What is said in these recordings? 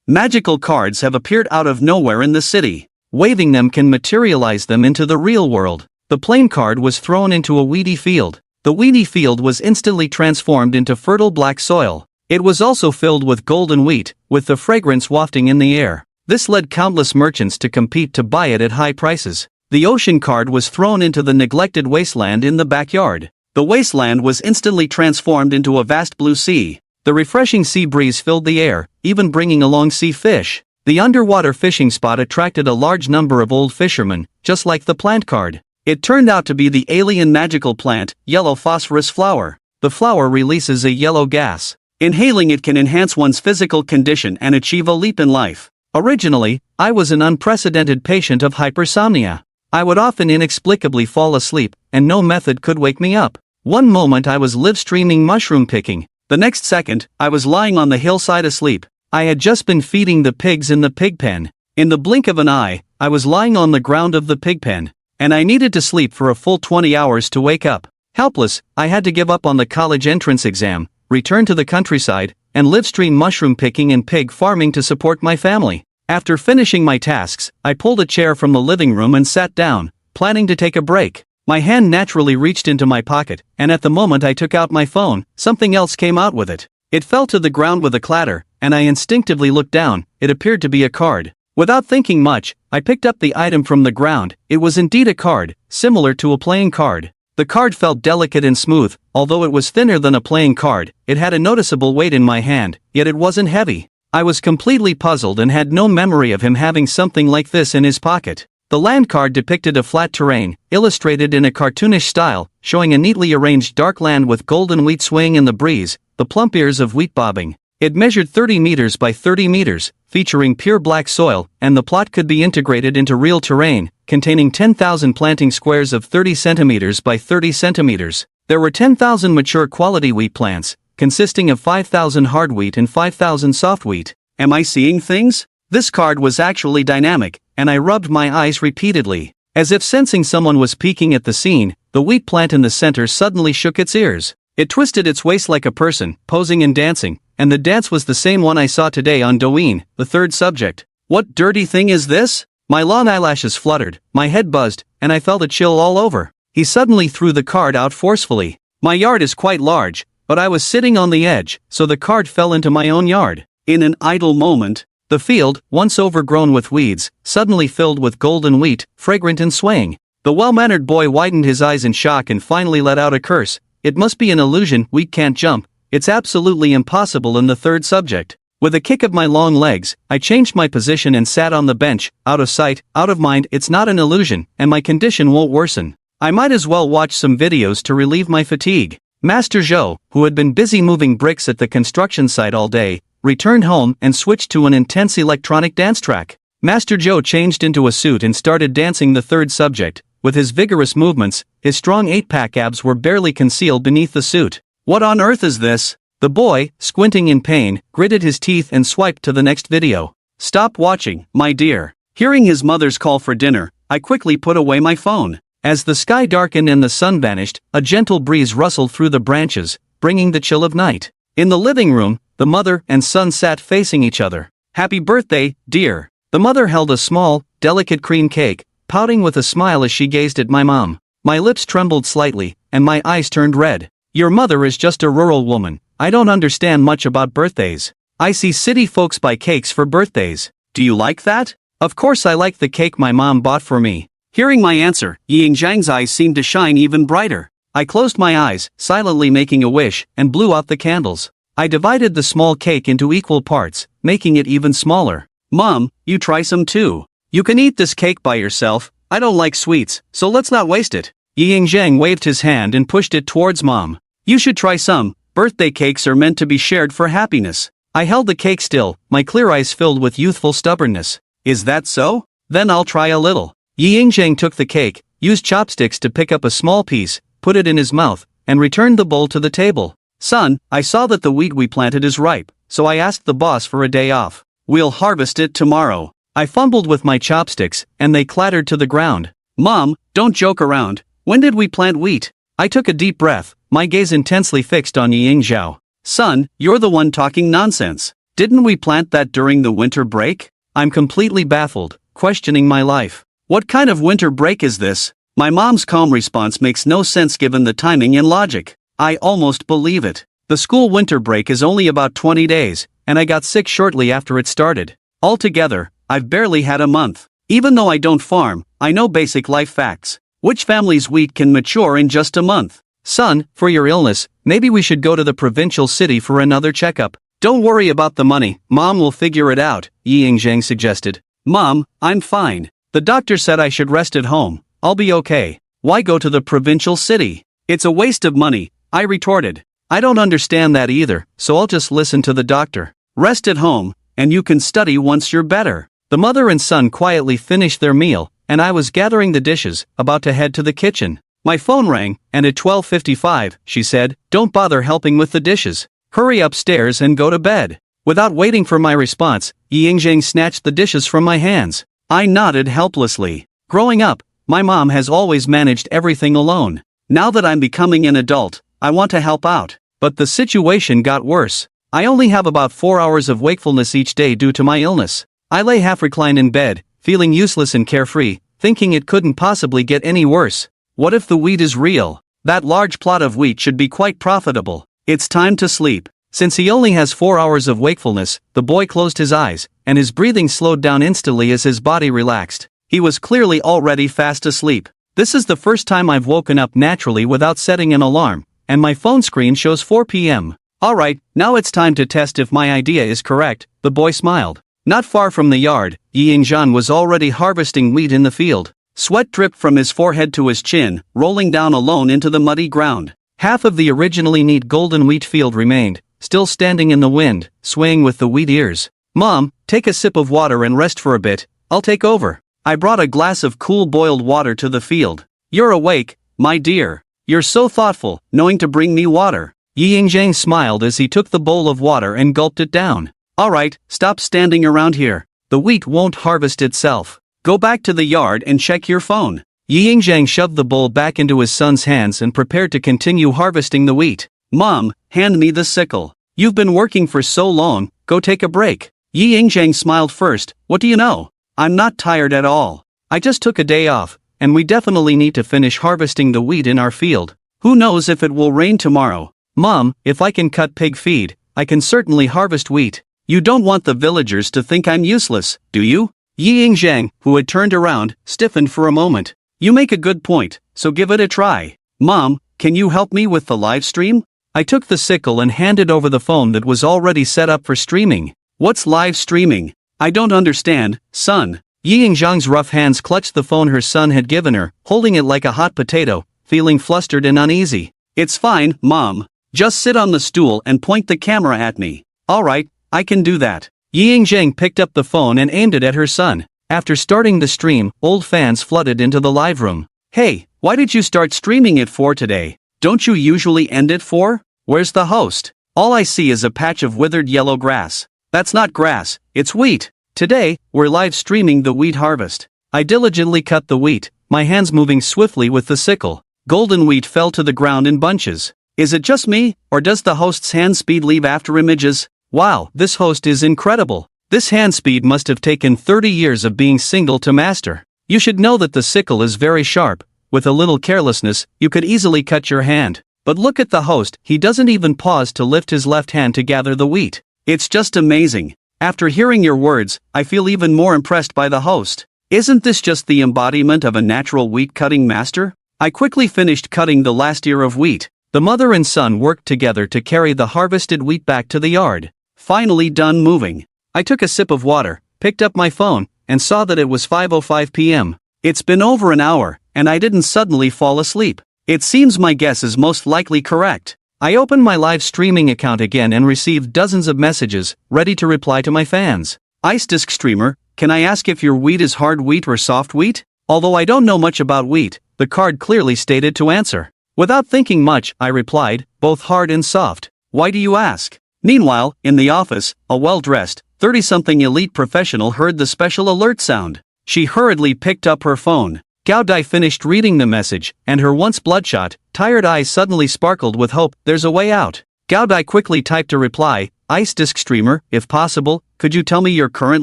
Magical cards have appeared out of nowhere in the city. Waving them can materialize them into the real world. The plain card was thrown into a weedy field. The weedy field was instantly transformed into fertile black soil. It was also filled with golden wheat, with the fragrance wafting in the air. This led countless merchants to compete to buy it at high prices. The ocean card was thrown into the neglected wasteland in the backyard. The wasteland was instantly transformed into a vast blue sea. The refreshing sea breeze filled the air, even bringing along sea fish. The underwater fishing spot attracted a large number of old fishermen, just like the plant card. It turned out to be the alien magical plant, yellow phosphorus flower. The flower releases a yellow gas. Inhaling it can enhance one's physical condition and achieve a leap in life. Originally, I was an unprecedented patient of hypersomnia. I would often inexplicably fall asleep, and no method could wake me up. One moment I was live streaming mushroom picking. The next second, I was lying on the hillside asleep. I had just been feeding the pigs in the pig pen. In the blink of an eye, I was lying on the ground of the pig pen. And I needed to sleep for a full 20 hours to wake up. Helpless, I had to give up on the college entrance exam, return to the countryside, and live stream mushroom picking and pig farming to support my family. After finishing my tasks, I pulled a chair from the living room and sat down, planning to take a break. My hand naturally reached into my pocket, and at the moment I took out my phone, something else came out with it. It fell to the ground with a clatter, and I instinctively looked down. It appeared to be a card. Without thinking much, I picked up the item from the ground. It was indeed a card, similar to a playing card. The card felt delicate and smooth. Although it was thinner than a playing card, it had a noticeable weight in my hand, yet it wasn't heavy. I was completely puzzled and had no memory of him having something like this in his pocket. The land card depicted a flat terrain, illustrated in a cartoonish style, showing a neatly arranged dark land with golden wheat swaying in the breeze, the plump ears of wheat bobbing. It measured 30 meters by 30 meters, featuring pure black soil, and the plot could be integrated into real terrain, containing 10,000 planting squares of 30 centimeters by 30 centimeters. There were 10,000 mature quality wheat plants, consisting of 5,000 hard wheat and 5,000 soft wheat. Am I seeing things? This card was actually dynamic, and I rubbed my eyes repeatedly. As if sensing someone was peeking at the scene, the wheat plant in the center suddenly shook its ears. It twisted its waist like a person, posing and dancing, and the dance was the same one I saw today on Douyin, the third subject. What dirty thing is this? My long eyelashes fluttered, my head buzzed, and I felt a chill all over. He suddenly threw the card out forcefully. My yard is quite large, but I was sitting on the edge, so the card fell into my own yard. In an idle moment, the field, once overgrown with weeds, suddenly filled with golden wheat, fragrant and swaying. The well-mannered boy widened his eyes in shock and finally let out a curse. It must be an illusion, wheat can't jump. It's absolutely impossible in the third subject. With a kick of my long legs, I changed my position and sat on the bench, out of sight, out of mind. It's not an illusion, and my condition won't worsen. I might as well watch some videos to relieve my fatigue. Master Zhou, who had been busy moving bricks at the construction site all day, returned home and switched to an intense electronic dance track. Master Zhou changed into a suit and started dancing the third subject. With his vigorous movements, his strong 8-pack abs were barely concealed beneath the suit. What on earth is this? The boy, squinting in pain, gritted his teeth and swiped to the next video. Stop watching, my dear. Hearing his mother's call for dinner, I quickly put away my phone. As the sky darkened and the sun vanished, a gentle breeze rustled through the branches, bringing the chill of night. In the living room, the mother and son sat facing each other. Happy birthday, dear. The mother held a small, delicate cream cake, pouting with a smile as she gazed at my mom. My lips trembled slightly, and my eyes turned red. Your mother is just a rural woman. I don't understand much about birthdays. I see city folks buy cakes for birthdays. Do you like that? Of course I like the cake my mom bought for me. Hearing my answer, Ying Zhang's eyes seemed to shine even brighter. I closed my eyes, silently making a wish, and blew out the candles. I divided the small cake into equal parts, making it even smaller. Mom, you try some too. You can eat this cake by yourself. I don't like sweets, so let's not waste it. Ying Zhang waved his hand and pushed it towards Mom. You should try some. Birthday cakes are meant to be shared for happiness. I held the cake still, my clear eyes filled with youthful stubbornness. Is that so? Then I'll try a little. Ying Zhang took the cake, used chopsticks to pick up a small piece, put it in his mouth, and returned the bowl to the table. Son, I saw that the wheat we planted is ripe, so I asked the boss for a day off. We'll harvest it tomorrow. I fumbled with my chopsticks, and they clattered to the ground. Mom, don't joke around. When did we plant wheat? I took a deep breath, my gaze intensely fixed on Ying Zhao. Son, you're the one talking nonsense. Didn't we plant that during the winter break? I'm completely baffled, questioning my life. What kind of winter break is this? My mom's calm response makes no sense given the timing and logic. I almost believe it. The school winter break is only about 20 days, and I got sick shortly after it started. Altogether, I've barely had a month. Even though I don't farm, I know basic life facts. Which family's wheat can mature in just a month? Son, for your illness, maybe we should go to the provincial city for another checkup. Don't worry about the money, Mom will figure it out, Yi Yingzhang suggested. Mom, I'm fine. The doctor said I should rest at home. I'll be okay. Why go to the provincial city? It's a waste of money, I retorted. I don't understand that either, so I'll just listen to the doctor. Rest at home, and you can study once you're better. The mother and son quietly finished their meal, and I was gathering the dishes, about to head to the kitchen. My phone rang, and at 12:55, she said, "Don't bother helping with the dishes. Hurry upstairs and go to bed." Without waiting for my response, Yi Yingzhang snatched the dishes from my hands. I nodded helplessly. Growing up, my mom has always managed everything alone. Now that I'm becoming an adult, I want to help out. But the situation got worse. I only have about 4 hours of wakefulness each day due to my illness. I lay half reclined in bed, feeling useless and carefree, thinking it couldn't possibly get any worse. What if the wheat is real? That large plot of wheat should be quite profitable. It's time to sleep. Since he only has 4 hours of wakefulness, the boy closed his eyes, and his breathing slowed down instantly as his body relaxed. He was clearly already fast asleep. This is the first time I've woken up naturally without setting an alarm, and my phone screen shows 4 p.m. Alright, now it's time to test if my idea is correct, the boy smiled. Not far from the yard, Yi Yingzhan was already harvesting wheat in the field. Sweat dripped from his forehead to his chin, rolling down alone into the muddy ground. Half of the originally neat golden wheat field remained, still standing in the wind, swaying with the wheat ears. Mom, take a sip of water and rest for a bit, I'll take over. I brought a glass of cool boiled water to the field. You're awake, my dear. You're so thoughtful, knowing to bring me water. Yi Yingzhang smiled as he took the bowl of water and gulped it down. Alright, stop standing around here. The wheat won't harvest itself. Go back to the yard and check your phone. Yi Yingzhang shoved the bowl back into his son's hands and prepared to continue harvesting the wheat. Mom, hand me the sickle. You've been working for so long, go take a break. Yi Yingzhang smiled first. What do you know? I'm not tired at all. I just took a day off, and we definitely need to finish harvesting the wheat in our field. Who knows if it will rain tomorrow? Mom, if I can cut pig feed, I can certainly harvest wheat. You don't want the villagers to think I'm useless, do you? Yi Yingzhang, who had turned around, stiffened for a moment. You make a good point, so give it a try. Mom, can you help me with the live stream? I took the sickle and handed over the phone that was already set up for streaming. What's live streaming? I don't understand, son. Yi Yingzhang's rough hands clutched the phone her son had given her, holding it like a hot potato, feeling flustered and uneasy. It's fine, Mom. Just sit on the stool and point the camera at me. Alright, I can do that. Yi Yingzhang picked up the phone and aimed it at her son. After starting the stream, old fans flooded into the live room. Hey, why did you start streaming at 4 today? Don't you usually end at 4? Where's the host? All I see is a patch of withered yellow grass. That's not grass, it's wheat. Today, we're live streaming the wheat harvest. I diligently cut the wheat, my hands moving swiftly with the sickle. Golden wheat fell to the ground in bunches. Is it just me, or does the host's hand speed leave after images? Wow, this host is incredible. This hand speed must have taken 30 years of being single to master. You should know that the sickle is very sharp. With a little carelessness, you could easily cut your hand. But look at the host, he doesn't even pause to lift his left hand to gather the wheat. It's just amazing. After hearing your words, I feel even more impressed by the host. Isn't this just the embodiment of a natural wheat cutting master? I quickly finished cutting the last ear of wheat. The mother and son worked together to carry the harvested wheat back to the yard. Finally done moving. I took a sip of water, picked up my phone, and saw that it was 5:05 p.m. It's been over an hour, and I didn't suddenly fall asleep. It seems my guess is most likely correct. I opened my live streaming account again and received dozens of messages, ready to reply to my fans. Ice Disc Streamer, can I ask if your wheat is hard wheat or soft wheat? Although I don't know much about wheat, the card clearly stated to answer. Without thinking much, I replied, both hard and soft. Why do you ask? Meanwhile, in the office, a well-dressed, 30-something elite professional heard the special alert sound. She hurriedly picked up her phone. Gao Dai finished reading the message, and her once bloodshot, tired eyes suddenly sparkled with hope. There's a way out. Gao Dai quickly typed a reply, Ice Disc Streamer, if possible, could you tell me your current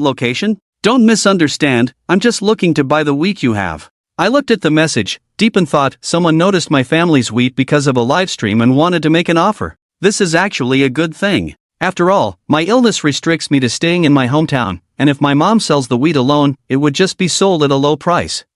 location? Don't misunderstand, I'm just looking to buy the wheat you have. I looked at the message, deep in thought. Someone noticed my family's wheat because of a live stream and wanted to make an offer. This is actually a good thing. After all, my illness restricts me to staying in my hometown, and if my mom sells the wheat alone, it would just be sold at a low price.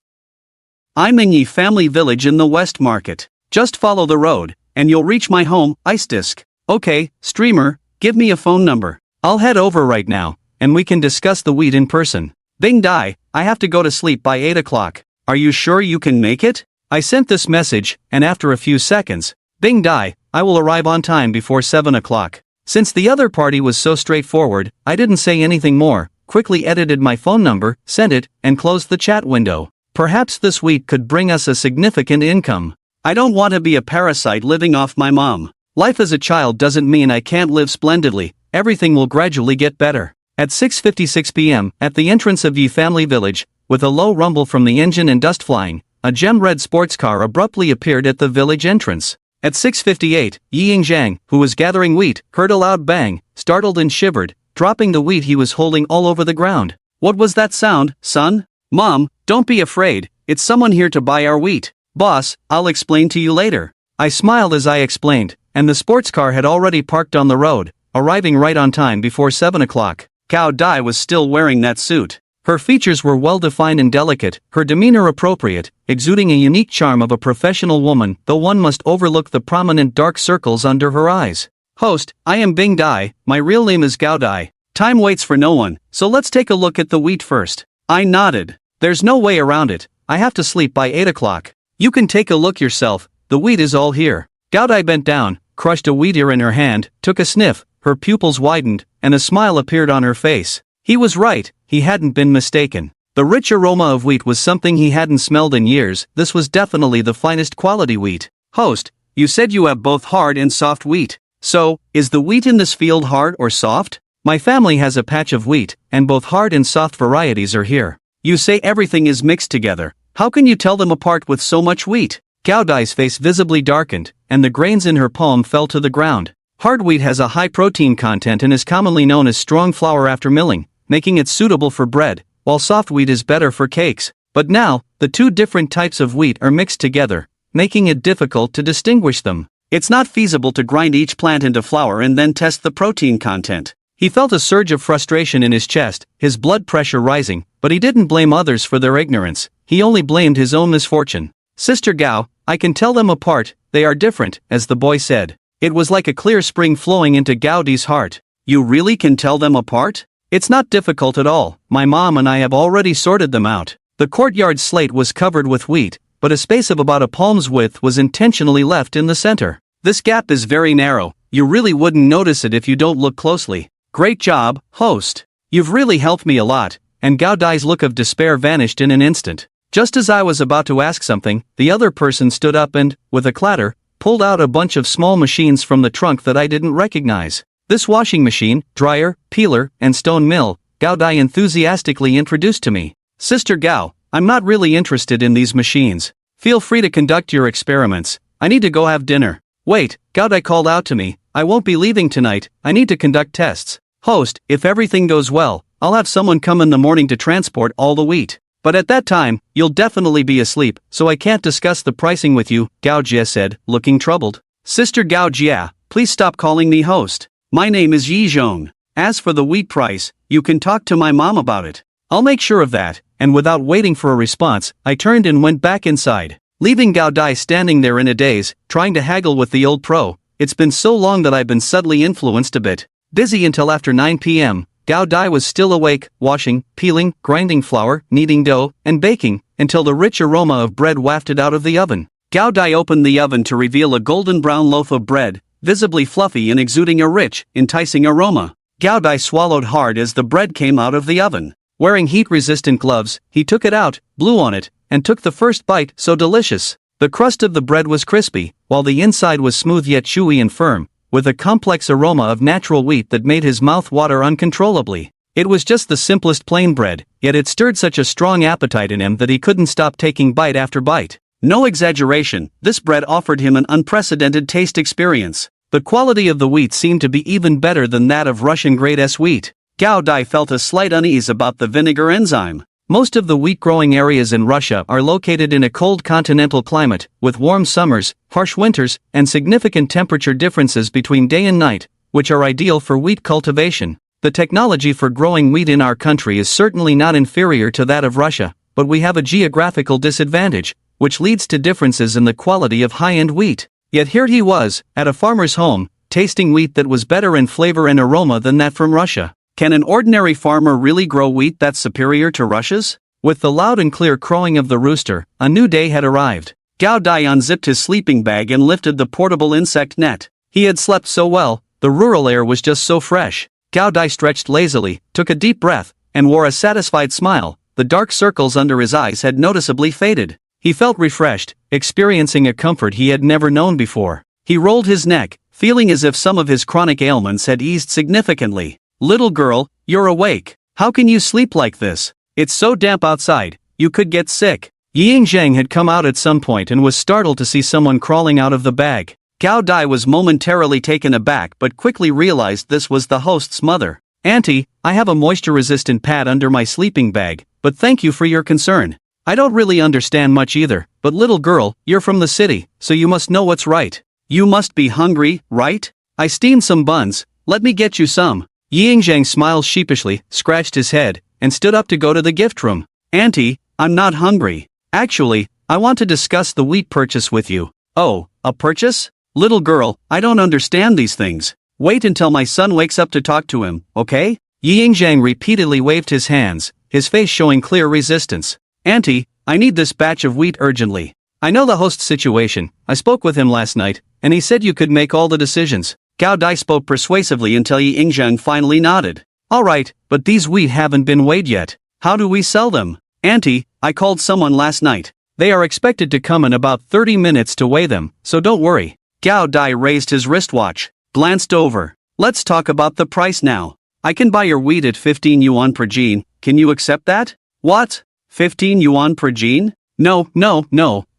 I'm in Yi Family Village in the West Market. Just follow the road, and you'll reach my home, Ice Disc. Okay, streamer, give me a phone number. I'll head over right now, and we can discuss the wheat in person. Bing Dai, I have to go to sleep by 8 o'clock. Are you sure you can make it? I sent this message, and after a few seconds, Bing Dai, I will arrive on time before 7 o'clock. Since the other party was so straightforward, I didn't say anything more, quickly edited my phone number, sent it, and closed the chat window. Perhaps this wheat could bring us a significant income. I don't want to be a parasite living off my mom. Life as a child doesn't mean I can't live splendidly. Everything will gradually get better. At 6:56 p.m., at the entrance of Yi Family Village, with a low rumble from the engine and dust flying, a gem-red sports car abruptly appeared at the village entrance. At 6:58, Yi Yingzhang, who was gathering wheat, heard a loud bang, startled and shivered, dropping the wheat he was holding all over the ground. What was that sound, son? Mom, don't be afraid, it's someone here to buy our wheat. Boss, I'll explain to you later. I smiled as I explained, and the sports car had already parked on the road, arriving right on time before 7 o'clock. Cao Dai was still wearing that suit. Her features were well-defined and delicate, her demeanor appropriate, exuding a unique charm of a professional woman, though one must overlook the prominent dark circles under her eyes. Host, I am Bing Dai, my real name is Gao Dai. Time waits for no one, so let's take a look at the wheat first. I nodded. There's no way around it, I have to sleep by 8 o'clock. You can take a look yourself, the wheat is all here. Gao Dai bent down, crushed a wheat ear in her hand, took a sniff, her pupils widened, and a smile appeared on her face. He was right, he hadn't been mistaken. The rich aroma of wheat was something he hadn't smelled in years. This was definitely the finest quality wheat. Host, you said you have both hard and soft wheat. So, is the wheat in this field hard or soft? My family has a patch of wheat, and both hard and soft varieties are here. You say everything is mixed together. How can you tell them apart with so much wheat? Gao Dai's face visibly darkened, and the grains in her palm fell to the ground. Hard wheat has a high protein content and is commonly known as strong flour after milling, making it suitable for bread, while soft wheat is better for cakes. But now, the two different types of wheat are mixed together, making it difficult to distinguish them. It's not feasible to grind each plant into flour and then test the protein content. He felt a surge of frustration in his chest, his blood pressure rising, but he didn't blame others for their ignorance, he only blamed his own misfortune. Sister Gao, I can tell them apart, they are different, as the boy said. It was like a clear spring flowing into Gao Di's heart. You really can tell them apart? It's not difficult at all, my mom and I have already sorted them out. The courtyard slate was covered with wheat, but a space of about a palm's width was intentionally left in the center. This gap is very narrow, you really wouldn't notice it if you don't look closely. Great job, host. You've really helped me a lot, and Gao Dai's look of despair vanished in an instant. Just as I was about to ask something, the other person stood up and, with a clatter, pulled out a bunch of small machines from the trunk that I didn't recognize. This washing machine, dryer, peeler, and stone mill, Gao Dai enthusiastically introduced to me. Sister Gao, I'm not really interested in these machines. Feel free to conduct your experiments, I need to go have dinner. Wait, Gao Dai called out to me, I won't be leaving tonight, I need to conduct tests. Host, if everything goes well, I'll have someone come in the morning to transport all the wheat. But at that time, you'll definitely be asleep, so I can't discuss the pricing with you, Gao Jie said, looking troubled. Sister Gao Jia, please stop calling me host. My name is Yi Zhong. As for the wheat price, you can talk to my mom about it. I'll make sure of that, and without waiting for a response, I turned and went back inside, leaving Gao Dai standing there in a daze, trying to haggle with the old pro. It's been so long that I've been subtly influenced a bit. Busy until after 9 p.m., Gao Dai was still awake, washing, peeling, grinding flour, kneading dough, and baking, until the rich aroma of bread wafted out of the oven. Gao Dai opened the oven to reveal a golden brown loaf of bread, visibly fluffy and exuding a rich, enticing aroma. Gao Dai swallowed hard as the bread came out of the oven. Wearing heat-resistant gloves, he took it out, blew on it, and took the first bite. So delicious. The crust of the bread was crispy, while the inside was smooth yet chewy and firm, with a complex aroma of natural wheat that made his mouth water uncontrollably. It was just the simplest plain bread, yet it stirred such a strong appetite in him that he couldn't stop taking bite after bite. No exaggeration, this bread offered him an unprecedented taste experience. The quality of the wheat seemed to be even better than that of Russian grade S wheat. Gao Dai felt a slight unease about the vinegar enzyme. Most of the wheat-growing areas in Russia are located in a cold continental climate, with warm summers, harsh winters, and significant temperature differences between day and night, which are ideal for wheat cultivation. The technology for growing wheat in our country is certainly not inferior to that of Russia, but we have a geographical disadvantage, which leads to differences in the quality of high-end wheat. Yet here he was, at a farmer's home, tasting wheat that was better in flavor and aroma than that from Russia. Can an ordinary farmer really grow wheat that's superior to Russia's? With the loud and clear crowing of the rooster, a new day had arrived. Gao Dai unzipped his sleeping bag and lifted the portable insect net. He had slept so well, the rural air was just so fresh. Gao Dai stretched lazily, took a deep breath, and wore a satisfied smile. The dark circles under his eyes had noticeably faded. He felt refreshed, experiencing a comfort he had never known before. He rolled his neck, feeling as if some of his chronic ailments had eased significantly. "Little girl, you're awake. How can you sleep like this? It's so damp outside, you could get sick." Ying Zhang had come out at some point and was startled to see someone crawling out of the bag. Gao Dai was momentarily taken aback but quickly realized this was the host's mother. "Auntie, I have a moisture-resistant pad under my sleeping bag, but thank you for your concern. I don't really understand much either, but little girl, you're from the city, so you must know what's right. You must be hungry, right? I steamed some buns, let me get you some." Ying Zhang smiled sheepishly, scratched his head, and stood up to go to the gift room. "Auntie, I'm not hungry. Actually, I want to discuss the wheat purchase with you." "Oh, a purchase? Little girl, I don't understand these things. Wait until my son wakes up to talk to him, okay?" Ying Zhang repeatedly waved his hands, his face showing clear resistance. "Auntie, I need this batch of wheat urgently. I know the host's situation, I spoke with him last night, and he said you could make all the decisions." Gao Dai spoke persuasively until Ying Zhang finally nodded. "Alright, but these wheat haven't been weighed yet. How do we sell them?" "Auntie, I called someone last night. They are expected to come in about 30 minutes to weigh them, so don't worry." Gao Dai raised his wristwatch, glanced over. "Let's talk about the price now. I can buy your wheat at 15 yuan per jean, can you accept that?" "What? 15 yuan per jean? No.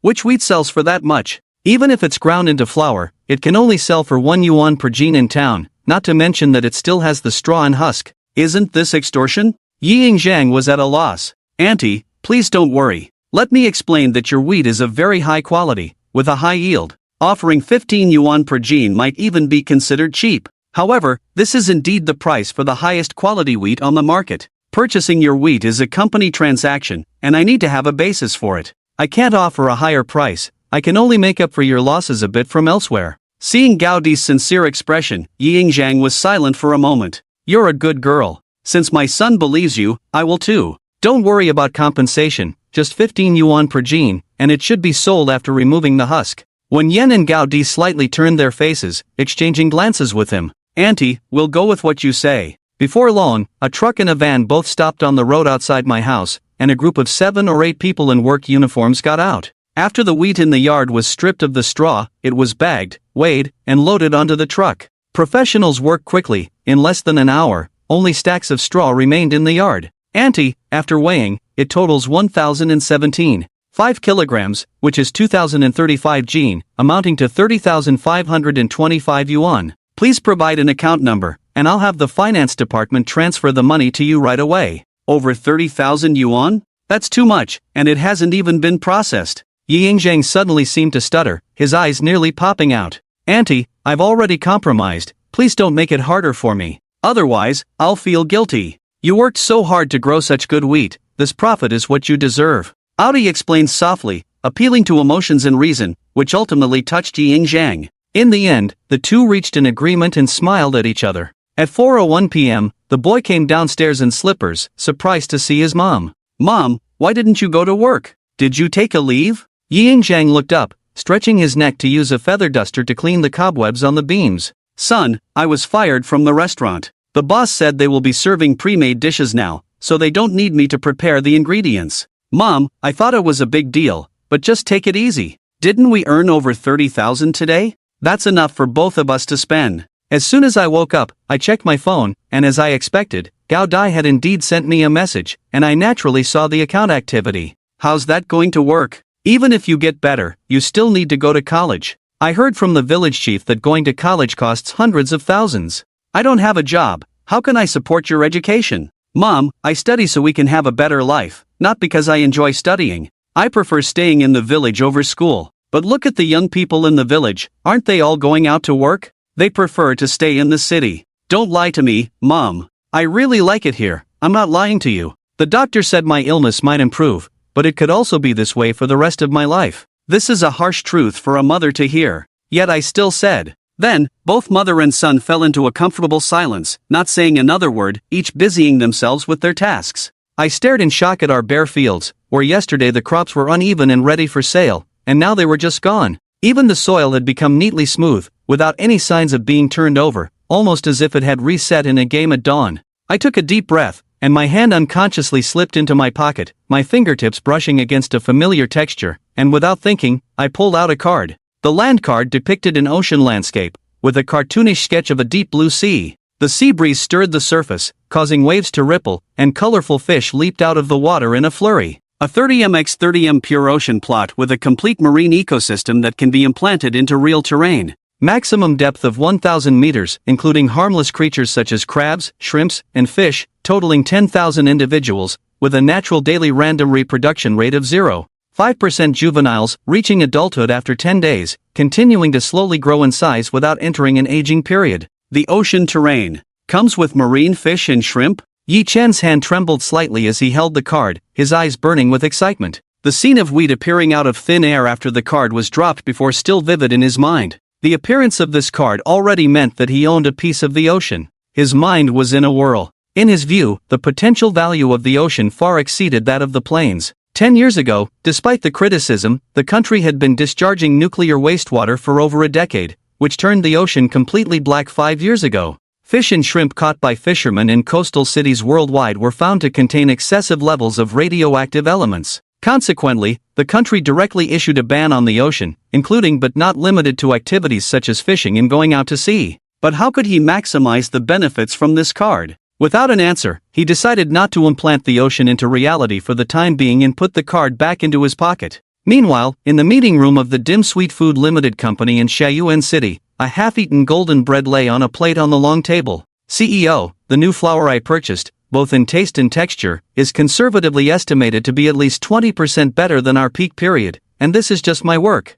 Which wheat sells for that much? Even if it's ground into flour, it can only sell for 1 yuan per jean in town, not to mention that it still has the straw and husk. Isn't this extortion?" Ying Zhang was at a loss. "Auntie, please don't worry. Let me explain that your wheat is of very high quality, with a high yield. Offering 15 yuan per jean might even be considered cheap. However, this is indeed the price for the highest quality wheat on the market. Purchasing your wheat is a company transaction, and I need to have a basis for it. I can't offer a higher price, I can only make up for your losses a bit from elsewhere." Seeing Gao Dai's sincere expression, Ying Zhang was silent for a moment. "You're a good girl. Since my son believes you, I will too. Don't worry about compensation, just 15 yuan per jean, and it should be sold after removing the husk." When Yen and Gao Dai slightly turned their faces, exchanging glances with him. "Auntie, we'll go with what you say." Before long, a truck and a van both stopped on the road outside my house, and a group of 7 or 8 people in work uniforms got out. After the wheat in the yard was stripped of the straw, it was bagged, weighed, and loaded onto the truck. Professionals work quickly. In less than an hour, only stacks of straw remained in the yard. "Auntie, after weighing, it totals 1,017.5 kilograms, which is 2,035 jean, amounting to 30,525 yuan. Please provide an account number, and I'll have the finance department transfer the money to you right away." "Over 30,000 yuan? That's too much, and it hasn't even been processed." Ying Zhang suddenly seemed to stutter, his eyes nearly popping out. "Auntie, I've already compromised, please don't make it harder for me. Otherwise, I'll feel guilty. You worked so hard to grow such good wheat, this profit is what you deserve." Audi explained softly, appealing to emotions and reason, which ultimately touched Ying Zhang. In the end, the two reached an agreement and smiled at each other. At 4:01 p.m., the boy came downstairs in slippers, surprised to see his mom. "Mom, why didn't you go to work? Did you take a leave?" Ying Zhang looked up, stretching his neck to use a feather duster to clean the cobwebs on the beams. "Son, I was fired from the restaurant. The boss said they will be serving pre-made dishes now, so they don't need me to prepare the ingredients." "Mom, I thought it was a big deal, but just take it easy. Didn't we earn over 30,000 today? That's enough for both of us to spend." As soon as I woke up, I checked my phone, and as I expected, Gao Dai had indeed sent me a message, and I naturally saw the account activity. "How's that going to work? Even if you get better, you still need to go to college. I heard from the village chief that going to college costs hundreds of thousands. I don't have a job, how can I support your education? Mom, I study so we can have a better life, not because I enjoy studying. I prefer staying in the village over school. But look at the young people in the village, aren't they all going out to work? They prefer to stay in the city. Don't lie to me, Mom. I really like it here, I'm not lying to you. The doctor said my illness might improve, but it could also be this way for the rest of my life. This is a harsh truth for a mother to hear. Yet I still said. Then, both mother and son fell into a comfortable silence, not saying another word, each busying themselves with their tasks. I stared in shock at our bare fields, where yesterday the crops were uneven and ready for sale, and now they were just gone. Even the soil had become neatly smooth, without any signs of being turned over, almost as if it had reset in a game at dawn. I took a deep breath, and my hand unconsciously slipped into my pocket, my fingertips brushing against a familiar texture, and without thinking, I pulled out a card. The land card depicted an ocean landscape, with a cartoonish sketch of a deep blue sea. The sea breeze stirred the surface, causing waves to ripple, and colorful fish leaped out of the water in a flurry. A 30m x 30m pure ocean plot with a complete marine ecosystem that can be implanted into real terrain. Maximum depth of 1,000 meters, including harmless creatures such as crabs, shrimps, and fish, totaling 10,000 individuals, with a natural daily random reproduction rate of 0.5% juveniles, reaching adulthood after 10 days, continuing to slowly grow in size without entering an aging period. The ocean terrain comes with marine fish and shrimp? Yi Chen's hand trembled slightly as he held the card, his eyes burning with excitement. The scene of wheat appearing out of thin air after the card was dropped before still vivid in his mind. The appearance of this card already meant that he owned a piece of the ocean. His mind was in a whirl. In his view, the potential value of the ocean far exceeded that of the plains. 10 years ago, despite the criticism, the country had been discharging nuclear wastewater for over a decade, which turned the ocean completely black 5 years ago. Fish and shrimp caught by fishermen in coastal cities worldwide were found to contain excessive levels of radioactive elements. Consequently, the country directly issued a ban on the ocean, including but not limited to activities such as fishing and going out to sea. But how could he maximize the benefits from this card? Without an answer, he decided not to implant the ocean into reality for the time being and put the card back into his pocket. Meanwhile, in the meeting room of the Dim Sweet Food Limited Company in Shaoyuan City, a half-eaten golden bread lay on a plate on the long table. CEO, the new flour I purchased, both in taste and texture, is conservatively estimated to be at least 20% better than our peak period, and this is just my work.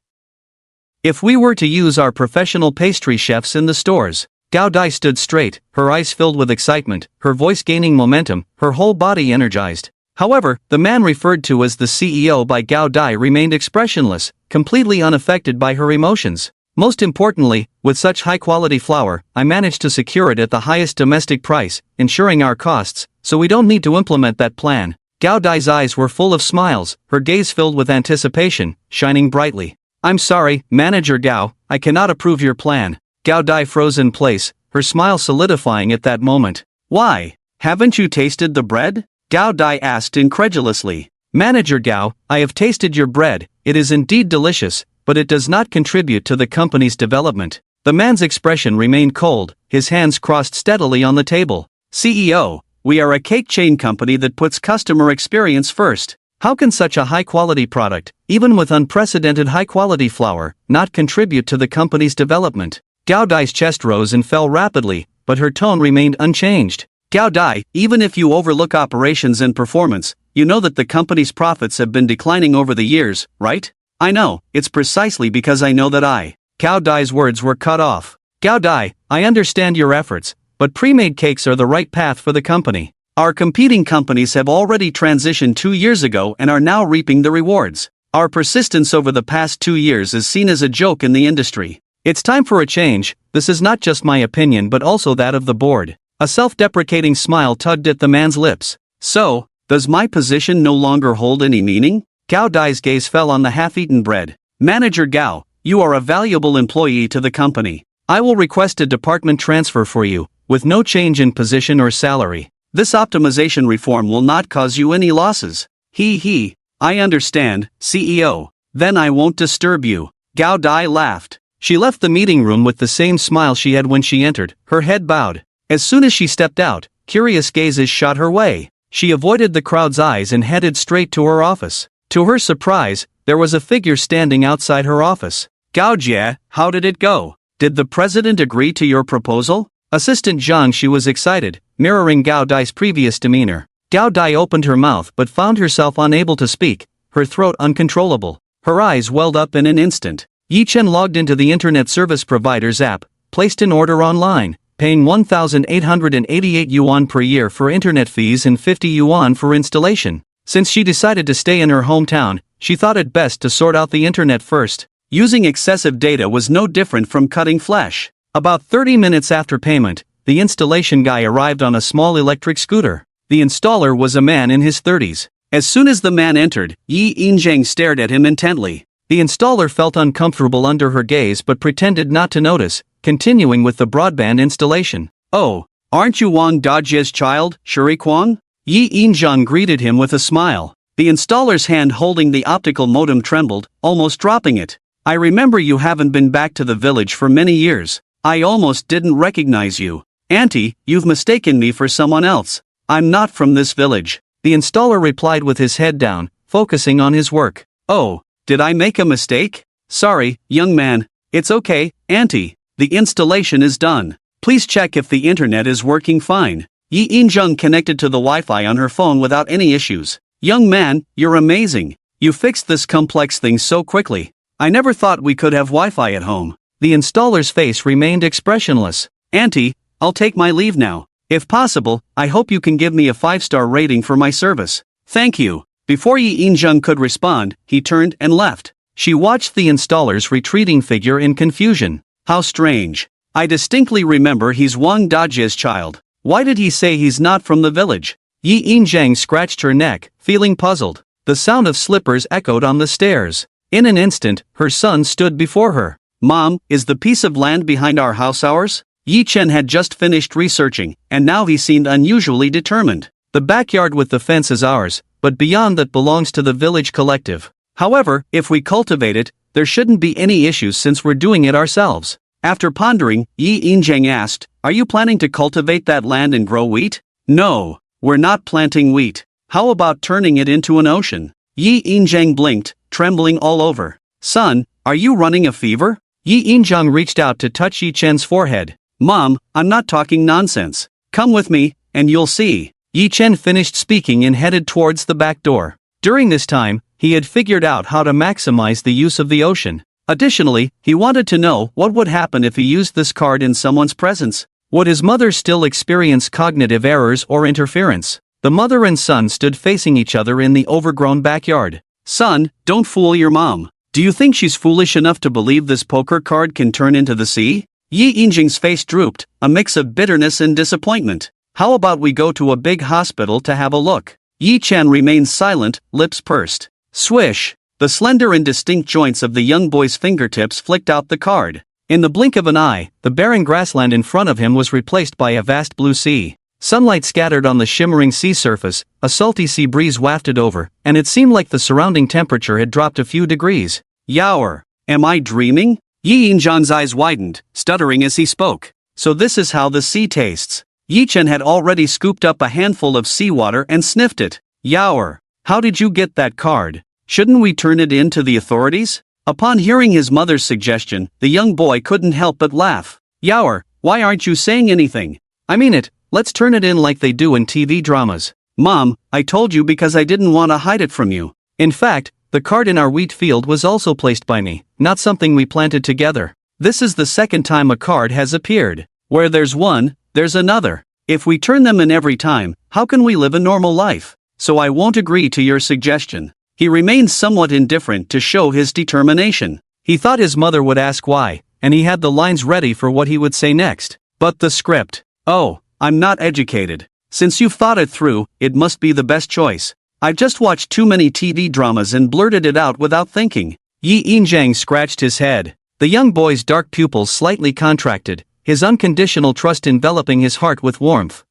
If we were to use our professional pastry chefs in the stores. Gao Dai stood straight, her eyes filled with excitement, her voice gaining momentum, her whole body energized. However, the man referred to as the CEO by Gao Dai remained expressionless, completely unaffected by her emotions. Most importantly, with such high-quality flour, I managed to secure it at the highest domestic price, ensuring our costs, so we don't need to implement that plan. Gao Dai's eyes were full of smiles, her gaze filled with anticipation, shining brightly. I'm sorry, Manager Gao, I cannot approve your plan. Gao Dai froze in place, her smile solidifying at that moment. Why? Haven't you tasted the bread? Gao Dai asked incredulously. Manager Gao, I have tasted your bread, it is indeed delicious, but it does not contribute to the company's development. The man's expression remained cold, his hands crossed steadily on the table. CEO, we are a cake chain company that puts customer experience first. How can such a high-quality product, even with unprecedented high-quality flour, not contribute to the company's development? Gao Dai's chest rose and fell rapidly, but her tone remained unchanged. Gao Dai, even if you overlook operations and performance, you know that the company's profits have been declining over the years, right? I know, it's precisely because I know that Gao Dai's words were cut off. Gao Dai, I understand your efforts, but pre-made cakes are the right path for the company. Our competing companies have already transitioned 2 years ago and are now reaping the rewards. Our persistence over the past 2 years is seen as a joke in the industry. It's time for a change. This is not just my opinion but also that of the board. A self-deprecating smile tugged at the man's lips. So, does my position no longer hold any meaning? Gao Dai's gaze fell on the half-eaten bread. Manager Gao, you are a valuable employee to the company. I will request a department transfer for you, with no change in position or salary. This optimization reform will not cause you any losses. I understand, CEO. Then I won't disturb you. Gao Dai laughed. She left the meeting room with the same smile she had when she entered, her head bowed. As soon as she stepped out, curious gazes shot her way. She avoided the crowd's eyes and headed straight to her office. To her surprise, there was a figure standing outside her office. Gao Jie, how did it go? Did the president agree to your proposal? Assistant Zhang Shi was excited, mirroring Gao Dai's previous demeanor. Gao Dai opened her mouth but found herself unable to speak, her throat uncontrollable. Her eyes welled up in an instant. Yi Chen logged into the internet service provider's app, placed an order online, paying 1,888 yuan per year for internet fees and 50 yuan for installation. Since she decided to stay in her hometown, she thought it best to sort out the internet first. Using excessive data was no different from cutting flesh. About 30 minutes after payment, the installation guy arrived on a small electric scooter. The installer was a man in his 30s. As soon as the man entered, Yi Yinzhang stared at him intently. The installer felt uncomfortable under her gaze but pretended not to notice, continuing with the broadband installation. Oh, aren't you Wang Dajie's child, Shuri Kwang? Yi Yinzhang greeted him with a smile. The installer's hand holding the optical modem trembled, almost dropping it. I remember you haven't been back to the village for many years. I almost didn't recognize you. Auntie, you've mistaken me for someone else. I'm not from this village. The installer replied with his head down, focusing on his work. Oh, did I make a mistake? Sorry, young man. It's okay, Auntie. The installation is done. Please check if the internet is working fine. Yi Yinzhang connected to the Wi-Fi on her phone without any issues. Young man, you're amazing. You fixed this complex thing so quickly. I never thought we could have Wi-Fi at home. The installer's face remained expressionless. Auntie, I'll take my leave now. If possible, I hope you can give me a 5-star rating for my service. Thank you. Before Yi Yinzhang could respond, he turned and left. She watched the installer's retreating figure in confusion. How strange. I distinctly remember he's Wang Dajie's child. Why did he say he's not from the village? Yi Yinzhang scratched her neck, feeling puzzled. The sound of slippers echoed on the stairs. In an instant, her son stood before her. Mom, is the piece of land behind our house ours? Yi Chen had just finished researching, and now he seemed unusually determined. The backyard with the fence is ours, but beyond that belongs to the village collective. However, if we cultivate it, there shouldn't be any issues since we're doing it ourselves. After pondering, Yi Yinzhang asked, are you planning to cultivate that land and grow wheat? No, we're not planting wheat. How about turning it into an ocean? Yi Yinzhang blinked, trembling all over. Son, are you running a fever? Yi Yinzhang reached out to touch Yi Chen's forehead. Mom, I'm not talking nonsense. Come with me, and you'll see. Yi Chen finished speaking and headed towards the back door. During this time, he had figured out how to maximize the use of the ocean. Additionally, he wanted to know what would happen if he used this card in someone's presence. Would his mother still experience cognitive errors or interference? The mother and son stood facing each other in the overgrown backyard. Son, don't fool your mom. Do you think she's foolish enough to believe this poker card can turn into the sea? Yi Yinzhang's face drooped, a mix of bitterness and disappointment. How about we go to a big hospital to have a look? Yi Chen remained silent, lips pursed. Swish! The slender and distinct joints of the young boy's fingertips flicked out the card. In the blink of an eye, the barren grassland in front of him was replaced by a vast blue sea. Sunlight scattered on the shimmering sea surface, a salty sea breeze wafted over, and it seemed like the surrounding temperature had dropped a few degrees. Yower! Am I dreaming? Yi Yinzhang's eyes widened, stuttering as he spoke. So this is how the sea tastes. Yi Chen had already scooped up a handful of seawater and sniffed it. Yower! How did you get that card? Shouldn't we turn it in to the authorities? Upon hearing his mother's suggestion, the young boy couldn't help but laugh. Yower, why aren't you saying anything? I mean it, let's turn it in like they do in TV dramas. Mom, I told you because I didn't want to hide it from you. In fact, the card in our wheat field was also placed by me, not something we planted together. This is the second time a card has appeared. Where there's one, there's another. If we turn them in every time, how can we live a normal life? So I won't agree to your suggestion. He remained somewhat indifferent to show his determination. He thought his mother would ask why, and he had the lines ready for what he would say next. But the script. Oh, I'm not educated. Since you've thought it through, it must be the best choice. I've just watched too many TV dramas and blurted it out without thinking. Yi Yinzhang scratched his head. The young boy's dark pupils slightly contracted, his unconditional trust enveloping his heart with warmth.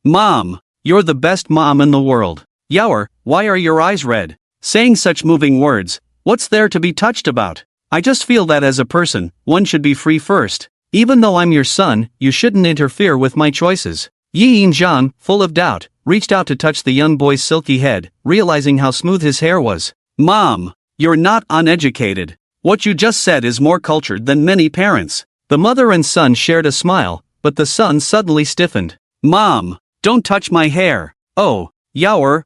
Mom, you're the best mom in the world. Yower, why are your eyes red? Saying such moving words, what's there to be touched about? I just feel that as a person, one should be free first. Even though I'm your son, you shouldn't interfere with my choices. Yi Yinzhang, full of doubt, reached out to touch the young boy's silky head, realizing how smooth his hair was. Mom, you're not uneducated. What you just said is more cultured than many parents. The mother and son shared a smile, but the son suddenly stiffened. Mom, don't touch my hair. Oh, Yaoer,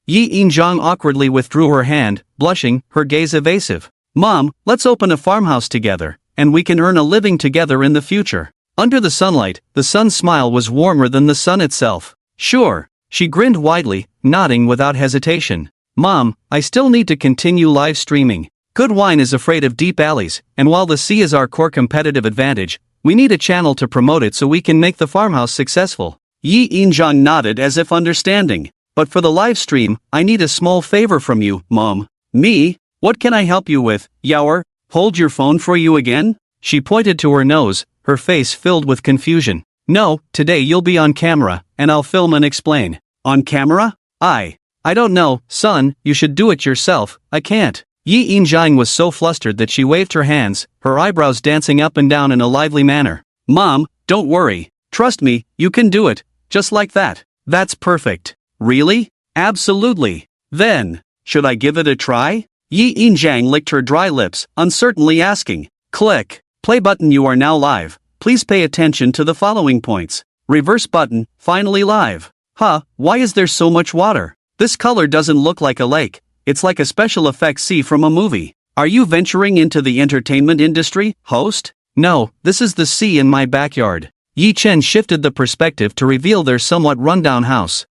Yi Injang awkwardly withdrew her hand, blushing, her gaze evasive. Mom, let's open a farmhouse together, and we can earn a living together in the future. Under the sunlight, the son's smile was warmer than the sun itself. Sure, she grinned widely, nodding without hesitation. Mom, I still need to continue live streaming. Good wine is afraid of deep alleys, and while the sea is our core competitive advantage, we need a channel to promote it so we can make the farmhouse successful. Yi Injang nodded as if understanding. But for the live stream, I need a small favor from you, Mom. Me? What can I help you with, Yaoer? Hold your phone for you again? She pointed to her nose, her face filled with confusion. No, today you'll be on camera, and I'll film and explain. On camera? I don't know, son, you should do it yourself, I can't. Yi Injang was so flustered that she waved her hands, her eyebrows dancing up and down in a lively manner. Mom, don't worry. Trust me, you can do it, just like that. That's perfect. Really? Absolutely. Then, should I give it a try? Yi Injang licked her dry lips, uncertainly asking. Click. Play button. You are now live. Please pay attention to the following points. Reverse button, finally live. Why is there so much water? This color doesn't look like a lake. It's like a special effects scene from a movie. Are you venturing into the entertainment industry, host? No, this is the sea in my backyard. Yi Chen shifted the perspective to reveal their somewhat rundown house.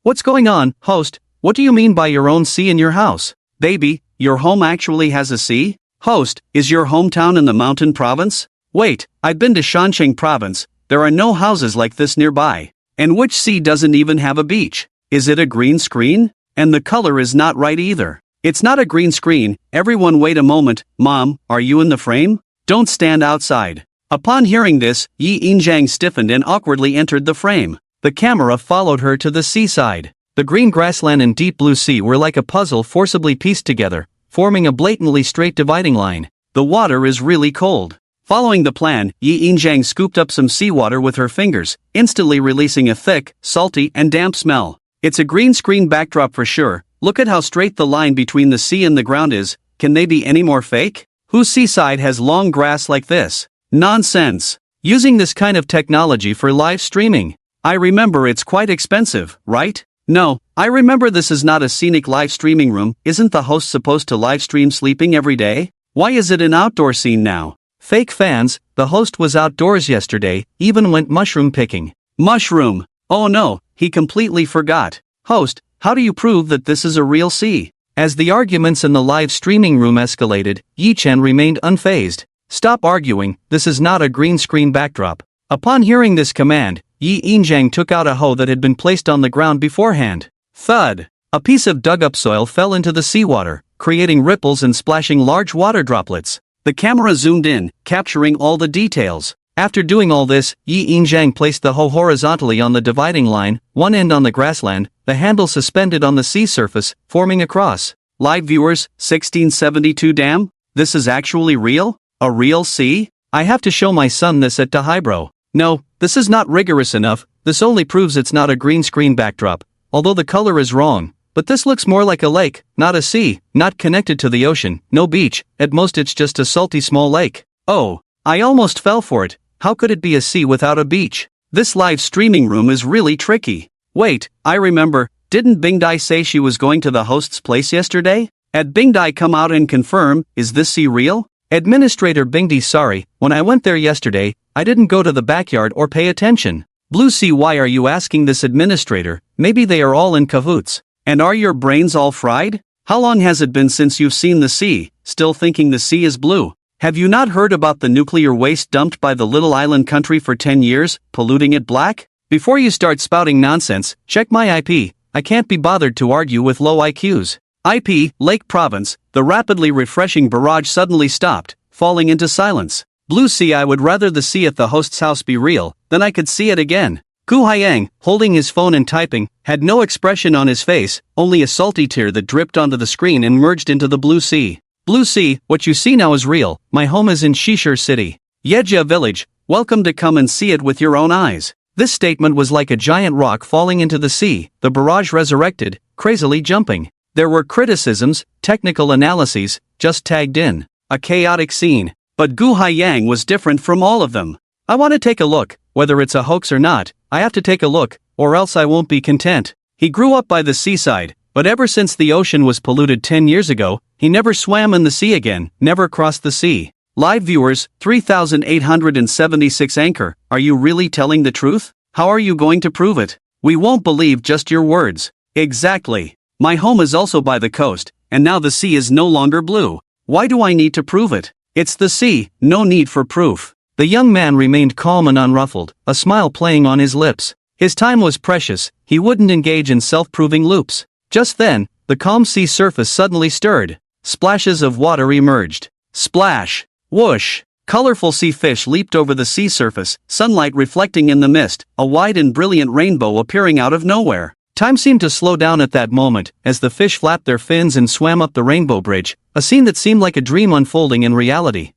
What's going on, host? What do you mean by your own sea in your house? Baby, your home actually has a sea? Host, is your hometown in the mountain province? Wait, I've been to Shanxing province, there are no houses like this nearby. And which sea doesn't even have a beach? Is it a green screen? And the color is not right either. It's not a green screen. Everyone wait a moment. Mom, are you in the frame? Don't stand outside. Upon hearing this, Yi Injang stiffened and awkwardly entered the frame. The camera followed her to the seaside. The green grassland and deep blue sea were like a puzzle forcibly pieced together, forming a blatantly straight dividing line. The water is really cold. Following the plan, Yi Injang scooped up some seawater with her fingers, instantly releasing a thick, salty, and damp smell. It's a green screen backdrop for sure. Look at how straight the line between the sea and the ground is. Can they be any more fake? Whose seaside has long grass like this? Nonsense. Using this kind of technology for live streaming. I remember it's quite expensive, right? No, I remember this is not a scenic live streaming room. Isn't the host supposed to live stream sleeping every day? Why is it an outdoor scene now? Fake fans, the host was outdoors yesterday, even went mushroom picking. Mushroom! Oh no, he completely forgot. Host, how do you prove that this is a real sea? As the arguments in the live streaming room escalated, Yi Chen remained unfazed. Stop arguing, this is not a green screen backdrop. Upon hearing this command, Yi Injang took out a hoe that had been placed on the ground beforehand. Thud! A piece of dug-up soil fell into the seawater, creating ripples and splashing large water droplets. The camera zoomed in, capturing all the details. After doing all this, Yi Injang placed the hoe horizontally on the dividing line, one end on the grassland, the handle suspended on the sea surface, forming a cross. Live viewers, 1672 Damn? This is actually real? A real sea? I have to show my son this at Tahaibro. No, this is not rigorous enough. This only proves it's not a green screen backdrop, although the color is wrong. But this looks more like a lake, not a sea, not connected to the ocean, no beach, at most it's just a salty small lake. Oh, I almost fell for it. How could it be a sea without a beach? This live streaming room is really tricky. Wait, I remember, didn't Bingdai say she was going to the host's place yesterday? Had Bingdai come out and confirm, is this sea real? Administrator Bingdi, sorry, when I went there yesterday, I didn't go to the backyard or pay attention. Blue Sea, why are you asking this administrator? Maybe they are all in cahoots. And are your brains all fried? How long has it been since you've seen the sea, still thinking the sea is blue? Have you not heard about the nuclear waste dumped by the little island country for 10 years, polluting it black? Before you start spouting nonsense, check my IP. I can't be bothered to argue with low IQs. IP, Lake Province. The rapidly refreshing barrage suddenly stopped, falling into silence. Blue Sea, I would rather the sea at the host's house be real, than I could see it again. Gu Haiyang, holding his phone and typing, had no expression on his face, only a salty tear that dripped onto the screen and merged into the blue sea. Blue Sea, what you see now is real. My home is in Shishir City, Yejia Village. Welcome to come and see it with your own eyes. This statement was like a giant rock falling into the sea, the barrage resurrected, crazily jumping. There were criticisms, technical analyses, just tagged in. A chaotic scene. But Gu Haiyang was different from all of them. I want to take a look, whether it's a hoax or not, I have to take a look, or else I won't be content. He grew up by the seaside, but ever since the ocean was polluted 10 years ago, he never swam in the sea again, never crossed the sea. Live viewers, 3,876 anchor, are you really telling the truth? How are you going to prove it? We won't believe just your words. Exactly. My home is also by the coast, and now the sea is no longer blue. Why do I need to prove it? It's the sea, no need for proof. The young man remained calm and unruffled, a smile playing on his lips. His time was precious, he wouldn't engage in self-proving loops. Just then, the calm sea surface suddenly stirred. Splashes of water emerged. Splash! Whoosh! Colorful sea fish leaped over the sea surface, sunlight reflecting in the mist, a wide and brilliant rainbow appearing out of nowhere. Time seemed to slow down at that moment, as the fish flapped their fins and swam up the rainbow bridge, a scene that seemed like a dream unfolding in reality.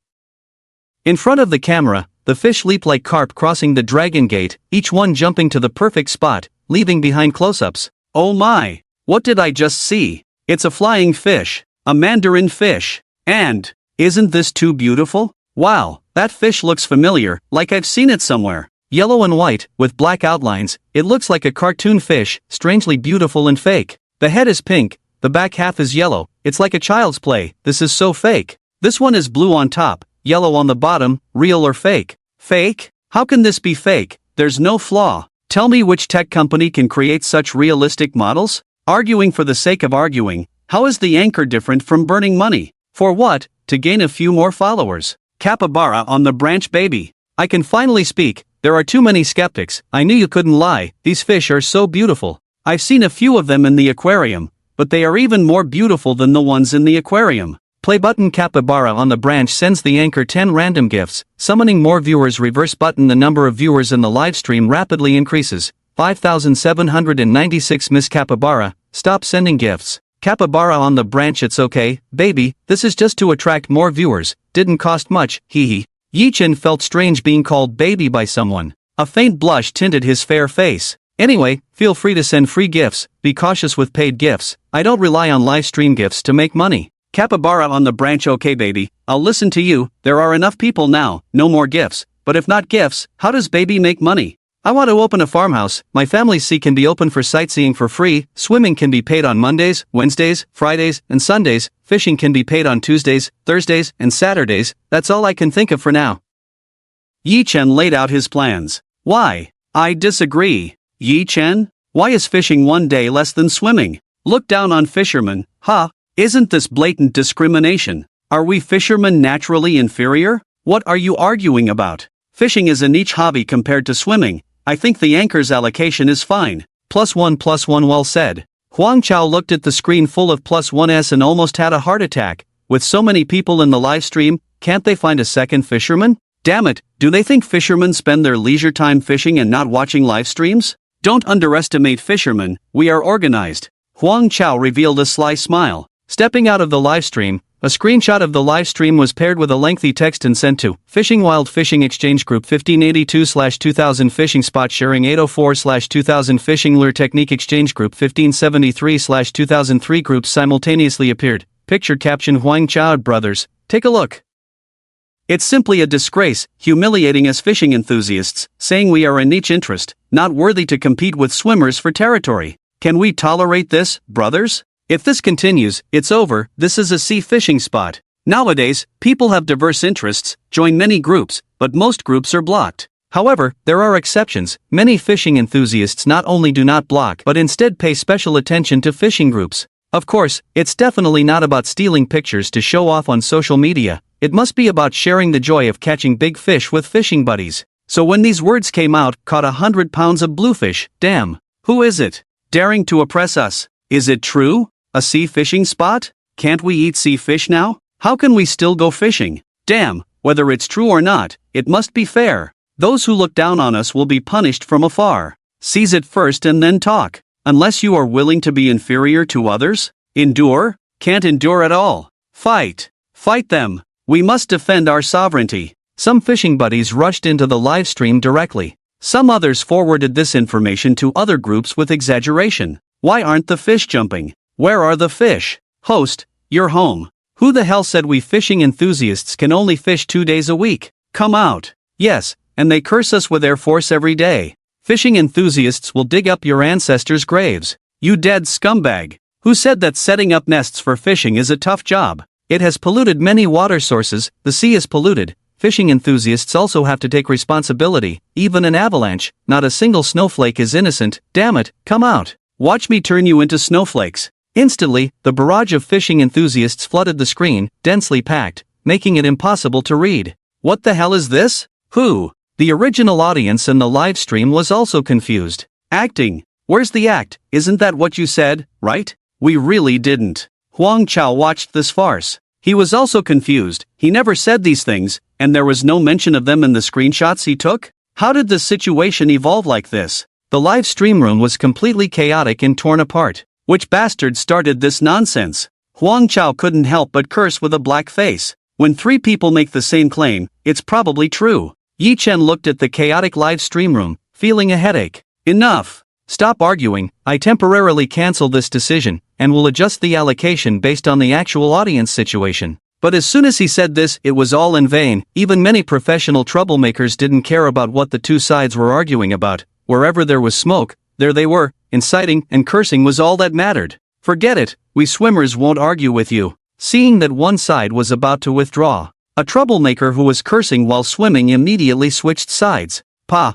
In front of the camera, the fish leaped like carp crossing the dragon gate, each one jumping to the perfect spot, leaving behind close-ups. Oh my! What did I just see? It's a flying fish, a mandarin fish, and, isn't this too beautiful? Wow, that fish looks familiar, like I've seen it somewhere. Yellow and white, with black outlines, it looks like a cartoon fish, strangely beautiful and fake. The head is pink, the back half is yellow, it's like a child's play, this is so fake. This one is blue on top, yellow on the bottom, real or fake? Fake? How can this be fake? There's no flaw. Tell me which tech company can create such realistic models? Arguing for the sake of arguing, how is the anchor different from burning money? For what? To gain a few more followers. Capybara on the branch baby. I can finally speak, there are too many skeptics, I knew you couldn't lie, these fish are so beautiful. I've seen a few of them in the aquarium, but they are even more beautiful than the ones in the aquarium. Play button capybara on the branch sends the anchor 10 random gifts, summoning more viewers. Reverse button the number of viewers in the live stream rapidly increases. 5,796 Miss Capybara, stop sending gifts. Capybara on the branch, it's okay, baby, this is just to attract more viewers, didn't cost much, hee. Yi Chen felt strange being called baby by someone. A faint blush tinted his fair face. Anyway, feel free to send free gifts, be cautious with paid gifts, I don't rely on live stream gifts to make money. Capybara on the branch, okay baby, I'll listen to you, there are enough people now, no more gifts, but if not gifts, how does baby make money? I want to open a farmhouse, my family's sea can be open for sightseeing for free, swimming can be paid on Mondays, Wednesdays, Fridays, and Sundays, fishing can be paid on Tuesdays, Thursdays, and Saturdays, that's all I can think of for now. Yi Chen laid out his plans. Why? I disagree. Yi Chen? Why is fishing one day less than swimming? Look down on fishermen, huh? Isn't this blatant discrimination? Are we fishermen naturally inferior? What are you arguing about? Fishing is a niche hobby compared to swimming. I think the anchor's allocation is fine. +1 well said. Huang Chao looked at the screen full of +1s and almost had a heart attack. With so many people in the live stream, can't they find a second fisherman? Damn it, do they think fishermen spend their leisure time fishing and not watching live streams? Don't underestimate fishermen, we are organized. Huang Chao revealed a sly smile. Stepping out of the live stream, a screenshot of the live stream was paired with a lengthy text and sent to Fishing Wild Fishing Exchange Group 1582/2000 Fishing Spot Sharing 804/2000 Fishing Lure Technique Exchange Group 1573/2003 Groups simultaneously appeared. Picture caption Huang Chao brothers, take a look. It's simply a disgrace, humiliating us fishing enthusiasts, saying we are a niche interest, not worthy to compete with swimmers for territory. Can we tolerate this, brothers? If this continues, it's over, this is a sea fishing spot. Nowadays, people have diverse interests, join many groups, but most groups are blocked. However, there are exceptions, many fishing enthusiasts not only do not block but instead pay special attention to fishing groups. Of course, it's definitely not about stealing pictures to show off on social media, it must be about sharing the joy of catching big fish with fishing buddies. So when these words came out, caught 100 pounds of bluefish, damn, who is it? Daring to oppress us? Is it true? A sea fishing spot? Can't we eat sea fish now? How can we still go fishing? Damn, whether it's true or not, it must be fair. Those who look down on us will be punished from afar. Seize it first and then talk. Unless you are willing to be inferior to others? Endure? Can't endure at all. Fight. Fight them. We must defend our sovereignty. Some fishing buddies rushed into the live stream directly. Some others forwarded this information to other groups with exaggeration. Why aren't the fish jumping? Where are the fish? Host, you're home. Who the hell said we fishing enthusiasts can only fish 2 days a week? Come out. Yes, and they curse us with Air Force every day. Fishing enthusiasts will dig up your ancestors' graves. You dead scumbag. Who said that setting up nests for fishing is a tough job? It has polluted many water sources, the sea is polluted. Fishing enthusiasts also have to take responsibility, even an avalanche, not a single snowflake is innocent. Damn it, come out. Watch me turn you into snowflakes. Instantly, the barrage of fishing enthusiasts flooded the screen, densely packed, making it impossible to read. What the hell is this? Who? The original audience in the live stream was also confused. Acting. Where's the act? Isn't that what you said, right? We really didn't. Huang Chao watched this farce. He was also confused. He never said these things, and there was no mention of them in the screenshots he took? How did the situation evolve like this? The live stream room was completely chaotic and torn apart. Which bastard started this nonsense? Huang Chao couldn't help but curse with a black face. When 3 people make the same claim, it's probably true. Yi Chen looked at the chaotic live stream room, feeling a headache. Enough. Stop arguing. I temporarily cancel this decision, and will adjust the allocation based on the actual audience situation. But as soon as he said this, it was all in vain. Even many professional troublemakers didn't care about what the two sides were arguing about. Wherever there was smoke, there they were. Inciting and cursing was all that mattered. Forget it, we swimmers won't argue with you. Seeing that one side was about to withdraw, a troublemaker who was cursing while swimming immediately switched sides.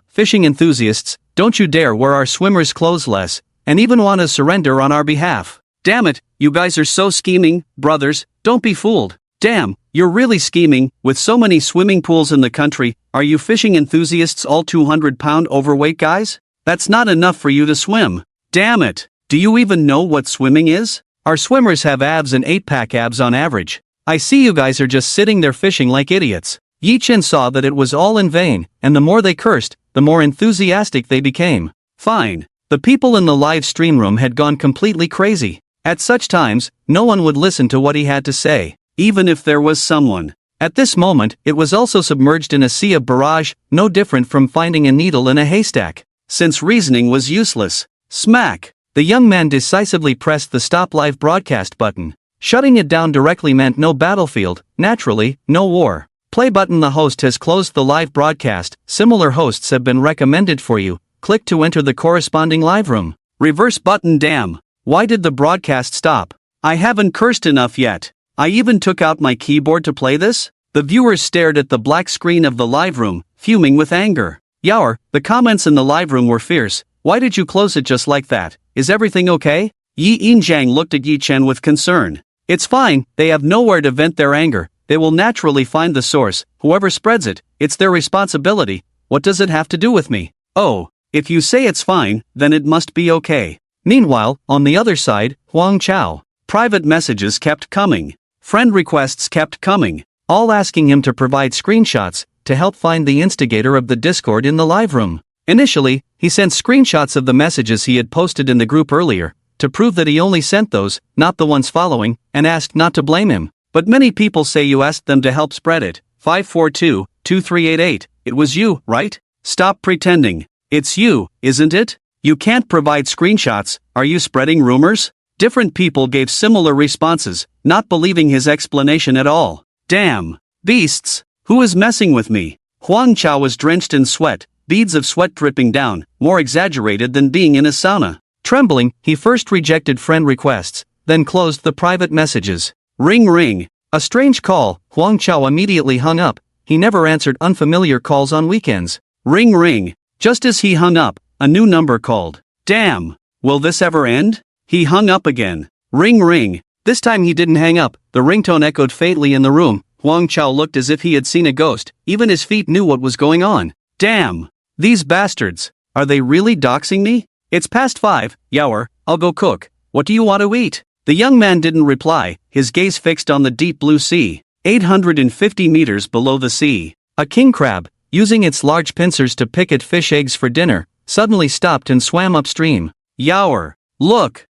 Fishing enthusiasts, don't you dare wear our swimmers' clothes less, and even want to surrender on our behalf. Damn it, you guys are so scheming, brothers, don't be fooled. Damn, you're really scheming. With so many swimming pools in the country, are you fishing enthusiasts all 200-pound overweight guys? That's not enough for you to swim. Damn it, do you even know what swimming is? Our swimmers have abs and 8-pack abs on average. I see you guys are just sitting there fishing like idiots. Yi Chen saw that it was all in vain, and the more they cursed, the more enthusiastic they became. Fine. The people in the live stream room had gone completely crazy. At such times, no one would listen to what he had to say, even if there was someone. At this moment, it was also submerged in a sea of barrage, no different from finding a needle in a haystack. Since reasoning was useless. Smack! The young man decisively pressed the stop live broadcast button. Shutting it down directly meant no battlefield, naturally, no war. Play button. The host has closed the live broadcast. Similar hosts have been recommended for you. Click to enter the corresponding live room. Reverse button. Damn. Why did the broadcast stop? I haven't cursed enough yet. I even took out my keyboard to play this? The viewers stared at the black screen of the live room, fuming with anger. Yaor, the comments in the live room were fierce. Why did you close it just like that? Is everything okay? Yi Injiang looked at Yi Chen with concern. It's fine, they have nowhere to vent their anger. They will naturally find the source. Whoever spreads it, it's their responsibility. What does it have to do with me? Oh, if you say it's fine, then it must be okay. Meanwhile, on the other side, Huang Chao. Private messages kept coming. Friend requests kept coming, all asking him to provide screenshots to help find the instigator of the Discord in the live room. Initially, he sent screenshots of the messages he had posted in the group earlier, to prove that he only sent those, not the ones following, and asked not to blame him. But many people say you asked them to help spread it. 542-2388, it was you, right? Stop pretending. It's you, isn't it? You can't provide screenshots, are you spreading rumors? Different people gave similar responses, not believing his explanation at all. Damn. Beasts. Who is messing with me? Huang Chao was drenched in sweat, beads of sweat dripping down, more exaggerated than being in a sauna. Trembling, he first rejected friend requests, then closed the private messages. Ring ring. A strange call. Huang Chao immediately hung up. He never answered unfamiliar calls on weekends. Ring ring. Just as he hung up, a new number called. Damn. Will this ever end? He hung up again. Ring ring. This time he didn't hang up. The ringtone echoed faintly in the room. Huang Chao looked as if he had seen a ghost. Even his feet knew what was going on. Damn. These bastards. Are they really doxing me? It's past 5, Yaor, I'll go cook. What do you want to eat? The young man didn't reply, his gaze fixed on the deep blue sea, 850 meters below the sea. A king crab, using its large pincers to pick at fish eggs for dinner, suddenly stopped and swam upstream. Yaor, look,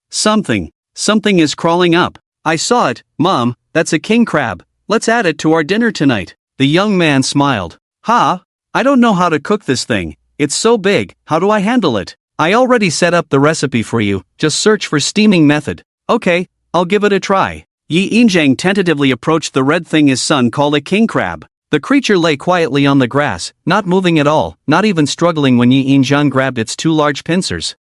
something is crawling up. I saw it, Mom, that's a king crab. Let's add it to our dinner tonight. The young man smiled. I don't know how to cook this thing. It's so big, how do I handle it? I already set up the recipe for you, just search for steaming method. Okay, I'll give it a try. Yi Injiang tentatively approached the red thing his son called a king crab. The creature lay quietly on the grass, not moving at all, not even struggling when Yi Injiang grabbed its two large pincers.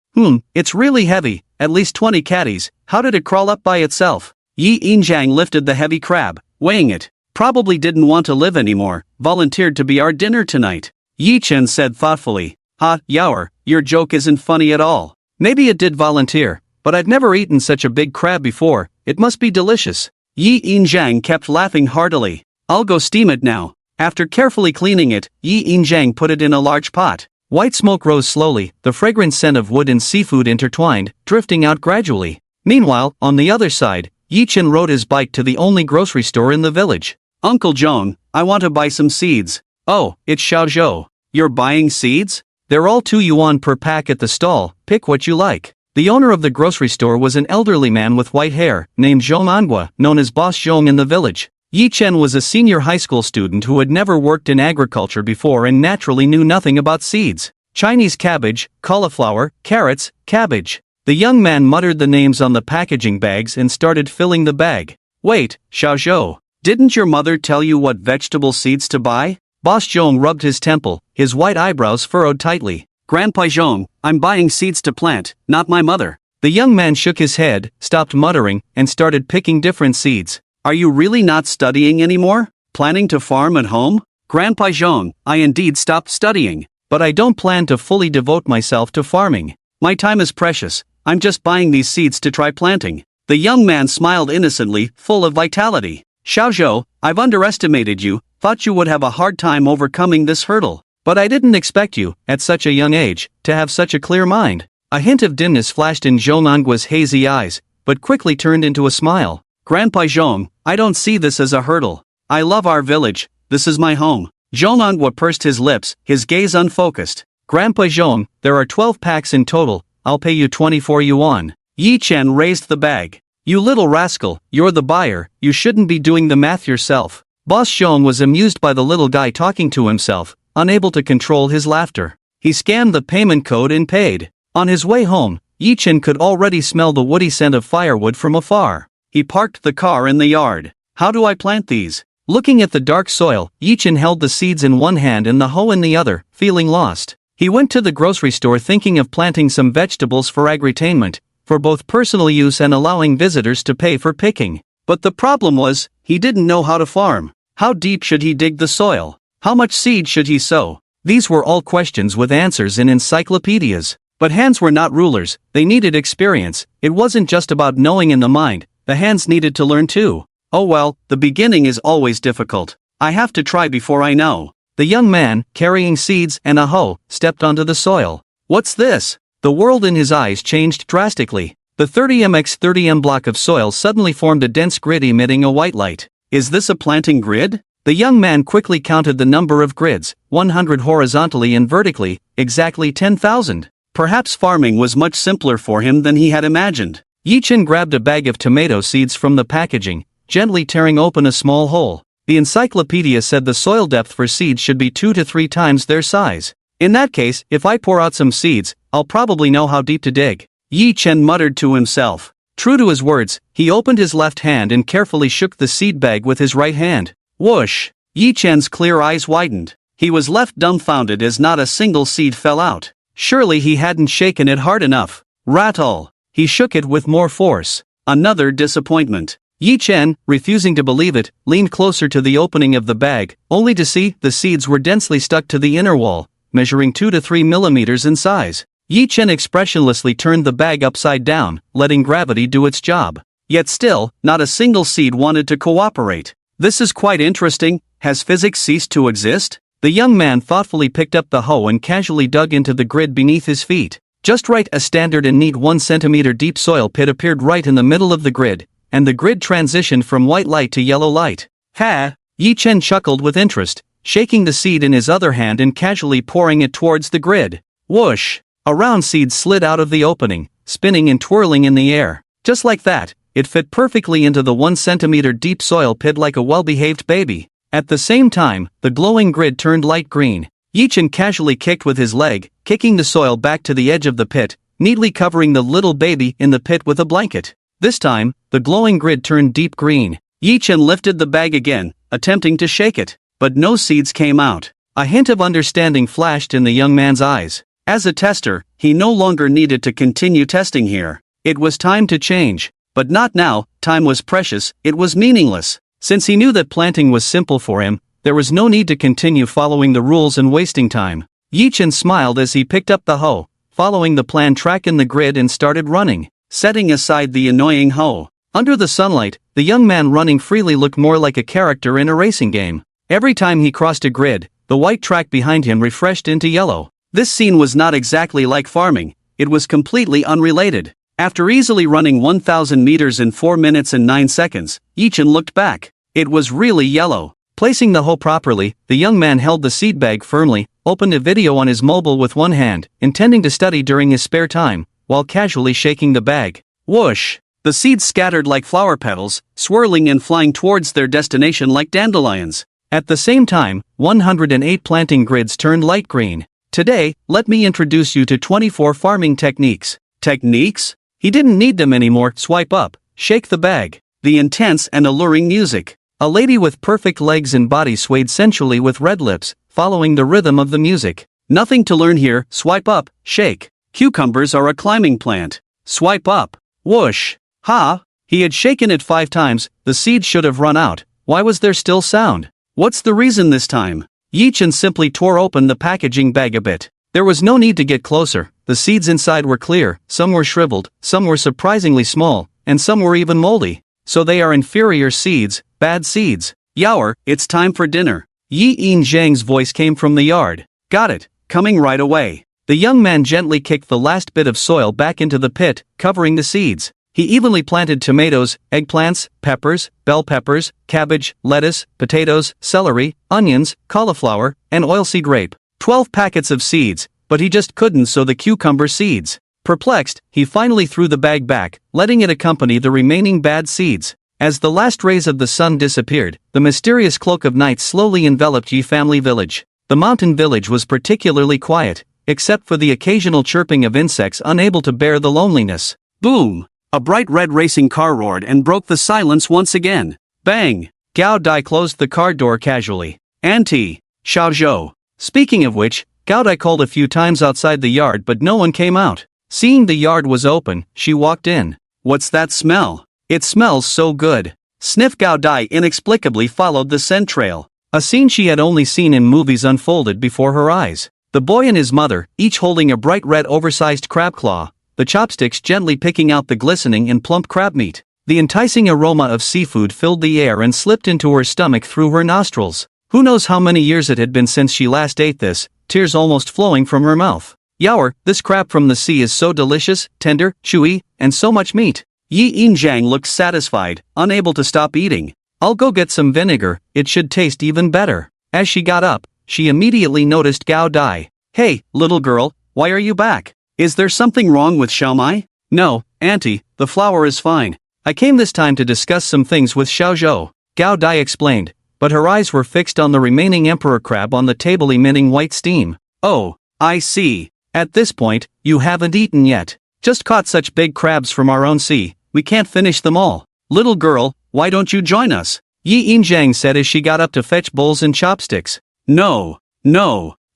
It's really heavy, at least 20 catties. How did it crawl up by itself? Yi Injiang lifted the heavy crab, weighing it. Probably didn't want to live anymore, volunteered to be our dinner tonight. Yi Chen said thoughtfully. Ha, Yaoer, your joke isn't funny at all. Maybe it did volunteer, but I've never eaten such a big crab before, it must be delicious. Yi Injiang kept laughing heartily. I'll go steam it now. After carefully cleaning it, Yi Injiang put it in a large pot. White smoke rose slowly, the fragrant scent of wood and seafood intertwined, drifting out gradually. Meanwhile, on the other side, Yi Chen rode his bike to the only grocery store in the village. Uncle Zhong, I want to buy some seeds. Oh, it's Xiao Zhou. You're buying seeds? They're all 2 yuan per pack at the stall, pick what you like. The owner of the grocery store was an elderly man with white hair, named Zhong Manhwa, known as Boss Zhong in the village. Yi Chen was a senior high school student who had never worked in agriculture before and naturally knew nothing about seeds. Chinese cabbage, cauliflower, carrots, cabbage. The young man muttered the names on the packaging bags and started filling the bag. Wait, Xiao Zhou, didn't your mother tell you what vegetable seeds to buy? Boss Zhong rubbed his temple, his white eyebrows furrowed tightly. Grandpa Zhong, I'm buying seeds to plant, not my mother. The young man shook his head, stopped muttering, and started picking different seeds. Are you really not studying anymore? Planning to farm at home? Grandpa Zhong, I indeed stopped studying, but I don't plan to fully devote myself to farming. My time is precious, I'm just buying these seeds to try planting. The young man smiled innocently, full of vitality. Xiao Zhou, I've underestimated you, thought you would have a hard time overcoming this hurdle. But I didn't expect you, at such a young age, to have such a clear mind. A hint of dimness flashed in Zhou Mangua's hazy eyes, but quickly turned into a smile. Grandpa Zhong, I don't see this as a hurdle. I love our village, this is my home. Zhou Mangua pursed his lips, his gaze unfocused. Grandpa Zhong, there are 12 packs in total, I'll pay you 24 yuan. Yi Chen raised the bag. You little rascal, you're the buyer, you shouldn't be doing the math yourself. Boss Zhong was amused by the little guy talking to himself, unable to control his laughter. He scanned the payment code and paid. On his way home, Yi Chen could already smell the woody scent of firewood from afar. He parked the car in the yard. How do I plant these? Looking at the dark soil, Yi Chen held the seeds in one hand and the hoe in the other, feeling lost. He went to the grocery store thinking of planting some vegetables for agritainment, for both personal use and allowing visitors to pay for picking. But the problem was, he didn't know how to farm. How deep should he dig the soil? How much seed should he sow? These were all questions with answers in encyclopedias. But hands were not rulers, they needed experience. It wasn't just about knowing in the mind, the hands needed to learn too. Oh well, the beginning is always difficult. I have to try before I know. The young man, carrying seeds and a hoe, stepped onto the soil. What's this? The world in his eyes changed drastically. The 30m x 30m block of soil suddenly formed a dense grid emitting a white light. Is this a planting grid? The young man quickly counted the number of grids, 100 horizontally and vertically, exactly 10,000. Perhaps farming was much simpler for him than he had imagined. Yi Chen grabbed a bag of tomato seeds from the packaging, gently tearing open a small hole. The encyclopedia said the soil depth for seeds should be 2 to 3 times their size. In that case, if I pour out some seeds, I'll probably know how deep to dig. Yi Chen muttered to himself. True to his words, he opened his left hand and carefully shook the seed bag with his right hand. Whoosh! Yi Chen's clear eyes widened. He was left dumbfounded as not a single seed fell out. Surely he hadn't shaken it hard enough. Rattle! He shook it with more force. Another disappointment. Yi Chen, refusing to believe it, leaned closer to the opening of the bag, only to see the seeds were densely stuck to the inner wall, measuring 2 to 3 millimeters in size. Yi Chen expressionlessly turned the bag upside down, letting gravity do its job. Yet still, not a single seed wanted to cooperate. This is quite interesting. Has physics ceased to exist? The young man thoughtfully picked up the hoe and casually dug into the grid beneath his feet. Just right, a standard and neat 1 centimeter deep soil pit appeared right in the middle of the grid, and the grid transitioned from white light to yellow light. Ha! Yi Chen chuckled with interest, shaking the seed in his other hand and casually pouring it towards the grid. Whoosh! A round seed slid out of the opening, spinning and twirling in the air. Just like that, it fit perfectly into the 1 centimeter deep soil pit like a well-behaved baby. At the same time, the glowing grid turned light green. Yi Chen casually kicked with his leg, kicking the soil back to the edge of the pit, neatly covering the little baby in the pit with a blanket. This time, the glowing grid turned deep green. Yi-Chen lifted the bag again, attempting to shake it, but no seeds came out. A hint of understanding flashed in the young man's eyes. As a tester, he no longer needed to continue testing here. It was time to change. But not now. Time was precious, it was meaningless. Since he knew that planting was simple for him, there was no need to continue following the rules and wasting time. Yi-Chen smiled as he picked up the hoe, following the planned track in the grid and started running, setting aside the annoying hoe. Under the sunlight, the young man running freely looked more like a character in a racing game. Every time he crossed a grid, the white track behind him refreshed into yellow. This scene was not exactly like farming, it was completely unrelated. After easily running 1,000 meters in 4 minutes and 9 seconds, Yi-Chen looked back. It was really yellow. Placing the hoe properly, the young man held the seed bag firmly, opened a video on his mobile with one hand, intending to study during his spare time, while casually shaking the bag. Whoosh! The seeds scattered like flower petals, swirling and flying towards their destination like dandelions. At the same time, 108 planting grids turned light green. Today, let me introduce you to 24 farming techniques. Techniques? He didn't need them anymore. Swipe up, shake the bag. The intense and alluring music. A lady with perfect legs and body swayed sensually with red lips, following the rhythm of the music. Nothing to learn here. Swipe up, shake. Cucumbers are a climbing plant. Swipe up. Whoosh. Ha! He had shaken it 5 times, the seed should have run out. Why was there still sound? What's the reason this time? Yi-Chen simply tore open the packaging bag a bit. There was no need to get closer. The seeds inside were clear, some were shriveled, some were surprisingly small, and some were even moldy. So they are inferior seeds, bad seeds. Yaoer, it's time for dinner. Yi Zhang's voice came from the yard. Got it, coming right away. The young man gently kicked the last bit of soil back into the pit, covering the seeds. He evenly planted tomatoes, eggplants, peppers, bell peppers, cabbage, lettuce, potatoes, celery, onions, cauliflower, and oilseed rape. 12 packets of seeds, but he just couldn't sow the cucumber seeds. Perplexed, he finally threw the bag back, letting it accompany the remaining bad seeds. As the last rays of the sun disappeared, the mysterious cloak of night slowly enveloped Yi family village. The mountain village was particularly quiet, except for the occasional chirping of insects unable to bear the loneliness. Boom! A bright red racing car roared and broke the silence once again. Bang! Gao Dai closed the car door casually. Auntie! Xiaozhou! Speaking of which, Gao Dai called a few times outside the yard but no one came out. Seeing the yard was open, she walked in. What's that smell? It smells so good. Sniff. Gao Dai inexplicably followed the scent trail. A scene she had only seen in movies unfolded before her eyes. The boy and his mother, each holding a bright red oversized crab claw, the chopsticks gently picking out the glistening and plump crab meat. The enticing aroma of seafood filled the air and slipped into her stomach through her nostrils. Who knows how many years it had been since she last ate this, tears almost flowing from her mouth. Yaoer, this crab from the sea is so delicious, tender, chewy, and so much meat. Yi Zhang looked satisfied, unable to stop eating. I'll go get some vinegar, it should taste even better. As she got up, she immediately noticed Gao Dai. Hey, little girl, why are you back? Is there something wrong with Xiaomai? No, auntie, the flour is fine. I came this time to discuss some things with Xiaozhou. Gao Dai explained, but her eyes were fixed on the remaining emperor crab on the table emitting white steam. Oh, I see. At this point, you haven't eaten yet. Just caught such big crabs from our own sea, we can't finish them all. Little girl, why don't you join us? Yi Zhang said as she got up to fetch bowls and chopsticks. No,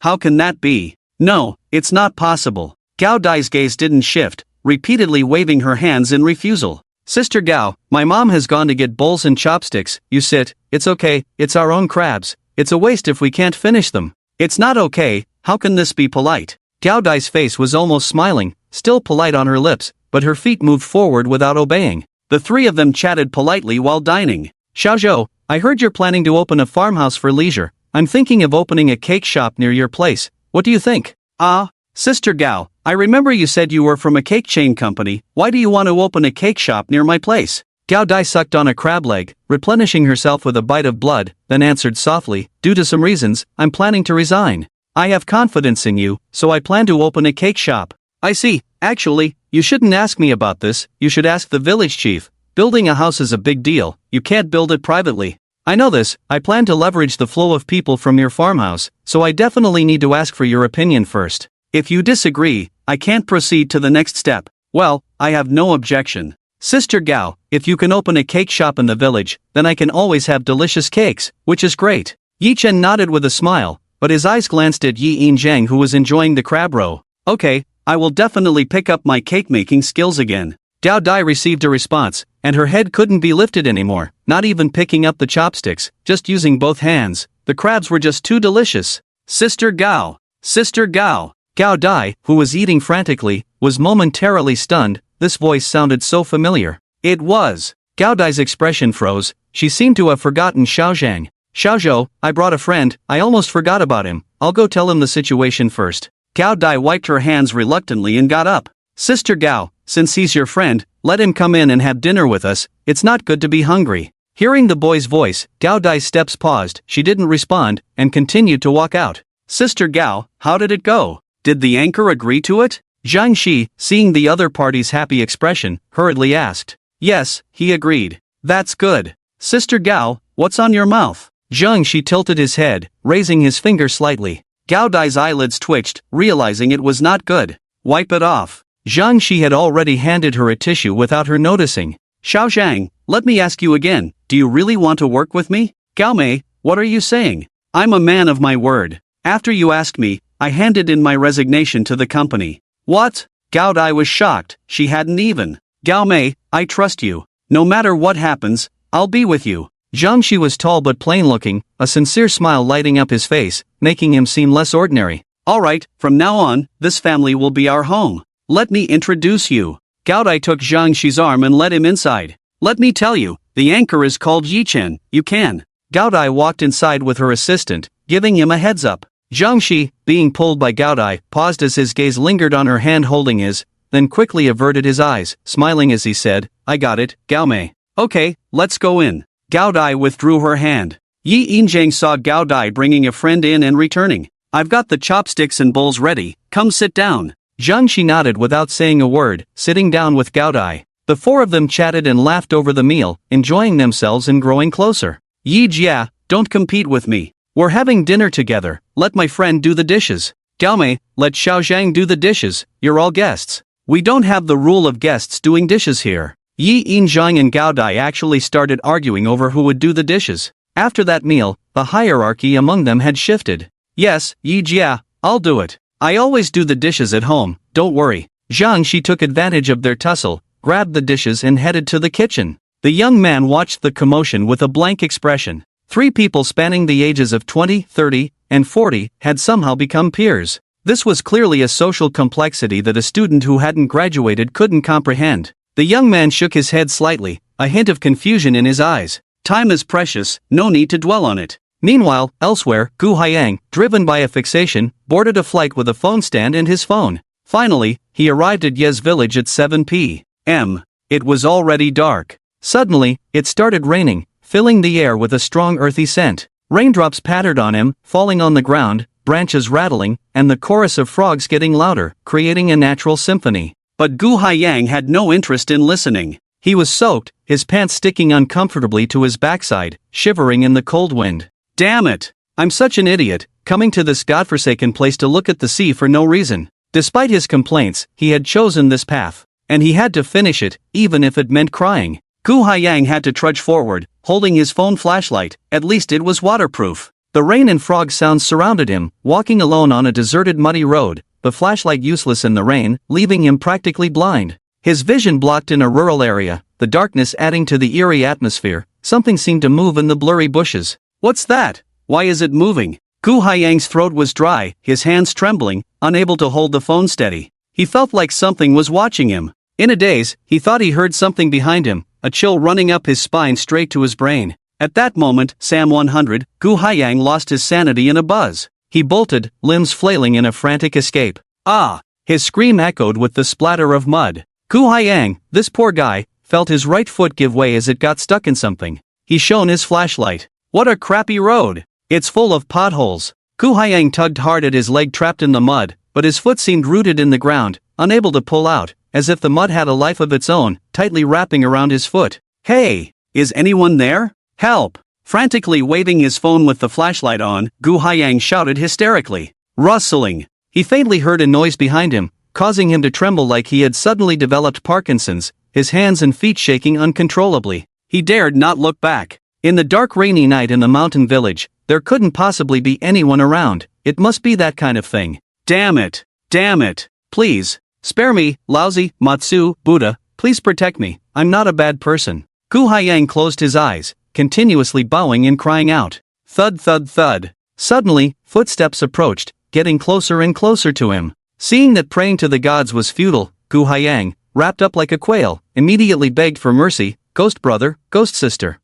how can that be? No, it's not possible. Gao Dai's gaze didn't shift, repeatedly waving her hands in refusal. Sister Gao, my mom has gone to get bowls and chopsticks. You sit, it's okay, it's our own crabs. It's a waste if we can't finish them. It's not okay, how can this be polite? Gao Dai's face was almost smiling, still polite on her lips, but her feet moved forward without obeying. The three of them chatted politely while dining. Xiaozhou, I heard you're planning to open a farmhouse for leisure. I'm thinking of opening a cake shop near your place. What do you think? Ah, Sister Gao, I remember you said you were from a cake chain company. Why do you want to open a cake shop near my place? Gao Dai sucked on a crab leg, replenishing herself with a bite of blood, then answered softly, due to some reasons, I'm planning to resign. I have confidence in you, so I plan to open a cake shop. I see. Actually, you shouldn't ask me about this, you should ask the village chief. Building a house is a big deal, you can't build it privately. I know this, I plan to leverage the flow of people from your farmhouse, so I definitely need to ask for your opinion first. If you disagree, I can't proceed to the next step. Well, I have no objection. Sister Gao, if you can open a cake shop in the village, then I can always have delicious cakes, which is great. Yi Chen nodded with a smile, but his eyes glanced at Yi Yinjiang, who was enjoying the crab roe. Okay, I will definitely pick up my cake-making skills again. Gao Dai received a response, and her head couldn't be lifted anymore, not even picking up the chopsticks, just using both hands. The crabs were just too delicious. Sister Gao! Sister Gao! Gao Dai, who was eating frantically, was momentarily stunned. This voice sounded so familiar. It was. Gao Dai's expression froze. She seemed to have forgotten Xiaozhang. Xiaozhou, I brought a friend, I almost forgot about him. I'll go tell him the situation first. Gao Dai wiped her hands reluctantly and got up. Sister Gao, since he's your friend, let him come in and have dinner with us. It's not good to be hungry. Hearing the boy's voice, Gao Dai's steps paused. She didn't respond, and continued to walk out. Sister Gao, how did it go? Did the anchor agree to it? Zhang Shi, seeing the other party's happy expression, hurriedly asked. Yes, he agreed. That's good. Sister Gao, what's on your mouth? Zhang Shi tilted his head, raising his finger slightly. Gao Dai's eyelids twitched, realizing it was not good. Wipe it off. Zhang Shi had already handed her a tissue without her noticing. Xiaozhang, let me ask you again, do you really want to work with me? Gao Mei, what are you saying? I'm a man of my word. After you asked me, I handed in my resignation to the company. What? Gao Dai was shocked. She hadn't even. Gao Mei, I trust you. No matter what happens, I'll be with you. Zhang Shi was tall but plain-looking, a sincere smile lighting up his face, making him seem less ordinary. Alright, from now on, this family will be our home. Let me introduce you. Gao Dai took Zhang Shi's arm and led him inside. Let me tell you, the anchor is called Yi Chen, you can. Gao Dai walked inside with her assistant, giving him a heads up. Zhang Shi, being pulled by Gao Dai, paused as his gaze lingered on her hand holding his, then quickly averted his eyes, smiling as he said, I got it, Gao Mei. Okay, let's go in. Gao Dai withdrew her hand. Yi Yinjiang saw Gao Dai bringing a friend in and returning. I've got the chopsticks and bowls ready, come sit down. Zhang Shi nodded without saying a word, sitting down with Gao Dai. The four of them chatted and laughed over the meal, enjoying themselves and growing closer. Yi Jia, don't compete with me. We're having dinner together, let my friend do the dishes. Gao Mei, let Xiaozhang do the dishes, you're all guests. We don't have the rule of guests doing dishes here. Yi Yinjiang and Gao Dai actually started arguing over who would do the dishes. After that meal, the hierarchy among them had shifted. Yes, Yi Jia, I'll do it. I always do the dishes at home, don't worry. Zhang Shi took advantage of their tussle, grabbed the dishes and headed to the kitchen. The young man watched the commotion with a blank expression. Three people spanning the ages of 20, 30, and 40 had somehow become peers. This was clearly a social complexity that a student who hadn't graduated couldn't comprehend. The young man shook his head slightly, a hint of confusion in his eyes. Time is precious, no need to dwell on it. Meanwhile, elsewhere, Gu Haiyang, driven by a fixation, boarded a flight with a phone stand and his phone. Finally, he arrived at Ye's village at 7 p.m. It was already dark. Suddenly, it started raining, filling the air with a strong earthy scent. Raindrops pattered on him, falling on the ground, branches rattling, and the chorus of frogs getting louder, creating a natural symphony. But Gu Haiyang had no interest in listening. He was soaked, his pants sticking uncomfortably to his backside, shivering in the cold wind. Damn it! I'm such an idiot, coming to this godforsaken place to look at the sea for no reason. Despite his complaints, he had chosen this path. And he had to finish it, even if it meant crying. Gu Haiyang had to trudge forward, holding his phone flashlight, at least it was waterproof. The rain and frog sounds surrounded him, walking alone on a deserted muddy road, the flashlight useless in the rain, leaving him practically blind. His vision blocked in a rural area, the darkness adding to the eerie atmosphere. Something seemed to move in the blurry bushes. What's that? Why is it moving? Gu Haiyang's throat was dry, his hands trembling, unable to hold the phone steady. He felt like something was watching him. In a daze, he thought he heard something behind him, a chill running up his spine straight to his brain. At that moment, Sam 100, Gu Haiyang lost his sanity in a buzz. He bolted, limbs flailing in a frantic escape. Ah! His scream echoed with the splatter of mud. Gu Haiyang, this poor guy, felt his right foot give way as it got stuck in something. He shone his flashlight. What a crappy road! It's full of potholes. Gu Haiyang tugged hard at his leg trapped in the mud, but his foot seemed rooted in the ground, unable to pull out, as if the mud had a life of its own, tightly wrapping around his foot. Hey! Is anyone there? Help! Frantically waving his phone with the flashlight on, Gu Haiyang shouted hysterically. Rustling! He faintly heard a noise behind him, causing him to tremble like he had suddenly developed Parkinson's. his hands and feet shaking uncontrollably. He dared not look back. In the dark rainy night in the mountain village, there couldn't possibly be anyone around. It must be that kind of thing. Damn it! Damn it! Please, spare me, lousy, Matsu, Buddha, please protect me, I'm not a bad person. Gu Haiyang closed his eyes, continuously bowing and crying out. Thud thud thud. Suddenly, footsteps approached, getting closer and closer to him. Seeing that praying to the gods was futile, Gu Haiyang, wrapped up like a quail, immediately begged for mercy. Ghost brother, ghost sister.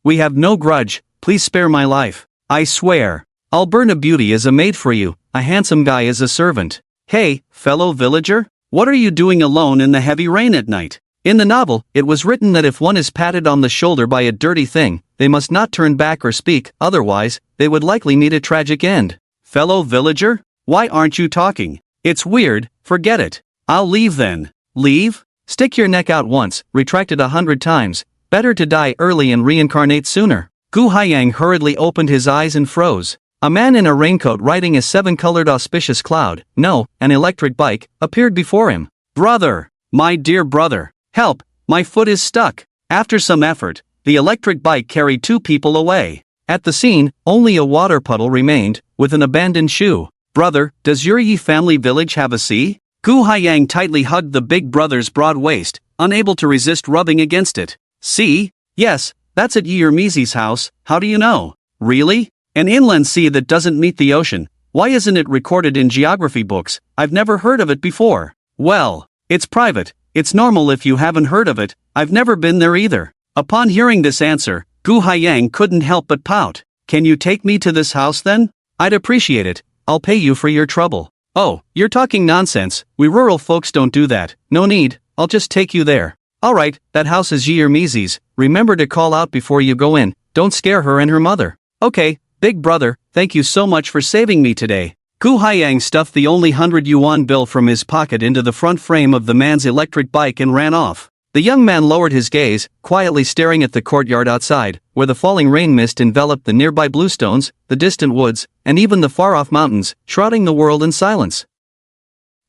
We have no grudge, please spare my life. I swear. I'll burn a beauty as a maid for you, a handsome guy as a servant. Hey, fellow villager, what are you doing alone in the heavy rain at night? In the novel, it was written that if one is patted on the shoulder by a dirty thing, they must not turn back or speak, otherwise, they would likely meet a tragic end. Fellow villager? Why aren't you talking? It's weird, forget it. I'll leave then. Leave? Stick your neck out once, retract it 100 times. Better to die early and reincarnate sooner. Gu Haiyang hurriedly opened his eyes and froze. A man in a raincoat riding a 7-colored auspicious cloud, no, an electric bike, appeared before him. Brother! My dear brother! Help! My foot is stuck! After some effort, the electric bike carried 2 people away. At the scene, only a water puddle remained, with an abandoned shoe. Brother, does your Yi family village have a sea? Gu Haiyang tightly hugged the big brother's broad waist, unable to resist rubbing against it. Sea? Yes, that's at Yi Mizi's house. How do you know? Really? An inland sea that doesn't meet the ocean. Why isn't it recorded in geography books? I've never heard of it before. Well, it's private. It's normal if you haven't heard of it. I've never been there either. Upon hearing this answer, Gu Haiyang couldn't help but pout. Can you take me to this house then? I'd appreciate it. I'll pay you for your trouble. Oh, you're talking nonsense. We rural folks don't do that. No need. I'll just take you there. Alright, that house is Yi Mizi's. Remember to call out before you go in. Don't scare her and her mother. Okay. Big brother, thank you so much for saving me today. Gu Haiyang stuffed the only 100 yuan bill from his pocket into the front frame of the man's electric bike and ran off. The young man lowered his gaze, quietly staring at the courtyard outside, where the falling rain mist enveloped the nearby bluestones, the distant woods, and even the far-off mountains, shrouding the world in silence.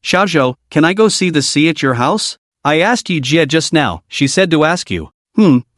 Xiaozhou, can I go see the sea at your house? I asked Yi Jie just now, she said to ask you.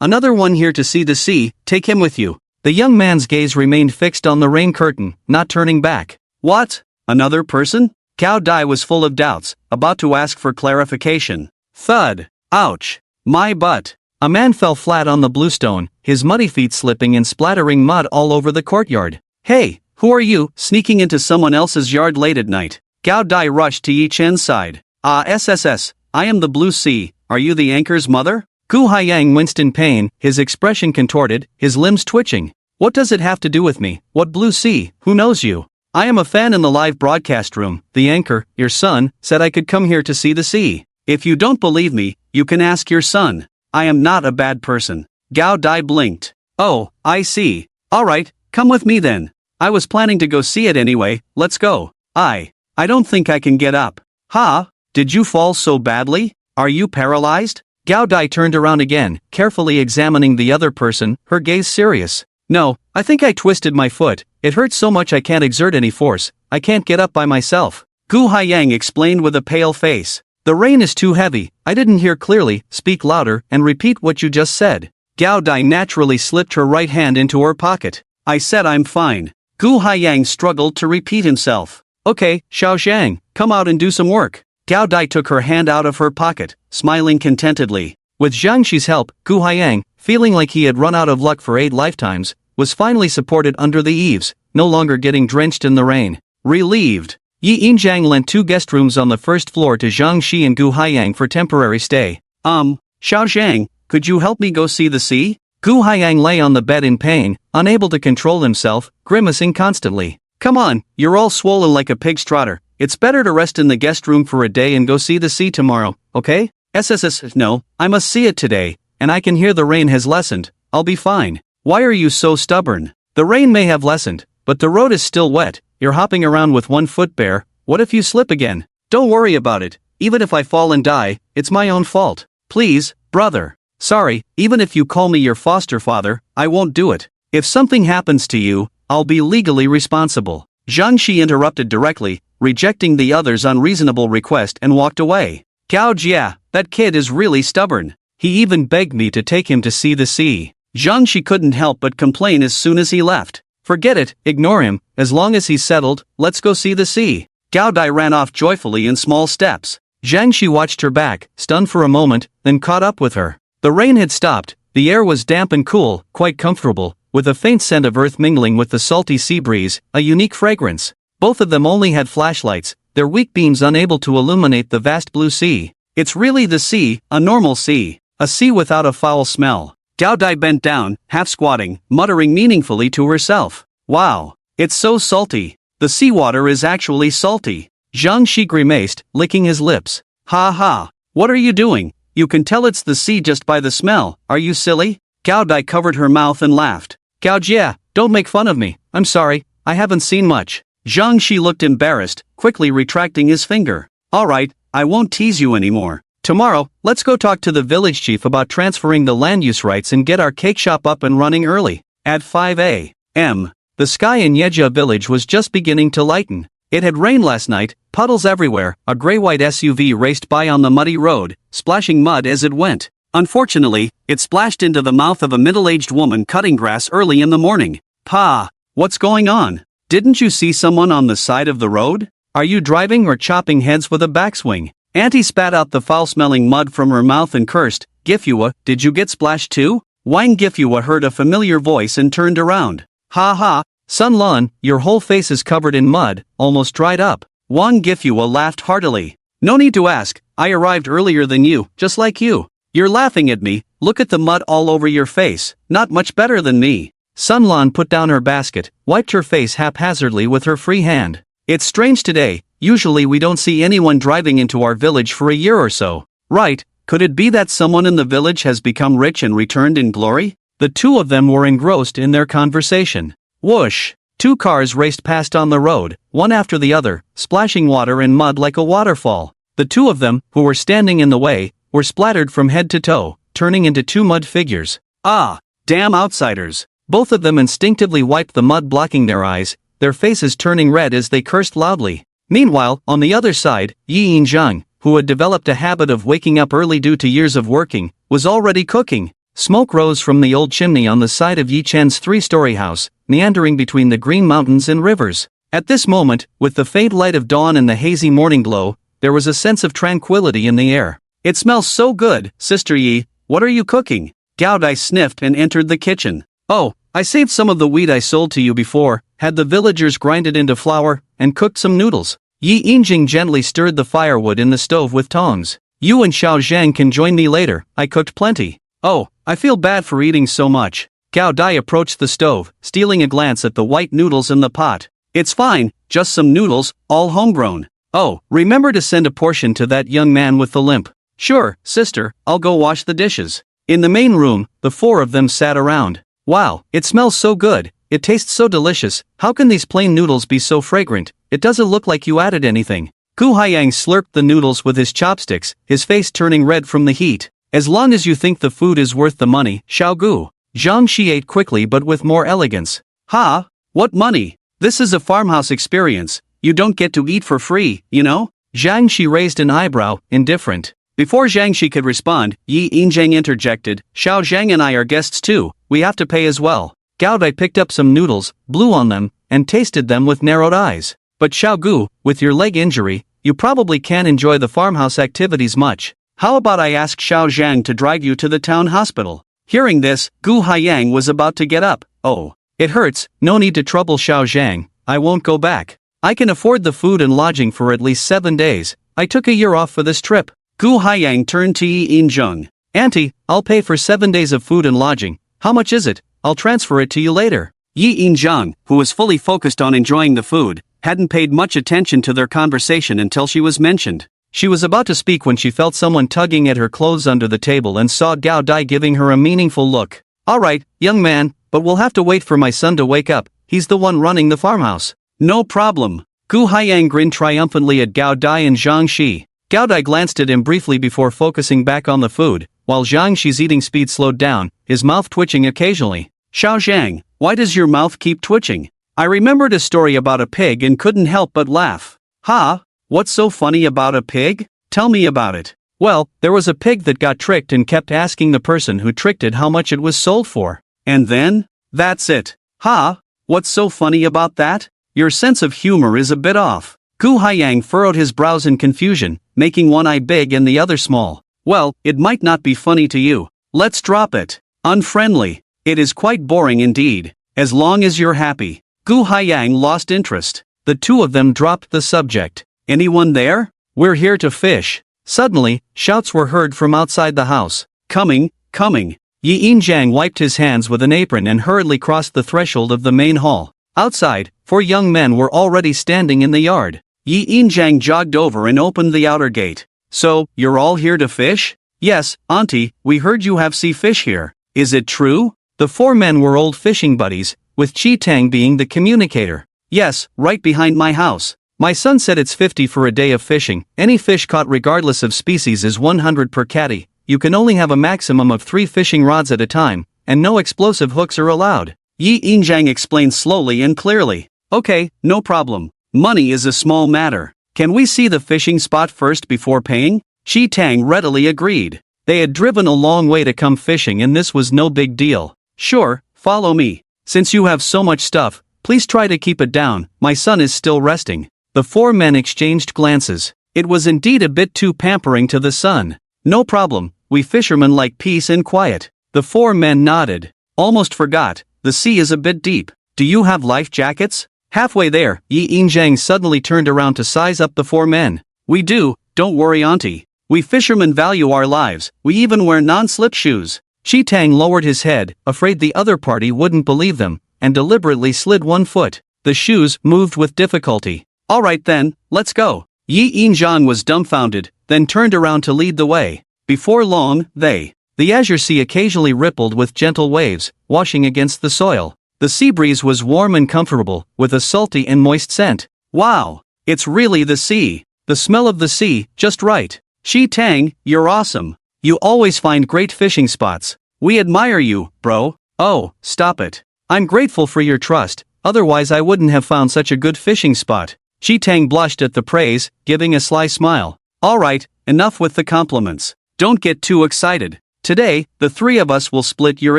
Another one here to see the sea, take him with you. The young man's gaze remained fixed on the rain curtain, not turning back. What? Another person? Cao Dai was full of doubts, about to ask for clarification. Thud. Ouch. My butt. A man fell flat on the bluestone, his muddy feet slipping and splattering mud all over the courtyard. Hey, who are you, sneaking into someone else's yard late at night? Cao Dai rushed to Yi Chen's side. SSS, I am the Blue Sea, are you the anchor's mother? Gu Haiyang winced in pain, his expression contorted, his limbs twitching. What does it have to do with me? What Blue Sea? Who knows you? I am a fan in the live broadcast room. The anchor, your son, said I could come here to see the sea. If you don't believe me, you can ask your son. I am not a bad person. Gao Dai blinked. Oh, I see. Alright, come with me then. I was planning to go see it anyway, let's go. I don't think I can get up. Ha? Did you fall so badly? Are you paralyzed? Gao Dai turned around again, carefully examining the other person, her gaze serious. No, I think I twisted my foot. It hurts so much I can't exert any force. I can't get up by myself. Gu Haiyang explained with a pale face. The rain is too heavy. I didn't hear clearly. Speak louder and repeat what you just said. Gao Dai naturally slipped her right hand into her pocket. I said I'm fine. Gu Haiyang struggled to repeat himself. Okay, Xiao Zhang, come out and do some work. Gao Dai took her hand out of her pocket, smiling contentedly. With Zhang Shi's help, Gu Haiyang, feeling like he had run out of luck for 8 lifetimes, was finally supported under the eaves, no longer getting drenched in the rain. Relieved, Yi Yinjiang lent 2 guest rooms on the first floor to Zhang Shi and Gu Haiyang for temporary stay. Xiao Zhang, could you help me go see the sea? Gu Haiyang lay on the bed in pain, unable to control himself, grimacing constantly. Come on, you're all swollen like a pig's trotter. It's better to rest in the guest room for a day and go see the sea tomorrow, okay? SSS, no, I must see it today, and I can hear the rain has lessened. I'll be fine. Why are you so stubborn? The rain may have lessened, but the road is still wet. You're hopping around with 1 foot bare. What if you slip again? Don't worry about it. Even if I fall and die, it's my own fault. Please, brother. Sorry, even if you call me your foster father, I won't do it. If something happens to you, I'll be legally responsible. Zhang Shi interrupted directly, rejecting the other's unreasonable request and walked away. Gao Jia, that kid is really stubborn. He even begged me to take him to see the sea. Zhang Shi couldn't help but complain as soon as he left. Forget it, ignore him, as long as he's settled, let's go see the sea. Gao Dai ran off joyfully in small steps. Zhang Shi watched her back, stunned for a moment, then caught up with her. The rain had stopped, the air was damp and cool, quite comfortable, with a faint scent of earth mingling with the salty sea breeze, a unique fragrance. Both of them only had flashlights, their weak beams unable to illuminate the vast blue sea. It's really the sea, a normal sea, a sea without a foul smell. Gao Dai bent down, half squatting, muttering meaningfully to herself. Wow, it's so salty. The seawater is actually salty. Zhang Shi grimaced, licking his lips. Ha ha, what are you doing? You can tell it's the sea just by the smell, are you silly? Gao Dai covered her mouth and laughed. Gao Jia, don't make fun of me, I'm sorry, I haven't seen much. Zhang Shi looked embarrassed, quickly retracting his finger. Alright, I won't tease you anymore. Tomorrow, let's go talk to the village chief about transferring the land use rights and get our cake shop up and running early. At 5 a.m. The sky in Yejia village was just beginning to lighten. It had rained last night, puddles everywhere, a gray-white SUV raced by on the muddy road, splashing mud as it went. Unfortunately, it splashed into the mouth of a middle-aged woman cutting grass early in the morning. Pa, what's going on? Didn't you see someone on the side of the road? Are you driving or chopping heads with a backswing? Auntie spat out the foul-smelling mud from her mouth and cursed. Gifua, did you get splashed too? Wang Gifua heard a familiar voice and turned around. Ha ha, Sun Lan, your whole face is covered in mud, almost dried up. Wang Gifua laughed heartily. No need to ask, I arrived earlier than you, just like you. You're laughing at me, look at the mud all over your face, not much better than me. Sun Lan put down her basket, wiped her face haphazardly with her free hand. It's strange today, usually we don't see anyone driving into our village for a year or so. Right, could it be that someone in the village has become rich and returned in glory? The two of them were engrossed in their conversation. Whoosh! Two cars raced past on the road, one after the other, splashing water and mud like a waterfall. The two of them, who were standing in the way, were splattered from head to toe, turning into two mud figures. Ah! Damn outsiders! Both of them instinctively wiped the mud blocking their eyes, their faces turning red as they cursed loudly. Meanwhile, on the other side, Yi Yinzhang, who had developed a habit of waking up early due to years of working, was already cooking. Smoke rose from the old chimney on the side of Yi Chen's three-story house, meandering between the green mountains and rivers. At this moment, with the faint light of dawn and the hazy morning glow, there was a sense of tranquility in the air. It smells so good, Sister Yi, what are you cooking? Gao Dai sniffed and entered the kitchen. Oh, I saved some of the wheat I sold to you before, had the villagers grind it into flour, and cooked some noodles. Yi Yinjing gently stirred the firewood in the stove with tongs. You and Xiao Zhang can join me later, I cooked plenty. Oh, I feel bad for eating so much. Gao Dai approached the stove, stealing a glance at the white noodles in the pot. It's fine, just some noodles, all homegrown. Oh, remember to send a portion to that young man with the limp. Sure, sister, I'll go wash the dishes. In the main room, the four of them sat around. Wow, it smells so good, it tastes so delicious, how can these plain noodles be so fragrant? It doesn't look like you added anything. Gu Haiyang slurped the noodles with his chopsticks, his face turning red from the heat. As long as you think the food is worth the money, Xiao Gu. Zhang Shi ate quickly but with more elegance. Ha? What money? This is a farmhouse experience, you don't get to eat for free, you know? Zhang Shi raised an eyebrow, indifferent. Before Zhang Shi could respond, Yi Yinzhang interjected, Xiao Zhang and I are guests too, we have to pay as well. Gao Dai picked up some noodles, blew on them, and tasted them with narrowed eyes. But Xiao Gu, with your leg injury, you probably can't enjoy the farmhouse activities much. How about I ask Xiao Zhang to drive you to the town hospital? Hearing this, Gu Haiyang was about to get up. Oh, it hurts, no need to trouble Xiao Zhang, I won't go back. I can afford the food and lodging for at least 7 days, I took a year off for this trip. Gu Haiyang turned to Yi Yinzhang. Auntie, I'll pay for 7 days of food and lodging, how much is it? I'll transfer it to you later. Yi Yinzhang, who was fully focused on enjoying the food, hadn't paid much attention to their conversation until she was mentioned. She was about to speak when she felt someone tugging at her clothes under the table and saw Gao Dai giving her a meaningful look. Alright, young man, but we'll have to wait for my son to wake up, he's the one running the farmhouse. No problem. Gu Haiyang grinned triumphantly at Gao Dai and Zhang Shi. Gao Dai glanced at him briefly before focusing back on the food, while Zhang Shi's eating speed slowed down, his mouth twitching occasionally. Xiao Zhang, why does your mouth keep twitching? I remembered a story about a pig and couldn't help but laugh. Ha? What's so funny about a pig? Tell me about it. Well, there was a pig that got tricked and kept asking the person who tricked it how much it was sold for. And then? That's it. Ha! What's so funny about that? Your sense of humor is a bit off. Gu Haiyang furrowed his brows in confusion, making one eye big and the other small. Well, it might not be funny to you. Let's drop it. Unfriendly. It is quite boring indeed. As long as you're happy. Gu Haiyang lost interest. The two of them dropped the subject. Anyone there? We're here to fish. Suddenly, shouts were heard from outside the house. Coming, coming. Yi Injiang wiped his hands with an apron and hurriedly crossed the threshold of the main hall. Outside, 4 young men were already standing in the yard. Yi Injiang jogged over and opened the outer gate. So, you're all here to fish? Yes, auntie, we heard you have sea fish here. Is it true? The 4 men were old fishing buddies, with Chi Tang being the communicator. Yes, right behind my house. My son said it's 50 for a day of fishing. Any fish caught regardless of species is 100 per caddy. You can only have a maximum of 3 fishing rods at a time, and no explosive hooks are allowed. Yi Injiang explained slowly and clearly. Okay, no problem. Money is a small matter. Can we see the fishing spot first before paying? Chi Tang readily agreed. They had driven a long way to come fishing and this was no big deal. Sure, follow me. Since you have so much stuff, please try to keep it down, my son is still resting. The 4 men exchanged glances. It was indeed a bit too pampering to the son. No problem, we fishermen like peace and quiet. The 4 men nodded. Almost forgot, the sea is a bit deep. Do you have life jackets? Halfway there, Yi Injiang suddenly turned around to size up the 4 men. We do, don't worry auntie. We fishermen value our lives, we even wear non-slip shoes. Chi Tang lowered his head, afraid the other party wouldn't believe them, and deliberately slid 1 foot. The shoes moved with difficulty. Alright then, let's go. Yi Injiang was dumbfounded, then turned around to lead the way. Before long, the azure sea occasionally rippled with gentle waves, washing against the soil. The sea breeze was warm and comfortable, with a salty and moist scent. Wow! It's really the sea. The smell of the sea, just right. Chi Tang, you're awesome. You always find great fishing spots. We admire you, bro. Oh, stop it. I'm grateful for your trust, otherwise I wouldn't have found such a good fishing spot. Chi Tang blushed at the praise, giving a sly smile. Alright, enough with the compliments. Don't get too excited. Today, the 3 of us will split your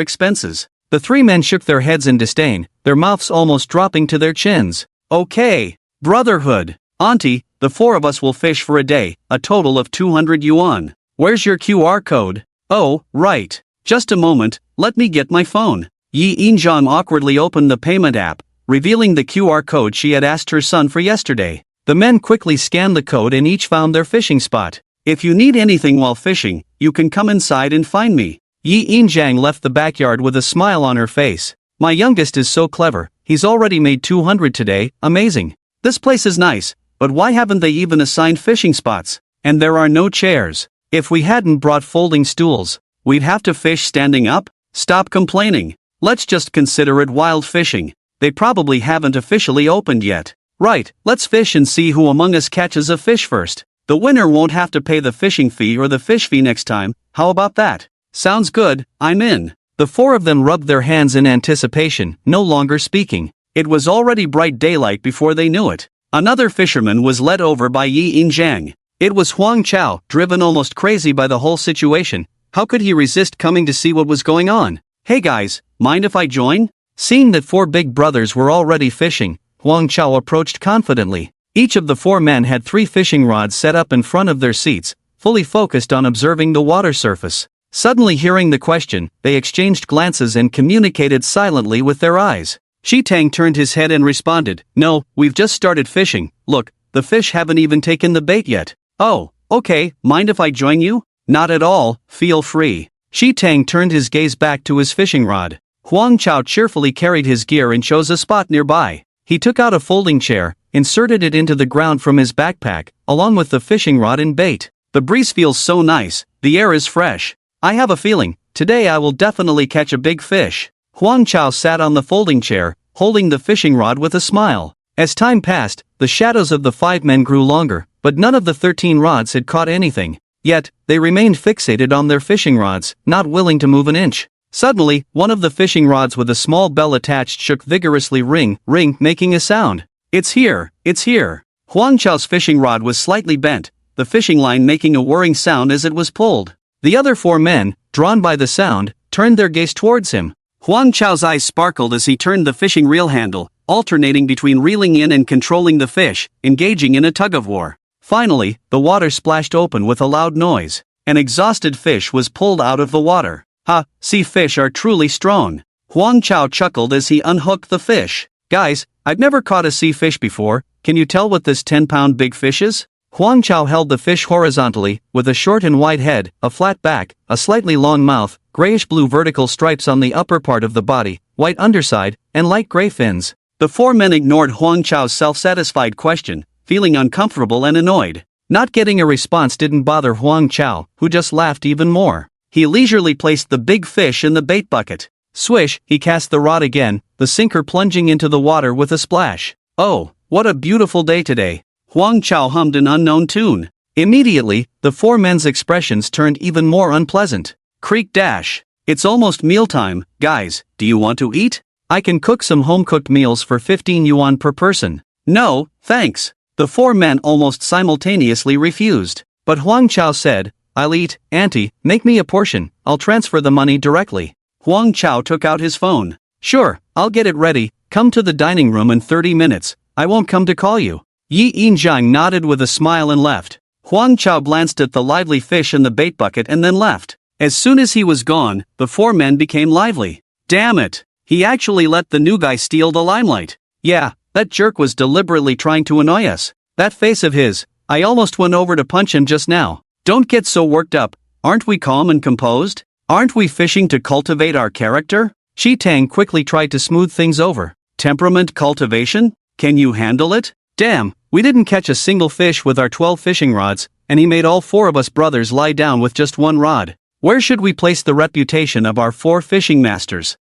expenses. The 3 men shook their heads in disdain, their mouths almost dropping to their chins. Okay. Brotherhood. Auntie, the 4 of us will fish for a day, a total of 200 yuan. Where's your QR code? Oh, right. Just a moment, let me get my phone. Yi Injiang awkwardly opened the payment app, revealing the QR code she had asked her son for yesterday. The men quickly scanned the code and each found their fishing spot. If you need anything while fishing, you can come inside and find me. Yi Injiang left the backyard with a smile on her face. My youngest is so clever, he's already made 200 today, amazing. This place is nice, but why haven't they even assigned fishing spots? And there are no chairs. If we hadn't brought folding stools, we'd have to fish standing up? Stop complaining. Let's just consider it wild fishing. They probably haven't officially opened yet. Right, let's fish and see who among us catches a fish first. The winner won't have to pay the fishing fee or the fish fee next time, how about that? Sounds good, I'm in. The 4 of them rubbed their hands in anticipation, no longer speaking. It was already bright daylight before they knew it. Another fisherman was led over by Yi Injiang. It was Huang Chao, driven almost crazy by the whole situation. How could he resist coming to see what was going on? Hey guys, mind if I join? Seeing that 4 big brothers were already fishing, Huang Chao approached confidently. Each of the 4 men had 3 fishing rods set up in front of their seats, fully focused on observing the water surface. Suddenly hearing the question, they exchanged glances and communicated silently with their eyes. Chi Tang turned his head and responded, No, we've just started fishing, look, the fish haven't even taken the bait yet. Oh, okay, mind if I join you? Not at all, feel free. Chi Tang turned his gaze back to his fishing rod. Huang Chao cheerfully carried his gear and chose a spot nearby. He took out a folding chair, inserted it into the ground from his backpack, along with the fishing rod and bait. The breeze feels so nice, the air is fresh. I have a feeling, today I will definitely catch a big fish. Huang Chao sat on the folding chair, holding the fishing rod with a smile. As time passed, the shadows of the 5 men grew longer, but none of the 13 rods had caught anything. Yet, they remained fixated on their fishing rods, not willing to move an inch. Suddenly, one of the fishing rods with a small bell attached shook vigorously, ring, ring, making a sound. It's here, it's here. Huang Chao's fishing rod was slightly bent, the fishing line making a whirring sound as it was pulled. The other 4 men, drawn by the sound, turned their gaze towards him. Huang Chao's eyes sparkled as he turned the fishing reel handle, alternating between reeling in and controlling the fish, engaging in a tug-of-war. Finally, the water splashed open with a loud noise. An exhausted fish was pulled out of the water. Ha, sea fish are truly strong. Huang Chao chuckled as he unhooked the fish. Guys, I've never caught a sea fish before, can you tell what this 10-pound big fish is? Huang Chao held the fish horizontally, with a short and wide head, a flat back, a slightly long mouth, grayish-blue vertical stripes on the upper part of the body, white underside, and light gray fins. The 4 men ignored Huang Chao's self-satisfied question, feeling uncomfortable and annoyed. Not getting a response didn't bother Huang Chao, who just laughed even more. He leisurely placed the big fish in the bait bucket. Swish, he cast the rod again, the sinker plunging into the water with a splash. Oh, what a beautiful day today. Huang Chao hummed an unknown tune. Immediately, the 4 men's expressions turned even more unpleasant. Creak dash. It's almost mealtime, guys, do you want to eat? I can cook some home-cooked meals for 15 yuan per person. No, thanks. The 4 men almost simultaneously refused. But Huang Chao said, I'll eat, auntie, make me a portion, I'll transfer the money directly. Huang Chao took out his phone. Sure, I'll get it ready, come to the dining room in 30 minutes, I won't come to call you. Yi Yinjiang nodded with a smile and left. Huang Chao glanced at the lively fish in the bait bucket and then left. As soon as he was gone, the 4 men became lively. Damn it! He actually let the new guy steal the limelight. Yeah, that jerk was deliberately trying to annoy us. That face of his, I almost went over to punch him just now. Don't get so worked up, aren't we calm and composed? Aren't we fishing to cultivate our character? Shi Tang quickly tried to smooth things over. Temperament cultivation? Can you handle it? Damn, we didn't catch a single fish with our 12 fishing rods, and he made all 4 of us brothers lie down with just 1 rod. Where should we place the reputation of our 4 fishing masters?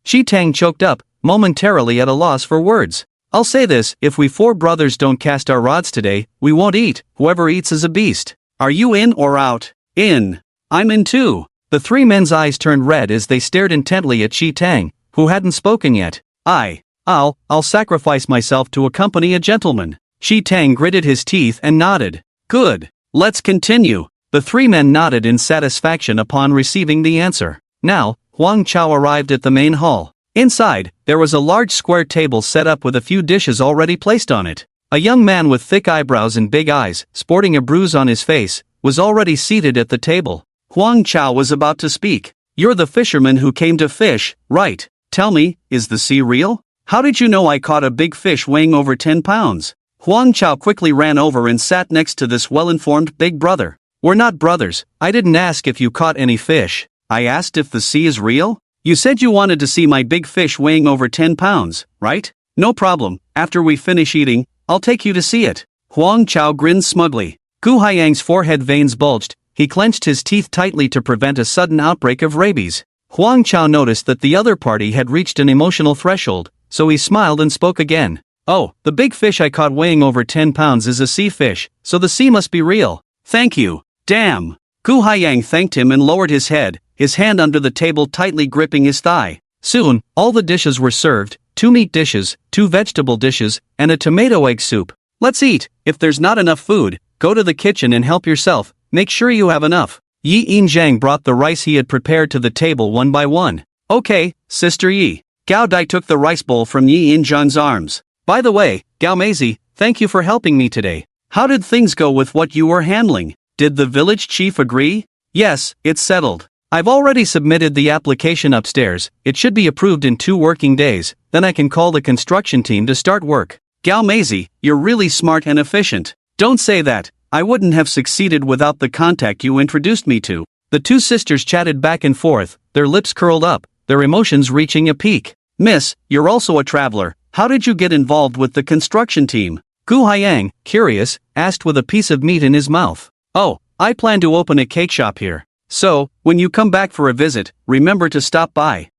Shi Tang choked up, momentarily at a loss for words. I'll say this, if we 4 brothers don't cast our rods today, we won't eat, whoever eats is a beast. Are you in or out? In. I'm in too. The 3 men's eyes turned red as they stared intently at Shi Tang, who hadn't spoken yet. I'll sacrifice myself to accompany a gentleman. Shi Tang gritted his teeth and nodded. Good. Let's continue. The 3 men nodded in satisfaction upon receiving the answer. Now, Huang Chao arrived at the main hall. Inside, there was a large square table set up with a few dishes already placed on it. A young man with thick eyebrows and big eyes, sporting a bruise on his face, was already seated at the table. Huang Chao was about to speak. You're the fisherman who came to fish, right? Tell me, is the sea real? How did you know I caught a big fish weighing over 10 pounds? Huang Chao quickly ran over and sat next to this well-informed big brother. We're not brothers, I didn't ask if you caught any fish. I asked if the sea is real? You said you wanted to see my big fish weighing over 10 pounds, right? No problem, after we finish eating, I'll take you to see it. Huang Chao grinned smugly. Gu Haiyang's forehead veins bulged, he clenched his teeth tightly to prevent a sudden outbreak of rabies. Huang Chao noticed that the other party had reached an emotional threshold, so he smiled and spoke again. Oh, the big fish I caught weighing over 10 pounds is a sea fish, so the sea must be real. Thank you. Damn. Gu Haiyang thanked him and lowered his head, his hand under the table tightly gripping his thigh. Soon, all the dishes were served, 2 meat dishes, 2 vegetable dishes, and a tomato egg soup. Let's eat. If there's not enough food, go to the kitchen and help yourself, make sure you have enough. Yi Yinjiang brought the rice he had prepared to the table one by one. Okay, Sister Yi. Gao Dai took the rice bowl from Yi Yinjiang's arms. By the way, Gao Meizi, thank you for helping me today. How did things go with what you were handling? Did the village chief agree? Yes, it's settled. I've already submitted the application upstairs, it should be approved in 2 working days, then I can call the construction team to start work. Gao Meizi, you're really smart and efficient. Don't say that, I wouldn't have succeeded without the contact you introduced me to. The 2 sisters chatted back and forth, their lips curled up, their emotions reaching a peak. Miss, you're also a traveler, how did you get involved with the construction team? Gu Haiyang, curious, asked with a piece of meat in his mouth. Oh, I plan to open a cake shop here. So, when you come back for a visit, remember to stop by.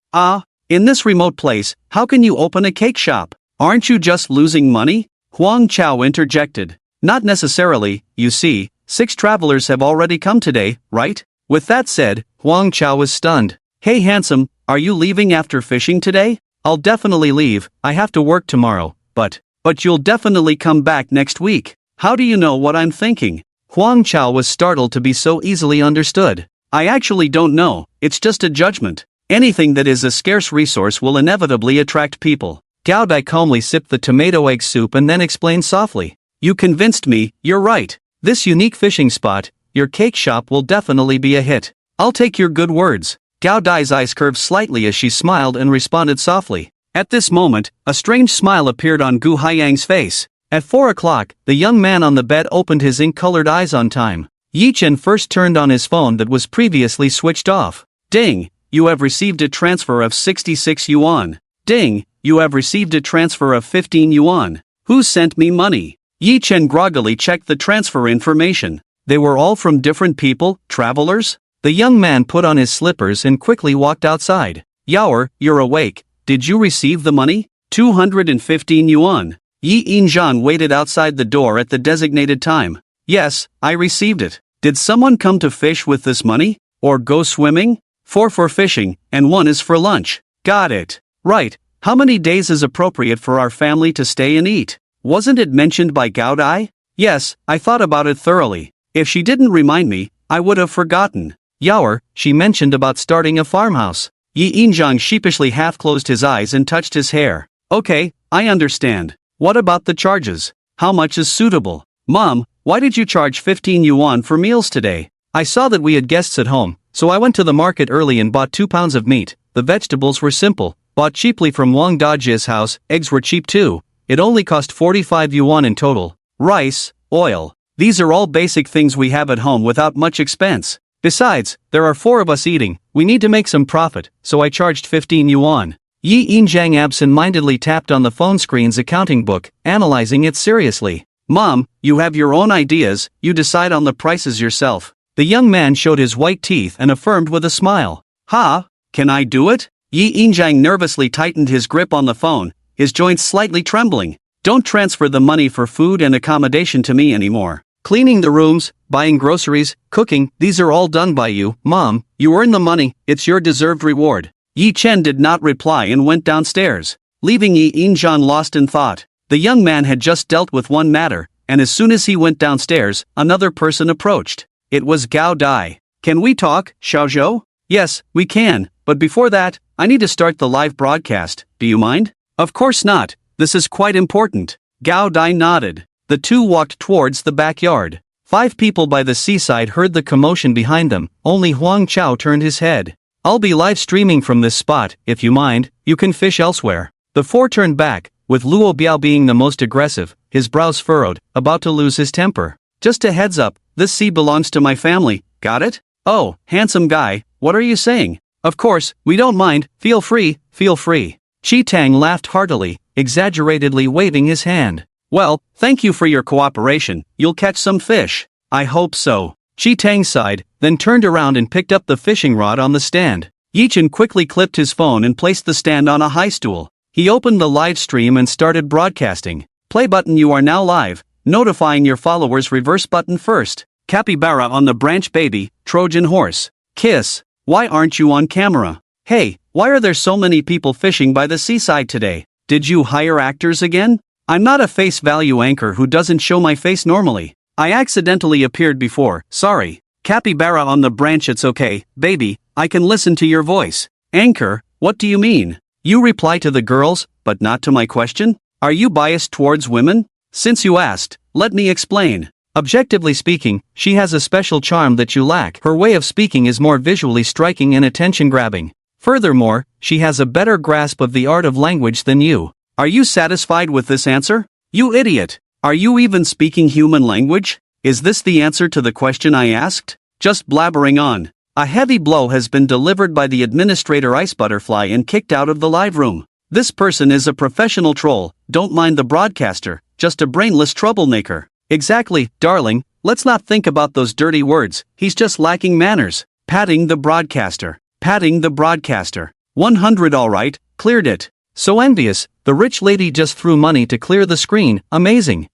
In this remote place, how can you open a cake shop? Aren't you just losing money? Huang Chao interjected. Not necessarily, you see, 6 travelers have already come today, right? With that said, Huang Chao was stunned. Hey handsome, are you leaving after fishing today? I'll definitely leave, I have to work tomorrow, but you'll definitely come back next week. How do you know what I'm thinking? Huang Chao was startled to be so easily understood. I actually don't know, it's just a judgment. Anything that is a scarce resource will inevitably attract people. Gao Dai calmly sipped the tomato egg soup and then explained softly. You convinced me, you're right. This unique fishing spot, your cake shop will definitely be a hit. I'll take your good words. Gao Dai's eyes curved slightly as she smiled and responded softly. At this moment, a strange smile appeared on Gu Haiyang's face. At 4 o'clock, the young man on the bed opened his ink-colored eyes on time. Yi Chen first turned on his phone that was previously switched off. Ding! You have received a transfer of 66 yuan. Ding! You have received a transfer of 15 yuan. Who sent me money? Yi Chen groggily checked the transfer information. They were all from different people, travelers? The young man put on his slippers and quickly walked outside. Yaoer, you're awake. Did you receive the money? 215 yuan. Yi Yinzhan waited outside the door at the designated time. Yes, I received it. Did someone come to fish with this money? Or go swimming? 4 for fishing, and 1 is for lunch. Got it. Right. How many days is appropriate for our family to stay and eat? Wasn't it mentioned by Gao Dai? Yes, I thought about it thoroughly. If she didn't remind me, I would have forgotten. Yaoer, she mentioned about starting a farmhouse. Yi Yinzhang sheepishly half-closed his eyes and touched his hair. Okay, I understand. What about the charges? How much is suitable? Mom, why did you charge 15 yuan for meals today? I saw that we had guests at home, so I went to the market early and bought 2 pounds of meat. The vegetables were simple, bought cheaply from Wang Daji's house. Eggs were cheap too. It only cost 45 yuan in total. Rice, oil. These are all basic things we have at home without much expense. Besides, there are 4 of us eating. We need to make some profit, so I charged 15 yuan. Yi Yinzhang absent-mindedly tapped on the phone screen's accounting book, analyzing it seriously. Mom, you have your own ideas, you decide on the prices yourself. The young man showed his white teeth and affirmed with a smile. Ha? Can I do it? Yi Yinzhang nervously tightened his grip on the phone, his joints slightly trembling. Don't transfer the money for food and accommodation to me anymore. Cleaning the rooms, buying groceries, cooking, these are all done by you, Mom. You earn the money, it's your deserved reward. Yi Chen did not reply and went downstairs, leaving Yi Yinzhan lost in thought. The young man had just dealt with one matter, and as soon as he went downstairs, another person approached. It was Gao Dai. Can we talk, Xiaozhou? Yes, we can, but before that, I need to start the live broadcast. Do you mind? Of course not, this is quite important. Gao Dai nodded. The two walked towards the backyard. 5 people by the seaside heard the commotion behind them. Only Huang Chao turned his head. I'll be live streaming from this spot, if you mind. You can fish elsewhere. The 4 turned back, with Luo Biao being the most aggressive, his brows furrowed, about to lose his temper. Just a heads up, this sea belongs to my family, got it? Oh, handsome guy, what are you saying? Of course, we don't mind, feel free, feel free. Chi Tang laughed heartily, exaggeratedly waving his hand. Well, thank you for your cooperation, you'll catch some fish. I hope so. Chi Tang sighed, then turned around and picked up the fishing rod on the stand. Yi Chen quickly clipped his phone and placed the stand on a high stool. He opened the live stream and started broadcasting. Play button, you are now live. Notifying your followers, reverse button first. Capybara on the branch, baby, Trojan horse. Kiss. Why aren't you on camera? Hey, why are there so many people fishing by the seaside today? Did you hire actors again? I'm not a face value anchor who doesn't show my face normally. I accidentally appeared before, sorry. Capybara on the branch, it's okay, baby, I can listen to your voice. Anchor, what do you mean? You reply to the girls, but not to my question? Are you biased towards women? Since you asked, let me explain. Objectively speaking, she has a special charm that you lack. Her way of speaking is more visually striking and attention-grabbing. Furthermore, she has a better grasp of the art of language than you. Are you satisfied with this answer? You idiot! Are you even speaking human language? Is this the answer to the question I asked? Just blabbering on. A heavy blow has been delivered by the administrator Ice Butterfly and kicked out of the live room. This person is a professional troll, don't mind the broadcaster, just a brainless troublemaker. Exactly, darling, let's not think about those dirty words, he's just lacking manners. Patting the broadcaster. Patting the broadcaster. 100 alright, cleared it. So envious, the rich lady just threw money to clear the screen, amazing.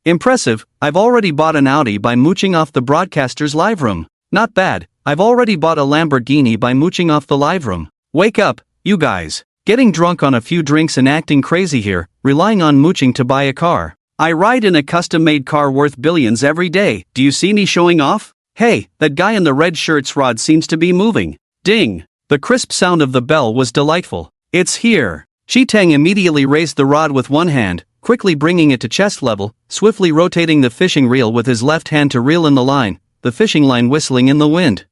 Impressive, I've already bought an Audi by mooching off the broadcaster's live room. Not bad, I've already bought a Lamborghini by mooching off the live room. Wake up, you guys. Getting drunk on a few drinks and acting crazy here, relying on mooching to buy a car. I ride in a custom-made car worth billions every day. Do you see me showing off? Hey, that guy in the red shirt's rod seems to be moving. Ding! The crisp sound of the bell was delightful. It's here. Chi-Tang immediately raised the rod with one hand, quickly bringing it to chest level, swiftly rotating the fishing reel with his left hand to reel in the line, the fishing line whistling in the wind.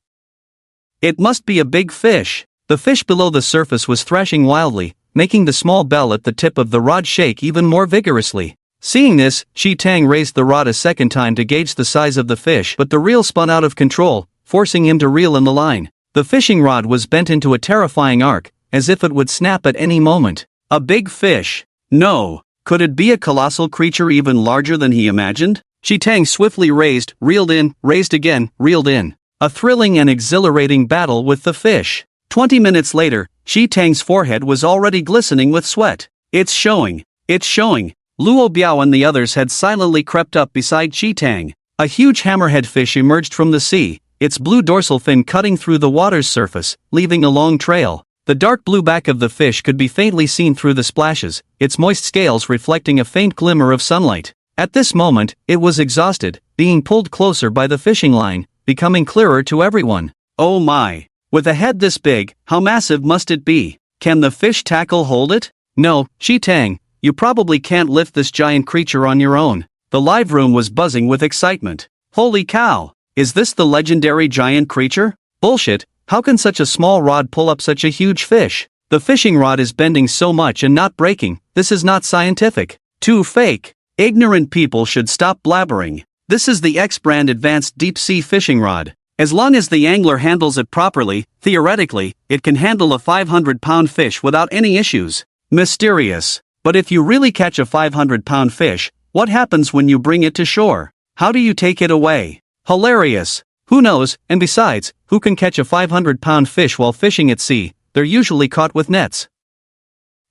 It must be a big fish. The fish below the surface was thrashing wildly, making the small bell at the tip of the rod shake even more vigorously. Seeing this, Chi-Tang raised the rod a second time to gauge the size of the fish, but the reel spun out of control, forcing him to reel in the line. The fishing rod was bent into a terrifying arc, as if it would snap at any moment. A big fish. No. Could it be a colossal creature even larger than he imagined? Chi-Tang swiftly raised, reeled in, raised again, reeled in. A thrilling and exhilarating battle with the fish. 20 minutes later, Chi-Tang's forehead was already glistening with sweat. It's showing. It's showing. Luo Biao and the others had silently crept up beside Chi-Tang. A huge hammerhead fish emerged from the sea, its blue dorsal fin cutting through the water's surface, leaving a long trail. The dark blue back of the fish could be faintly seen through the splashes, its moist scales reflecting a faint glimmer of sunlight. At this moment, it was exhausted, being pulled closer by the fishing line, becoming clearer to everyone. Oh my! With a head this big, how massive must it be? Can the fish tackle hold it? No, Chi-Tang, you probably can't lift this giant creature on your own. The live room was buzzing with excitement. Holy cow! Is this the legendary giant creature? Bullshit, how can such a small rod pull up such a huge fish? The fishing rod is bending so much and not breaking. This is not scientific. Too fake. Ignorant people should stop blabbering. This is the X-brand advanced deep-sea fishing rod. As long as the angler handles it properly, theoretically, it can handle a 500-pound fish without any issues. Mysterious. But if you really catch a 500-pound fish, what happens when you bring it to shore? How do you take it away? Hilarious. Who knows, and besides, who can catch a 500-pound fish while fishing at sea? They're usually caught with nets.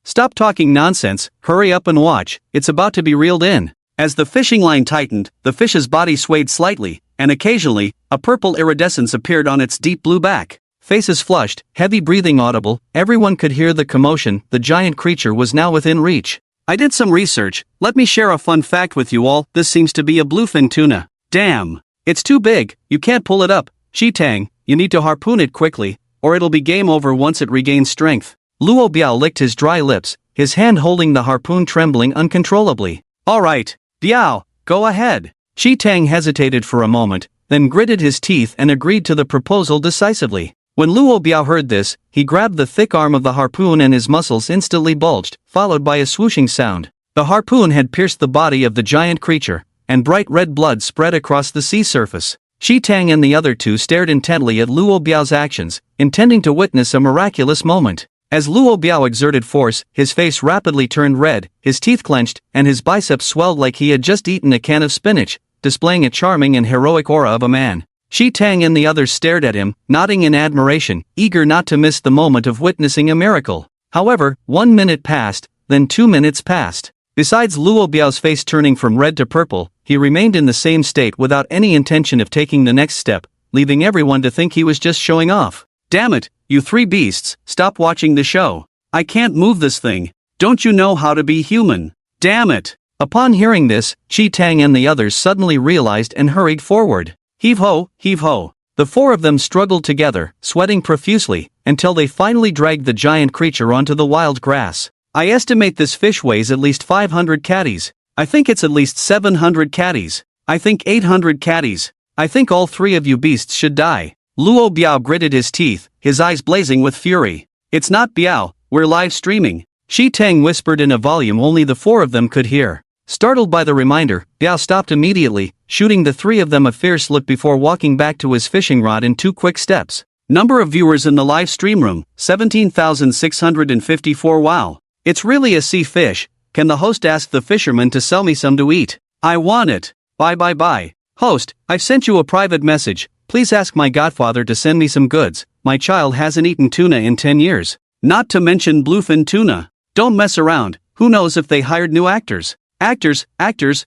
Stop talking nonsense, hurry up and watch, it's about to be reeled in. As the fishing line tightened, the fish's body swayed slightly, and occasionally, a purple iridescence appeared on its deep blue back. Faces flushed, heavy breathing audible, everyone could hear the commotion. The giant creature was now within reach. I did some research, let me share a fun fact with you all. This seems to be a bluefin tuna. Damn! It's too big, you can't pull it up. Chi-Tang, you need to harpoon it quickly, or it'll be game over once it regains strength. Luo Biao licked his dry lips, his hand holding the harpoon trembling uncontrollably. Alright, Biao, go ahead. Chi-Tang hesitated for a moment, then gritted his teeth and agreed to the proposal decisively. When Luo Biao heard this, he grabbed the thick arm of the harpoon and his muscles instantly bulged, followed by a swooshing sound. The harpoon had pierced the body of the giant creature, and bright red blood spread across the sea surface. Chi-Tang and the other two stared intently at Luo Biao's actions, intending to witness a miraculous moment. As Luo Biao exerted force, his face rapidly turned red, his teeth clenched, and his biceps swelled like he had just eaten a can of spinach, displaying a charming and heroic aura of a man. Chi-Tang and the others stared at him, nodding in admiration, eager not to miss the moment of witnessing a miracle. However, 1 minute passed, then 2 minutes passed. Besides Luo Biao's face turning from red to purple, he remained in the same state without any intention of taking the next step, leaving everyone to think he was just showing off. Damn it, you three beasts, stop watching the show. I can't move this thing. Don't you know how to be human? Damn it. Upon hearing this, Chi-Tang and the others suddenly realized and hurried forward. Heave ho, heave ho. The four of them struggled together, sweating profusely, until they finally dragged the giant creature onto the wild grass. I estimate this fish weighs at least 500 catties. I think it's at least 700 catties. I think 800 catties. I think all three of you beasts should die. Luo Biao gritted his teeth, his eyes blazing with fury. It's not Biao, we're live streaming. Chi-Tang whispered in a volume only the four of them could hear. Startled by the reminder, Biao stopped immediately, shooting the three of them a fierce look before walking back to his fishing rod in 2 quick steps. Number of viewers in the live stream room, 17,654. Wow. It's really a sea fish. Can the host ask the fisherman to sell me some to eat? I want it. Bye. Host, I've sent you a private message. Please ask my godfather to send me some goods. My child hasn't eaten tuna in 10 years. Not to mention bluefin tuna. Don't mess around. Who knows if they hired new actors? Actors,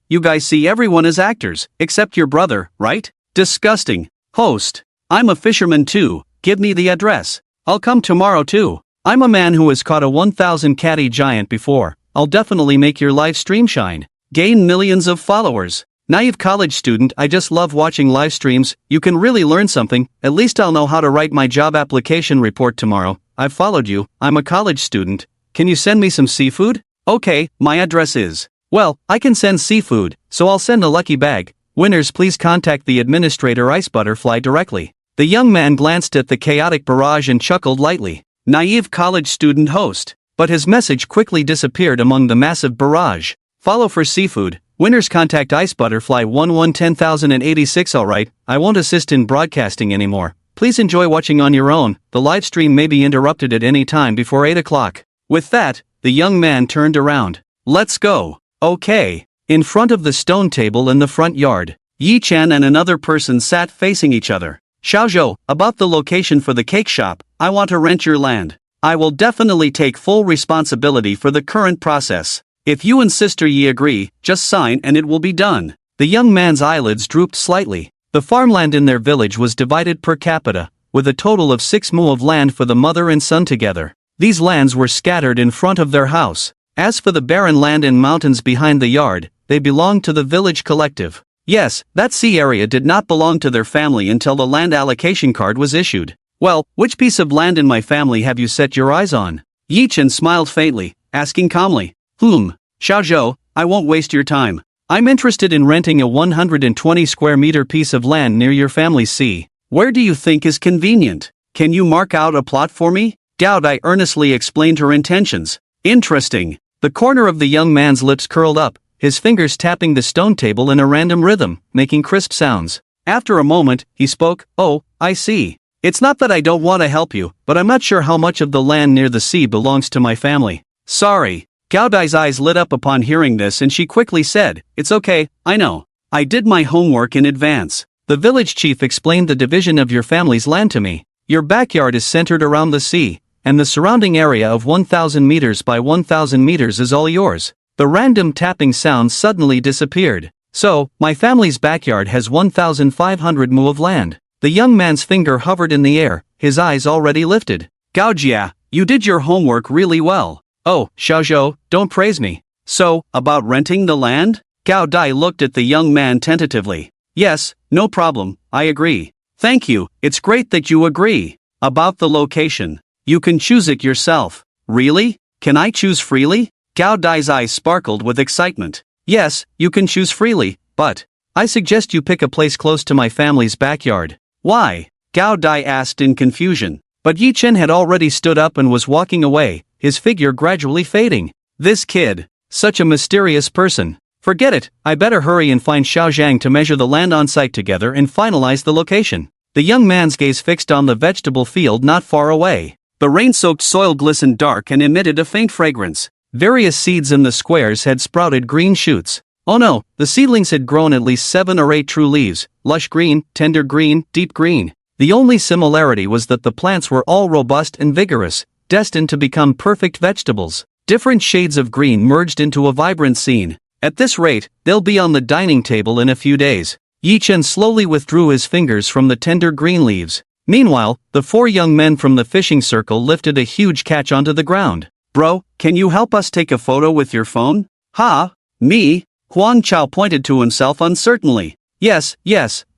you guys see everyone as actors, except your brother, right? Disgusting. Host, I'm a fisherman too. Give me the address. I'll come tomorrow too. I'm a man who has caught a 1,000 catty giant before. I'll definitely make your live stream shine. gain millions of followers. Naive college student, I just love watching live streams, you can really learn something, at least I'll know how to write my job application report tomorrow. I've followed you, I'm a college student. Can you send me some seafood? Okay, my address is. Well, I can send seafood, so I'll send a lucky bag. Winners, please contact the administrator Ice Butterfly directly. The young man glanced at the chaotic barrage and chuckled lightly. Naive college student host. But his message quickly disappeared among the massive barrage. Follow for seafood. Winners contact Ice Butterfly 1110,086. Alright, I won't assist in broadcasting anymore. Please enjoy watching on your own. The live stream may be interrupted at any time before 8 o'clock. With that, the young man turned around. Let's go. Okay. In front of the stone table in the front yard, Yi Chen and another person sat facing each other. Xiaozhou, about the location for the cake shop, I want to rent your land. I will definitely take full responsibility for the current process. If you and Sister Yi agree, just sign and it will be done. The young man's eyelids drooped slightly. The farmland in their village was divided per capita, with a total of 6 mu of land for the mother and son together. These lands were scattered in front of their house. As for the barren land and mountains behind the yard, they belonged to the village collective. Yes, that sea area did not belong to their family until the land allocation card was issued. Well, which piece of land in my family have you set your eyes on? Yi Chen smiled faintly, asking calmly. Xiaozhou, I won't waste your time. I'm interested in renting a 120 square meter piece of land near your family's sea. Where do you think is convenient? Can you mark out a plot for me? Gao Dai earnestly explained her intentions. Interesting. The corner of the young man's lips curled up, his fingers tapping the stone table in a random rhythm, making crisp sounds. After a moment, he spoke. Oh, I see. It's not that I don't want to help you, but I'm not sure how much of the land near the sea belongs to my family. Sorry. Gao Dai's eyes lit up upon hearing this and she quickly said, It's okay, I know. I did my homework in advance. The village chief explained the division of your family's land to me. Your backyard is centered around the sea, and the surrounding area of 1,000 meters by 1,000 meters is all yours. The random tapping sound suddenly disappeared. So, my family's backyard has 1,500 mu of land. The young man's finger hovered in the air, his eyes already lifted. Gao Jia, you did your homework really well. Oh, Xiaozhou, don't praise me. So, about renting the land? Gao Dai looked at the young man tentatively. Yes, no problem, I agree. Thank you, it's great that you agree. About the location. You can choose it yourself. Really? Can I choose freely? Gao Dai's eyes sparkled with excitement. Yes, you can choose freely, but I suggest you pick a place close to my family's backyard. Why? Gao Dai asked in confusion. But Yi Chen had already stood up and was walking away, his figure gradually fading. This kid. Such a mysterious person. Forget it, I better hurry and find Xiao Zhang to measure the land on site together and finalize the location. The young man's gaze fixed on the vegetable field not far away. The rain-soaked soil glistened dark and emitted a faint fragrance. Various seeds in the squares had sprouted green shoots. Oh no, the seedlings had grown at least 7 or 8 true leaves, lush green, tender green, deep green. The only similarity was that the plants were all robust and vigorous, destined to become perfect vegetables. Different shades of green merged into a vibrant scene. At this rate, they'll be on the dining table in a few days. Yi Chen slowly withdrew his fingers from the tender green leaves. Meanwhile, the 4 young men from the fishing circle lifted a huge catch onto the ground. Bro, can you help us take a photo with your phone? Ha? Me? Huang Chao pointed to himself uncertainly. Yes,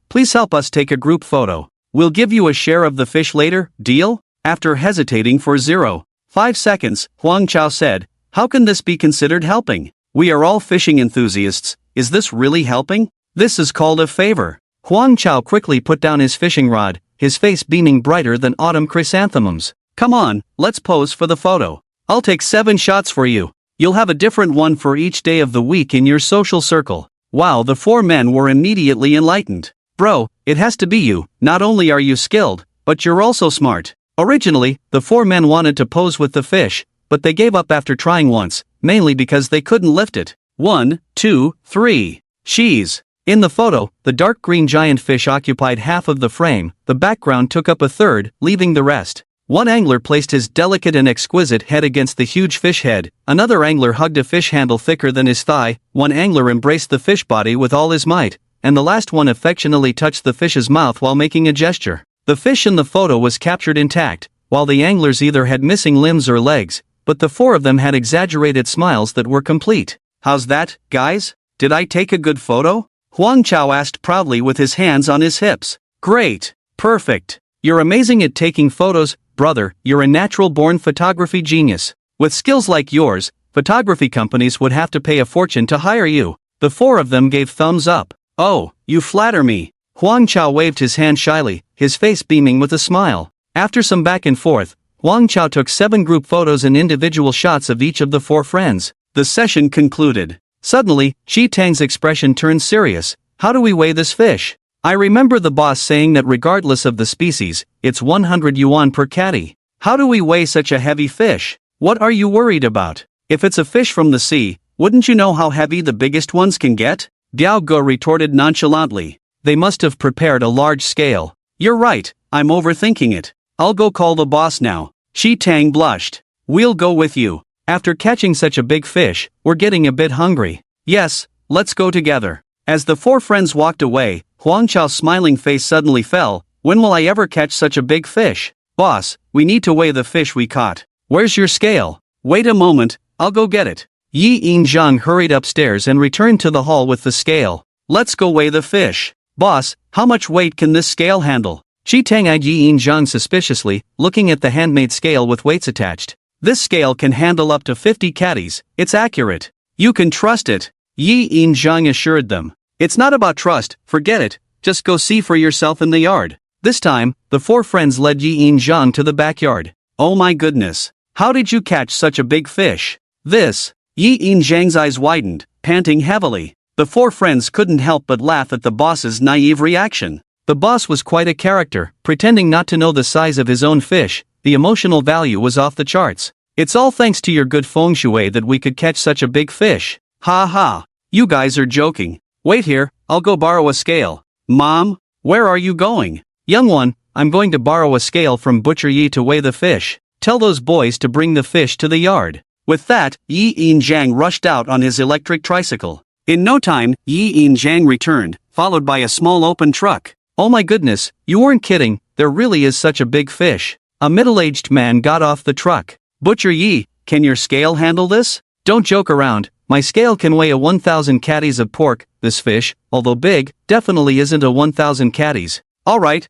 please help us take a group photo. We'll give you a share of the fish later, deal? After hesitating for 0.5 seconds, Huang Chao said, How can this be considered helping? We are all fishing enthusiasts, is this really helping? This is called a favor. Huang Chao quickly put down his fishing rod, his face beaming brighter than autumn chrysanthemums. Come on, let's pose for the photo. I'll take 7 shots for you. You'll have a different one for each day of the week in your social circle. Wow, the 4 men were immediately enlightened. Bro, it has to be you, not only are you skilled, but you're also smart. Originally, the 4 men wanted to pose with the fish, but they gave up after trying once, mainly because they couldn't lift it. 1, 2, 3. She's. In the photo, the dark green giant fish occupied half of the frame, the background took up a third, leaving the rest. One angler placed his delicate and exquisite head against the huge fish head, another angler hugged a fish handle thicker than his thigh, one angler embraced the fish body with all his might, and the last one affectionately touched the fish's mouth while making a gesture. The fish in the photo was captured intact, while the anglers either had missing limbs or legs, but the 4 of them had exaggerated smiles that were complete. How's that, guys? Did I take a good photo? Huang Chao asked proudly with his hands on his hips. Great. Perfect. You're amazing at taking photos, brother, you're a natural-born photography genius. With skills like yours, photography companies would have to pay a fortune to hire you. The four of them gave thumbs up. Oh, you flatter me. Huang Chao waved his hand shyly, his face beaming with a smile. After some back and forth, Huang Chao took 7 group photos and individual shots of each of the 4 friends. The session concluded. Suddenly, Shi Tang's expression turned serious. How do we weigh this fish? I remember the boss saying that regardless of the species, it's 100 yuan per catty. How do we weigh such a heavy fish? What are you worried about? If it's a fish from the sea, wouldn't you know how heavy the biggest ones can get? Biao Ge retorted nonchalantly. They must have prepared a large scale. You're right, I'm overthinking it. I'll go call the boss now. Shi Tang blushed. We'll go with you. After catching such a big fish, we're getting a bit hungry. Yes, let's go together. As the 4 friends walked away, Huang Chao's smiling face suddenly fell. When will I ever catch such a big fish? Boss, we need to weigh the fish we caught. Where's your scale? Wait a moment, I'll go get it. Yi Yinzhang hurried upstairs and returned to the hall with the scale. Let's go weigh the fish. Boss, how much weight can this scale handle? Shi Tang eyed Yi Yinzhang suspiciously, looking at the handmade scale with weights attached. This scale can handle up to 50 catties, it's accurate. You can trust it, Yi Yinzhang assured them. It's not about trust, forget it, just go see for yourself in the yard. This time, the 4 friends led Yi Yinzhang to the backyard. Oh my goodness, how did you catch such a big fish? This. Yi Yinzhang's eyes widened, panting heavily. The 4 friends couldn't help but laugh at the boss's naive reaction. The boss was quite a character, pretending not to know the size of his own fish. The emotional value was off the charts. It's all thanks to your good feng shui that we could catch such a big fish. Ha ha. You guys are joking. Wait here, I'll go borrow a scale. Mom, where are you going? Young one, I'm going to borrow a scale from Butcher Yi to weigh the fish. Tell those boys to bring the fish to the yard. With that, Yi Yinzhang rushed out on his electric tricycle. In no time, Yi Yinzhang returned, followed by a small open truck. Oh my goodness, you weren't kidding, there really is such a big fish. A middle-aged man got off the truck. Butcher Yi, can your scale handle this? Don't joke around, my scale can weigh a 1,000 catties of pork. This fish, although big, definitely isn't a 1,000 catties. Alright,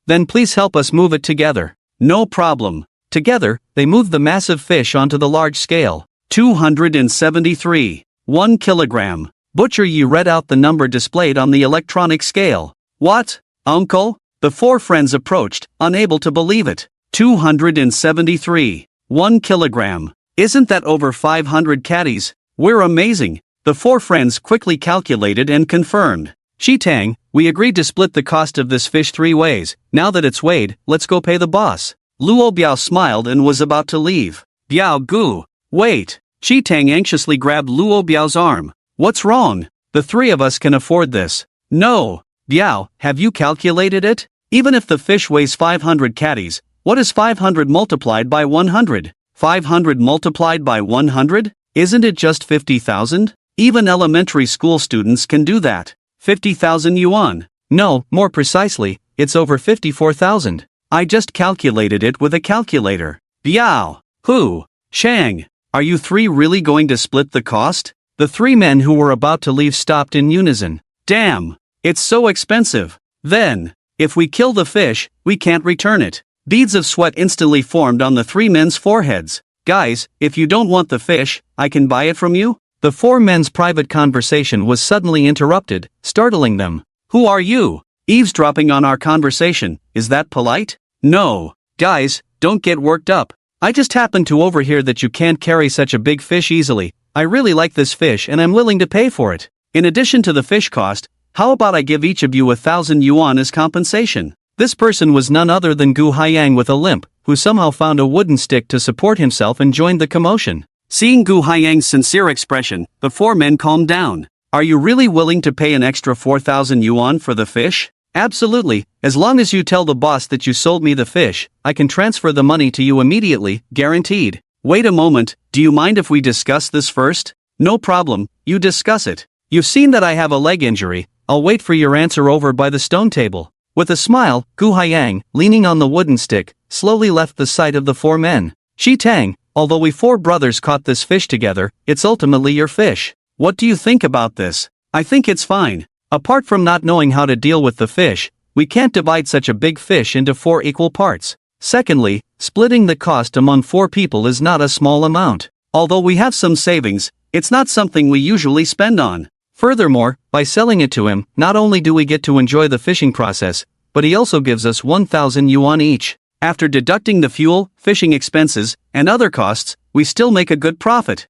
then please help us move it together. No problem. Together, they moved the massive fish onto the large scale. 273. 1 kilogram. Butcher Yi read out the number displayed on the electronic scale. What? Uncle? The 4 friends approached, unable to believe it. 273. 1 kilogram. Isn't that over 500 catties? We're amazing. The 4 friends quickly calculated and confirmed. Shi Tang, we agreed to split the cost of this fish 3 ways. Now that it's weighed, let's go pay the boss. Luo Biao smiled and was about to leave. Biao Gu. Wait. Shi Tang anxiously grabbed Luo Biao's arm. What's wrong? The 3 of us can afford this. No. Biao, have you calculated it? Even if the fish weighs 500 catties, what is 500 multiplied by 100? 500 multiplied by 100? Isn't it just 50,000? Even elementary school students can do that. 50,000 yuan. No, more precisely, it's over 54,000. I just calculated it with a calculator. Biao. Hu. Shang. Are you 3 really going to split the cost? The 3 men who were about to leave stopped in unison. Damn. It's so expensive. Then, if we kill the fish, we can't return it. Beads of sweat instantly formed on the 3 men's foreheads. Guys, if you don't want the fish, I can buy it from you? The 4 men's private conversation was suddenly interrupted, startling them. Who are you? Eavesdropping on our conversation, is that polite? No. Guys, don't get worked up. I just happened to overhear that you can't carry such a big fish easily. I really like this fish and I'm willing to pay for it. In addition to the fish cost, how about I give each of you 1,000 yuan as compensation? This person was none other than Gu Haiyang with a limp, who somehow found a wooden stick to support himself and joined the commotion. Seeing Gu Haiyang's sincere expression, the 4 men calmed down. Are you really willing to pay an extra 4,000 yuan for the fish? Absolutely, as long as you tell the boss that you sold me the fish, I can transfer the money to you immediately, guaranteed. Wait a moment, do you mind if we discuss this first? No problem, you discuss it. You've seen that I have a leg injury, I'll wait for your answer over by the stone table. With a smile, Gu Haiyang, leaning on the wooden stick, slowly left the sight of the 4 men. Shi Tang, although we 4 brothers caught this fish together, it's ultimately your fish. What do you think about this? I think it's fine. Apart from not knowing how to deal with the fish, we can't divide such a big fish into 4 equal parts. Secondly, splitting the cost among 4 people is not a small amount. Although we have some savings, it's not something we usually spend on. Furthermore, by selling it to him, not only do we get to enjoy the fishing process, but he also gives us 1,000 yuan each. After deducting the fuel, fishing expenses, and other costs, we still make a good profit.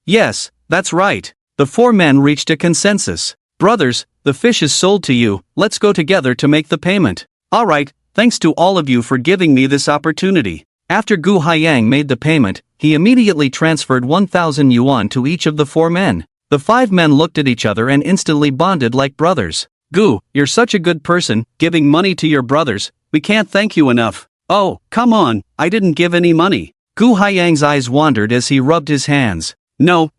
Yes, that's right. The 4 men reached a consensus. Brothers, the fish is sold to you, let's go together to make the payment. Alright, thanks to all of you for giving me this opportunity. After Gu Haiyang made the payment, he immediately transferred 1,000 yuan to each of the 4 men. The 5 men looked at each other and instantly bonded like brothers. Gu, you're such a good person, giving money to your brothers, we can't thank you enough. Oh, come on, I didn't give any money. Gu Haiyang's eyes wandered as he rubbed his hands. No,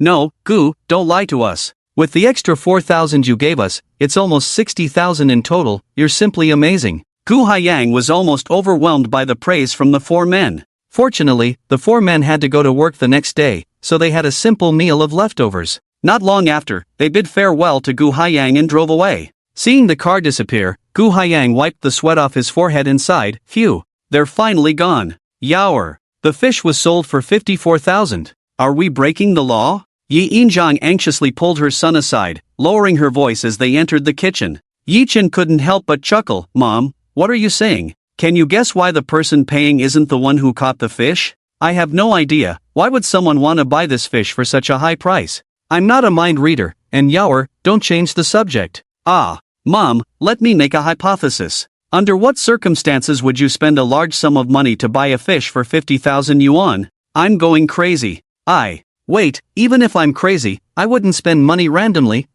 Gu, don't lie to us. With the extra 4,000 you gave us, it's almost 60,000 in total, you're simply amazing. Gu Haiyang was almost overwhelmed by the praise from the 4 men. Fortunately, the 4 men had to go to work the next day, so they had a simple meal of leftovers. Not long after, they bid farewell to Gu Haiyang and drove away. Seeing the car disappear, Gu Haiyang wiped the sweat off his forehead and sighed, phew, they're finally gone. Yower. The fish was sold for 54,000. Are we breaking the law? Yi Yinjiang anxiously pulled her son aside, lowering her voice as they entered the kitchen. Yi Chen couldn't help but chuckle. Mom, what are you saying? Can you guess why the person paying isn't the one who caught the fish? I have no idea. Why would someone want to buy this fish for such a high price? I'm not a mind reader, and Yower, don't change the subject. Mom, let me make a hypothesis. Under what circumstances would you spend a large sum of money to buy a fish for 50,000 yuan? I'm going crazy. Wait, even if I'm crazy, I wouldn't spend money randomly.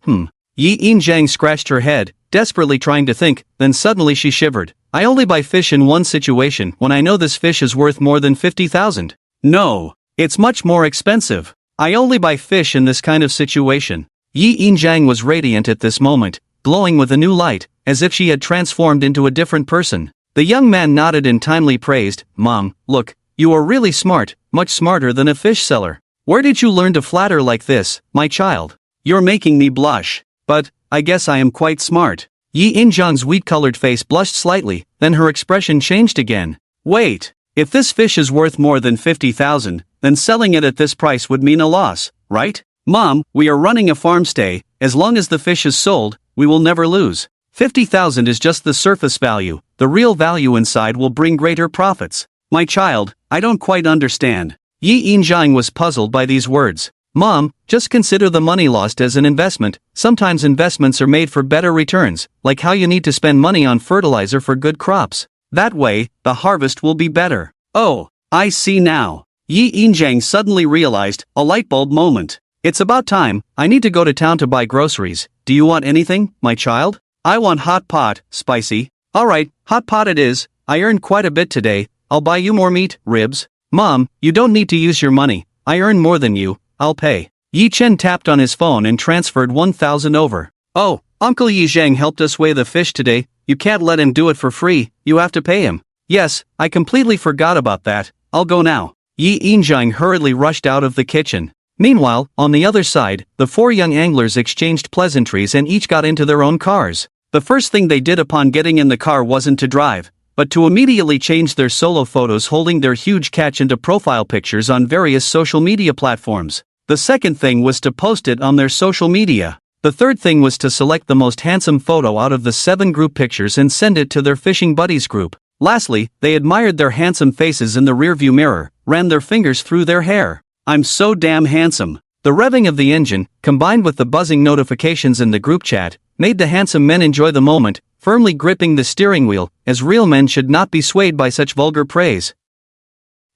Yi Yinjiang scratched her head, desperately trying to think, then suddenly she shivered. I only buy fish in one situation when I know this fish is worth more than 50,000. No, it's much more expensive. I only buy fish in this kind of situation. Yi Yinjiang was radiant at this moment, glowing with a new light, as if she had transformed into a different person. The young man nodded and timely praised, Mom, look, you are really smart, much smarter than a fish seller. Where did you learn to flatter like this, my child? You're making me blush. But, I guess I am quite smart. Yi Yinjiang's wheat-colored face blushed slightly, then her expression changed again. Wait, if this fish is worth more than 50,000, then selling it at this price would mean a loss, right? Mom, we are running a farm stay, as long as the fish is sold, we will never lose. 50,000 is just the surface value, the real value inside will bring greater profits. My child, I don't quite understand. Yi Yinjiang was puzzled by these words. Mom, just consider the money lost as an investment. Sometimes investments are made for better returns, like how you need to spend money on fertilizer for good crops. That way, the harvest will be better. Oh, I see now. Yi Yinjiang suddenly realized, a light bulb moment. It's about time, I need to go to town to buy groceries. Do you want anything, my child? I want hot pot, spicy. Alright, hot pot it is. I earned quite a bit today. I'll buy you more meat, ribs. Mom, you don't need to use your money. I earn more than you. I'll pay. Yi Chen tapped on his phone and transferred 1,000 over. Oh, Uncle Yi Zhang helped us weigh the fish today. You can't let him do it for free. You have to pay him. Yes, I completely forgot about that. I'll go now. Yi Yinjiang hurriedly rushed out of the kitchen. Meanwhile, on the other side, the 4 young anglers exchanged pleasantries and each got into their own cars. The first thing they did upon getting in the car wasn't to drive, but to immediately change their solo photos holding their huge catch into profile pictures on various social media platforms. The second thing was to post it on their social media. The third thing was to select the most handsome photo out of the 7 group pictures and send it to their fishing buddies group. Lastly, they admired their handsome faces in the rearview mirror, ran their fingers through their hair. I'm so damn handsome. The revving of the engine, combined with the buzzing notifications in the group chat, made the handsome men enjoy the moment, firmly gripping the steering wheel, as real men should not be swayed by such vulgar praise.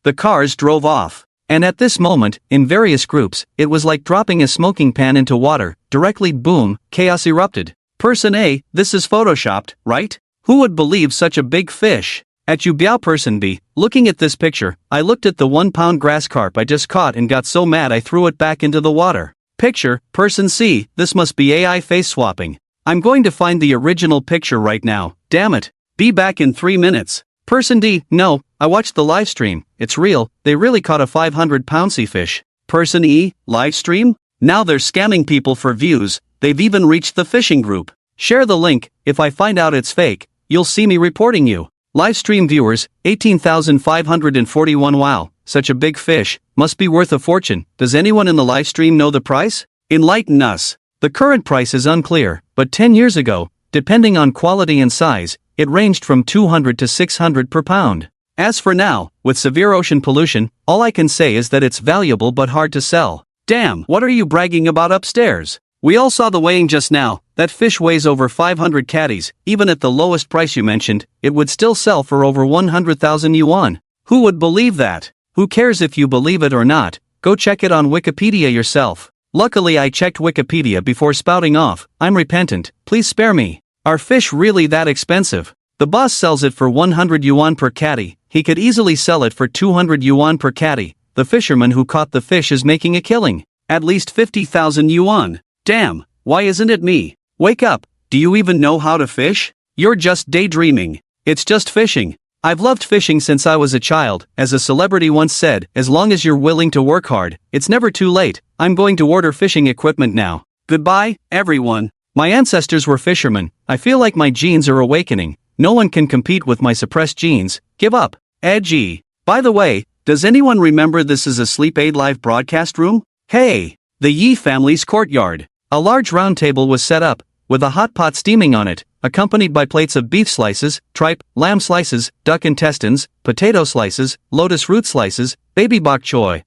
The cars drove off. And at this moment, in various groups, it was like dropping a smoking pan into water. Directly boom, chaos erupted. Person A, this is photoshopped, right? Who would believe such a big fish? At you Biao person B, looking at this picture, I looked at the 1-pound grass carp I just caught and got so mad I threw it back into the water. Picture, person C, this must be AI face swapping. I'm going to find the original picture right now, damn it. Be back in 3 minutes. Person D, no, I watched the live stream, it's real, they really caught a 500-pound sea fish. Person E, live stream? Now they're scamming people for views, they've even reached the fishing group. Share the link, if I find out it's fake, you'll see me reporting you. Livestream viewers, 18,541. Wow, such a big fish, must be worth a fortune. Does anyone in the livestream know the price? Enlighten us. The current price is unclear, but 10 years ago, depending on quality and size, it ranged from 200 to 600 per pound. As for now, with severe ocean pollution, all I can say is that it's valuable but hard to sell. Damn, what are you bragging about upstairs? We all saw the weighing just now. That fish weighs over 500 catties. Even at the lowest price you mentioned, it would still sell for over 100,000 yuan. Who would believe that? Who cares if you believe it or not? Go check it on Wikipedia yourself. Luckily I checked Wikipedia before spouting off. I'm repentant, please spare me. Are fish really that expensive? The boss sells it for 100 yuan per catty. He could easily sell it for 200 yuan per catty. The fisherman who caught the fish is making a killing. At least 50,000 yuan. Damn, why isn't it me? Wake up, do you even know how to fish? You're just daydreaming. It's just fishing. I've loved fishing since I was a child. As a celebrity once said, as long as you're willing to work hard, it's never too late. I'm going to order fishing equipment now. Goodbye, everyone. My ancestors were fishermen. I feel like my genes are awakening. No one can compete with my suppressed genes. Give up. Edgy. By the way, does anyone remember this is a Sleep Aid live broadcast room? Hey! The Yi family's courtyard. A large round table was set up, with a hot pot steaming on it, accompanied by plates of beef slices, tripe, lamb slices, duck intestines, potato slices, lotus root slices, baby bok choy.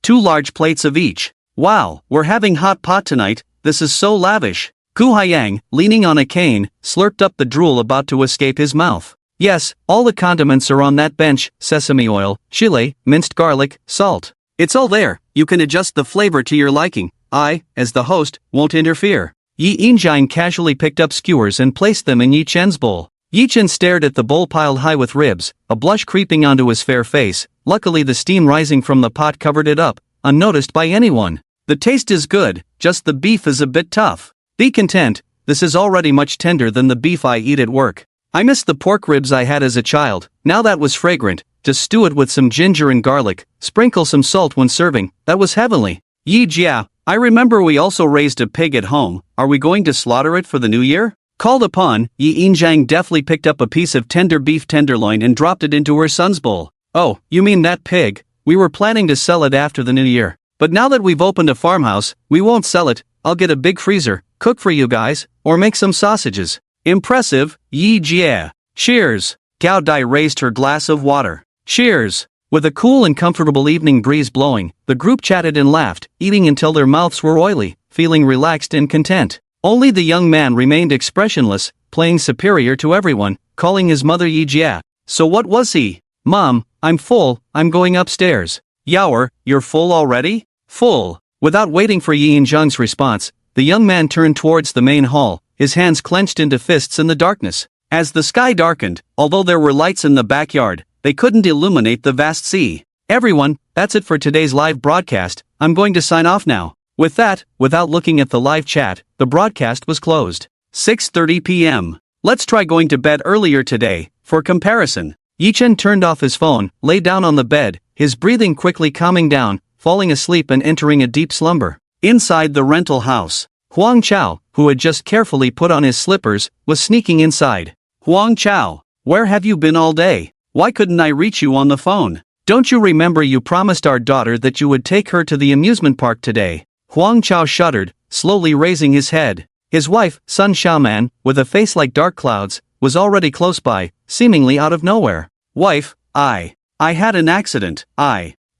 2 large plates of each. Wow, we're having hot pot tonight, this is so lavish. Gu Haiyang, leaning on a cane, slurped up the drool about to escape his mouth. Yes, all the condiments are on that bench, sesame oil, chile, minced garlic, salt. It's all there, you can adjust the flavor to your liking. I, as the host, won't interfere. Yi Yinjiang casually picked up skewers and placed them in Yi Chen's bowl. Yi Chen stared at the bowl piled high with ribs, a blush creeping onto his fair face. Luckily the steam rising from the pot covered it up, unnoticed by anyone. The taste is good, just the beef is a bit tough. Be content, this is already much tender than the beef I eat at work. I miss the pork ribs I had as a child, now that was fragrant. To stew it with some ginger and garlic, sprinkle some salt when serving, that was heavenly. Yi Jia, I remember we also raised a pig at home, are we going to slaughter it for the new year? Called upon, Yi Yinjiang deftly picked up a piece of tender beef tenderloin and dropped it into her son's bowl. Oh, you mean that pig? We were planning to sell it after the new year. But now that we've opened a farmhouse, we won't sell it. I'll get a big freezer, cook for you guys, or make some sausages. Impressive, Yi Jia. Cheers. Gao Dai raised her glass of water. Cheers. With a cool and comfortable evening breeze blowing, the group chatted and laughed, eating until their mouths were oily, feeling relaxed and content. Only the young man remained expressionless, playing superior to everyone, calling his mother Yi Jia. So what was he? Mom, I'm full, I'm going upstairs. Yaoer, you're full already? Full. Without waiting for Yi Yinjiang's response, the young man turned towards the main hall, his hands clenched into fists in the darkness. As the sky darkened, although there were lights in the backyard, they couldn't illuminate the vast sea. Everyone, that's it for today's live broadcast. I'm going to sign off now. With that, without looking at the live chat, the broadcast was closed. 6:30 p.m. Let's try going to bed earlier today, for comparison. Yi Chen turned off his phone, lay down on the bed, his breathing quickly calming down, falling asleep and entering a deep slumber. Inside the rental house, Huang Chao, who had just carefully put on his slippers, was sneaking inside. Huang Chao, where have you been all day? Why couldn't I reach you on the phone? Don't you remember you promised our daughter that you would take her to the amusement park today? Huang Chao shuddered, slowly raising his head. His wife, Sun Xiaoman, with a face like dark clouds, was already close by, seemingly out of nowhere. Wife, I had an accident,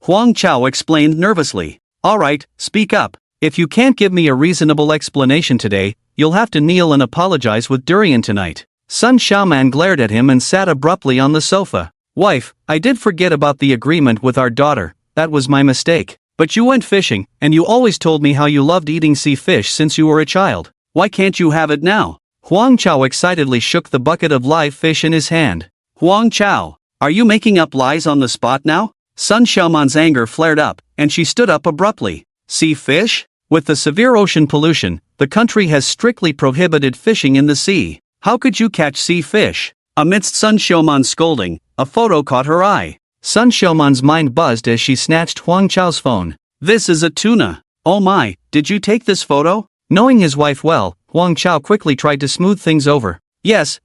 Huang Chao explained nervously. Alright, speak up. If you can't give me a reasonable explanation today, you'll have to kneel and apologize with durian tonight. Sun Xiaoman glared at him and sat abruptly on the sofa. Wife, I did forget about the agreement with our daughter, that was my mistake. But you went fishing, and you always told me how you loved eating sea fish since you were a child. Why can't you have it now? Huang Chao excitedly shook the bucket of live fish in his hand. Huang Chao, are you making up lies on the spot now? Sun Xiaoman's anger flared up, and she stood up abruptly. Sea fish? With the severe ocean pollution, the country has strictly prohibited fishing in the sea. How could you catch sea fish? Amidst Sun Xiaoman's scolding, a photo caught her eye. Sun Xiaoman's mind buzzed as she snatched Huang Chao's phone. This is a tuna. Oh my, did you take this photo? Knowing his wife well, Huang Chao quickly tried to smooth things over. Yes,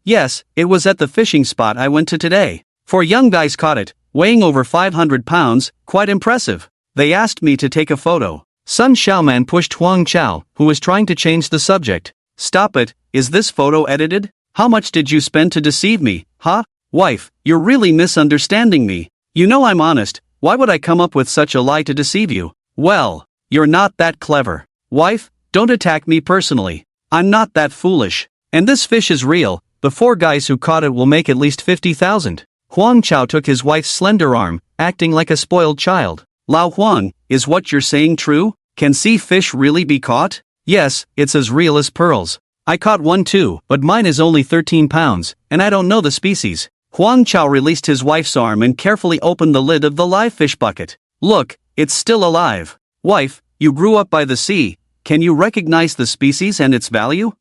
it was at the fishing spot I went to today. 4 young guys caught it, weighing over 500 pounds, quite impressive. They asked me to take a photo. Sun Xiaoman pushed Huang Chao, who was trying to change the subject. Stop it, is this photo edited? How much did you spend to deceive me, huh? Wife, you're really misunderstanding me. You know I'm honest, why would I come up with such a lie to deceive you? Well, you're not that clever. Wife, don't attack me personally. I'm not that foolish. And this fish is real, the 4 guys who caught it will make at least 50,000. Huang Chao took his wife's slender arm, acting like a spoiled child. Lao Huang, is what you're saying true? Can sea fish really be caught? Yes, it's as real as pearls. I caught one too, but mine is only 13 pounds, and I don't know the species. Huang Chao released his wife's arm and carefully opened the lid of the live fish bucket. Look, it's still alive. Wife, you grew up by the sea, can you recognize the species and its value?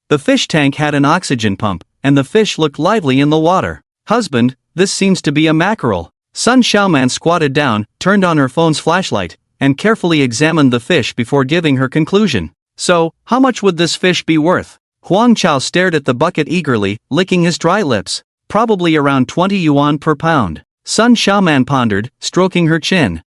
The fish tank had an oxygen pump, and the fish looked lively in the water. Husband, this seems to be a mackerel. Sun Xiaoman squatted down, turned on her phone's flashlight, and carefully examined the fish before giving her conclusion. So, how much would this fish be worth? Huang Chao stared at the bucket eagerly, licking his dry lips. Probably around 20 yuan per pound. Sun Xiaoman pondered, stroking her chin.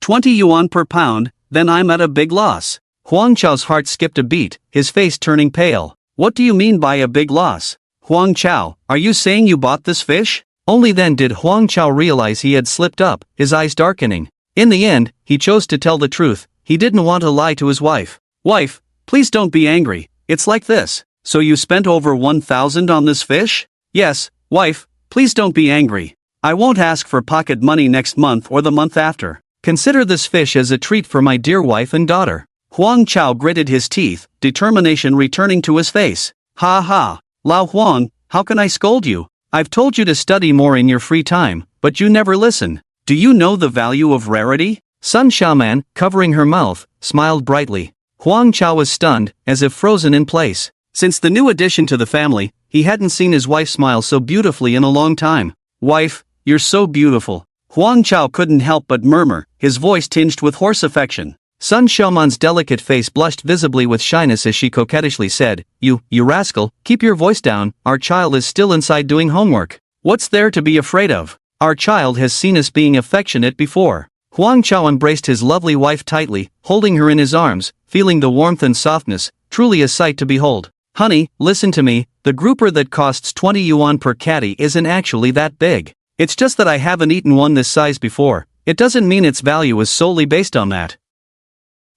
20 yuan per pound, then I'm at a big loss. Huang Chao's heart skipped a beat, his face turning pale. What do you mean by a big loss? Huang Chao, are you saying you bought this fish? Only then did Huang Chao realize he had slipped up, his eyes darkening. In the end, he chose to tell the truth. He didn't want to lie to his wife. Wife, please don't be angry. It's like this. So you spent over 1,000 on this fish? Yes, wife, please don't be angry. I won't ask for pocket money next month or the month after. Consider this fish as a treat for my dear wife and daughter. Huang Chao gritted his teeth, determination returning to his face. Ha ha, Lao Huang, how can I scold you? I've told you to study more in your free time, but you never listen. Do you know the value of rarity? Sun Xiaoman, covering her mouth, smiled brightly. Huang Chao was stunned, as if frozen in place. Since the new addition to the family, he hadn't seen his wife smile so beautifully in a long time. Wife, you're so beautiful. Huang Chao couldn't help but murmur, his voice tinged with horse affection. Sun Xiaoman's delicate face blushed visibly with shyness as she coquettishly said, You rascal, keep your voice down, our child is still inside doing homework. What's there to be afraid of? Our child has seen us being affectionate before. Huang Chao embraced his lovely wife tightly, holding her in his arms, feeling the warmth and softness, truly a sight to behold. Honey, listen to me, the grouper that costs 20 yuan per catty isn't actually that big. It's just that I haven't eaten one this size before. It doesn't mean its value is solely based on that.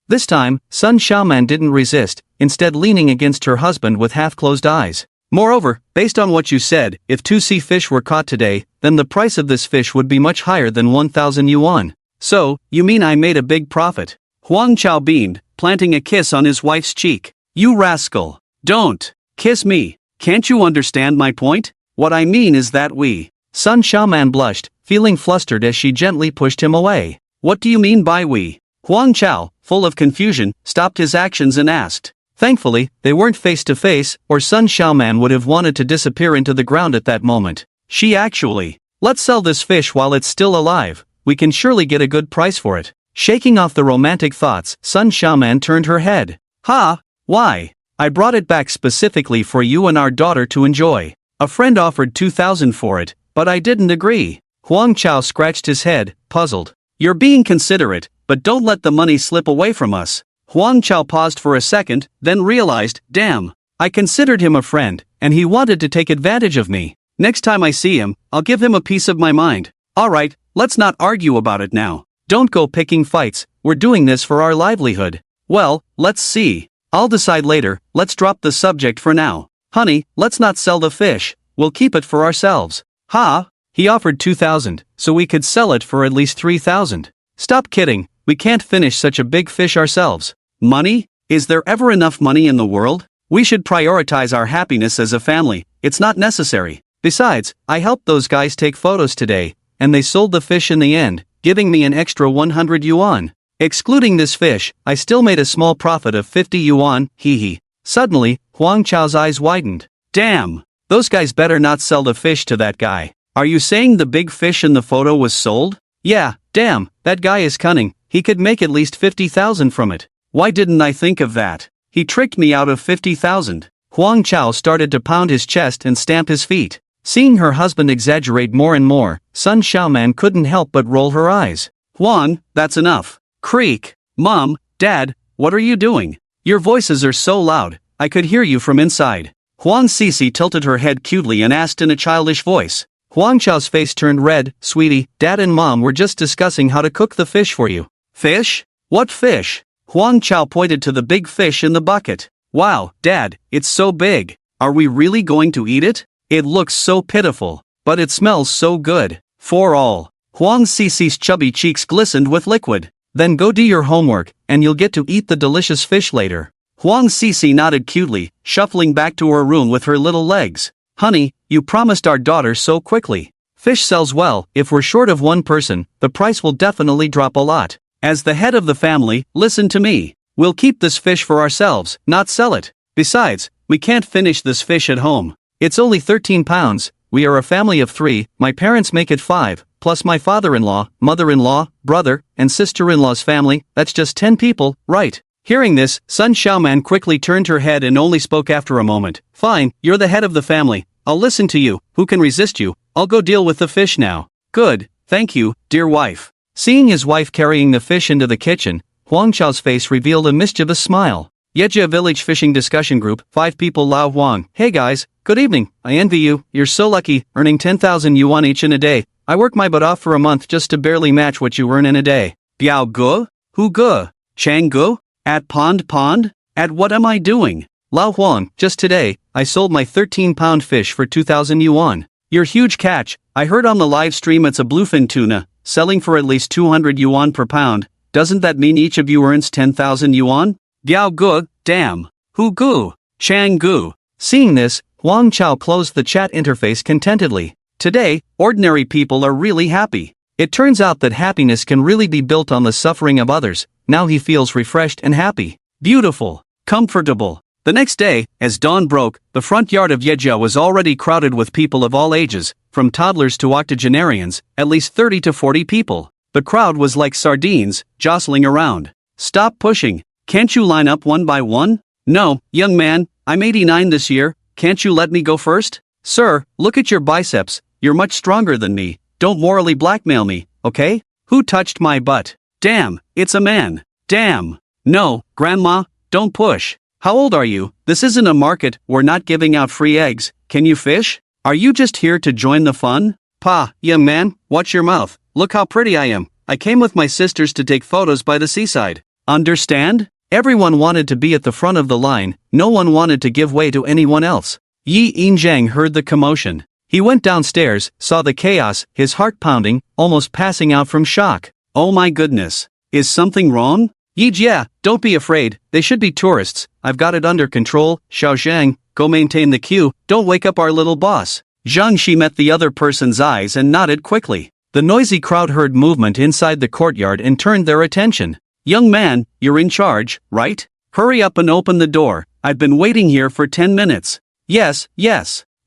This time, Sun Xiaoman didn't resist, instead leaning against her husband with half-closed eyes. Moreover, based on what you said, if 2 sea fish were caught today, then the price of this fish would be much higher than 1,000 yuan. So, you mean I made a big profit? Huang Chao beamed, planting a kiss on his wife's cheek. You rascal! Don't kiss me! Can't you understand my point? What I mean is that we... Sun Xiaoman blushed, feeling flustered as she gently pushed him away. What do you mean by we? Huang Chao, full of confusion, stopped his actions and asked. Thankfully, they weren't face to face, or Sun Xiaoman would have wanted to disappear into the ground at that moment. She actually. Let's sell this fish while it's still alive. We can surely get a good price for it. Shaking off the romantic thoughts, Sun Xiaoman turned her head. Ha! Why? I brought it back specifically for you and our daughter to enjoy. A friend offered 2,000 for it, but I didn't agree. Huang Chao scratched his head, puzzled. You're being considerate, but don't let the money slip away from us. Huang Chao paused for a second, then realized, damn, I considered him a friend, and he wanted to take advantage of me. Next time I see him, I'll give him a piece of my mind. Alright, let's not argue about it now. Don't go picking fights, we're doing this for our livelihood. Well, let's see. I'll decide later, let's drop the subject for now. Honey, let's not sell the fish, we'll keep it for ourselves. Ha! He offered 2,000, so we could sell it for at least 3,000. Stop kidding, we can't finish such a big fish ourselves. Money? Is there ever enough money in the world? We should prioritize our happiness as a family, it's not necessary. Besides, I helped those guys take photos today, and they sold the fish in the end, giving me an extra 100 yuan. Excluding this fish, I still made a small profit of 50 yuan, hee hee. Suddenly, Huang Chao's eyes widened. Damn! Those guys better not sell the fish to that guy. Are you saying the big fish in the photo was sold? Yeah, damn, that guy is cunning, He could make at least 50,000 from it. Why didn't I think of that? He tricked me out of 50,000. Huang Chao started to pound his chest and stamp his feet. Seeing her husband exaggerate more and more, Sun Xiaoman couldn't help but roll her eyes. Huang, that's enough. Creak. Mom, Dad, what are you doing? Your voices are so loud, I could hear you from inside. Huang Sisi tilted her head cutely and asked in a childish voice. Huang Chao's face turned red. Sweetie, Dad and Mom were just discussing how to cook the fish for you. Fish? What fish? Huang Chao pointed to the big fish in the bucket. Wow, Dad, it's so big. Are we really going to eat it? It looks so pitiful, but it smells so good. For all. Huang Sisi's chubby cheeks glistened with liquid. Then go do your homework, and you'll get to eat the delicious fish later. Huang Sisi nodded cutely, shuffling back to her room with her little legs. Honey, you promised our daughter so quickly. Fish sells well. If we're short of one person, the price will definitely drop a lot. As the head of the family, listen to me. We'll keep this fish for ourselves, not sell it. Besides, we can't finish this fish at home. It's only 13 pounds, we are a family of 3, my parents make it 5, plus my father-in-law, mother-in-law, brother, and sister-in-law's family, that's just 10 people, right? Hearing this, Sun Xiaoman quickly turned her head and only spoke after a moment. Fine, you're the head of the family, I'll listen to you, who can resist you, I'll go deal with the fish now. Good, thank you, dear wife. Seeing his wife carrying the fish into the kitchen, Huang Chao's face revealed a mischievous smile. Yejia Village Fishing Discussion Group, 5 people. Lao Huang. Hey guys, good evening, I envy you, you're so lucky, earning 10,000 yuan each in a day. I work my butt off for a month just to barely match what you earn in a day. Biao Gu? Hu Gu? Chang Gu? At Pond? At what am I doing? Lao Huang, just today, I sold my 13-pound fish for 2,000 yuan. Your huge catch, I heard on the live stream it's a bluefin tuna, selling for at least 200 yuan per pound. Doesn't that mean each of you earns 10,000 yuan? Biao Gu, damn. Hu Gu? Chang Gu? Seeing this, Huang Chao closed the chat interface contentedly. Today, ordinary people are really happy. It turns out that happiness can really be built on the suffering of others. Now he feels refreshed and happy. Beautiful. Comfortable. The next day, as dawn broke, the front yard of Yejia was already crowded with people of all ages, from toddlers to octogenarians, at least 30 to 40 people. The crowd was like sardines, jostling around. Stop pushing. Can't you line up one by one? No, young man, I'm 89 this year, can't you let me go first? Sir, look at your biceps, you're much stronger than me, don't morally blackmail me, okay? Who touched my butt? Damn, it's a man. Damn. No, grandma, don't push. How old are you? This isn't a market, we're not giving out free eggs, can you fish? Are you just here to join the fun? Pa, young man, watch your mouth, look how pretty I am. I came with my sisters to take photos by the seaside. Understand? Everyone wanted to be at the front of the line, no one wanted to give way to anyone else. Yi Yinjiang heard the commotion. He went downstairs, saw the chaos, his heart pounding, almost passing out from shock. Oh my goodness. Is something wrong? Yijia, don't be afraid, they should be tourists, I've got it under control. Xiao Zhang, go maintain the queue, don't wake up our little boss. Zhang Shi met the other person's eyes and nodded quickly. The noisy crowd heard movement inside the courtyard and turned their attention. Young man, you're in charge, right? Hurry up and open the door, I've been waiting here for 10 minutes. Yes.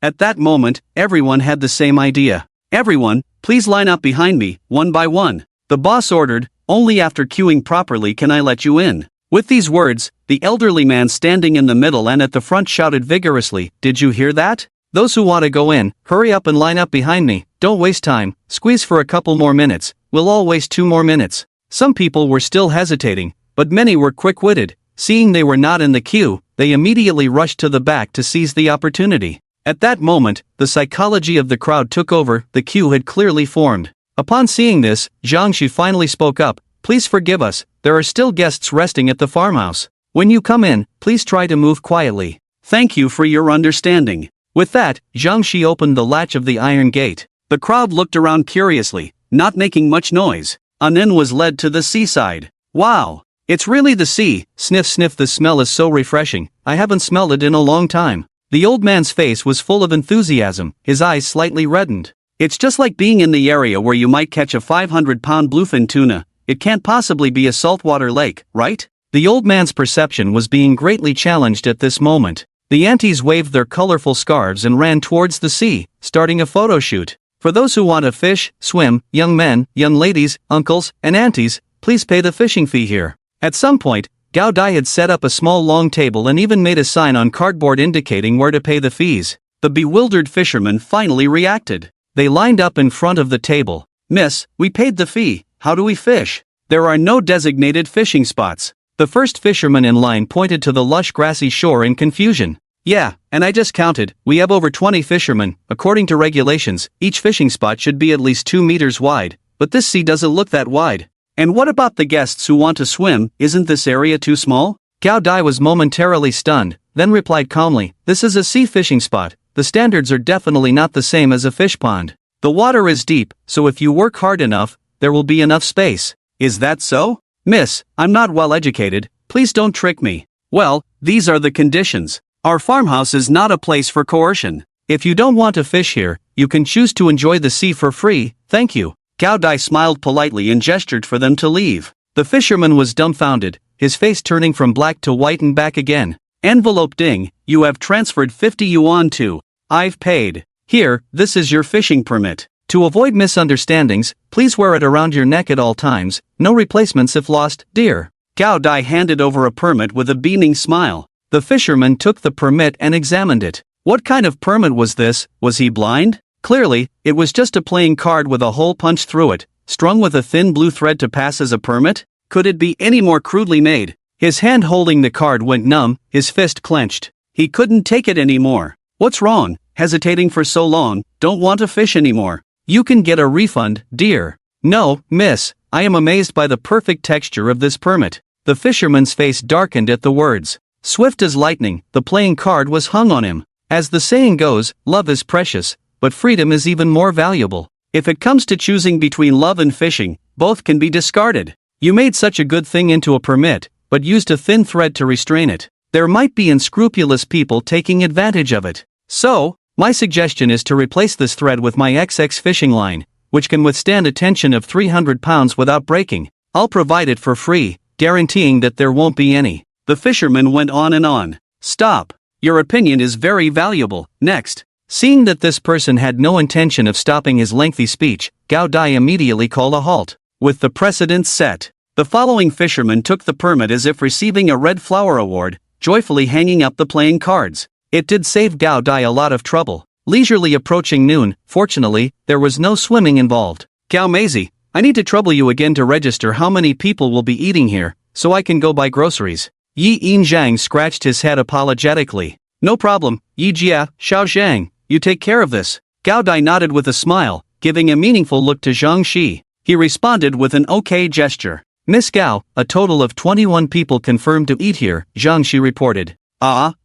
At that moment, everyone had the same idea. Everyone, please line up behind me, one by one. The boss ordered, only after queuing properly can I let you in. With these words, the elderly man standing in the middle and at the front shouted vigorously, did you hear that? Those who want to go in, hurry up and line up behind me, don't waste time, squeeze for a couple more minutes, we'll all waste 2 more minutes. Some people were still hesitating, but many were quick-witted. Seeing they were not in the queue, they immediately rushed to the back to seize the opportunity. At that moment, the psychology of the crowd took over, the queue had clearly formed. Upon seeing this, Zhang Shi finally spoke up, please forgive us, there are still guests resting at the farmhouse. When you come in, please try to move quietly. Thank you for your understanding. With that, Zhang Shi opened the latch of the iron gate. The crowd looked around curiously, not making much noise. Anin was led to the seaside. Wow! It's really the sea, sniff sniff, the smell is so refreshing, I haven't smelled it in a long time. The old man's face was full of enthusiasm, his eyes slightly reddened. It's just like being in the area where you might catch a 500-pound bluefin tuna, it can't possibly be a saltwater lake, right? The old man's perception was being greatly challenged at this moment. The aunties waved their colorful scarves and ran towards the sea, starting a photo shoot. For those who want to fish, swim, young men, young ladies, uncles, and aunties, please pay the fishing fee here. At some point, Gao Dai had set up a small long table and even made a sign on cardboard indicating where to pay the fees. The bewildered fishermen finally reacted. They lined up in front of the table. Miss, we paid the fee, how do we fish? There are no designated fishing spots. The first fisherman in line pointed to the lush grassy shore in confusion. Yeah, and I just counted, we have over 20 fishermen. According to regulations, each fishing spot should be at least 2 meters wide, but this sea doesn't look that wide. And what about the guests who want to swim, isn't this area too small? Gao Dai was momentarily stunned, then replied calmly, this is a sea fishing spot, the standards are definitely not the same as a fish pond. The water is deep, so if you work hard enough, there will be enough space. Is that so? Miss, I'm not well educated, please don't trick me. Well, these are the conditions. Our farmhouse is not a place for coercion. If you don't want to fish here, you can choose to enjoy the sea for free, thank you. Gao Dai smiled politely and gestured for them to leave. The fisherman was dumbfounded, his face turning from black to white and back again. Envelope ding, you have transferred 50 yuan to. I've paid. Here, this is your fishing permit. To avoid misunderstandings, please wear it around your neck at all times, no replacements if lost, dear. Gao Dai handed over a permit with a beaming smile. The fisherman took the permit and examined it. What kind of permit was this? Was he blind? Clearly, it was just a playing card with a hole punched through it, strung with a thin blue thread to pass as a permit? Could it be any more crudely made? His hand holding the card went numb, his fist clenched. He couldn't take it anymore. What's wrong? Hesitating for so long, don't want to fish anymore. You can get a refund, dear. No, miss, I am amazed by the perfect texture of this permit. The fisherman's face darkened at the words. Swift as lightning, the playing card was hung on him. As the saying goes, love is precious, but freedom is even more valuable. If it comes to choosing between love and fishing, both can be discarded. You made such a good thing into a permit, but used a thin thread to restrain it. There might be unscrupulous people taking advantage of it. So, my suggestion is to replace this thread with my XX fishing line, which can withstand a tension of 300 pounds without breaking. I'll provide it for free, guaranteeing that there won't be any. The fisherman went on and on. Stop. Your opinion is very valuable. Next. Seeing that this person had no intention of stopping his lengthy speech, Gao Dai immediately called a halt. With the precedent set, the following fisherman took the permit as if receiving a Red Flower Award, joyfully hanging up the playing cards. It did save Gao Dai a lot of trouble. Leisurely approaching noon, fortunately, there was no swimming involved. Gao Maisie, I need to trouble you again to register how many people will be eating here, so I can go buy groceries. Yi Yinjiang scratched his head apologetically. No problem, Yi Jia, Xiao Zhang, you take care of this. Gao Dai nodded with a smile, giving a meaningful look to Zhang Shi. He responded with an okay gesture. Miss Gao, a total of 21 people confirmed to eat here, Zhang Shi reported.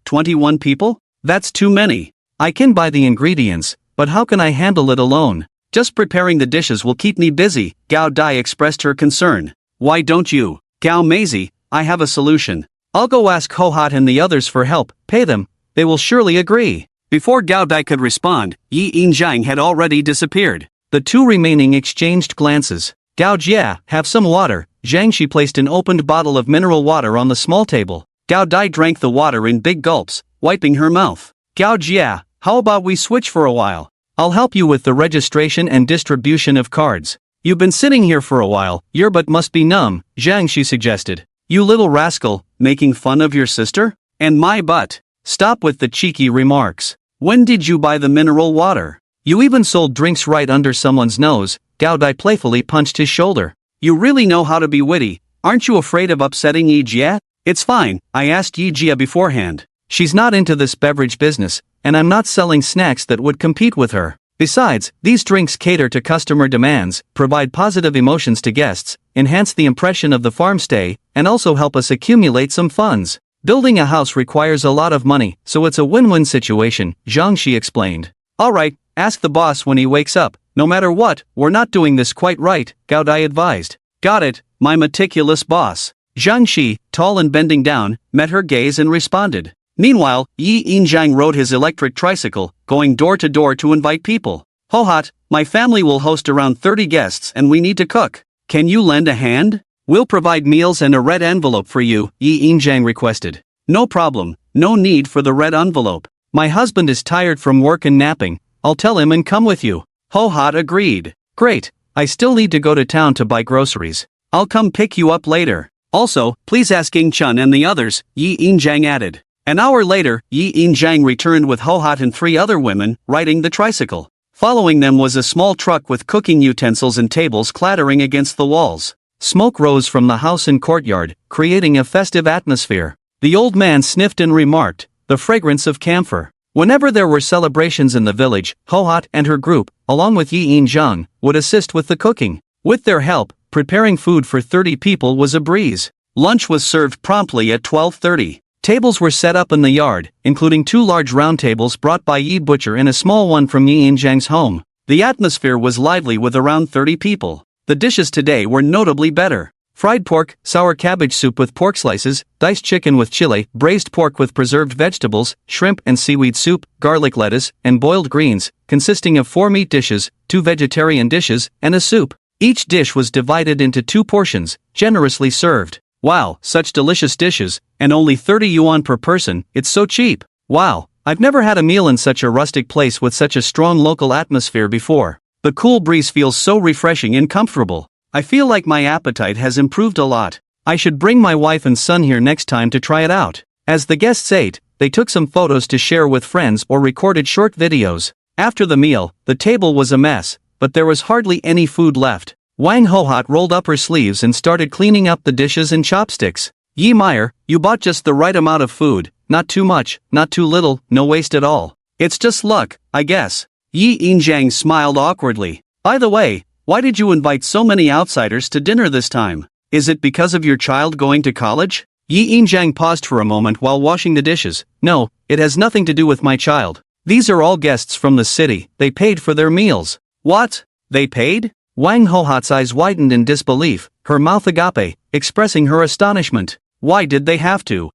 21 people? That's too many. I can buy the ingredients, but how can I handle it alone? Just preparing the dishes will keep me busy, Gao Dai expressed her concern. Why don't you? Gao Maisie, I have a solution. I'll go ask Ho Hot and the others for help, pay them, they will surely agree. Before Gao Dai could respond, Yi Yinjiang had already disappeared. The two remaining exchanged glances. Gao Jia, have some water. Zhang Shi placed an opened bottle of mineral water on the small table. Gao Dai drank the water in big gulps, wiping her mouth. Gao Jia, how about we switch for a while? I'll help you with the registration and distribution of cards. You've been sitting here for a while, your butt must be numb, Zhang Shi suggested. You little rascal, making fun of your sister? And my butt. Stop with the cheeky remarks. When did you buy the mineral water? You even sold drinks right under someone's nose, Gao Dai playfully punched his shoulder. You really know how to be witty, aren't you afraid of upsetting Yi Jia? It's fine, I asked Yi Jia beforehand. She's not into this beverage business, and I'm not selling snacks that would compete with her. Besides, these drinks cater to customer demands, provide positive emotions to guests, enhance the impression of the farm stay, and also help us accumulate some funds. Building a house requires a lot of money, so it's a win-win situation, Zhang Shi explained. Alright, ask the boss when he wakes up. No matter what, we're not doing this quite right, Gao Dai advised. Got it, my meticulous boss. Zhang Shi, tall and bending down, met her gaze and responded. Meanwhile, Yi Yinjiang rode his electric tricycle, going door to door to invite people. Ho Hot, my family will host around 30 guests and we need to cook. Can you lend a hand? We'll provide meals and a red envelope for you, Yi Yinjiang requested. No problem, no need for the red envelope. My husband is tired from work and napping, I'll tell him and come with you. Ho Hot agreed. Great, I still need to go to town to buy groceries. I'll come pick you up later. Also, please ask Ying Chun and the others, Yi Injiang added. An hour later, Yi Injiang returned with Ho-Hot and 3 other women, riding the tricycle. Following them was a small truck with cooking utensils and tables clattering against the walls. Smoke rose from the house and courtyard, creating a festive atmosphere. The old man sniffed and remarked, "The fragrance of camphor." Whenever there were celebrations in the village, Ho-Hot and her group, along with Yi In-jung, would assist with the cooking. With their help, preparing food for 30 people was a breeze. Lunch was served promptly at 12:30. Tables were set up in the yard, including 2 large round tables brought by Yi Butcher and a small one from Yi In-jung's home. The atmosphere was lively with around 30 people. The dishes today were notably better. Fried pork, sour cabbage soup with pork slices, diced chicken with chili, braised pork with preserved vegetables, shrimp and seaweed soup, garlic lettuce, and boiled greens, consisting of 4 meat dishes, 2 vegetarian dishes, and a soup. Each dish was divided into 2 portions, generously served. Wow, such delicious dishes, and only 30 yuan per person, it's so cheap. Wow, I've never had a meal in such a rustic place with such a strong local atmosphere before. The cool breeze feels so refreshing and comfortable. I feel like my appetite has improved a lot. I should bring my wife and son here next time to try it out. As the guests ate, they took some photos to share with friends or recorded short videos. After the meal, the table was a mess, but there was hardly any food left. Wang Ho-Hot rolled up her sleeves and started cleaning up the dishes and chopsticks. Yi Meyer, you bought just the right amount of food, not too much, not too little, no waste at all. It's just luck, I guess. Yi Injiang smiled awkwardly. By the way, why did you invite so many outsiders to dinner this time? Is it because of your child going to college? Yi Injiang paused for a moment while washing the dishes. No, it has nothing to do with my child. These are all guests from the city, they paid for their meals. What? They paid? Wang Ho-Hot's eyes widened in disbelief, her mouth agape, expressing her astonishment. Why did they have to?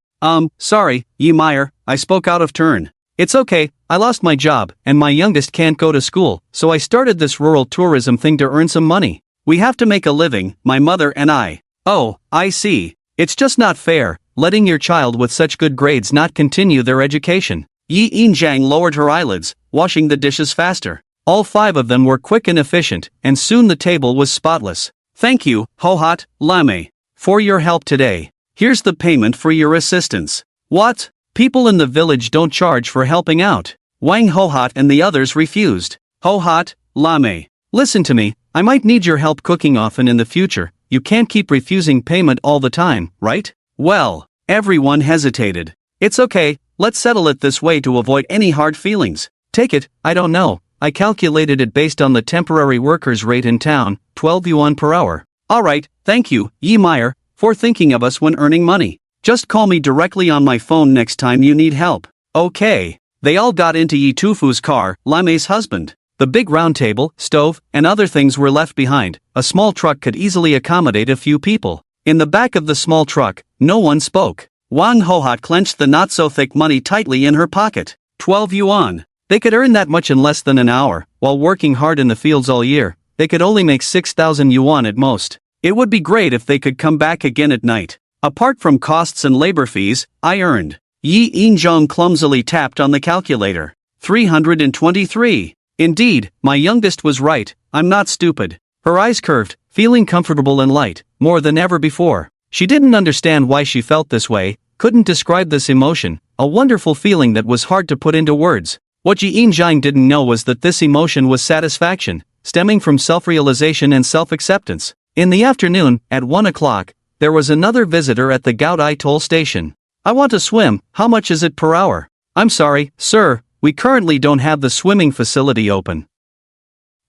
Sorry, Yi Meyer, I spoke out of turn. It's okay, I lost my job, and my youngest can't go to school, so I started this rural tourism thing to earn some money. We have to make a living, my mother and I. Oh, I see. It's just not fair, letting your child with such good grades not continue their education. Yi Injiang lowered her eyelids, washing the dishes faster. All 5 of them were quick and efficient, and soon the table was spotless. Thank you, Ho-Hot, Lame, for your help today. Here's the payment for your assistance. What? People in the village don't charge for helping out. Wang Ho-Hot and the others refused. Ho-Hot, Lame, listen to me, I might need your help cooking often in the future. You can't keep refusing payment all the time, right? Well, everyone hesitated. It's okay, let's settle it this way to avoid any hard feelings. Take it, I don't know. I calculated it based on the temporary workers' rate in town, 12 yuan per hour. Alright, thank you, Yi Meyer, for thinking of us when earning money. Just call me directly on my phone next time you need help. Okay. They all got into Yi Tufu's car, Lame's husband. The big round table, stove, and other things were left behind. A small truck could easily accommodate a few people. In the back of the small truck, no one spoke. Wang Ho-Hot clenched the not-so-thick money tightly in her pocket. 12 yuan. They could earn that much in less than an hour. While working hard in the fields all year, they could only make 6,000 yuan at most. It would be great if they could come back again at night. Apart from costs and labor fees, I earned. Yi In-jung clumsily tapped on the calculator. 323. Indeed, my youngest was right, I'm not stupid. Her eyes curved, feeling comfortable and light, more than ever before. She didn't understand why she felt this way, couldn't describe this emotion, a wonderful feeling that was hard to put into words. What Yi In-jung didn't know was that this emotion was satisfaction, stemming from self-realization and self-acceptance. In the afternoon, at 1 o'clock, there was another visitor at the Gaodai toll station. I want to swim, how much is it per hour? I'm sorry, sir, we currently don't have the swimming facility open.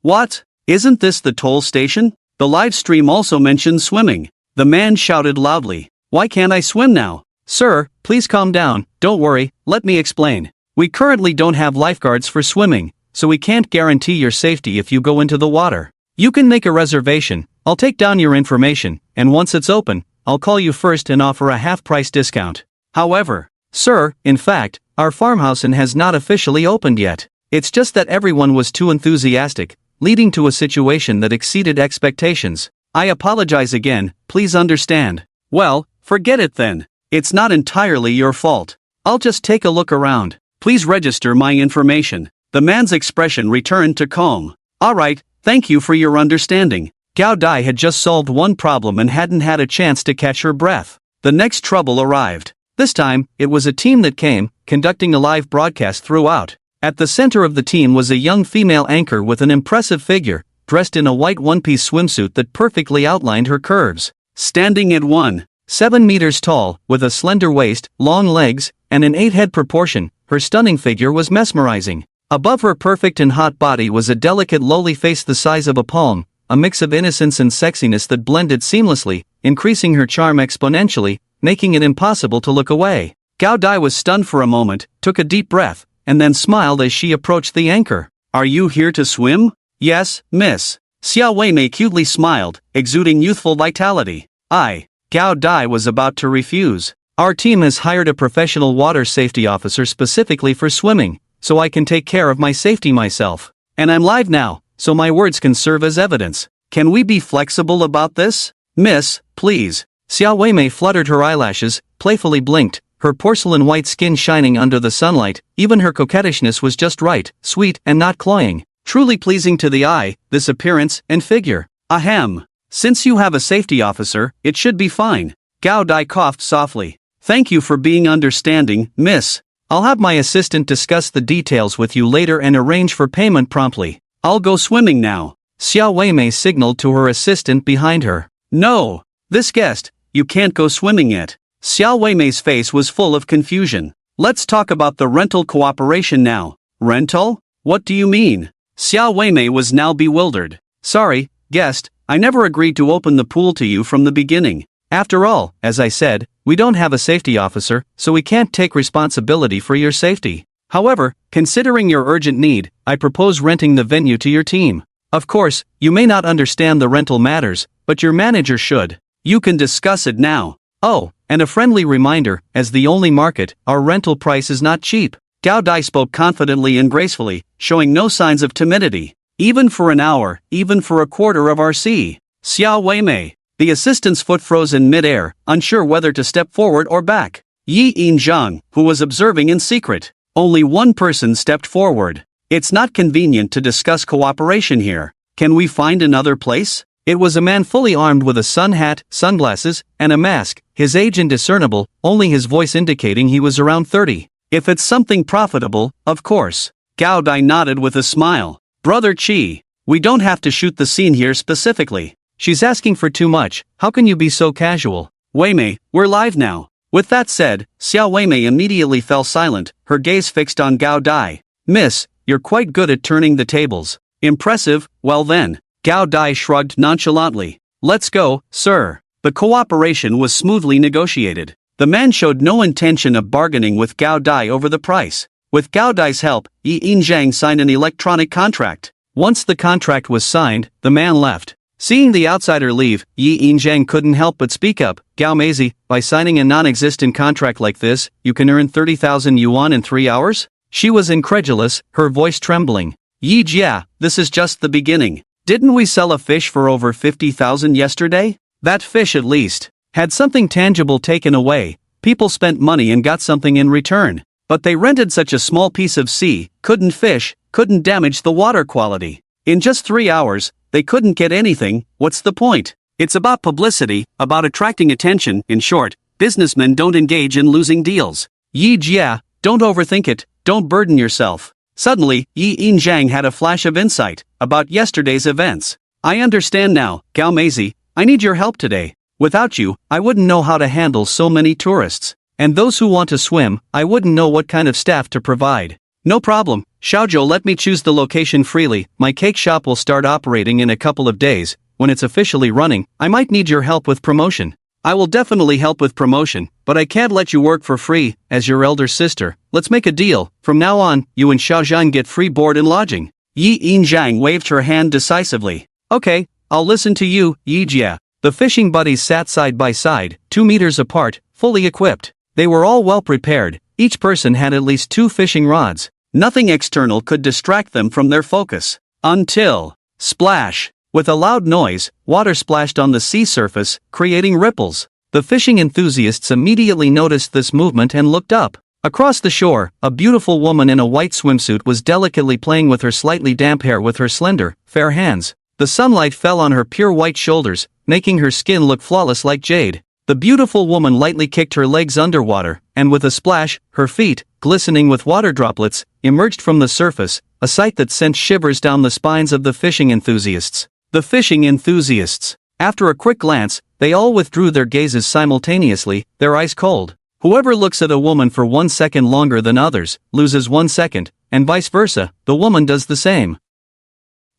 What? Isn't this the toll station? The live stream also mentions swimming. The man shouted loudly. Why can't I swim now? Sir, please calm down, don't worry, let me explain. We currently don't have lifeguards for swimming, so we can't guarantee your safety if you go into the water. You can make a reservation, I'll take down your information, and once it's open, I'll call you first and offer a half-price discount. However, sir, in fact, our farmhouse has not officially opened yet. It's just that everyone was too enthusiastic, leading to a situation that exceeded expectations. I apologize again, please understand. Well, forget it then. It's not entirely your fault. I'll just take a look around. Please register my information. The man's expression returned to calm. Alright, thank you for your understanding. Gao Dai had just solved one problem and hadn't had a chance to catch her breath. The next trouble arrived. This time, it was a team that came, conducting a live broadcast throughout. At the center of the team was a young female anchor with an impressive figure, dressed in a white one-piece swimsuit that perfectly outlined her curves. Standing at 1.7 meters tall, with a slender waist, long legs, and an 8-head proportion, her stunning figure was mesmerizing. Above her perfect and hot body was a delicate lowly face the size of a palm, a mix of innocence and sexiness that blended seamlessly, increasing her charm exponentially, making it impossible to look away. Gao Dai was stunned for a moment, took a deep breath, and then smiled as she approached the anchor. "Are you here to swim?" "Yes, miss." Xiao Weimei cutely smiled, exuding youthful vitality. Gao Dai was about to refuse. "Our team has hired a professional water safety officer specifically for swimming, so I can take care of my safety myself. And I'm live now, so my words can serve as evidence. Can we be flexible about this? Miss, please." Xiao Weimei fluttered her eyelashes, playfully blinked, her porcelain white skin shining under the sunlight. Even her coquettishness was just right, sweet and not cloying. Truly pleasing to the eye, this appearance and figure. "Ahem. Since you have a safety officer, it should be fine." Gao Dai coughed softly. "Thank you for being understanding, miss. I'll have my assistant discuss the details with you later and arrange for payment promptly. I'll go swimming now." Xiao Weimei signaled to her assistant behind her. "No. This guest, you can't go swimming yet." Xiao Weimei's face was full of confusion. "Let's talk about the rental cooperation now." "Rental? What do you mean?" Xiao Weimei was now bewildered. "Sorry, guest, I never agreed to open the pool to you from the beginning. After all, as I said, we don't have a safety officer, so we can't take responsibility for your safety. However, considering your urgent need, I propose renting the venue to your team. Of course, you may not understand the rental matters, but your manager should. You can discuss it now. Oh, and a friendly reminder, as the only market, our rental price is not cheap." Gao Dai spoke confidently and gracefully, showing no signs of timidity. "Even for an hour, even for a quarter of our sea." Xiao Weimei. The assistant's foot froze in mid-air, unsure whether to step forward or back. Yi Yinzhang, who was observing in secret. Only one person stepped forward. "It's not convenient to discuss cooperation here. Can we find another place?" It was a man fully armed with a sun hat, sunglasses, and a mask, his age indiscernible, only his voice indicating he was around 30. "If it's something profitable, of course." Gao Dai nodded with a smile. "Brother Qi, we don't have to shoot the scene here specifically. She's asking for too much, how can you be so casual?" "Weimei, we're live now." With that said, Xiao Weimei immediately fell silent, her gaze fixed on Gao Dai. "Miss, you're quite good at turning the tables." "Impressive, well then." Gao Dai shrugged nonchalantly. "Let's go, sir." The cooperation was smoothly negotiated. The man showed no intention of bargaining with Gao Dai over the price. With Gao Dai's help, Yi Yinzhang signed an electronic contract. Once the contract was signed, the man left. Seeing the outsider leave, Yi Yinzhang couldn't help but speak up. "Gao Meizi, by signing a non-existent contract like this, you can earn 30,000 yuan in 3 hours? She was incredulous, her voice trembling. "Yi Jia, this is just the beginning. Didn't we sell a fish for over 50,000 yesterday? That fish at least had something tangible taken away. People spent money and got something in return. But they rented such a small piece of sea, couldn't fish, couldn't damage the water quality. In just 3 hours, they couldn't get anything. What's the point? It's about publicity, about attracting attention. In short, businessmen don't engage in losing deals." "Yi Jia, don't overthink it, don't burden yourself." Suddenly, Yi Yinzhang had a flash of insight about yesterday's events. "I understand now, Gao Meizi, I need your help today. Without you, I wouldn't know how to handle so many tourists. And those who want to swim, I wouldn't know what kind of staff to provide." "No problem, Xiaozhou, let me choose the location freely. My cake shop will start operating in a couple of days. When it's officially running, I might need your help with promotion." "I will definitely help with promotion, but I can't let you work for free, as your elder sister. Let's make a deal. From now on, you and Xiaozhan get free board and lodging." Yi Yinzhang waved her hand decisively. "Okay, I'll listen to you, Yi Jia." The fishing buddies sat side by side, 2 meters apart, fully equipped. They were all well prepared, each person had at least 2 fishing rods. Nothing external could distract them from their focus. Until, splash! With a loud noise, water splashed on the sea surface, creating ripples. The fishing enthusiasts immediately noticed this movement and looked up. Across the shore, a beautiful woman in a white swimsuit was delicately playing with her slightly damp hair with her slender, fair hands. The sunlight fell on her pure white shoulders, making her skin look flawless like jade. The beautiful woman lightly kicked her legs underwater, and with a splash, her feet, glistening with water droplets, emerged from the surface, a sight that sent shivers down the spines of the fishing enthusiasts. The fishing enthusiasts. After a quick glance, they all withdrew their gazes simultaneously, their eyes cold. Whoever looks at a woman for 1 second longer than others, loses 1 second, and vice versa, the woman does the same.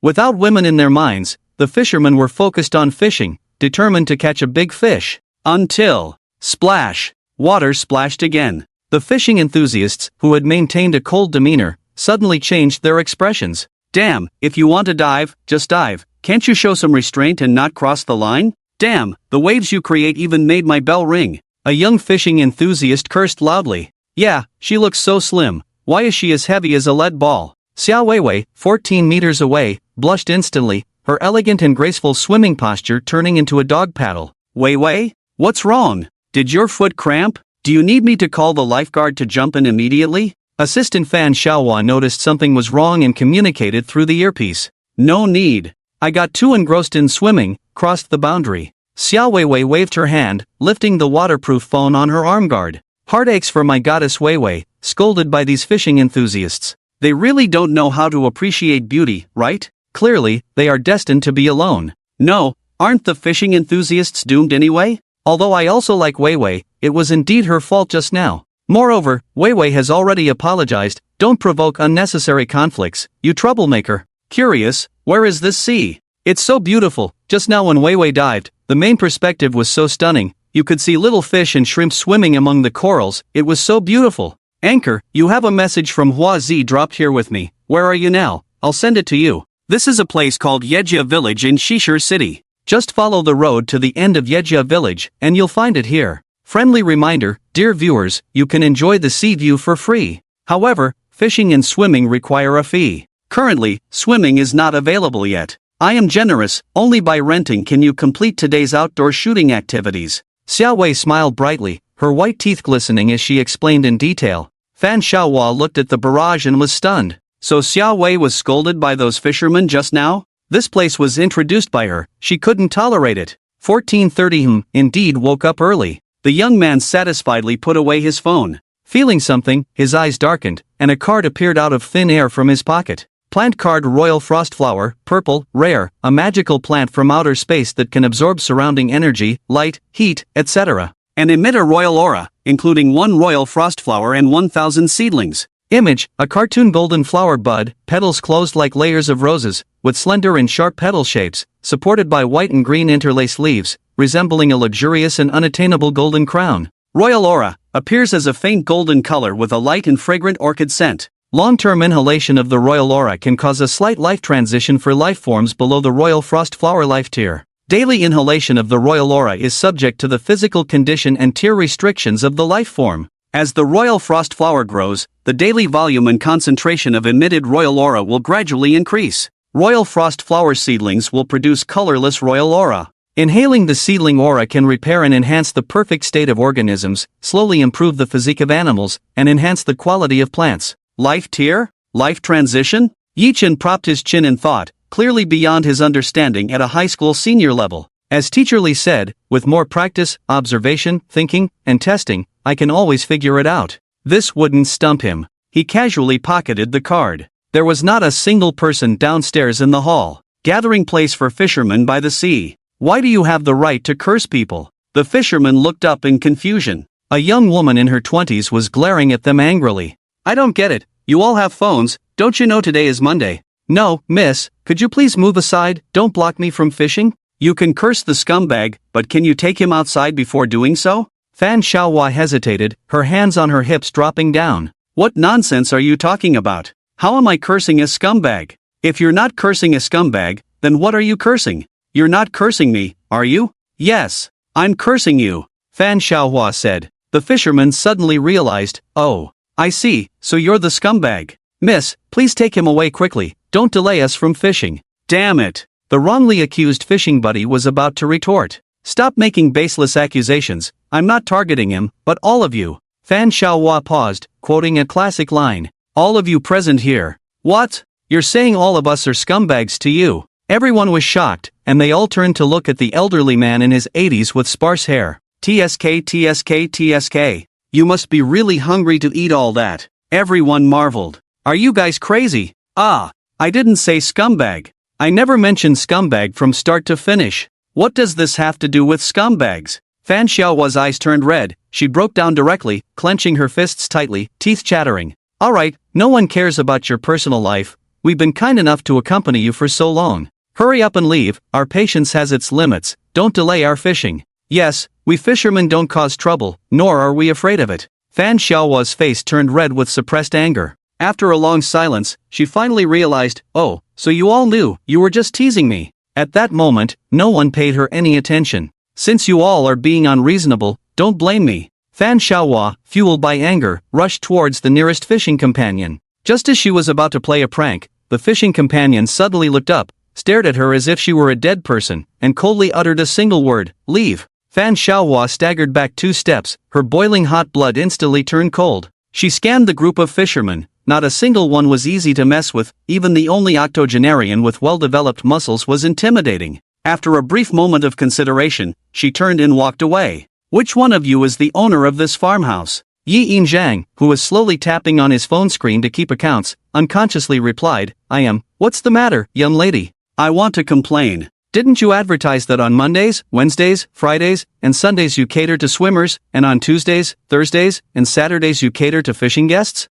Without women in their minds, the fishermen were focused on fishing, determined to catch a big fish. Until, splash, water splashed again. The fishing enthusiasts, who had maintained a cold demeanor, suddenly changed their expressions. Damn, if you want to dive, just dive. Can't you show some restraint and not cross the line? Damn, the waves you create even made my bell ring. A young fishing enthusiast cursed loudly. Yeah, she looks so slim. Why is she as heavy as a lead ball? Xiao Weiwei, 14 meters away, blushed instantly, her elegant and graceful swimming posture turning into a dog paddle. Weiwei? What's wrong? Did your foot cramp? Do you need me to call the lifeguard to jump in immediately? Assistant Fan Xiaohua noticed something was wrong and communicated through the earpiece. No need. I got too engrossed in swimming, crossed the boundary. Xiao Weiwei waved her hand, lifting the waterproof phone on her arm guard. Heartaches for my goddess Weiwei, scolded by these fishing enthusiasts. They really don't know how to appreciate beauty, right? Clearly, they are destined to be alone. No, aren't the fishing enthusiasts doomed anyway? Although I also like Weiwei, it was indeed her fault just now. Moreover, Weiwei has already apologized. Don't provoke unnecessary conflicts, you troublemaker. Curious, where is this sea? It's so beautiful. Just now when Weiwei dived, the main perspective was so stunning. You could see little fish and shrimp swimming among the corals. It was so beautiful. Anchor, you have a message from Hua Zi dropped here with me. Where are you now? I'll send it to you. This is a place called Yejia Village in Shishir City. Just follow the road to the end of Yejia Village, and you'll find it here. Friendly reminder, dear viewers, you can enjoy the sea view for free. However, fishing and swimming require a fee. Currently, swimming is not available yet. I am generous, only by renting can you complete today's outdoor shooting activities. Xiao Wei smiled brightly, her white teeth glistening as she explained in detail. Fan Xiaohua looked at the barrage and was stunned. So Xiao Wei was scolded by those fishermen just now? This place was introduced by her, she couldn't tolerate it. 1430 indeed woke up early. The young man satisfiedly put away his phone. Feeling something, his eyes darkened, and a card appeared out of thin air from his pocket. Plant card Royal Frostflower, purple, rare, a magical plant from outer space that can absorb surrounding energy, light, heat, etc. And emit a royal aura, including 1 royal frostflower and 1,000 seedlings. Image, a cartoon golden flower bud, petals closed like layers of roses, with slender and sharp petal shapes, supported by white and green interlaced leaves, resembling a luxurious and unattainable golden crown. Royal aura, appears as a faint golden color with a light and fragrant orchid scent. Long-term inhalation of the royal aura can cause a slight life transition for life forms below the royal frost flower life tier. Daily inhalation of the royal aura is subject to the physical condition and tier restrictions of the life form. As the royal frost flower grows, the daily volume and concentration of emitted royal aura will gradually increase. Royal frost flower seedlings will produce colorless royal aura. Inhaling the seedling aura can repair and enhance the perfect state of organisms, slowly improve the physique of animals, and enhance the quality of plants. Life tier? Life transition? Yi Chen propped his chin in thought, clearly beyond his understanding at a high school senior level. As Teacher Li said, with more practice, observation, thinking, and testing, I can always figure it out. This wouldn't stump him. He casually pocketed the card. There was not a single person downstairs in the hall. Gathering place for fishermen by the sea. Why do you have the right to curse people? The fisherman looked up in confusion. A young woman in her 20s was glaring at them angrily. I don't get it. You all have phones, don't you know today is Monday? No, miss, could you please move aside, don't block me from fishing? You can curse the scumbag, but can you take him outside before doing so? Fan Xiaohua hesitated, her hands on her hips dropping down. What nonsense are you talking about? How am I cursing a scumbag? If you're not cursing a scumbag, then what are you cursing? You're not cursing me, are you? Yes, I'm cursing you, Fan Xiaohua said. The fisherman suddenly realized, oh, I see, so you're the scumbag. Miss, please take him away quickly, don't delay us from fishing. Damn it. The wrongly accused fishing buddy was about to retort. Stop making baseless accusations, I'm not targeting him, but all of you. Fan Xiaohua paused, quoting a classic line. All of you present here. What? You're saying all of us are scumbags to you? Everyone was shocked, and they all turned to look at the elderly man in his 80s with sparse hair. TSK TSK TSK. You must be really hungry to eat all that. Everyone marveled. Are you guys crazy? Ah, I didn't say scumbag. I never mentioned scumbag from start to finish. What does this have to do with scumbags? Fan Xiaohua's eyes turned red. She broke down directly, clenching her fists tightly, teeth chattering. Alright, no one cares about your personal life. We've been kind enough to accompany you for so long. Hurry up and leave, our patience has its limits, don't delay our fishing. Yes, we fishermen don't cause trouble, nor are we afraid of it. Fan Xiaohua's face turned red with suppressed anger. After a long silence, she finally realized, oh, so you all knew, you were just teasing me. At that moment, no one paid her any attention. Since you all are being unreasonable, don't blame me. Fan Xiaohua, fueled by anger, rushed towards the nearest fishing companion. Just as she was about to play a prank, the fishing companion suddenly looked up, stared at her as if she were a dead person, and coldly uttered a single word, leave. Fan Xiaohua staggered back 2 steps, her boiling hot blood instantly turned cold. She scanned the group of fishermen, not a single one was easy to mess with, even the only octogenarian with well-developed muscles was intimidating. After a brief moment of consideration, she turned and walked away. Which one of you is the owner of this farmhouse? Yi Yinjiang, who was slowly tapping on his phone screen to keep accounts, unconsciously replied, I am. What's the matter, young lady? I want to complain. Didn't you advertise that on Mondays, Wednesdays, Fridays, and Sundays you cater to swimmers, and on Tuesdays, Thursdays, and Saturdays you cater to fishing guests?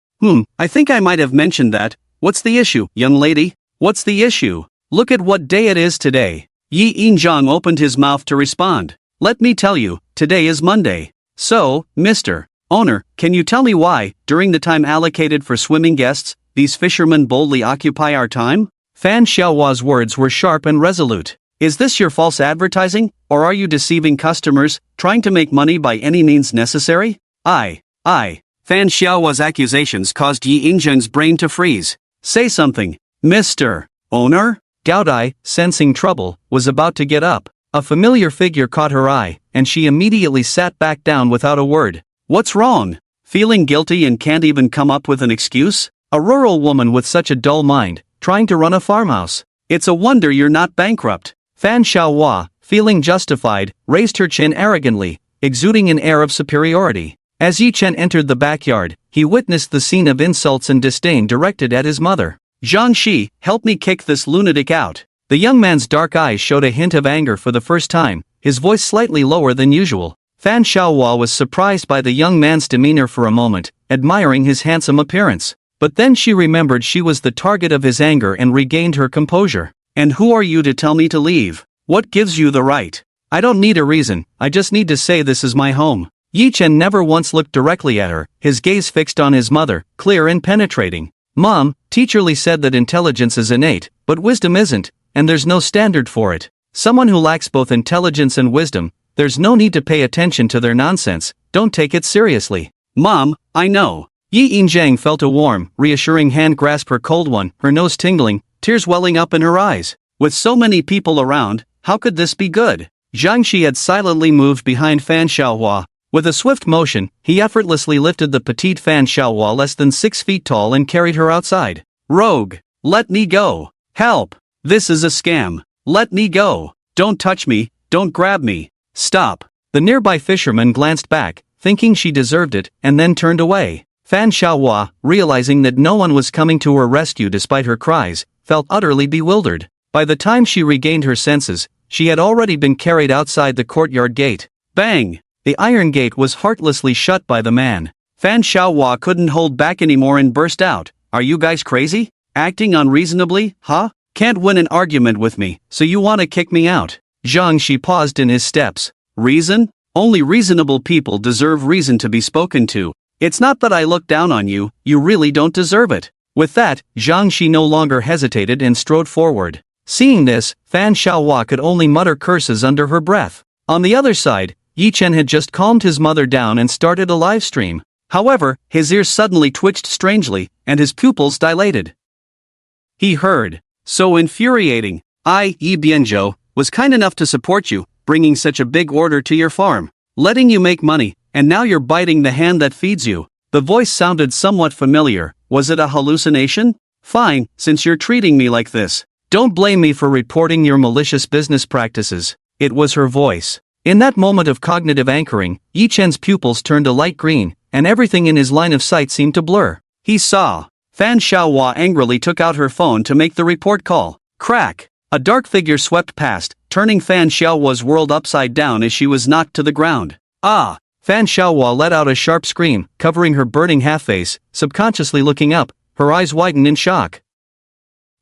I think I might have mentioned that. What's the issue, young lady? What's the issue? Look at what day it is today. Yi Yinjiang opened his mouth to respond. Let me tell you, today is Monday. So, Mr. Owner, can you tell me why, during the time allocated for swimming guests, these fishermen boldly occupy our time? Fan Xiaohua's words were sharp and resolute. Is this your false advertising, or are you deceiving customers, trying to make money by any means necessary? I. Fan Xiaohua's accusations caused Yi Yinjiang's brain to freeze. Say something, Mr. Owner? Gao Dai, sensing trouble, was about to get up. A familiar figure caught her eye, and she immediately sat back down without a word. What's wrong? Feeling guilty and can't even come up with an excuse? A rural woman with such a dull mind, trying to run a farmhouse. It's a wonder you're not bankrupt. Fan Xiaohua, feeling justified, raised her chin arrogantly, exuding an air of superiority. As Yi Chen entered the backyard, he witnessed the scene of insults and disdain directed at his mother. Zhang Shi, help me kick this lunatic out. The young man's dark eyes showed a hint of anger for the first time, his voice slightly lower than usual. Fan Xiaohua was surprised by the young man's demeanor for a moment, admiring his handsome appearance. But then she remembered she was the target of his anger and regained her composure. And who are you to tell me to leave? What gives you the right? I don't need a reason, I just need to say this is my home. Yi Chen never once looked directly at her, his gaze fixed on his mother, clear and penetrating. Mom, teacher Lee said that intelligence is innate, but wisdom isn't, and there's no standard for it. Someone who lacks both intelligence and wisdom, there's no need to pay attention to their nonsense, don't take it seriously. Mom, I know. Yi Yinjiang felt a warm, reassuring hand grasp her cold one, her nose tingling, tears welling up in her eyes. With so many people around, how could this be good? Zhang Shi had silently moved behind Fan Xiaohua. With a swift motion, he effortlessly lifted the petite Fan Xiaohua less than 6 feet tall and carried her outside. Rogue! Let me go! Help! This is a scam! Let me go! Don't touch me, don't grab me! Stop! The nearby fisherman glanced back, thinking she deserved it, and then turned away. Fan Xiaohua, realizing that no one was coming to her rescue despite her cries, felt utterly bewildered. By the time she regained her senses, she had already been carried outside the courtyard gate. Bang! The iron gate was heartlessly shut by the man. Fan Xiaohua couldn't hold back anymore and burst out. Are you guys crazy? Acting unreasonably, huh? Can't win an argument with me, so you want to kick me out? Zhang Shi paused in his steps. Reason? Only reasonable people deserve reason to be spoken to. It's not that I look down on you, you really don't deserve it. With that, Zhang Shi no longer hesitated and strode forward. Seeing this, Fan Xiaohua could only mutter curses under her breath. On the other side, Yi Chen had just calmed his mother down and started a live stream. However, his ears suddenly twitched strangely, and his pupils dilated. He heard. So infuriating. I, Yi Bianzhou, was kind enough to support you, bringing such a big order to your farm, letting you make money, and now you're biting the hand that feeds you. The voice sounded somewhat familiar. Was it a hallucination? Fine, since you're treating me like this. Don't blame me for reporting your malicious business practices. It was her voice. In that moment of cognitive anchoring, Yi Chen's pupils turned a light green, and everything in his line of sight seemed to blur. He saw. Fan Xiaohua angrily took out her phone to make the report call. Crack! A dark figure swept past, turning Fan Xiaohua's world upside down as she was knocked to the ground. Ah! Fan Xiaohua let out a sharp scream, covering her burning half-face, subconsciously looking up, her eyes widened in shock.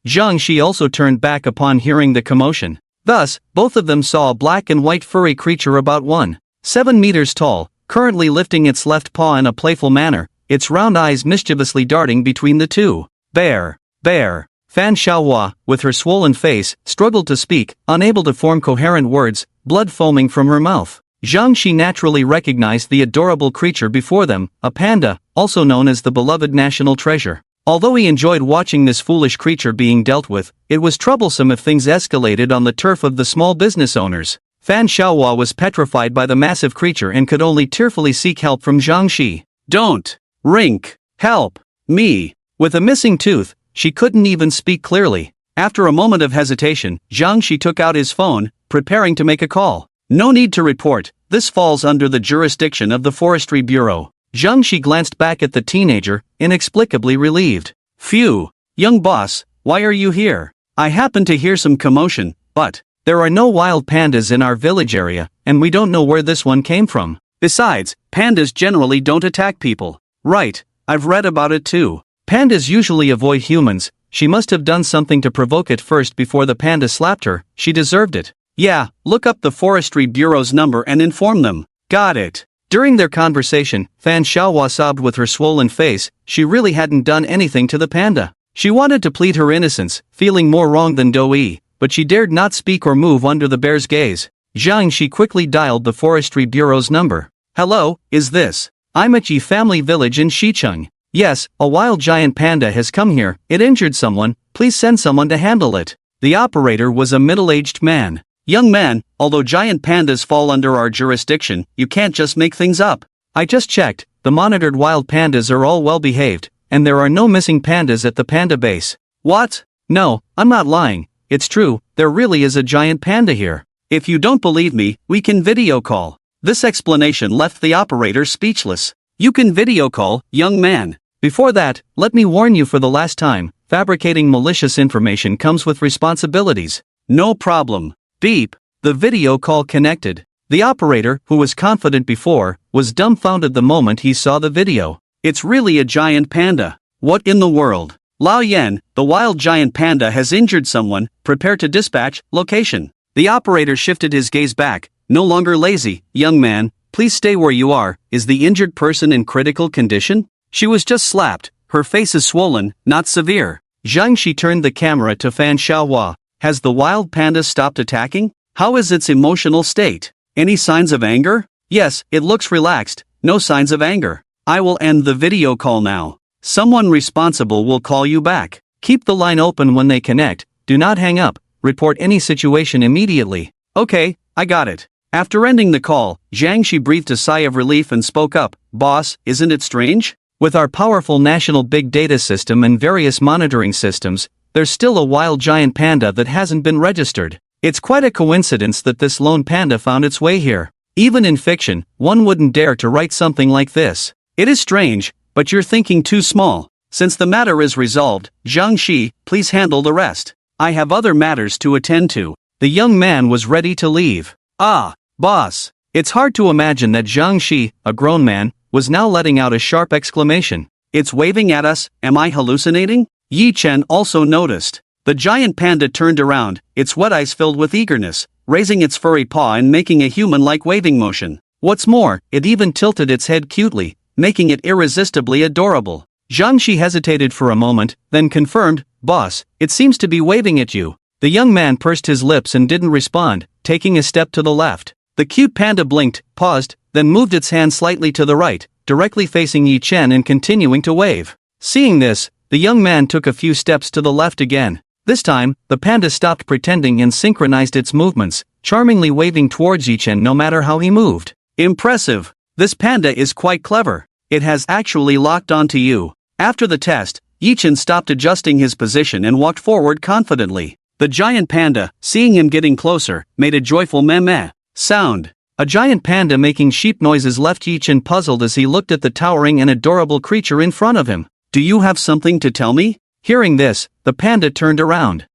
Zhang Shi also turned back upon hearing the commotion. Thus, both of them saw a black and white furry creature about 1.7 meters tall, currently lifting its left paw in a playful manner, its round eyes mischievously darting between the two. Bear! Bear! Fan Xiaohua, with her swollen face, struggled to speak, unable to form coherent words, blood foaming from her mouth. Zhang Shi naturally recognized the adorable creature before them, a panda, also known as the beloved national treasure. Although he enjoyed watching this foolish creature being dealt with, it was troublesome if things escalated on the turf of the small business owners. Fan Xiaohua was petrified by the massive creature and could only tearfully seek help from Zhang Shi. Don't! Rink! Help! Me! With a missing tooth, she couldn't even speak clearly. After a moment of hesitation, Zhang Shi took out his phone, preparing to make a call. No need to report, this falls under the jurisdiction of the Forestry Bureau. Zhang Shi glanced back at the teenager, inexplicably relieved. Phew! Young boss, why are you here? I happen to hear some commotion, but there are no wild pandas in our village area, and we don't know where this one came from. Besides, pandas generally don't attack people. Right, I've read about it too. Pandas usually avoid humans. She must have done something to provoke it first before the panda slapped her. She deserved it. Yeah, look up the Forestry Bureau's number and inform them. Got it. During their conversation, Fan Xiaohua sobbed with her swollen face. She really hadn't done anything to the panda. She wanted to plead her innocence, feeling more wrong than Doi, but she dared not speak or move under the bear's gaze. Zhang Shi quickly dialed the Forestry Bureau's number. Hello, is this? I'm at Yi Family Village in Shicheng. Yes, a wild giant panda has come here. It injured someone. Please send someone to handle it. The operator was a middle-aged man. Young man, although giant pandas fall under our jurisdiction, you can't just make things up. I just checked, the monitored wild pandas are all well behaved, and there are no missing pandas at the panda base. What? No, I'm not lying, it's true, there really is a giant panda here. If you don't believe me, we can video call. This explanation left the operator speechless. You can video call, young man. Before that, let me warn you for the last time, fabricating malicious information comes with responsibilities. No problem. Beep. The video call connected. The operator, who was confident before, was dumbfounded the moment he saw the video. It's really a giant panda. What in the world? Lao Yan, the wild giant panda has injured someone, prepare to dispatch, location. The operator shifted his gaze back, no longer lazy. Young man, please stay where you are. Is the injured person in critical condition? She was just slapped, her face is swollen, not severe. Zhang Shi turned the camera to Fan Xiaohua. Has the wild panda stopped attacking? How is its emotional state? Any signs of anger? Yes, it looks relaxed, no signs of anger. I will end the video call now. Someone responsible will call you back. Keep the line open when they connect, do not hang up, report any situation immediately. Okay, I got it. After ending the call, Zhang Shi breathed a sigh of relief and spoke up. Boss, isn't it strange? With our powerful national big data system and various monitoring systems, there's still a wild giant panda that hasn't been registered. It's quite a coincidence that this lone panda found its way here. Even in fiction, one wouldn't dare to write something like this. It is strange, but you're thinking too small. Since the matter is resolved, Zhang Shi, please handle the rest. I have other matters to attend to. The young man was ready to leave. Ah, boss. It's hard to imagine that Zhang Shi, a grown man, was now letting out a sharp exclamation. It's waving at us, am I hallucinating? Yi Chen also noticed. The giant panda turned around, its wet eyes filled with eagerness, raising its furry paw and making a human-like waving motion. What's more, it even tilted its head cutely, making it irresistibly adorable. Zhang Shi hesitated for a moment, then confirmed, Boss, it seems to be waving at you. The young man pursed his lips and didn't respond, taking a step to the left. The cute panda blinked, paused, then moved its hand slightly to the right, directly facing Yi Chen and continuing to wave. Seeing this, the young man took a few steps to the left again. This time, the panda stopped pretending and synchronized its movements, charmingly waving towards Yi Chen no matter how he moved. Impressive. This panda is quite clever. It has actually locked onto you. After the test, Yi Chen stopped adjusting his position and walked forward confidently. The giant panda, seeing him getting closer, made a joyful meh sound. A giant panda making sheep noises left Yi-chan puzzled as he looked at the towering and adorable creature in front of him. Do you have something to tell me? Hearing this, the panda turned around.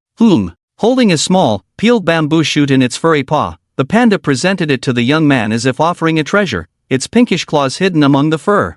Holding a small, peeled bamboo shoot in its furry paw, the panda presented it to the young man as if offering a treasure, its pinkish claws hidden among the fur.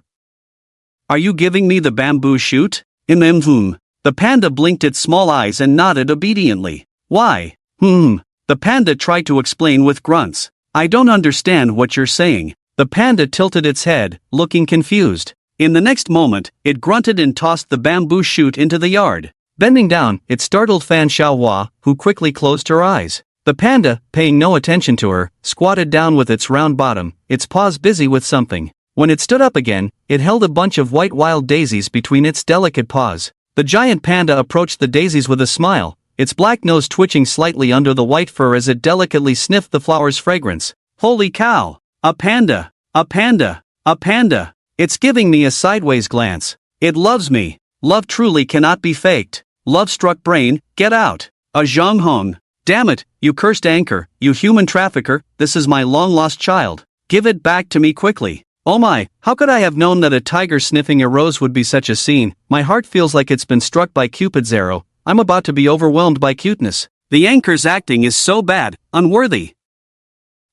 Are you giving me the bamboo shoot? The panda blinked its small eyes and nodded obediently. Why? The panda tried to explain with grunts. I don't understand what you're saying. The panda tilted its head, looking confused. In the next moment, it grunted and tossed the bamboo shoot into the yard. Bending down, it startled Fan Xiaohua, who quickly closed her eyes. The panda, paying no attention to her, squatted down with its round bottom, its paws busy with something. When it stood up again, it held a bunch of white wild daisies between its delicate paws. The giant panda approached the daisies with a smile, its black nose twitching slightly under the white fur as it delicately sniffed the flower's fragrance. Holy cow! A panda! A panda! A panda! It's giving me a sideways glance. It loves me. Love truly cannot be faked. Love-struck brain, get out. A Zhang Hong. Damn it, you cursed anchor, you human trafficker, this is my long-lost child. Give it back to me quickly. Oh my, how could I have known that a tiger sniffing a rose would be such a scene? My heart feels like it's been struck by Cupid's arrow. I'm about to be overwhelmed by cuteness. The anchor's acting is so bad, unworthy.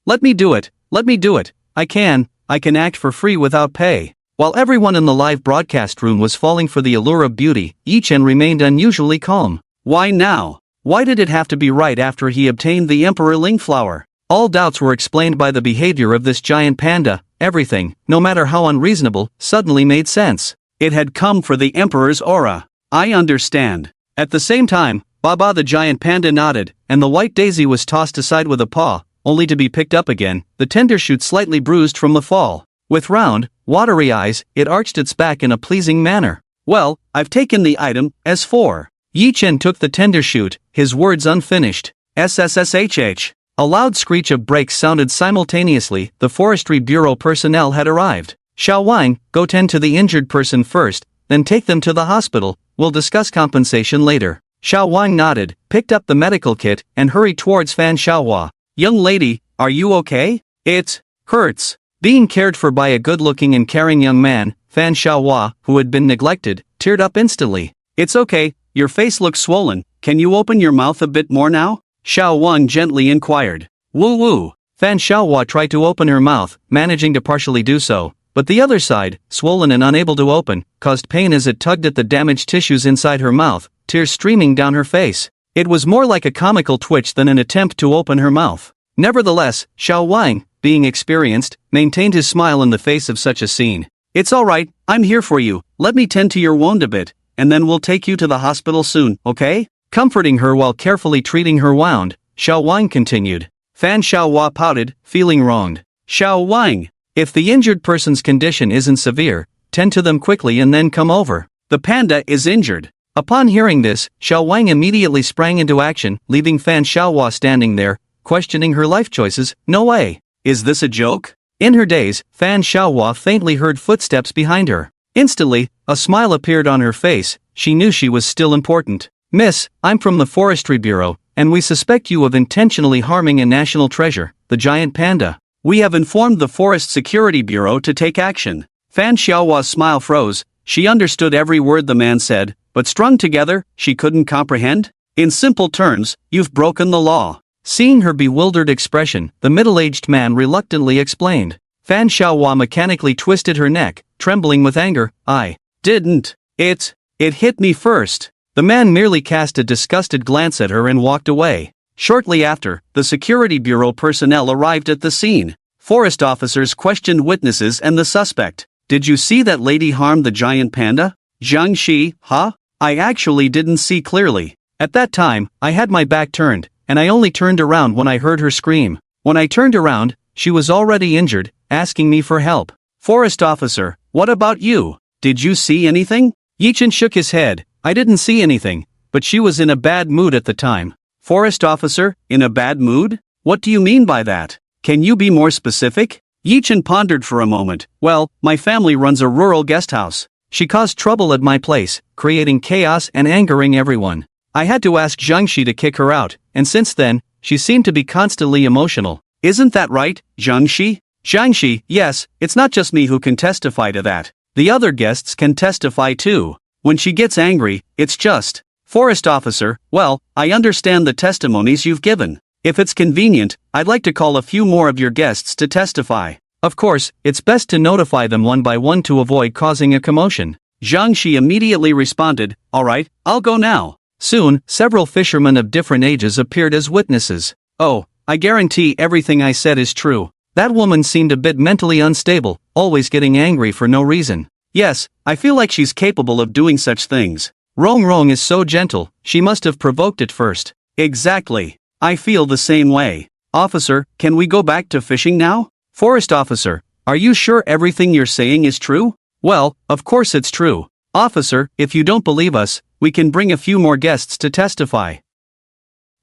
Let me do it, let me do it. I can act for free without pay. While everyone in the live broadcast room was falling for the allure of beauty, Yi-chan remained unusually calm. Why now? Why did it have to be right after he obtained the Emperor Ling flower? All doubts were explained by the behavior of this giant panda. Everything, no matter how unreasonable, suddenly made sense. It had come for the Emperor's aura. I understand. At the same time, Baba the giant panda nodded, and the white daisy was tossed aside with a paw, only to be picked up again, the tender shoot slightly bruised from the fall. With round, watery eyes, it arched its back in a pleasing manner. Well, I've taken the item, as for. Yi-chan took the tender shoot, his words unfinished. SSSHH. A loud screech of brakes sounded simultaneously. The Forestry Bureau personnel had arrived. Xiao Wang, go tend to the injured person first, then take them to the hospital. We'll discuss compensation later. Xiao Wang nodded, picked up the medical kit, and hurried towards Fan Xiaohua. Young lady, are you okay? It hurts. Being cared for by a good-looking and caring young man, Fan Xiaohua, who had been neglected, teared up instantly. It's okay, your face looks swollen, can you open your mouth a bit more now? Xiao Wang gently inquired. Woo. Fan Xiaohua tried to open her mouth, managing to partially do so, but the other side, swollen and unable to open, caused pain as it tugged at the damaged tissues inside her mouth, tears streaming down her face. It was more like a comical twitch than an attempt to open her mouth. Nevertheless, Xiao Wang, being experienced, maintained his smile in the face of such a scene. It's alright, I'm here for you, let me tend to your wound a bit, and then we'll take you to the hospital soon, okay? Comforting her while carefully treating her wound, Xiao Wang continued. Fan Xiaohua pouted, feeling wronged. Xiao Wang, if the injured person's condition isn't severe, tend to them quickly and then come over. The panda is injured. Upon hearing this, Xiao Wang immediately sprang into action, leaving Fan Xiaohua standing there, questioning her life choices. No way. Is this a joke? In her daze, Fan Xiaohua faintly heard footsteps behind her. Instantly, a smile appeared on her face. She knew she was still important. Miss, I'm from the Forestry Bureau, and we suspect you of intentionally harming a national treasure, the giant panda. We have informed the Forest Security Bureau to take action. Fan Xiaohua's smile froze. She understood every word the man said, but strung together, she couldn't comprehend. In simple terms, you've broken the law. Seeing her bewildered expression, the middle-aged man reluctantly explained. Fan Xiaohua mechanically twisted her neck, trembling with anger. I didn't. It hit me first. The man merely cast a disgusted glance at her and walked away. Shortly after, the Security Bureau personnel arrived at the scene. Forest officers questioned witnesses and the suspect. Did you see that lady harm the giant panda? Zhang Shi, huh? I actually didn't see clearly. At that time, I had my back turned, and I only turned around when I heard her scream. When I turned around, she was already injured, asking me for help. Forest officer, what about you? Did you see anything? Yi-chan shook his head. I didn't see anything, but she was in a bad mood at the time. Forest officer, in a bad mood? What do you mean by that? Can you be more specific? Yi-chan pondered for a moment. Well, my family runs a rural guest house. She caused trouble at my place, creating chaos and angering everyone. I had to ask Jiangxi to kick her out, and since then, she seemed to be constantly emotional. Isn't that right, Jiangxi? Jiangxi, yes, it's not just me who can testify to that. The other guests can testify too. When she gets angry, it's just. Forest officer, well, I understand the testimonies you've given. If it's convenient, I'd like to call a few more of your guests to testify. Of course, it's best to notify them one by one to avoid causing a commotion. Jiangxi immediately responded, all right, I'll go now. Soon, several fishermen of different ages appeared as witnesses. Oh, I guarantee everything I said is true. That woman seemed a bit mentally unstable, always getting angry for no reason. Yes, I feel like she's capable of doing such things. Rong Rong is so gentle, she must have provoked it first. Exactly. I feel the same way. Officer, can we go back to fishing now? Forest officer, are you sure everything you're saying is true? Well, of course it's true. Officer, if you don't believe us, we can bring a few more guests to testify.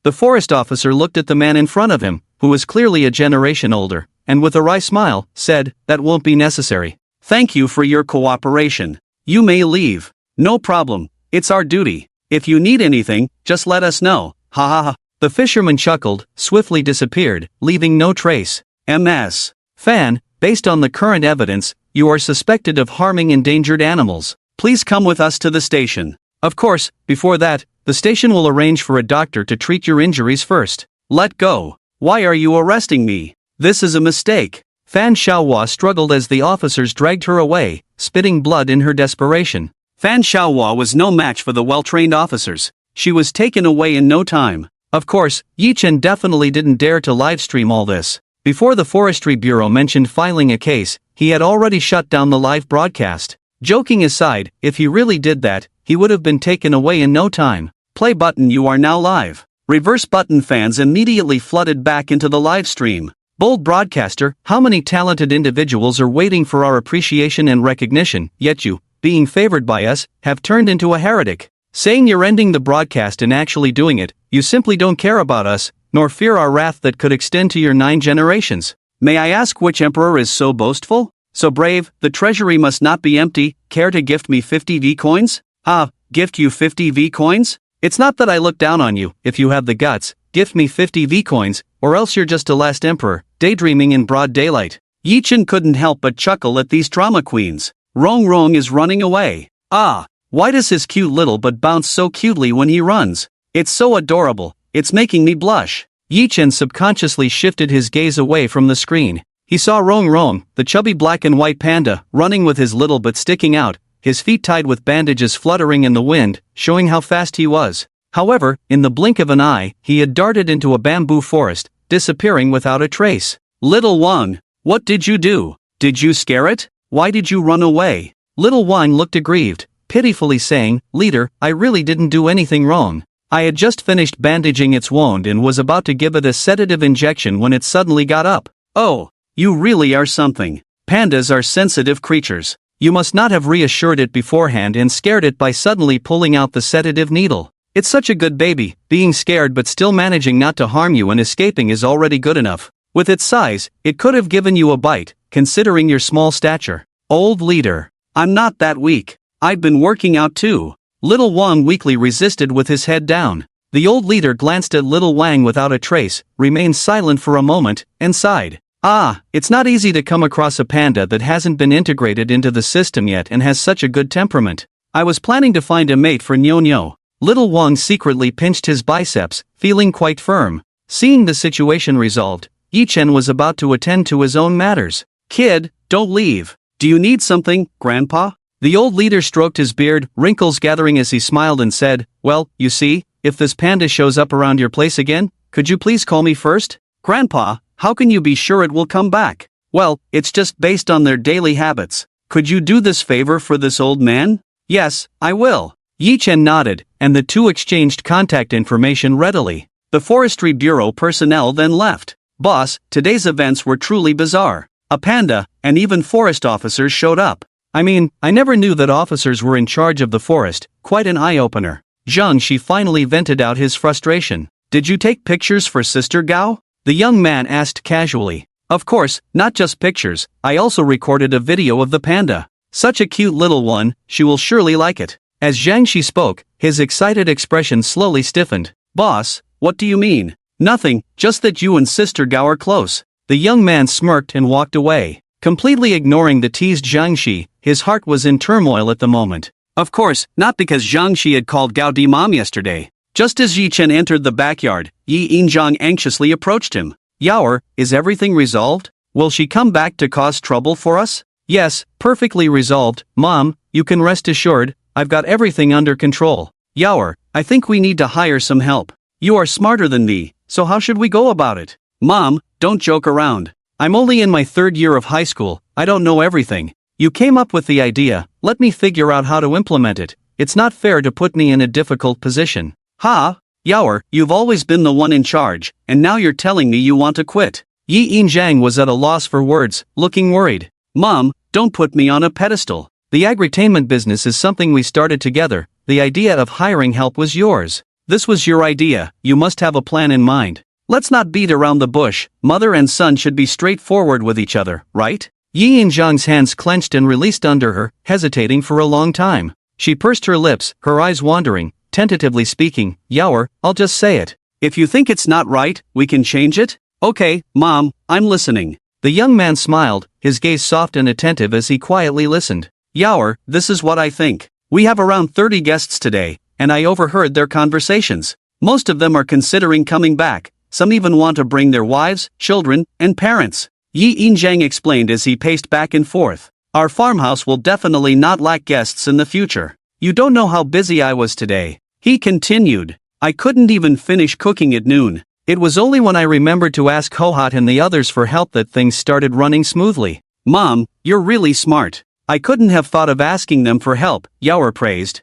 The forest officer looked at the man in front of him, who was clearly a generation older, and with a wry smile, said, that won't be necessary. Thank you for your cooperation. You may leave. No problem, it's our duty. If you need anything, just let us know. Ha ha ha. The fisherman chuckled, swiftly disappeared, leaving no trace. MS. Fan, based on the current evidence, you are suspected of harming endangered animals. Please come with us to the station. Of course, before that, the station will arrange for a doctor to treat your injuries first. Let go. Why are you arresting me? This is a mistake. Fan Xiaohua struggled as the officers dragged her away, spitting blood in her desperation. Fan Xiaohua was no match for the well-trained officers. She was taken away in no time. Of course, Yi Chen definitely didn't dare to livestream all this. Before the Forestry Bureau mentioned filing a case, he had already shut down the live broadcast. Joking aside, if he really did that, he would have been taken away in no time. Play button, you are now live. Reverse button, fans immediately flooded back into the live stream. Bold broadcaster, how many talented individuals are waiting for our appreciation and recognition, yet you, being favored by us, have turned into a heretic. Saying you're ending the broadcast and actually doing it, you simply don't care about us, nor fear our wrath that could extend to your 9 generations. May I ask which emperor is so boastful? So brave, the treasury must not be empty. Care to gift me 50 V coins? Ah, gift you 50 V coins? It's not that I look down on you, if you have the guts, gift me 50 V coins, or else you're just a last emperor, daydreaming in broad daylight. Yi Chen couldn't help but chuckle at these drama queens. Rong Rong is running away. Ah, why does his cute little butt bounce so cutely when he runs? It's so adorable, it's making me blush. Yi Chen subconsciously shifted his gaze away from the screen. He saw Rong Rong, the chubby black and white panda, running with his little butt sticking out, his feet tied with bandages fluttering in the wind, showing how fast he was. However, in the blink of an eye, he had darted into a bamboo forest, disappearing without a trace. Little Wang, what did you do? Did you scare it? Why did you run away? Little Wang looked aggrieved, pitifully saying, Leader, I really didn't do anything wrong. I had just finished bandaging its wound and was about to give it a sedative injection when it suddenly got up. Oh, you really are something. Pandas are sensitive creatures. You must not have reassured it beforehand and scared it by suddenly pulling out the sedative needle. It's such a good baby, being scared but still managing not to harm you and escaping is already good enough. With its size, it could have given you a bite, considering your small stature. Old leader, I'm not that weak. I've been working out too. Little Wang weakly resisted with his head down. The old leader glanced at Little Wang without a trace, remained silent for a moment, and sighed. Ah, it's not easy to come across a panda that hasn't been integrated into the system yet and has such a good temperament. I was planning to find a mate for Nyo Nyo. Little Wang secretly pinched his biceps, feeling quite firm. Seeing the situation resolved, Yi Chen was about to attend to his own matters. Kid, don't leave. Do you need something, Grandpa? The old leader stroked his beard, wrinkles gathering as he smiled and said, Well, you see, if this panda shows up around your place again, could you please call me first? Grandpa, how can you be sure it will come back? Well, it's just based on their daily habits. Could you do this favor for this old man? Yes, I will. Yi Chen nodded, and the two exchanged contact information readily. The Forestry Bureau personnel then left. Boss, today's events were truly bizarre. A panda, and even forest officers showed up. I mean, I never knew that officers were in charge of the forest, quite an eye-opener. Jiangxi finally vented out his frustration. Did you take pictures for Sister Gao? The young man asked casually. Of course, not just pictures, I also recorded a video of the panda. Such a cute little one, she will surely like it. As Zhang Shi spoke, his excited expression slowly stiffened. Boss, what do you mean? Nothing, just that you and Sister Gao are close. The young man smirked and walked away. Completely ignoring the teased Zhang Shi, his heart was in turmoil at the moment. Of course, not because Zhang Shi had called Gao Di Mom yesterday. Just as Yi Chen entered the backyard, Yi Yinjiang anxiously approached him. Yaoer, is everything resolved? Will she come back to cause trouble for us? Yes, perfectly resolved, Mom, you can rest assured, I've got everything under control. Yaoer, I think we need to hire some help. You are smarter than me, so how should we go about it? Mom, don't joke around. I'm only in my 3rd year of high school, I don't know everything. You came up with the idea, let me figure out how to implement it. It's not fair to put me in a difficult position. Ha! Yaoer, you've always been the one in charge, and now you're telling me you want to quit. Yi Yinjiang was at a loss for words, looking worried. Mom, don't put me on a pedestal. The agritainment business is something we started together, the idea of hiring help was yours. This was your idea, you must have a plan in mind. Let's not beat around the bush, mother and son should be straightforward with each other, right? Yi Yinjiang's hands clenched and released under her, hesitating for a long time. She pursed her lips, her eyes wandering, tentatively speaking, Yaoer, I'll just say it. If you think it's not right, we can change it? Okay, Mom, I'm listening. The young man smiled, his gaze soft and attentive as he quietly listened. Yaoer, this is what I think. We have around 30 guests today, and I overheard their conversations. Most of them are considering coming back, some even want to bring their wives, children, and parents. Yi Yinjiang explained as he paced back and forth. Our farmhouse will definitely not lack guests in the future. You don't know how busy I was today. He continued. I couldn't even finish cooking at noon. It was only when I remembered to ask Hohat and the others for help that things started running smoothly. Mom, you're really smart. I couldn't have thought of asking them for help, Yaoer praised.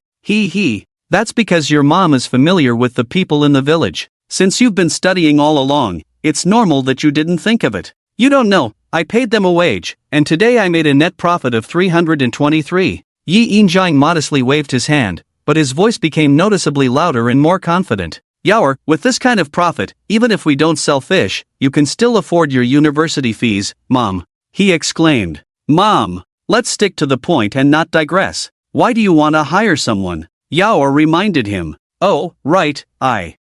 That's because your mom is familiar with the people in the village. Since you've been studying all along, it's normal that you didn't think of it. You don't know, I paid them a wage, and today I made a net profit of 323. Yi Yinjiang modestly waved his hand, but his voice became noticeably louder and more confident. Yaoer, with this kind of profit, even if we don't sell fish, you can still afford your university fees, Mom. He exclaimed. Mom, let's stick to the point and not digress. Why do you want to hire someone? Yaoer reminded him. Oh, right,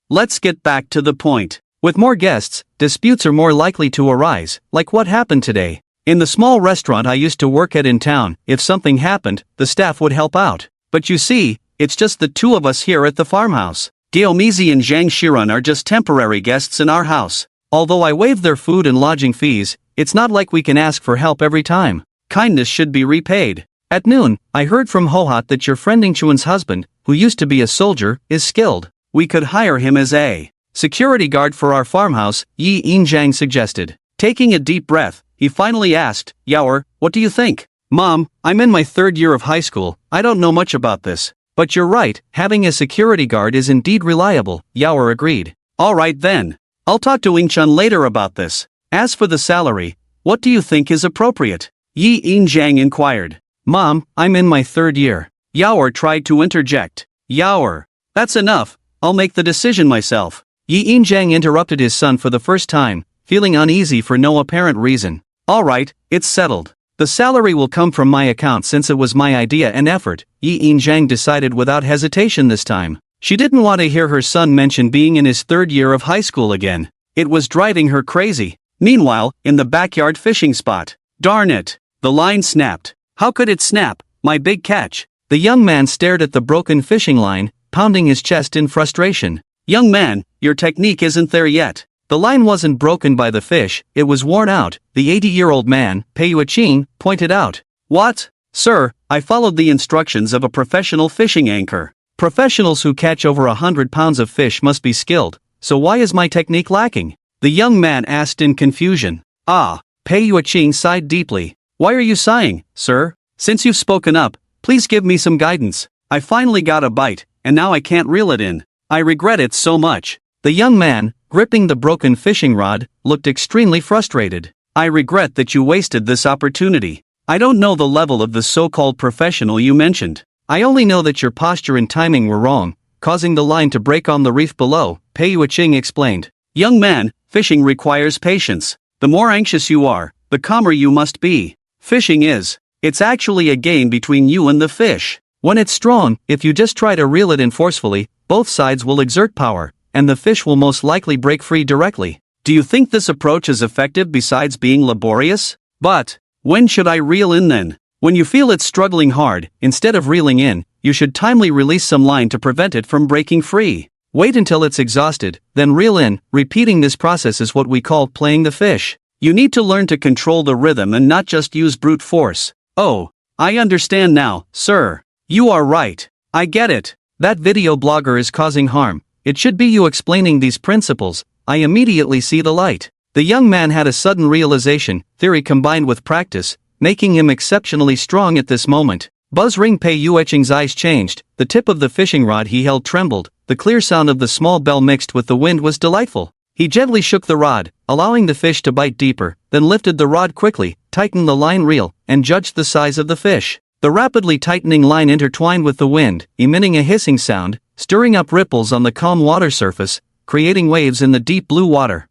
Let's get back to the point. With more guests, disputes are more likely to arise, like what happened today. In the small restaurant I used to work at in town, if something happened, the staff would help out. But you see, it's just the two of us here at the farmhouse. Mizi and Zhang Shirun are just temporary guests in our house. Although I waive their food and lodging fees, it's not like we can ask for help every time. Kindness should be repaid. At noon, I heard from Hohat that your friend Ingchuan's husband, who used to be a soldier, is skilled. We could hire him as a security guard for our farmhouse, Yi Yinjiang suggested. Taking a deep breath, he finally asked, Yaoer, what do you think? Mom, I'm in my 3rd year of high school, I don't know much about this. But you're right, having a security guard is indeed reliable, Yaoer agreed. Alright then. I'll talk to Ingchun later about this. As for the salary, what do you think is appropriate? Yi Yinjiang inquired. Mom, I'm in my 3rd year. Yaoer tried to interject. Yaoer, that's enough, I'll make the decision myself. Yi Yinjiang interrupted his son for the first time, feeling uneasy for no apparent reason. Alright, it's settled. The salary will come from my account since it was my idea and effort, Yi Yinjiang decided without hesitation this time. She didn't want to hear her son mention being in his 3rd year of high school again. It was driving her crazy. Meanwhile, in the backyard fishing spot. Darn it! The line snapped. How could it snap? My big catch. The young man stared at the broken fishing line, pounding his chest in frustration. Young man, your technique isn't there yet. The line wasn't broken by the fish, it was worn out, the 80-year-old man, Pei Yuqing, pointed out. What? Sir, I followed the instructions of a professional fishing anchor. Professionals who catch over 100 pounds of fish must be skilled, so why is my technique lacking? The young man asked in confusion. Pei Yuqing sighed deeply. Why are you sighing, sir? Since you've spoken up, please give me some guidance. I finally got a bite, and now I can't reel it in. I regret it so much. The young man, gripping the broken fishing rod, looked extremely frustrated. I regret that you wasted this opportunity. I don't know the level of the so-called professional you mentioned. I only know that your posture and timing were wrong, causing the line to break on the reef below, Pei Yuqing explained. Young man, fishing requires patience. The more anxious you are, the calmer you must be. Fishing is. It's actually a game between you and the fish. When it's strong, if you just try to reel it in forcefully, both sides will exert power, and the fish will most likely break free directly. Do you think this approach is effective besides being laborious? But when should I reel in then? When you feel it's struggling hard, instead of reeling in, you should timely release some line to prevent it from breaking free. Wait until it's exhausted, then reel in. Repeating this process is what we call playing the fish. You need to learn to control the rhythm and not just use brute force. Oh, I understand now, sir. You are right. I get it. That video blogger is causing harm. It should be you explaining these principles. I immediately see the light. The young man had a sudden realization, theory combined with practice, making him exceptionally strong at this moment. Buzz Ring Pei Yueching's eyes changed, the tip of the fishing rod he held trembled, the clear sound of the small bell mixed with the wind was delightful. He gently shook the rod, allowing the fish to bite deeper, then lifted the rod quickly, tightened the line reel, and judged the size of the fish. The rapidly tightening line intertwined with the wind, emitting a hissing sound, stirring up ripples on the calm water surface, creating waves in the deep blue water.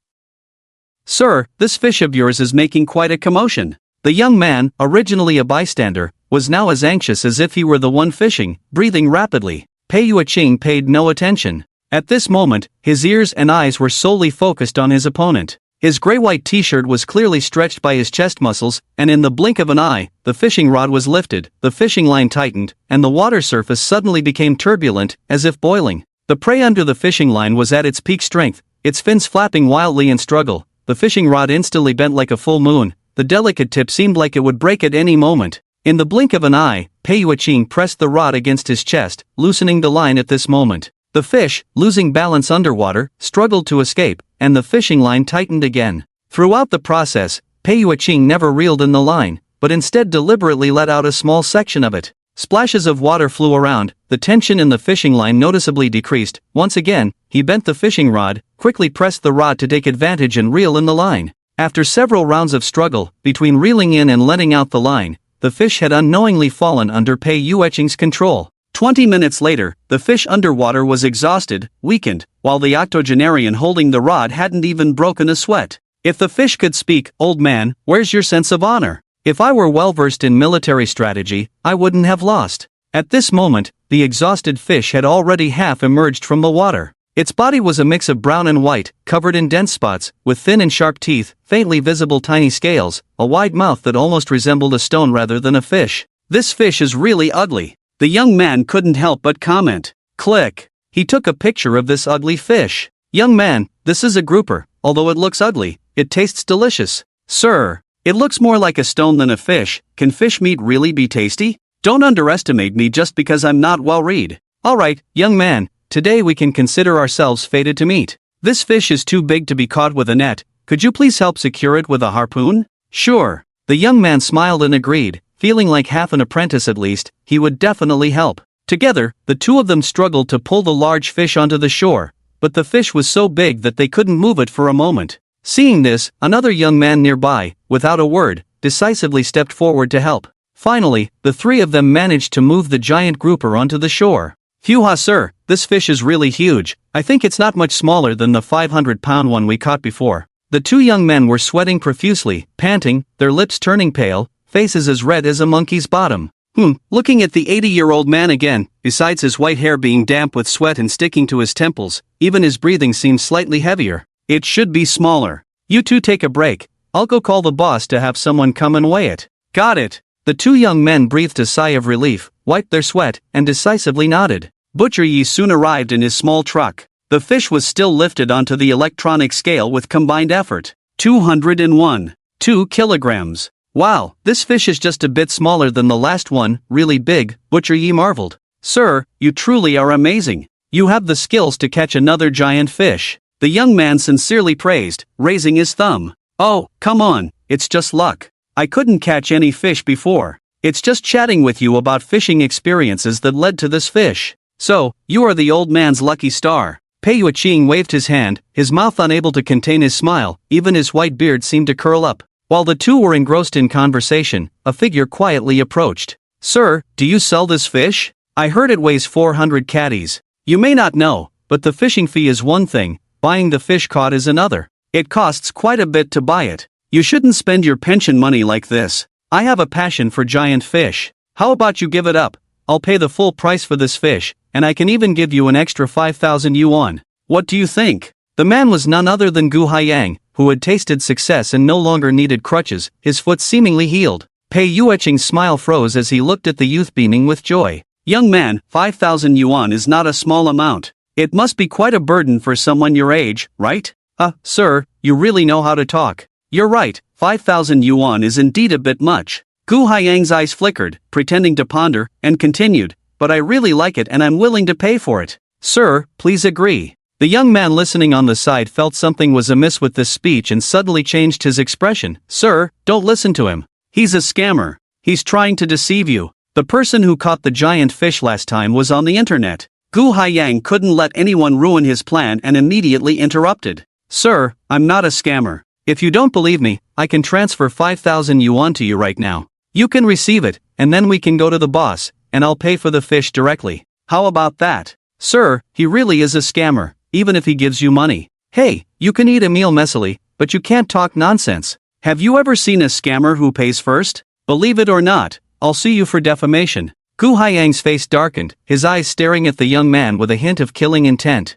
Sir, this fish of yours is making quite a commotion. The young man, originally a bystander, was now as anxious as if he were the one fishing, breathing rapidly. Pei Yueching paid no attention. At this moment, his ears and eyes were solely focused on his opponent. His gray-white t-shirt was clearly stretched by his chest muscles, and in the blink of an eye, the fishing rod was lifted, the fishing line tightened, and the water surface suddenly became turbulent, as if boiling. The prey under the fishing line was at its peak strength, its fins flapping wildly in struggle. The fishing rod instantly bent like a full moon. The delicate tip seemed like it would break at any moment. In the blink of an eye, Pei Yueching pressed the rod against his chest, loosening the line at this moment. The fish, losing balance underwater, struggled to escape, and the fishing line tightened again. Throughout the process, Pei Yueching never reeled in the line, but instead deliberately let out a small section of it. Splashes of water flew around, the tension in the fishing line noticeably decreased. Once again, he bent the fishing rod, quickly pressed the rod to take advantage and reel in the line. After several rounds of struggle, between reeling in and letting out the line, the fish had unknowingly fallen under Pei Yueching's control. 20 minutes later, the fish underwater was exhausted, weakened, while the octogenarian holding the rod hadn't even broken a sweat. If the fish could speak, old man, where's your sense of honor? If I were well versed in military strategy, I wouldn't have lost. At this moment, the exhausted fish had already half emerged from the water. Its body was a mix of brown and white, covered in dense spots, with thin and sharp teeth, faintly visible tiny scales, a wide mouth that almost resembled a stone rather than a fish. This fish is really ugly. The young man couldn't help but comment. Click. He took a picture of this ugly fish. Young man, this is a grouper. Although it looks ugly, it tastes delicious. Sir, it looks more like a stone than a fish. Can fish meat really be tasty? Don't underestimate me just because I'm not well read. Alright, young man, today we can consider ourselves fated to meet. This fish is too big to be caught with a net. Could you please help secure it with a harpoon? Sure. The young man smiled and agreed. Feeling like half an apprentice at least, he would definitely help. Together, the two of them struggled to pull the large fish onto the shore, but the fish was so big that they couldn't move it for a moment. Seeing this, another young man nearby, without a word, decisively stepped forward to help. Finally, the three of them managed to move the giant grouper onto the shore. Phew, sir, this fish is really huge. I think it's not much smaller than the 500-pound one we caught before. The two young men were sweating profusely, panting, their lips turning pale, faces as red as a monkey's bottom. Looking at the 80-year-old man again, besides his white hair being damp with sweat and sticking to his temples, even his breathing seemed slightly heavier. It should be smaller. You two take a break. I'll go call the boss to have someone come and weigh it. Got it. The two young men breathed a sigh of relief, wiped their sweat, and decisively nodded. Butcher Yi soon arrived in his small truck. The fish was still lifted onto the electronic scale with combined effort. 201. 2 kilograms. Wow, this fish is just a bit smaller than the last one, really big, Butcher Yi marveled. Sir, you truly are amazing. You have the skills to catch another giant fish. The young man sincerely praised, raising his thumb. Oh, come on, it's just luck. I couldn't catch any fish before. It's just chatting with you about fishing experiences that led to this fish. So, you are the old man's lucky star. Pei Yueching waved his hand, his mouth unable to contain his smile, even his white beard seemed to curl up. While the two were engrossed in conversation, a figure quietly approached. Sir, do you sell this fish? I heard it weighs 400 catties. You may not know, but the fishing fee is one thing, buying the fish caught is another. It costs quite a bit to buy it. You shouldn't spend your pension money like this. I have a passion for giant fish. How about you give it up? I'll pay the full price for this fish, and I can even give you an extra 5,000 yuan. What do you think? The man was none other than Gu Haiyang, who had tasted success and no longer needed crutches, his foot seemingly healed. Pei Yueching's smile froze as he looked at the youth beaming with joy. Young man, 5,000 yuan is not a small amount. It must be quite a burden for someone your age, right? Sir, you really know how to talk. You're right, 5,000 yuan is indeed a bit much. Gu Haiyang's eyes flickered, pretending to ponder, and continued, but I really like it and I'm willing to pay for it. Sir, please agree. The young man listening on the side felt something was amiss with this speech and suddenly changed his expression. Sir, don't listen to him. He's a scammer. He's trying to deceive you. The person who caught the giant fish last time was on the internet. Gu Haiyang couldn't let anyone ruin his plan and immediately interrupted. Sir, I'm not a scammer. If you don't believe me, I can transfer 5,000 yuan to you right now. You can receive it, and then we can go to the boss, and I'll pay for the fish directly. How about that? Sir, he really is a scammer, even if he gives you money. Hey, you can eat a meal messily, but you can't talk nonsense. Have you ever seen a scammer who pays first? Believe it or not, I'll sue you for defamation. Gu Haiyang's face darkened, his eyes staring at the young man with a hint of killing intent.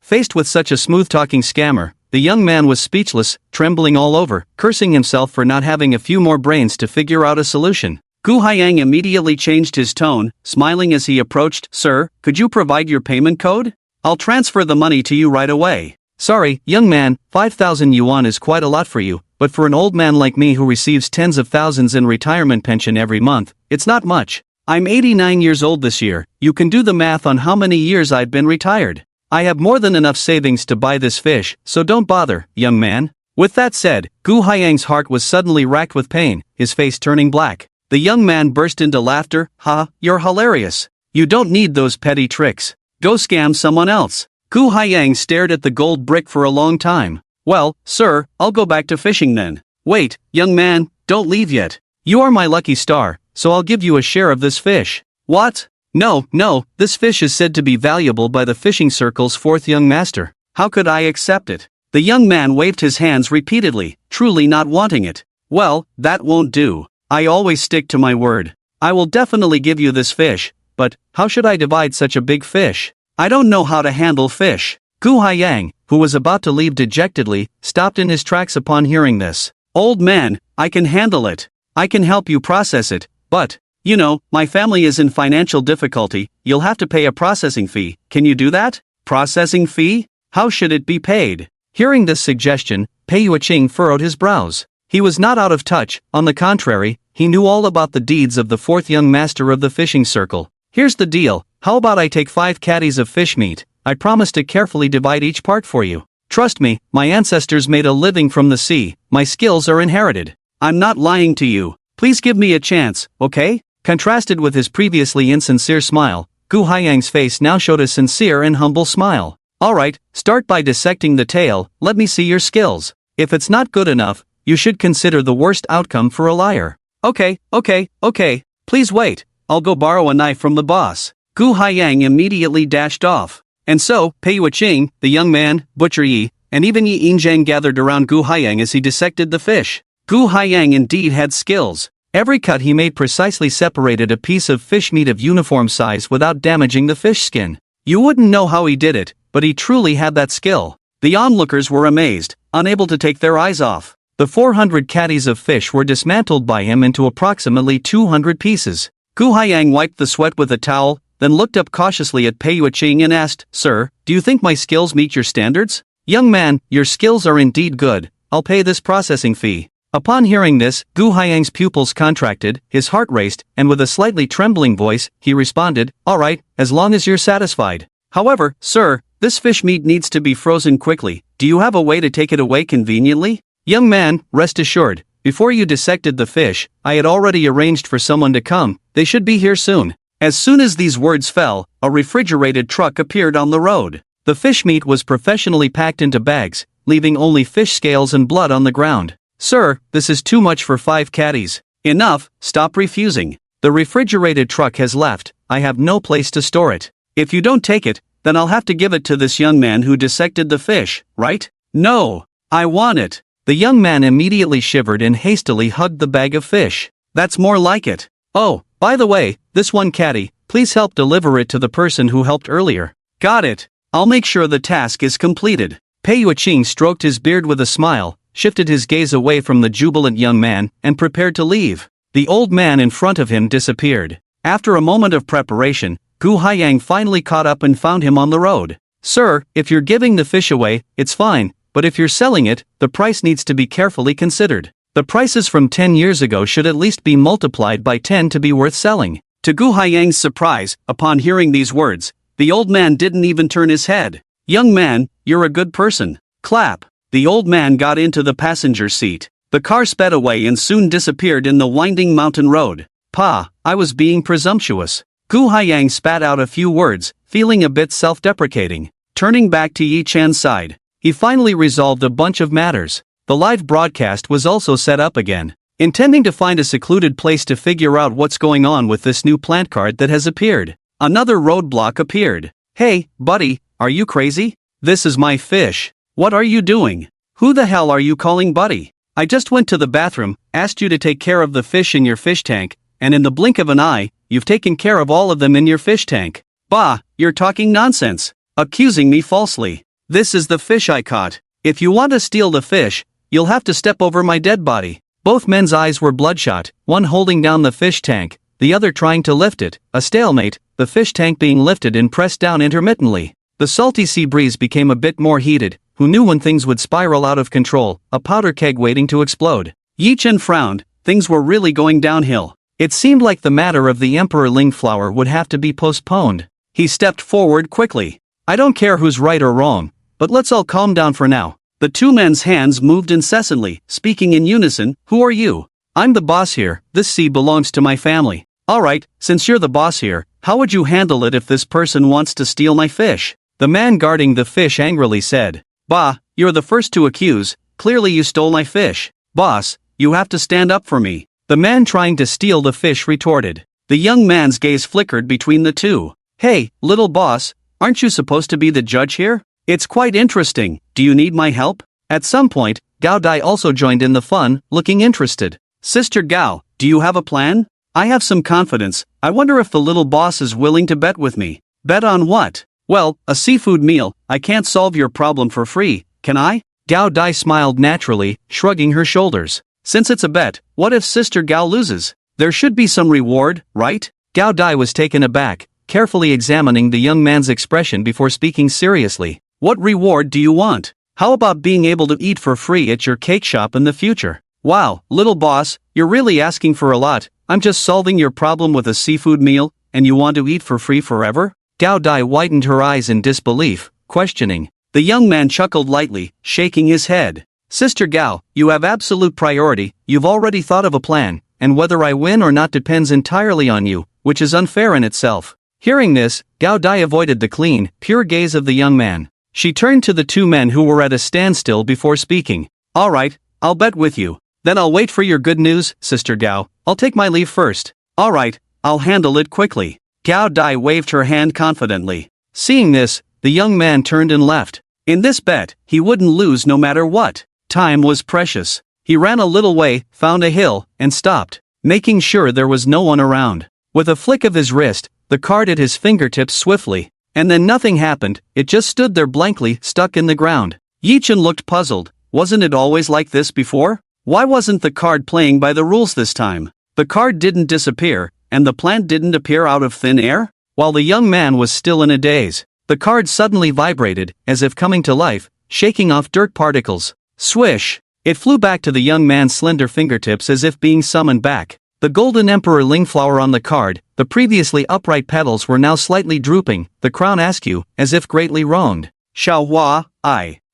Faced with such a smooth-talking scammer, the young man was speechless, trembling all over, cursing himself for not having a few more brains to figure out a solution. Gu Haiyang immediately changed his tone, smiling as he approached. Sir, could you provide your payment code? I'll transfer the money to you right away. Sorry, young man, 5,000 yuan is quite a lot for you, but for an old man like me who receives tens of thousands in retirement pension every month, it's not much. I'm 89 years old this year. You can do the math on how many years I've been retired. I have more than enough savings to buy this fish, so don't bother, young man. With that said, Gu Haiyang's heart was suddenly racked with pain, his face turning black. The young man burst into laughter. Ha, you're hilarious. You don't need those petty tricks. Go scam someone else. Gu Haiyang stared at the gold brick for a long time. Well, sir, I'll go back to fishing then. Wait, young man, don't leave yet. You are my lucky star, so I'll give you a share of this fish. What? No, this fish is said to be valuable by the fishing circle's fourth young master. How could I accept it? The young man waved his hands repeatedly, truly not wanting it. Well, that won't do. I always stick to my word. I will definitely give you this fish, but how should I divide such a big fish? I don't know how to handle fish. Gu Haiyang, who was about to leave dejectedly, stopped in his tracks upon hearing this. Old man, I can handle it. I can help you process it, but, you know, my family is in financial difficulty. You'll have to pay a processing fee. Can you do that? Processing fee? How should it be paid? Hearing this suggestion, Pei Yueching furrowed his brows. He was not out of touch, on the contrary, he knew all about the deeds of the fourth young master of the fishing circle. Here's the deal, how about I take 5 caddies of fish meat? I promise to carefully divide each part for you. Trust me, my ancestors made a living from the sea, my skills are inherited. I'm not lying to you. Please give me a chance, okay? Contrasted with his previously insincere smile, Gu Haiyang's face now showed a sincere and humble smile. Alright, start by dissecting the tail, let me see your skills. If it's not good enough, you should consider the worst outcome for a liar. Okay, please wait, I'll go borrow a knife from the boss. Gu Haiyang immediately dashed off. And so, Pei Yueching, the young man, Butcher Yi, and even Yi Yinjiang gathered around Gu Haiyang as he dissected the fish. Gu Haiyang indeed had skills. Every cut he made precisely separated a piece of fish meat of uniform size without damaging the fish skin. You wouldn't know how he did it, but he truly had that skill. The onlookers were amazed, unable to take their eyes off. The 400 caddies of fish were dismantled by him into approximately 200 pieces. Gu Haiyang wiped the sweat with a towel, then looked up cautiously at Pei Yueching and asked, Sir, do you think my skills meet your standards? Young man, your skills are indeed good, I'll pay this processing fee. Upon hearing this, Gu Haiyang's pupils contracted, his heart raced, and with a slightly trembling voice, he responded, Alright, as long as you're satisfied. However, sir, this fish meat needs to be frozen quickly. Do you have a way to take it away conveniently? Young man, rest assured, before you dissected the fish, I had already arranged for someone to come. They should be here soon. As soon as these words fell, a refrigerated truck appeared on the road. The fish meat was professionally packed into bags, leaving only fish scales and blood on the ground. Sir, this is too much for 5 caddies. Enough, stop refusing. The refrigerated truck has left, I have no place to store it. If you don't take it, then I'll have to give it to this young man who dissected the fish, right? No, I want it. The young man immediately shivered and hastily hugged the bag of fish. That's more like it. Oh, by the way, This one caddy, please help deliver it to the person who helped earlier. Got it. I'll make sure the task is completed. Pei Yuqing stroked his beard with a smile, shifted his gaze away from the jubilant young man, and prepared to leave. The old man in front of him disappeared. After a moment of preparation, Gu Haiyang finally caught up and found him on the road. Sir, if you're giving the fish away, it's fine, but if you're selling it, the price needs to be carefully considered. The prices from 10 years ago should at least be multiplied by 10 to be worth selling. To Gu Haiyang's surprise, upon hearing these words, the old man didn't even turn his head. Young man, you're a good person. Clap. The old man got into the passenger seat. The car sped away and soon disappeared in the winding mountain road. Pa, I was being presumptuous. Gu Haiyang spat out a few words, feeling a bit self-deprecating. Turning back to Yi Chan's side, he finally resolved a bunch of matters. The live broadcast was also set up again. Intending to find a secluded place to figure out what's going on with this new plant card that has appeared, another roadblock appeared. Hey, buddy, are you crazy? This is my fish. What are you doing? Who the hell are you calling buddy? I just went to the bathroom, asked you to take care of the fish in your fish tank, and in the blink of an eye, you've taken care of all of them in your fish tank. Bah, you're talking nonsense. Accusing me falsely. This is the fish I caught. If you want to steal the fish, you'll have to step over my dead body. Both men's eyes were bloodshot, one holding down the fish tank, the other trying to lift it, a stalemate, the fish tank being lifted and pressed down intermittently. The salty sea breeze became a bit more heated. Who knew when things would spiral out of control, a powder keg waiting to explode. Yi Chen frowned, things were really going downhill. It seemed like the matter of the Emperor Ling flower would have to be postponed. He stepped forward quickly. I don't care who's right or wrong, but let's all calm down for now. The two men's hands moved incessantly, speaking in unison. Who are you? I'm the boss here, this sea belongs to my family. Alright, since you're the boss here, how would you handle it if this person wants to steal my fish? The man guarding the fish angrily said. Bah, you're the first to accuse, clearly you stole my fish. Boss, you have to stand up for me. The man trying to steal the fish retorted. The young man's gaze flickered between the two. Hey, little boss, aren't you supposed to be the judge here? It's quite interesting, do you need my help? At some point, Gao Dai also joined in the fun, looking interested. Sister Gao, do you have a plan? I have some confidence, I wonder if the little boss is willing to bet with me. Bet on what? Well, a seafood meal. I can't solve your problem for free, can I? Gao Dai smiled naturally, shrugging her shoulders. Since it's a bet, what if Sister Gao loses? There should be some reward, right? Gao Dai was taken aback, carefully examining the young man's expression before speaking seriously. What reward do you want? How about being able to eat for free at your cake shop in the future? Wow, little boss, you're really asking for a lot. I'm just solving your problem with a seafood meal, and you want to eat for free forever? Gao Dai widened her eyes in disbelief, questioning. The young man chuckled lightly, shaking his head. Sister Gao, you have absolute priority, you've already thought of a plan, and whether I win or not depends entirely on you, which is unfair in itself. Hearing this, Gao Dai avoided the clean, pure gaze of the young man. She turned to the two men who were at a standstill before speaking. Alright, I'll bet with you. Then I'll wait for your good news, Sister Gao. I'll take my leave first. Alright, I'll handle it quickly. Gao Dai waved her hand confidently. Seeing this, the young man turned and left. In this bet, he wouldn't lose no matter what. Time was precious. He ran a little way, found a hill, and stopped, making sure there was no one around. With a flick of his wrist, the card at his fingertips swiftly. And then nothing happened, it just stood there blankly, stuck in the ground. Yi Chen looked puzzled. Wasn't it always like this before? Why wasn't the card playing by the rules this time? The card didn't disappear, and the plant didn't appear out of thin air? While the young man was still in a daze, the card suddenly vibrated, as if coming to life, shaking off dirt particles. Swish! It flew back to the young man's slender fingertips as if being summoned back. The golden Emperor Ling flower on the card, the previously upright petals were now slightly drooping, the crown askew, as if greatly wronged. Xiaohua,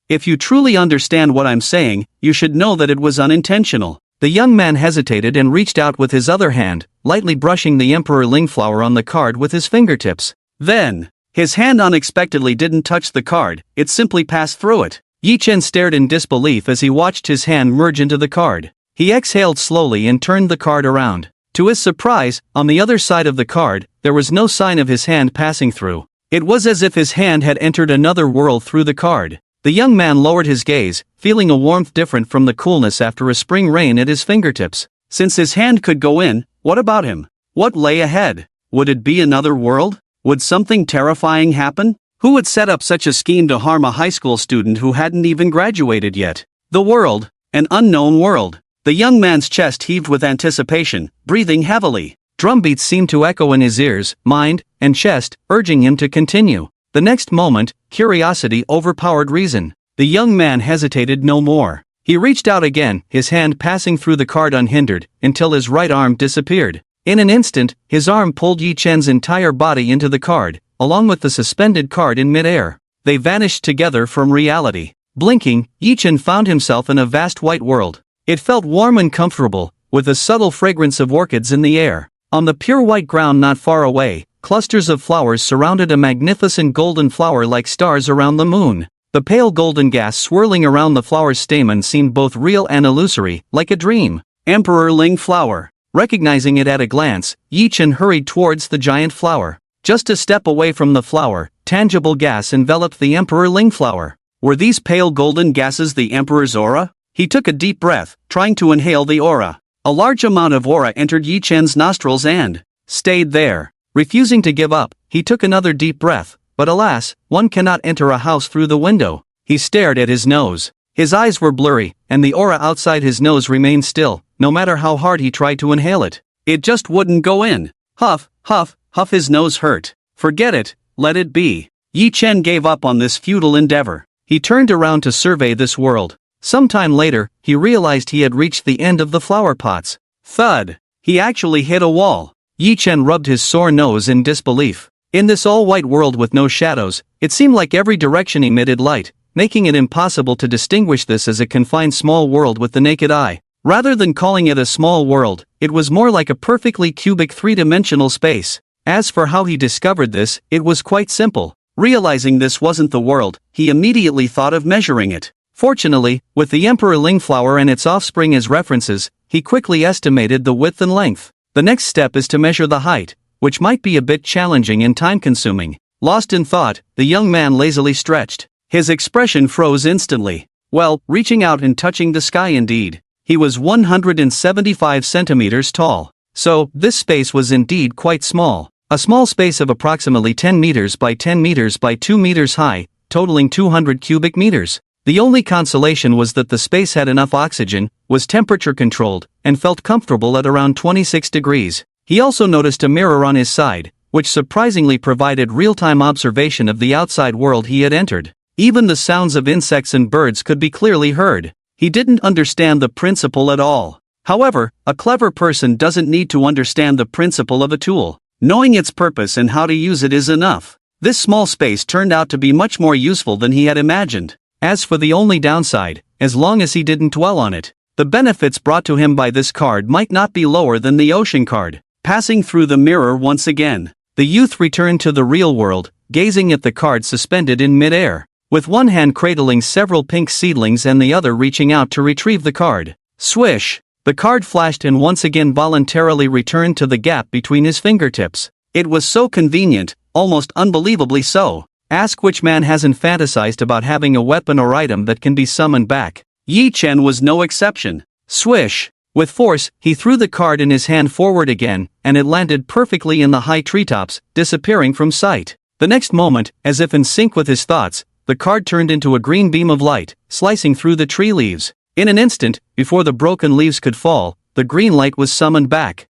if you truly understand what I'm saying, you should know that it was unintentional. The young man hesitated and reached out with his other hand, lightly brushing the Emperor Ling flower on the card with his fingertips. Then, his hand unexpectedly didn't touch the card, it simply passed through it. Yi Chen stared in disbelief as he watched his hand merge into the card. He exhaled slowly and turned the card around. To his surprise, on the other side of the card, there was no sign of his hand passing through. It was as if his hand had entered another world through the card. The young man lowered his gaze, feeling a warmth different from the coolness after a spring rain at his fingertips. Since his hand could go in, what about him? What lay ahead? Would it be another world? Would something terrifying happen? Who would set up such a scheme to harm a high school student who hadn't even graduated yet? The world, an unknown world. The young man's chest heaved with anticipation, breathing heavily. Drumbeats seemed to echo in his ears, mind, and chest, urging him to continue. The next moment, curiosity overpowered reason. The young man hesitated no more. He reached out again, his hand passing through the card unhindered, until his right arm disappeared. In an instant, his arm pulled Yi Chen's entire body into the card, along with the suspended card in midair. They vanished together from reality. Blinking, Yi Chen found himself in a vast white world. It felt warm and comfortable, with a subtle fragrance of orchids in the air. On the pure white ground not far away, clusters of flowers surrounded a magnificent golden flower like stars around the moon. The pale golden gas swirling around the flower's stamen seemed both real and illusory, like a dream. Emperor Ling flower. Recognizing it at a glance, Yi Chen hurried towards the giant flower. Just a step away from the flower, tangible gas enveloped the Emperor Ling flower. Were these pale golden gases the Emperor's aura? He took a deep breath, trying to inhale the aura. A large amount of aura entered Yi Chen's nostrils and stayed there. Refusing to give up, he took another deep breath, but alas, one cannot enter a house through the window. He stared at his nose. His eyes were blurry, and the aura outside his nose remained still, no matter how hard he tried to inhale it. It just wouldn't go in. Huff, huff, huff, his nose hurt. Forget it, let it be. Yi Chen gave up on this futile endeavor. He turned around to survey this world. Sometime later, he realized he had reached the end of the flower pots. Thud! He actually hit a wall. Yi Chen rubbed his sore nose in disbelief. In this all-white world with no shadows, it seemed like every direction emitted light, making it impossible to distinguish this as a confined small world with the naked eye. Rather than calling it a small world, it was more like a perfectly cubic three-dimensional space. As for how he discovered this, it was quite simple. Realizing this wasn't the world, he immediately thought of measuring it. Fortunately, with the Emperor Ling flower and its offspring as references, he quickly estimated the width and length. The next step is to measure the height, which might be a bit challenging and time-consuming. Lost in thought, the young man lazily stretched. His expression froze instantly. Well, reaching out and touching the sky indeed. He was 175 centimeters tall. So, this space was indeed quite small. A small space of approximately 10 meters by 10 meters by 2 meters high, totaling 200 cubic meters. The only consolation was that the space had enough oxygen, was temperature controlled, and felt comfortable at around 26 degrees. He also noticed a mirror on his side, which surprisingly provided real-time observation of the outside world he had entered. Even the sounds of insects and birds could be clearly heard. He didn't understand the principle at all. However, a clever person doesn't need to understand the principle of a tool. Knowing its purpose and how to use it is enough. This small space turned out to be much more useful than he had imagined. As for the only downside, as long as he didn't dwell on it, the benefits brought to him by this card might not be lower than the ocean card. Passing through the mirror once again, the youth returned to the real world, gazing at the card suspended in midair, with one hand cradling several pink seedlings and the other reaching out to retrieve the card. Swish! The card flashed and once again voluntarily returned to the gap between his fingertips. It was so convenient, almost unbelievably so. Ask which man hasn't fantasized about having a weapon or item that can be summoned back. Yi Chen was no exception. Swish! With force, he threw the card in his hand forward again, and it landed perfectly in the high treetops, disappearing from sight. The next moment, as if in sync with his thoughts, the card turned into a green beam of light, slicing through the tree leaves. In an instant, before the broken leaves could fall, the green light was summoned back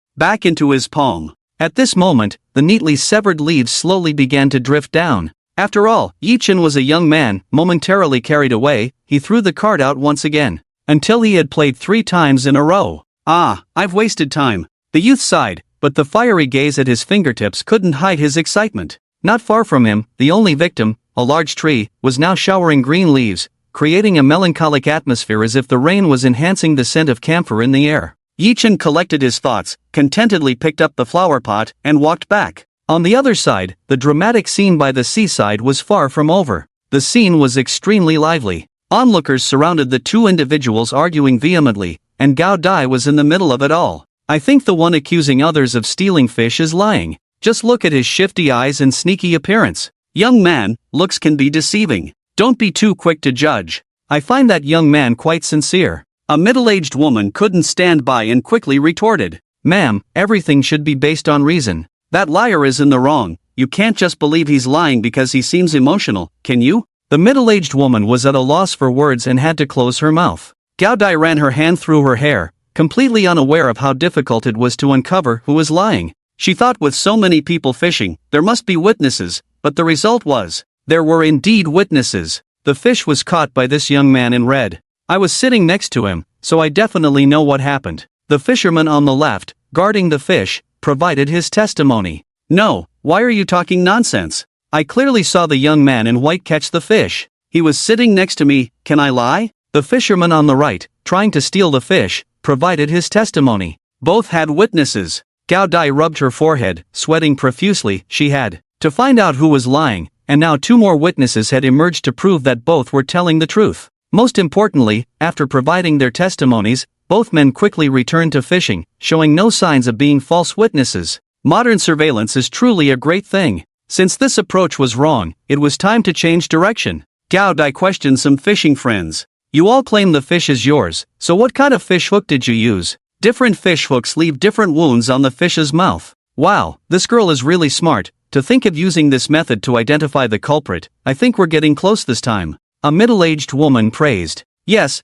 into his palm. At this moment, the neatly severed leaves slowly began to drift down. After all, Yi Chen was a young man. Momentarily carried away, he threw the card out once again, until he had played 3 times in a row. Ah, I've wasted time. The youth sighed, but the fiery gaze at his fingertips couldn't hide his excitement. Not far from him, the only victim, a large tree, was now showering green leaves, creating a melancholic atmosphere as if the rain was enhancing the scent of camphor in the air. Yi Chen collected his thoughts, contentedly picked up the flower pot, and walked back. On the other side, the dramatic scene by the seaside was far from over. The scene was extremely lively. Onlookers surrounded the two individuals arguing vehemently, and Gao Dai was in the middle of it all. I think the one accusing others of stealing fish is lying. Just look at his shifty eyes and sneaky appearance. Young man, looks can be deceiving. Don't be too quick to judge. I find that young man quite sincere. A middle-aged woman couldn't stand by and quickly retorted. Ma'am, everything should be based on reason. That liar is in the wrong. You can't just believe he's lying because he seems emotional, can you? The middle-aged woman was at a loss for words and had to close her mouth. Gao Dai ran her hand through her hair, completely unaware of how difficult it was to uncover who was lying. She thought with so many people fishing, there must be witnesses, but the result was, there were indeed witnesses. The fish was caught by this young man in red. I was sitting next to him, so I definitely know what happened. The fisherman on the left, guarding the fish, provided his testimony. No, why are you talking nonsense? I clearly saw the young man in white catch the fish. He was sitting next to me, can I lie? The fisherman on the right, trying to steal the fish, provided his testimony. Both had witnesses. Gao Dai rubbed her forehead, sweating profusely. She had to find out who was lying, and now 2 more witnesses had emerged to prove that both were telling the truth. Most importantly, after providing their testimonies, both men quickly returned to fishing, showing no signs of being false witnesses. Modern surveillance is truly a great thing. Since this approach was wrong, it was time to change direction. Gao Dai questioned some fishing friends. You all claim the fish is yours, so what kind of fish hook did you use? Different fish hooks leave different wounds on the fish's mouth. Wow, this girl is really smart. To think of using this method to identify the culprit. I think we're getting close this time. A middle-aged woman praised. Yes,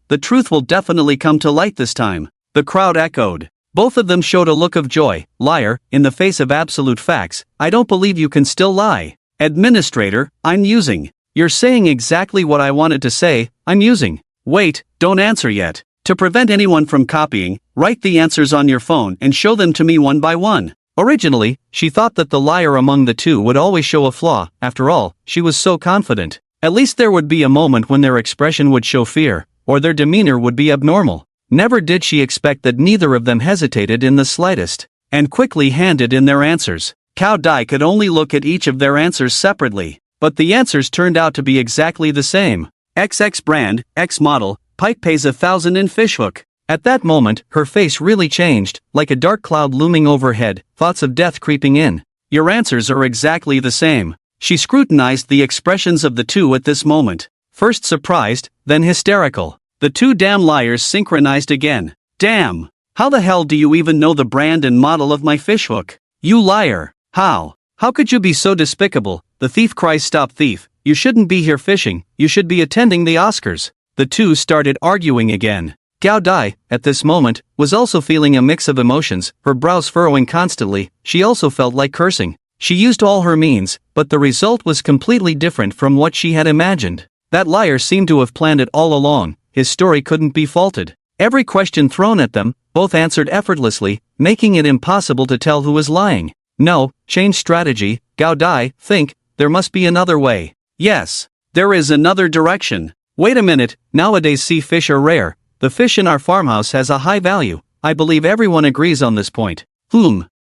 the truth will definitely come to light this time. The crowd echoed. Both of them showed a look of joy. Liar, in the face of absolute facts, I don't believe you can still lie. Administrator, I'm using. You're saying exactly what I wanted to say, I'm using. Wait, don't answer yet. To prevent anyone from copying, write the answers on your phone and show them to me one by one. Originally, she thought that the liar among the two would always show a flaw. After all, she was so confident. At least there would be a moment when their expression would show fear, or their demeanor would be abnormal. Never did she expect that neither of them hesitated in the slightest, and quickly handed in their answers. Gao Dai could only look at each of their answers separately, but the answers turned out to be exactly the same. XX brand, X model, Pike pays 1,000 in fishhook. At that moment, her face really changed, like a dark cloud looming overhead, thoughts of death creeping in. Your answers are exactly the same. She scrutinized the expressions of the two at this moment. First surprised, then hysterical. The 2 damn liars synchronized again. Damn! How the hell do you even know the brand and model of my fishhook? You liar! How? How could you be so despicable? The thief cries, stop thief, you shouldn't be here fishing, you should be attending the Oscars. The two started arguing again. Gao Dai, at this moment, was also feeling a mix of emotions, her brows furrowing constantly. She also felt like cursing. She used all her means, but the result was completely different from what she had imagined. That liar seemed to have planned it all along. His story couldn't be faulted. Every question thrown at them, both answered effortlessly, making it impossible to tell who was lying. No, change strategy, Gao Dai, think, there must be another way. Yes, there is another direction. Wait a minute, nowadays sea fish are rare. The fish in our farmhouse has a high value. I believe everyone agrees on this point.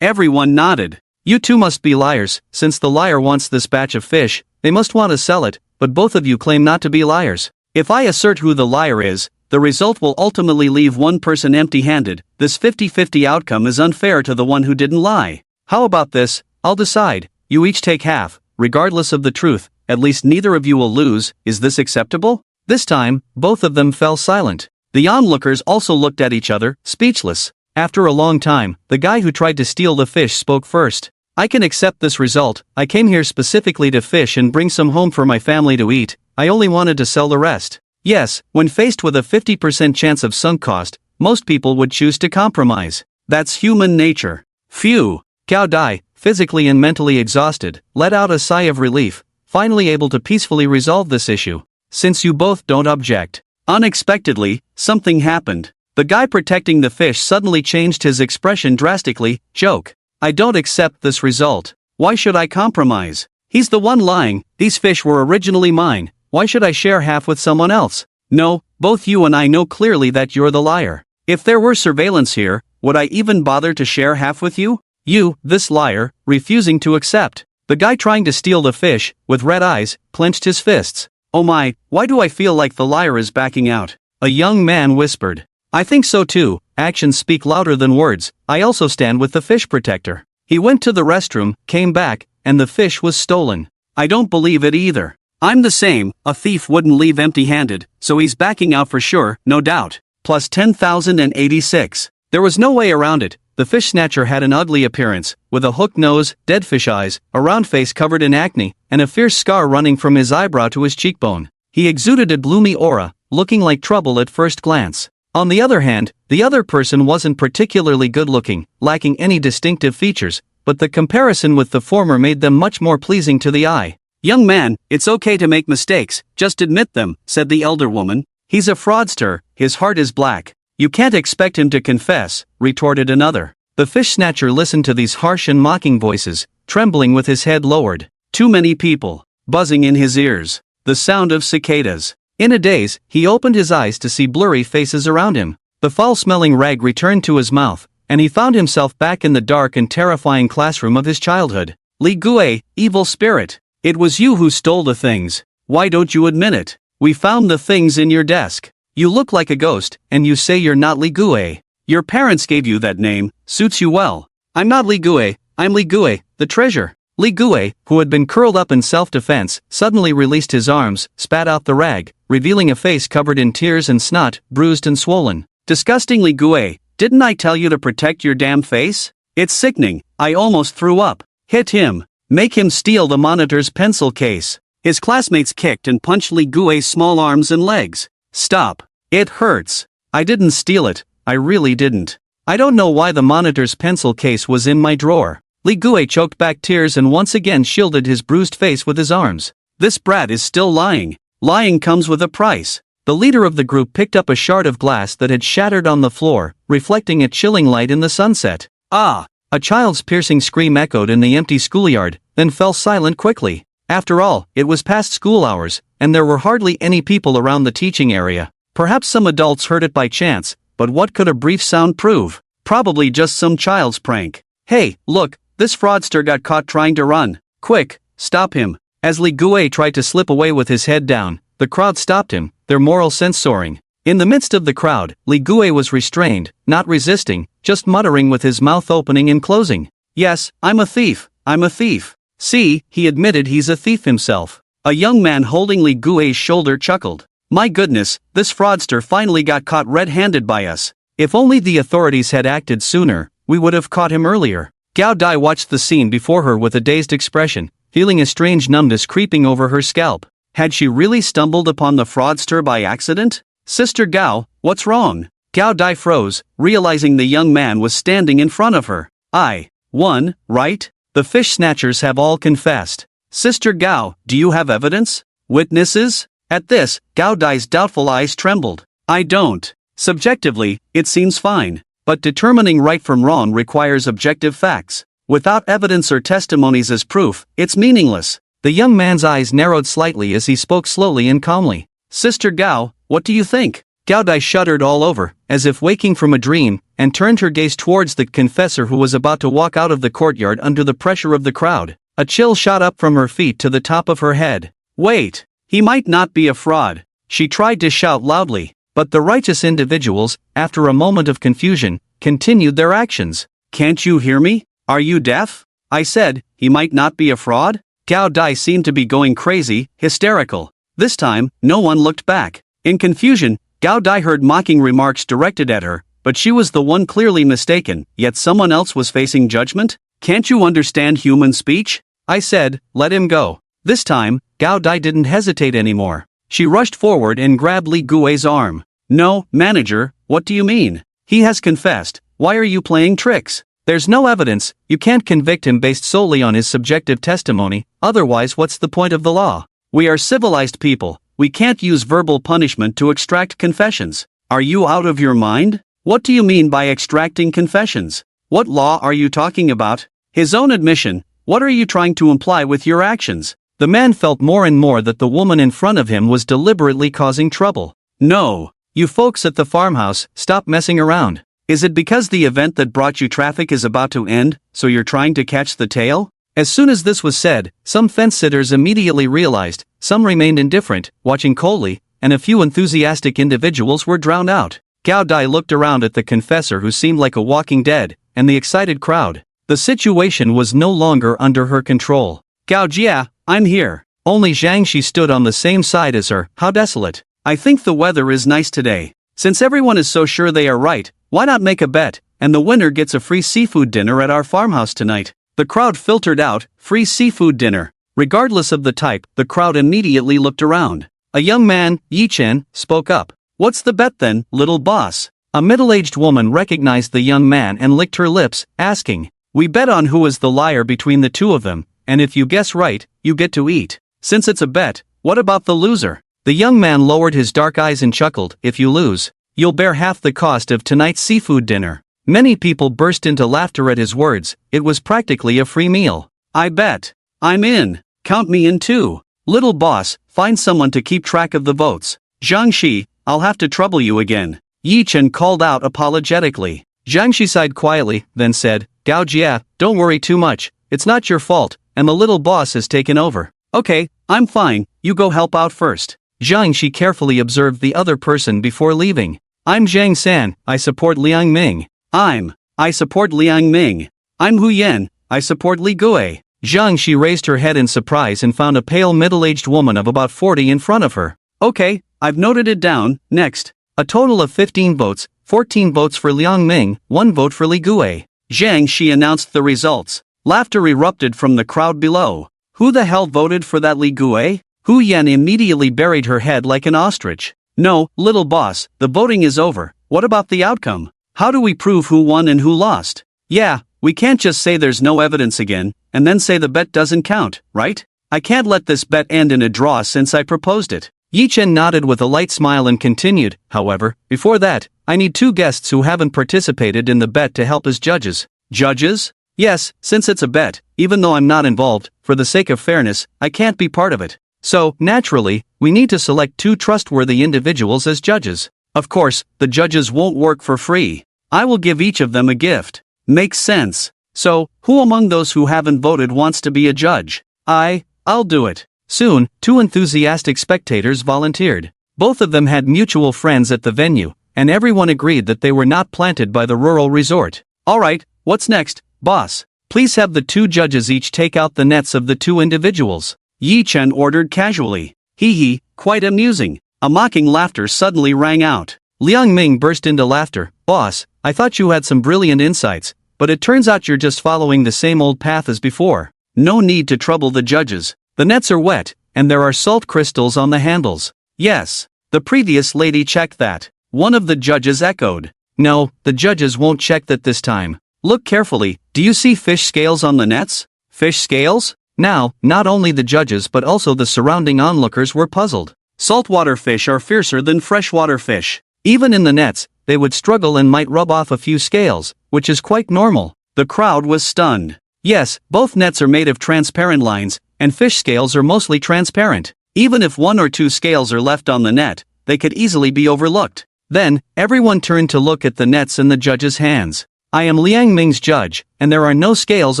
Everyone nodded. You two must be liars. Since the liar wants this batch of fish, they must want to sell it, but both of you claim not to be liars. If I assert who the liar is, the result will ultimately leave one person empty-handed. This 50-50 outcome is unfair to the one who didn't lie. How about this? I'll decide. You each take half, regardless of the truth. At least neither of you will lose. Is this acceptable? This time, both of them fell silent. The onlookers also looked at each other, speechless. After a long time, the guy who tried to steal the fish spoke first. I can accept this result. I came here specifically to fish and bring some home for my family to eat. I only wanted to sell the rest. Yes, when faced with a 50% chance of sunk cost, most people would choose to compromise. That's human nature. Phew. Gao Dai, physically and mentally exhausted, let out a sigh of relief, finally able to peacefully resolve this issue. Since you both don't object. Unexpectedly, something happened. The guy protecting the fish suddenly changed his expression drastically. Joke. I don't accept this result. Why should I compromise? He's the one lying. These fish were originally mine. Why should I share half with someone else? No, both you and I know clearly that you're the liar. If there were surveillance here, would I even bother to share half with you? You, this liar, refusing to accept. The guy trying to steal the fish, with red eyes, clenched his fists. Oh my, why do I feel like the liar is backing out? A young man whispered. I think so too. Actions speak louder than words. I also stand with the fish protector. He went to the restroom, came back, and the fish was stolen. I don't believe it either. I'm the same, a thief wouldn't leave empty-handed, so he's backing out for sure, no doubt. Plus 10,086. There was no way around it. The fish snatcher had an ugly appearance, with a hooked nose, dead fish eyes, a round face covered in acne, and a fierce scar running from his eyebrow to his cheekbone. He exuded a gloomy aura, looking like trouble at first glance. On the other hand, the other person wasn't particularly good-looking, lacking any distinctive features, but the comparison with the former made them much more pleasing to the eye. "Young man, it's okay to make mistakes, just admit them," said the elder woman. "He's a fraudster, his heart is black. You can't expect him to confess," retorted another. The fish snatcher listened to these harsh and mocking voices, trembling with his head lowered. Too many people, buzzing in his ears, the sound of cicadas. In a daze, he opened his eyes to see blurry faces around him. The foul-smelling rag returned to his mouth, and he found himself back in the dark and terrifying classroom of his childhood. "Li Gue, evil spirit, it was you who stole the things. Why don't you admit it? We found the things in your desk. You look like a ghost, and you say you're not Li Gue. Your parents gave you that name, suits you well." "I'm not Li Gue, I'm Li Gue, the treasure." Li Gue, who had been curled up in self-defense, suddenly released his arms, spat out the rag, revealing a face covered in tears and snot, bruised and swollen. "Disgusting, Li Gue, didn't I tell you to protect your damn face? It's sickening, I almost threw up." "Hit him, make him steal the monitor's pencil case." His classmates kicked and punched Li Gue's small arms and legs. "Stop, it hurts." "I didn't steal it, I really didn't. I don't know why the monitor's pencil case was in my drawer." Li Gue choked back tears and once again shielded his bruised face with his arms. "This brat is still lying. Lying comes with a price." The leader of the group picked up a shard of glass that had shattered on the floor, reflecting a chilling light in the sunset. "Ah!" A child's piercing scream echoed in the empty schoolyard, then fell silent quickly. After all, it was past school hours, and there were hardly any people around the teaching area. Perhaps some adults heard it by chance, but what could a brief sound prove? Probably just some child's prank. "Hey, look, this fraudster got caught trying to run. Quick, stop him." As Li Gue tried to slip away with his head down, the crowd stopped him, their moral sense soaring. In the midst of the crowd, Li Gue was restrained, not resisting, just muttering with his mouth opening and closing. "Yes, I'm a thief, I'm a thief." "See, he admitted he's a thief himself." A young man holding Li Gue's shoulder chuckled. "My goodness, this fraudster finally got caught red-handed by us. If only the authorities had acted sooner, we would have caught him earlier." Gao Dai watched the scene before her with a dazed expression, feeling a strange numbness creeping over her scalp. Had she really stumbled upon the fraudster by accident? "Sister Gao, what's wrong?" Gao Dai froze, realizing the young man was standing in front of her. "I won, right? The fish snatchers have all confessed." "Sister Gao, do you have evidence? Witnesses?" At this, Gao Dai's doubtful eyes trembled. "I don't. Subjectively, it seems fine. But determining right from wrong requires objective facts. Without evidence or testimonies as proof, it's meaningless." The young man's eyes narrowed slightly as he spoke slowly and calmly. "Sister Gao, what do you think?" Gao Dai shuddered all over, as if waking from a dream, and turned her gaze towards the confessor who was about to walk out of the courtyard under the pressure of the crowd. A chill shot up from her feet to the top of her head. "Wait, he might not be a fraud." She tried to shout loudly, but the righteous individuals, after a moment of confusion, continued their actions. "Can't you hear me? Are you deaf? I said, he might not be a fraud." Gao Dai seemed to be going crazy, hysterical. This time, no one looked back. In confusion, Gao Dai heard mocking remarks directed at her, but she was the one clearly mistaken, yet someone else was facing judgment? "Can't you understand human speech?" I said, "Let him go." This time, Gao Dai didn't hesitate anymore. She rushed forward and grabbed Li Gue's arm. "No, manager, what do you mean? He has confessed, why are you playing tricks? There's no evidence, you can't convict him based solely on his subjective testimony, otherwise what's the point of the law? We are civilized people, we can't use verbal punishment to extract confessions. Are you out of your mind? What do you mean by extracting confessions? What law are you talking about? His own admission, what are you trying to imply with your actions?" The man felt more and more that the woman in front of him was deliberately causing trouble. "No, you folks at the farmhouse, stop messing around. Is it because the event that brought you traffic is about to end, so you're trying to catch the tail?" As soon as this was said, some fence-sitters immediately realized, some remained indifferent, watching coldly, and a few enthusiastic individuals were drowned out. Gao Dai looked around at the confessor who seemed like a walking dead, and the excited crowd. The situation was no longer under her control. "Gao Jia, I'm here." Only Zhang Shi stood on the same side as her. How desolate. "I think the weather is nice today. Since everyone is so sure they are right, why not make a bet, and the winner gets a free seafood dinner at our farmhouse tonight. The crowd filtered out, free seafood dinner. Regardless of the type, the crowd immediately looked around. A young man, Yi Chen, spoke up. What's the bet then, little boss? A middle-aged woman recognized the young man and licked her lips, asking, we bet on who is the liar between the two of them, and if you guess right, you get to eat. Since it's a bet, what about the loser? The young man lowered his dark eyes and chuckled, if you lose, you'll bear half the cost of tonight's seafood dinner. Many people burst into laughter at his words. It was practically a free meal. I bet. I'm in. Count me in too. Little boss, find someone to keep track of the votes. Zhang Shi, I'll have to trouble you again. Yi Chen called out apologetically. Zhang Shi sighed quietly, then said, Gao Jia, don't worry too much. It's not your fault, and the little boss has taken over. Okay, I'm fine, you go help out first. Zhang Shi carefully observed the other person before leaving. I'm Zhang San, I support Liang Ming. I support Liang Ming. I'm Hu Yan, I support Li Gui. Zhang Shi raised her head in surprise and found a pale middle-aged woman of about 40 in front of her. Okay, I've noted it down. Next. A total of 15 votes, 14 votes for Liang Ming, 1 vote for Li Gui. Zhang Shi announced the results. Laughter erupted from the crowd below. Who the hell voted for that Li Gui? Hu Yan immediately buried her head like an ostrich. No, little boss, the voting is over. What about the outcome? How do we prove who won and who lost? Yeah, we can't just say there's no evidence again, and then say the bet doesn't count, right? I can't let this bet end in a draw since I proposed it. Yi Chen nodded with a light smile and continued, however, before that, I need 2 guests who haven't participated in the bet to help as judges. Judges? Yes, since it's a bet, even though I'm not involved, for the sake of fairness, I can't be part of it. So, naturally, we need to select 2 trustworthy individuals as judges. Of course, the judges won't work for free. I will give each of them a gift. Makes sense. So, who among those who haven't voted wants to be a judge? I'll do it. Soon, 2 enthusiastic spectators volunteered. Both of them had mutual friends at the venue, and everyone agreed that they were not planted by the rural resort. Alright, what's next, boss? Please have the 2 judges each take out the nets of the 2 individuals. Yi Chen ordered casually. Hee hee, quite amusing. A mocking laughter suddenly rang out. Liang Ming burst into laughter. Boss, I thought you had some brilliant insights, but it turns out you're just following the same old path as before. No need to trouble the judges. The nets are wet, and there are salt crystals on the handles. Yes, the previous lady checked that. One of the judges echoed. No, the judges won't check that this time. Look carefully, do you see fish scales on the nets? Fish scales? Now, not only the judges but also the surrounding onlookers were puzzled. Saltwater fish are fiercer than freshwater fish. Even in the nets, they would struggle and might rub off a few scales, which is quite normal. The crowd was stunned. Yes, both nets are made of transparent lines, and fish scales are mostly transparent. Even if 1 or 2 scales are left on the net, they could easily be overlooked. Then, everyone turned to look at the nets in the judge's hands. I am Liang Ming's judge, and there are no scales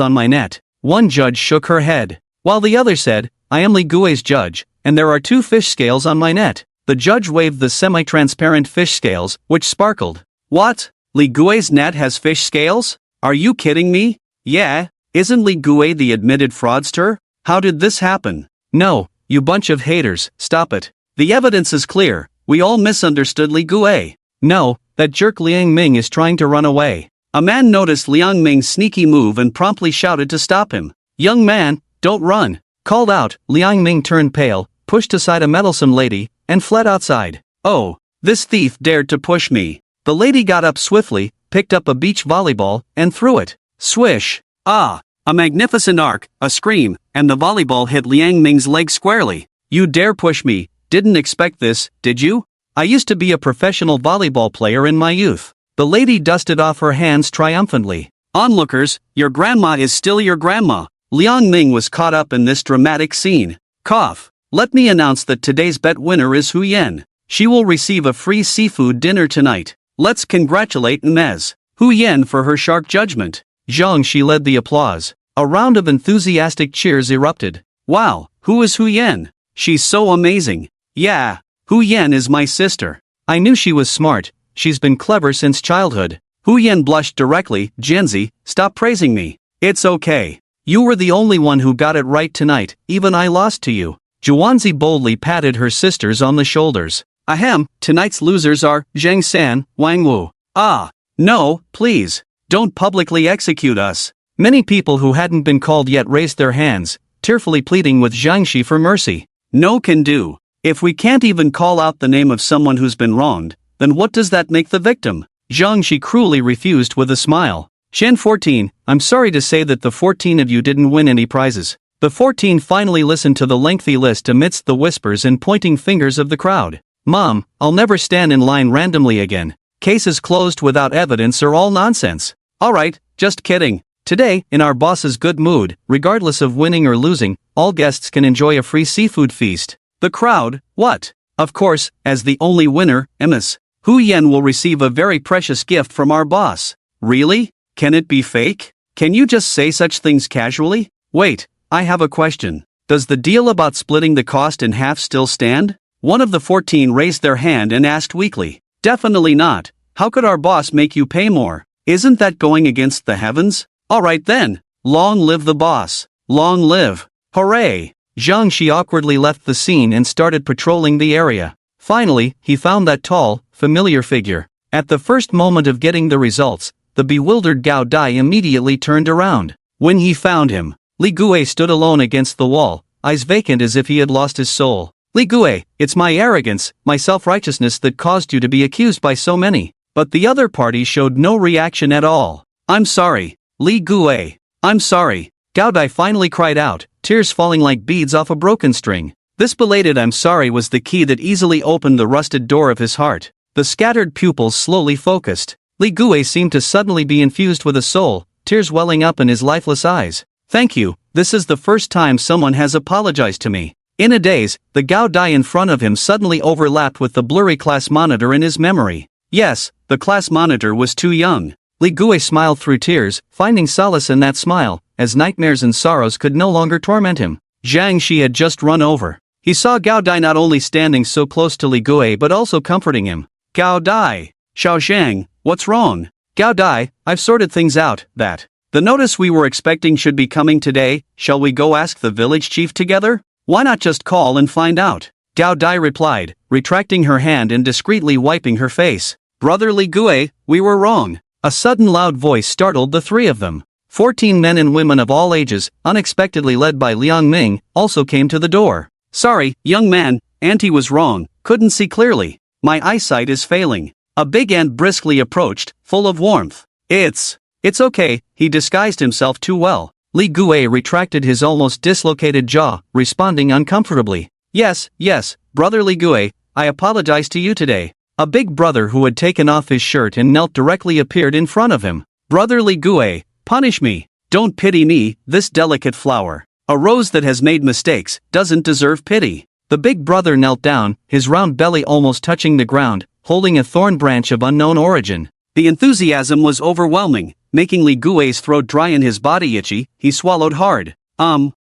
on my net. One judge shook her head, while the other said, I am Li Gui's judge, and there are 2 fish scales on my net. The judge waved the semi-transparent fish scales, which sparkled. What? Li Gui's net has fish scales? Are you kidding me? Yeah, isn't Li Gui the admitted fraudster? How did this happen? No, you bunch of haters, stop it. The evidence is clear, we all misunderstood Li Gui. No, that jerk Liang Ming is trying to run away. A man noticed Liang Ming's sneaky move and promptly shouted to stop him. Young man, don't run. Called out, Liang Ming turned pale, pushed aside a meddlesome lady, and fled outside. Oh, this thief dared to push me. The lady got up swiftly, picked up a beach volleyball, and threw it. Swish. Ah, a magnificent arc, a scream, and the volleyball hit Liang Ming's leg squarely. You dare push me, didn't expect this, did you? I used to be a professional volleyball player in my youth. The lady dusted off her hands triumphantly. Onlookers, your grandma is still your grandma. Liang Ming was caught up in this dramatic scene. Cough. Let me announce that today's bet winner is Hu Yan. She will receive a free seafood dinner tonight. Let's congratulate Ms. Hu Yan for her sharp judgment. Zhang Shi led the applause. A round of enthusiastic cheers erupted. Wow, who is Hu Yan? She's so amazing. Yeah, Hu Yan is my sister. I knew she was smart. She's been clever since childhood. Hu Yan blushed directly. Genzi, stop praising me. It's okay. You were the only one who got it right tonight, even I lost to you. Juanzi boldly patted her sisters on the shoulders. Ahem, tonight's losers are Zhang San, Wang Wu. Ah, no, please. Don't publicly execute us. Many people who hadn't been called yet raised their hands, tearfully pleading with Jiangxi for mercy. No can do. If we can't even call out the name of someone who's been wronged, then what does that make the victim? Jiangxi cruelly refused with a smile. Shen 14, I'm sorry to say that the 14 of you didn't win any prizes. The 14 finally listened to the lengthy list amidst the whispers and pointing fingers of the crowd. Mom, I'll never stand in line randomly again. Cases closed without evidence are all nonsense. Alright, just kidding. Today, in our boss's good mood, regardless of winning or losing, all guests can enjoy a free seafood feast. The crowd, what? Of course, as the only winner, Ms. Hu Yen will receive a very precious gift from our boss. Really? Can it be fake? Can you just say such things casually? Wait, I have a question. Does the deal about splitting the cost in half still stand? One of the 14 raised their hand and asked weakly. Definitely not. How could our boss make you pay more? Isn't that going against the heavens? Alright then. Long live the boss. Long live. Hooray! Jiangxi awkwardly left the scene and started patrolling the area. Finally, he found that tall, familiar figure. At the first moment of getting the results, the bewildered Gao Dai immediately turned around. When he found him, Li Gui stood alone against the wall, eyes vacant as if he had lost his soul. Li Gui, it's my arrogance, my self-righteousness that caused you to be accused by so many. But the other party showed no reaction at all. I'm sorry, Li Gui. I'm sorry. Gao Dai finally cried out, tears falling like beads off a broken string. This belated I'm sorry was the key that easily opened the rusted door of his heart. The scattered pupils slowly focused. Li Gui seemed to suddenly be infused with a soul, tears welling up in his lifeless eyes. Thank you, this is the first time someone has apologized to me. In a daze, the Gao Dai in front of him suddenly overlapped with the blurry class monitor in his memory. Yes, the class monitor was too young. Li Gui smiled through tears, finding solace in that smile, as nightmares and sorrows could no longer torment him. Jiangxi had just run over. He saw Gao Dai not only standing so close to Li Gui but also comforting him. Gao Dai, Xiaoxiang, what's wrong? Gao Dai, I've sorted things out, that. The notice we were expecting should be coming today. Shall we go ask the village chief together? Why not just call and find out? Gao Dai replied, retracting her hand and discreetly wiping her face. Brother Li Gui, we were wrong. A sudden loud voice startled the three of them. 14 men and women of all ages, unexpectedly led by Liang Ming, also came to the door. Sorry, young man, Auntie was wrong, couldn't see clearly. My eyesight is failing. A big ant briskly approached, full of warmth. It's okay, he disguised himself too well. Li Gui retracted his almost dislocated jaw, responding uncomfortably. Yes, brother Li Gui, I apologize to you today. A big brother who had taken off his shirt and knelt directly appeared in front of him. Brother Li Gui, punish me. Don't pity me, this delicate flower. A rose that has made mistakes doesn't deserve pity. The big brother knelt down, his round belly almost touching the ground, holding a thorn branch of unknown origin. The enthusiasm was overwhelming, making Li Gui's throat dry and his body itchy. He swallowed hard.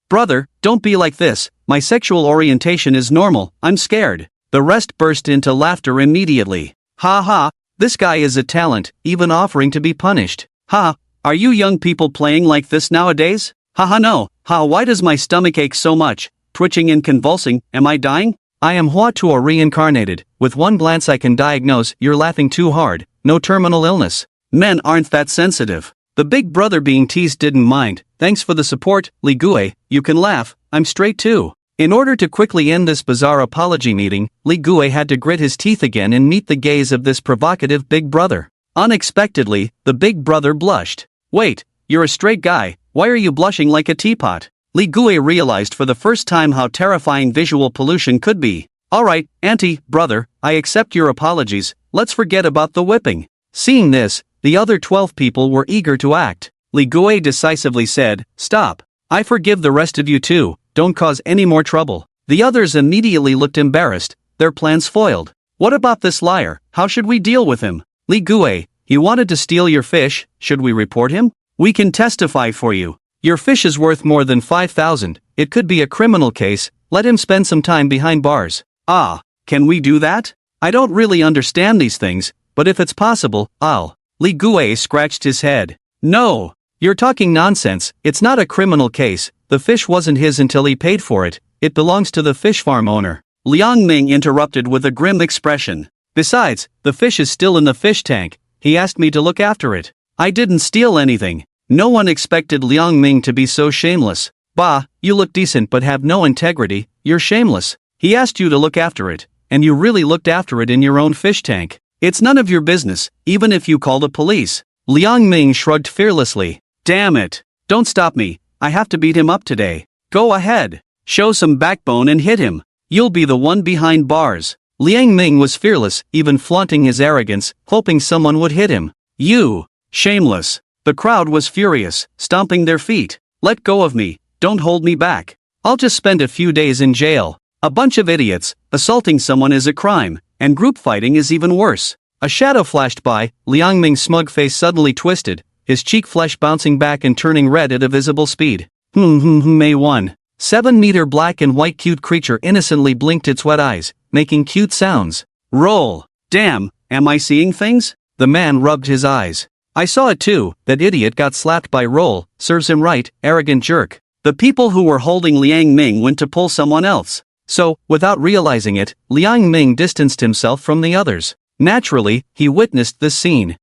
Brother, don't be like this. My sexual orientation is normal, I'm scared. The rest burst into laughter immediately. Ha ha, this guy is a talent, even offering to be punished. Ha, are you young people playing like this nowadays? Ha ha no, ha why does my stomach ache so much? Twitching and convulsing, am I dying? I am Hua Tuo reincarnated. With one glance I can diagnose, you're laughing too hard, no terminal illness. Men aren't that sensitive. The big brother being teased didn't mind. Thanks for the support, Li Gui, you can laugh, I'm straight too. In order to quickly end this bizarre apology meeting, Li Gui had to grit his teeth again and meet the gaze of this provocative big brother. Unexpectedly, the big brother blushed. Wait, you're a straight guy, why are you blushing like a teapot? Li Gui realized for the first time how terrifying visual pollution could be. Alright, auntie, brother, I accept your apologies, let's forget about the whipping. Seeing this, the other 12 people were eager to act. Li Gui decisively said, stop. I forgive the rest of you too. Don't cause any more trouble. The others immediately looked embarrassed, their plans foiled. What about this liar? How should we deal with him? Li Gui, he wanted to steal your fish, should we report him? We can testify for you. Your fish is worth more than 5,000, it could be a criminal case, let him spend some time behind bars. Ah, can we do that? I don't really understand these things, but if it's possible, I'll. Li Gui scratched his head. No. You're talking nonsense, it's not a criminal case, the fish wasn't his until he paid for it, it belongs to the fish farm owner. Liang Ming interrupted with a grim expression. Besides, the fish is still in the fish tank, he asked me to look after it. I didn't steal anything. No one expected Liang Ming to be so shameless. Bah, you look decent but have no integrity, you're shameless. He asked you to look after it, and you really looked after it in your own fish tank. It's none of your business, even if you call the police. Liang Ming shrugged fearlessly. Damn it. Don't stop me, I have to beat him up today. Go ahead. Show some backbone and hit him. You'll be the one behind bars. Liang Ming was fearless, even flaunting his arrogance, hoping someone would hit him. You. Shameless. The crowd was furious, stomping their feet. Let go of me, don't hold me back. I'll just spend a few days in jail. A bunch of idiots. Assaulting someone is a crime, and group fighting is even worse. A shadow flashed by, Liang Ming's smug face suddenly twisted, his cheek flesh bouncing back and turning red at a visible speed. May 1. 7-meter black and white cute creature innocently blinked its wet eyes, making cute sounds. Roll. Damn, am I seeing things? The man rubbed his eyes. I saw it too, that idiot got slapped by Roll, serves him right, arrogant jerk. The people who were holding Liang Ming went to pull someone else. So, without realizing it, Liang Ming distanced himself from the others. Naturally, he witnessed this scene.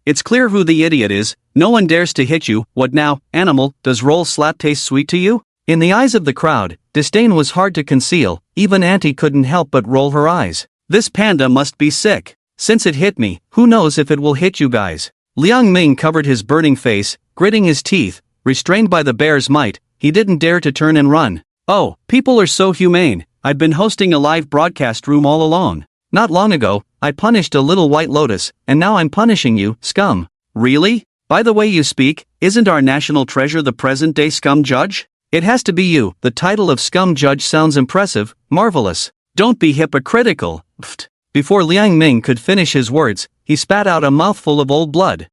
It's clear who the idiot is. No one dares to hit you. What now, animal? Does Roll slap taste sweet to you? In the eyes of the crowd, disdain was hard to conceal. Even Auntie couldn't help but roll her eyes. This panda must be sick. Since it hit me, who knows if it will hit you guys? Liang Ming covered his burning face, gritting his teeth. Restrained by the bear's might, he didn't dare to turn and run. Oh, people are so humane. I'd been hosting a live broadcast room all along. Not long ago, I punished a little white lotus, and now I'm punishing you, scum. Really? By the way you speak, isn't our national treasure the present-day scum judge? It has to be you. The title of scum judge sounds impressive, marvelous. Don't be hypocritical. Pfft. Before Liang Ming could finish his words, he spat out a mouthful of old blood.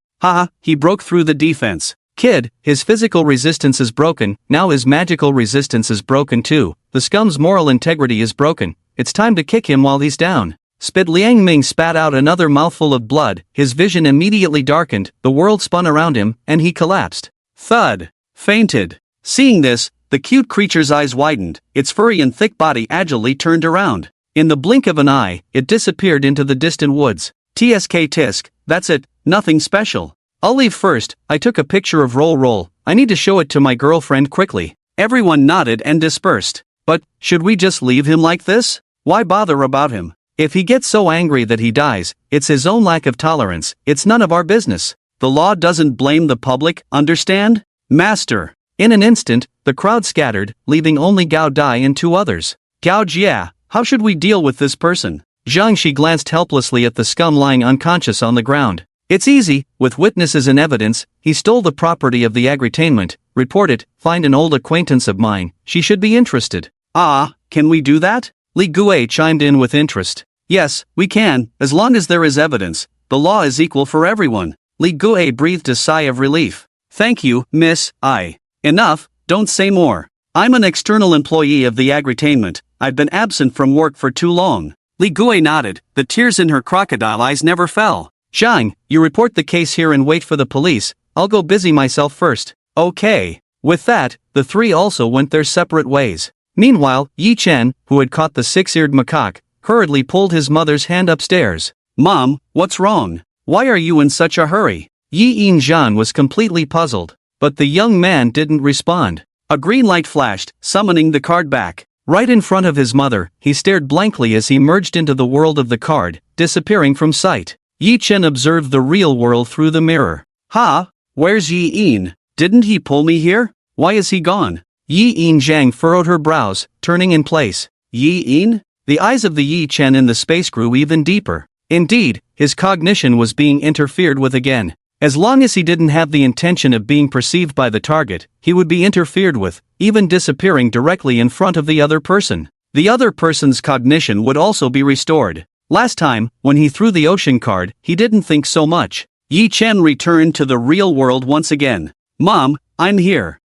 He broke through the defense. Kid, his physical resistance is broken, now his magical resistance is broken too. The scum's moral integrity is broken. It's time to kick him while he's down. Spit. Liang Ming spat out another mouthful of blood, his vision immediately darkened, the world spun around him, and he collapsed. Thud. Fainted. Seeing this, the cute creature's eyes widened, its furry and thick body agilely turned around. In the blink of an eye, it disappeared into the distant woods. Tisk, that's it, nothing special. I'll leave first. I took a picture of Roll. I need to show it to my girlfriend quickly. Everyone nodded and dispersed. But, should we just leave him like this? Why bother about him? If he gets so angry that he dies, it's his own lack of tolerance, it's none of our business. The law doesn't blame the public, understand? Master. In an instant, the crowd scattered, leaving only Gao Dai and two others. Gao Jia, how should we deal with this person? Zhang Shi glanced helplessly at the scum lying unconscious on the ground. It's easy, with witnesses and evidence. He stole the property of the agritainment. Report it, find an old acquaintance of mine, she should be interested. Can we do that? Li Gui chimed in with interest. Yes, we can, as long as there is evidence. The law is equal for everyone. Li Gui breathed a sigh of relief. Thank you, miss. Enough, don't say more. I'm an external employee of the agritainment. I've been absent from work for too long. Li Gui nodded, the tears in her crocodile eyes never fell. Zhang, you report the case here and wait for the police. I'll go busy myself first. Okay. With that, the three also went their separate ways. Meanwhile, Yi Chen, who had caught the six-eared macaque, hurriedly pulled his mother's hand upstairs. Mom, what's wrong? Why are you in such a hurry? Yi Zhan was completely puzzled. But the young man didn't respond. A green light flashed, summoning the card back. Right in front of his mother, he stared blankly as he merged into the world of the card, disappearing from sight. Yi Chen observed the real world through the mirror. Where's Yi Yin? Didn't he pull me here? Why is he gone? Yi Yin Zhang furrowed her brows, turning in place. Yi Yin? The eyes of the Yi Chen in the space grew even deeper. Indeed, his cognition was being interfered with again. As long as he didn't have the intention of being perceived by the target, he would be interfered with, even disappearing directly in front of the other person. The other person's cognition would also be restored. Last time, when he threw the ocean card, he didn't think so much. Yi Chen returned to the real world once again. Mom, I'm here.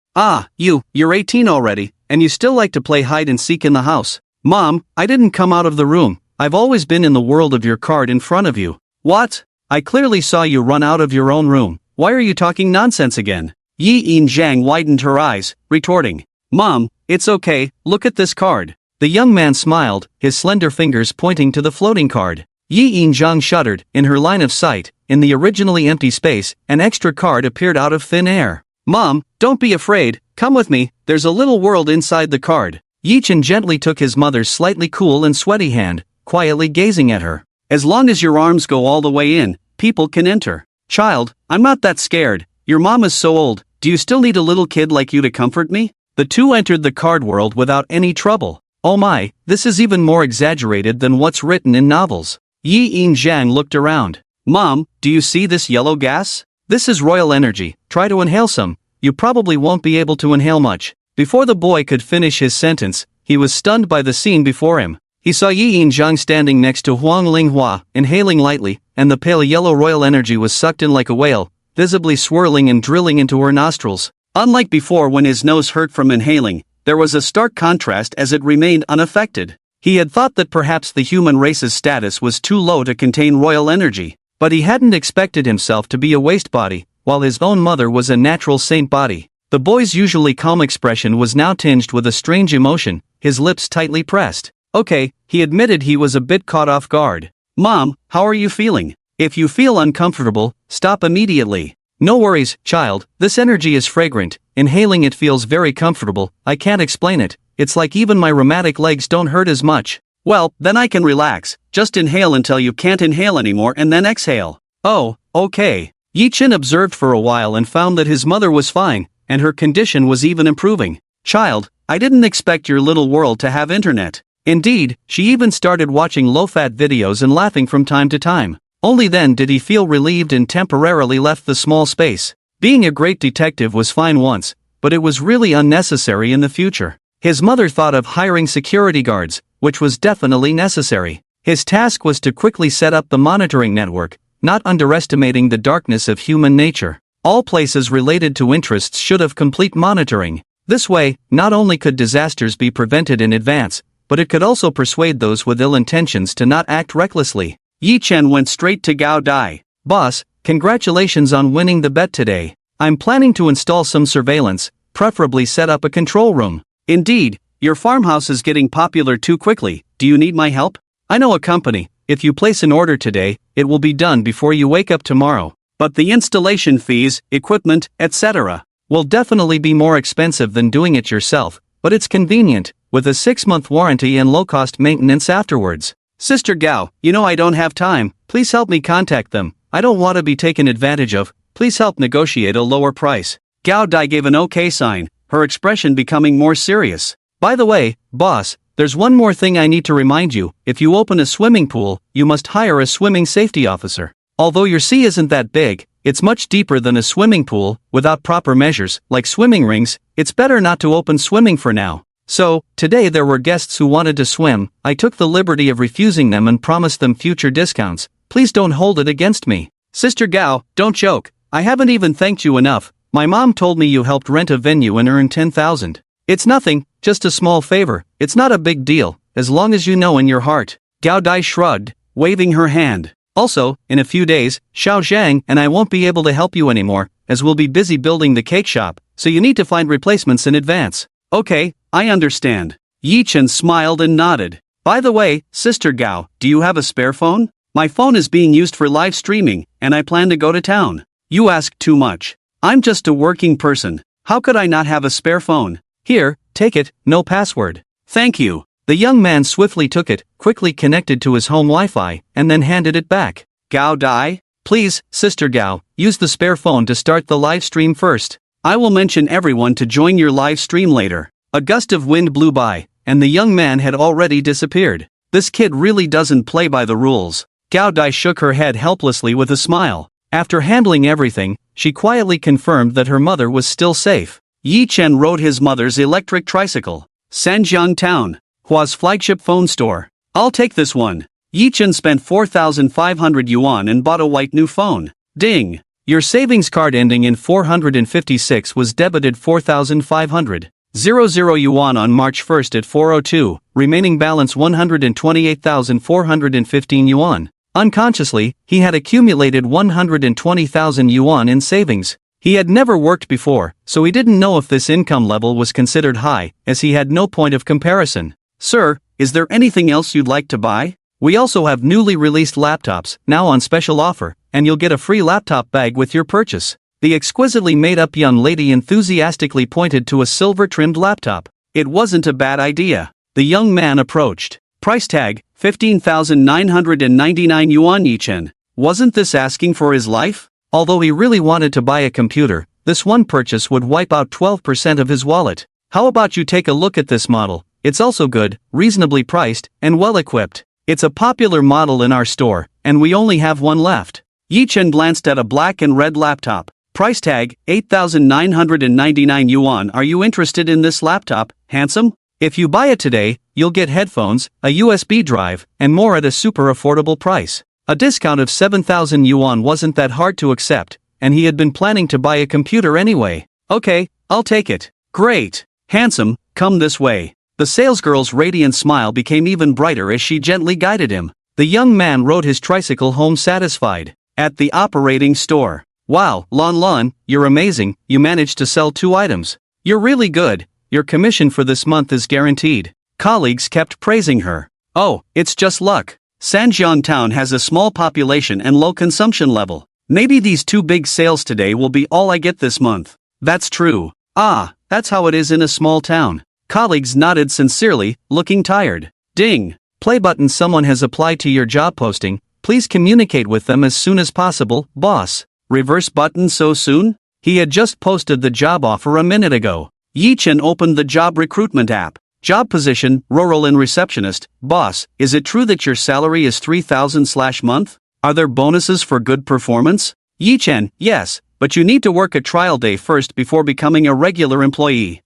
You're 18 already, and you still like to play hide and seek in the house. Mom, I didn't come out of the room. I've always been in the world of your card in front of you. What? I clearly saw you run out of your own room. Why are you talking nonsense again? Yi Yin Zhang widened her eyes, retorting. Mom, it's okay, look at this card. The young man smiled, his slender fingers pointing to the floating card. Yi Yin Zhang shuddered. In her line of sight, in the originally empty space, an extra card appeared out of thin air. Mom, don't be afraid, come with me, there's a little world inside the card. Yi-chan gently took his mother's slightly cool and sweaty hand, quietly gazing at her. As long as your arms go all the way in, people can enter. Child, I'm not that scared, your mom is so old, do you still need a little kid like you to comfort me? The two entered the card world without any trouble. Oh my, this is even more exaggerated than what's written in novels. Yi In-jang looked around. Mom, do you see this yellow gas? This is royal energy, try to inhale some. You probably won't be able to inhale much. Before the boy could finish his sentence, he was stunned by the scene before him. He saw Yi In-jang standing next to Huang Linghua, inhaling lightly, and the pale yellow royal energy was sucked in like a whale, visibly swirling and drilling into her nostrils. Unlike before when his nose hurt from inhaling, there was a stark contrast as it remained unaffected. He had thought that perhaps the human race's status was too low to contain royal energy, but he hadn't expected himself to be a waste body, while his own mother was a natural saint body. The boy's usually calm expression was now tinged with a strange emotion, his lips tightly pressed. Okay, he admitted he was a bit caught off guard. Mom, how are you feeling? If you feel uncomfortable, stop immediately. No worries, child, this energy is fragrant, inhaling it feels very comfortable, I can't explain it, it's like even my rheumatic legs don't hurt as much. Well, then I can relax, just inhale until you can't inhale anymore and then exhale. Oh, okay. Yi-chan observed for a while and found that his mother was fine, and her condition was even improving. Child, I didn't expect your little world to have internet. Indeed, she even started watching low-fat videos and laughing from time to time. Only then did he feel relieved and temporarily left the small space. Being a great detective was fine once, but it was really unnecessary in the future. His mother thought of hiring security guards, which was definitely necessary. His task was to quickly set up the monitoring network, not underestimating the darkness of human nature. All places related to interests should have complete monitoring. This way, not only could disasters be prevented in advance, but it could also persuade those with ill intentions to not act recklessly. Yi-chan went straight to Gao Dai. Boss, congratulations on winning the bet today. I'm planning to install some surveillance, preferably set up a control room. Indeed, your farmhouse is getting popular too quickly, do you need my help? I know a company, if you place an order today, it will be done before you wake up tomorrow. But the installation fees, equipment, etc. will definitely be more expensive than doing it yourself, but it's convenient, with a 6-month warranty and low-cost maintenance afterwards. Sister Gao, you know I don't have time, please help me contact them, I don't want to be taken advantage of, please help negotiate a lower price. Gao Dai gave an okay sign, her expression becoming more serious. By the way, boss, there's one more thing I need to remind you, if you open a swimming pool, you must hire a swimming safety officer. Although your sea isn't that big, it's much deeper than a swimming pool, without proper measures, like swimming rings, it's better not to open swimming for now. So, today there were guests who wanted to swim, I took the liberty of refusing them and promised them future discounts, please don't hold it against me. Sister Gao, don't joke, I haven't even thanked you enough, my mom told me you helped rent a venue and earn 10,000. It's nothing, just a small favor, it's not a big deal, as long as you know in your heart. Gao Dai shrugged, waving her hand. Also, in a few days, Xiao Zhang and I won't be able to help you anymore, as we'll be busy building the cake shop, so you need to find replacements in advance. Okay, I understand. Yi-chan smiled and nodded. By the way, Sister Gao, do you have a spare phone? My phone is being used for live streaming, and I plan to go to town. You ask too much. I'm just a working person. How could I not have a spare phone? Here, take it, no password. Thank you. The young man swiftly took it, quickly connected to his home Wi-Fi, and then handed it back. Gao Dai? Please, Sister Gao, use the spare phone to start the live stream first. I will mention everyone to join your live stream later. A gust of wind blew by, and the young man had already disappeared. This kid really doesn't play by the rules. Gao Dai shook her head helplessly with a smile. After handling everything, she quietly confirmed that her mother was still safe. Yi-chan rode his mother's electric tricycle. Sanjiang Town. Hua's flagship phone store. I'll take this one. Yi-chan spent 4,500 yuan and bought a white new phone. Ding. Your savings card ending in 456 was debited 4,500. 00 yuan on March 1st at 4:02, remaining balance 128,415 yuan. Unconsciously, he had accumulated 120,000 yuan in savings. He had never worked before, so he didn't know if this income level was considered high, as he had no point of comparison. Sir, is there anything else you'd like to buy? We also have newly released laptops, now on special offer, and you'll get a free laptop bag with your purchase. The exquisitely made-up young lady enthusiastically pointed to a silver-trimmed laptop. It wasn't a bad idea. The young man approached. Price tag, 15,999 yuan Yichen. Wasn't this asking for his life? Although he really wanted to buy a computer, this one purchase would wipe out 12% of his wallet. How about you take a look at this model? It's also good, reasonably priced, and well-equipped. It's a popular model in our store, and we only have one left. Yichen glanced at a black and red laptop. Price tag, 8,999 yuan. Are you interested in this laptop, handsome? If you buy it today, you'll get headphones, a USB drive, and more at a super affordable price. A discount of 7,000 yuan wasn't that hard to accept, and he had been planning to buy a computer anyway. Okay, I'll take it. Great. Handsome, come this way. The salesgirl's radiant smile became even brighter as she gently guided him. The young man rode his tricycle home satisfied. At the operating store. Wow, Lon, you're amazing, you managed to sell 2 items. You're really good, your commission for this month is guaranteed. Colleagues kept praising her. Oh, it's just luck. Sanjiang town has a small population and low consumption level. Maybe these 2 big sales today will be all I get this month. That's true. Ah, that's how it is in a small town. Colleagues nodded sincerely, looking tired. Ding. Play button. Someone has applied to your job posting. Please communicate with them as soon as possible, boss. Reverse button. So soon? He had just posted the job offer a minute ago. Yichen opened the job recruitment app. Job position, rural and receptionist. Boss, is it true that your salary is 3,000/month? Are there bonuses for good performance? Yichen, yes, but you need to work a trial day first before becoming a regular employee.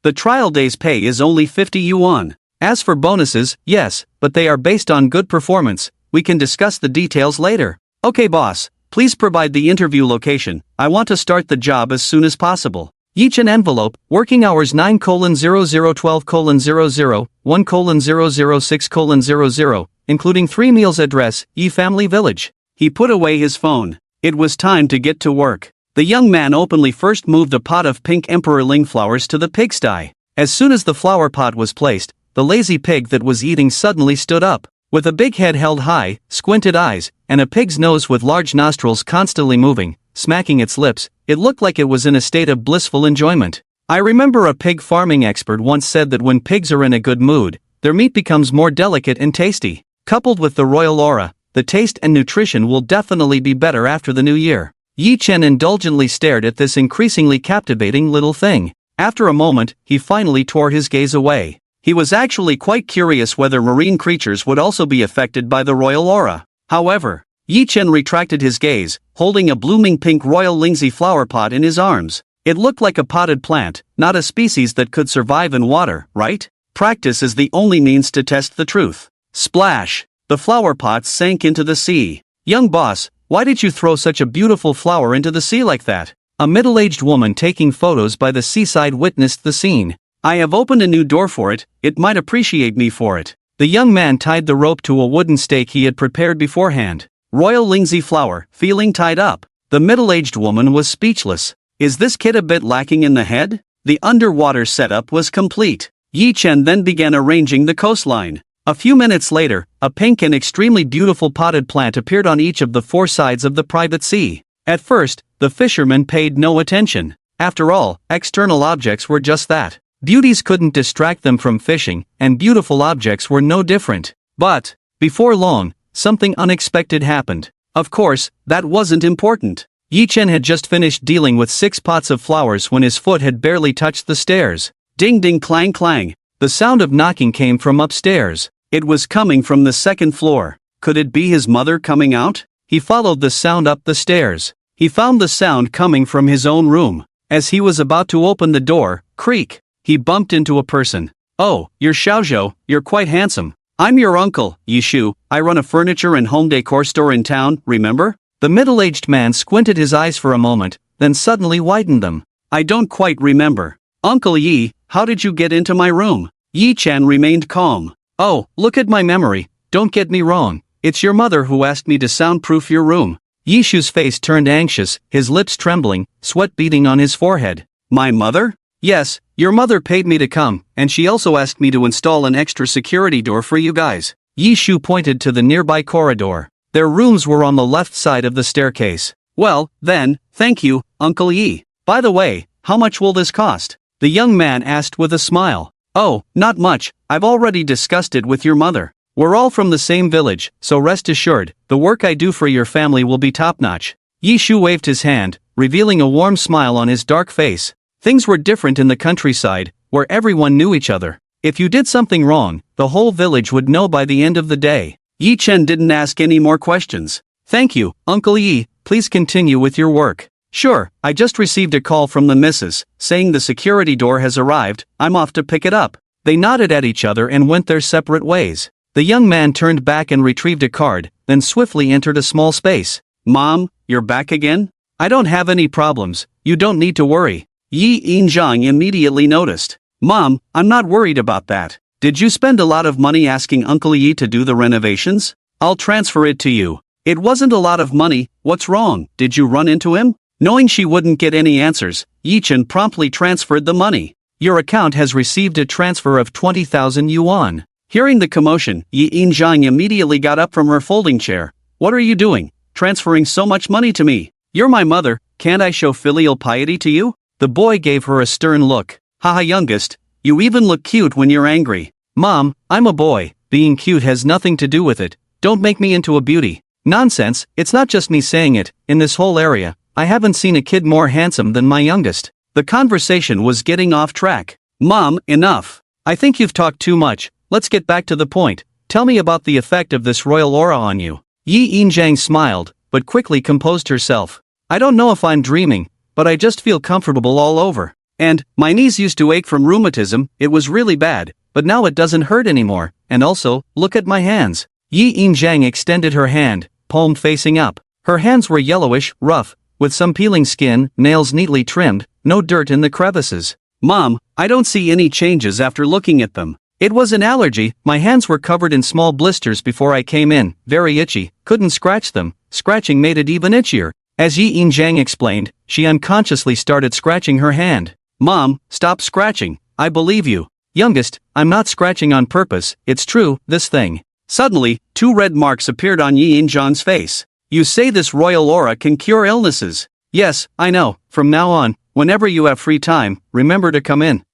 The trial day's pay is only 50 yuan. As for bonuses, yes, but they are based on good performance. We can discuss the details later. Okay boss, please provide the interview location. I want to start the job as soon as possible. Yichen envelope, working hours 9:0012:00, 1:006:00, including 3 meals. Address, Yi Family Village. He put away his phone. It was time to get to work. The young man openly first moved a pot of pink emperor ling flowers to the pigsty. As soon as the flower pot was placed, the lazy pig that was eating suddenly stood up. With a big head held high, squinted eyes, and a pig's nose with large nostrils constantly moving, smacking its lips, it looked like it was in a state of blissful enjoyment. I remember a pig farming expert once said that when pigs are in a good mood, their meat becomes more delicate and tasty. Coupled with the royal aura, the taste and nutrition will definitely be better after the new year. Yichen indulgently stared at this increasingly captivating little thing. After a moment, he finally tore his gaze away. He was actually quite curious whether marine creatures would also be affected by the royal aura. However, Yichen retracted his gaze, holding a blooming pink royal lingsy flower pot in his arms. It looked like a potted plant, not a species that could survive in water, right? Practice is the only means to test the truth. Splash! The flower pot sank into the sea. Young boss, why did you throw such a beautiful flower into the sea like that? A middle-aged woman taking photos by the seaside witnessed the scene. I have opened a new door for it, it might appreciate me for it. The young man tied the rope to a wooden stake he had prepared beforehand. Royal lingsy flower, feeling tied up. The middle-aged woman was speechless. Is this kid a bit lacking in the head? The underwater setup was complete. Yichen then began arranging the coastline. A few minutes later, a pink and extremely beautiful potted plant appeared on each of the 4 sides of the private sea. At first, the fishermen paid no attention. After all, external objects were just that. Beauties couldn't distract them from fishing, and beautiful objects were no different. But, before long, something unexpected happened. Of course, that wasn't important. Yichen had just finished dealing with 6 pots of flowers when his foot had barely touched the stairs. Ding ding clang clang. The sound of knocking came from upstairs. It was coming from the 2nd floor. Could it be his mother coming out? He followed the sound up the stairs. He found the sound coming from his own room. As he was about to open the door, creak, he bumped into a person. Oh, you're Xiaozhou, you're quite handsome. I'm your uncle, Yishu, I run a furniture and home decor store in town, remember? The middle-aged man squinted his eyes for a moment, then suddenly widened them. I don't quite remember. Uncle Yi, how did you get into my room? Yi-chan remained calm. Oh, look at my memory, don't get me wrong, it's your mother who asked me to soundproof your room. Yishu's face turned anxious, his lips trembling, sweat beading on his forehead. My mother? Yes, your mother paid me to come, and she also asked me to install an extra security door for you guys. Yi Shu pointed to the nearby corridor. Their rooms were on the left side of the staircase. Well, then, thank you, Uncle Yi. By the way, how much will this cost? The young man asked with a smile. Oh, not much, I've already discussed it with your mother. We're all from the same village, so rest assured, the work I do for your family will be top-notch. Yi Shu waved his hand, revealing a warm smile on his dark face. Things were different in the countryside, where everyone knew each other. If you did something wrong, the whole village would know by the end of the day. Yi Chen didn't ask any more questions. Thank you, Uncle Yi, please continue with your work. Sure, I just received a call from the missus, saying the security door has arrived, I'm off to pick it up. They nodded at each other and went their separate ways. The young man turned back and retrieved a card, then swiftly entered a small space. Mom, you're back again? I don't have any problems, you don't need to worry. Yi Yinjiang immediately noticed. Mom, I'm not worried about that. Did you spend a lot of money asking Uncle Yi to do the renovations? I'll transfer it to you. It wasn't a lot of money, what's wrong, did you run into him? Knowing she wouldn't get any answers, Yi Chen promptly transferred the money. Your account has received a transfer of 20,000 yuan. Hearing the commotion, Yi Yinjiang immediately got up from her folding chair. What are you doing? Transferring so much money to me? You're my mother, can't I show filial piety to you? The boy gave her a stern look. Haha, youngest, you even look cute when you're angry. Mom, I'm a boy, being cute has nothing to do with it, don't make me into a beauty. Nonsense, it's not just me saying it, in this whole area, I haven't seen a kid more handsome than my youngest. The conversation was getting off track. Mom, enough. I think you've talked too much, let's get back to the point. Tell me about the effect of this royal aura on you. Yi Yinjiang smiled, but quickly composed herself. I don't know if I'm dreaming, but I just feel comfortable all over. And, my knees used to ache from rheumatism, it was really bad, but now it doesn't hurt anymore, and also, look at my hands. Yi Yinjiang extended her hand, palm facing up. Her hands were yellowish, rough, with some peeling skin, nails neatly trimmed, no dirt in the crevices. Mom, I don't see any changes after looking at them. It was an allergy, my hands were covered in small blisters before I came in, very itchy, couldn't scratch them, scratching made it even itchier. As Yi Yinjiang explained, she unconsciously started scratching her hand. Mom, stop scratching, I believe you. Youngest, I'm not scratching on purpose, it's true, this thing. Suddenly, 2 red marks appeared on Yi Yinjiang's face. You say this royal aura can cure illnesses. Yes, I know, from now on, whenever you have free time, remember to come in.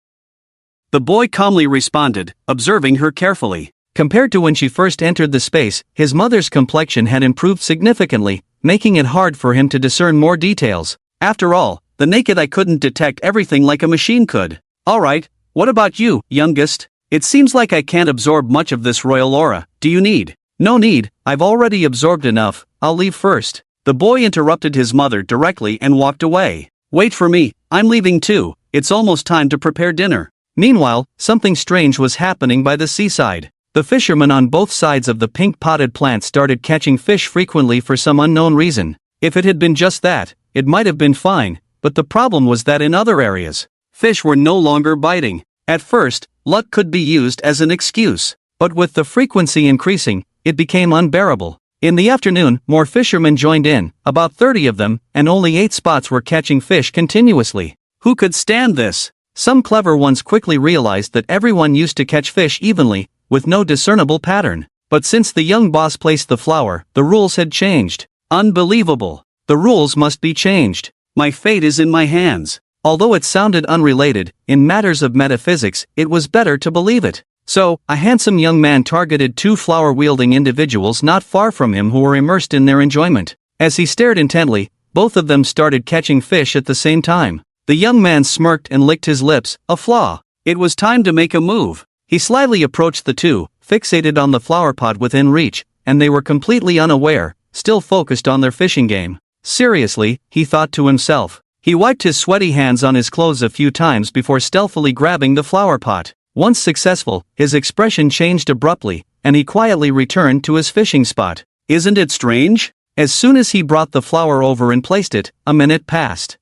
The boy calmly responded, observing her carefully. Compared to when she first entered the space, his mother's complexion had improved significantly, making it hard for him to discern more details. After all, the naked eye couldn't detect everything like a machine could. Alright, what about you, youngest? It seems like I can't absorb much of this royal aura, do you need? No need, I've already absorbed enough, I'll leave first. The boy interrupted his mother directly and walked away. Wait for me, I'm leaving too, it's almost time to prepare dinner. Meanwhile, something strange was happening by the seaside. The fishermen on both sides of the pink potted plant started catching fish frequently for some unknown reason. If it had been just that, it might have been fine, but the problem was that in other areas, fish were no longer biting. At first, luck could be used as an excuse, but with the frequency increasing, it became unbearable. In the afternoon, more fishermen joined in, about 30 of them, and only 8 spots were catching fish continuously. Who could stand this? Some clever ones quickly realized that everyone used to catch fish evenly, with no discernible pattern. But since the young boss placed the flour, the rules had changed. Unbelievable. The rules must be changed. My fate is in my hands. Although it sounded unrelated, in matters of metaphysics, it was better to believe it. So, a handsome young man targeted 2 flower-wielding individuals not far from him who were immersed in their enjoyment. As he stared intently, both of them started catching fish at the same time. The young man smirked and licked his lips, a flaw. It was time to make a move. He slyly approached the 2, fixated on the flower pot within reach, and they were completely unaware, still focused on their fishing game. Seriously, he thought to himself. He wiped his sweaty hands on his clothes a few times before stealthily grabbing the flower pot. Once successful, his expression changed abruptly, and he quietly returned to his fishing spot. Isn't it strange? As soon as he brought the flower over and placed it, a minute passed.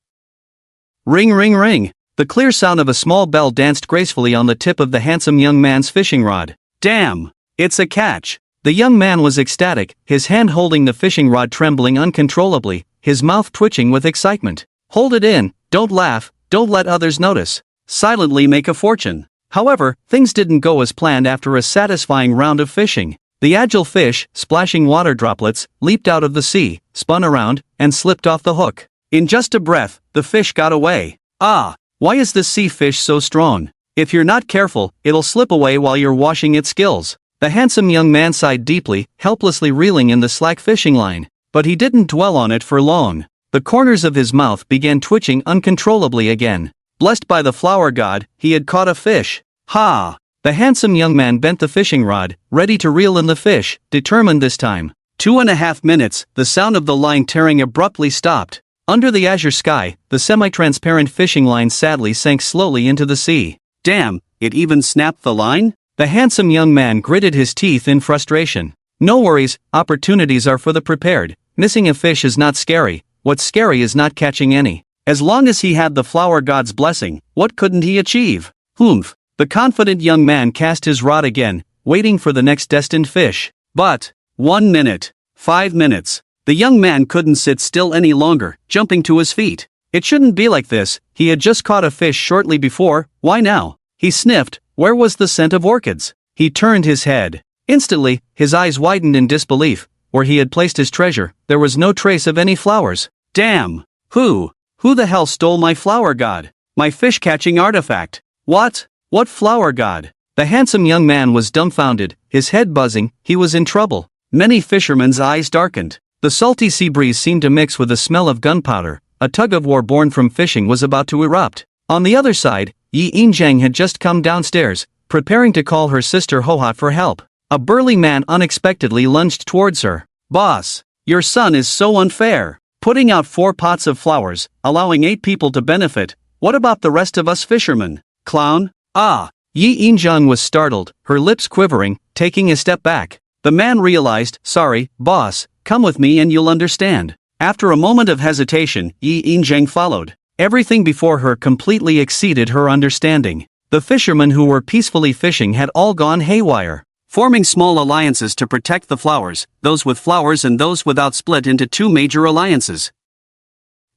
Ring ring ring. The clear sound of a small bell danced gracefully on the tip of the handsome young man's fishing rod. Damn! It's a catch! The young man was ecstatic, his hand holding the fishing rod trembling uncontrollably, his mouth twitching with excitement. Hold it in, don't laugh, don't let others notice. Silently make a fortune. However, things didn't go as planned after a satisfying round of fishing. The agile fish, splashing water droplets, leaped out of the sea, spun around, and slipped off the hook. In just a breath, the fish got away. Ah, why is this sea fish so strong? If you're not careful, it'll slip away while you're washing its gills. The handsome young man sighed deeply, helplessly reeling in the slack fishing line. But he didn't dwell on it for long. The corners of his mouth began twitching uncontrollably again. Blessed by the flower god, he had caught a fish. Ha! The handsome young man bent the fishing rod, ready to reel in the fish, determined this time. 2.5 minutes, the sound of the line tearing abruptly stopped. Under the azure sky, the semi-transparent fishing line sadly sank slowly into the sea. Damn, it even snapped the line? The handsome young man gritted his teeth in frustration. No worries, opportunities are for the prepared. Missing a fish is not scary, what's scary is not catching any. As long as he had the flower god's blessing, what couldn't he achieve? Humph. The confident young man cast his rod again, waiting for the next destined fish. But 1 minute, 5 minutes. The young man couldn't sit still any longer, jumping to his feet. It shouldn't be like this, he had just caught a fish shortly before, why now? He sniffed, where was the scent of orchids? He turned his head. Instantly, his eyes widened in disbelief. Where he had placed his treasure, there was no trace of any flowers. Damn! Who the hell stole my flower god? My fish-catching artifact? What? What flower god? The handsome young man was dumbfounded, his head buzzing, he was in trouble. Many fishermen's eyes darkened. The salty sea breeze seemed to mix with the smell of gunpowder. A tug-of-war born from fishing was about to erupt. On the other side, Yi Injang had just come downstairs, preparing to call her sister Hohat for help. A burly man unexpectedly lunged towards her. Boss, your son is so unfair. Putting out 4 pots of flowers, allowing 8 people to benefit. What about the rest of us fishermen? Clown? Ah! Yi Injang was startled, her lips quivering, taking a step back. The man realized, sorry, boss, come with me and you'll understand. After a moment of hesitation, Yi Injang followed. Everything before her completely exceeded her understanding. The fishermen who were peacefully fishing had all gone haywire, forming small alliances to protect the flowers. Those with flowers and those without split into 2 major alliances.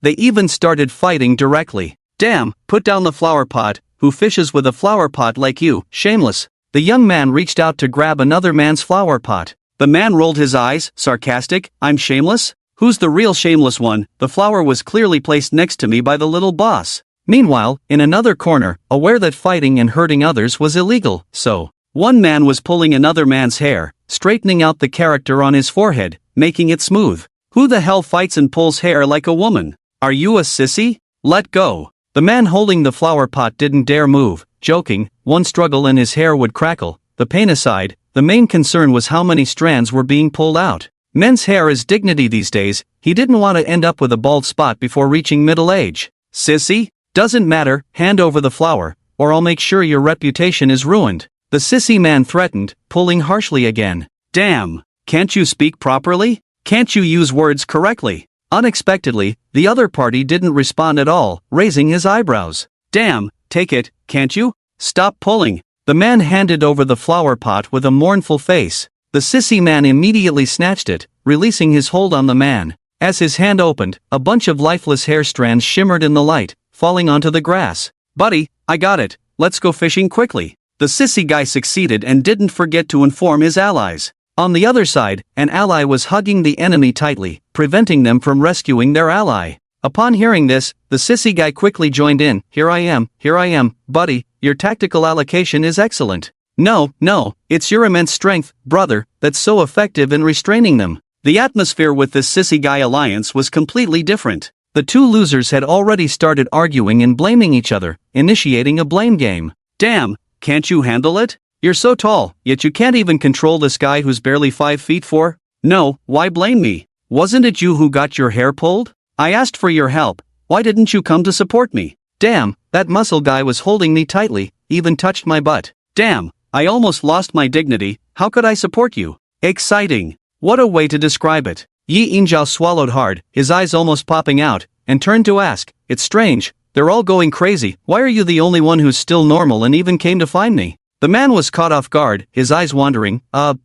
They even started fighting directly. Damn, put down the flower pot, who fishes with a flower pot like you, shameless. The young man reached out to grab another man's flower pot. The man rolled his eyes, sarcastic, I'm shameless? Who's the real shameless one? The flower was clearly placed next to me by the little boss. Meanwhile, in another corner, aware that fighting and hurting others was illegal, so one man was pulling another man's hair, straightening out the character on his forehead, making it smooth. Who the hell fights and pulls hair like a woman? Are you a sissy? Let go. The man holding the flower pot didn't dare move, joking, one struggle and his hair would crackle. The pain aside, the main concern was how many strands were being pulled out. Men's hair is dignity these days, he didn't want to end up with a bald spot before reaching middle age. Sissy? Doesn't matter, hand over the flower, or I'll make sure your reputation is ruined. The sissy man threatened, pulling harshly again. Damn, can't you speak properly? Can't you use words correctly? Unexpectedly, the other party didn't respond at all, raising his eyebrows. Damn, take it, can't you? Stop pulling. The man handed over the flower pot with a mournful face. The sissy man immediately snatched it, releasing his hold on the man. As his hand opened, a bunch of lifeless hair strands shimmered in the light, falling onto the grass. Buddy, I got it, let's go fishing quickly. The sissy guy succeeded and didn't forget to inform his allies. On the other side, an ally was hugging the enemy tightly, preventing them from rescuing their ally. Upon hearing this, the sissy guy quickly joined in. Here I am, buddy, your tactical allocation is excellent. No, it's your immense strength, brother, that's so effective in restraining them. The atmosphere with this sissy guy alliance was completely different. The 2 losers had already started arguing and blaming each other, initiating a blame game. Damn, can't you handle it? You're so tall, yet you can't even control this guy who's barely 5 feet 4? No, why blame me? Wasn't it you who got your hair pulled? I asked for your help, why didn't you come to support me? Damn, that muscle guy was holding me tightly, even touched my butt. Damn, I almost lost my dignity, how could I support you? Exciting. What a way to describe it. Yi Injao swallowed hard, his eyes almost popping out, and turned to ask, it's strange, they're all going crazy, why are you the only one who's still normal and even came to find me? The man was caught off guard, his eyes wandering.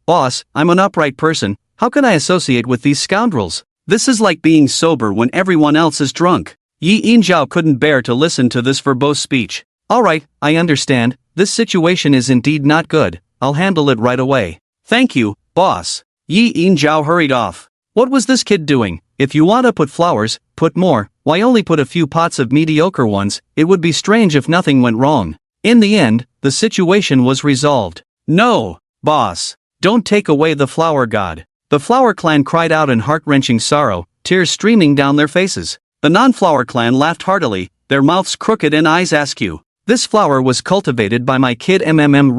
Boss, I'm an upright person, how can I associate with these scoundrels? This is like being sober when everyone else is drunk. Yi Injao couldn't bear to listen to this verbose speech. Alright, I understand, this situation is indeed not good, I'll handle it right away. Thank you, boss. Yi Yinjiao hurried off. What was this kid doing? If you want to put flowers, put more. Why only put a few pots of mediocre ones? It would be strange if nothing went wrong. In the end, the situation was resolved. No, boss. Don't take away the flower god. The flower clan cried out in heart-wrenching sorrow, tears streaming down their faces. The non-flower clan laughed heartily, their mouths crooked and eyes askew. This flower was cultivated by my kid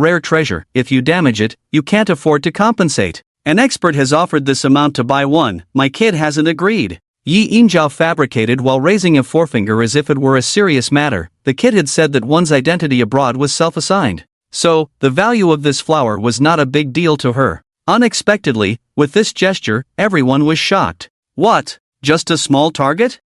rare treasure. If you damage it, you can't afford to compensate. An expert has offered this amount to buy one. My kid hasn't agreed. Yi Yinjiao fabricated while raising a forefinger as if it were a serious matter. The kid had said that one's identity abroad was self-assigned. So, the value of this flower was not a big deal to her. Unexpectedly, with this gesture, everyone was shocked. What? Just a small target?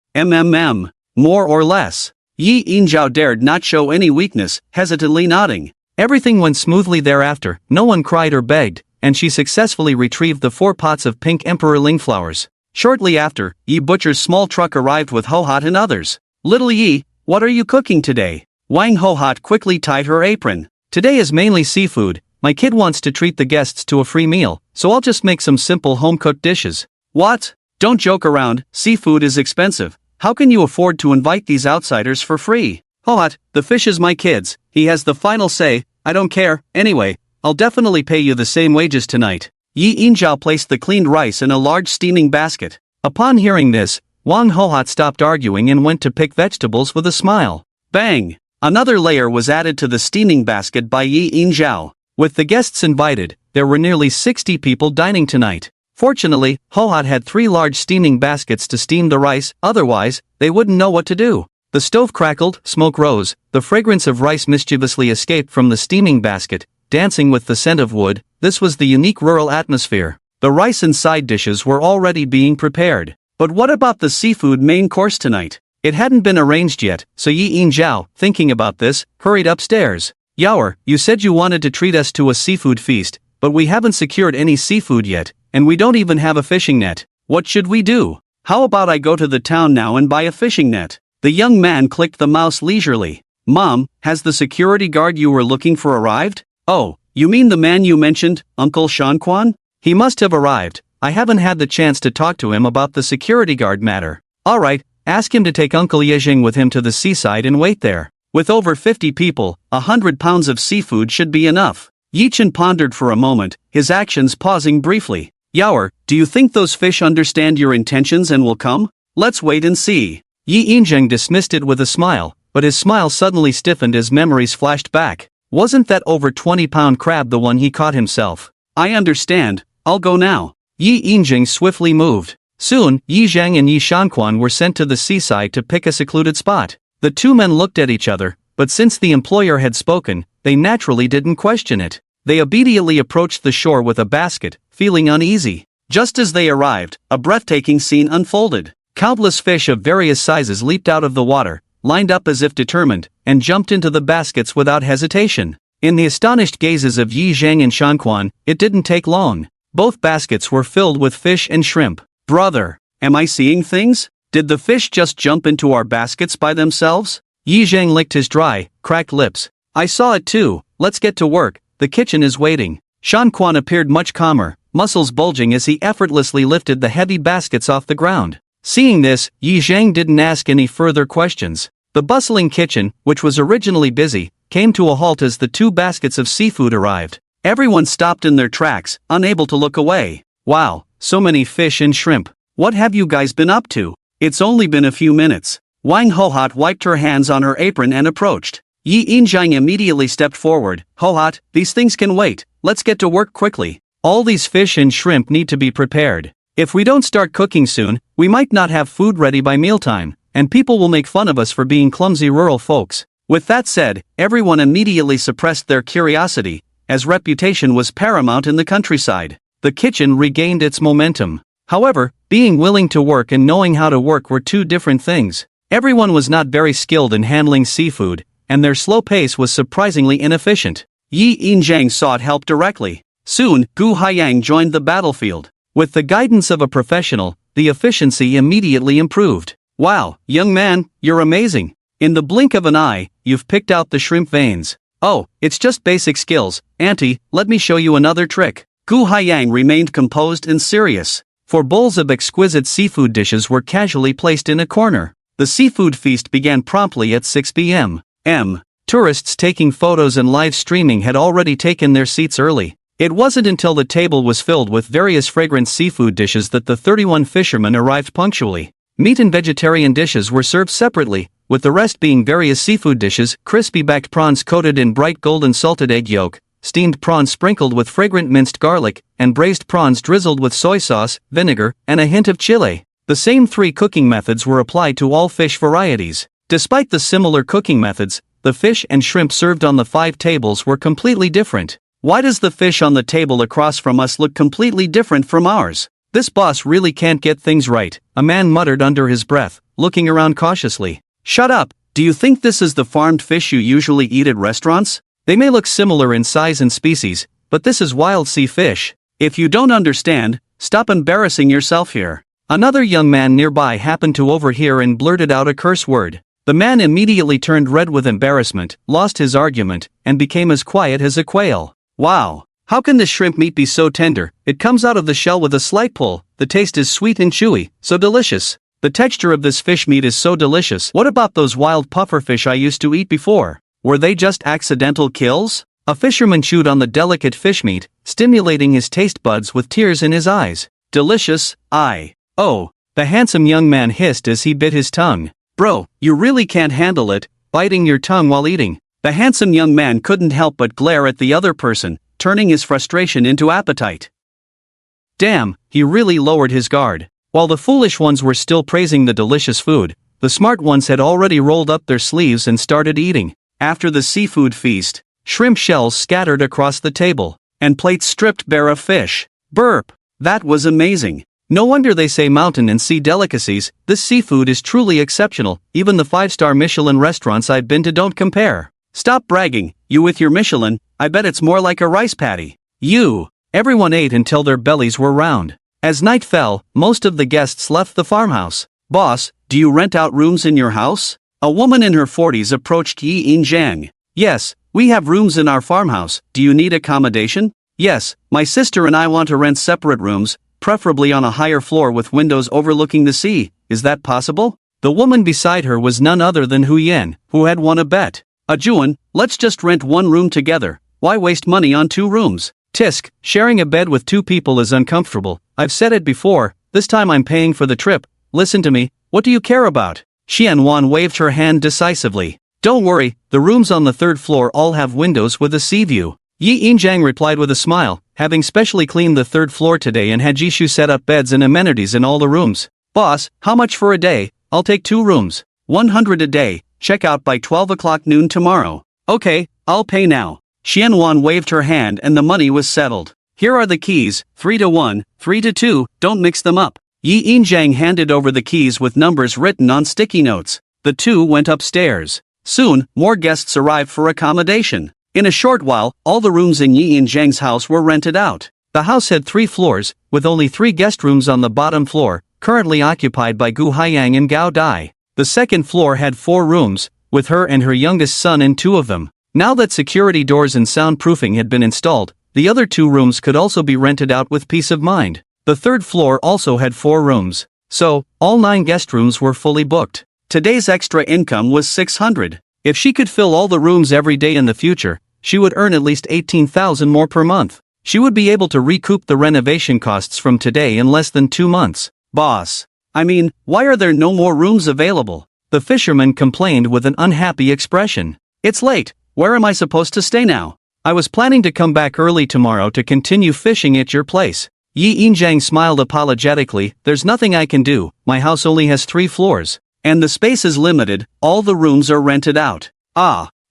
More or less. Yi Yinjiao dared not show any weakness, hesitantly nodding. Everything went smoothly thereafter, no one cried or begged, and she successfully retrieved the 4 pots of pink emperor ling flowers. Shortly after, Yi Butcher's small truck arrived with Hohat and others. Little Yi, what are you cooking today? Wang Hohat quickly tied her apron. Today is mainly seafood. My kid wants to treat the guests to a free meal, so I'll just make some simple home-cooked dishes. What? Don't joke around, seafood is expensive. How can you afford to invite these outsiders for free? Hohat, the fish is my kid's, he has the final say. I don't care. Anyway, I'll definitely pay you the same wages tonight. Yi Yinjiao placed the cleaned rice in a large steaming basket. Upon hearing this, Wang Hohat stopped arguing and went to pick vegetables with a smile. Bang! Another layer was added to the steaming basket by Yi Yinjiao. With the guests invited, there were nearly 60 people dining tonight. Fortunately, Hohat had 3 large steaming baskets to steam the rice, otherwise, they wouldn't know what to do. The stove crackled, smoke rose, the fragrance of rice mischievously escaped from the steaming basket, dancing with the scent of wood. This was the unique rural atmosphere. The rice and side dishes were already being prepared. But what about the seafood main course tonight? It hadn't been arranged yet, so Yi Yinjiao, thinking about this, hurried upstairs. Yaoer, you said you wanted to treat us to a seafood feast, but we haven't secured any seafood yet, and we don't even have a fishing net. What should we do? How about I go to the town now and buy a fishing net? The young man clicked the mouse leisurely. Mom, has the security guard you were looking for arrived? Oh, you mean the man you mentioned, Uncle Shanquan? He must have arrived. I haven't had the chance to talk to him about the security guard matter. Alright, ask him to take Uncle Yejing with him to the seaside and wait there. With over 50 people, 100 pounds of seafood should be enough. Yichen pondered for a moment, his actions pausing briefly. Yaoer, do you think those fish understand your intentions and will come? Let's wait and see. Yi Yinjiang dismissed it with a smile, but his smile suddenly stiffened as memories flashed back. Wasn't that over 20-pound crab the one he caught himself? I understand, I'll go now. Yi Yinjiang swiftly moved. Soon, Yi Zhang and Yi Shanquan were sent to the seaside to pick a secluded spot. The 2 men looked at each other, but since the employer had spoken, they naturally didn't question it. They obediently approached the shore with a basket, feeling uneasy. Just as they arrived, a breathtaking scene unfolded. Countless fish of various sizes leaped out of the water, lined up as if determined, and jumped into the baskets without hesitation. In the astonished gazes of Yi Zhang and Shanquan, it didn't take long. Both baskets were filled with fish and shrimp. Brother, am I seeing things? Did the fish just jump into our baskets by themselves? Yi Zhang licked his dry, cracked lips. I saw it too. Let's get to work. The kitchen is waiting. Shanquan appeared much calmer, muscles bulging as he effortlessly lifted the heavy baskets off the ground. Seeing this, Yi Zhang didn't ask any further questions. The bustling kitchen, which was originally busy, came to a halt as the 2 baskets of seafood arrived. Everyone stopped in their tracks, unable to look away. Wow, so many fish and shrimp. What have you guys been up to? It's only been a few minutes. Wang Hohat wiped her hands on her apron and approached. Yi Yinjiang immediately stepped forward. Hohat, these things can wait. Let's get to work quickly. All these fish and shrimp need to be prepared. If we don't start cooking soon, we might not have food ready by mealtime, and people will make fun of us for being clumsy rural folks. With that said, everyone immediately suppressed their curiosity, as reputation was paramount in the countryside. The kitchen regained its momentum. However, being willing to work and knowing how to work were 2 different things. Everyone was not very skilled in handling seafood, and their slow pace was surprisingly inefficient. Yi Yinjiang sought help directly. Soon, Gu Haiyang joined the battlefield. With the guidance of a professional, the efficiency immediately improved. Wow, young man, you're amazing. In the blink of an eye, you've picked out the shrimp veins. Oh, it's just basic skills. Auntie, let me show you another trick. Gu Haiyang remained composed and serious. 4 bowls of exquisite seafood dishes were casually placed in a corner. The seafood feast began promptly at 6 p.m. Tourists taking photos and live streaming had already taken their seats early. It wasn't until the table was filled with various fragrant seafood dishes that the 31 fishermen arrived punctually. Meat and vegetarian dishes were served separately, with the rest being various seafood dishes: crispy backed prawns coated in bright golden salted egg yolk, steamed prawns sprinkled with fragrant minced garlic, and braised prawns drizzled with soy sauce, vinegar, and a hint of chile. The same 3 cooking methods were applied to all fish varieties. Despite the similar cooking methods, the fish and shrimp served on the 5 tables were completely different. Why does the fish on the table across from us look completely different from ours? This boss really can't get things right, a man muttered under his breath, looking around cautiously. Shut up, do you think this is the farmed fish you usually eat at restaurants? They may look similar in size and species, but this is wild sea fish. If you don't understand, stop embarrassing yourself here. Another young man nearby happened to overhear and blurted out a curse word. The man immediately turned red with embarrassment, lost his argument, and became as quiet as a quail. Wow! How can this shrimp meat be so tender? It comes out of the shell with a slight pull. The taste is sweet and chewy, so delicious. The texture of this fish meat is so delicious. What about those wild pufferfish I used to eat before? Were they just accidental kills? A fisherman chewed on the delicate fish meat, stimulating his taste buds with tears in his eyes. Delicious, oh, the handsome young man hissed as he bit his tongue. Bro, you really can't handle it, biting your tongue while eating. The handsome young man couldn't help but glare at the other person, turning his frustration into appetite. Damn, he really lowered his guard. While the foolish ones were still praising the delicious food, the smart ones had already rolled up their sleeves and started eating. After the seafood feast, shrimp shells scattered across the table, and plates stripped bare of fish. Burp! That was amazing. No wonder they say mountain and sea delicacies. This seafood is truly exceptional. Even the 5-star Michelin restaurants I've been to don't compare. Stop bragging, you with your Michelin. I bet it's more like a rice patty. Everyone ate until their bellies were round. As night fell, most of the guests left the farmhouse. Boss, do you rent out rooms in your house? A woman in her 40s approached Yi Injiang. Yes, we have rooms in our farmhouse. Do you need accommodation? Yes, my sister and I want to rent separate rooms, preferably on a higher floor with windows overlooking the sea. Is that possible? The woman beside her was none other than Hu Yan, who had won a bet. Juan, let's just rent one room together. Why waste money on 2 rooms? Tisk, sharing a bed with 2 people is uncomfortable. I've said it before, this time I'm paying for the trip. Listen to me, what do you care about? Xianwan waved her hand decisively. Don't worry, the rooms on the 3rd floor all have windows with a sea view. Yi Injiang replied with a smile, having specially cleaned the 3rd floor today and had Jishu set up beds and amenities in all the rooms. Boss, how much for a day? I'll take 2 rooms. 100 a day, check out by 12 o'clock noon tomorrow. Okay, I'll pay now. Xianwan waved her hand and the money was settled. Here are the keys, 3 to 1, 3 to 2, don't mix them up. Yi Injiang handed over the keys with numbers written on sticky notes. The 2 went upstairs. Soon, more guests arrived for accommodation. In a short while, all the rooms in Yi Injiang's house were rented out. The house had 3 floors, with only 3 guest rooms on the bottom floor, currently occupied by Gu Haiyang and Gao Dai. The 2nd floor had 4 rooms, with her and her youngest son in 2 of them. Now that security doors and soundproofing had been installed, the other 2 rooms could also be rented out with peace of mind. The 3rd floor also had 4 rooms. So, all 9 guest rooms were fully booked. Today's extra income was 600. If she could fill all the rooms every day in the future, she would earn at least 18,000 more per month. She would be able to recoup the renovation costs from today in less than 2 months. Boss, why are there no more rooms available? The fisherman complained with an unhappy expression. It's late. Where am I supposed to stay now? I was planning to come back early tomorrow to continue fishing at your place. Yi Injiang smiled apologetically. There's nothing I can do, my house only has 3 floors. And the space is limited, all the rooms are rented out.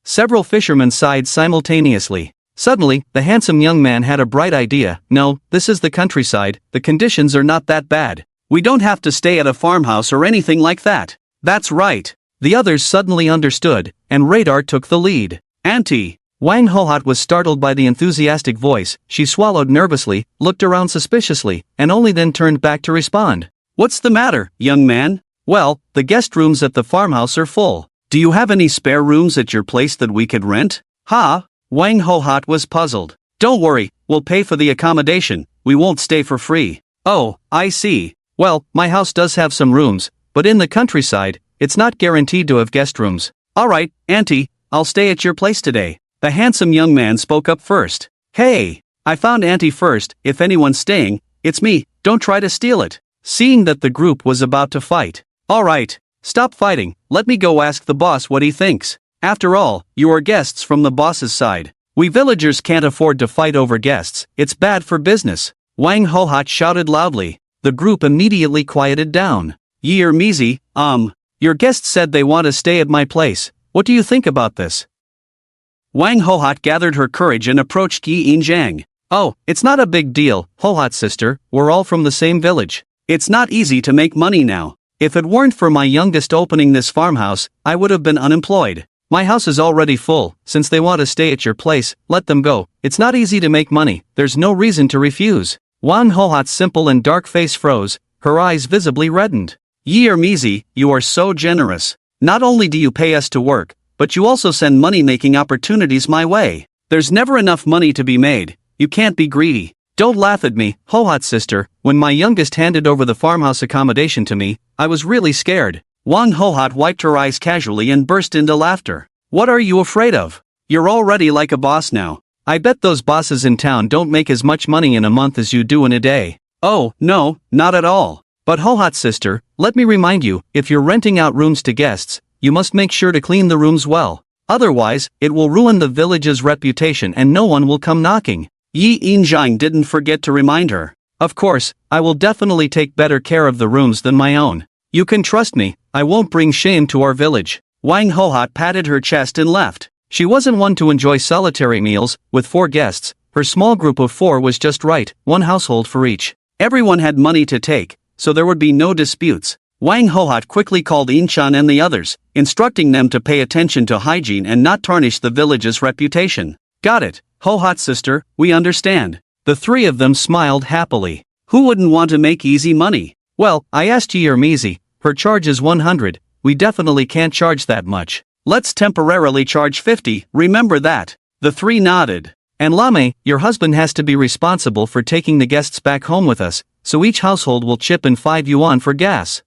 Several fishermen sighed simultaneously. Suddenly, the handsome young man had a bright idea. No, this is the countryside, the conditions are not that bad. We don't have to stay at a farmhouse or anything like that. That's right. The others suddenly understood, and Radar took the lead. Auntie! Wang Hohat was startled by the enthusiastic voice. She swallowed nervously, looked around suspiciously, and only then turned back to respond. What's the matter, young man? Well, the guest rooms at the farmhouse are full. Do you have any spare rooms at your place that we could rent? Wang Hohat was puzzled. Don't worry, we'll pay for the accommodation, we won't stay for free. Oh, I see. Well, my house does have some rooms, but in the countryside, it's not guaranteed to have guest rooms. Alright, Auntie, I'll stay at your place today. The handsome young man spoke up first. Hey, I found Auntie first, if anyone's staying, it's me, don't try to steal it. Seeing that the group was about to fight. Alright, stop fighting, let me go ask the boss what he thinks. After all, you are guests from the boss's side. We villagers can't afford to fight over guests, it's bad for business. Wang Hohat shouted loudly. The group immediately quieted down. Yeer Mizi, your guests said they want to stay at my place. What do you think about this? Wang Hohat gathered her courage and approached Yi Injiang. Oh, it's not a big deal, Hohat sister, we're all from the same village. It's not easy to make money now. If it weren't for my youngest opening this farmhouse, I would have been unemployed. My house is already full, since they want to stay at your place, let them go. It's not easy to make money, there's no reason to refuse. Wang Hohat's simple and dark face froze, her eyes visibly reddened. Yeer Mizi, you are so generous. Not only do you pay us to work, but you also send money-making opportunities my way. There's never enough money to be made, you can't be greedy. Don't laugh at me, Hohat sister, when my youngest handed over the farmhouse accommodation to me, I was really scared. Wang Hohat wiped her eyes casually and burst into laughter. What are you afraid of? You're already like a boss now. I bet those bosses in town don't make as much money in a month as you do in a day. Oh, no, not at all. But Hohat sister, let me remind you, if you're renting out rooms to guests, you must make sure to clean the rooms well. Otherwise, it will ruin the village's reputation and no one will come knocking. Yi Injiang didn't forget to remind her. Of course, I will definitely take better care of the rooms than my own. You can trust me, I won't bring shame to our village. Wang Hohat patted her chest and left. She wasn't one to enjoy solitary meals, with 4 guests, her small group of 4 was just right, 1 household for each. Everyone had money to take, so there would be no disputes. Wang Hohat quickly called Inchan and the others, instructing them to pay attention to hygiene and not tarnish the village's reputation. Got it, Hohat sister, we understand. The 3 of them smiled happily. Who wouldn't want to make easy money? Well, I asked Yeer Mizi, her charge is 100, we definitely can't charge that much. Let's temporarily charge 50, remember that. The 3 nodded. And Lame, your husband has to be responsible for taking the guests back home with us, so each household will chip in 5 yuan for gas.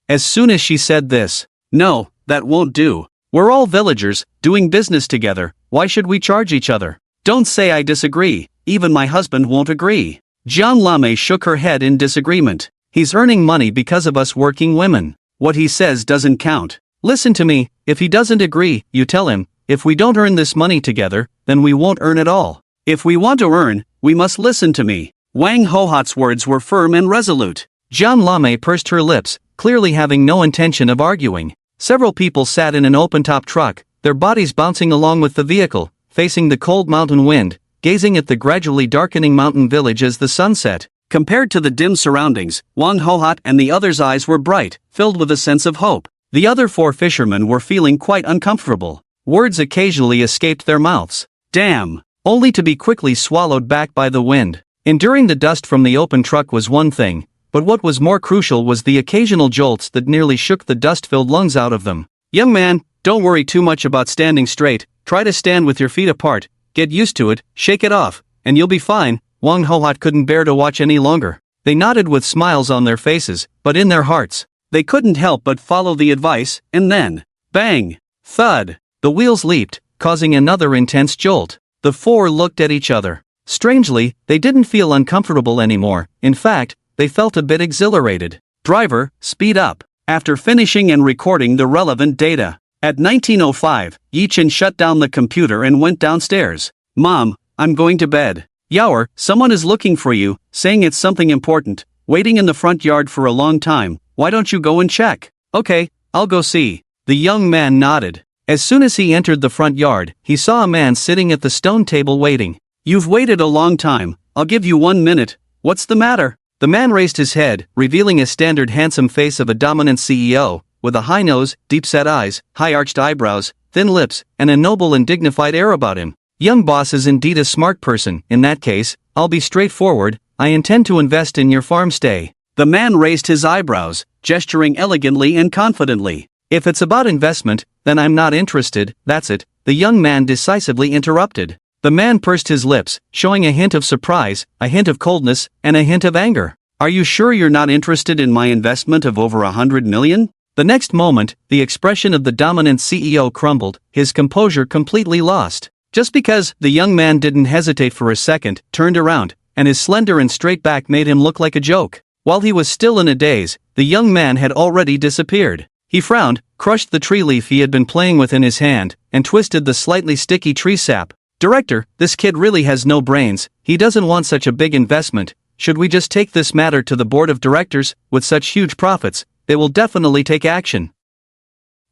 As soon as she said this, no, that won't do. We're all villagers, doing business together, why should we charge each other? Don't say I disagree, even my husband won't agree. Jiang Lame shook her head in disagreement. He's earning money because of us working women. What he says doesn't count. Listen to me, if he doesn't agree, you tell him, if we don't earn this money together, then we won't earn at all. If we want to earn, we must listen to me. Wang Hohat's words were firm and resolute. Jiang Lame pursed her lips, clearly having no intention of arguing. Several people sat in an open-top truck, their bodies bouncing along with the vehicle, facing the cold mountain wind, gazing at the gradually darkening mountain village as the sun set. Compared to the dim surroundings, Wang Hohat and the others' eyes were bright, filled with a sense of hope. The other 4 fishermen were feeling quite uncomfortable. Words occasionally escaped their mouths. Damn! Only to be quickly swallowed back by the wind. Enduring the dust from the open truck was one thing, but what was more crucial was the occasional jolts that nearly shook the dust-filled lungs out of them. Young man, don't worry too much about standing straight, try to stand with your feet apart, get used to it, shake it off, and you'll be fine. Wang Hohat couldn't bear to watch any longer. They nodded with smiles on their faces, but in their hearts, they couldn't help but follow the advice, and then, bang! Thud! The wheels leaped, causing another intense jolt. The 4 looked at each other. Strangely, they didn't feel uncomfortable anymore, in fact, they felt a bit exhilarated. Driver, speed up. After finishing and recording the relevant data. At 19:05, Yi-Chen shut down the computer and went downstairs. Mom, I'm going to bed. Yaoer, someone is looking for you, saying it's something important, waiting in the front yard for a long time, why don't you go and check? Okay, I'll go see. The young man nodded. As soon as he entered the front yard, he saw a man sitting at the stone table waiting. You've waited a long time, I'll give you 1 minute, what's the matter? The man raised his head, revealing a standard handsome face of a dominant CEO, with a high nose, deep-set eyes, high-arched eyebrows, thin lips, and a noble and dignified air about him. Young boss is indeed a smart person. In that case, I'll be straightforward, I intend to invest in your farm stay. The man raised his eyebrows, gesturing elegantly and confidently. If it's about investment, then I'm not interested, that's it, the young man decisively interrupted. The man pursed his lips, showing a hint of surprise, a hint of coldness, and a hint of anger. Are you sure you're not interested in my investment of over 100 million? The next moment, the expression of the dominant CEO crumbled, his composure completely lost. Just because the young man didn't hesitate for a second, turned around, and his slender and straight back made him look like a joke. While he was still in a daze, the young man had already disappeared. He frowned, crushed the tree leaf he had been playing with in his hand, and twisted the slightly sticky tree sap. Director, this kid really has no brains, he doesn't want such a big investment. Should we just take this matter to the board of directors? With such huge profits, they will definitely take action.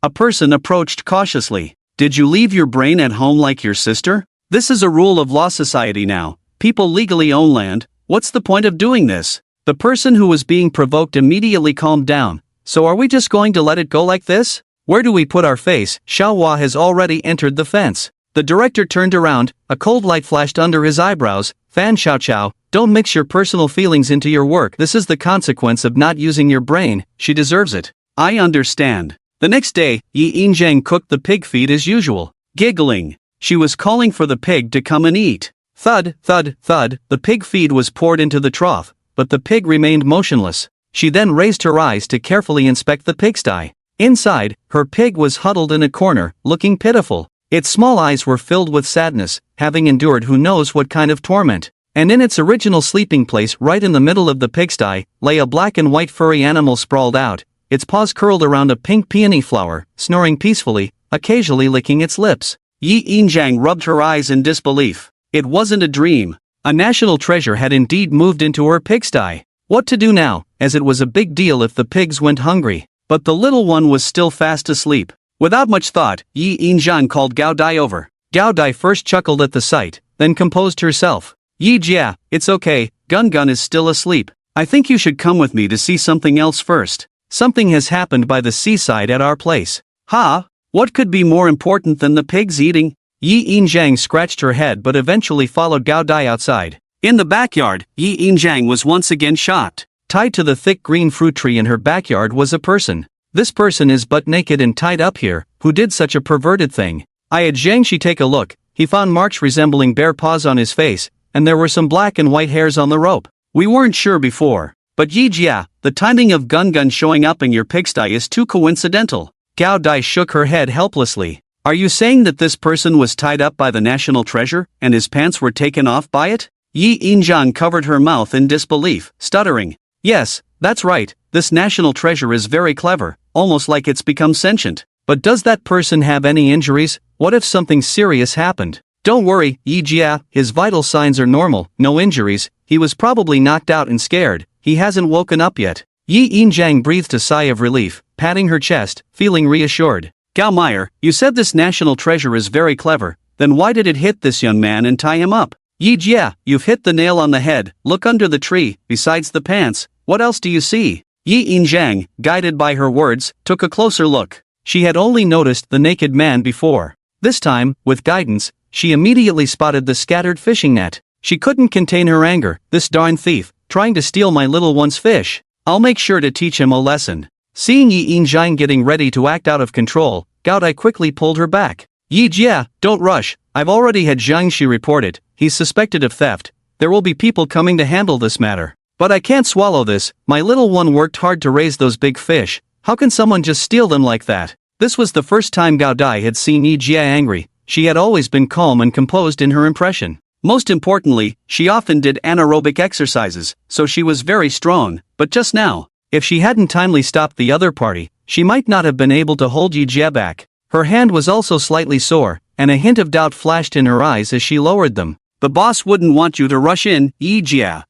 A person approached cautiously. Did you leave your brain at home like your sister? This is a rule of law society now. People legally own land. What's the point of doing this? The person who was being provoked immediately calmed down. So are we just going to let it go like this? Where do we put our face? Xiaohua has already entered the fence. The director turned around, a cold light flashed under his eyebrows. Fan Xiaoqiao, don't mix your personal feelings into your work. This is the consequence of not using your brain. She deserves it. I understand. The next day, Yi Yinjiang cooked the pig feed as usual. Giggling, she was calling for the pig to come and eat. Thud, thud, thud, the pig feed was poured into the trough, but the pig remained motionless. She then raised her eyes to carefully inspect the pigsty. Inside, her pig was huddled in a corner, looking pitiful. Its small eyes were filled with sadness, having endured who knows what kind of torment. And in its original sleeping place right in the middle of the pigsty, lay a black and white furry animal sprawled out, its paws curled around a pink peony flower, snoring peacefully, occasionally licking its lips. Yi Yinjiang rubbed her eyes in disbelief. It wasn't a dream. A national treasure had indeed moved into her pigsty. What to do now, as it was a big deal if the pigs went hungry. But the little one was still fast asleep. Without much thought, Yi Yinjiang called Gao Dai over. Gao Dai first chuckled at the sight, then composed herself. Yi Jia, it's okay, Gun Gun is still asleep. I think you should come with me to see something else first. Something has happened by the seaside at our place. Ha? What could be more important than the pigs eating? Yi Yinjiang scratched her head but eventually followed Gao Dai outside. In the backyard, Yi Yinjiang was once again shocked. Tied to the thick green fruit tree in her backyard was a person. This person is butt naked and tied up here. Who did such a perverted thing? I had Zhangxi take a look. He found marks resembling bare paws on his face, and there were some black and white hairs on the rope. We weren't sure before. But Yi Jia, the timing of Gun Gun showing up in your pigsty is too coincidental. Gao Dai shook her head helplessly. Are you saying that this person was tied up by the national treasure, and his pants were taken off by it? Yi Yinjiang covered her mouth in disbelief, stuttering. Yes, that's right, this national treasure is very clever, almost like it's become sentient. But does that person have any injuries? What if something serious happened? Don't worry, Yi Jia, his vital signs are normal, no injuries. He was probably knocked out and scared. He hasn't woken up yet. Yi Yinjiang breathed a sigh of relief, patting her chest, feeling reassured. Gao Meyer, you said this national treasure is very clever, then why did it hit this young man and tie him up? Yi Jia, you've hit the nail on the head. Look under the tree, besides the pants, what else do you see? Yi Yinjiang, guided by her words, took a closer look. She had only noticed the naked man before. This time, with guidance, she immediately spotted the scattered fishing net. She couldn't contain her anger. This darn thief, trying to steal my little one's fish. I'll make sure to teach him a lesson. Seeing Yi Yinjiang getting ready to act out of control, Gao Dai quickly pulled her back. Yi Jia, don't rush. I've already had Zhangxi reported. He's suspected of theft. There will be people coming to handle this matter. But I can't swallow this. My little one worked hard to raise those big fish. How can someone just steal them like that? This was the first time Gao Dai had seen Yi Jia angry. She had always been calm and composed in her impression. Most importantly, she often did anaerobic exercises, so she was very strong. But just now, if she hadn't timely stopped the other party, she might not have been able to hold Yi Jia back. Her hand was also slightly sore, and a hint of doubt flashed in her eyes as she lowered them. The boss wouldn't want you to rush in, Yi Jia.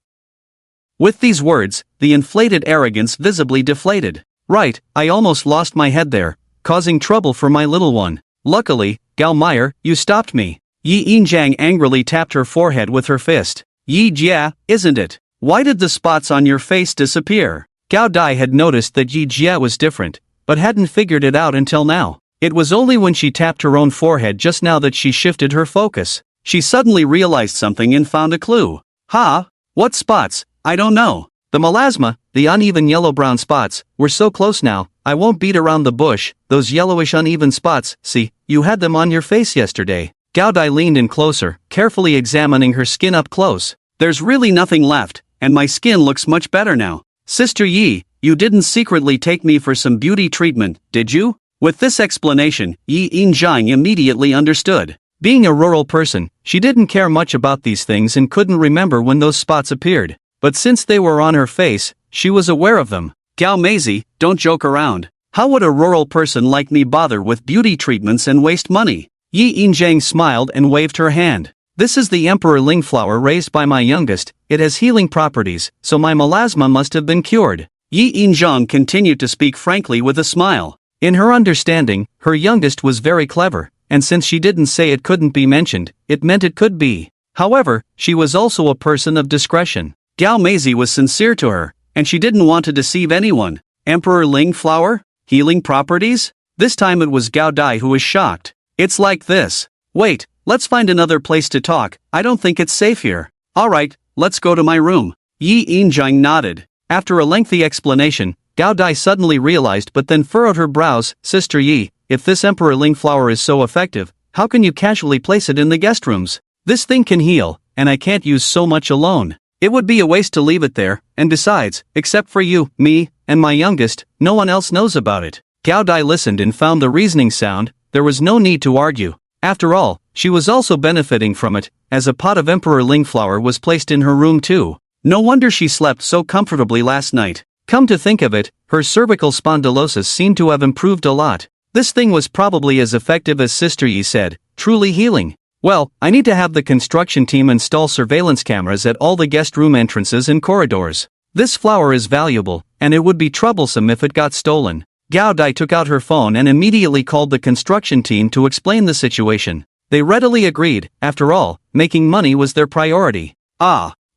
With these words, the inflated arrogance visibly deflated. Right, I almost lost my head there, causing trouble for my little one. Luckily, Gao Meyer, you stopped me. Yi Yinjiang angrily tapped her forehead with her fist. Yi Jia, isn't it? Why did the spots on your face disappear? Gao Dai had noticed that Yi Jia was different, but hadn't figured it out until now. It was only when she tapped her own forehead just now that she shifted her focus. She suddenly realized something and found a clue. Ha? What spots? I don't know. The melasma, the uneven yellow-brown spots, were so close now. I won't beat around the bush. Those yellowish uneven spots, see, you had them on your face yesterday. Gao Dai leaned in closer, carefully examining her skin up close. There's really nothing left, and my skin looks much better now. Sister Yi, you didn't secretly take me for some beauty treatment, did you? With this explanation, Yi Yinjiang immediately understood. Being a rural person, she didn't care much about these things and couldn't remember when those spots appeared. But since they were on her face, she was aware of them. Gao Meizi, don't joke around. How would a rural person like me bother with beauty treatments and waste money? Yi Yinjiang smiled and waved her hand. This is the Emperor Ling flower raised by my youngest. It has healing properties, so my melasma must have been cured. Yi Yinjiang continued to speak frankly with a smile. In her understanding, her youngest was very clever, and since she didn't say it couldn't be mentioned, it meant it could be. However, she was also a person of discretion. Gao Meizi was sincere to her, and she didn't want to deceive anyone. Emperor Ling flower? Healing properties? This time it was Gao Dai who was shocked. It's like this. Wait, let's find another place to talk. I don't think it's safe here. Alright, let's go to my room. Yi Yinjiang nodded. After a lengthy explanation, Gao Dai suddenly realized but then furrowed her brows. Sister Yi, if this Emperor Ling flower is so effective, how can you casually place it in the guest rooms? This thing can heal, and I can't use so much alone. It would be a waste to leave it there, and besides, except for you, me, and my youngest, no one else knows about it. Gao Dai listened and found the reasoning sound. There was no need to argue. After all, she was also benefiting from it, as a pot of Emperor Ling flower was placed in her room too. No wonder she slept so comfortably last night. Come to think of it, her cervical spondylosis seemed to have improved a lot. This thing was probably as effective as Sister Yi said, truly healing. Well, I need to have the construction team install surveillance cameras at all the guest room entrances and corridors. This flower is valuable, and it would be troublesome if it got stolen. Gao Dai took out her phone and immediately called the construction team to explain the situation. They readily agreed. After all, making money was their priority.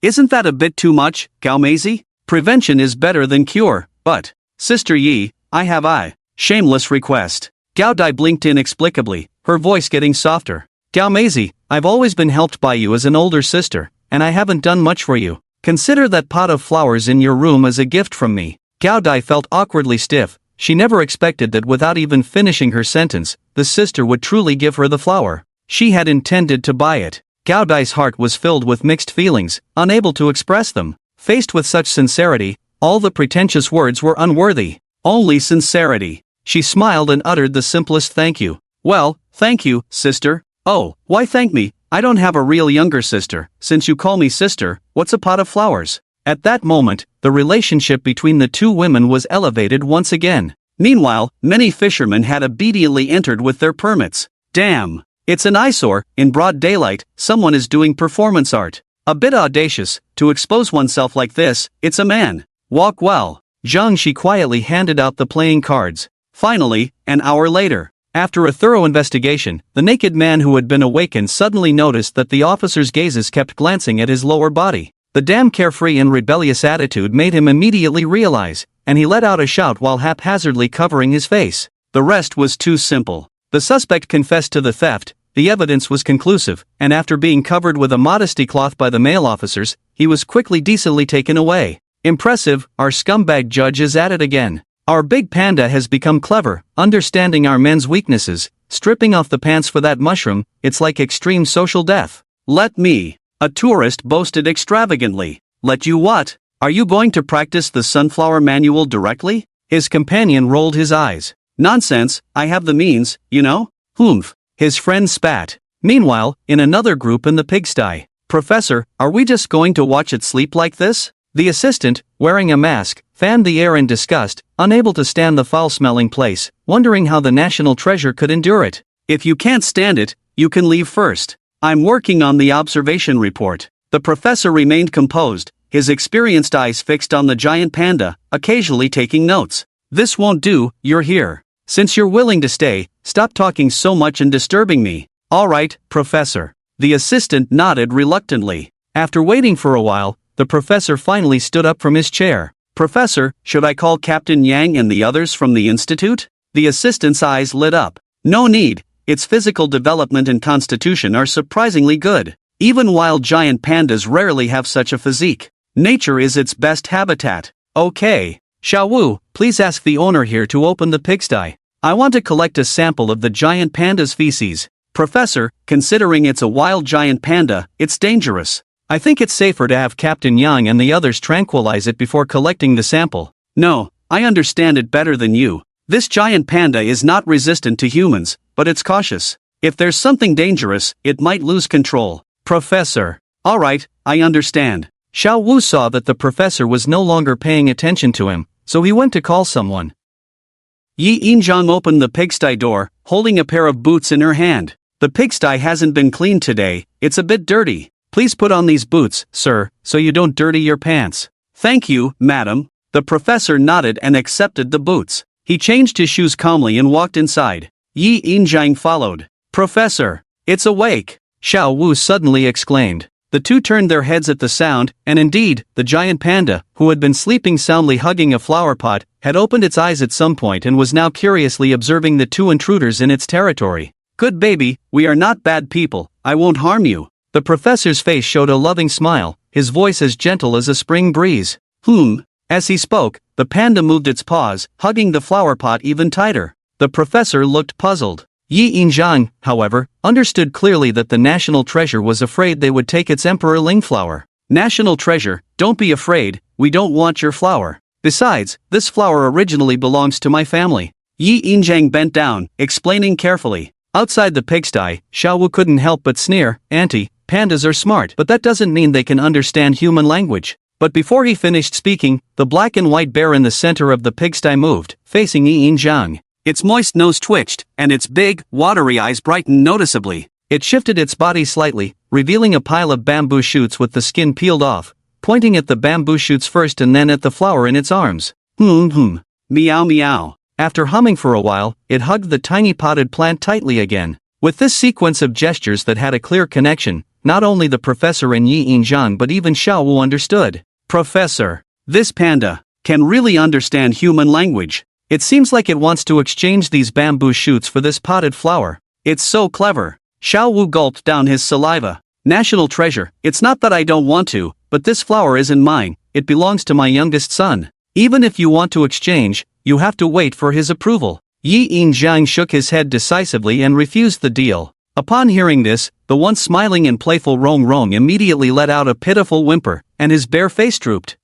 Isn't that a bit too much, Gao Meizi? Prevention is better than cure, but, Sister Yi, I have a shameless request. Gao Dai blinked inexplicably, her voice getting softer. Gao Meizi, I've always been helped by you as an older sister, and I haven't done much for you. Consider that pot of flowers in your room as a gift from me. Gao Dai felt awkwardly stiff. She never expected that without even finishing her sentence, the sister would truly give her the flower. She had intended to buy it. Gao Dai's heart was filled with mixed feelings, unable to express them. Faced with such sincerity, all the pretentious words were unworthy. Only sincerity. She smiled and uttered the simplest thank you. Well, thank you, sister. Oh, why thank me? I don't have a real younger sister. Since you call me sister, what's a pot of flowers? At that moment, the relationship between the two women was elevated once again. Meanwhile, many fishermen had obediently entered with their permits. Damn! It's an eyesore. In broad daylight, someone is doing performance art. A bit audacious, to expose oneself like this. It's a man. Walk well. Zhang Shi quietly handed out the playing cards. Finally, an hour later. After a thorough investigation, the naked man who had been awakened suddenly noticed that the officer's gazes kept glancing at his lower body. The damn carefree and rebellious attitude made him immediately realize, and he let out a shout while haphazardly covering his face. The rest was too simple. The suspect confessed to the theft, the evidence was conclusive, and after being covered with a modesty cloth by the male officers, he was quickly decently taken away. Impressive, our scumbag judge is at it again. Our big panda has become clever, understanding our men's weaknesses, stripping off the pants for that mushroom. It's like extreme social death. Let me, a tourist boasted extravagantly. Let you what? Are you going to practice the sunflower manual directly? His companion rolled his eyes. Nonsense, I have the means, you know? Humph. His friend spat. Meanwhile, in another group in the pigsty. Professor, are we just going to watch it sleep like this? The assistant, wearing a mask, fanned the air in disgust, unable to stand the foul-smelling place, wondering how the national treasure could endure it. If you can't stand it, you can leave first. I'm working on the observation report. The professor remained composed, his experienced eyes fixed on the giant panda, occasionally taking notes. This won't do, you're here. Since you're willing to stay, stop talking so much and disturbing me. All right, professor. The assistant nodded reluctantly. After waiting for a while, the professor finally stood up from his chair. Professor, should I call Captain Yang and the others from the institute? The assistant's eyes lit up. No need, its physical development and constitution are surprisingly good. Even wild giant pandas rarely have such a physique. Nature is its best habitat. Okay. Xiao Wu, please ask the owner here to open the pigsty. I want to collect a sample of the giant panda's feces. Professor, considering it's a wild giant panda, it's dangerous. I think it's safer to have Captain Yang and the others tranquilize it before collecting the sample. No, I understand it better than you. This giant panda is not resistant to humans, but it's cautious. If there's something dangerous, it might lose control. Professor. Alright, I understand. Xiao Wu saw that the professor was no longer paying attention to him, so he went to call someone. Yi Yinjiang opened the pigsty door, holding a pair of boots in her hand. The pigsty hasn't been cleaned today, it's a bit dirty. Please put on these boots, sir, so you don't dirty your pants. Thank you, madam. The professor nodded and accepted the boots. He changed his shoes calmly and walked inside. Yi Yinjiang followed. Professor, it's awake, Xiao Wu suddenly exclaimed. The two turned their heads at the sound, and indeed, the giant panda, who had been sleeping soundly hugging a flower pot, had opened its eyes at some point and was now curiously observing the two intruders in its territory. Good baby, we are not bad people, I won't harm you. The professor's face showed a loving smile, his voice as gentle as a spring breeze. As he spoke, the panda moved its paws, hugging the flower pot even tighter. The professor looked puzzled. Yi Yinjiang, however, understood clearly that the national treasure was afraid they would take its emperor Ling flower. National treasure, don't be afraid, we don't want your flower. Besides, this flower originally belongs to my family. Yi Yinjiang bent down, explaining carefully. Outside the pigsty, Xiao Wu couldn't help but sneer. Auntie, pandas are smart, but that doesn't mean they can understand human language. But before he finished speaking, the black and white bear in the center of the pigsty moved, facing Yi Yinjiang. Its moist nose twitched, and its big, watery eyes brightened noticeably. It shifted its body slightly, revealing a pile of bamboo shoots with the skin peeled off, pointing at the bamboo shoots first and then at the flower in its arms. Meow meow. After humming for a while, it hugged the tiny potted plant tightly again. With this sequence of gestures that had a clear connection, not only the professor and Yi Yinjiang but even Xiao Wu understood. Professor, this panda can really understand human language. It seems like it wants to exchange these bamboo shoots for this potted flower. It's so clever. Xiao Wu gulped down his saliva. National treasure, it's not that I don't want to, but this flower isn't mine, it belongs to my youngest son. Even if you want to exchange, you have to wait for his approval. Yi Yinjiang shook his head decisively and refused the deal. Upon hearing this, the once smiling and playful Rong Rong immediately let out a pitiful whimper, and his bare face drooped.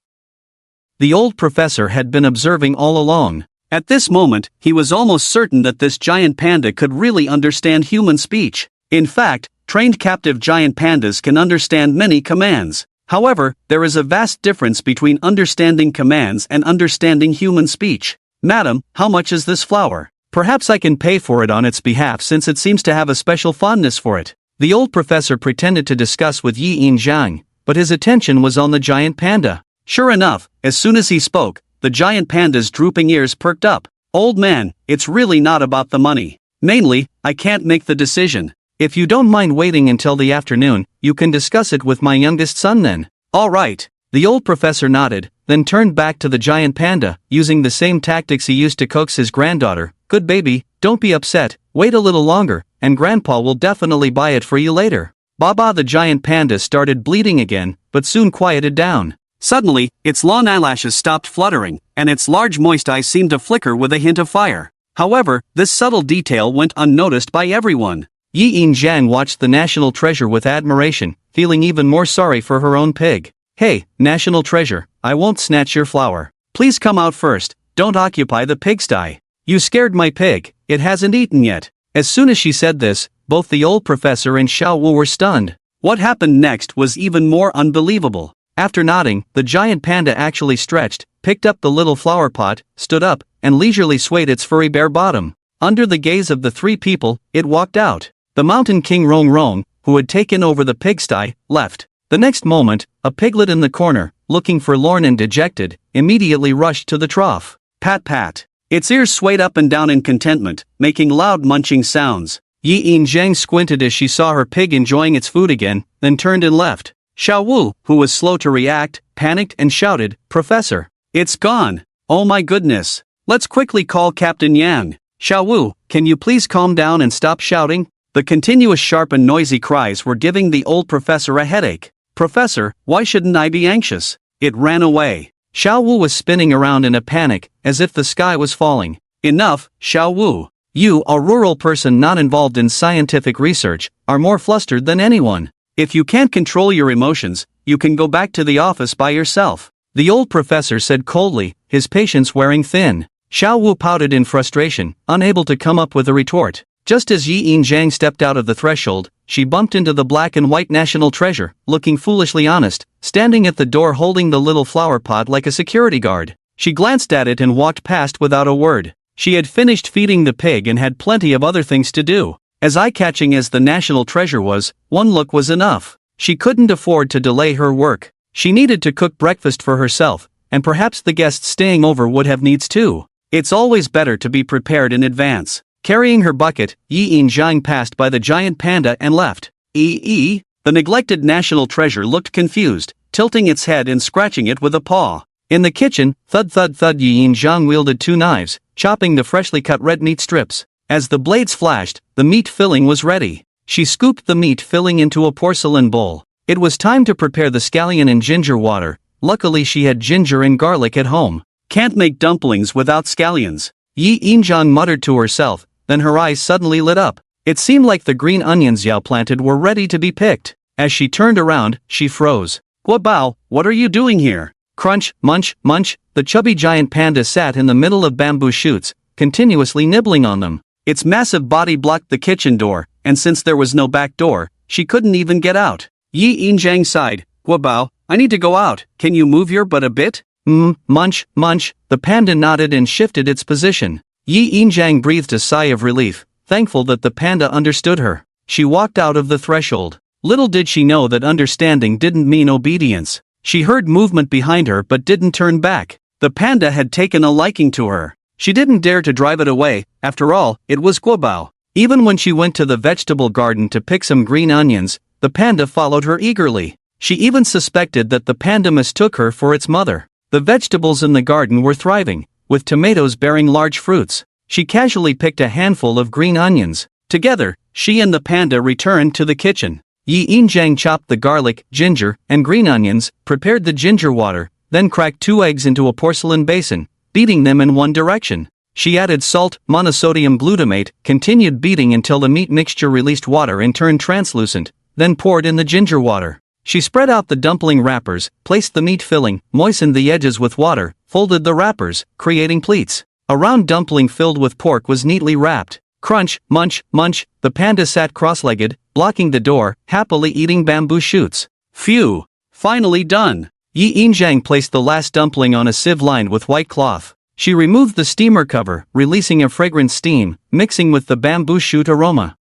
The old professor had been observing all along. At this moment, he was almost certain that this giant panda could really understand human speech. In fact, trained captive giant pandas can understand many commands. However, there is a vast difference between understanding commands and understanding human speech. Madam, how much is this flower? Perhaps I can pay for it on its behalf since it seems to have a special fondness for it. The old professor pretended to discuss with Yi Yinjiang, but his attention was on the giant panda. Sure enough, as soon as he spoke, the giant panda's drooping ears perked up. Old man, it's really not about the money. Mainly, I can't make the decision. If you don't mind waiting until the afternoon, you can discuss it with my youngest son then. All right. The old professor nodded, then turned back to the giant panda, using the same tactics he used to coax his granddaughter. Good baby, don't be upset, wait a little longer, and grandpa will definitely buy it for you later. Baba the giant panda started bleeding again, but soon quieted down. Suddenly, its long eyelashes stopped fluttering, and its large moist eyes seemed to flicker with a hint of fire. However, this subtle detail went unnoticed by everyone. Yi Yinjiang watched the national treasure with admiration, feeling even more sorry for her own pig. Hey, national treasure, I won't snatch your flower. Please come out first, don't occupy the pigsty. You scared my pig, it hasn't eaten yet. As soon as she said this, both the old professor and Xiao Wu were stunned. What happened next was even more unbelievable. After nodding, the giant panda actually stretched, picked up the little flower pot, stood up, and leisurely swayed its furry bare bottom. Under the gaze of the three people, it walked out. The mountain king Rong Rong, who had taken over the pigsty, left. The next moment, a piglet in the corner, looking forlorn and dejected, immediately rushed to the trough. Pat pat. Its ears swayed up and down in contentment, making loud munching sounds. Yi Yinjiang squinted as she saw her pig enjoying its food again, then turned and left. Xiao Wu, who was slow to react, panicked and shouted, "Professor! It's gone! Oh my goodness! Let's quickly call Captain Yang." Xiao Wu, can you please calm down and stop shouting? The continuous sharp and noisy cries were giving the old professor a headache. Professor, why shouldn't I be anxious? It ran away. Xiao Wu was spinning around in a panic, as if the sky was falling. Enough, Xiao Wu. You, a rural person not involved in scientific research, are more flustered than anyone. If you can't control your emotions, you can go back to the office by yourself. The old professor said coldly, his patience wearing thin. Xiao Wu pouted in frustration, unable to come up with a retort. Just as Yi Yinjiang stepped out of the threshold, she bumped into the black and white national treasure, looking foolishly honest, standing at the door holding the little flower pot like a security guard. She glanced at it and walked past without a word. She had finished feeding the pig and had plenty of other things to do. As eye-catching as the national treasure was, one look was enough. She couldn't afford to delay her work. She needed to cook breakfast for herself, and perhaps the guests staying over would have needs too. It's always better to be prepared in advance. Carrying her bucket, Yi Yinjiang passed by the giant panda and left. The neglected national treasure looked confused, tilting its head and scratching it with a paw. In the kitchen, thud thud thud, Yi Yinjiang wielded two knives, chopping the freshly cut red meat strips. As the blades flashed, the meat filling was ready. She scooped the meat filling into a porcelain bowl. It was time to prepare the scallion in ginger water. Luckily she had ginger and garlic at home. Can't make dumplings without scallions. Yi Yinjiang muttered to herself, then her eyes suddenly lit up. It seemed like the green onions Yao planted were ready to be picked. As she turned around, she froze. Guobao, what are you doing here? Crunch, munch, munch, the chubby giant panda sat in the middle of bamboo shoots, continuously nibbling on them. Its massive body blocked the kitchen door, and since there was no back door, she couldn't even get out. Yi Yinjiang sighed. Guobao, I need to go out, can you move your butt a bit? Munch, munch, the panda nodded and shifted its position. Yi Yinjiang breathed a sigh of relief, thankful that the panda understood her. She walked out of the threshold. Little did she know that understanding didn't mean obedience. She heard movement behind her but didn't turn back. The panda had taken a liking to her. She didn't dare to drive it away, after all, it was Guobao. Even when she went to the vegetable garden to pick some green onions, the panda followed her eagerly. She even suspected that the panda mistook her for its mother. The vegetables in the garden were thriving, with tomatoes bearing large fruits. She casually picked a handful of green onions. Together, she and the panda returned to the kitchen. Yi Yinjiang chopped the garlic, ginger, and green onions, prepared the ginger water, then cracked 2 eggs into a porcelain basin, beating them in one direction. She added salt, monosodium glutamate, continued beating until the meat mixture released water and turned translucent, then poured in the ginger water. She spread out the dumpling wrappers, placed the meat filling, moistened the edges with water, folded the wrappers, creating pleats. A round dumpling filled with pork was neatly wrapped. Crunch, munch, munch, the panda sat cross-legged, blocking the door, happily eating bamboo shoots. Phew! Finally done! Yi Yinjiang placed the last dumpling on a sieve lined with white cloth. She removed the steamer cover, releasing a fragrant steam, mixing with the bamboo shoot aroma.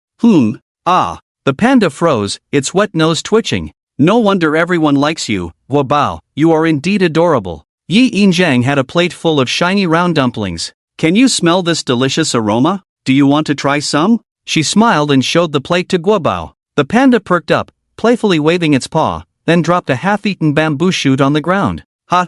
Ah! The panda froze, its wet nose twitching. No wonder everyone likes you, Guobao, you are indeed adorable. Yi Yinjiang had a plate full of shiny round dumplings. Can you smell this delicious aroma? Do you want to try some? She smiled and showed the plate to Guobao. The panda perked up, playfully waving its paw, then dropped a half-eaten bamboo shoot on the ground.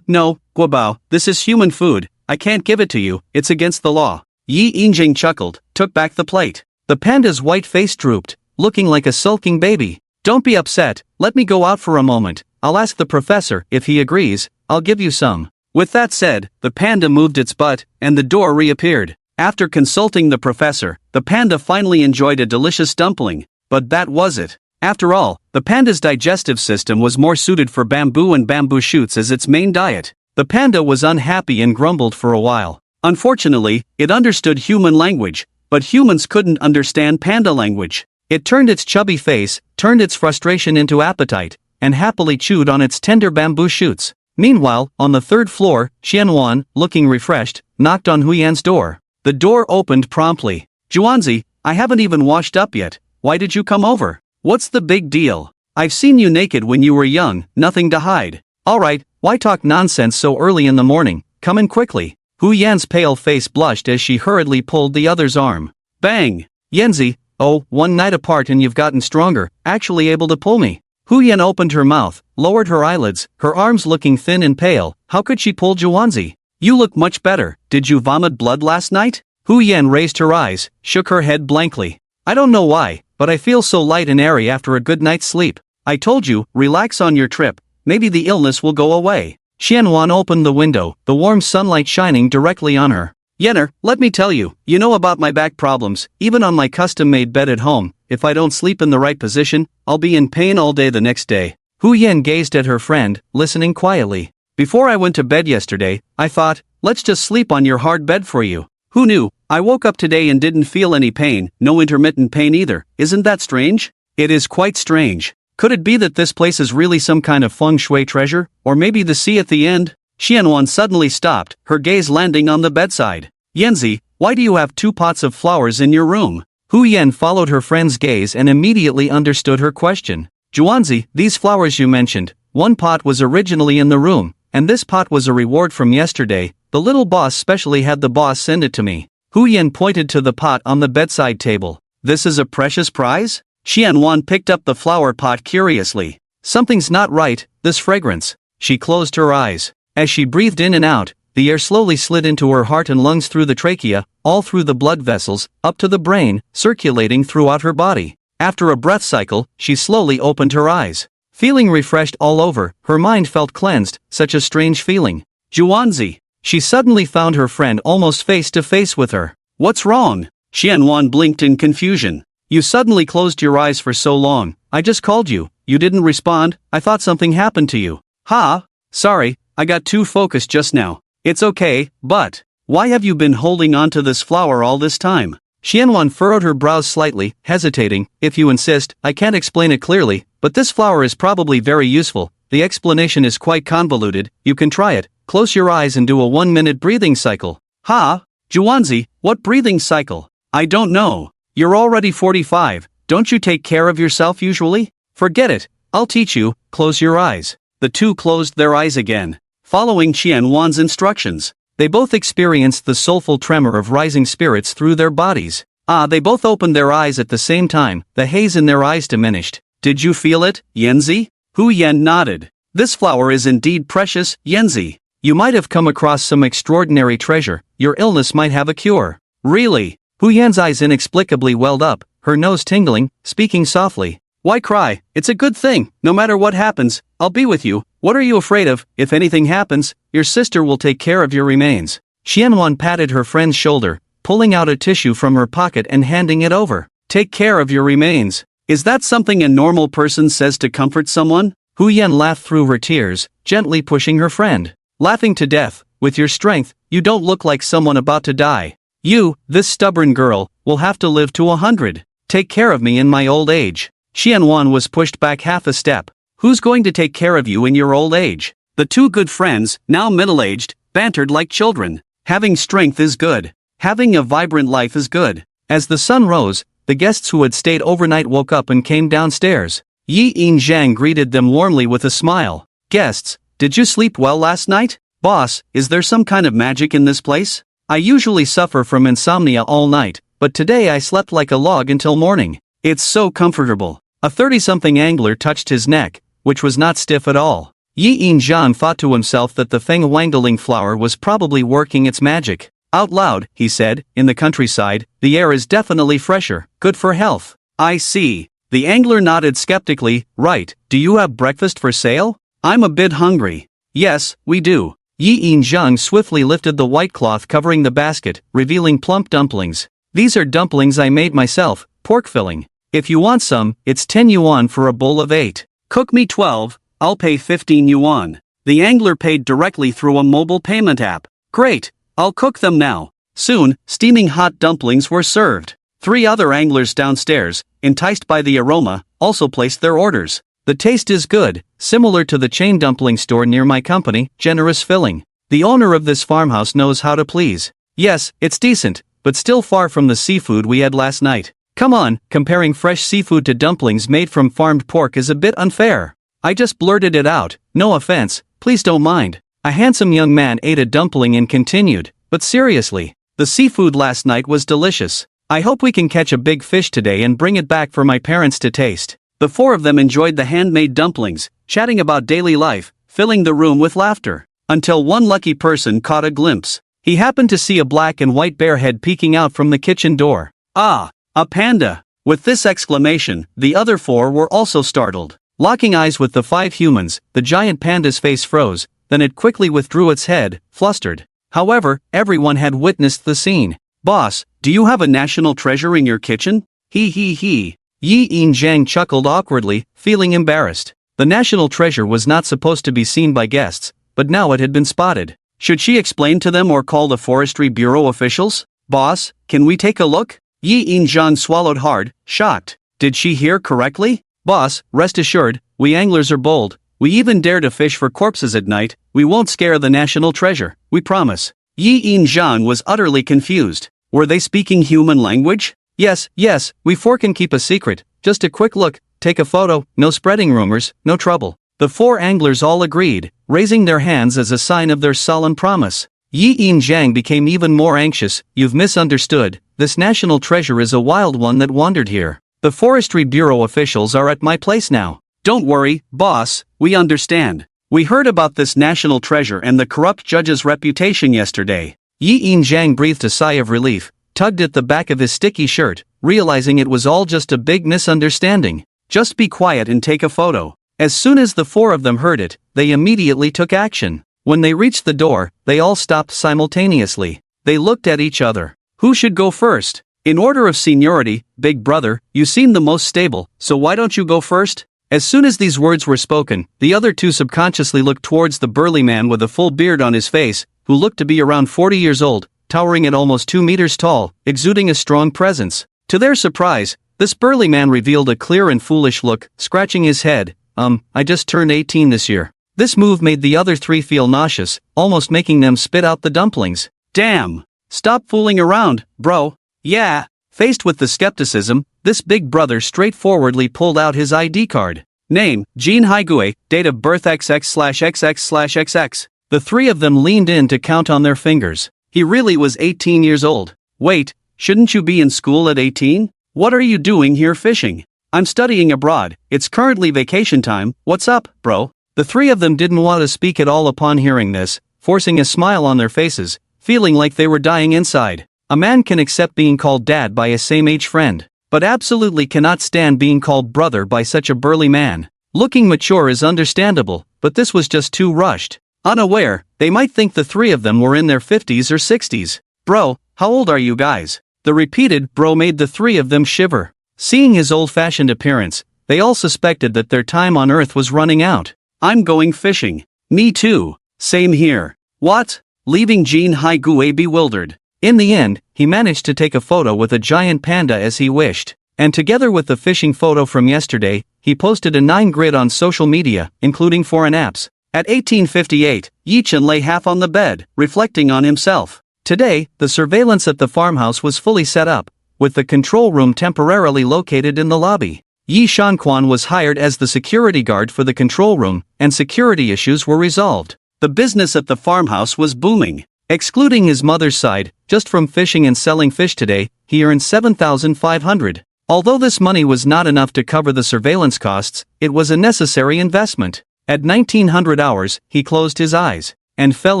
No, Guobao, this is human food, I can't give it to you, it's against the law. Yi Yinjiang chuckled, took back the plate. The panda's white face drooped, looking like a sulking baby. Don't be upset, let me go out for a moment, I'll ask the professor, if he agrees, I'll give you some. With that said, the panda moved its butt, and the door reappeared. After consulting the professor, the panda finally enjoyed a delicious dumpling, but that was it. After all, the panda's digestive system was more suited for bamboo and bamboo shoots as its main diet. The panda was unhappy and grumbled for a while. Unfortunately, it understood human language, but humans couldn't understand panda language. It turned its chubby face, turned its frustration into appetite, and happily chewed on its tender bamboo shoots. Meanwhile, on the 3rd floor, Qianwan, looking refreshed, knocked on Huyan's door. The door opened promptly. Zhuanzi, I haven't even washed up yet, why did you come over? What's the big deal? I've seen you naked when you were young, nothing to hide. Alright, why talk nonsense so early in the morning, come in quickly. Huyan's pale face blushed as she hurriedly pulled the other's arm. Bang! Yanzi, oh, one night apart and you've gotten stronger, actually able to pull me. Huyan opened her mouth, lowered her eyelids, her arms looking thin and pale. How could she pull Zhuanzi? You look much better, did you vomit blood last night? Huyan raised her eyes, shook her head blankly. I don't know why, but I feel so light and airy after a good night's sleep. I told you, relax on your trip, maybe the illness will go away. Qianwan opened the window, the warm sunlight shining directly on her. Yenner, let me tell you, you know about my back problems, even on my custom-made bed at home, if I don't sleep in the right position, I'll be in pain all day the next day. Hu Yan gazed at her friend, listening quietly. Before I went to bed yesterday, I thought, let's just sleep on your hard bed for you. Who knew? I woke up today and didn't feel any pain, no intermittent pain either. Isn't that strange? It is quite strange. Could it be that this place is really some kind of feng shui treasure, or maybe the sea at the end? Xianwan suddenly stopped, her gaze landing on the bedside. Yanzi, why do you have 2 pots of flowers in your room? Hu Yan followed her friend's gaze and immediately understood her question. Juanzi, these flowers you mentioned, 1 pot was originally in the room, and this pot was a reward from yesterday. The little boss specially had the boss send it to me. Hu Yan pointed to the pot on the bedside table. This is a precious prize? Xianwan picked up the flower pot curiously. Something's not right, this fragrance. She closed her eyes. As she breathed in and out, the air slowly slid into her heart and lungs through the trachea, all through the blood vessels, up to the brain, circulating throughout her body. After a breath cycle, she slowly opened her eyes. Feeling refreshed all over, her mind felt cleansed, such a strange feeling. Juanzi. She suddenly found her friend almost face to face with her. What's wrong? Xianwan blinked in confusion. You suddenly closed your eyes for so long. I just called you. You didn't respond. I thought something happened to you. Ha? Sorry, I got too focused just now. It's okay, but why have you been holding on to this flower all this time? Xianwan furrowed her brows slightly, hesitating. If you insist, I can't explain it clearly, but this flower is probably very useful. The explanation is quite convoluted. You can try it. Close your eyes and do a 1-minute breathing cycle. Ha? Juanzi, what breathing cycle? I don't know. You're already 45. Don't you take care of yourself usually? Forget it. I'll teach you. Close your eyes. The two closed their eyes again, following Xianwan's instructions. They both experienced the soulful tremor of rising spirits through their bodies. They both opened their eyes at the same time. The haze in their eyes diminished. Did you feel it, Yanzi? Hu Yan nodded. This flower is indeed precious, Yanzi. You might have come across some extraordinary treasure. Your illness might have a cure. Really? Hu Yan's eyes inexplicably welled up, her nose tingling, speaking softly. Why cry? It's a good thing. No matter what happens, I'll be with you. What are you afraid of? If anything happens, your sister will take care of your remains. Xianwan patted her friend's shoulder, pulling out a tissue from her pocket and handing it over. Take care of your remains. Is that something a normal person says to comfort someone? Hu Yan laughed through her tears, gently pushing her friend. Laughing to death. With your strength, you don't look like someone about to die. You, this stubborn girl, will have to live to 100. Take care of me in my old age. Xianwan was pushed back half a step. Who's going to take care of you in your old age? The two good friends, now middle-aged, bantered like children. Having strength is good. Having a vibrant life is good. As the sun rose, the guests who had stayed overnight woke up and came downstairs. Yi Yin Zhang greeted them warmly with a smile. Guests, did you sleep well last night? Boss, is there some kind of magic in this place? I usually suffer from insomnia all night, but today I slept like a log until morning. It's so comfortable. A 30-something angler touched his neck, which was not stiff at all. Yi Yin Zhan thought to himself that the Feng Wangdeling flower was probably working its magic. Out loud, he said, in the countryside, the air is definitely fresher, good for health. I see. The angler nodded skeptically. Right, do you have breakfast for sale? I'm a bit hungry. Yes, we do. Yi Yin Zhang swiftly lifted the white cloth covering the basket, revealing plump dumplings. These are dumplings I made myself, pork filling. If you want some, it's 10 yuan for a bowl of 8. Cook me 12, I'll pay 15 yuan. The angler paid directly through a mobile payment app. Great, I'll cook them now. Soon, steaming hot dumplings were served. 3 other anglers downstairs, enticed by the aroma, also placed their orders. The taste is good, similar to the chain dumpling store near my company, generous filling. The owner of this farmhouse knows how to please. Yes, it's decent, but still far from the seafood we had last night. Come on, comparing fresh seafood to dumplings made from farmed pork is a bit unfair. I just blurted it out, no offense, please don't mind. A handsome young man ate a dumpling and continued, but seriously, the seafood last night was delicious. I hope we can catch a big fish today and bring it back for my parents to taste. The 4 of them enjoyed the handmade dumplings, chatting about daily life, filling the room with laughter, until one lucky person caught a glimpse. He happened to see a black and white bear head peeking out from the kitchen door. Ah, a panda! With this exclamation, the other 4 were also startled. Locking eyes with the 5 humans, the giant panda's face froze, then it quickly withdrew its head, flustered. However, everyone had witnessed the scene. "Boss, do you have a national treasure in your kitchen?" He. Yi Yin-jang chuckled awkwardly, feeling embarrassed. The national treasure was not supposed to be seen by guests, but now it had been spotted. Should she explain to them or call the Forestry Bureau officials? "Boss, can we take a look?" Yi Yin-jang swallowed hard, shocked. Did she hear correctly? "Boss, rest assured, we anglers are bold. We even dare to fish for corpses at night. We won't scare the national treasure, we promise." Yi Yin-jang was utterly confused. Were they speaking human language? Yes, we four can keep a secret. Just a quick look, take a photo, no spreading rumors, no trouble. The four anglers all agreed, raising their hands as a sign of their solemn promise. Yi Yin-jang became even more anxious. "You've misunderstood. This national treasure is a wild one that wandered here. The Forestry Bureau officials are at my place now." "Don't worry, boss, we understand. We heard about this national treasure and the corrupt judge's reputation yesterday." Yi Yin-jang breathed a sigh of relief, tugged at the back of his sticky shirt, realizing it was all just a big misunderstanding. "Just be quiet and take a photo." As soon as the four of them heard it, they immediately took action. When they reached the door, they all stopped simultaneously. They looked at each other. Who should go first? "In order of seniority, big brother, you seem the most stable, so why don't you go first?" As soon as these words were spoken, the other two subconsciously looked towards the burly man with a full beard on his face, who looked to be around 40 years old, towering at almost 2 meters tall, exuding a strong presence. To their surprise, this burly man revealed a clear and foolish look, scratching his head. I just turned 18 this year." This move made the other three feel nauseous, almost making them spit out the dumplings. "Damn! Stop fooling around, bro." "Yeah." Faced with the skepticism, this big brother straightforwardly pulled out his ID card. Name, Jin Haigue, date of birth XX/XX/XX. The three of them leaned in to count on their fingers. He really was 18 years old. "Wait, shouldn't you be in school at 18? What are you doing here fishing?" "I'm studying abroad, it's currently vacation time, what's up, bro?" The three of them didn't want to speak at all upon hearing this, forcing a smile on their faces, feeling like they were dying inside. A man can accept being called dad by a same-age friend, but absolutely cannot stand being called brother by such a burly man. Looking mature is understandable, but this was just too rushed. Unaware, they might think the three of them were in their 50s or 60s. "Bro, how old are you guys?" The repeated "bro" made the three of them shiver. Seeing his old-fashioned appearance, they all suspected that their time on Earth was running out. "I'm going fishing." "Me too." "Same here." "What?" Leaving Jin Haigue bewildered. In the end, he managed to take a photo with a giant panda as he wished. And together with the fishing photo from yesterday, he posted a 9 grid on social media, including foreign apps. At 18:58, Yi-chan lay half on the bed, reflecting on himself. Today, the surveillance at the farmhouse was fully set up, with the control room temporarily located in the lobby. Yi Shanquan was hired as the security guard for the control room, and security issues were resolved. The business at the farmhouse was booming. Excluding his mother's side, just from fishing and selling fish today, he earned 7,500. Although this money was not enough to cover the surveillance costs, it was a necessary investment. At 1900 hours, he closed his eyes and fell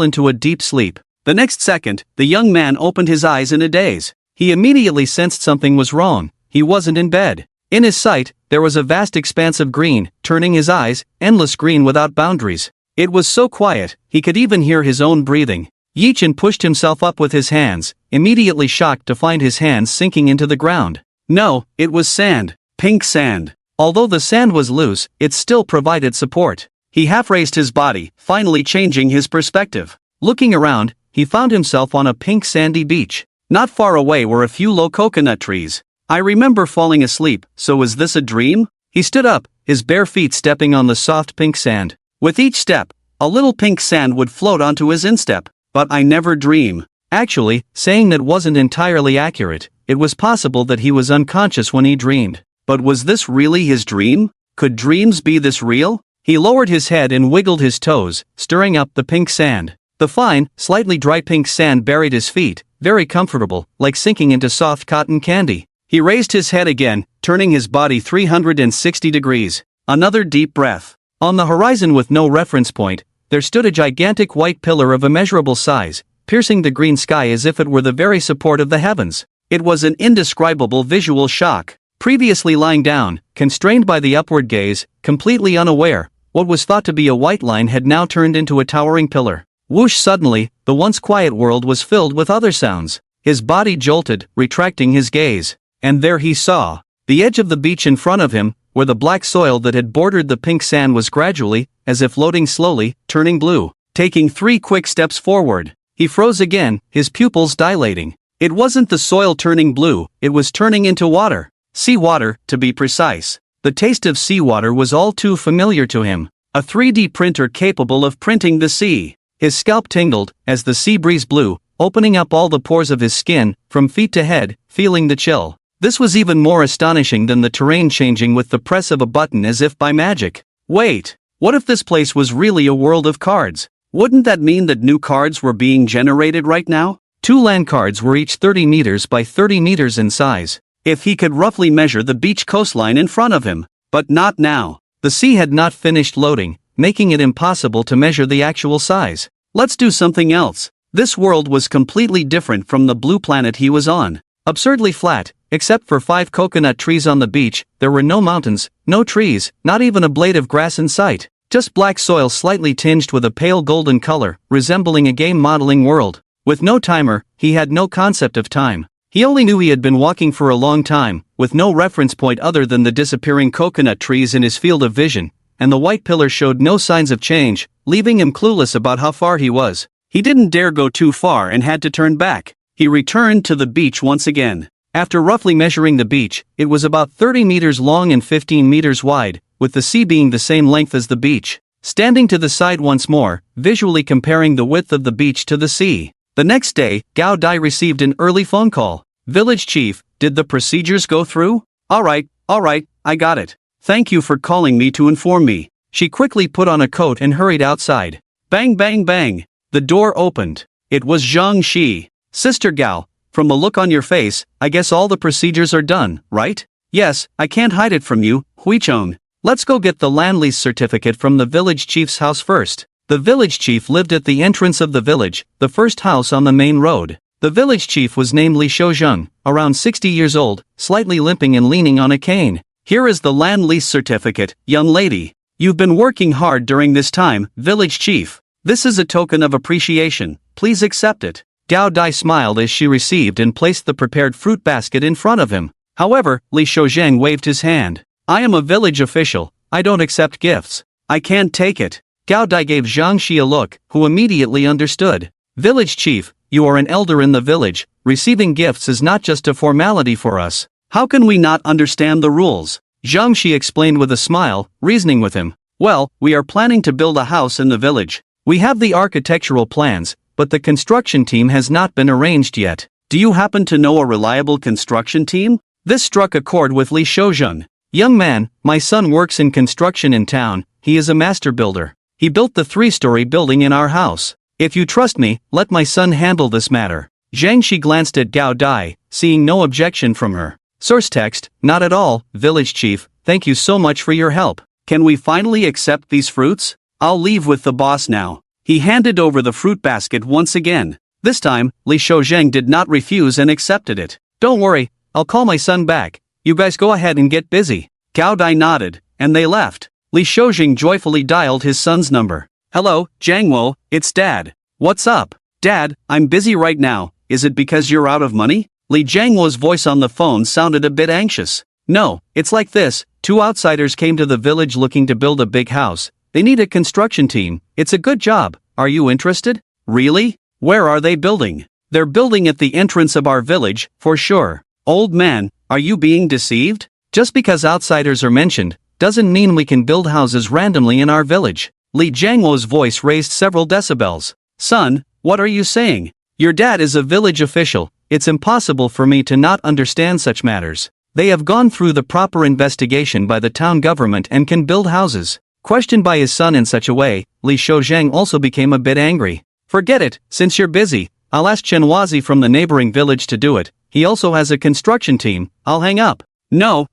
into a deep sleep. The next second, the young man opened his eyes in a daze. He immediately sensed something was wrong. He wasn't in bed. In his sight, there was a vast expanse of green, turning his eyes, endless green without boundaries. It was so quiet, he could even hear his own breathing. Yi-chan pushed himself up with his hands, immediately shocked to find his hands sinking into the ground. No, it was sand. Pink sand. Although the sand was loose, it still provided support. He half raised his body, finally changing his perspective. Looking around, he found himself on a pink sandy beach. Not far away were a few low coconut trees. "I remember falling asleep, so was this a dream?" He stood up, his bare feet stepping on the soft pink sand. With each step, a little pink sand would float onto his instep. "But I never dream." Actually, saying that wasn't entirely accurate. It was possible that he was unconscious when he dreamed. But was this really his dream? Could dreams be this real? He lowered his head and wiggled his toes, stirring up the pink sand. The fine, slightly dry pink sand buried his feet, very comfortable, like sinking into soft cotton candy. He raised his head again, turning his body 360 degrees. Another deep breath. On the horizon with no reference point, there stood a gigantic white pillar of immeasurable size, piercing the green sky as if it were the very support of the heavens. It was an indescribable visual shock. Previously lying down, constrained by the upward gaze, completely unaware, what was thought to be a white line had now turned into a towering pillar. Whoosh! Suddenly, the once quiet world was filled with other sounds. His body jolted, retracting his gaze. And there he saw the edge of the beach in front of him, where the black soil that had bordered the pink sand was gradually, as if floating slowly, turning blue. Taking 3 quick steps forward, he froze again, his pupils dilating. It wasn't the soil turning blue, it was turning into water. Seawater, to be precise. The taste of seawater was all too familiar to him. A 3D printer capable of printing the sea. His scalp tingled, as the sea breeze blew, opening up all the pores of his skin, from feet to head, feeling the chill. This was even more astonishing than the terrain changing with the press of a button as if by magic. Wait, what if this place was really a world of cards? Wouldn't that mean that new cards were being generated right now? 2 land cards were each 30 meters by 30 meters in size. If he could roughly measure the beach coastline in front of him. But not now. The sea had not finished loading, making it impossible to measure the actual size. Let's do something else. This world was completely different from the blue planet he was on. Absurdly flat, except for 5 coconut trees on the beach, there were no mountains, no trees, not even a blade of grass in sight. Just black soil slightly tinged with a pale golden color, resembling a game modeling world. With no timer, he had no concept of time. He only knew he had been walking for a long time, with no reference point other than the disappearing coconut trees in his field of vision, and the white pillar showed no signs of change, leaving him clueless about how far he was. He didn't dare go too far and had to turn back. He returned to the beach once again. After roughly measuring the beach, it was about 30 meters long and 15 meters wide, with the sea being the same length as the beach. Standing to the side once more, visually comparing the width of the beach to the sea. The next day, Gao Dai received an early phone call. Village chief, did the procedures go through? Alright, I got it. Thank you for calling me to inform me. She quickly put on a coat and hurried outside. Bang bang bang. The door opened. It was Zhang Shi. Sister Gao, from the look on your face, I guess all the procedures are done, right? Yes, I can't hide it from you, Huichong. Let's go get the land lease certificate from the village chief's house first. The village chief lived at the entrance of the village, the first house on the main road. The village chief was named Li Shouzheng, around 60 years old, slightly limping and leaning on a cane. Here is the land lease certificate, young lady. You've been working hard during this time, village chief. This is a token of appreciation, please accept it. Gao Dai smiled as she received and placed the prepared fruit basket in front of him. However, Li Shouzheng waved his hand. I am a village official, I don't accept gifts. I can't take it. Gao Dai gave Zhang Shi a look, who immediately understood. Village chief, you are an elder in the village, receiving gifts is not just a formality for us. How can we not understand the rules? Zhang Shi explained with a smile, reasoning with him. Well, we are planning to build a house in the village. We have the architectural plans, but the construction team has not been arranged yet. Do you happen to know a reliable construction team? This struck a chord with Li Shouzheng. Young man, my son works in construction in town, he is a master builder. He built the 3-story building in our house. If you trust me, let my son handle this matter. Zhang Shi glanced at Gao Dai, seeing no objection from her. Source text, not at all, village chief, thank you so much for your help. Can we finally accept these fruits? I'll leave with the boss now. He handed over the fruit basket once again. This time, Li Shouzheng did not refuse and accepted it. Don't worry, I'll call my son back. You guys go ahead and get busy. Gao Dai nodded, and they left. Li Shouzheng joyfully dialed his son's number. Hello, Jiangwo, it's Dad. What's up? Dad, I'm busy right now, is it because you're out of money? Li Jiangwo's voice on the phone sounded a bit anxious. No, it's like this, 2 outsiders came to the village looking to build a big house. They need a construction team, it's a good job, are you interested? Really? Where are they building? They're building at the entrance of our village, for sure. Old man, are you being deceived? Just because outsiders are mentioned, doesn't mean we can build houses randomly in our village. Li Jiangwo's voice raised several decibels. Son, what are you saying? Your dad is a village official, it's impossible for me to not understand such matters. They have gone through the proper investigation by the town government and can build houses. Questioned by his son in such a way, Li Shouzheng also became a bit angry. Forget it, since you're busy, I'll ask Chenhuazi from the neighboring village to do it. He also has a construction team, I'll hang up. No,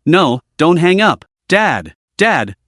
don't hang up. Dad,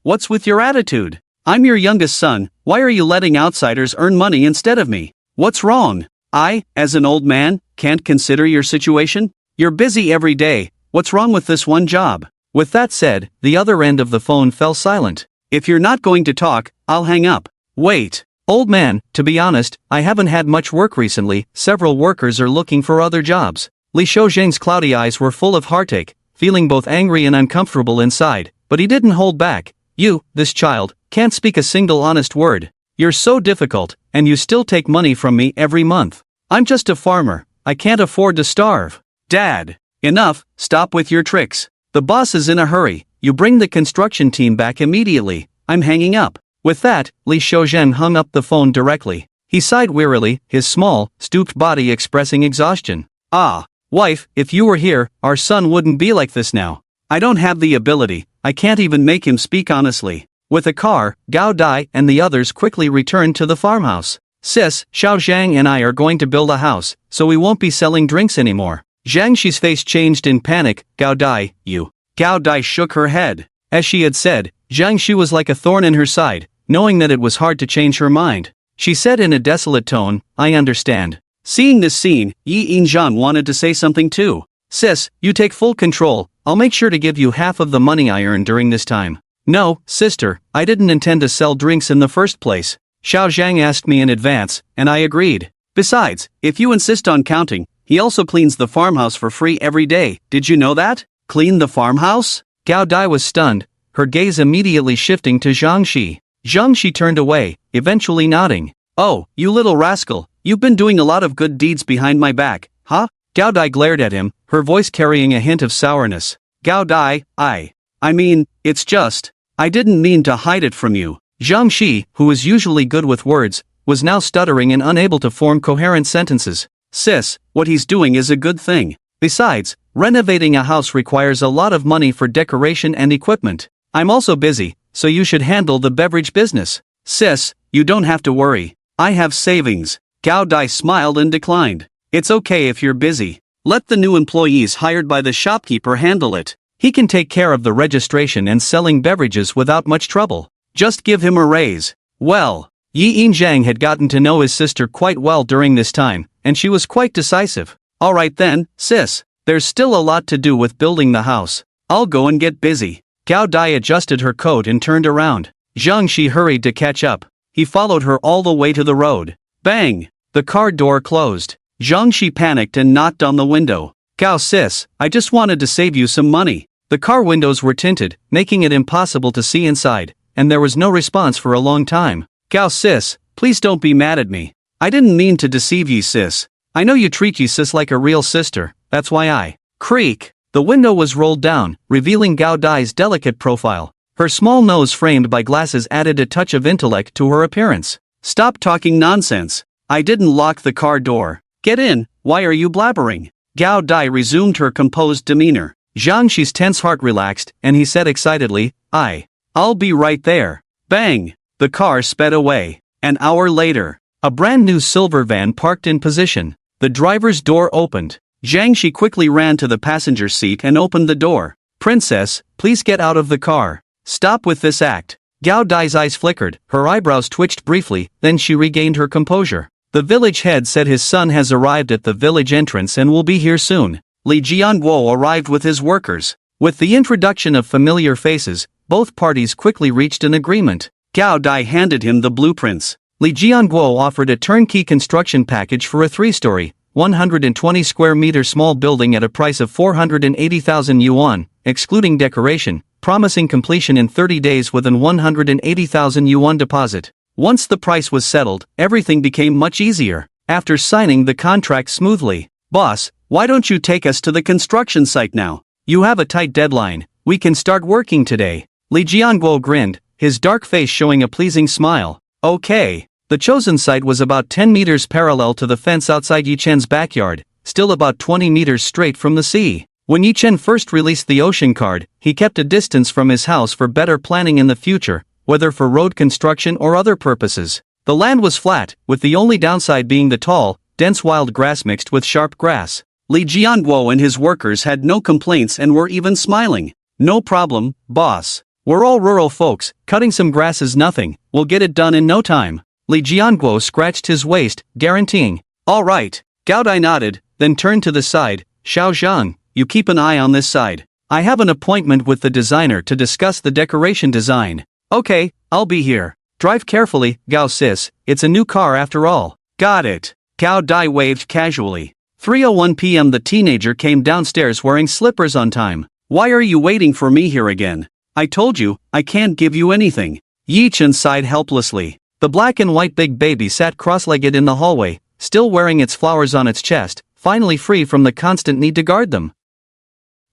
what's with your attitude? I'm your youngest son, why are you letting outsiders earn money instead of me? What's wrong? I, as an old man, can't consider your situation? You're busy every day, what's wrong with this one job? With that said, the other end of the phone fell silent. If you're not going to talk, I'll hang up. Wait, Old man, to be honest, I haven't had much work recently, several workers are looking for other jobs. Li Shouzheng's cloudy eyes were full of heartache, feeling both angry and uncomfortable inside, but he didn't hold back. You, this child, can't speak a single honest word. You're so difficult, and you still take money from me every month. I'm just a farmer, I can't afford to starve. Dad, enough, stop with your tricks. The boss is in a hurry, you bring the construction team back immediately. I'm hanging up. With that, Li Shouzheng hung up the phone directly. He sighed wearily, his small, stooped body expressing exhaustion. Ah, wife, if you were here, our son wouldn't be like this now. I don't have the ability, I can't even make him speak honestly. With a car, Gao Dai and the others quickly returned to the farmhouse. Sis, Xiao Zhang and I are going to build a house, so we won't be selling drinks anymore. Zhang Shi's face changed in panic. Gao Dai, you. Gao Dai shook her head. As she had said, Zhang Shi was like a thorn in her side, knowing that it was hard to change her mind. She said in a desolate tone, I understand. Seeing this scene, Yi Yinzhan wanted to say something too. Sis, you take full control, I'll make sure to give you half of the money I earned during this time. No, sister, I didn't intend to sell drinks in the first place. Xiao Zhang asked me in advance, and I agreed. Besides, if you insist on counting, he also cleans the farmhouse for free every day. Did you know that? Clean the farmhouse? Gao Dai was stunned, her gaze immediately shifting to Zhang Shi. Zhang Shi turned away, eventually nodding. Oh, you little rascal, you've been doing a lot of good deeds behind my back, huh? Gao Dai glared at him, her voice carrying a hint of sourness. Gao Dai, I mean, it's just, I didn't mean to hide it from you. Zhang Shi, who was usually good with words, was now stuttering and unable to form coherent sentences. Sis, what he's doing is a good thing. Besides, renovating a house requires a lot of money for decoration and equipment. I'm also busy, so you should handle the beverage business. Sis, you don't have to worry. I have savings. Gao Dai smiled and declined. It's okay if you're busy. Let the new employees hired by the shopkeeper handle it. He can take care of the registration and selling beverages without much trouble. Just give him a raise. Well, Yi Yinzhang had gotten to know his sister quite well during this time, and she was quite decisive. Alright then, sis, there's still a lot to do with building the house. I'll go and get busy. Gao Dai adjusted her coat and turned around. Zhang Shi hurried to catch up. He followed her all the way to the road. Bang! The car door closed. Zhang Shi panicked and knocked on the window. Gao sis, I just wanted to save you some money. The car windows were tinted, making it impossible to see inside, and there was no response for a long time. Gao sis, please don't be mad at me. I didn't mean to deceive you sis. I know you treat you sis like a real sister, that's why I. Creak! The window was rolled down, revealing Gao Dai's delicate profile. Her small nose framed by glasses added a touch of intellect to her appearance. Stop talking nonsense. I didn't lock the car door. Get in, why are you blabbering? Gao Dai resumed her composed demeanor. Zhang Shi's tense heart relaxed, and he said excitedly, I'll be right there. Bang! The car sped away. An hour later, a brand new silver van parked in position. The driver's door opened. Zhang Shi quickly ran to the passenger seat and opened the door. Princess, please get out of the car. Stop with this act. Gao Dai's eyes flickered, her eyebrows twitched briefly, then she regained her composure. The village head said his son has arrived at the village entrance and will be here soon. Li Jianguo arrived with his workers. With the introduction of familiar faces, both parties quickly reached an agreement. Gao Dai handed him the blueprints. Li Jianguo offered a turnkey construction package for a 3-story, 120 square meter small building at a price of 480,000 yuan, excluding decoration, promising completion in 30 days with an 180,000 yuan deposit. Once the price was settled, everything became much easier. After signing the contract smoothly, Boss, why don't you take us to the construction site now? You have a tight deadline, we can start working today. Li Jianguo grinned, his dark face showing a pleasing smile. Okay. The chosen site was about 10 meters parallel to the fence outside Yichen's backyard, still about 20 meters straight from the sea. When Yichen first released the ocean card, he kept a distance from his house for better planning in the future, whether for road construction or other purposes. The land was flat, with the only downside being the tall, dense wild grass mixed with sharp grass. Li Jianguo and his workers had no complaints and were even smiling. No problem, boss. We're all rural folks, cutting some grass is nothing, we'll get it done in no time. Li Jianguo scratched his waist, guaranteeing. All right. Gao Dai nodded, then turned to the side. Xiao Zhang, you keep an eye on this side. I have an appointment with the designer to discuss the decoration design. Okay, I'll be here. Drive carefully, Gao sis, it's a new car after all. Got it. Gao Dai waved casually. 3:01 p.m. The teenager came downstairs wearing slippers on time. Why are you waiting for me here again? I told you, I can't give you anything. Yi Chen sighed helplessly. The black and white big baby sat cross-legged in the hallway, still wearing its flowers on its chest, finally free from the constant need to guard them.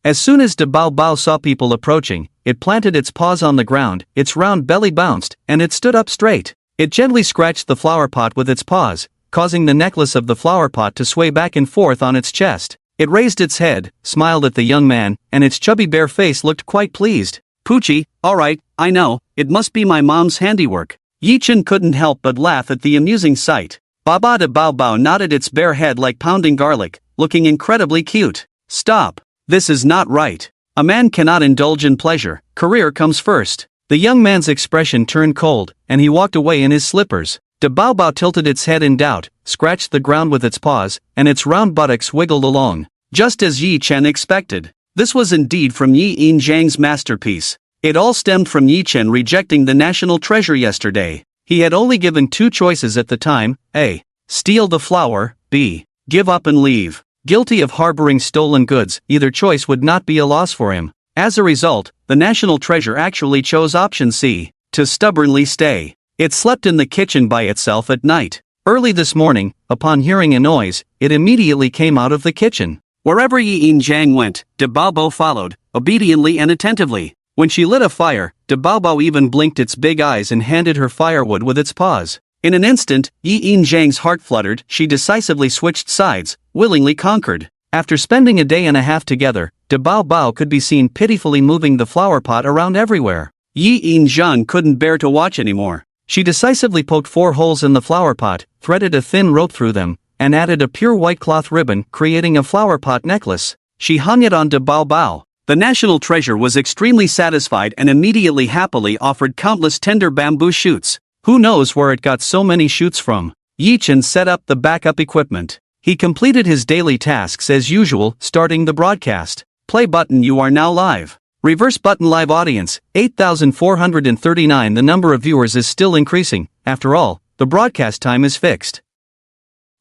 As soon as De Bao Bao saw people approaching, it planted its paws on the ground, its round belly bounced, and it stood up straight. It gently scratched the flower pot with its paws, causing the necklace of the flower pot to sway back and forth on its chest. It raised its head, smiled at the young man, and its chubby bare face looked quite pleased. Poochie, alright, I know, it must be my mom's handiwork. Yi Chen couldn't help but laugh at the amusing sight. Baba De Bao Bao nodded its bare head like pounding garlic, looking incredibly cute. Stop. This is not right. A man cannot indulge in pleasure, career comes first. The young man's expression turned cold, and he walked away in his slippers. De Bao Bao tilted its head in doubt, scratched the ground with its paws, and its round buttocks wiggled along. Just as Yi Chen expected. This was indeed from Yi Yin Zhang's masterpiece. It all stemmed from Yi Chen rejecting the national treasure yesterday. He had only given two choices at the time: A. Steal the flower, B. Give up and leave. Guilty of harboring stolen goods, either choice would not be a loss for him. As a result, the national treasure actually chose option C, to stubbornly stay. It slept in the kitchen by itself at night. Early this morning, upon hearing a noise, it immediately came out of the kitchen. Wherever Yi Yin Zhang went, De Bao Bao followed, obediently and attentively. When she lit a fire, De Bao Bao even blinked its big eyes and handed her firewood with its paws. In an instant, Yi Yin Zhang's heart fluttered, she decisively switched sides, willingly conquered. After spending a day and a half together, De Bao Bao could be seen pitifully moving the flower pot around everywhere. Yi Yin Zhang couldn't bear to watch anymore. She decisively poked 4 holes in the flower pot, threaded a thin rope through them, and added a pure white cloth ribbon, creating a flower pot necklace. She hung it on De Bao Bao. The national treasure was extremely satisfied and immediately happily offered countless tender bamboo shoots. Who knows where it got so many shoots from? Yi Chen set up the backup equipment. He completed his daily tasks as usual, starting the broadcast. Play button. You are now live. Reverse button. Live audience, 8,439. The number of viewers is still increasing. After all, the broadcast time is fixed.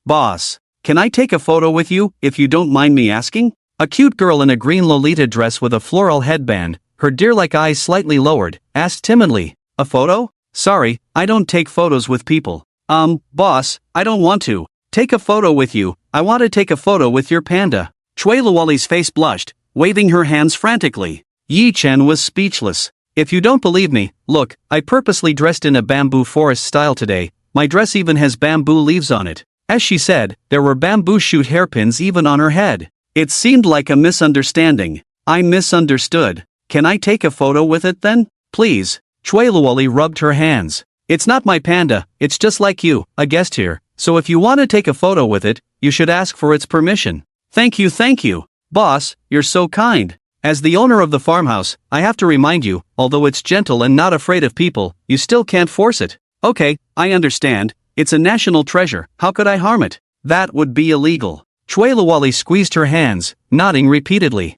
Boss, can I take a photo with you, if you don't mind me asking? A cute girl in a green Lolita dress with a floral headband, her deer-like eyes slightly lowered, asked timidly. A photo? Sorry, I don't take photos with people. Boss, I don't want to take a photo with you. I want to take a photo with your panda. Chui Luoli's face blushed, waving her hands frantically. Yi Chen was speechless. If you don't believe me, look, I purposely dressed in a bamboo forest style today. My dress even has bamboo leaves on it. As she said, there were bamboo shoot hairpins even on her head. It seemed like a misunderstanding. I misunderstood. Can I take a photo with it then? Please. Chui Luoli rubbed her hands. It's not my panda, it's just like you, a guest here. So if you want to take a photo with it, you should ask for its permission. Thank you. Boss, you're so kind. As the owner of the farmhouse, I have to remind you, although it's gentle and not afraid of people, you still can't force it. Okay, I understand. It's a national treasure, how could I harm it? That would be illegal. Chui Luoli squeezed her hands, nodding repeatedly.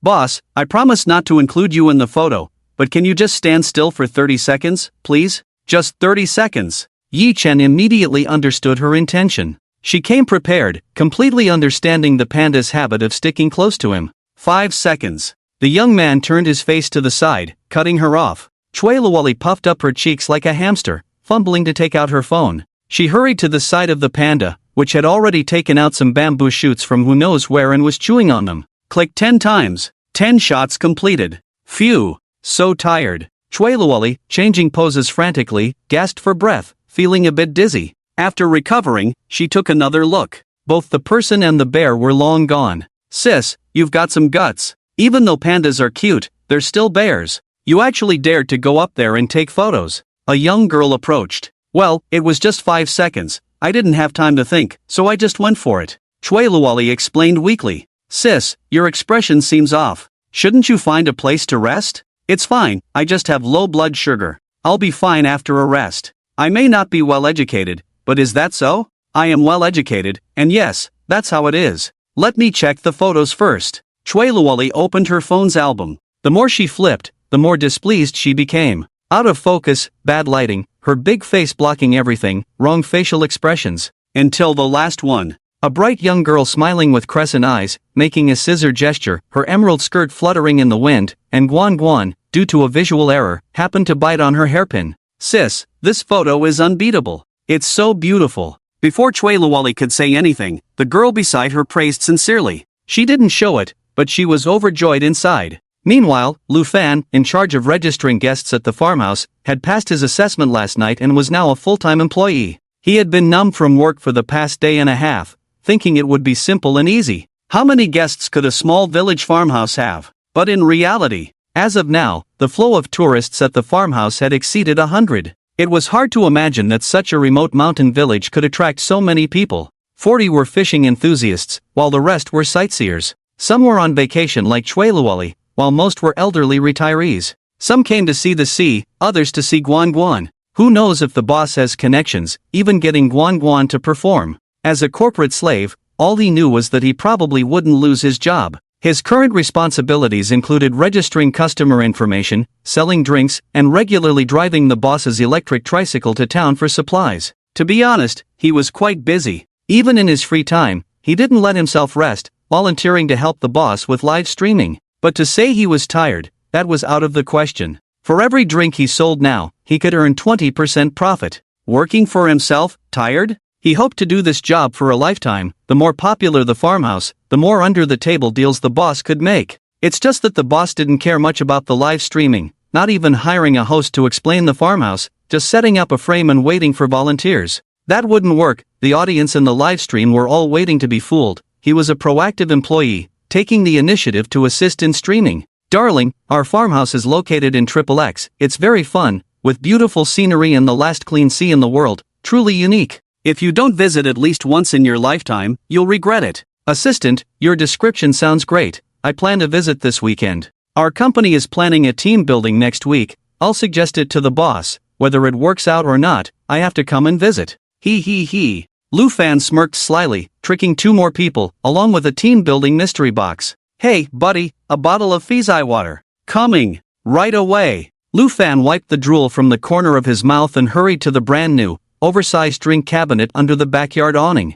Boss, I promise not to include you in the photo, but can you just stand still for 30 seconds, please? Just 30 seconds. Yi Chen immediately understood her intention. She came prepared, completely understanding the panda's habit of sticking close to him. 5 seconds. The young man turned his face to the side, cutting her off. Chui Luoli puffed up her cheeks like a hamster, fumbling to take out her phone. She hurried to the side of the panda, which had already taken out some bamboo shoots from who knows where and was chewing on them. Click 10 times. 10 shots completed. Phew. So tired. Chui Luoli, changing poses frantically, gasped for breath, feeling a bit dizzy. After recovering, she took another look. Both the person and the bear were long gone. Sis, you've got some guts. Even though pandas are cute, they're still bears. You actually dared to go up there and take photos. A young girl approached. Well, it was just 5 seconds. I didn't have time to think, so I just went for it. Chui Luoli explained weakly. Sis, your expression seems off. Shouldn't you find a place to rest? It's fine, I just have low blood sugar. I'll be fine after a rest. I may not be well educated, but is that so? I am well educated, and yes, that's how it is. Let me check the photos first. Chui Luoli opened her phone's album. The more she flipped, the more displeased she became. Out of focus, bad lighting, her big face blocking everything, wrong facial expressions. Until the last one. A bright young girl smiling with crescent eyes, making a scissor gesture, her emerald skirt fluttering in the wind, and Guan Guan, due to a visual error, happened to bite on her hairpin. Sis, this photo is unbeatable. It's so beautiful. Before Chui Luoli could say anything, the girl beside her praised sincerely. She didn't show it, but she was overjoyed inside. Meanwhile, Lu Fan, in charge of registering guests at the farmhouse, had passed his assessment last night and was now a full-time employee. He had been numb from work for the past day and a half, thinking it would be simple and easy. How many guests could a small village farmhouse have? But in reality, as of now, the flow of tourists at the farmhouse had exceeded 100. It was hard to imagine that such a remote mountain village could attract so many people. 40 were fishing enthusiasts, while the rest were sightseers. Some were on vacation like Chui Luoli, while most were elderly retirees. Some came to see the sea, others to see Guan Guan. Who knows if the boss has connections, even getting Guan Guan to perform. As a corporate slave, all he knew was that he probably wouldn't lose his job. His current responsibilities included registering customer information, selling drinks, and regularly driving the boss's electric tricycle to town for supplies. To be honest, he was quite busy. Even in his free time, he didn't let himself rest, volunteering to help the boss with live streaming. But to say he was tired, that was out of the question. For every drink he sold now, he could earn 20% profit. Working for himself, tired? He hoped to do this job for a lifetime. The more popular the farmhouse, the more under-the-table deals the boss could make. It's just that the boss didn't care much about the live streaming, not even hiring a host to explain the farmhouse, just setting up a frame and waiting for volunteers. That wouldn't work. The audience and the live stream were all waiting to be fooled. He was a proactive employee, taking the initiative to assist in streaming. Darling, our farmhouse is located in XXX. It's very fun, with beautiful scenery and the last clean sea in the world, truly unique. If you don't visit at least once in your lifetime, you'll regret it. Assistant, your description sounds great. I plan to visit this weekend. Our company is planning a team building next week. I'll suggest it to the boss. Whether it works out or not, I have to come and visit. He. Lu Fan smirked slyly, tricking 2 more people, along with a team building mystery box. Hey, buddy, a bottle of Fizai water. Coming. Right away. Lu Fan wiped the drool from the corner of his mouth and hurried to the brand new, oversized drink cabinet under the backyard awning.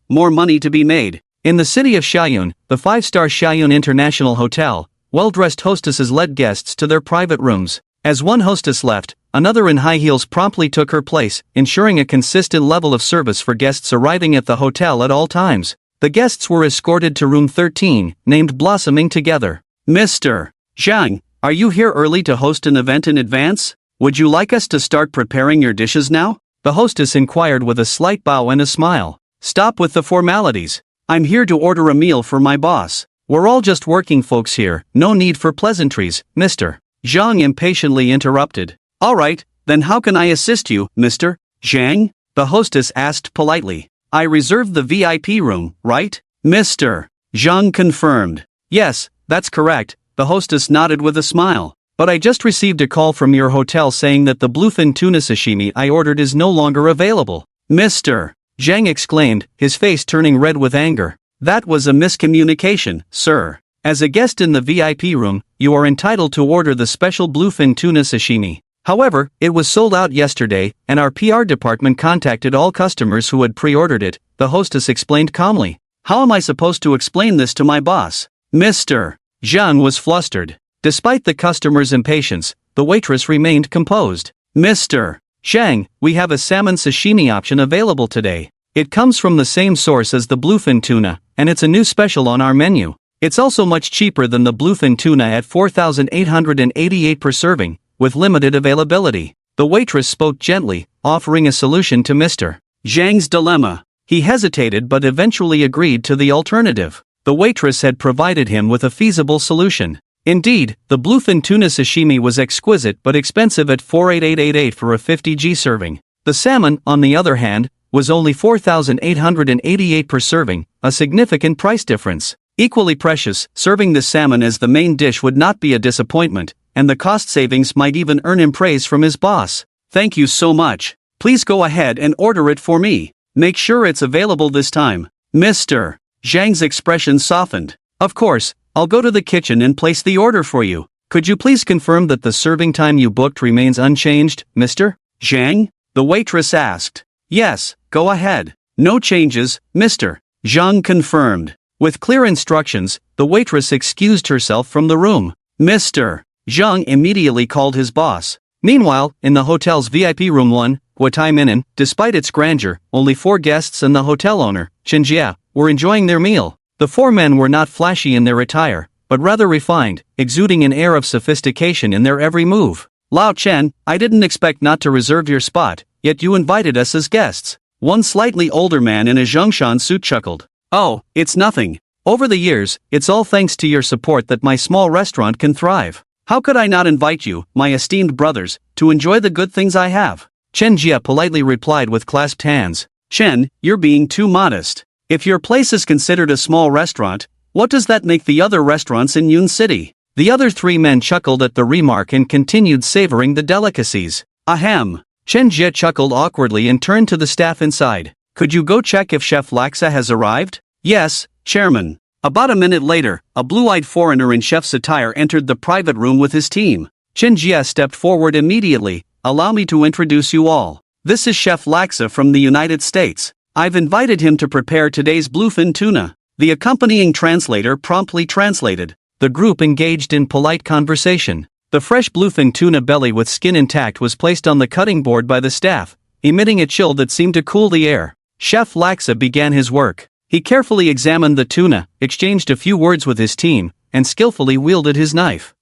More money to be made. In the city of Xiayun, the 5-star Xiayun International Hotel, well-dressed hostesses led guests to their private rooms. As one hostess left, another in high heels promptly took her place, ensuring a consistent level of service for guests arriving at the hotel at all times. The guests were escorted to room 13, named Blossoming Together. Mr. Zhang, are you here early to host an event in advance? Would you like us to start preparing your dishes now? The hostess inquired with a slight bow and a smile. Stop with the formalities. I'm here to order a meal for my boss. We're all just working folks here, no need for pleasantries, Mr. Zhang impatiently interrupted. All right, then how can I assist you, Mr. Zhang? The hostess asked politely. I reserved the VIP room, right? Mr. Zhang confirmed. Yes, that's correct, the hostess nodded with a smile. But I just received a call from your hotel saying that the bluefin tuna sashimi I ordered is no longer available. Mr. Zhang exclaimed, his face turning red with anger. That was a miscommunication, sir. As a guest in the VIP room, you are entitled to order the special bluefin tuna sashimi. However, it was sold out yesterday, and our PR department contacted all customers who had pre-ordered it, the hostess explained calmly. How am I supposed to explain this to my boss? Mr. Zhang was flustered. Despite the customer's impatience, the waitress remained composed. Mr. Zhang, we have a salmon sashimi option available today. It comes from the same source as the bluefin tuna, and it's a new special on our menu. It's also much cheaper than the bluefin tuna at 4,888 per serving, with limited availability. The waitress spoke gently, offering a solution to Mr. Zhang's dilemma. He hesitated but eventually agreed to the alternative. The waitress had provided him with a feasible solution. Indeed, the bluefin tuna sashimi was exquisite but expensive at 4,888 for a 50g serving. The salmon, on the other hand, was only 4,888 per serving, a significant price difference. Equally precious, serving the salmon as the main dish would not be a disappointment, and the cost savings might even earn him praise from his boss. Thank you so much. Please go ahead and order it for me. Make sure it's available this time. Mr. Zhang's expression softened. Of course, I'll go to the kitchen and place the order for you. Could you please confirm that the serving time you booked remains unchanged, Mr. Zhang? The waitress asked. Yes, go ahead. No changes, Mr. Zhang confirmed. With clear instructions, the waitress excused herself from the room. Mr. Zhang immediately called his boss. Meanwhile, in the hotel's VIP room 1, Guatai Minin, despite its grandeur, only 4 guests and the hotel owner, Chen Jia, were enjoying their meal. The 4 men were not flashy in their attire, but rather refined, exuding an air of sophistication in their every move. Lao Chen, I didn't expect not to reserve your spot, yet you invited us as guests. One slightly older man in a Zhongshan suit chuckled. Oh, it's nothing. Over the years, it's all thanks to your support that my small restaurant can thrive. How could I not invite you, my esteemed brothers, to enjoy the good things I have? Chen Jia politely replied with clasped hands. Chen, you're being too modest. If your place is considered a small restaurant, what does that make the other restaurants in Yun City? The other 3 men chuckled at the remark and continued savoring the delicacies. Ahem. Chen Jia chuckled awkwardly and turned to the staff inside. Could you go check if Chef Laksa has arrived? Yes, Chairman. About a minute later, a blue-eyed foreigner in chef's attire entered the private room with his team. Chen Jia stepped forward immediately. Allow me to introduce you all. This is Chef Laksa from the United States. I've invited him to prepare today's bluefin tuna. The accompanying translator promptly translated. The group engaged in polite conversation. The fresh bluefin tuna belly with skin intact was placed on the cutting board by the staff, emitting a chill that seemed to cool the air. Chef Laksa began his work. He carefully examined the tuna, exchanged a few words with his team, and skillfully wielded his knife.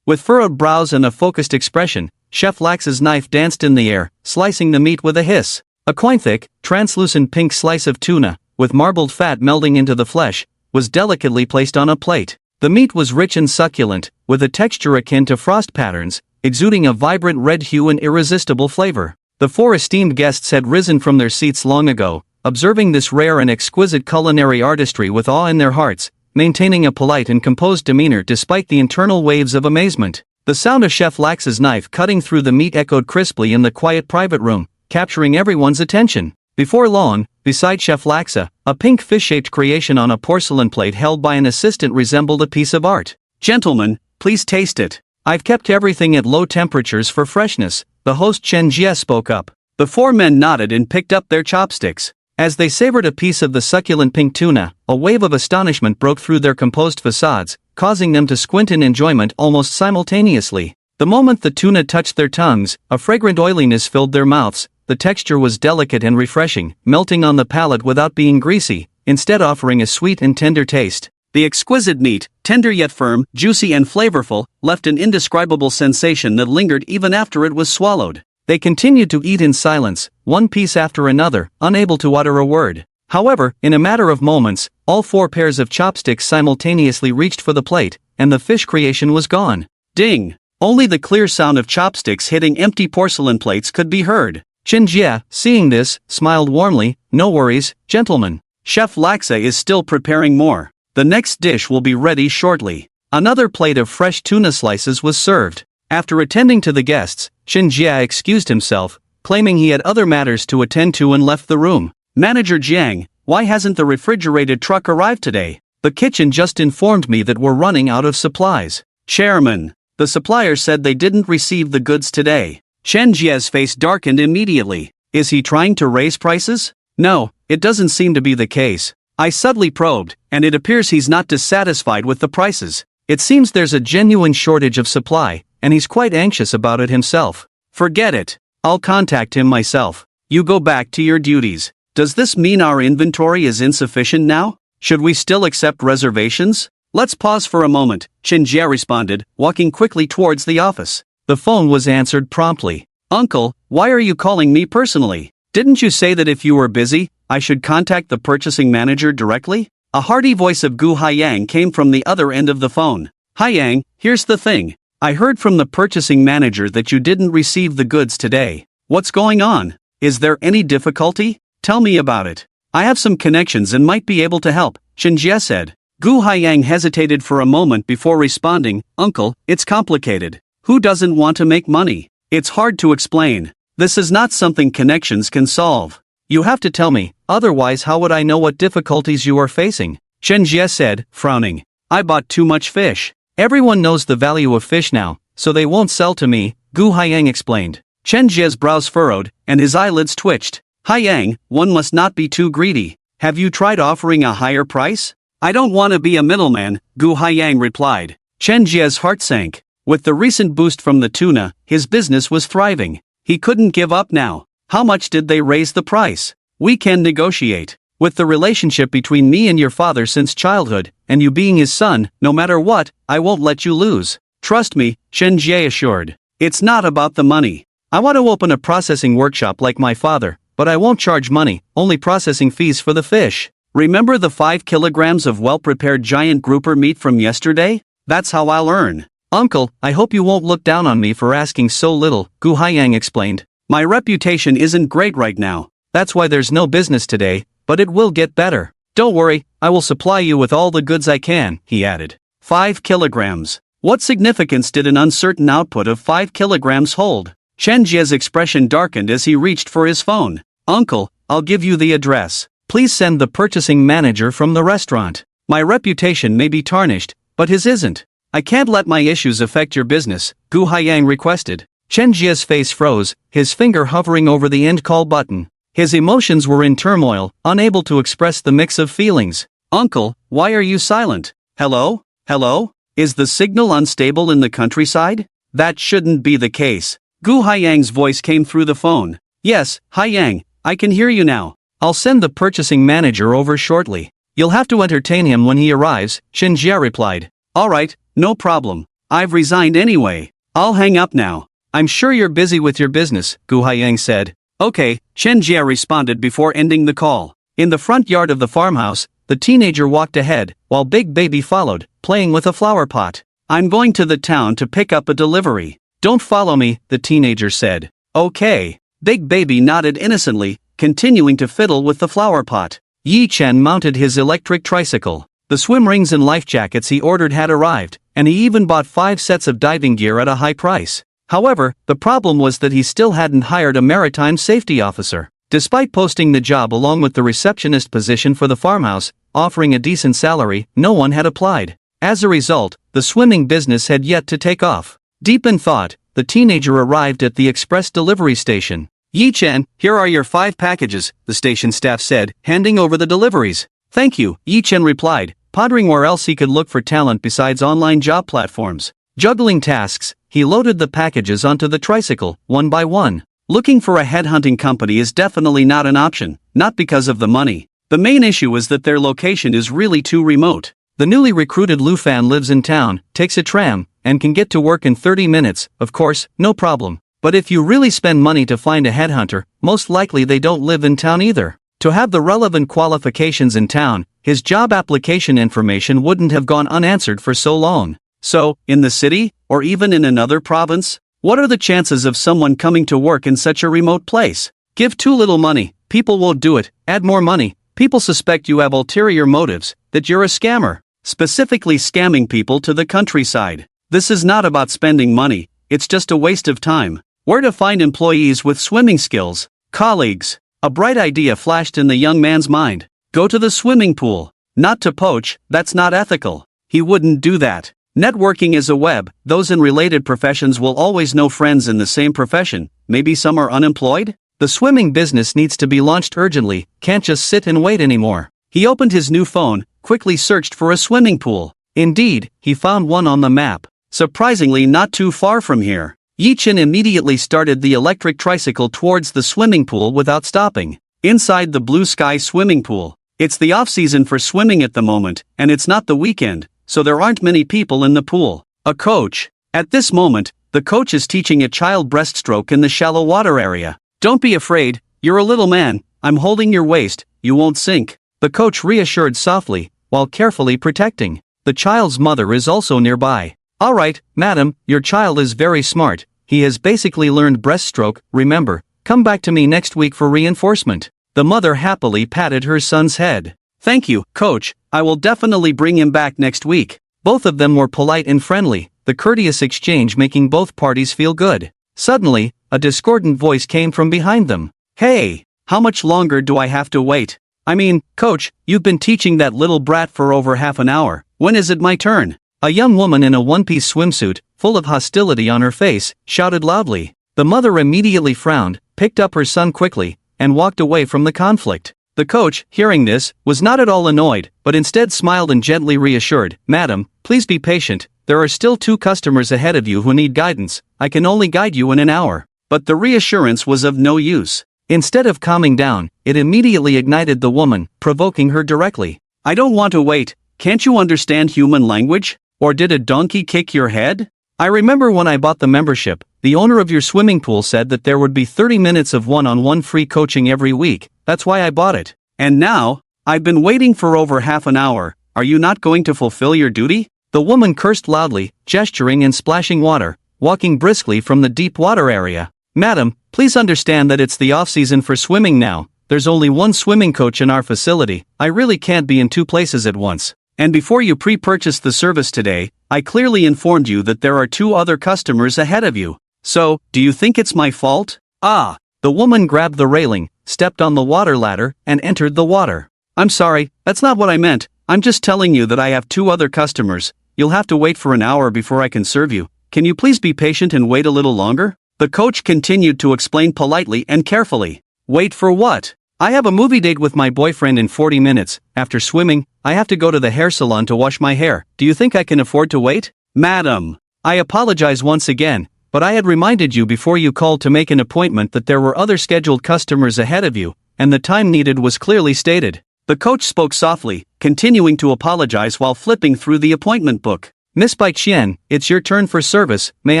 With furrowed brows and a focused expression, Chef Laksa's knife danced in the air, slicing the meat with a hiss. A coin-thick, translucent pink slice of tuna, with marbled fat melding into the flesh, was delicately placed on a plate. The meat was rich and succulent, with a texture akin to frost patterns, exuding a vibrant red hue and irresistible flavor. The 4 esteemed guests had risen from their seats long ago, observing this rare and exquisite culinary artistry with awe in their hearts, maintaining a polite and composed demeanor despite the internal waves of amazement. The sound of Chef Laksa's knife cutting through the meat echoed crisply in the quiet private room, capturing everyone's attention. Before long, beside Chef Laksa, a pink fish-shaped creation on a porcelain plate held by an assistant resembled a piece of art. Gentlemen, please taste it. I've kept everything at low temperatures for freshness, the host Chen Jia spoke up. The 4 men nodded and picked up their chopsticks. As they savored a piece of the succulent pink tuna, a wave of astonishment broke through their composed facades, causing them to squint in enjoyment almost simultaneously. The moment the tuna touched their tongues, a fragrant oiliness filled their mouths. The texture was delicate and refreshing, melting on the palate without being greasy, instead offering a sweet and tender taste. The exquisite meat, tender yet firm, juicy and flavorful, left an indescribable sensation that lingered even after it was swallowed. They continued to eat in silence, one piece after another, unable to utter a word. However, in a matter of moments, all 4 pairs of chopsticks simultaneously reached for the plate, and the fish creation was gone. Ding! Only the clear sound of chopsticks hitting empty porcelain plates could be heard. Chen Jia, seeing this, smiled warmly. No worries, gentlemen. Chef Laksa is still preparing more. The next dish will be ready shortly. Another plate of fresh tuna slices was served. After attending to the guests, Chen Jia excused himself, claiming he had other matters to attend to and left the room. Manager Jiang, why hasn't the refrigerated truck arrived today? The kitchen just informed me that we're running out of supplies. Chairman, the supplier said they didn't receive the goods today. Chen Jia's face darkened immediately. Is he trying to raise prices? No, it doesn't seem to be the case. I subtly probed, and it appears he's not dissatisfied with the prices. It seems there's a genuine shortage of supply, and he's quite anxious about it himself. Forget it. I'll contact him myself. You go back to your duties. Does this mean our inventory is insufficient now? Should we still accept reservations? Let's pause for a moment, Chen Jia responded, walking quickly towards the office. The phone was answered promptly. Uncle, why are you calling me personally? Didn't you say that if you were busy, I should contact the purchasing manager directly? A hearty voice of Gu Haiyang came from the other end of the phone. Haiyang, here's the thing. I heard from the purchasing manager that you didn't receive the goods today. What's going on? Is there any difficulty? Tell me about it. I have some connections and might be able to help, Chen Jia said. Gu Haiyang hesitated for a moment before responding, Uncle, it's complicated. Who doesn't want to make money? It's hard to explain. This is not something connections can solve. You have to tell me, otherwise how would I know what difficulties you are facing? Chen Jia said, frowning. I bought too much fish. Everyone knows the value of fish now, so they won't sell to me, Gu Haiyang explained. Chen Jie's brows furrowed, and his eyelids twitched. Haiyang, one must not be too greedy. Have you tried offering a higher price? I don't want to be a middleman, Gu Haiyang replied. Chen Jie's heart sank. With the recent boost from the tuna, his business was thriving. He couldn't give up now. How much did they raise the price? We can negotiate. With the relationship between me and your father since childhood, and you being his son, no matter what, I won't let you lose. Trust me, Chen Jie assured. It's not about the money. I want to open a processing workshop like my father, but I won't charge money, only processing fees for the fish. Remember the 5 kilograms of well-prepared giant grouper meat from yesterday? That's how I'll earn. Uncle, I hope you won't look down on me for asking so little, Gu Haiyang explained. My reputation isn't great right now. That's why there's no business today, but it will get better. Don't worry, I will supply you with all the goods I can, he added. 5 kilograms. What significance did an uncertain output of 5 kilograms hold? Chen Jie's expression darkened as he reached for his phone. Uncle, I'll give you the address. Please send the purchasing manager from the restaurant. My reputation may be tarnished, but his isn't. I can't let my issues affect your business, Gu Haiyang requested. Chen Jie's face froze, his finger hovering over the end call button. His emotions were in turmoil, unable to express the mix of feelings. Uncle, why are you silent? Hello? Hello? Is the signal unstable in the countryside? That shouldn't be the case. Gu Haiyang's voice came through the phone. Yes, Haiyang, I can hear you now. I'll send the purchasing manager over shortly. You'll have to entertain him when he arrives, Chen Jie replied. Alright, no problem. I've resigned anyway. I'll hang up now. I'm sure you're busy with your business, Gu Haiyang said. Okay, Chen Jie responded before ending the call. In the front yard of the farmhouse, the teenager walked ahead, while Big Baby followed, playing with a flower pot. I'm going to the town to pick up a delivery. Don't follow me, the teenager said. Okay. Big Baby nodded innocently, continuing to fiddle with the flower pot. Yi Chen mounted his electric tricycle. The swim rings and life jackets he ordered had arrived, and he even bought 5 sets of diving gear at a high price. However, the problem was that he still hadn't hired a maritime safety officer. Despite posting the job along with the receptionist position for the farmhouse, offering a decent salary, no one had applied. As a result, the swimming business had yet to take off. Deep in thought, the teenager arrived at the express delivery station. Yi Chen, here are your 5 packages, the station staff said, handing over the deliveries. Thank you, Yi Chen replied, pondering where else he could look for talent besides online job platforms. Juggling tasks, he loaded the packages onto the tricycle, one by one. Looking for a headhunting company is definitely not an option, not because of the money. The main issue is that their location is really too remote. The newly recruited Lu Fan lives in town, takes a tram, and can get to work in 30 minutes, of course, no problem. But if you really spend money to find a headhunter, most likely they don't live in town either. To have the relevant qualifications in town, his job application information wouldn't have gone unanswered for so long. So, in the city, or even in another province? What are the chances of someone coming to work in such a remote place? Give too little money, people won't do it. Add more money, people suspect you have ulterior motives, that you're a scammer. Specifically scamming people to the countryside. This is not about spending money, it's just a waste of time. Where to find employees with swimming skills? Colleagues. A bright idea flashed in the young man's mind. Go to the swimming pool. Not to poach, that's not ethical. He wouldn't do that. Networking is a web, those in related professions will always know friends in the same profession, maybe some are unemployed? The swimming business needs to be launched urgently, can't just sit and wait anymore. He opened his new phone, quickly searched for a swimming pool. Indeed, he found one on the map. Surprisingly not too far from here. Yi Chen immediately started the electric tricycle towards the swimming pool without stopping. Inside the blue sky swimming pool. It's the off-season for swimming at the moment, and it's not the weekend, so there aren't many people in the pool. A coach. At this moment, the coach is teaching a child breaststroke in the shallow water area. Don't be afraid, you're a little man, I'm holding your waist, you won't sink. The coach reassured softly, while carefully protecting. The child's mother is also nearby. All right, madam, your child is very smart. He has basically learned breaststroke, remember, come back to me next week for reinforcement. The mother happily patted her son's head. Thank you, coach, I will definitely bring him back next week. Both of them were polite and friendly, the courteous exchange making both parties feel good. Suddenly, a discordant voice came from behind them. Hey, how much longer do I have to wait? I mean, coach, you've been teaching that little brat for over half an hour. When is it my turn? A young woman in a one-piece swimsuit, full of hostility on her face, shouted loudly. The mother immediately frowned, picked up her son quickly, and walked away from the conflict. The coach, hearing this, was not at all annoyed, but instead smiled and gently reassured, "Madam, please be patient, there are still 2 customers ahead of you who need guidance, I can only guide you in an hour." But the reassurance was of no use. Instead of calming down, it immediately ignited the woman, provoking her directly. "I don't want to wait, can't you understand human language? Or did a donkey kick your head? I remember when I bought the membership, the owner of your swimming pool said that there would be 30 minutes of one-on-one free coaching every week, that's why I bought it. And now, I've been waiting for over half an hour, are you not going to fulfill your duty?" The woman cursed loudly, gesturing and splashing water, walking briskly from the deep water area. "Madam, please understand that it's the off-season for swimming now, there's only one swimming coach in our facility, I really can't be in 2 places at once. And before you pre-purchased the service today, I clearly informed you that there are 2 other customers ahead of you. So, do you think it's my fault?" Ah! The woman grabbed the railing, stepped on the water ladder, and entered the water. "I'm sorry, that's not what I meant, I'm just telling you that I have 2 other customers, you'll have to wait for an hour before I can serve you, can you please be patient and wait a little longer?" The coach continued to explain politely and carefully. "Wait for what? I have a movie date with my boyfriend in 40 minutes, after swimming, I have to go to the hair salon to wash my hair, do you think I can afford to wait?" "Madam, I apologize once again, but I had reminded you before you called to make an appointment that there were other scheduled customers ahead of you, and the time needed was clearly stated." The coach spoke softly, continuing to apologize while flipping through the appointment book. "Miss Bai Qian, it's your turn for service, may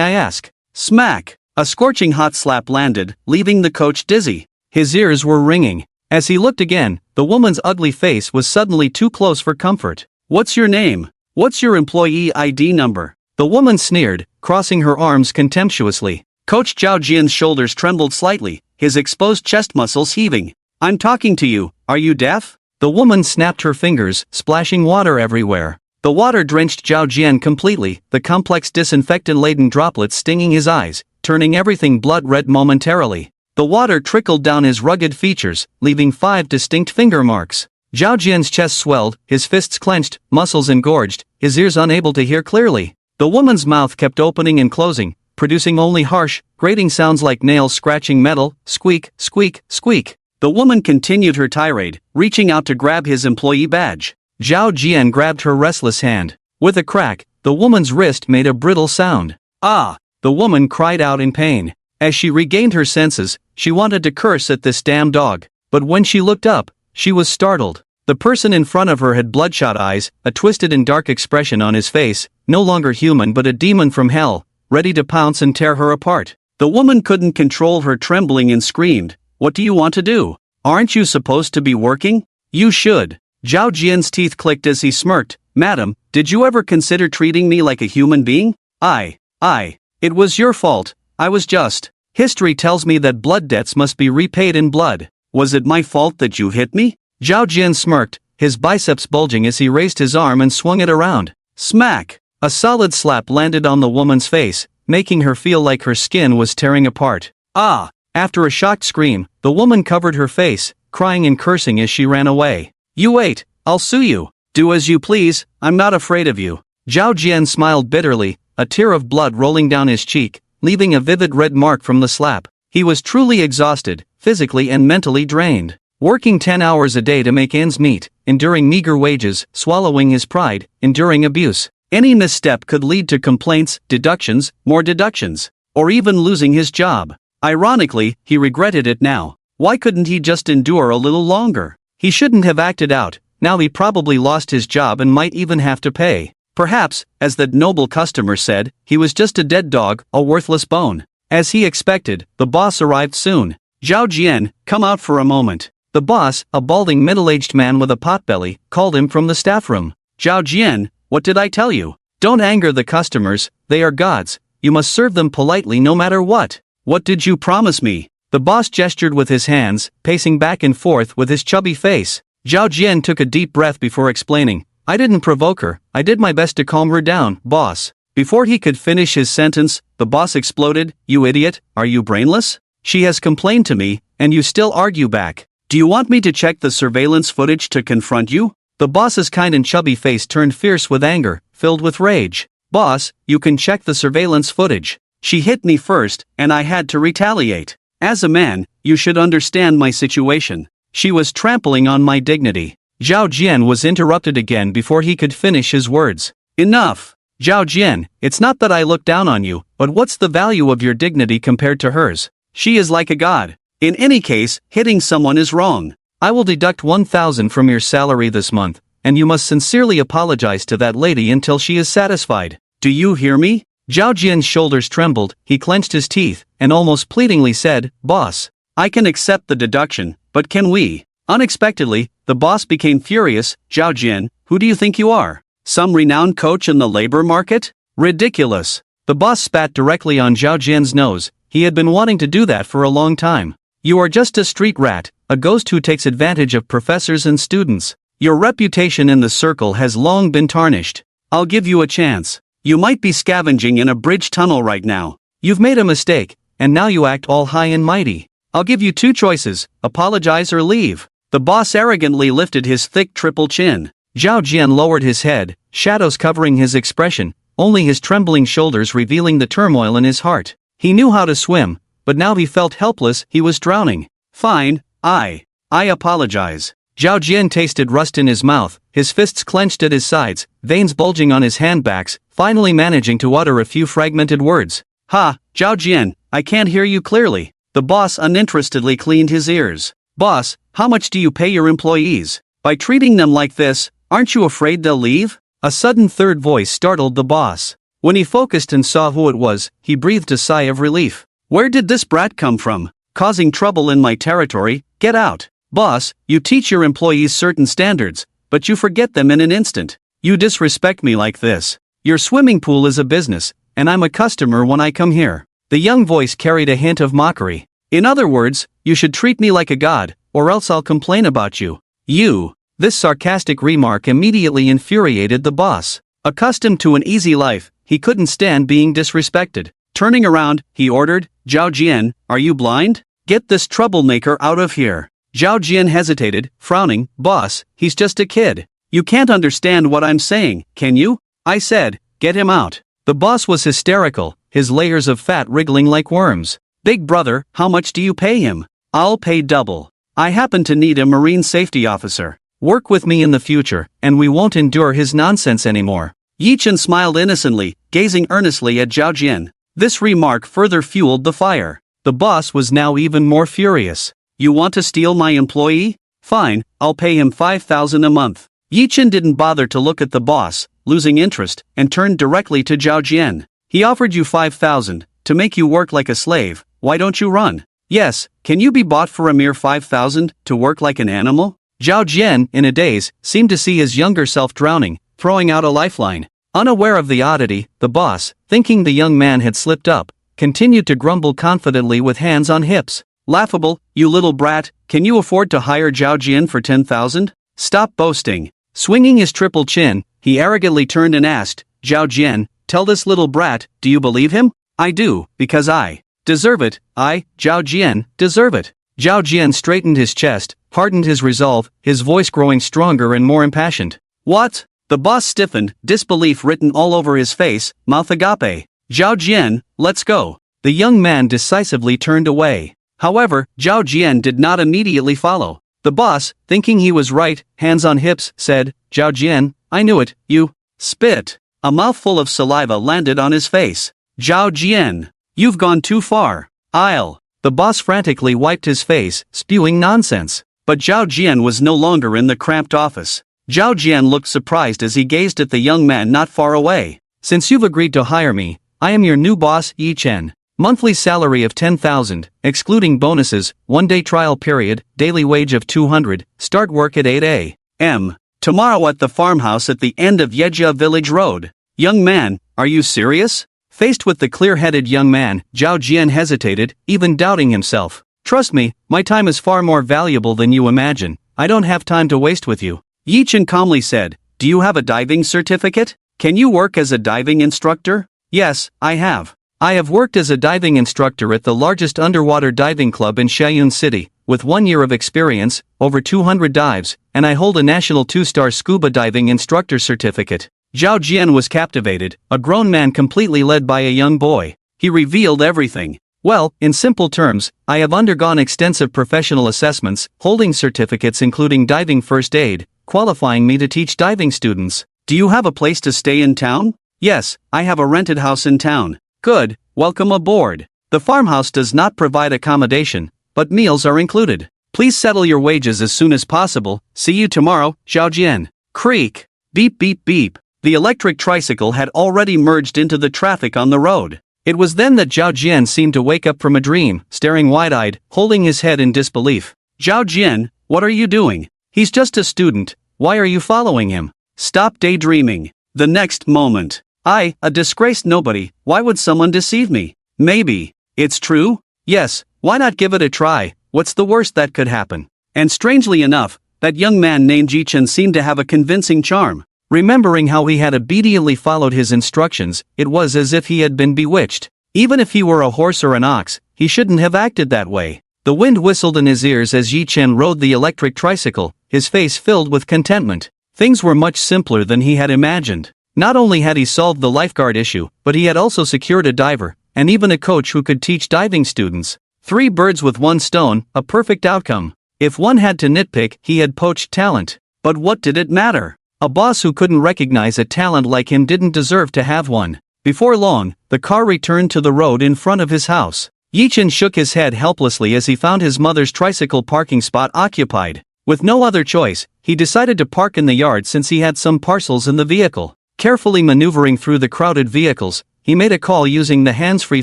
I ask?" Smack! A scorching hot slap landed, leaving the coach dizzy. His ears were ringing. As he looked again, the woman's ugly face was suddenly too close for comfort. "What's your name? What's your employee ID number?" The woman sneered, crossing her arms contemptuously. Coach Zhao Jian's shoulders trembled slightly, his exposed chest muscles heaving. "I'm talking to you, are you deaf?" The woman snapped her fingers, splashing water everywhere. The water drenched Zhao Jian completely, the complex disinfectant-laden droplets stinging his eyes, turning everything blood-red momentarily. The water trickled down his rugged features, leaving 5 distinct finger marks. Zhao Jian's chest swelled, his fists clenched, muscles engorged, his ears unable to hear clearly. The woman's mouth kept opening and closing, producing only harsh, grating sounds like nails scratching metal, squeak, squeak, squeak. The woman continued her tirade, reaching out to grab his employee badge. Zhao Jian grabbed her restless hand. With a crack, the woman's wrist made a brittle sound. "Ah!" The woman cried out in pain. As she regained her senses, she wanted to curse at this damn dog, but when she looked up, she was startled. The person in front of her had bloodshot eyes, a twisted and dark expression on his face, no longer human but a demon from hell, ready to pounce and tear her apart. The woman couldn't control her trembling and screamed, "What do you want to do? Aren't you supposed to be working? You should." Zhao Jian's teeth clicked as he smirked. "Madam, did you ever consider treating me like a human being? It was your fault, I was just. History tells me that blood debts must be repaid in blood. Was it my fault that you hit me?" Zhao Jian smirked, his biceps bulging as he raised his arm and swung it around. Smack! A solid slap landed on the woman's face, making her feel like her skin was tearing apart. "Ah!" After a shocked scream, the woman covered her face, crying and cursing as she ran away. "You wait, I'll sue you. Do as you please, I'm not afraid of you." Zhao Jian smiled bitterly, a tear of blood rolling down his cheek, leaving a vivid red mark from the slap. He was truly exhausted, physically and mentally drained. Working 10 hours a day to make ends meet, enduring meager wages, swallowing his pride, enduring abuse. Any misstep could lead to complaints, deductions, more deductions, or even losing his job. Ironically, he regretted it now. Why couldn't he just endure a little longer? He shouldn't have acted out, now he probably lost his job and might even have to pay. Perhaps, as that noble customer said, he was just a dead dog, a worthless bone. As he expected, the boss arrived soon. "Zhao Jian, come out for a moment." The boss, a balding middle-aged man with a potbelly, called him from the staff room. "Zhao Jian, what did I tell you? Don't anger the customers, they are gods, you must serve them politely no matter what." "What did you promise me?" The boss gestured with his hands, pacing back and forth with his chubby face. Zhao Jian took a deep breath before explaining, "I didn't provoke her, I did my best to calm her down, boss." Before he could finish his sentence, the boss exploded, "You idiot, are you brainless? She has complained to me, and you still argue back. Do you want me to check the surveillance footage to confront you?" The boss's kind and chubby face turned fierce with anger, filled with rage. "Boss, you can check the surveillance footage. She hit me first, and I had to retaliate. As a man, you should understand my situation. She was trampling on my dignity." Zhao Jian was interrupted again before he could finish his words. "Enough! Zhao Jian, it's not that I look down on you, but what's the value of your dignity compared to hers? She is like a god. In any case, hitting someone is wrong. I will deduct 1,000 from your salary this month, and you must sincerely apologize to that lady until she is satisfied. Do you hear me?" Zhao Jian's shoulders trembled, he clenched his teeth, and almost pleadingly said, "Boss, I can accept the deduction, but can we?" Unexpectedly, the boss became furious. "Zhao Jian, who do you think you are? Some renowned coach in the labor market? Ridiculous." The boss spat directly on Zhao Jian's nose. He had been wanting to do that for a long time. "You are just a street rat, a ghost who takes advantage of professors and students. Your reputation in the circle has long been tarnished. I'll give you a chance. You might be scavenging in a bridge tunnel right now. You've made a mistake, and now you act all high and mighty. I'll give you two choices, apologize or leave." The boss arrogantly lifted his thick triple chin. Zhao Jian lowered his head, shadows covering his expression, only his trembling shoulders revealing the turmoil in his heart. He knew how to swim, but now he felt helpless, he was drowning. "Fine, I apologize." Zhao Jian tasted rust in his mouth, his fists clenched at his sides, veins bulging on his handbacks, finally managing to utter a few fragmented words. "Ha, Zhao Jian, I can't hear you clearly." The boss uninterestedly cleaned his ears. "Boss, how much do you pay your employees? By treating them like this, aren't you afraid they'll leave?" A sudden third voice startled the boss. When he focused and saw who it was, he breathed a sigh of relief. "Where did this brat come from? Causing trouble in my territory, get out." "Boss, you teach your employees certain standards, but you forget them in an instant. You disrespect me like this. Your swimming pool is a business, and I'm a customer when I come here." The young voice carried a hint of mockery. "In other words, you should treat me like a god, or else I'll complain about you." "You." This sarcastic remark immediately infuriated the boss. Accustomed to an easy life, he couldn't stand being disrespected. Turning around, he ordered, "Zhao Jian, are you blind? Get this troublemaker out of here." Zhao Jian hesitated, frowning. "Boss, he's just a kid. You can't understand what I'm saying, can you? I said, get him out." The boss was hysterical, his layers of fat wriggling like worms. "Big brother, how much do you pay him?" "I'll pay double. I happen to need a marine safety officer. Work with me in the future, and we won't endure his nonsense anymore." Yi Chen smiled innocently, gazing earnestly at Zhao Jian. This remark further fueled the fire. The boss was now even more furious. "You want to steal my employee? Fine, I'll pay him 5,000 a month." Yi Chen didn't bother to look at the boss, losing interest, and turned directly to Zhao Jian. "He offered you 5,000, to make you work like a slave, why don't you run?" "Yes, can you be bought for a mere 5,000, to work like an animal?" Zhao Jian, in a daze, seemed to see his younger self drowning, throwing out a lifeline. Unaware of the oddity, the boss, thinking the young man had slipped up, continued to grumble confidently with hands on hips. "Laughable, you little brat, can you afford to hire Zhao Jian for 10,000? Stop boasting." Swinging his triple chin, he arrogantly turned and asked, "Zhao Jian, tell this little brat, do you believe him?" "I do, because I deserve it. I, Zhao Jian, deserve it." Zhao Jian straightened his chest, hardened his resolve, his voice growing stronger and more impassioned. "What?" The boss stiffened, disbelief written all over his face, mouth agape. "Zhao Jian, let's go." The young man decisively turned away. However, Zhao Jian did not immediately follow. The boss, thinking he was right, hands on hips, said, "Zhao Jian, I knew it, you spit." A mouthful of saliva landed on his face. "Zhao Jian, you've gone too far. I'll." The boss frantically wiped his face, spewing nonsense. But Zhao Jian was no longer in the cramped office. Zhao Jian looked surprised as he gazed at the young man not far away. "Since you've agreed to hire me, I am your new boss, Yi Chen. Monthly salary of 10,000, excluding bonuses, 1-day trial period, daily wage of 200, start work at 8 a.m. tomorrow at the farmhouse at the end of Yejia Village Road." "Young man, are you serious?" Faced with the clear-headed young man, Zhao Jian hesitated, even doubting himself. "Trust me, my time is far more valuable than you imagine. I don't have time to waste with you." Yi Chen calmly said, "Do you have a diving certificate? Can you work as a diving instructor?" "Yes, I have. I have worked as a diving instructor at the largest underwater diving club in Xiayun City, with 1 year of experience, over 200 dives, and I hold a national 2-star scuba diving instructor certificate. Zhao Jian was captivated, a grown man completely led by a young boy. He revealed everything. Well, in simple terms, I have undergone extensive professional assessments, holding certificates including diving first aid, qualifying me to teach diving students. Do you have a place to stay in town? Yes, I have a rented house in town. Good, welcome aboard. The farmhouse does not provide accommodation, but meals are included. Please settle your wages as soon as possible. See you tomorrow, Zhao Jian. Creak. Beep beep beep. The electric tricycle had already merged into the traffic on the road. It was then that Zhao Jian seemed to wake up from a dream, staring wide-eyed, holding his head in disbelief. Zhao Jian, what are you doing? He's just a student. Why are you following him? Stop daydreaming. The next moment. I, a disgraced nobody, why would someone deceive me? Maybe. It's true? Yes, why not give it a try? What's the worst that could happen? And strangely enough, that young man named Jichen seemed to have a convincing charm. Remembering how he had obediently followed his instructions, it was as if he had been bewitched. Even if he were a horse or an ox, he shouldn't have acted that way. The wind whistled in his ears as Yi Chen rode the electric tricycle, his face filled with contentment. Things were much simpler than he had imagined. Not only had he solved the lifeguard issue, but he had also secured a diver, and even a coach who could teach diving students. 3 birds with 1 stone, a perfect outcome. If one had to nitpick, he had poached talent. But what did it matter? A boss who couldn't recognize a talent like him didn't deserve to have one. Before long, the car returned to the road in front of his house. Yi Chen shook his head helplessly as he found his mother's tricycle parking spot occupied. With no other choice, he decided to park in the yard since he had some parcels in the vehicle. Carefully maneuvering through the crowded vehicles, he made a call using the hands-free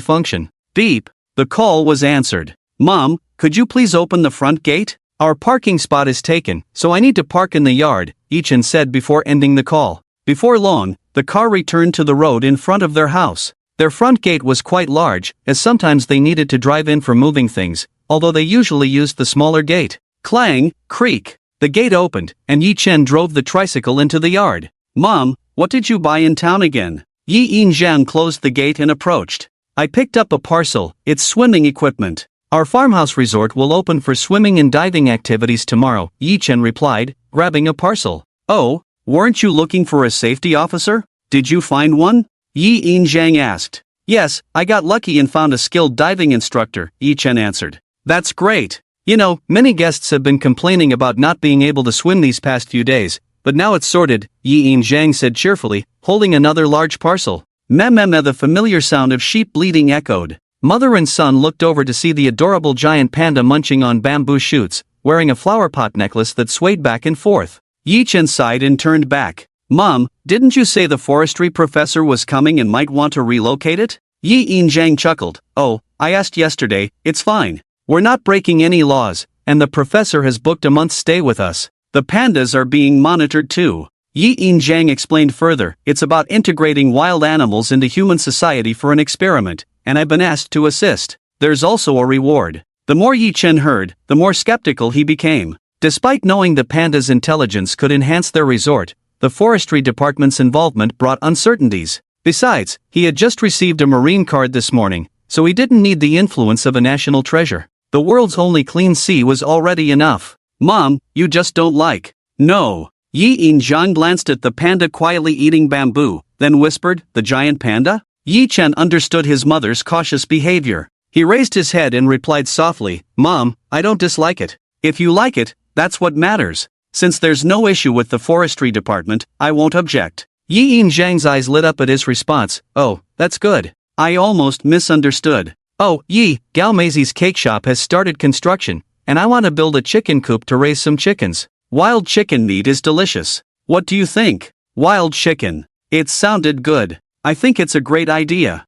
function. Beep. The call was answered. Mom, could you please open the front gate? Our parking spot is taken, so I need to park in the yard, Yi Chen said before ending the call. Before long, the car returned to the road in front of their house. Their front gate was quite large, as sometimes they needed to drive in for moving things, although they usually used the smaller gate. Clang, creak. The gate opened, and Yi Chen drove the tricycle into the yard. Mom, what did you buy in town again? Yi Yinjiang closed the gate and approached. I picked up a parcel, it's swimming equipment. Our farmhouse resort will open for swimming and diving activities tomorrow, Yi Chen replied, grabbing a parcel. Oh, weren't you looking for a safety officer? Did you find one? Yi Yinjiang asked. Yes, I got lucky and found a skilled diving instructor, Yi Chen answered. That's great. You know, many guests have been complaining about not being able to swim these past few days, but now it's sorted, Yi Yinjiang said cheerfully, holding another large parcel. Meh meh meh, the familiar sound of sheep bleating echoed. Mother and son looked over to see the adorable giant panda munching on bamboo shoots, wearing a flower pot necklace that swayed back and forth. Yi Chen sighed and turned back. Mom, didn't you say the forestry professor was coming and might want to relocate it? Yi Yinjiang chuckled. Oh, I asked yesterday, it's fine. We're not breaking any laws, and the professor has booked a month's stay with us. The pandas are being monitored too. Yi Yinjiang explained further, it's about integrating wild animals into human society for an experiment, and I've been asked to assist. There's also a reward. The more Yi Chen heard, the more skeptical he became. Despite knowing the panda's intelligence could enhance their resort, the forestry department's involvement brought uncertainties. Besides, he had just received a marine card this morning, so he didn't need the influence of a national treasure. The world's only clean sea was already enough. Mom, you just don't like. No. Yi Yinjiang glanced at the panda quietly eating bamboo, then whispered, the giant panda? Yi Chen understood his mother's cautious behavior. He raised his head and replied softly, Mom, I don't dislike it. If you like it, that's what matters. Since there's no issue with the forestry department, I won't object. Yi Yinjiang's eyes lit up at his response. Oh, that's good. I almost misunderstood. Oh, Yi, Gao Meizi's cake shop has started construction, and I want to build a chicken coop to raise some chickens. Wild chicken meat is delicious. What do you think? Wild chicken. It sounded good. I think it's a great idea.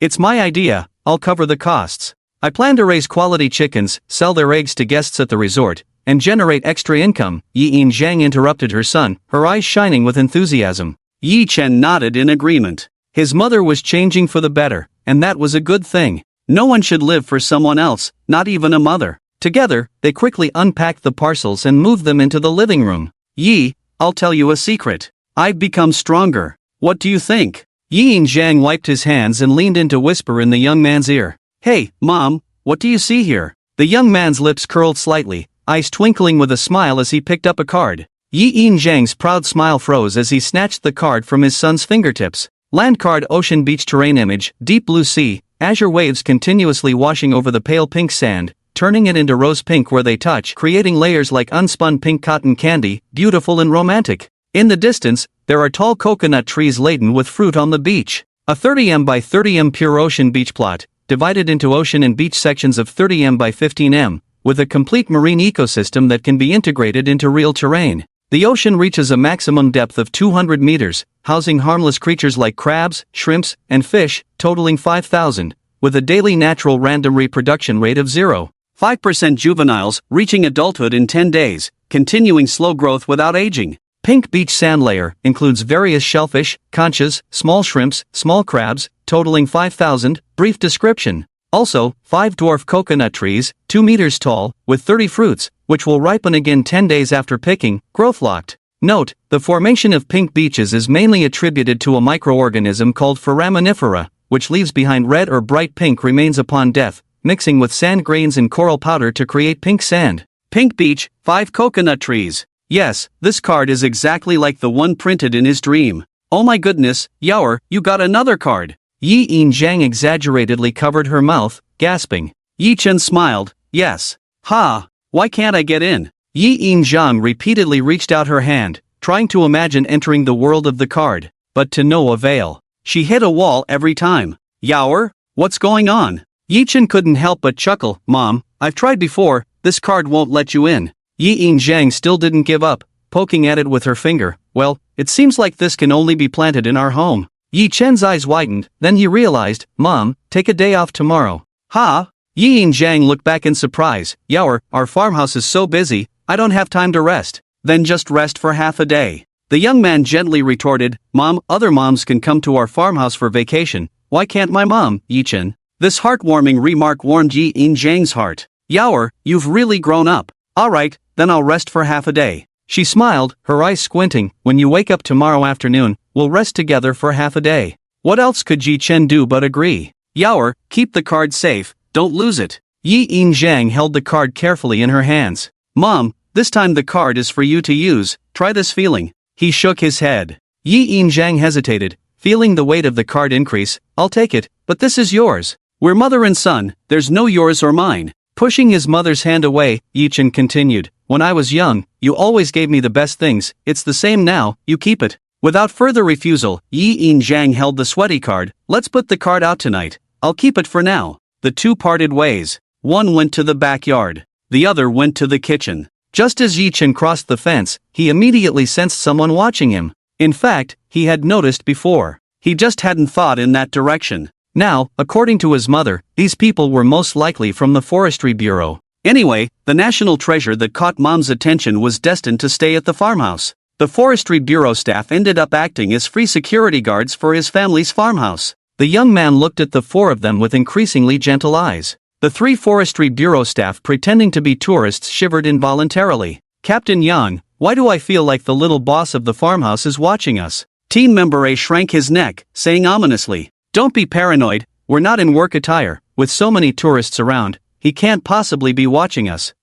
It's my idea, I'll cover the costs. I plan to raise quality chickens, sell their eggs to guests at the resort, and generate extra income. Yi Yinjiang interrupted her son, her eyes shining with enthusiasm. Yi Chen nodded in agreement. His mother was changing for the better, and that was a good thing. No one should live for someone else, not even a mother. Together, they quickly unpacked the parcels and moved them into the living room. Yi, I'll tell you a secret. I've become stronger. What do you think? Yi Yinjiang wiped his hands and leaned in to whisper in the young man's ear. Hey, Mom, what do you see here? The young man's lips curled slightly, eyes twinkling with a smile as he picked up a card. Yi Zhang's proud smile froze as he snatched the card from his son's fingertips. Land card, ocean, beach, terrain image, deep blue sea, azure waves continuously washing over the pale pink sand, turning it into rose pink where they touch, creating layers like unspun pink cotton candy, beautiful and romantic. In the distance, there are tall coconut trees laden with fruit on the beach. A 30m by 30m pure ocean beach plot, divided into ocean and beach sections of 30m by 15m, with a complete marine ecosystem that can be integrated into real terrain. The ocean reaches a maximum depth of 200 meters, housing harmless creatures like crabs, shrimps, and fish, totaling 5,000, with a daily natural random reproduction rate of 0.5% juveniles, reaching adulthood in 10 days, continuing slow growth without aging. Pink beach sand layer includes various shellfish, conchas, small shrimps, small crabs, totaling 5,000. Brief description. Also, 5 dwarf coconut trees, 2 meters tall, with 30 fruits, which will ripen again 10 days after picking, growth locked. Note, the formation of pink beaches is mainly attributed to a microorganism called foraminifera, which leaves behind red or bright pink remains upon death, mixing with sand grains and coral powder to create pink sand. Pink beach, 5 coconut trees. Yes, this card is exactly like the one printed in his dream. Oh my goodness, Yaoer, you got another card. Yi Zhang exaggeratedly covered her mouth, gasping. Yi Chen smiled, yes. Ha, why can't I get in? Yi Zhang repeatedly reached out her hand, trying to imagine entering the world of the card, but to no avail. She hit a wall every time. Yaoer, what's going on? Yi Chen couldn't help but chuckle. Mom, I've tried before, this card won't let you in. Yi Zhang still didn't give up, poking at it with her finger. Well, it seems like this can only be planted in our home. Yi Chen's eyes widened, then he realized, Mom, take a day off tomorrow. Ha! Yi Zhang looked back in surprise. Yaoer, our farmhouse is so busy, I don't have time to rest. Then just rest for half a day. The young man gently retorted, Mom, other moms can come to our farmhouse for vacation, why can't my mom, Yi Chen? This heartwarming remark warmed Yi Zhang's heart. Yaoer, you've really grown up. Alright, then I'll rest for half a day. She smiled, her eyes squinting. When you wake up tomorrow afternoon, we'll rest together for half a day. What else could Yi Chen do but agree? Yaoer, keep the card safe, don't lose it. Yi Zhang held the card carefully in her hands. Mom, this time the card is for you to use, try this feeling. He shook his head. Yi Zhang hesitated, feeling the weight of the card increase. I'll take it, but this is yours. We're mother and son, there's no yours or mine. Pushing his mother's hand away, Yi Chen continued, when I was young, you always gave me the best things, it's the same now, you keep it. Without further refusal, Yi Zhang held the sweaty card. Let's put the card out tonight, I'll keep it for now. The two parted ways. One went to the backyard. The other went to the kitchen. Just as Yi Chen crossed the fence, he immediately sensed someone watching him. In fact, he had noticed before. He just hadn't thought in that direction. Now, according to his mother, these people were most likely from the Forestry Bureau. Anyway, the national treasure that caught Mom's attention was destined to stay at the farmhouse. The Forestry Bureau staff ended up acting as free security guards for his family's farmhouse. The young man looked at the 4 of them with increasingly gentle eyes. The 3 Forestry Bureau staff pretending to be tourists shivered involuntarily. Captain Yang, why do I feel like the little boss of the farmhouse is watching us? Team member A shrank his neck, saying ominously, don't be paranoid, we're not in work attire, with so many tourists around, he can't possibly be watching us.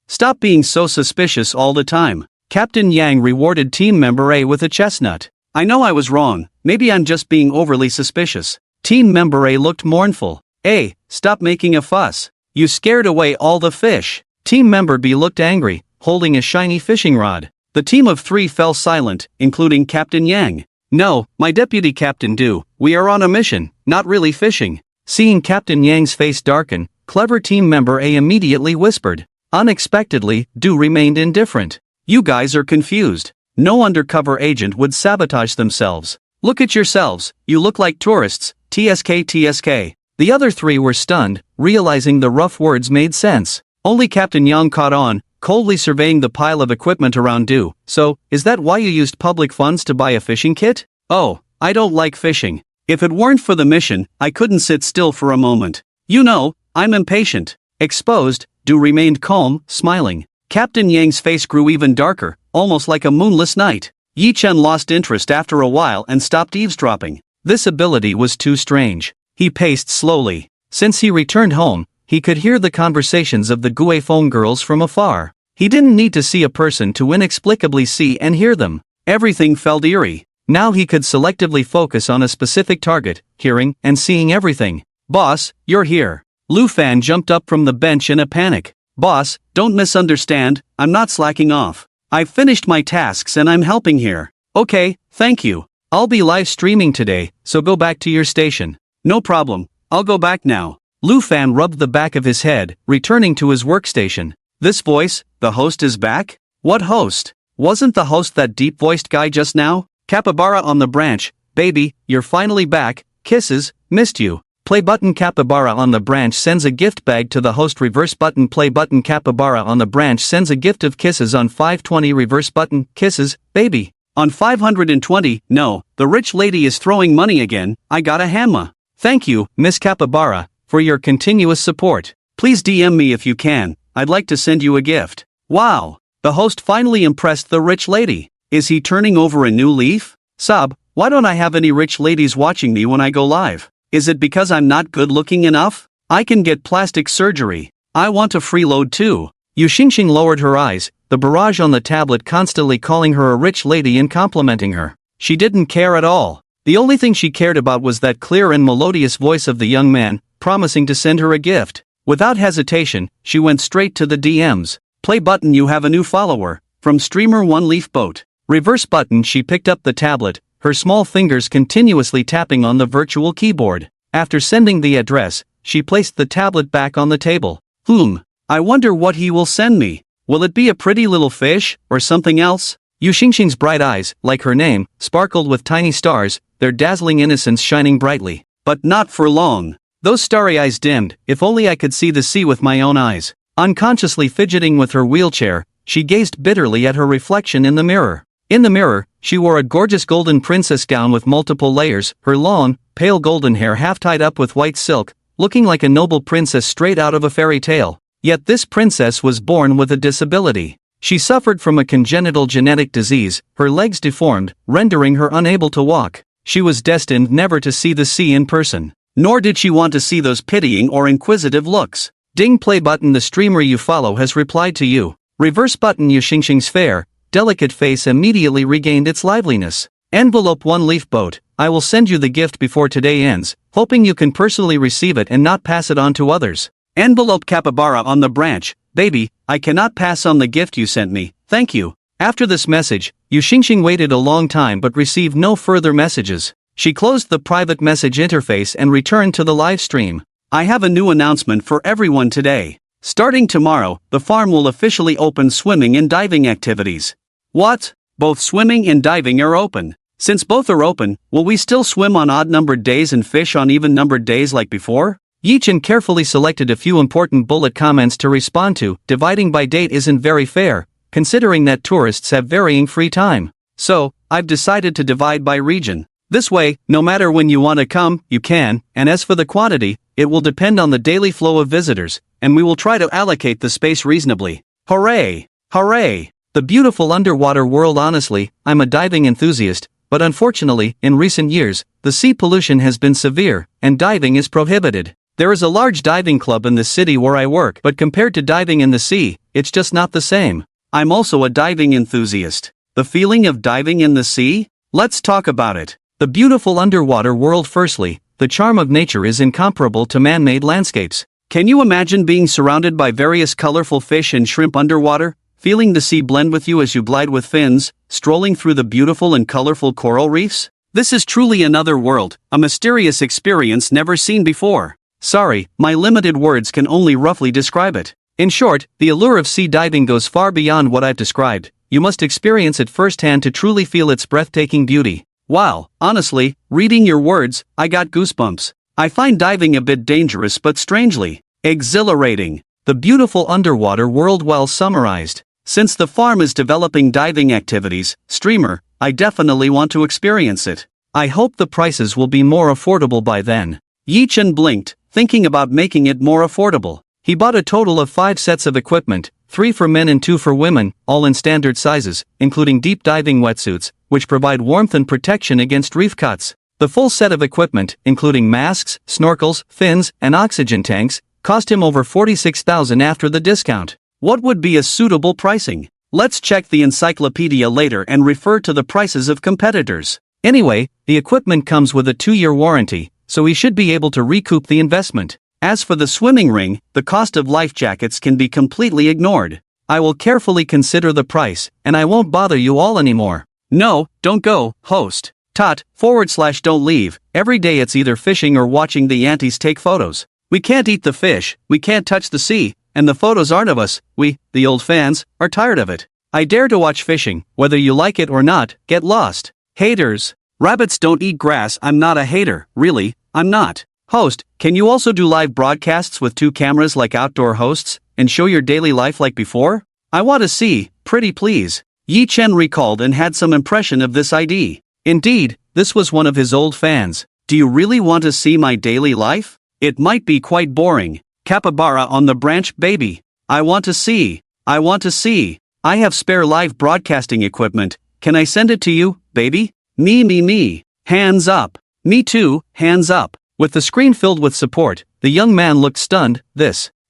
Stop being so suspicious all the time. Captain Yang rewarded team member A with a chestnut. I know I was wrong, maybe I'm just being overly suspicious. Team member A looked mournful. A, stop making a fuss. You scared away all the fish. Team member B looked angry, holding a shiny fishing rod. The team of 3 fell silent, including Captain Yang. No, my deputy Captain Du, we are on a mission, not really fishing. Seeing Captain Yang's face darken, clever team member A immediately whispered. Unexpectedly, Du remained indifferent. You guys are confused. No undercover agent would sabotage themselves. Look at yourselves, you look like tourists, TSK TSK. The other 3 were stunned, realizing the rough words made sense. Only Captain Yang caught on, coldly surveying the pile of equipment around Du. So, is that why you used public funds to buy a fishing kit? Oh, I don't like fishing. If it weren't for the mission, I couldn't sit still for a moment. You know, I'm impatient. Exposed, Du remained calm, smiling. Captain Yang's face grew even darker, almost like a moonless night. Yi Chen lost interest after a while and stopped eavesdropping. This ability was too strange. He paced slowly. Since he returned home, he could hear the conversations of the Guifeng girls from afar. He didn't need to see a person to inexplicably see and hear them. Everything felt eerie. Now he could selectively focus on a specific target, hearing and seeing everything. Boss, you're here. Lu Fan jumped up from the bench in a panic. Boss, don't misunderstand, I'm not slacking off. I've finished my tasks and I'm helping here. Okay, thank you. I'll be live streaming today, so go back to your station. No problem, I'll go back now. Lu Fan rubbed the back of his head, returning to his workstation. This voice, the host is back? What host? Wasn't the host that deep-voiced guy just now? Capybara on the branch, baby, you're finally back, kisses, missed you. Play button capybara on the branch sends a gift bag to the host. Reverse button play button capybara on the branch sends a gift of kisses on 520. Reverse button kisses, baby. On 520, no, the rich lady is throwing money again, I got a hamma. Thank you, Miss Capybara, for your continuous support. Please DM me if you can, I'd like to send you a gift. Wow, the host finally impressed the rich lady. Is he turning over a new leaf? Sub, why don't I have any rich ladies watching me when I go live? Is it because I'm not good looking enough? I can get plastic surgery. I want to freeload too. Yu Xingxing lowered her eyes, the barrage on the tablet constantly calling her a rich lady and complimenting her. She didn't care at all. The only thing she cared about was that clear and melodious voice of the young man, promising to send her a gift. Without hesitation, she went straight to the DMs. Play button you have a new follower, from streamer One Leaf Boat. Reverse button she picked up the tablet, her small fingers continuously tapping on the virtual keyboard. After sending the address, she placed the tablet back on the table. I wonder what he will send me. Will it be a pretty little fish, or something else? Yu Xingxing's bright eyes, like her name, sparkled with tiny stars, their dazzling innocence shining brightly. But not for long. Those starry eyes dimmed. If only I could see the sea with my own eyes. Unconsciously fidgeting with her wheelchair, she gazed bitterly at her reflection in the mirror. In the mirror, she wore a gorgeous golden princess gown with multiple layers, her long, pale golden hair half tied up with white silk, looking like a noble princess straight out of a fairy tale. Yet this princess was born with a disability. She suffered from a congenital genetic disease, her legs deformed, rendering her unable to walk. She was destined never to see the sea in person. Nor did she want to see those pitying or inquisitive looks. Ding play button the streamer you follow has replied to you. Reverse button Yu Xingxing's fair, delicate face immediately regained its liveliness. Envelope One Leaf Boat, I will send you the gift before today ends, hoping you can personally receive it and not pass it on to others. Envelope Capybara on the branch, baby, I cannot pass on the gift you sent me, thank you. After this message, Yu Xingxing waited a long time but received no further messages. She closed the private message interface and returned to the live stream. I have a new announcement for everyone today. Starting tomorrow, the farm will officially open swimming and diving activities. What? Both swimming and diving are open. Since both are open, will we still swim on odd-numbered days and fish on even-numbered days like before? Yi-chan carefully selected a few important bullet comments to respond to. Dividing by date isn't very fair, considering that tourists have varying free time. So, I've decided to divide by region. This way, no matter when you want to come, you can, and as for the quantity, it will depend on the daily flow of visitors, and we will try to allocate the space reasonably. Hooray! Hooray! The beautiful underwater world. Honestly, I'm a diving enthusiast, but unfortunately, in recent years, the sea pollution has been severe, and diving is prohibited. There is a large diving club in the city where I work, but compared to diving in the sea, it's just not the same. I'm also a diving enthusiast. The feeling of diving in the sea? Let's talk about it. The beautiful underwater world. Firstly, the charm of nature is incomparable to man-made landscapes. Can you imagine being surrounded by various colorful fish and shrimp underwater, feeling the sea blend with you as you glide with fins, strolling through the beautiful and colorful coral reefs? This is truly another world, a mysterious experience never seen before. Sorry, my limited words can only roughly describe it. In short, the allure of sea diving goes far beyond what I've described. You must experience it firsthand to truly feel its breathtaking beauty. Wow, honestly, reading your words, I got goosebumps. I find diving a bit dangerous but strangely exhilarating. The beautiful underwater world well summarized. Since the farm is developing diving activities, streamer, I definitely want to experience it. I hope the prices will be more affordable by then. Yi-chan blinked, thinking about making it more affordable. He bought a total of 5 sets of equipment, 3 for men and 2 for women, all in standard sizes, including deep diving wetsuits, which provide warmth and protection against reef cuts. The full set of equipment, including masks, snorkels, fins, and oxygen tanks, Cost him over 46,000 after the discount. What would be a suitable pricing? Let's check the encyclopedia later and refer to the prices of competitors. Anyway, the equipment comes with a 2-year warranty, so he should be able to recoup the investment. As for the swimming ring, the cost of life jackets can be completely ignored. I will carefully consider the price, and I won't bother you all anymore. No, don't go, host. Don't leave. Every day it's either fishing or watching the aunties take photos. We can't eat the fish, we can't touch the sea, and the photos aren't of us. We, the old fans, are tired of it. I dare to watch fishing, whether you like it or not. Get lost. Haters. Rabbits don't eat grass. I'm not a hater, really, I'm not. Host, can you also do live broadcasts with 2 cameras like outdoor hosts, and show your daily life like before? I want to see, pretty please. Yi Chen recalled and had some impression of this idea. Indeed, this was one of his old fans. Do you really want to see my daily life? It might be quite boring. Capybara on the branch, baby. I want to see. I have spare live broadcasting equipment. Can I send it to you, baby? Me. Hands up. Me too, hands up. With the screen filled with support, the young man looked stunned.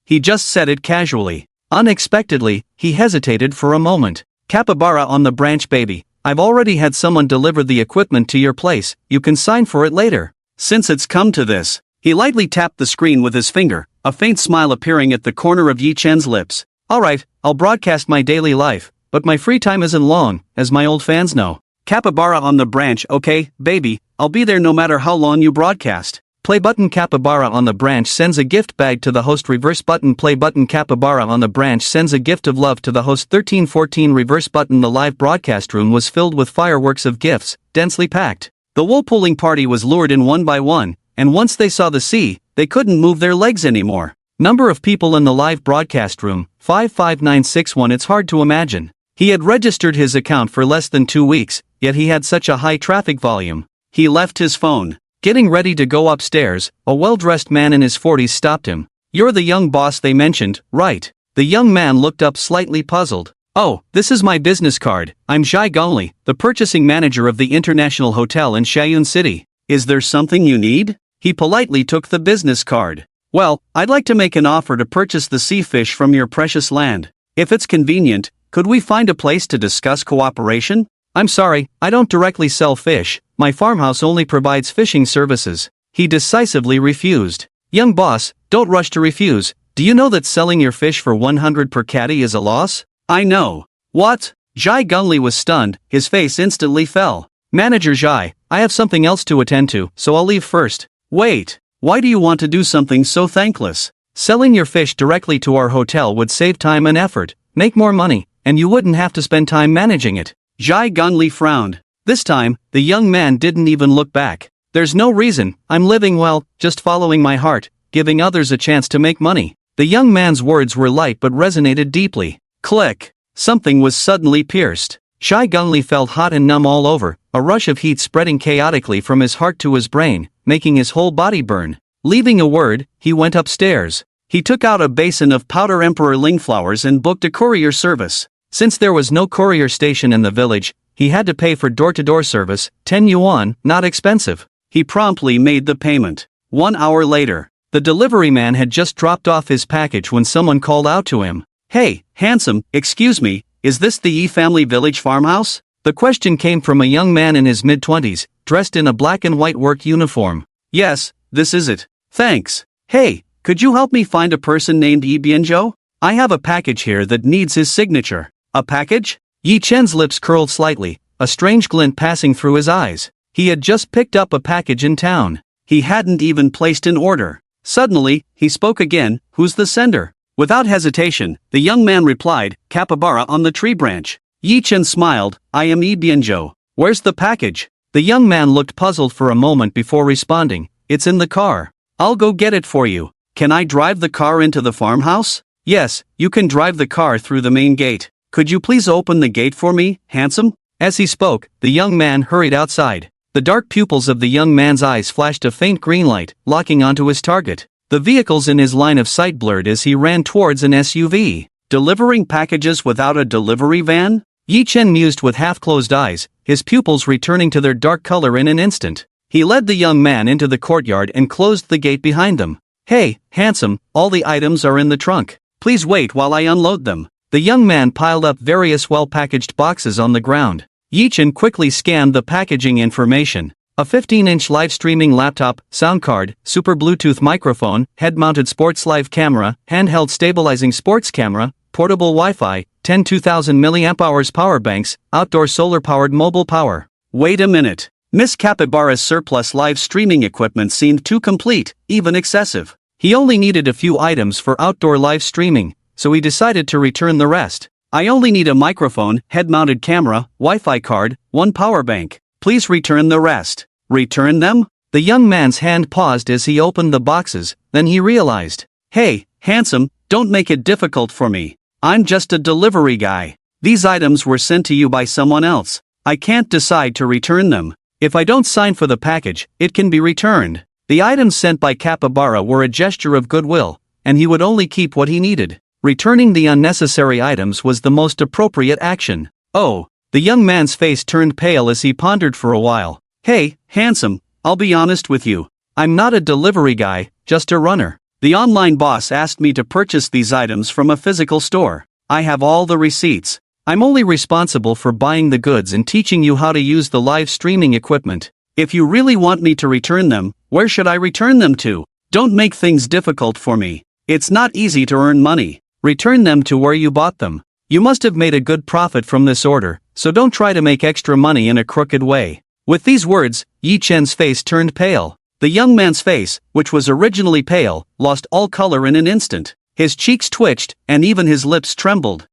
He just said it casually. Unexpectedly, he hesitated for a moment. Capybara on the branch, baby. I've already had someone deliver the equipment to your place. You can sign for it later. Since it's come to this, he lightly tapped the screen with his finger, a faint smile appearing at the corner of Yi Chen's lips. Alright, I'll broadcast my daily life, but my free time isn't long, as my old fans know. Capybara on the branch, okay, baby, I'll be there no matter how long you broadcast. Play button Capybara on the branch sends a gift bag to the host. Reverse button play button Capybara on the branch sends a gift of love to the host. 1314 reverse button. The live broadcast room was filled with fireworks of gifts, densely packed. The wool pulling party was lured in one by one, and once they saw the sea, they couldn't move their legs anymore. Number of people in the live broadcast room, 55961. It's hard to imagine. He had registered his account for less than 2 weeks, yet he had such a high traffic volume. He left his phone. Getting ready to go upstairs, a well-dressed man in his 40s stopped him. You're the young boss they mentioned, right? The young man looked up slightly puzzled. Oh, this is my business card. I'm Zhai Gongli, the purchasing manager of the International Hotel in Xiayun City. Is there something you need? He politely took the business card. Well, I'd like to make an offer to purchase the sea fish from your precious land. If it's convenient, could we find a place to discuss cooperation? I'm sorry, I don't directly sell fish. My farmhouse only provides fishing services. He decisively refused. Young boss, don't rush to refuse. Do you know that selling your fish for 100 per caddy is a loss? I know. What? Zhai Gongli was stunned, his face instantly fell. Manager Zhai, I have something else to attend to, so I'll leave first. Wait, why do you want to do something so thankless? Selling your fish directly to our hotel would save time and effort, make more money, and you wouldn't have to spend time managing it. Zhai Gongli frowned. This time, the young man didn't even look back. There's no reason, I'm living well, just following my heart, giving others a chance to make money. The young man's words were light but resonated deeply. Click. Something was suddenly pierced. Zhai Gongli felt hot and numb all over, a rush of heat spreading chaotically from his heart to his brain, making his whole body burn. Leaving a word, he went upstairs. He took out a basin of powder emperor ling flowers and booked a courier service. Since there was no courier station in the village, he had to pay for door-to-door service, 10 yuan, not expensive. He promptly made the payment. 1 hour later, the delivery man had just dropped off his package when someone called out to him. Hey, handsome, excuse me, is this the Yi family village farmhouse? The question came from a young man in his mid-20s, dressed in a black and white work uniform. Yes, this is it. Thanks. Hey, could you help me find a person named Yi Bianzhou? I have a package here that needs his signature. A package? Yi Chen's lips curled slightly, a strange glint passing through his eyes. He had just picked up a package in town. He hadn't even placed an order. Suddenly, he spoke again. Who's the sender? Without hesitation, the young man replied, Capybara on the tree branch. Yi Chen smiled, I am Yi Bianzhou. Where's the package? The young man looked puzzled for a moment before responding, it's in the car. I'll go get it for you. Can I drive the car into the farmhouse? Yes, you can drive the car through the main gate. Could you please open the gate for me, handsome? As he spoke, the young man hurried outside. The dark pupils of the young man's eyes flashed a faint green light, locking onto his target. The vehicles in his line of sight blurred as he ran towards an SUV. Delivering packages without a delivery van? Yi Chen mused with half-closed eyes, his pupils returning to their dark color in an instant. He led the young man into the courtyard and closed the gate behind them. "Hey, handsome, all the items are in the trunk. Please wait while I unload them." The young man piled up various well-packaged boxes on the ground. Yi-chan quickly scanned the packaging information. A 15-inch live-streaming laptop, sound card, super Bluetooth microphone, head-mounted sports live camera, handheld stabilizing sports camera, portable Wi-Fi, 10 2000 mAh power banks, outdoor solar-powered mobile power. Wait a minute. Miss Capybara's surplus live streaming equipment seemed too complete, even excessive. He only needed a few items for outdoor live streaming, so he decided to return the rest. I only need a microphone, head-mounted camera, Wi-Fi card, one power bank. Please return the rest. Return them? The young man's hand paused as he opened the boxes, then he realized. Hey, handsome, don't make it difficult for me. I'm just a delivery guy. These items were sent to you by someone else. I can't decide to return them. If I don't sign for the package, it can be returned. The items sent by Capybara were a gesture of goodwill, and he would only keep what he needed. Returning the unnecessary items was the most appropriate action. Oh, the young man's face turned pale as he pondered for a while. Hey, handsome, I'll be honest with you. I'm not a delivery guy, just a runner. The online boss asked me to purchase these items from a physical store. I have all the receipts. I'm only responsible for buying the goods and teaching you how to use the live streaming equipment. If you really want me to return them, where should I return them to? Don't make things difficult for me. It's not easy to earn money. Return them to where you bought them. You must have made a good profit from this order, so don't try to make extra money in a crooked way. With these words, Yi-chan's face turned pale. The young man's face, which was originally pale, lost all color in an instant. His cheeks twitched, and even his lips trembled.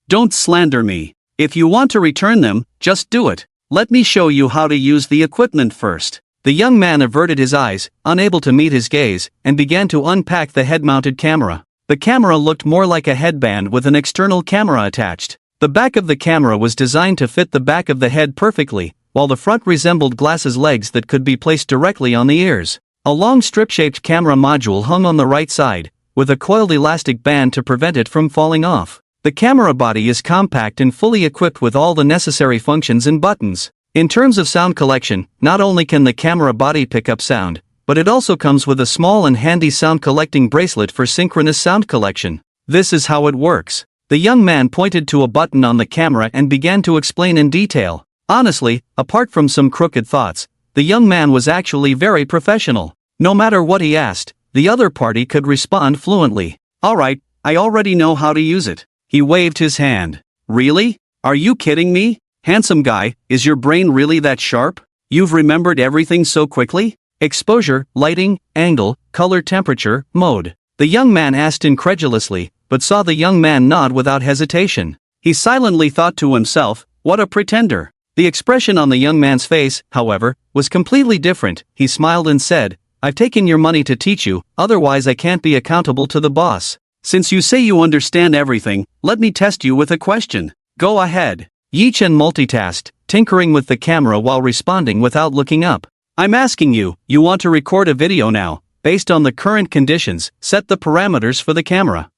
Don't slander me. If you want to return them, just do it. Let me show you how to use the equipment first. The young man averted his eyes, unable to meet his gaze, and began to unpack the head-mounted camera. The camera looked more like a headband with an external camera attached. The back of the camera was designed to fit the back of the head perfectly, while the front resembled glasses legs that could be placed directly on the ears. A long strip-shaped camera module hung on the right side, with a coiled elastic band to prevent it from falling off. The camera body is compact and fully equipped with all the necessary functions and buttons. In terms of sound collection, not only can the camera body pick up sound, but it also comes with a small and handy sound collecting bracelet for synchronous sound collection. This is how it works. The young man pointed to a button on the camera and began to explain in detail. Honestly, apart from some crooked thoughts, the young man was actually very professional. No matter what he asked, the other party could respond fluently. Alright, I already know how to use it. He waved his hand. Really? Are you kidding me? Handsome guy, is your brain really that sharp? You've remembered everything so quickly? Exposure, lighting, angle, color, temperature, mode. The young man asked incredulously, but saw the young man nod without hesitation. He silently thought to himself, what a pretender. The expression on the young man's face, however, was completely different. He smiled and said, I've taken your money to teach you, otherwise I can't be accountable to the boss. Since you say you understand everything, let me test you with a question. Go ahead. Yi-chan multitasked, tinkering with the camera while responding without looking up. I'm asking you, you want to record a video now. Based on the current conditions, set the parameters for the camera.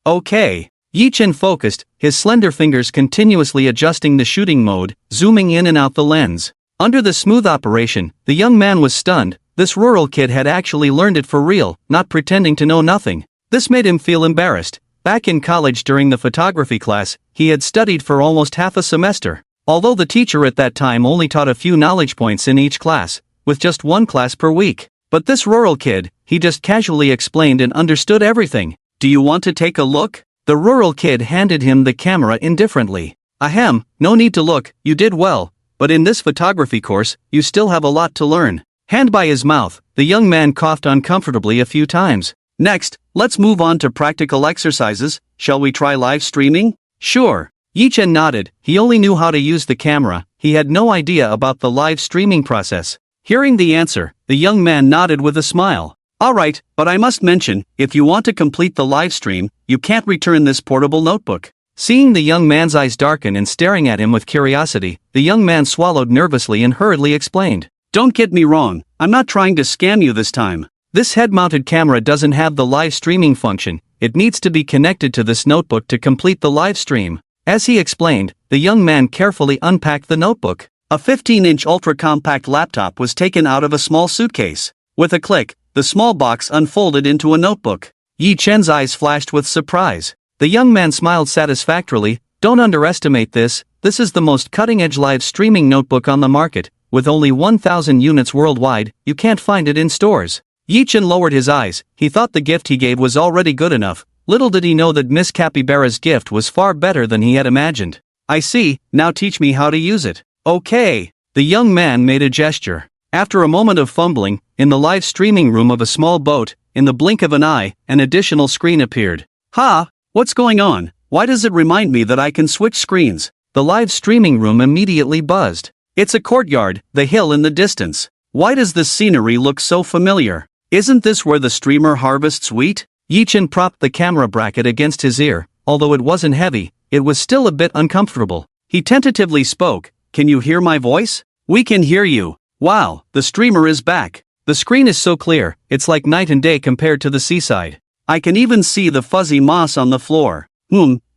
Okay. Yi-chan focused, his slender fingers continuously adjusting the shooting mode, zooming in and out the lens. Under the smooth operation, the young man was stunned. This rural kid had actually learned it for real, not pretending to know nothing. This made him feel embarrassed. Back in college during the photography class, he had studied for almost half a semester. Although the teacher at that time only taught a few knowledge points in each class, with just one class per week. But this rural kid, he just casually explained and understood everything. Do you want to take a look? The rural kid handed him the camera indifferently. Ahem, no need to look, you did well, but in this photography course, you still have a lot to learn. Hand by his mouth, the young man coughed uncomfortably a few times. Next, let's move on to practical exercises. Shall we try live streaming? Sure. Yi-chan nodded. He only knew how to use the camera, he had no idea about the live streaming process. Hearing the answer, the young man nodded with a smile. Alright, but I must mention, if you want to complete the live stream, you can't return this portable notebook. Seeing the young man's eyes darken and staring at him with curiosity, the young man swallowed nervously and hurriedly explained. Don't get me wrong, I'm not trying to scam you this time. This head-mounted camera doesn't have the live streaming function, it needs to be connected to this notebook to complete the live stream. As he explained, the young man carefully unpacked the notebook. A 15-inch ultra-compact laptop was taken out of a small suitcase. With a click, the small box unfolded into a notebook. Yi Chen's eyes flashed with surprise. The young man smiled satisfactorily. Don't underestimate this. This is the most cutting-edge live streaming notebook on the market. With only 1,000 units worldwide, you can't find it in stores. Yi Chen lowered his eyes. He thought the gift he gave was already good enough. Little did he know that Miss Capybara's gift was far better than he had imagined. I see, now teach me how to use it. Okay. The young man made a gesture. After a moment of fumbling, in the live streaming room of a small boat, in the blink of an eye, an additional screen appeared. Ha! What's going on? Why does it remind me that I can switch screens? The live streaming room immediately buzzed. It's a courtyard, the hill in the distance. Why does this scenery look so familiar? Isn't this where the streamer harvests wheat? Yi Chen propped the camera bracket against his ear. Although it wasn't heavy, it was still a bit uncomfortable. He tentatively spoke. Can you hear my voice? We can hear you. Wow, the streamer is back. The screen is so clear, it's like night and day compared to the seaside. I can even see the fuzzy moss on the floor.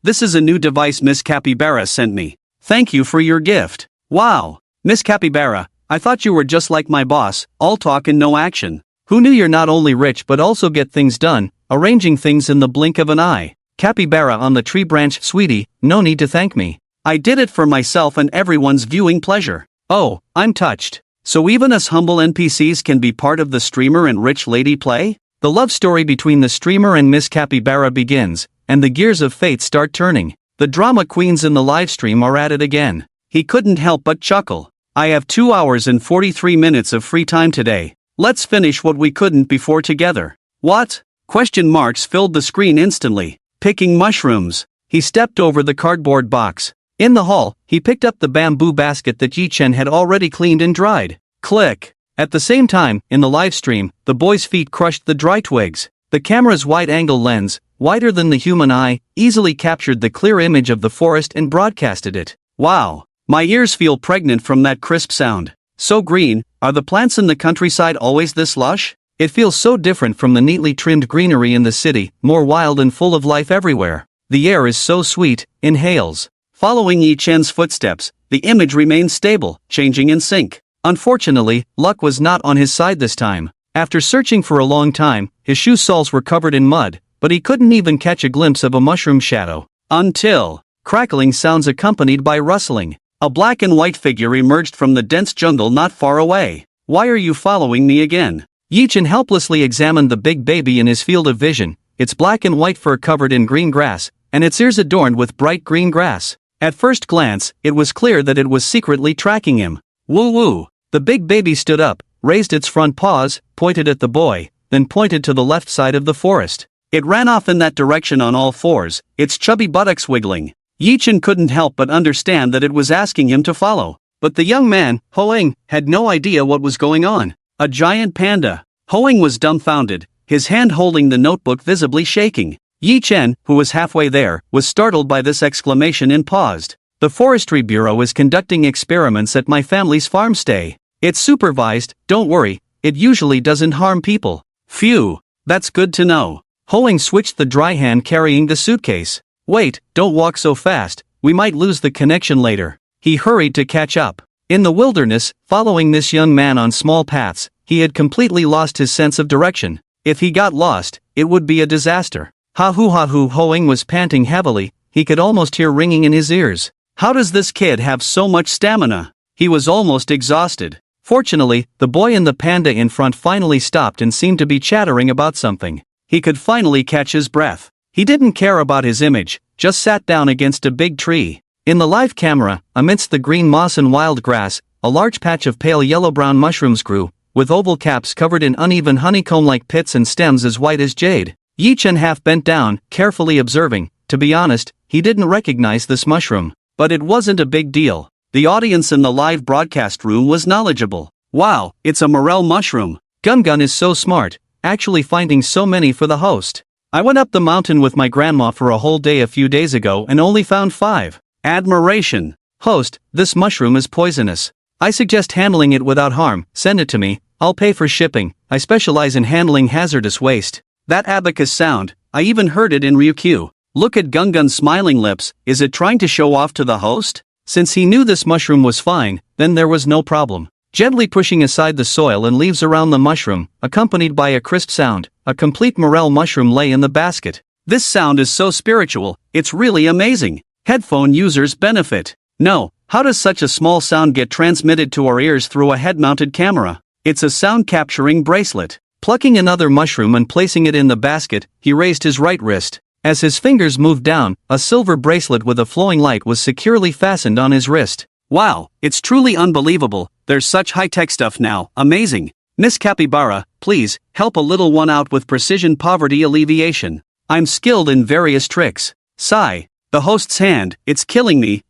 This is a new device Miss Capybara sent me. Thank you for your gift. Wow, Miss Capybara, I thought you were just like my boss, all talk and no action. Who knew you're not only rich but also get things done, arranging things in the blink of an eye. Capybara on the tree branch, sweetie, no need to thank me. I did it for myself and everyone's viewing pleasure. Oh, I'm touched. So even us humble NPCs can be part of the streamer and rich lady play? The love story between the streamer and Miss Capybara begins, and the gears of fate start turning. The drama queens in the livestream are at it again. He couldn't help but chuckle. I have 2 hours and 43 minutes of free time today. Let's finish what we couldn't before together. What? Question marks filled the screen instantly. Picking mushrooms. He stepped over the cardboard box. In the hall, he picked up the bamboo basket that Yi Chen had already cleaned and dried. Click. At the same time, in the live stream, the boy's feet crushed the dry twigs. The camera's wide-angle lens, wider than the human eye, easily captured the clear image of the forest and broadcasted it. Wow. My ears feel pregnant from that crisp sound. So green. Are the plants in the countryside always this lush? It feels so different from the neatly trimmed greenery in the city, more wild and full of life everywhere. The air is so sweet. Inhales. Following Yi Chen's footsteps, the image remained stable, changing in sync. Unfortunately, luck was not on his side this time. After searching for a long time, his shoe soles were covered in mud, but he couldn't even catch a glimpse of a mushroom shadow. Until crackling sounds accompanied by rustling. A black and white figure emerged from the dense jungle not far away. Why are you following me again? Yi Chen helplessly examined the big baby in his field of vision, its black and white fur covered in green grass, and its ears adorned with bright green grass. At first glance, it was clear that it was secretly tracking him. Woo-woo! The big baby stood up, raised its front paws, pointed at the boy, then pointed to the left side of the forest. It ran off in that direction on all fours, its chubby buttocks wiggling. Yi Chen couldn't help but understand that it was asking him to follow. But the young man, Hoeng, had no idea what was going on. A giant panda. Hoeng was dumbfounded, his hand holding the notebook visibly shaking. Yi Chen, who was halfway there, was startled by this exclamation and paused. The Forestry Bureau is conducting experiments at my family's farm stay. It's supervised, don't worry, it usually doesn't harm people. Phew, that's good to know. Hoeng switched the dry hand carrying the suitcase. Wait, don't walk so fast, we might lose the connection later. He hurried to catch up. In the wilderness, following this young man on small paths, he had completely lost his sense of direction. If he got lost, it would be a disaster. Ha-hoo, Hoeng was panting heavily, he could almost hear ringing in his ears. How does this kid have so much stamina? He was almost exhausted. Fortunately, the boy in the panda in front finally stopped and seemed to be chattering about something. He could finally catch his breath. He didn't care about his image, just sat down against a big tree. In the live camera, amidst the green moss and wild grass, a large patch of pale yellow-brown mushrooms grew, with oval caps covered in uneven honeycomb-like pits and stems as white as jade. Yi Chen half bent down, carefully observing. To be honest, he didn't recognize this mushroom. But it wasn't a big deal. The audience in the live broadcast room was knowledgeable. Wow, it's a morel mushroom. Gun is so smart, actually finding so many for the host. I went up the mountain with my grandma for a whole day a few days ago and only found 5. Admiration. Host, this mushroom is poisonous. I suggest handling it without harm, send it to me, I'll pay for shipping, I specialize in handling hazardous waste. That abacus sound, I even heard it in Ryukyu. Look at Gungun's smiling lips, is it trying to show off to the host? Since he knew this mushroom was fine, then there was no problem. gently pushing aside the soil and leaves around the mushroom, accompanied by a crisp sound. A complete morel mushroom lay in the basket. This sound is so spiritual, it's really amazing. Headphone users benefit. No, how does such a small sound get transmitted to our ears through a head-mounted camera? It's a sound-capturing bracelet. Plucking another mushroom and placing it in the basket, he raised his right wrist. As his fingers moved down, a silver bracelet with a flowing light was securely fastened on his wrist. Wow, it's truly unbelievable. There's such high-tech stuff now. Amazing. Miss Capybara, please, help a little one out with precision poverty alleviation. I'm skilled in various tricks. Sigh. The host's hand, it's killing me.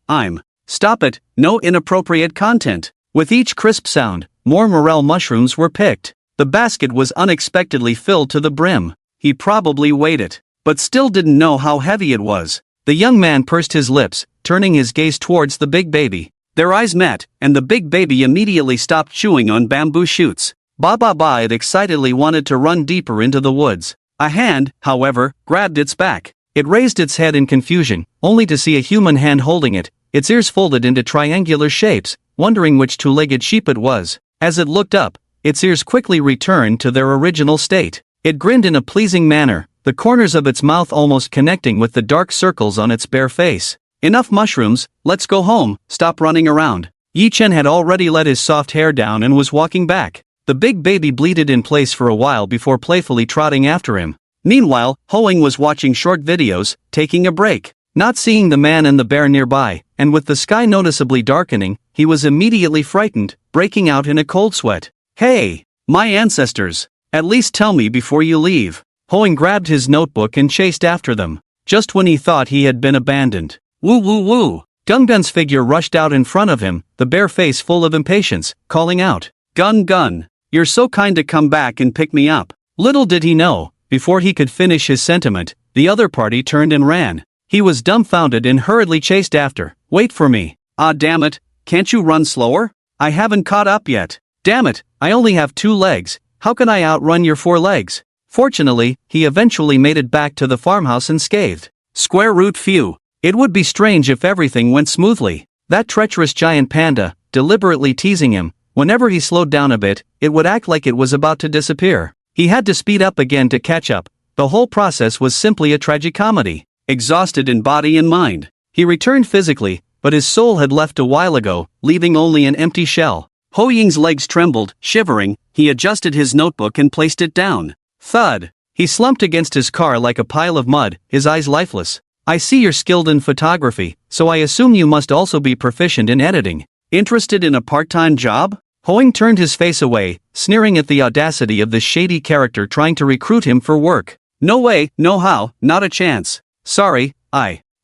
Stop it, no inappropriate content. With each crisp sound, more morel mushrooms were picked. The basket was unexpectedly filled to the brim. He probably weighed it, but still didn't know how heavy it was. The young man pursed his lips, turning his gaze towards the big baby. Their eyes met, and the big baby immediately stopped chewing on bamboo shoots. It excitedly wanted to run deeper into the woods. A hand, however, grabbed its back. It raised its head in confusion, only to see a human hand holding it, its ears folded into triangular shapes, wondering which two-legged sheep it was. As it looked up, its ears quickly returned to their original state. It grinned in a pleasing manner, the corners of its mouth almost connecting with the dark circles on its bare face. Enough mushrooms, let's go home, stop running around. Yi Chen had already let his soft hair down and was walking back. The big baby bleated in place for a while before playfully trotting after him. Meanwhile, Hoing was watching short videos, taking a break. Not seeing the man and the bear nearby, and with the sky noticeably darkening, he was immediately frightened, breaking out in a cold sweat. Hey, my ancestors, at least tell me before you leave. Hoing grabbed his notebook and chased after them, just when he thought he had been abandoned. Woo woo woo! Gungun's figure rushed out in front of him, the bare face full of impatience, calling out, Gun, you're so kind to come back and pick me up. Little did he know, before he could finish his sentiment, the other party turned and ran. He was dumbfounded and hurriedly chased after. Wait for me. Ah damn it, can't you run slower? I haven't caught up yet. Damn it, I only have 2 legs, how can I outrun your 4 legs? Fortunately, he eventually made it back to the farmhouse unscathed. Phew. It would be strange if everything went smoothly. That treacherous giant panda, deliberately teasing him, whenever he slowed down a bit, it would act like it was about to disappear. He had to speed up again to catch up. The whole process was simply a tragicomedy. Exhausted in body and mind, he returned physically, but his soul had left a while ago, leaving only an empty shell. Hoying's legs trembled, shivering, he adjusted his notebook and placed it down. Thud! He slumped against his car like a pile of mud, his eyes lifeless. I see you're skilled in photography, so I assume you must also be proficient in editing. Interested in a part-time job? Hoing turned his face away, sneering at the audacity of this shady character trying to recruit him for work. No way, no how, not a chance. Sorry,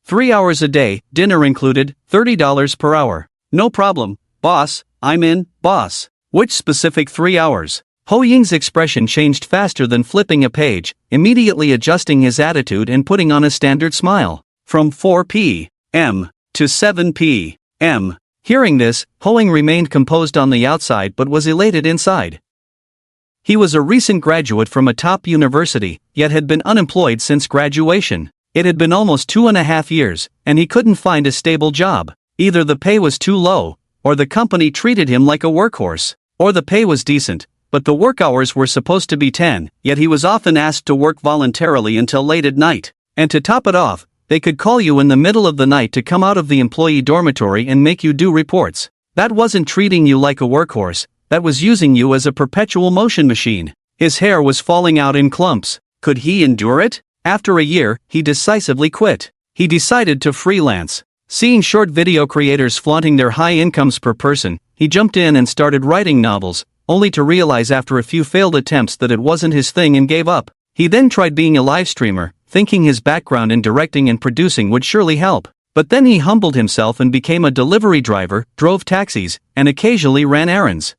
3 hours a day, dinner included, $30 per hour. No problem, boss, I'm in, boss. Which specific 3 hours? Ho Ying's expression changed faster than flipping a page, immediately adjusting his attitude and putting on a standard smile. From 4 p.m. to 7 p.m. Hearing this, Ho Ying remained composed on the outside but was elated inside. He was a recent graduate from a top university, yet had been unemployed since graduation. It had been almost 2.5 years, and he couldn't find a stable job. Either the pay was too low, or the company treated him like a workhorse, or the pay was decent, but the work hours were supposed to be 10, yet he was often asked to work voluntarily until late at night. And to top it off, they could call you in the middle of the night to come out of the employee dormitory and make you do reports. That wasn't treating you like a workhorse, that was using you as a perpetual motion machine. His hair was falling out in clumps. Could he endure it? After a year, he decisively quit. He decided to freelance. Seeing short video creators flaunting their high incomes per person, he jumped in and started writing novels, only to realize after a few failed attempts that it wasn't his thing and gave up. He then tried being a live streamer, thinking his background in directing and producing would surely help. But then he humbled himself and became a delivery driver, drove taxis, and occasionally ran errands.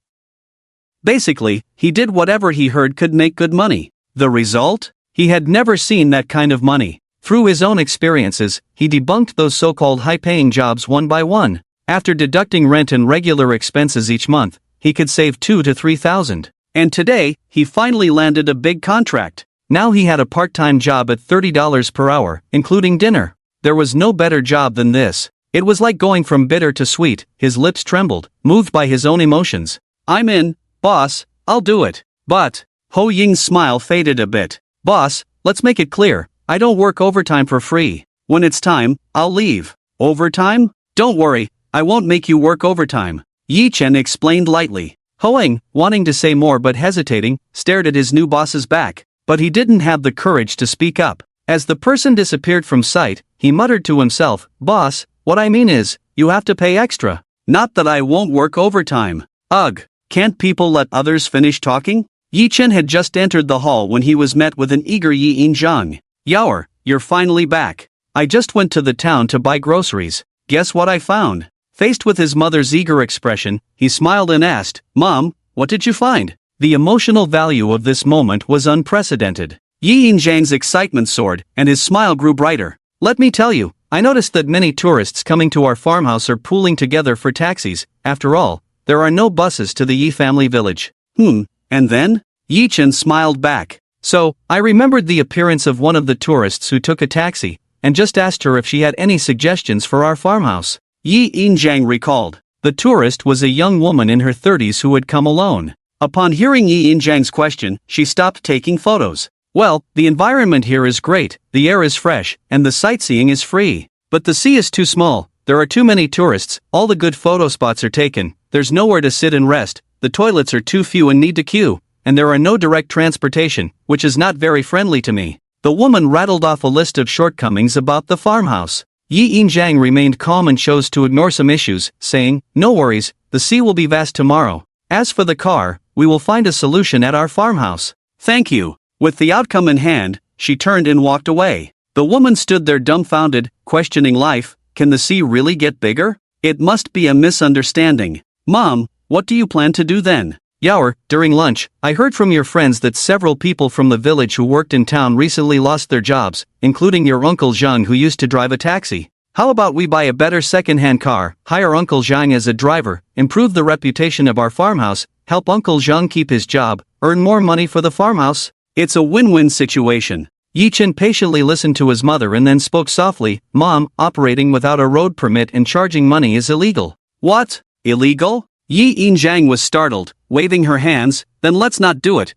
Basically, he did whatever he heard could make good money. The result? He had never seen that kind of money. Through his own experiences, he debunked those so-called high-paying jobs one by one. After deducting rent and regular expenses each month, he could save $2,000 to $3,000. And today, he finally landed a big contract. Now he had a part-time job at $30 per hour, including dinner. There was no better job than this. It was like going from bitter to sweet. His lips trembled, moved by his own emotions. I'm in, boss, I'll do it. But, Ho Ying's smile faded a bit. Boss, let's make it clear, I don't work overtime for free. When it's time, I'll leave. Overtime? Don't worry, I won't make you work overtime. Yi Chen explained lightly. Ho Ying, wanting to say more but hesitating, stared at his new boss's back. But he didn't have the courage to speak up. As the person disappeared from sight, he muttered to himself, Boss, what I mean is, you have to pay extra. Not that I won't work overtime. Ugh, can't people let others finish talking? Yi Chen had just entered the hall when he was met with an eager Yi Inzhang. Yaoer, you're finally back. I just went to the town to buy groceries. Guess what I found? Faced with his mother's eager expression, he smiled and asked, Mom, what did you find? The emotional value of this moment was unprecedented. Yi Inzhang's excitement soared, and his smile grew brighter. Let me tell you, I noticed that many tourists coming to our farmhouse are pooling together for taxis. After all, there are no buses to the Yi family village. And then? Yi Chen smiled back. So, I remembered the appearance of one of the tourists who took a taxi, and just asked her if she had any suggestions for our farmhouse. Yi Inzhang recalled. The tourist was a young woman in her 30s who had come alone. Upon hearing Yi Inzhang's question, she stopped taking photos. Well, the environment here is great, the air is fresh, and the sightseeing is free. But the sea is too small, there are too many tourists, all the good photo spots are taken, there's nowhere to sit and rest, the toilets are too few and need to queue, and there are no direct transportation, which is not very friendly to me. The woman rattled off a list of shortcomings about the farmhouse. Yi Inzhang remained calm and chose to ignore some issues, saying, No worries, the sea will be vast tomorrow. As for the car, we will find a solution at our farmhouse. Thank you. With the outcome in hand, she turned and walked away. The woman stood there dumbfounded, questioning life. Can the sea really get bigger? It must be a misunderstanding. Mom, what do you plan to do then? Yaoer, during lunch, I heard from your friends that several people from the village who worked in town recently lost their jobs, including your Uncle Zhang who used to drive a taxi. How about we buy a better second-hand car, hire Uncle Zhang as a driver, improve the reputation of our farmhouse, help Uncle Zhang keep his job, earn more money for the farmhouse? It's a win-win situation. Yi Chen patiently listened to his mother and then spoke softly, Mom, operating without a road permit and charging money is illegal. What? Illegal? Yi Inzhang was startled, waving her hands, then let's not do it.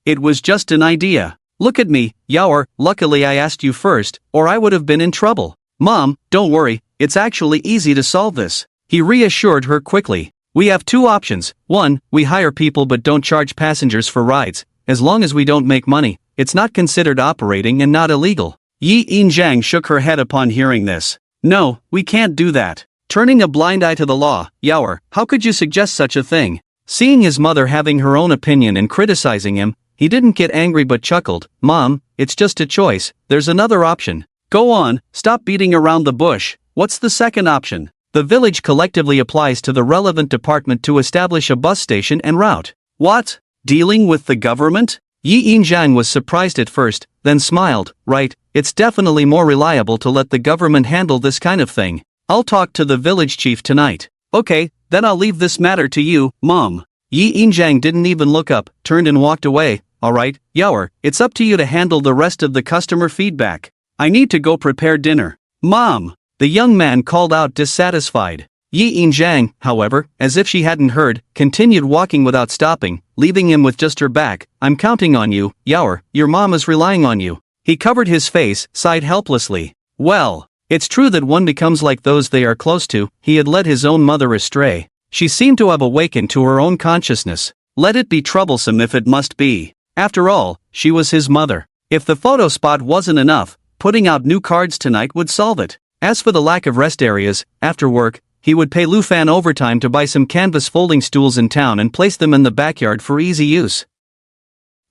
It was just an idea. Look at me, Yaoer, luckily I asked you first, or I would have been in trouble. Mom, don't worry, it's actually easy to solve this. He reassured her quickly. We have two options. One, we hire people but don't charge passengers for rides. As long as we don't make money, it's not considered operating and not illegal. Yi Inzhang shook her head upon hearing this. No, we can't do that. Turning a blind eye to the law, Yaoer, how could you suggest such a thing? Seeing his mother having her own opinion and criticizing him, he didn't get angry but chuckled. Mom, it's just a choice, there's another option. Go on, stop beating around the bush. What's the second option? The village collectively applies to the relevant department to establish a bus station en route. What? Dealing with the government? Yi Inzhang was surprised at first, then smiled. Right, it's definitely more reliable to let the government handle this kind of thing. I'll talk to the village chief tonight. Okay, then I'll leave this matter to you, Mom. Yi Inzhang didn't even look up, turned and walked away. Alright, Yaoer, it's up to you to handle the rest of the customer feedback. I need to go prepare dinner. Mom! The young man called out dissatisfied. Yi Inzhang, however, as if she hadn't heard, continued walking without stopping, leaving him with just her back. I'm counting on you, Yaoer, your mom is relying on you. He covered his face, sighed helplessly. Well, it's true that one becomes like those they are close to. He had led his own mother astray. She seemed to have awakened to her own consciousness. Let it be troublesome if it must be. After all, she was his mother. If the photo spot wasn't enough, putting out new cards tonight would solve it. As for the lack of rest areas, after work, he would pay Lu Fan overtime to buy some canvas folding stools in town and place them in the backyard for easy use.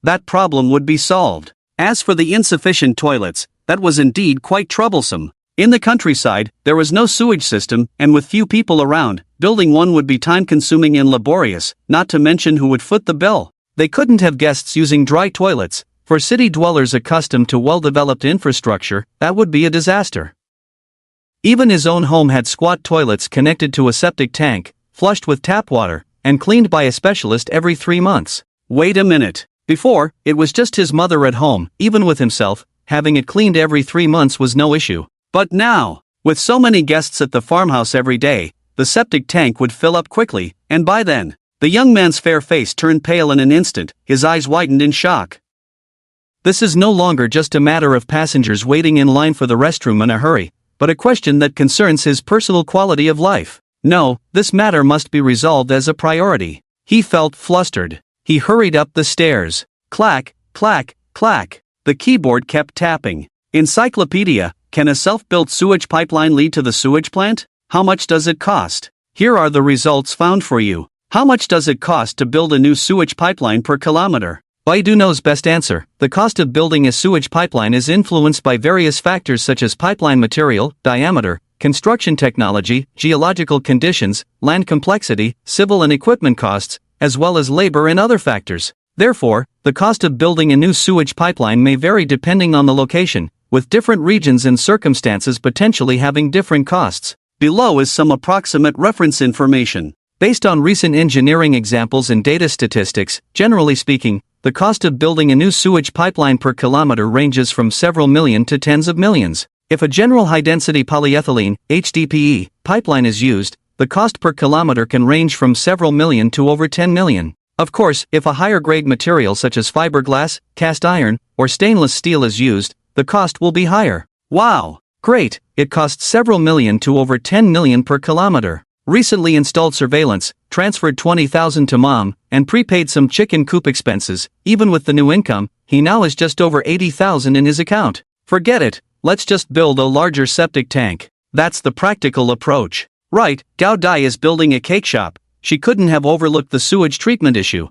That problem would be solved. As for the insufficient toilets, that was indeed quite troublesome. In the countryside, there was no sewage system, and with few people around, building one would be time-consuming and laborious, not to mention who would foot the bill. They couldn't have guests using dry toilets. For city dwellers accustomed to well-developed infrastructure, that would be a disaster. Even his own home had squat toilets connected to a septic tank, flushed with tap water, and cleaned by a specialist every 3 months. Wait a minute. Before, it was just his mother at home. Even with himself, having it cleaned every 3 months was no issue. But now, with so many guests at the farmhouse every day, the septic tank would fill up quickly, and by then, The young man's fair face turned pale in an instant, his eyes widened in shock. This is no longer just a matter of passengers waiting in line for the restroom in a hurry, but a question that concerns his personal quality of life. No, this matter must be resolved as a priority. He felt flustered. He hurried up the stairs. Clack, clack, clack. The keyboard kept tapping. Encyclopedia, can a self-built sewage pipeline lead to the sewage plant? How much does it cost? Here are the results found for you. How much does it cost to build a new sewage pipeline per kilometer? Baidu knows best answer. The cost of building a sewage pipeline is influenced by various factors such as pipeline material, diameter, construction technology, geological conditions, land complexity, civil and equipment costs, as well as labor and other factors. Therefore, the cost of building a new sewage pipeline may vary depending on the location, with different regions and circumstances potentially having different costs. Below is some approximate reference information. Based on recent engineering examples and data statistics, generally speaking, the cost of building a new sewage pipeline per kilometer ranges from several million to tens of millions. If a general high-density polyethylene (HDPE) pipeline is used, the cost per kilometer can range from several million to over 10 million. Of course, if a higher-grade material such as fiberglass, cast iron, or stainless steel is used, the cost will be higher. Wow! Great, it costs several million to over 10 million per kilometer. Recently installed surveillance, transferred 20,000 to mom, and prepaid some chicken coop expenses. Even with the new income, he now has just over 80,000 in his account. Forget it, let's just build a larger septic tank. That's the practical approach. Right, Gao Dai is building a cake shop. She couldn't have overlooked the sewage treatment issue.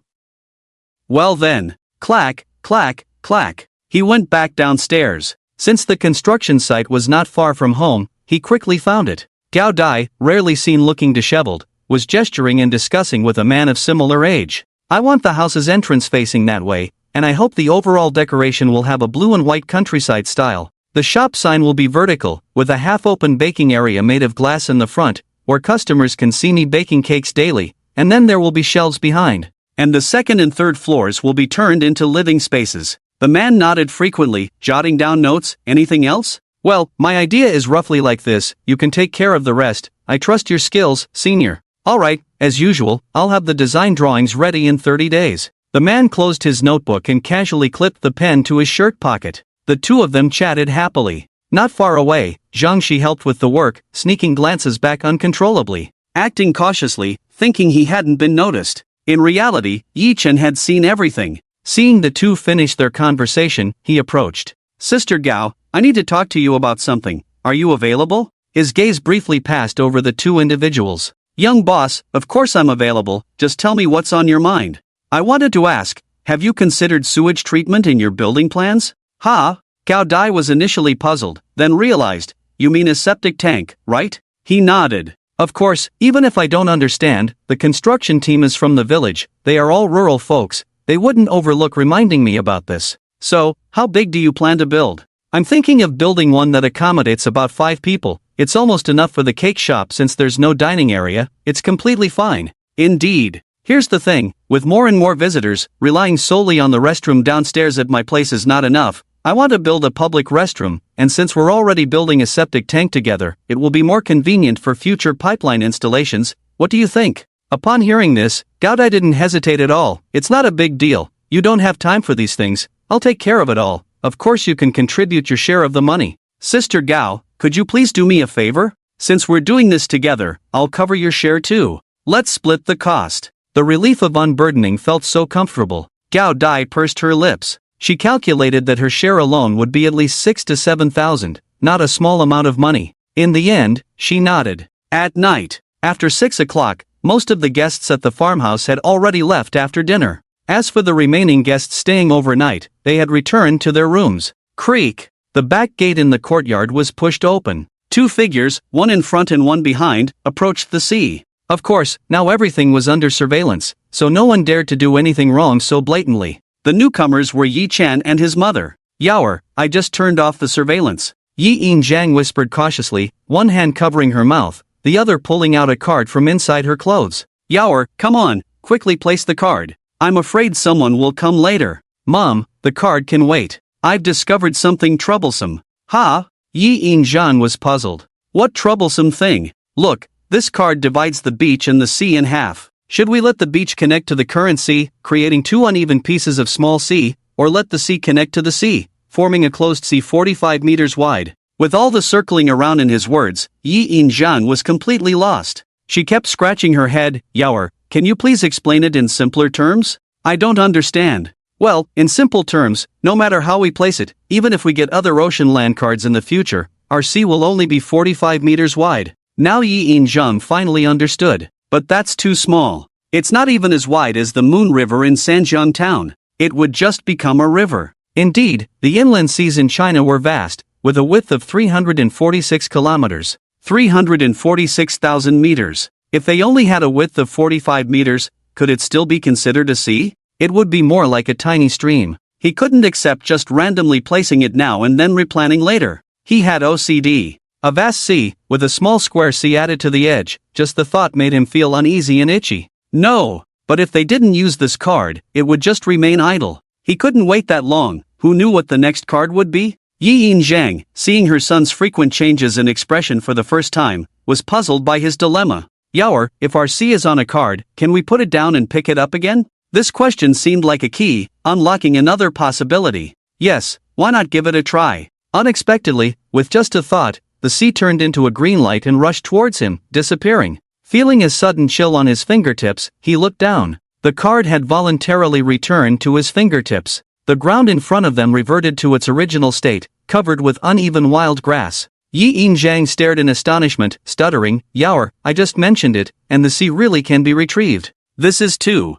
Well then, clack, clack, clack. He went back downstairs. Since the construction site was not far from home, he quickly found it. Gao Dai, rarely seen looking disheveled, was gesturing and discussing with a man of similar age. I want the house's entrance facing that way, and I hope the overall decoration will have a blue and white countryside style. The shop sign will be vertical, with a half-open baking area made of glass in the front, where customers can see me baking cakes daily, and then there will be shelves behind. And the second and third floors will be turned into living spaces. The man nodded frequently, jotting down notes. Anything else? Well, my idea is roughly like this, you can take care of the rest. I trust your skills, senior. Alright, as usual, I'll have the design drawings ready in 30 days. The man closed his notebook and casually clipped the pen to his shirt pocket. The two of them chatted happily. Not far away, Zhang Shi helped with the work, sneaking glances back uncontrollably. Acting cautiously, thinking he hadn't been noticed. In reality, Yi Chen had seen everything. Seeing the two finish their conversation, he approached. Sister Gao, I need to talk to you about something. Are you available? His gaze briefly passed over the two individuals. Young boss, of course I'm available, just tell me what's on your mind. I wanted to ask, have you considered sewage treatment in your building plans? Ha? Gao Dai was initially puzzled, then realized, you mean a septic tank, right? He nodded. Of course, even if I don't understand, the construction team is from the village, they are all rural folks, they wouldn't overlook reminding me about this. So, how big do you plan to build? I'm thinking of building one that accommodates about 5 people. It's almost enough for the cake shop since there's no dining area, it's completely fine. Indeed. Here's the thing, with more and more visitors, relying solely on the restroom downstairs at my place is not enough. I want to build a public restroom, and since we're already building a septic tank together, it will be more convenient for future pipeline installations. What do you think? Upon hearing this, Gao Dai didn't hesitate at all. It's not a big deal. You don't have time for these things. I'll take care of it all. Of course you can contribute your share of the money. Sister Gao, could you please do me a favor? Since we're doing this together, I'll cover your share too. Let's split the cost. The relief of unburdening felt so comfortable. Gao Dai pursed her lips. She calculated that her share alone would be at least 6,000 to 7,000, not a small amount of money. In the end, she nodded. At night, after 6 o'clock, most of the guests at the farmhouse had already left after dinner. As for the remaining guests staying overnight, they had returned to their rooms. Creak! The back gate in the courtyard was pushed open. 2 figures, one in front and one behind, approached the sea. Of course, now everything was under surveillance, so no one dared to do anything wrong so blatantly. The newcomers were Yi Chen and his mother. Yaoer, I just turned off the surveillance. Yi Zhang whispered cautiously, one hand covering her mouth, the other pulling out a card from inside her clothes. Yaoer, come on, quickly place the card. I'm afraid someone will come later. Mom, the card can wait. I've discovered something troublesome. Ha? Yi Zhang was puzzled. What troublesome thing? Look, this card divides the beach and the sea in half. Should we let the beach connect to the current sea, creating two uneven pieces of small sea, or let the sea connect to the sea, forming a closed sea 45 meters wide? With all the circling around in his words, Yi Yinjiang was completely lost. She kept scratching her head. Yaoer, can you please explain it in simpler terms? I don't understand. Well, in simple terms, no matter how we place it, even if we get other ocean landcards in the future, our sea will only be 45 meters wide. Now Yi Yinjiang finally understood. But that's too small. It's not even as wide as the Moon River in Sanjiang town. It would just become a river. Indeed, the inland seas in China were vast, with a width of 346 kilometers, 346,000 meters. If they only had a width of 45 meters, could it still be considered a sea? It would be more like a tiny stream. He couldn't accept just randomly placing it now and then replanning later. He had OCD. A vast sea, with a small square sea added to the edge, just the thought made him feel uneasy and itchy. No, but if they didn't use this card, it would just remain idle. He couldn't wait that long. Who knew what the next card would be? Yi Yinjiang, seeing her son's frequent changes in expression for the first time, was puzzled by his dilemma. Yaoer, if our sea is on a card, can we put it down and pick it up again? This question seemed like a key, unlocking another possibility. Yes, why not give it a try? Unexpectedly, with just a thought, the sea turned into a green light and rushed towards him, disappearing. Feeling a sudden chill on his fingertips, he looked down. The card had voluntarily returned to his fingertips. The ground in front of them reverted to its original state, covered with uneven wild grass. Yi Yinjiang stared in astonishment, stuttering, Yaoer, I just mentioned it, and the sea really can be retrieved. This is too.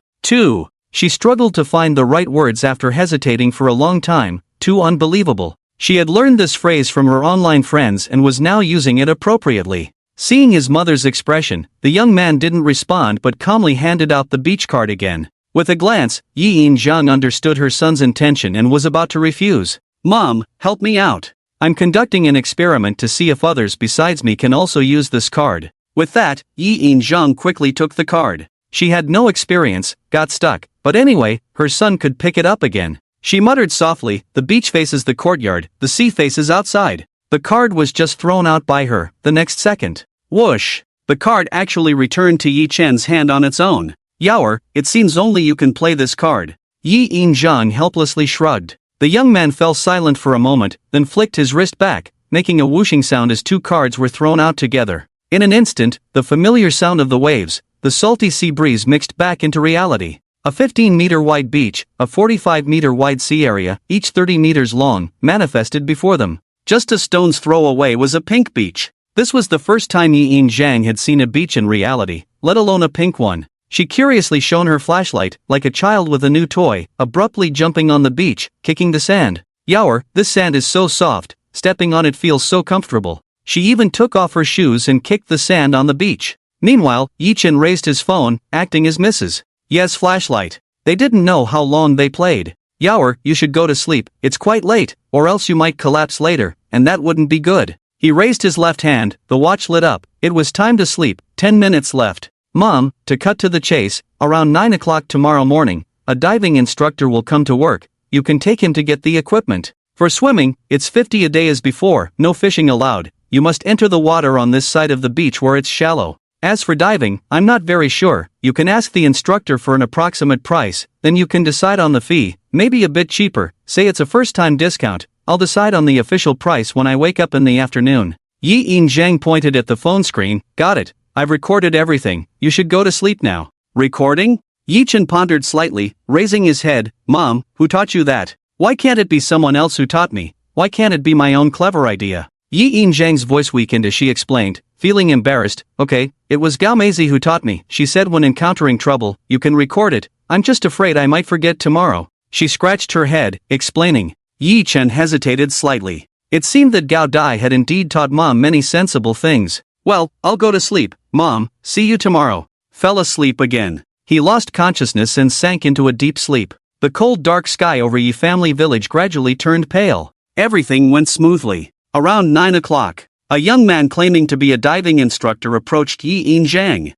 She struggled to find the right words after hesitating for a long time. Too unbelievable. She had learned this phrase from her online friends and was now using it appropriately. Seeing his mother's expression, the young man didn't respond but calmly handed out the beach card again. With a glance, Yi Yinjiang understood her son's intention and was about to refuse. Mom, help me out. I'm conducting an experiment to see if others besides me can also use this card. With that, Yi Yinjiang quickly took the card. She had no experience, got stuck, but anyway, her son could pick it up again. She muttered softly, the beach faces the courtyard, the sea faces outside. The card was just thrown out by her, the next second. Whoosh! The card actually returned to Yi Chen's hand on its own. Yaoer, it seems only you can play this card. Yi Yinjiang helplessly shrugged. The young man fell silent for a moment, then flicked his wrist back, making a whooshing sound as two cards were thrown out together. In an instant, the familiar sound of the waves, the salty sea breeze mixed back into reality. A 15-meter wide beach, a 45-meter wide sea area, each 30 meters long, manifested before them. Just a stone's throw away was a pink beach. This was the first time Yi Yinjiang had seen a beach in reality, let alone a pink one. She curiously shone her flashlight, like a child with a new toy, abruptly jumping on the beach, kicking the sand. Yaoer, this sand is so soft, stepping on it feels so comfortable. She even took off her shoes and kicked the sand on the beach. Meanwhile, Yi Chen raised his phone, acting as Mrs. Yes flashlight. They didn't know how long they played. Yaoer, you should go to sleep, it's quite late, or else you might collapse later, and that wouldn't be good. He raised his left hand, the watch lit up, it was time to sleep, 10 minutes left. Mom, to cut to the chase, around 9 o'clock tomorrow morning, a diving instructor will come to work, you can take him to get the equipment. For swimming, it's 50 a day as before, no fishing allowed, you must enter the water on this side of the beach where it's shallow. As for diving, I'm not very sure, you can ask the instructor for an approximate price, then you can decide on the fee, maybe a bit cheaper, say it's a first-time discount, I'll decide on the official price when I wake up in the afternoon. Yi Yinjiang pointed at the phone screen, got it. I've recorded everything, you should go to sleep now. Recording? Yi Chen pondered slightly, raising his head, Mom, who taught you that? Why can't it be someone else who taught me? Why can't it be my own clever idea? Yi Yinjiang's voice weakened as she explained, feeling embarrassed, okay, it was Gao Meizi who taught me, she said when encountering trouble, you can record it, I'm just afraid I might forget tomorrow. She scratched her head, explaining. Yi Chen hesitated slightly. It seemed that Gao Dai had indeed taught Mom many sensible things. Well, I'll go to sleep, Mom, see you tomorrow. Fell asleep again. He lost consciousness and sank into a deep sleep. The cold dark sky over Yi family village gradually turned pale. Everything went smoothly. Around 9 o'clock, a young man claiming to be a diving instructor approached Yi Yinjiang.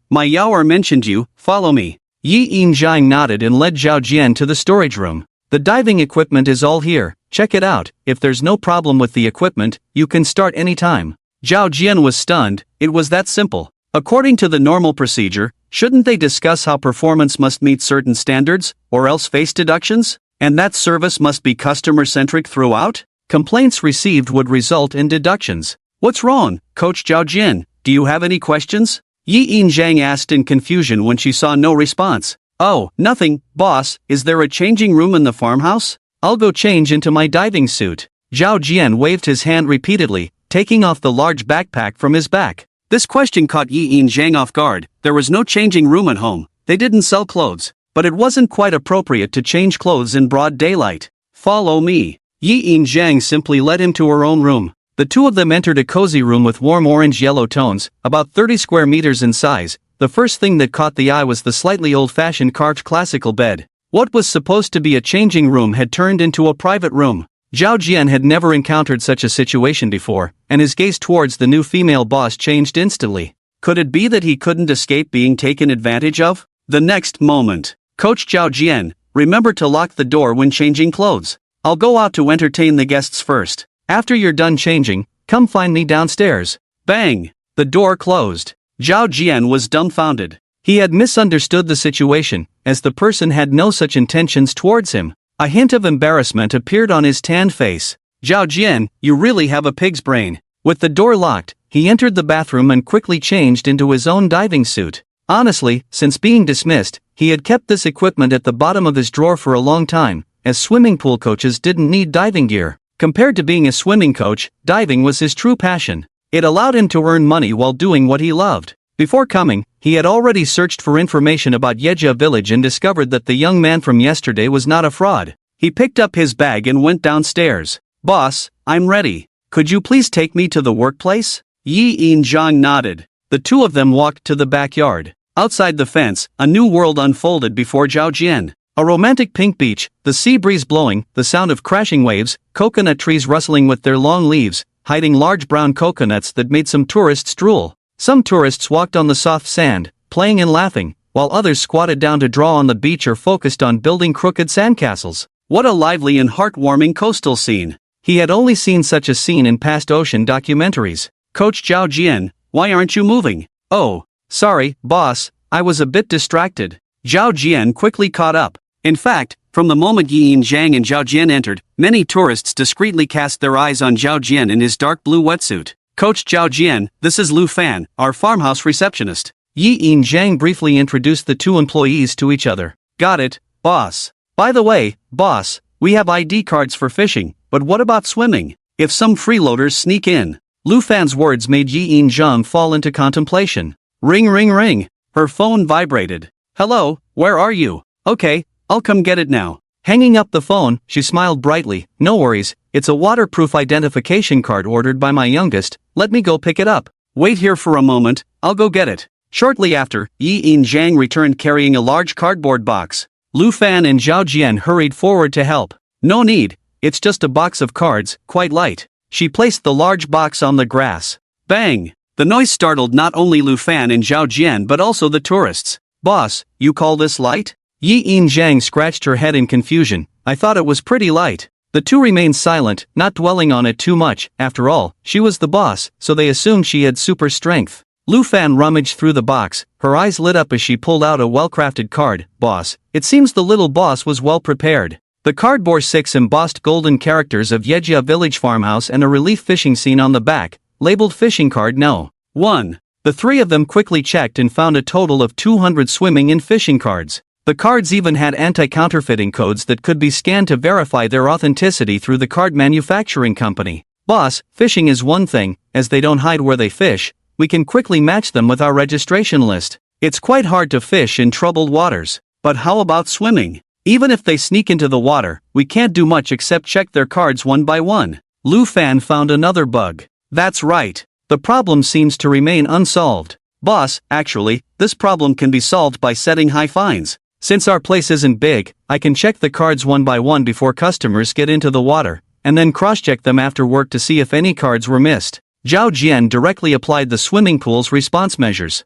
My Yaoer mentioned you, follow me. Yi Yinjiang nodded and led Zhao Jian to the storage room. The diving equipment is all here, check it out, if there's no problem with the equipment, you can start anytime. Zhao Jian was stunned, it was that simple. According to the normal procedure, Shouldn't they discuss how performance must meet certain standards, or else face deductions? And that service must be customer-centric throughout? Complaints received would result in deductions. What's wrong, Coach Zhao Jian? Do you have any questions? Yi Yinjiang asked in confusion when she saw no response. Oh, nothing, boss. Is there a changing room in the farmhouse? I'll go change into my diving suit. Zhao Jian waved his hand repeatedly, taking off the large backpack from his back. This question caught Yi Yinjiang off guard. There was no changing room at home. They didn't sell clothes, but it wasn't quite appropriate to change clothes in broad daylight. Follow me. Yi Yinjiang simply led him to her own room. The two of them entered a cozy room with warm orange-yellow tones, about 30 square meters in size. The first thing that caught the eye was the slightly old-fashioned carved classical bed. What was supposed to be a changing room had turned into a private room. Zhao Jian had never encountered such a situation before, and his gaze towards the new female boss changed instantly. Could it be that he couldn't escape being taken advantage of? The next moment, Coach Zhao Jian, remember to lock the door when changing clothes. I'll go out to entertain the guests first. After you're done changing, come find me downstairs. Bang! The door closed. Zhao Jian was dumbfounded. He had misunderstood the situation, as the person had no such intentions towards him. A hint of embarrassment appeared on his tanned face. Zhao Jian, you really have a pig's brain. With the door locked, he entered the bathroom and quickly changed into his own diving suit. Honestly, since being dismissed, he had kept this equipment at the bottom of his drawer for a long time, as swimming pool coaches didn't need diving gear. Compared to being a swimming coach, diving was his true passion. It allowed him to earn money while doing what he loved. Before coming, he had already searched for information about Yejia village and discovered that the young man from yesterday was not a fraud. He picked up his bag and went downstairs. Boss, I'm ready. Could you please take me to the workplace? Yi Yinjiang nodded. The two of them walked to the backyard. Outside the fence, a new world unfolded before Zhao Jian. A romantic pink beach, the sea breeze blowing, the sound of crashing waves, coconut trees rustling with their long leaves, hiding large brown coconuts that made some tourists drool. Some tourists walked on the soft sand, playing and laughing, while others squatted down to draw on the beach or focused on building crooked sandcastles. What a lively and heartwarming coastal scene. He had only seen such a scene in past ocean documentaries. Coach Zhao Jian, why aren't you moving? Oh, sorry, boss, I was a bit distracted. Zhao Jian quickly caught up. In fact, from the moment Yi Yinjiang and Zhao Jian entered, many tourists discreetly cast their eyes on Zhao Jian in his dark blue wetsuit. Coach Zhao Jian, this is Lu Fan, our farmhouse receptionist. Yi Yinjiang briefly introduced the two employees to each other. Got it, boss. By the way, boss, we have ID cards for fishing, but what about swimming? If some freeloaders sneak in. Lu Fan's words made Yi Yinjiang fall into contemplation. Ring ring ring. Her phone vibrated. Hello, where are you? Okay, I'll come get it now. Hanging up the phone, she smiled brightly. No worries, it's a waterproof identification card ordered by my youngest. Let me go pick it up. Wait here for a moment, I'll go get it. Shortly after, Yi Yinjiang returned carrying a large cardboard box. Lu Fan and Zhao Jian hurried forward to help. No need, it's just a box of cards, quite light. She placed the large box on the grass. Bang! The noise startled not only Lu Fan and Zhao Jian but also the tourists. Boss, you call this light? Yi Yinjiang scratched her head in confusion. I thought it was pretty light. The two remained silent, not dwelling on it too much. After all, she was the boss, so they assumed she had super strength. Lu Fan rummaged through the box, her eyes lit up as she pulled out a well-crafted card. Boss, it seems the little boss was well prepared. The card bore 6 embossed golden characters of Yejia village farmhouse and a relief fishing scene on the back, labeled fishing card no. 1. The three of them quickly checked and found a total of 200 swimming and fishing cards. The cards even had anti-counterfeiting codes that could be scanned to verify their authenticity through the card manufacturing company. Boss, fishing is one thing, as they don't hide where they fish, we can quickly match them with our registration list. It's quite hard to fish in troubled waters. But how about swimming? Even if they sneak into the water, we can't do much except check their cards one by one. Lu Fan found another bug. That's right. The problem seems to remain unsolved. Boss, actually, this problem can be solved by setting high fines. Since our place isn't big, I can check the cards one by one before customers get into the water, and then cross-check them after work to see if any cards were missed. Zhao Jian directly applied the swimming pool's response measures.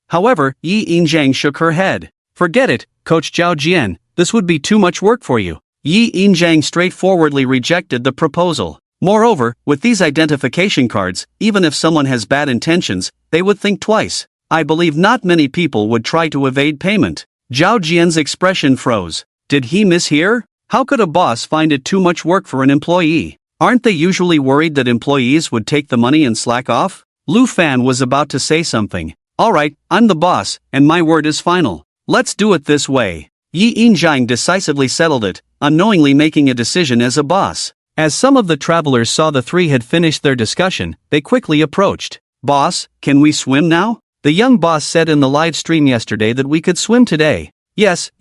However, Yi Yinjiang shook her head. Forget it, Coach Zhao Jian, this would be too much work for you. Yi Yinjiang straightforwardly rejected the proposal. Moreover, with these identification cards, even if someone has bad intentions, they would think twice. I believe not many people would try to evade payment. Zhao Jian's expression froze. Did he mishear? How could a boss find it too much work for an employee? Aren't they usually worried that employees would take the money and slack off? Lu Fan was about to say something. Alright, I'm the boss, and my word is final. Let's do it this way. Yi Yinjiang decisively settled it, unknowingly making a decision as a boss. As some of the travelers saw the three had finished their discussion, they quickly approached. Boss, can we swim now? The young boss said in the live stream yesterday that we could swim today. Yes,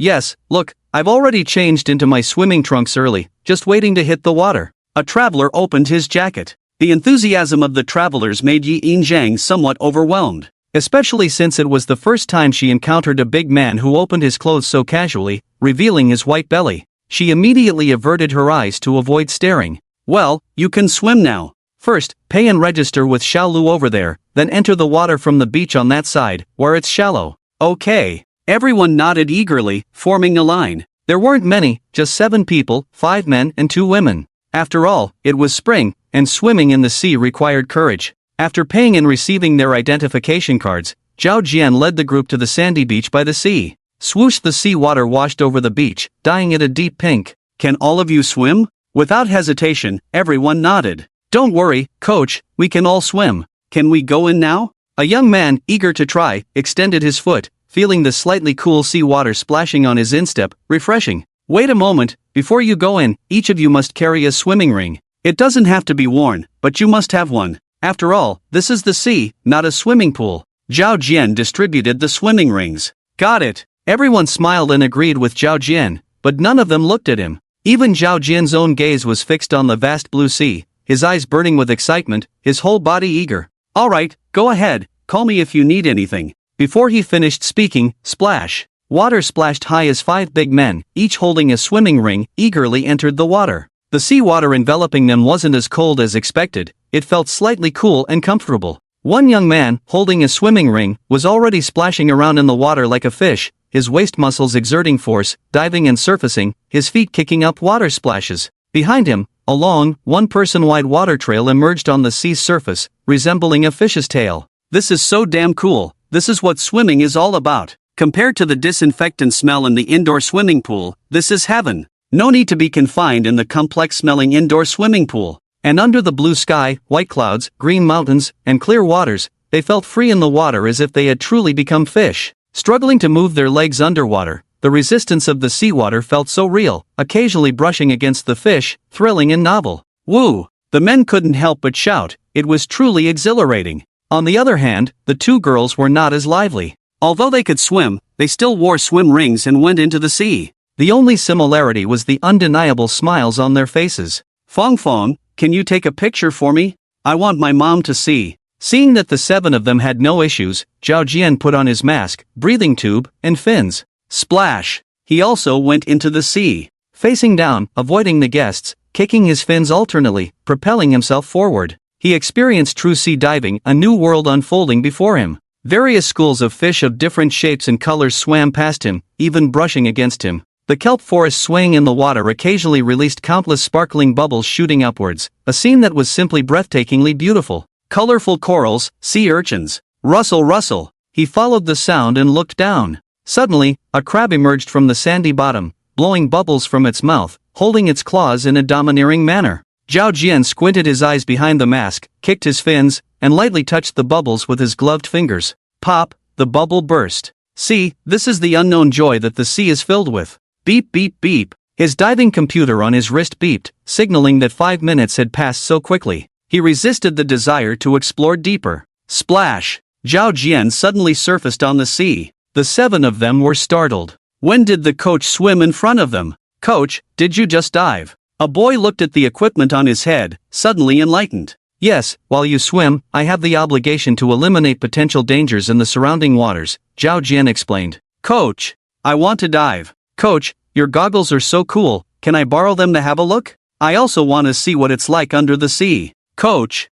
look, I've already changed into my swimming trunks early, just waiting to hit the water. A traveler opened his jacket. The enthusiasm of the travelers made Yi Yinjiang somewhat overwhelmed. Especially since it was the first time she encountered a big man who opened his clothes so casually, revealing his white belly. She immediately averted her eyes to avoid staring. Well, you can swim now. First, pay and register with Xiaolu over there, then enter the water from the beach on that side, where it's shallow. Okay. Everyone nodded eagerly, forming a line. There weren't many, just 7 people, 5 men and 2 women. After all, it was spring, and swimming in the sea required courage. After paying and receiving their identification cards, Zhao Jian led the group to the sandy beach by the sea. Swoosh, the sea water washed over the beach, dyeing it a deep pink. Can all of you swim? Without hesitation, everyone nodded. Don't worry, coach, we can all swim. Can we go in now? A young man, eager to try, extended his foot, feeling the slightly cool sea water splashing on his instep, refreshing. Wait a moment, before you go in, each of you must carry a swimming ring. It doesn't have to be worn, but you must have one. After all, this is the sea, not a swimming pool. Zhao Jian distributed the swimming rings. Got it. Everyone smiled and agreed with Zhao Jian, but none of them looked at him. Even Zhao Jian's own gaze was fixed on the vast blue sea, his eyes burning with excitement, his whole body eager. Alright, go ahead, call me if you need anything. Before he finished speaking, splash. Water splashed high as 5 big men, each holding a swimming ring, eagerly entered the water. The seawater enveloping them wasn't as cold as expected, it felt slightly cool and comfortable. One young man, holding a swimming ring, was already splashing around in the water like a fish, his waist muscles exerting force, diving and surfacing, his feet kicking up water splashes. Behind him, a long, 1-person-wide water trail emerged on the sea's surface, resembling a fish's tail. This is so damn cool, this is what swimming is all about. Compared to the disinfectant smell in the indoor swimming pool, this is heaven. No need to be confined in the complex-smelling indoor swimming pool. And under the blue sky, white clouds, green mountains, and clear waters, they felt free in the water as if they had truly become fish. Struggling to move their legs underwater, the resistance of the seawater felt so real, occasionally brushing against the fish, thrilling and novel. Woo! The men couldn't help but shout, it was truly exhilarating. On the other hand, the 2 girls were not as lively. Although they could swim, they still wore swim rings and went into the sea. The only similarity was the undeniable smiles on their faces. Fong Fong, can you take a picture for me? I want my mom to see. Seeing that the 7 of them had no issues, Zhao Jian put on his mask, breathing tube, and fins. Splash! He also went into the sea. Facing down, avoiding the guests, kicking his fins alternately, propelling himself forward. He experienced true sea diving, a new world unfolding before him. Various schools of fish of different shapes and colors swam past him, even brushing against him. The kelp forest swaying in the water occasionally released countless sparkling bubbles shooting upwards, a scene that was simply breathtakingly beautiful. Colorful corals, sea urchins. Rustle, rustle. He followed the sound and looked down. Suddenly, a crab emerged from the sandy bottom, blowing bubbles from its mouth, holding its claws in a domineering manner. Zhao Jian squinted his eyes behind the mask, kicked his fins, and lightly touched the bubbles with his gloved fingers. Pop, the bubble burst. See, this is the unknown joy that the sea is filled with. Beep beep beep. His diving computer on his wrist beeped, signaling that 5 minutes had passed so quickly. He resisted the desire to explore deeper. Splash! Zhao Jian suddenly surfaced on the sea. The 7 of them were startled. When did the coach swim in front of them? Coach, did you just dive? A boy looked at the equipment on his head, suddenly enlightened. Yes, while you swim, I have the obligation to eliminate potential dangers in the surrounding waters, Zhao Jian explained. Coach, I want to dive. Coach, your goggles are so cool, can I borrow them to have a look? I also want to see what it's like under the sea. Coach,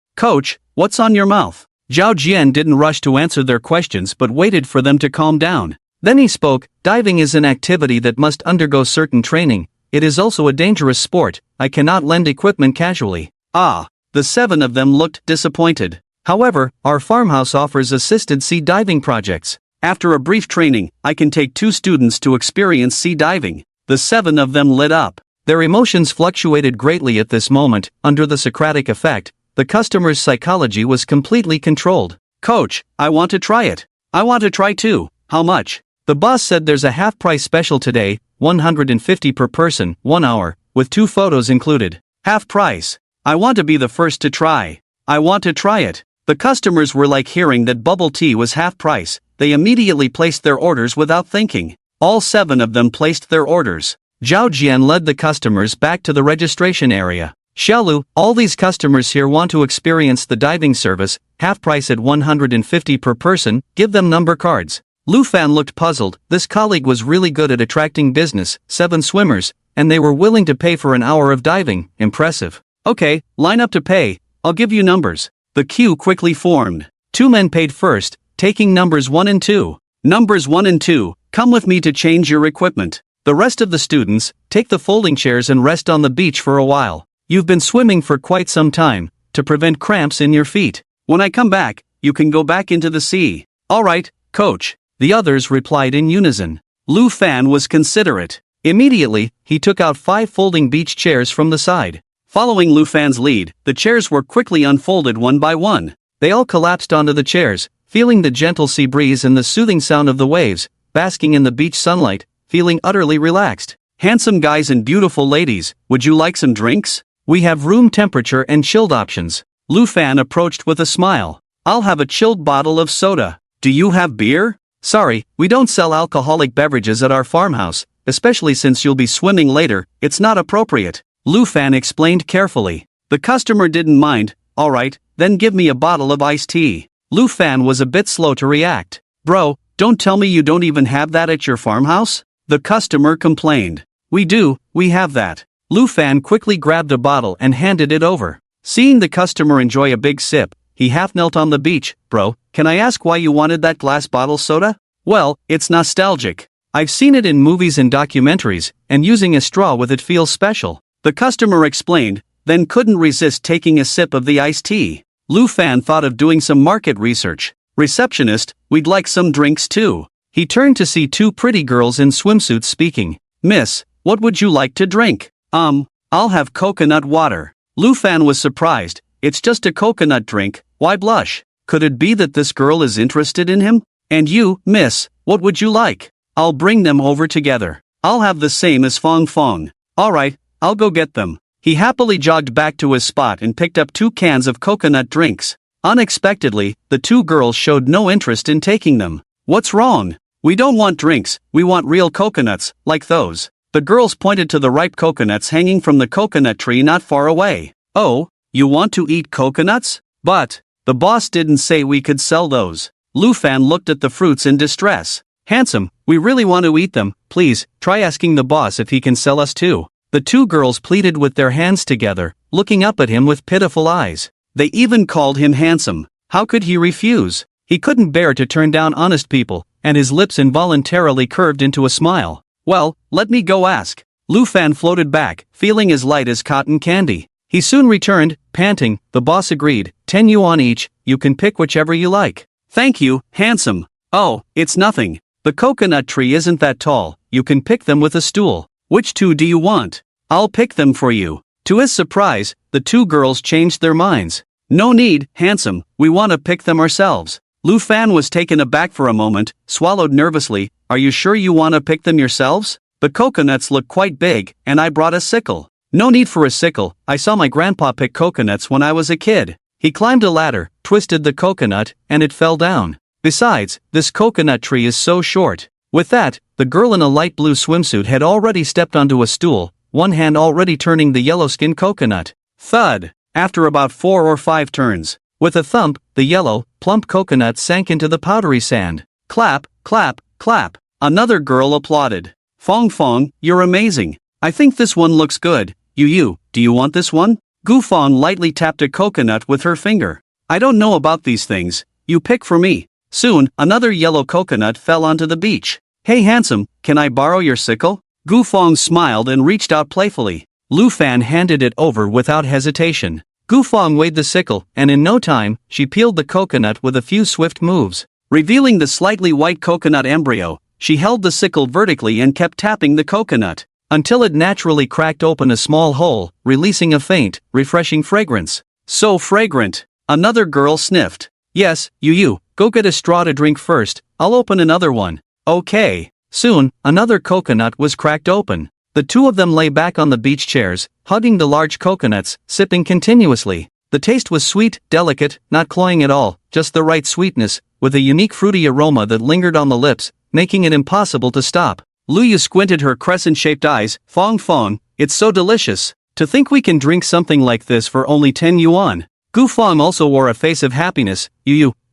what's on your mouth? Zhao Jian didn't rush to answer their questions but waited for them to calm down. Then he spoke, diving is an activity that must undergo certain training. It is also a dangerous sport, I cannot lend equipment casually. Ah, the 7 of them looked disappointed. However, our farmhouse offers assisted sea diving projects. After a brief training, I can take 2 students to experience sea diving. The 7 of them lit up. Their emotions fluctuated greatly at this moment. Under the Socratic effect, the customer's psychology was completely controlled. Coach, I want to try it. I want to try too. How much? The boss said there's a half-price special today, $150 per person, 1 hour, with 2 photos included. Half price. I want to be the first to try. I want to try it. The customers were like hearing that bubble tea was half price. They immediately placed their orders without thinking. All 7 of them placed their orders. Zhao Jian led the customers back to the registration area. Xiaolu, all these customers here want to experience the diving service, half price at $150 per person, give them number cards. Lu Fan looked puzzled. This colleague was really good at attracting business, 7 swimmers, and they were willing to pay for an hour of diving, impressive. Okay, line up to pay, I'll give you numbers. The queue quickly formed. 2 men paid first, taking numbers 1 and 2. Numbers 1 and 2, come with me to change your equipment. The rest of the students, take the folding chairs and rest on the beach for a while. You've been swimming for quite some time, to prevent cramps in your feet. When I come back, you can go back into the sea. Alright, coach. The others replied in unison. Lu Fan was considerate. Immediately, he took out 5 folding beach chairs from the side. Following Lu Fan's lead, the chairs were quickly unfolded one by one. They all collapsed onto the chairs, feeling the gentle sea breeze and the soothing sound of the waves, basking in the beach sunlight, feeling utterly relaxed. Handsome guys and beautiful ladies, would you like some drinks? We have room temperature and chilled options. Lu Fan approached with a smile. I'll have a chilled bottle of soda. Do you have beer? Sorry, we don't sell alcoholic beverages at our farmhouse, especially since you'll be swimming later, it's not appropriate. Lu Fan explained carefully. The customer didn't mind. Alright, then give me a bottle of iced tea. Lu Fan was a bit slow to react. Bro, don't tell me you don't even have that at your farmhouse? The customer complained. We do, we have that. Lu Fan quickly grabbed a bottle and handed it over. Seeing the customer enjoy a big sip, he half knelt on the beach. Bro, can I ask why you wanted that glass bottle soda? Well, it's nostalgic. I've seen it in movies and documentaries, and using a straw with it feels special. The customer explained, then couldn't resist taking a sip of the iced tea. Lu Fan thought of doing some market research. Receptionist, we'd like some drinks too. He turned to see 2 pretty girls in swimsuits speaking. Miss, what would you like to drink? I'll have coconut water. Lu Fan was surprised. It's just a coconut drink, why blush? Could it be that this girl is interested in him? And you, miss, what would you like? I'll bring them over together. I'll have the same as Fong Fong. Alright, I'll go get them. He happily jogged back to his spot and picked up 2 cans of coconut drinks. Unexpectedly, the 2 girls showed no interest in taking them. What's wrong? We don't want drinks, we want real coconuts, like those. The girls pointed to the ripe coconuts hanging from the coconut tree not far away. Oh, you want to eat coconuts? But, the boss didn't say we could sell those. Lu Fan looked at the fruits in distress. Handsome, we really want to eat them, please, try asking the boss if he can sell us too. The 2 girls pleaded with their hands together, looking up at him with pitiful eyes. They even called him handsome. How could he refuse? He couldn't bear to turn down honest people, and his lips involuntarily curved into a smile. Well, let me go ask. Lu Fan floated back, feeling as light as cotton candy. He soon returned, panting. The boss agreed, 10 yuan each, you can pick whichever you like. Thank you, handsome. Oh, it's nothing. The coconut tree isn't that tall, you can pick them with a stool. Which 2 do you want? I'll pick them for you. To his surprise, the 2 girls changed their minds. No need, handsome, we want to pick them ourselves. Lu Fan was taken aback for a moment, swallowed nervously. Are you sure you want to pick them yourselves? The coconuts look quite big, and I brought a sickle. No need for a sickle, I saw my grandpa pick coconuts when I was a kid. He climbed a ladder, twisted the coconut, and it fell down. Besides, this coconut tree is so short. With that, the girl in a light blue swimsuit had already stepped onto a stool, one hand already turning the yellow-skinned coconut. Thud! After about 4 or 5 turns. With a thump, the yellow, plump coconut sank into the powdery sand. Clap, clap, clap. Another girl applauded. Fong Fong, you're amazing. I think this one looks good. You, do you want this one? Gu Fong lightly tapped a coconut with her finger. I don't know about these things. You pick for me. Soon, another yellow coconut fell onto the beach. Hey handsome, can I borrow your sickle? Gu Fong smiled and reached out playfully. Lu Fan handed it over without hesitation. Gu Fong weighed the sickle, and in no time, she peeled the coconut with a few swift moves. Revealing the slightly white coconut embryo, she held the sickle vertically and kept tapping the coconut until it naturally cracked open a small hole, releasing a faint, refreshing fragrance. So fragrant, another girl sniffed. Yes, you, go get a straw to drink first, I'll open another one. Okay. Soon, another coconut was cracked open. The two of them lay back on the beach chairs, hugging the large coconuts, sipping continuously. The taste was sweet, delicate, not cloying at all, just the right sweetness, with a unique fruity aroma that lingered on the lips, making it impossible to stop. Luyu squinted her crescent-shaped eyes. Fong, it's so delicious. To think we can drink something like this for only 10 yuan. Gu Fong also wore a face of happiness.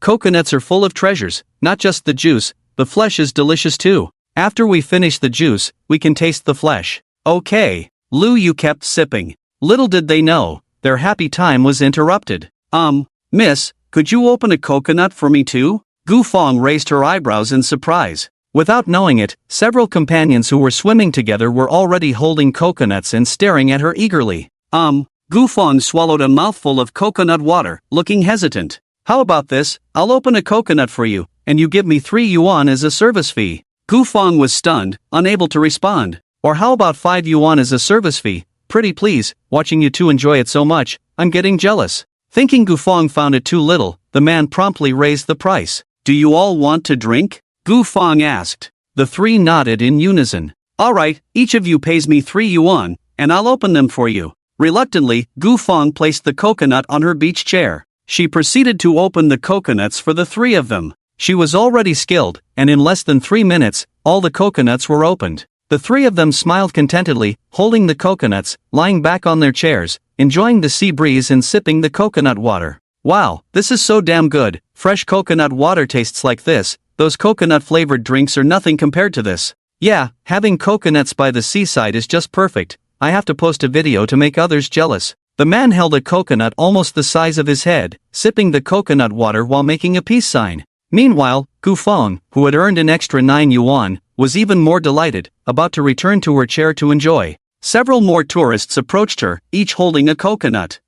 Coconuts are full of treasures, not just the juice, the flesh is delicious too. After we finish the juice, we can taste the flesh. Okay. Luyu kept sipping. Little did they know, their happy time was interrupted. Miss, could you open a coconut for me too? Gu Fong raised her eyebrows in surprise. Without knowing it, several companions who were swimming together were already holding coconuts and staring at her eagerly. Gu Fong swallowed a mouthful of coconut water, looking hesitant. How about this, I'll open a coconut for you, and you give me 3 yuan as a service fee. Gu Fong was stunned, unable to respond. Or how about 5 yuan as a service fee? Pretty please, watching you two enjoy it so much, I'm getting jealous. Thinking Gu Fong found it too little, the man promptly raised the price. Do you all want to drink? Gu Fong asked. The three nodded in unison. Alright, each of you pays me 3 yuan, and I'll open them for you. Reluctantly, Gu Fong placed the coconut on her beach chair. She proceeded to open the coconuts for the 3 of them. She was already skilled, and in less than 3 minutes, all the coconuts were opened. The 3 of them smiled contentedly, holding the coconuts, lying back on their chairs, enjoying the sea breeze and sipping the coconut water. Wow, this is so damn good. Fresh coconut water tastes like this. Those coconut-flavored drinks are nothing compared to this. Yeah, having coconuts by the seaside is just perfect. I have to post a video to make others jealous. The man held a coconut almost the size of his head, sipping the coconut water while making a peace sign. Meanwhile, Gu Fong, who had earned an extra 9 yuan, was even more delighted, about to return to her chair to enjoy. Several more tourists approached her, each holding a coconut.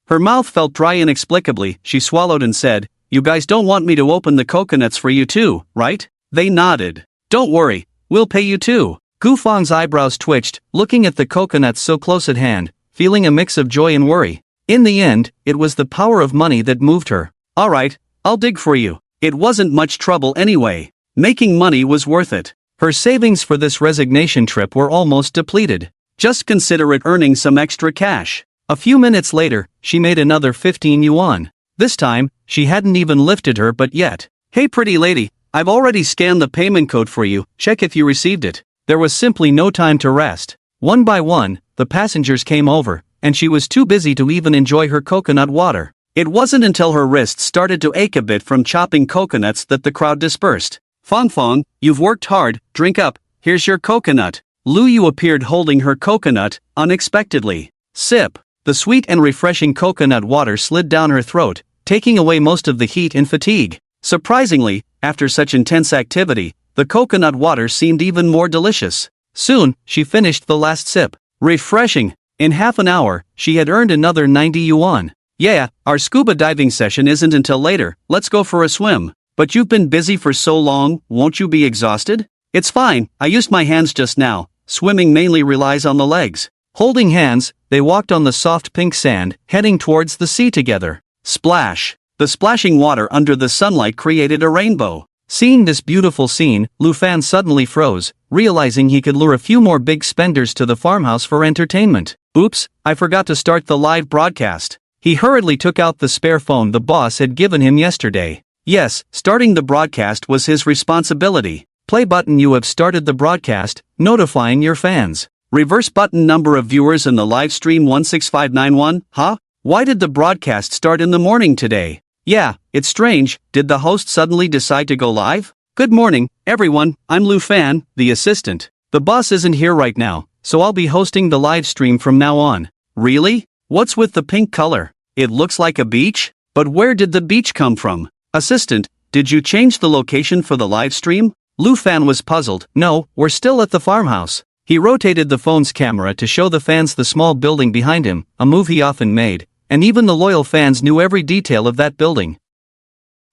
Her mouth felt dry inexplicably. She swallowed and said, "You guys don't want me to open the coconuts for you too, right?" They nodded. "Don't worry, we'll pay you too." Gu Fong's eyebrows twitched, looking at the coconuts so close at hand, feeling a mix of joy and worry. In the end, it was the power of money that moved her. "Alright, I'll dig for you." It wasn't much trouble anyway. Making money was worth it. Her savings for this resignation trip were almost depleted. Just consider it earning some extra cash. A few minutes later, she made another 15 yuan. This time, she hadn't even lifted her butt yet. "Hey pretty lady, I've already scanned the payment code for you, check if you received it." There was simply no time to rest. One by one, the passengers came over, and she was too busy to even enjoy her coconut water. It wasn't until her wrists started to ache a bit from chopping coconuts that the crowd dispersed. Fong, you've worked hard, drink up, here's your coconut." Luyu appeared holding her coconut, unexpectedly. Sip. The sweet and refreshing coconut water slid down her throat, taking away most of the heat and fatigue. Surprisingly, after such intense activity, the coconut water seemed even more delicious. Soon, she finished the last sip. Refreshing. In half an hour, she had earned another 90 yuan. "Yeah, our scuba diving session isn't until later, let's go for a swim." "But you've been busy for so long, won't you be exhausted?" "It's fine, I used my hands just now. Swimming mainly relies on the legs." Holding hands, they walked on the soft pink sand, heading towards the sea together. Splash! The splashing water under the sunlight created a rainbow. Seeing this beautiful scene, Lu Fan suddenly froze, realizing he could lure a few more big spenders to the farmhouse for entertainment. Oops, I forgot to start the live broadcast. He hurriedly took out the spare phone the boss had given him yesterday. Yes, starting the broadcast was his responsibility. Play button. You have started the broadcast, notifying your fans. Reverse button. Number of viewers in the live stream 16591, huh? Why did the broadcast start in the morning today? Yeah, it's strange, did the host suddenly decide to go live? Good morning, everyone, I'm Lu Fan, the assistant. The boss isn't here right now, so I'll be hosting the live stream from now on. Really? What's with the pink color? It looks like a beach? But where did the beach come from? Assistant, did you change the location for the live stream? Lu Fan was puzzled. No, we're still at the farmhouse. He rotated the phone's camera to show the fans the small building behind him, a move he often made, and even the loyal fans knew every detail of that building.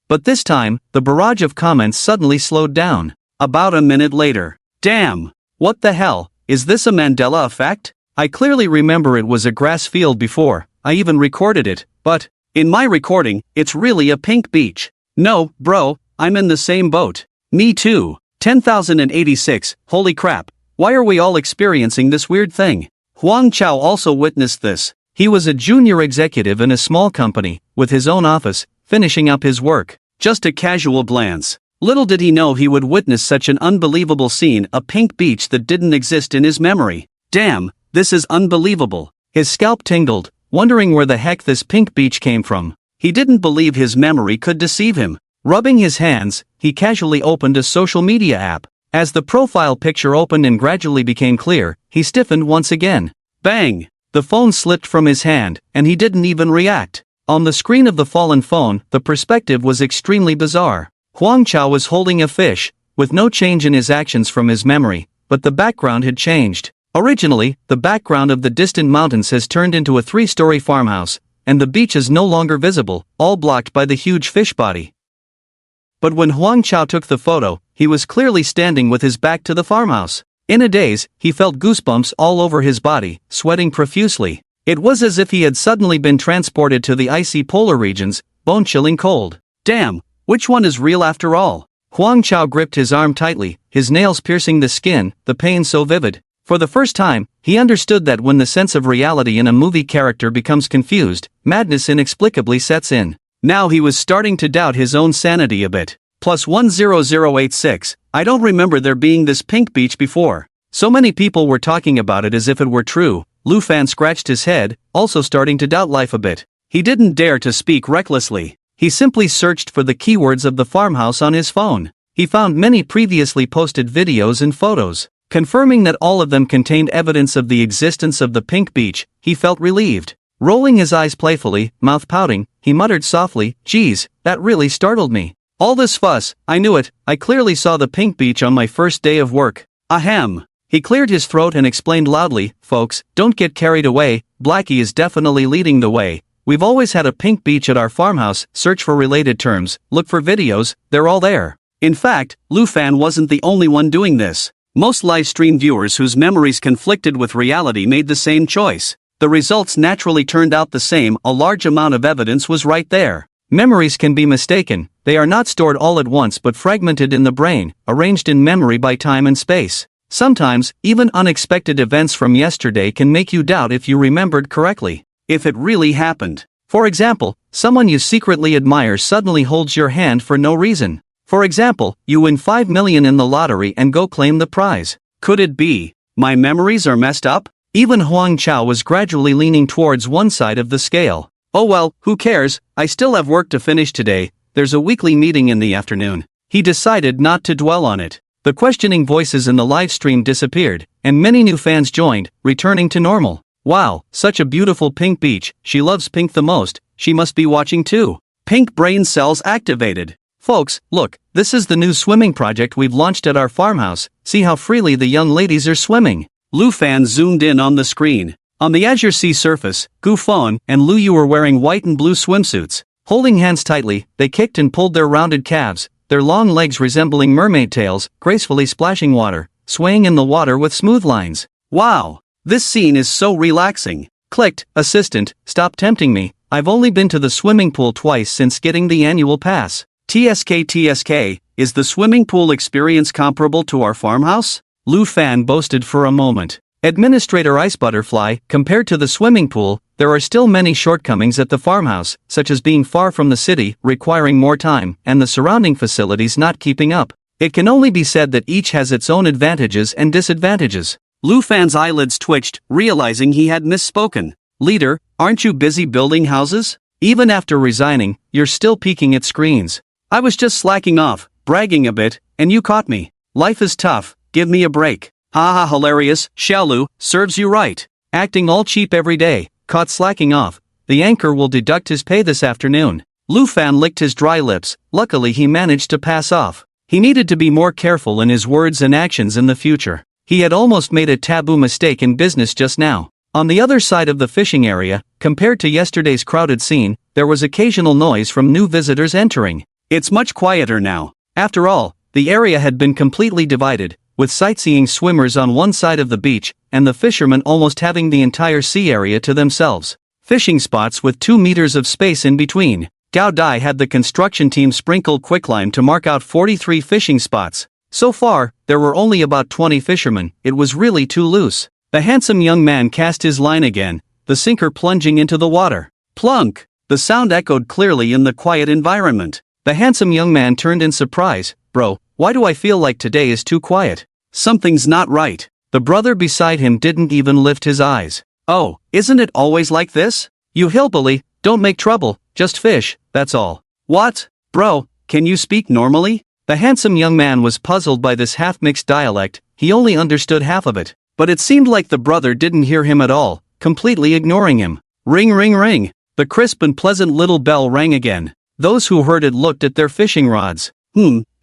But this time, the barrage of comments suddenly slowed down. About a minute later. Damn! What the hell, is this a Mandela effect? I clearly remember it was a grass field before, I even recorded it, but in my recording, it's really a pink beach. No, bro, I'm in the same boat. Me too. 10,086, holy crap, why are we all experiencing this weird thing? Huang Chao also witnessed this. He was a junior executive in a small company, with his own office, finishing up his work. Just a casual glance. Little did he know he would witness such an unbelievable scene, a pink beach that didn't exist in his memory. Damn, this is unbelievable. His scalp tingled, wondering where the heck this pink beach came from. He didn't believe his memory could deceive him. Rubbing his hands, he casually opened a social media app. As the profile picture opened and gradually became clear, he stiffened once again. Bang! The phone slipped from his hand, and he didn't even react. On the screen of the fallen phone, the perspective was extremely bizarre. Huang Chao was holding a fish, with no change in his actions from his memory, but the background had changed. Originally, the background of the distant mountains has turned into a 3-story farmhouse, and the beach is no longer visible, all blocked by the huge fish body. But when Huang Chao took the photo, he was clearly standing with his back to the farmhouse. In a daze, he felt goosebumps all over his body, sweating profusely. It was as if he had suddenly been transported to the icy polar regions, bone-chilling cold. Damn, which one is real after all? Huang Chao gripped his arm tightly, his nails piercing the skin, the pain so vivid. For the first time, he understood that when the sense of reality in a movie character becomes confused, madness inexplicably sets in. Now he was starting to doubt his own sanity a bit. Plus 10086, I don't remember there being this pink beach before. So many people were talking about it as if it were true. Lu Fan scratched his head, also starting to doubt life a bit. He didn't dare to speak recklessly. He simply searched for the keywords of the farmhouse on his phone. He found many previously posted videos and photos. Confirming that all of them contained evidence of the existence of the pink beach, he felt relieved. Rolling his eyes playfully, mouth pouting, he muttered softly, "Geez, that really startled me. All this fuss, I knew it, I clearly saw the pink beach on my first day of work." Ahem. He cleared his throat and explained loudly, "Folks, don't get carried away, Blackie is definitely leading the way. We've always had a pink beach at our farmhouse, search for related terms, look for videos, they're all there." In fact, Lu Fan wasn't the only one doing this. Most livestream viewers whose memories conflicted with reality made the same choice. The results naturally turned out the same, a large amount of evidence was right there. Memories can be mistaken, they are not stored all at once but fragmented in the brain, arranged in memory by time and space. Sometimes, even unexpected events from yesterday can make you doubt if you remembered correctly. If it really happened. For example, someone you secretly admire suddenly holds your hand for no reason. For example, you win 5 million in the lottery and go claim the prize. Could it be my memories are messed up? Even Huang Chao was gradually leaning towards one side of the scale. Oh well, who cares, I still have work to finish today, there's a weekly meeting in the afternoon. He decided not to dwell on it. The questioning voices in the live stream disappeared, and many new fans joined, returning to normal. Wow, such a beautiful pink beach, she loves pink the most, she must be watching too. Pink brain cells activated. Folks, look, this is the new swimming project we've launched at our farmhouse, see how freely the young ladies are swimming. Lu Fan zoomed in on the screen. On the azure sea surface, Gu Feng and Lu Yu were wearing white and blue swimsuits. Holding hands tightly, they kicked and pulled their rounded calves, their long legs resembling mermaid tails, gracefully splashing water, swaying in the water with smooth lines. Wow, this scene is so relaxing. Clicked, assistant, stop tempting me, I've only been to the swimming pool twice since getting the annual pass. TSK, is the swimming pool experience comparable to our farmhouse? Lu Fan boasted for a moment. Administrator Ice Butterfly, compared to the swimming pool, there are still many shortcomings at the farmhouse, such as being far from the city, requiring more time, and the surrounding facilities not keeping up. It can only be said that each has its own advantages and disadvantages. Lu Fan's eyelids twitched, realizing he had misspoken. Leader, aren't you busy building houses? Even after resigning, you're still peeking at screens. I was just slacking off, bragging a bit, and you caught me. Life is tough, give me a break. Haha, hilarious, Xiaolu, serves you right. Acting all cheap every day, caught slacking off. The anchor will deduct his pay this afternoon. Lu Fan licked his dry lips, luckily he managed to pass off. He needed to be more careful in his words and actions in the future. He had almost made a taboo mistake in business just now. On the other side of the fishing area, Compared to yesterday's crowded scene, there was occasional noise from new visitors entering. It's much quieter now. After all, the area had been completely divided, with sightseeing swimmers on one side of the beach, and the fishermen almost having the entire sea area to themselves. Fishing spots with 2 meters of space in between. Gao Dai had the construction team sprinkle quicklime to mark out 43 fishing spots. So far, there were only about 20 fishermen. It was really too loose. The handsome young man cast his line again, the sinker plunging into the water. Plunk! The sound echoed clearly in the quiet environment. The handsome young man turned in surprise. Bro, why do I feel like today is too quiet? Something's not right. The brother beside him didn't even lift his eyes. Oh, isn't it always like this? You hillbilly, don't make trouble, just fish, that's all. What? Bro, can you speak normally? The handsome young man was puzzled by this half-mixed dialect. He only understood half of it. But it seemed like the brother didn't hear him at all, completely ignoring him. Ring ring ring. The crisp and pleasant little bell rang again. Those who heard it looked at their fishing rods.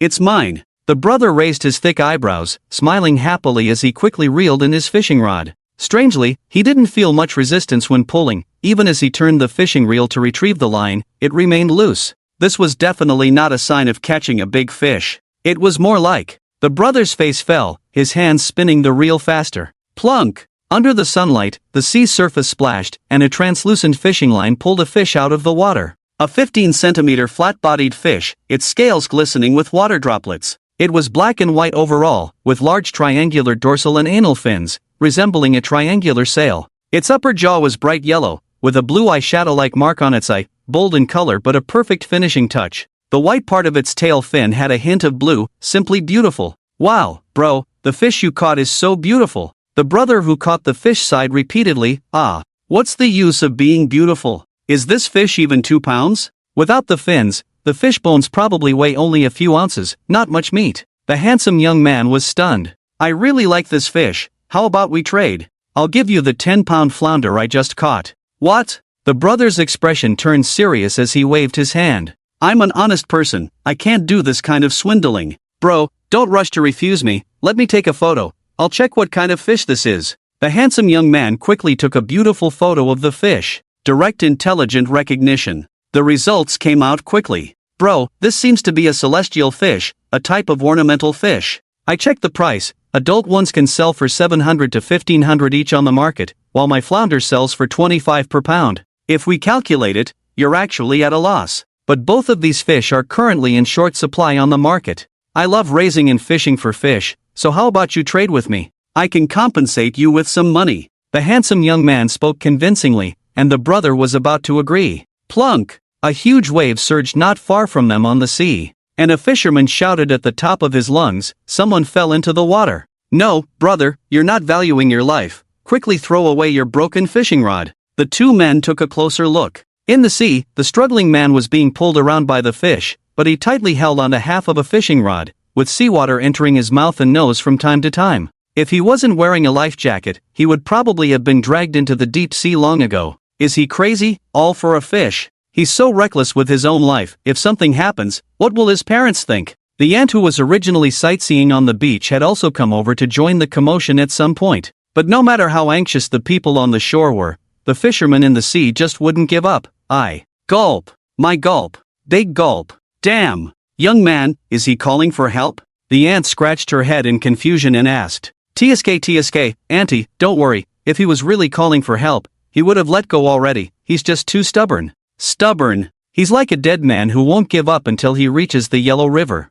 It's mine. The brother raised his thick eyebrows, smiling happily as he quickly reeled in his fishing rod. Strangely, he didn't feel much resistance when pulling. Even as he turned the fishing reel to retrieve the line, it remained loose. This was definitely not a sign of catching a big fish. It was more like... The brother's face fell, his hands spinning the reel faster. Plunk! Under the sunlight, the sea surface splashed, and a translucent fishing line pulled a fish out of the water. A 15-centimeter flat-bodied fish, its scales glistening with water droplets. It was black and white overall, with large triangular dorsal and anal fins, resembling a triangular sail. Its upper jaw was bright yellow, with a blue eyeshadow-like mark on its eye, bold in color but a perfect finishing touch. The white part of its tail fin had a hint of blue, simply beautiful. Wow, bro, the fish you caught is so beautiful. The brother who caught the fish sighed repeatedly. What's the use of being beautiful? Is this fish even 2 pounds? Without the fins, the fish bones probably weigh only a few ounces, not much meat. The handsome young man was stunned. I really like this fish. How about we trade? I'll give you the 10-pound flounder I just caught. What? The brother's expression turned serious as he waved his hand. I'm an honest person. I can't do this kind of swindling. Bro, don't rush to refuse me. Let me take a photo. I'll check what kind of fish this is. The handsome young man quickly took a beautiful photo of the fish. Direct intelligent recognition. The results came out quickly. Bro, this seems to be a celestial fish, a type of ornamental fish. I checked the price. Adult ones can sell for $700 to $1,500 each on the market, while my flounder sells for $25 per pound. If we calculate it, you're actually at a loss. But both of these fish are currently in short supply on the market. I love raising and fishing for fish, so how about you trade with me? I can compensate you with some money. The handsome young man spoke convincingly, and the brother was about to agree. Plunk! A huge wave surged not far from them on the sea, and a fisherman shouted at the top of his lungs. Someone fell into the water. No, brother, you're not valuing your life. Quickly throw away your broken fishing rod. The two men took a closer look. In the sea, the struggling man was being pulled around by the fish, but he tightly held onto half of a fishing rod, with seawater entering his mouth and nose from time to time. If he wasn't wearing a life jacket, he would probably have been dragged into the deep sea long ago. Is he crazy? All for a fish? He's so reckless with his own life. If something happens, what will his parents think? The aunt who was originally sightseeing on the beach had also come over to join the commotion at some point. But no matter how anxious the people on the shore were, the fishermen in the sea just wouldn't give up. Gulp. My gulp. Big gulp. Damn. Young man, is he calling for help? The aunt scratched her head in confusion and asked. TSK, auntie, don't worry. If he was really calling for help, he would have let go already. He's just too stubborn. Stubborn? He's like a dead man who won't give up until he reaches the Yellow River.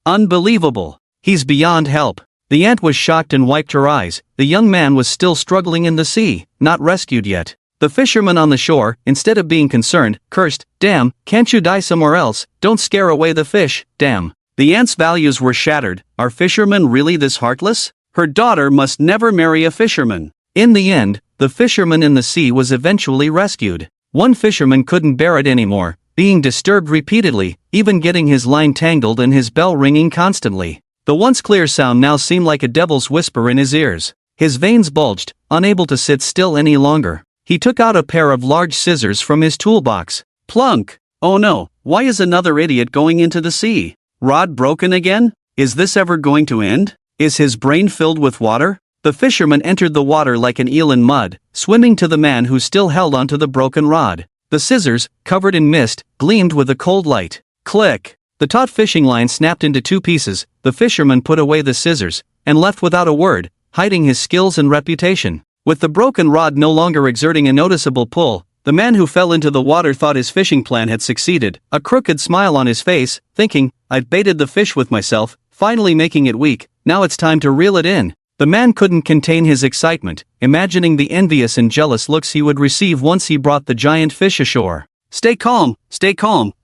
Unbelievable. He's beyond help. The aunt was shocked and wiped her eyes. The young man was still struggling in the sea, not rescued yet. The fisherman on the shore, instead of being concerned, cursed. Damn, can't you die somewhere else? Don't scare away the fish, damn. The aunt's values were shattered. Are fishermen really this heartless? Her daughter must never marry a fisherman. In the end, the fisherman in the sea was eventually rescued. One fisherman couldn't bear it anymore, being disturbed repeatedly, even getting his line tangled and his bell ringing constantly. The once clear sound now seemed like a devil's whisper in his ears. His veins bulged, unable to sit still any longer. He took out a pair of large scissors from his toolbox. Plunk! Oh no, why is another idiot going into the sea? Rod broken again? Is this ever going to end? Is his brain filled with water? The fisherman entered the water like an eel in mud, swimming to the man who still held onto the broken rod. The scissors, covered in mist, gleamed with a cold light. Click! The taut fishing line snapped into two pieces. The fisherman put away the scissors and left without a word, hiding his skills and reputation. With the broken rod no longer exerting a noticeable pull, the man who fell into the water thought his fishing plan had succeeded, a crooked smile on his face, thinking, "I've baited the fish with myself, finally making it weak, now it's time to reel it in." The man couldn't contain his excitement, imagining the envious and jealous looks he would receive once he brought the giant fish ashore. Stay calm,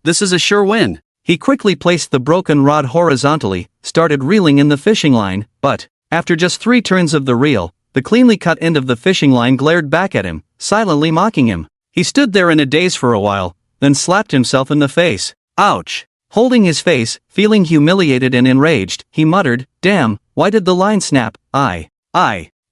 this is a sure win." He quickly placed the broken rod horizontally, started reeling in the fishing line, but, after just 3 turns of the reel, the cleanly cut end of the fishing line glared back at him, silently mocking him. He stood there in a daze for a while, then slapped himself in the face. Ouch! Holding his face, feeling humiliated and enraged, he muttered, "Damn, why did the line snap? I."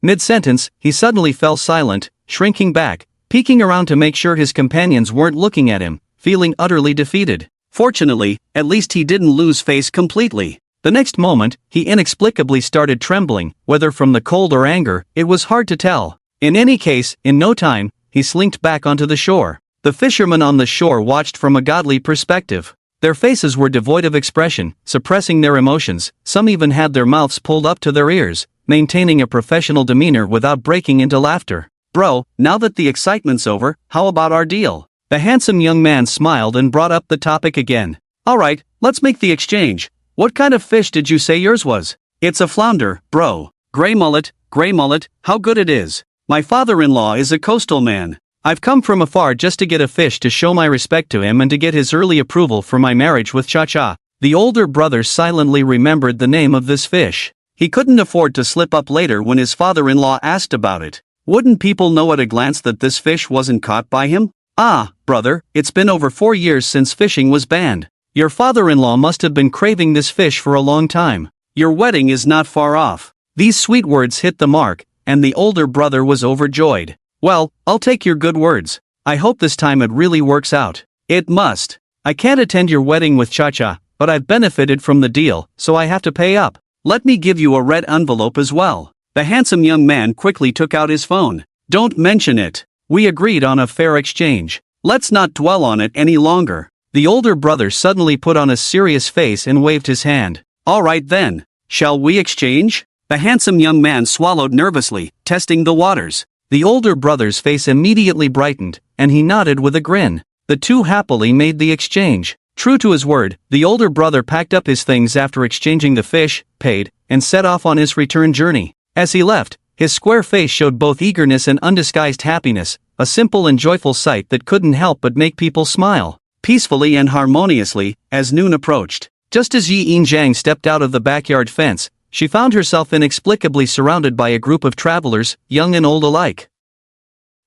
Mid-sentence, he suddenly fell silent, shrinking back, peeking around to make sure his companions weren't looking at him, feeling utterly defeated. Fortunately, at least he didn't lose face completely. The next moment, he inexplicably started trembling, whether from the cold or anger, it was hard to tell. In any case, in no time, he slinked back onto the shore. The fishermen on the shore watched from a godly perspective. Their faces were devoid of expression, suppressing their emotions, some even had their mouths pulled up to their ears, maintaining a professional demeanor without breaking into laughter. "Bro, now that the excitement's over, how about our deal?" The handsome young man smiled and brought up the topic again. "Alright, let's make the exchange. What kind of fish did you say yours was?" "It's a flounder, bro. Gray mullet, how good it is. My father-in-law is a coastal man. I've come from afar just to get a fish to show my respect to him and to get his early approval for my marriage with Cha-Cha." The older brother silently remembered the name of this fish. He couldn't afford to slip up later when his father-in-law asked about it. Wouldn't people know at a glance that this fish wasn't caught by him? "Ah, brother, it's been over 4 years since fishing was banned. Your father-in-law must have been craving this fish for a long time. Your wedding is not far off." These sweet words hit the mark, and the older brother was overjoyed. "Well, I'll take your good words. I hope this time it really works out." "It must. I can't attend your wedding with Cha-Cha, but I've benefited from the deal, so I have to pay up. Let me give you a red envelope as well." The handsome young man quickly took out his phone. "Don't mention it. We agreed on a fair exchange. Let's not dwell on it any longer." The older brother suddenly put on a serious face and waved his hand. "Alright then. Shall we exchange?" The handsome young man swallowed nervously, testing the waters. The older brother's face immediately brightened, and he nodded with a grin. The two happily made the exchange. True to his word, the older brother packed up his things after exchanging the fish, paid, and set off on his return journey. As he left, his square face showed both eagerness and undisguised happiness, a simple and joyful sight that couldn't help but make people smile. Peacefully and harmoniously, as noon approached, just as Yi Yin-jang stepped out of the backyard fence, she found herself inexplicably surrounded by a group of travelers, young and old alike.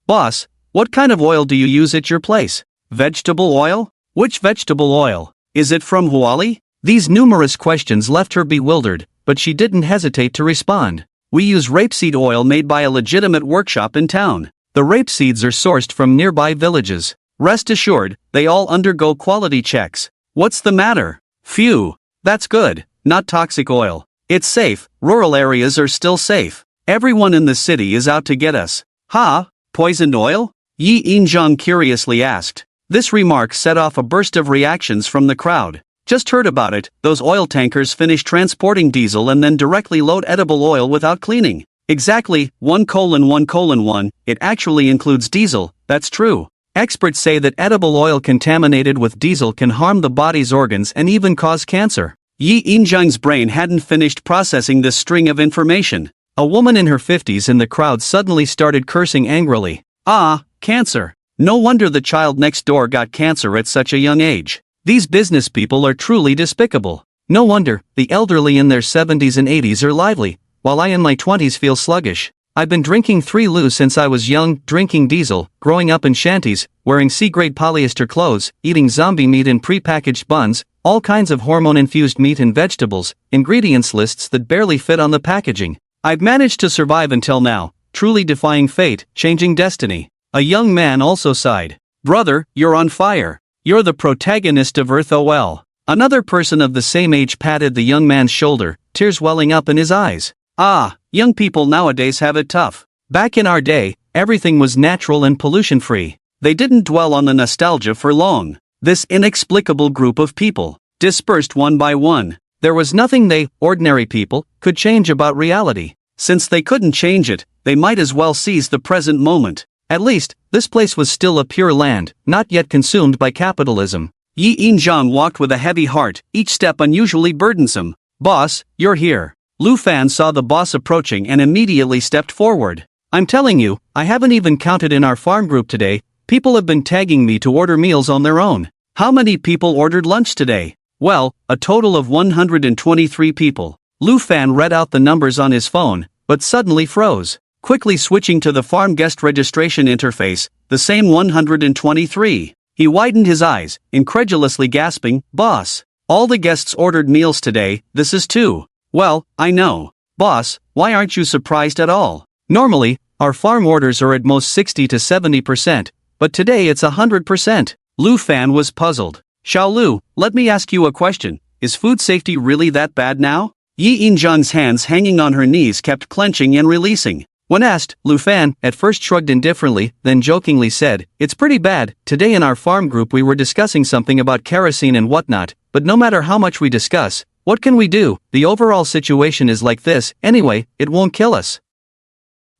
"Boss, what kind of oil do you use at your place?" "Vegetable oil? Which vegetable oil? Is it from Huali?" These numerous questions left her bewildered, but she didn't hesitate to respond. "We use rapeseed oil made by a legitimate workshop in town. The rapeseeds are sourced from nearby villages. Rest assured, they all undergo quality checks." "What's the matter?" "Phew. That's good. Not toxic oil. It's safe. Rural areas are still safe. Everyone in the city is out to get us." "Ha? Poisoned oil?" Yi Yin-jang curiously asked. This remark set off a burst of reactions from the crowd. "Just heard about it. Those oil tankers finish transporting diesel and then directly load edible oil without cleaning." "Exactly, 1:1:1. It actually includes diesel, that's true. Experts say that edible oil contaminated with diesel can harm the body's organs and even cause cancer." Yi Yin-jang's brain hadn't finished processing this string of information. A woman in her 50s in the crowd suddenly started cursing angrily. "Ah, cancer. No wonder the child next door got cancer at such a young age. These business people are truly despicable. No wonder the elderly in their 70s and 80s are lively, while I in my 20s feel sluggish. I've been drinking 3 Lu since I was young, drinking diesel, growing up in shanties, wearing C-grade polyester clothes, eating zombie meat in pre-packaged buns, all kinds of hormone-infused meat and vegetables, ingredients lists that barely fit on the packaging. I've managed to survive until now, truly defying fate, changing destiny." A young man also sighed. "Brother, you're on fire. You're the protagonist of Earth OL." Another person of the same age patted the young man's shoulder, tears welling up in his eyes. "Ah, young people nowadays have it tough. Back in our day, everything was natural and pollution-free. They didn't dwell on the nostalgia for long. This inexplicable group of people dispersed one by one. There was nothing they, ordinary people, could change about reality. Since they couldn't change it, they might as well seize the present moment. At least, this place was still a pure land, not yet consumed by capitalism. Yi Inzhang walked with a heavy heart, each step unusually burdensome. Boss, you're here. Lu Fan saw the boss approaching and immediately stepped forward. I'm telling you, I haven't even counted in our farm group today. People have been tagging me to order meals on their own. How many people ordered lunch today? Well, a total of 123 people. Lu Fan read out the numbers on his phone, but suddenly froze. Quickly switching to the farm guest registration interface, the same 123. He widened his eyes, incredulously gasping, "Boss, all the guests ordered meals today, this is too." Well, I know. Boss, why aren't you surprised at all? Normally, our farm orders are at most 60 to 70%, but today it's 100%. Lu Fan was puzzled. Xiao Lu, let me ask you a question. Is food safety really that bad now? Yi Inzhang's hands hanging on her knees kept clenching and releasing. When asked, Lu Fan at first shrugged indifferently, then jokingly said, "It's pretty bad. Today in our farm group we were discussing something about kerosene and whatnot, but no matter how much we discuss, what can we do? The overall situation is like this. Anyway, it won't kill us.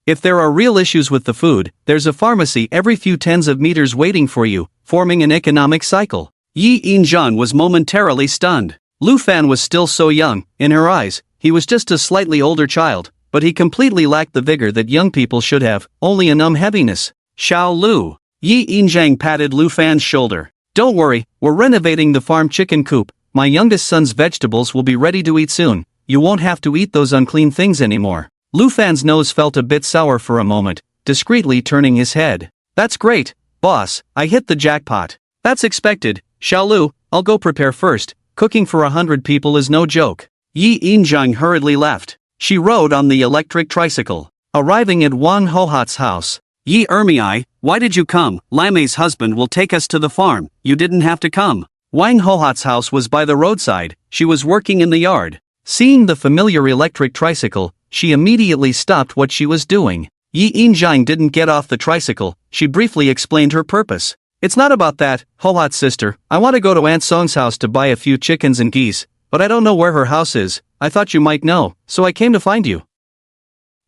If there are real issues with the food, there's a pharmacy every few tens of meters waiting for you, forming an economic cycle." Yi Inzhang was momentarily stunned. Lu Fan was still so young. In her eyes, he was just a slightly older child, but he completely lacked the vigor that young people should have, only a numb heaviness. "Xiao Lu." Yi Inzhang patted Lu Fan's shoulder. "Don't worry, we're renovating the farm chicken coop. My youngest son's vegetables will be ready to eat soon. You won't have to eat those unclean things anymore." Lu Fan's nose felt a bit sour for a moment, discreetly turning his head. "That's great, boss, I hit the jackpot." "That's expected. Xiao Lu, I'll go prepare first. Cooking for 100 people is no joke." Yi Inzhang hurriedly left. She rode on the electric tricycle. Arriving at Wang Hohat's house. "Yi Ermiai, why did you come? Lamei's husband will take us to the farm, you didn't have to come." Wang Hohat's house was by the roadside. She was working in the yard. Seeing the familiar electric tricycle, she immediately stopped what she was doing. Yi Inzhang didn't get off the tricycle. She briefly explained her purpose. "It's not about that, Hohat's sister. I want to go to Aunt Song's house to buy a few chickens and geese, but I don't know where her house is. I thought you might know, so I came to find you."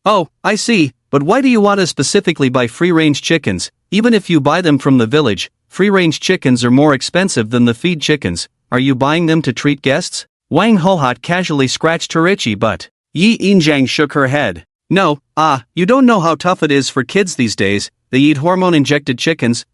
"Oh, I see, but why do you want to specifically buy free-range chickens? Even if you buy them from the village, free-range chickens are more expensive than the feed chickens. Are you buying them to treat guests?" Wang Hohat casually scratched her itchy butt. Yi Inzhang shook her head. "No, you don't know how tough it is for kids these days. They eat hormone-injected chickens,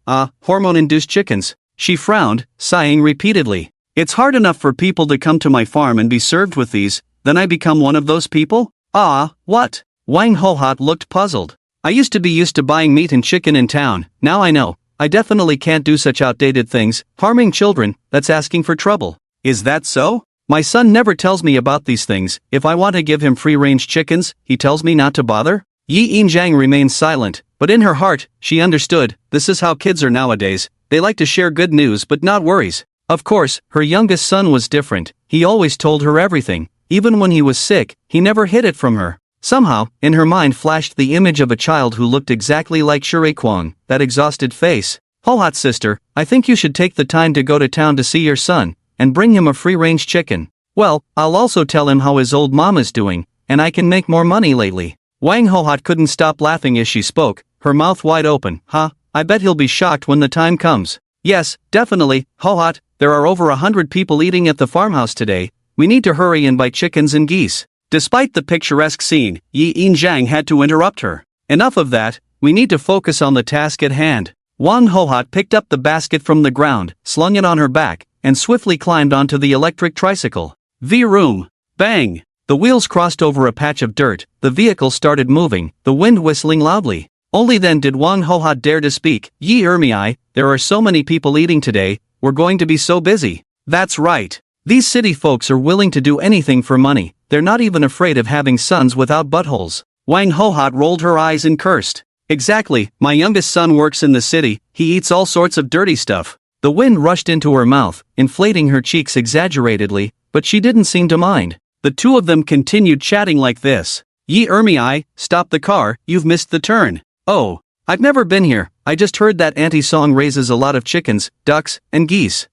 hormone-induced chickens." She frowned, sighing repeatedly. "It's hard enough for people to come to my farm and be served with these, then I become one of those people? What?" Wang Hohat looked puzzled. "I used to be used to buying meat and chicken in town, now I know. I definitely can't do such outdated things. Harming children, that's asking for trouble." "Is that so?" "My son never tells me about these things. If I want to give him free-range chickens, he tells me not to bother." Yi Inzhang remained silent, but in her heart, she understood. This is how kids are nowadays. They like to share good news but not worries. Of course, her youngest son was different. He always told her everything. Even when he was sick, he never hid it from her. Somehow, in her mind flashed the image of a child who looked exactly like Shurikwang, that exhausted face. "Hohat's sister, I think you should take the time to go to town to see your son, and bring him a free-range chicken. Well, I'll also tell him how his old mom is doing, and I can make more money lately." Wang Hohat couldn't stop laughing as she spoke, her mouth wide open. I bet he'll be shocked when the time comes." "Yes, definitely, Hohat, there are over 100 people eating at the farmhouse today. We need to hurry and buy chickens and geese." Despite the picturesque scene, Yi Inzhang had to interrupt her. "Enough of that, we need to focus on the task at hand." Wang Hohat picked up the basket from the ground, slung it on her back, and swiftly climbed onto the electric tricycle. Vroom! Bang! The wheels crossed over a patch of dirt, the vehicle started moving, the wind whistling loudly. Only then did Wang Hohat dare to speak. "Yi Ermiai, there are so many people eating today, we're going to be so busy." "That's right. These city folks are willing to do anything for money. They're not even afraid of having sons without buttholes." Wang Hohat rolled her eyes and cursed. "Exactly, my youngest son works in the city, he eats all sorts of dirty stuff." The wind rushed into her mouth, inflating her cheeks exaggeratedly, but she didn't seem to mind. The two of them continued chatting like this. Yi Ermi, stop the car, you've missed the turn. Oh, I've never been here, I just heard that Auntie Song raises a lot of chickens, ducks, and geese.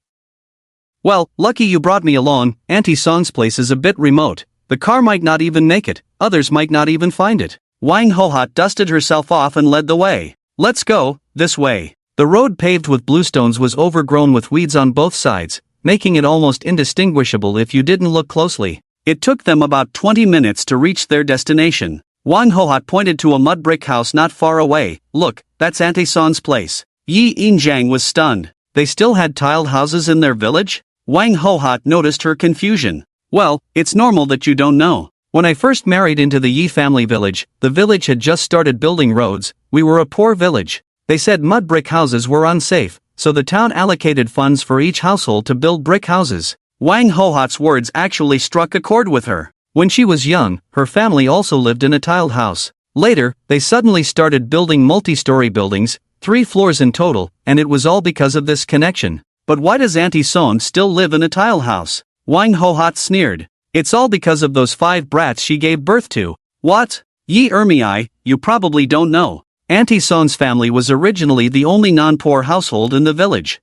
Well, lucky you brought me along, Auntie Song's place is a bit remote. The car might not even make it, others might not even find it. Wang Hohat dusted herself off and led the way. Let's go, this way. The road paved with bluestones was overgrown with weeds on both sides, making it almost indistinguishable if you didn't look closely. It took them about 20 minutes to reach their destination. Wang Hohat pointed to a mud brick house not far away. Look, that's Auntie Son's place. Yi Injiang was stunned. They still had tiled houses in their village? Wang Hohat noticed her confusion. Well, it's normal that you don't know. When I first married into the Yi family village, the village had just started building roads. We were a poor village. They said mud brick houses were unsafe, so the town allocated funds for each household to build brick houses. Wang Hohat's words actually struck a chord with her. When she was young, her family also lived in a tiled house. Later, they suddenly started building multi-story buildings, 3 floors in total, and it was all because of this connection. But why does Auntie Song still live in a tile house? Wang Hohat sneered. It's all because of those 5 brats she gave birth to. What? Yi Ermi, you probably don't know. Auntie Song's family was originally the only non-poor household in the village.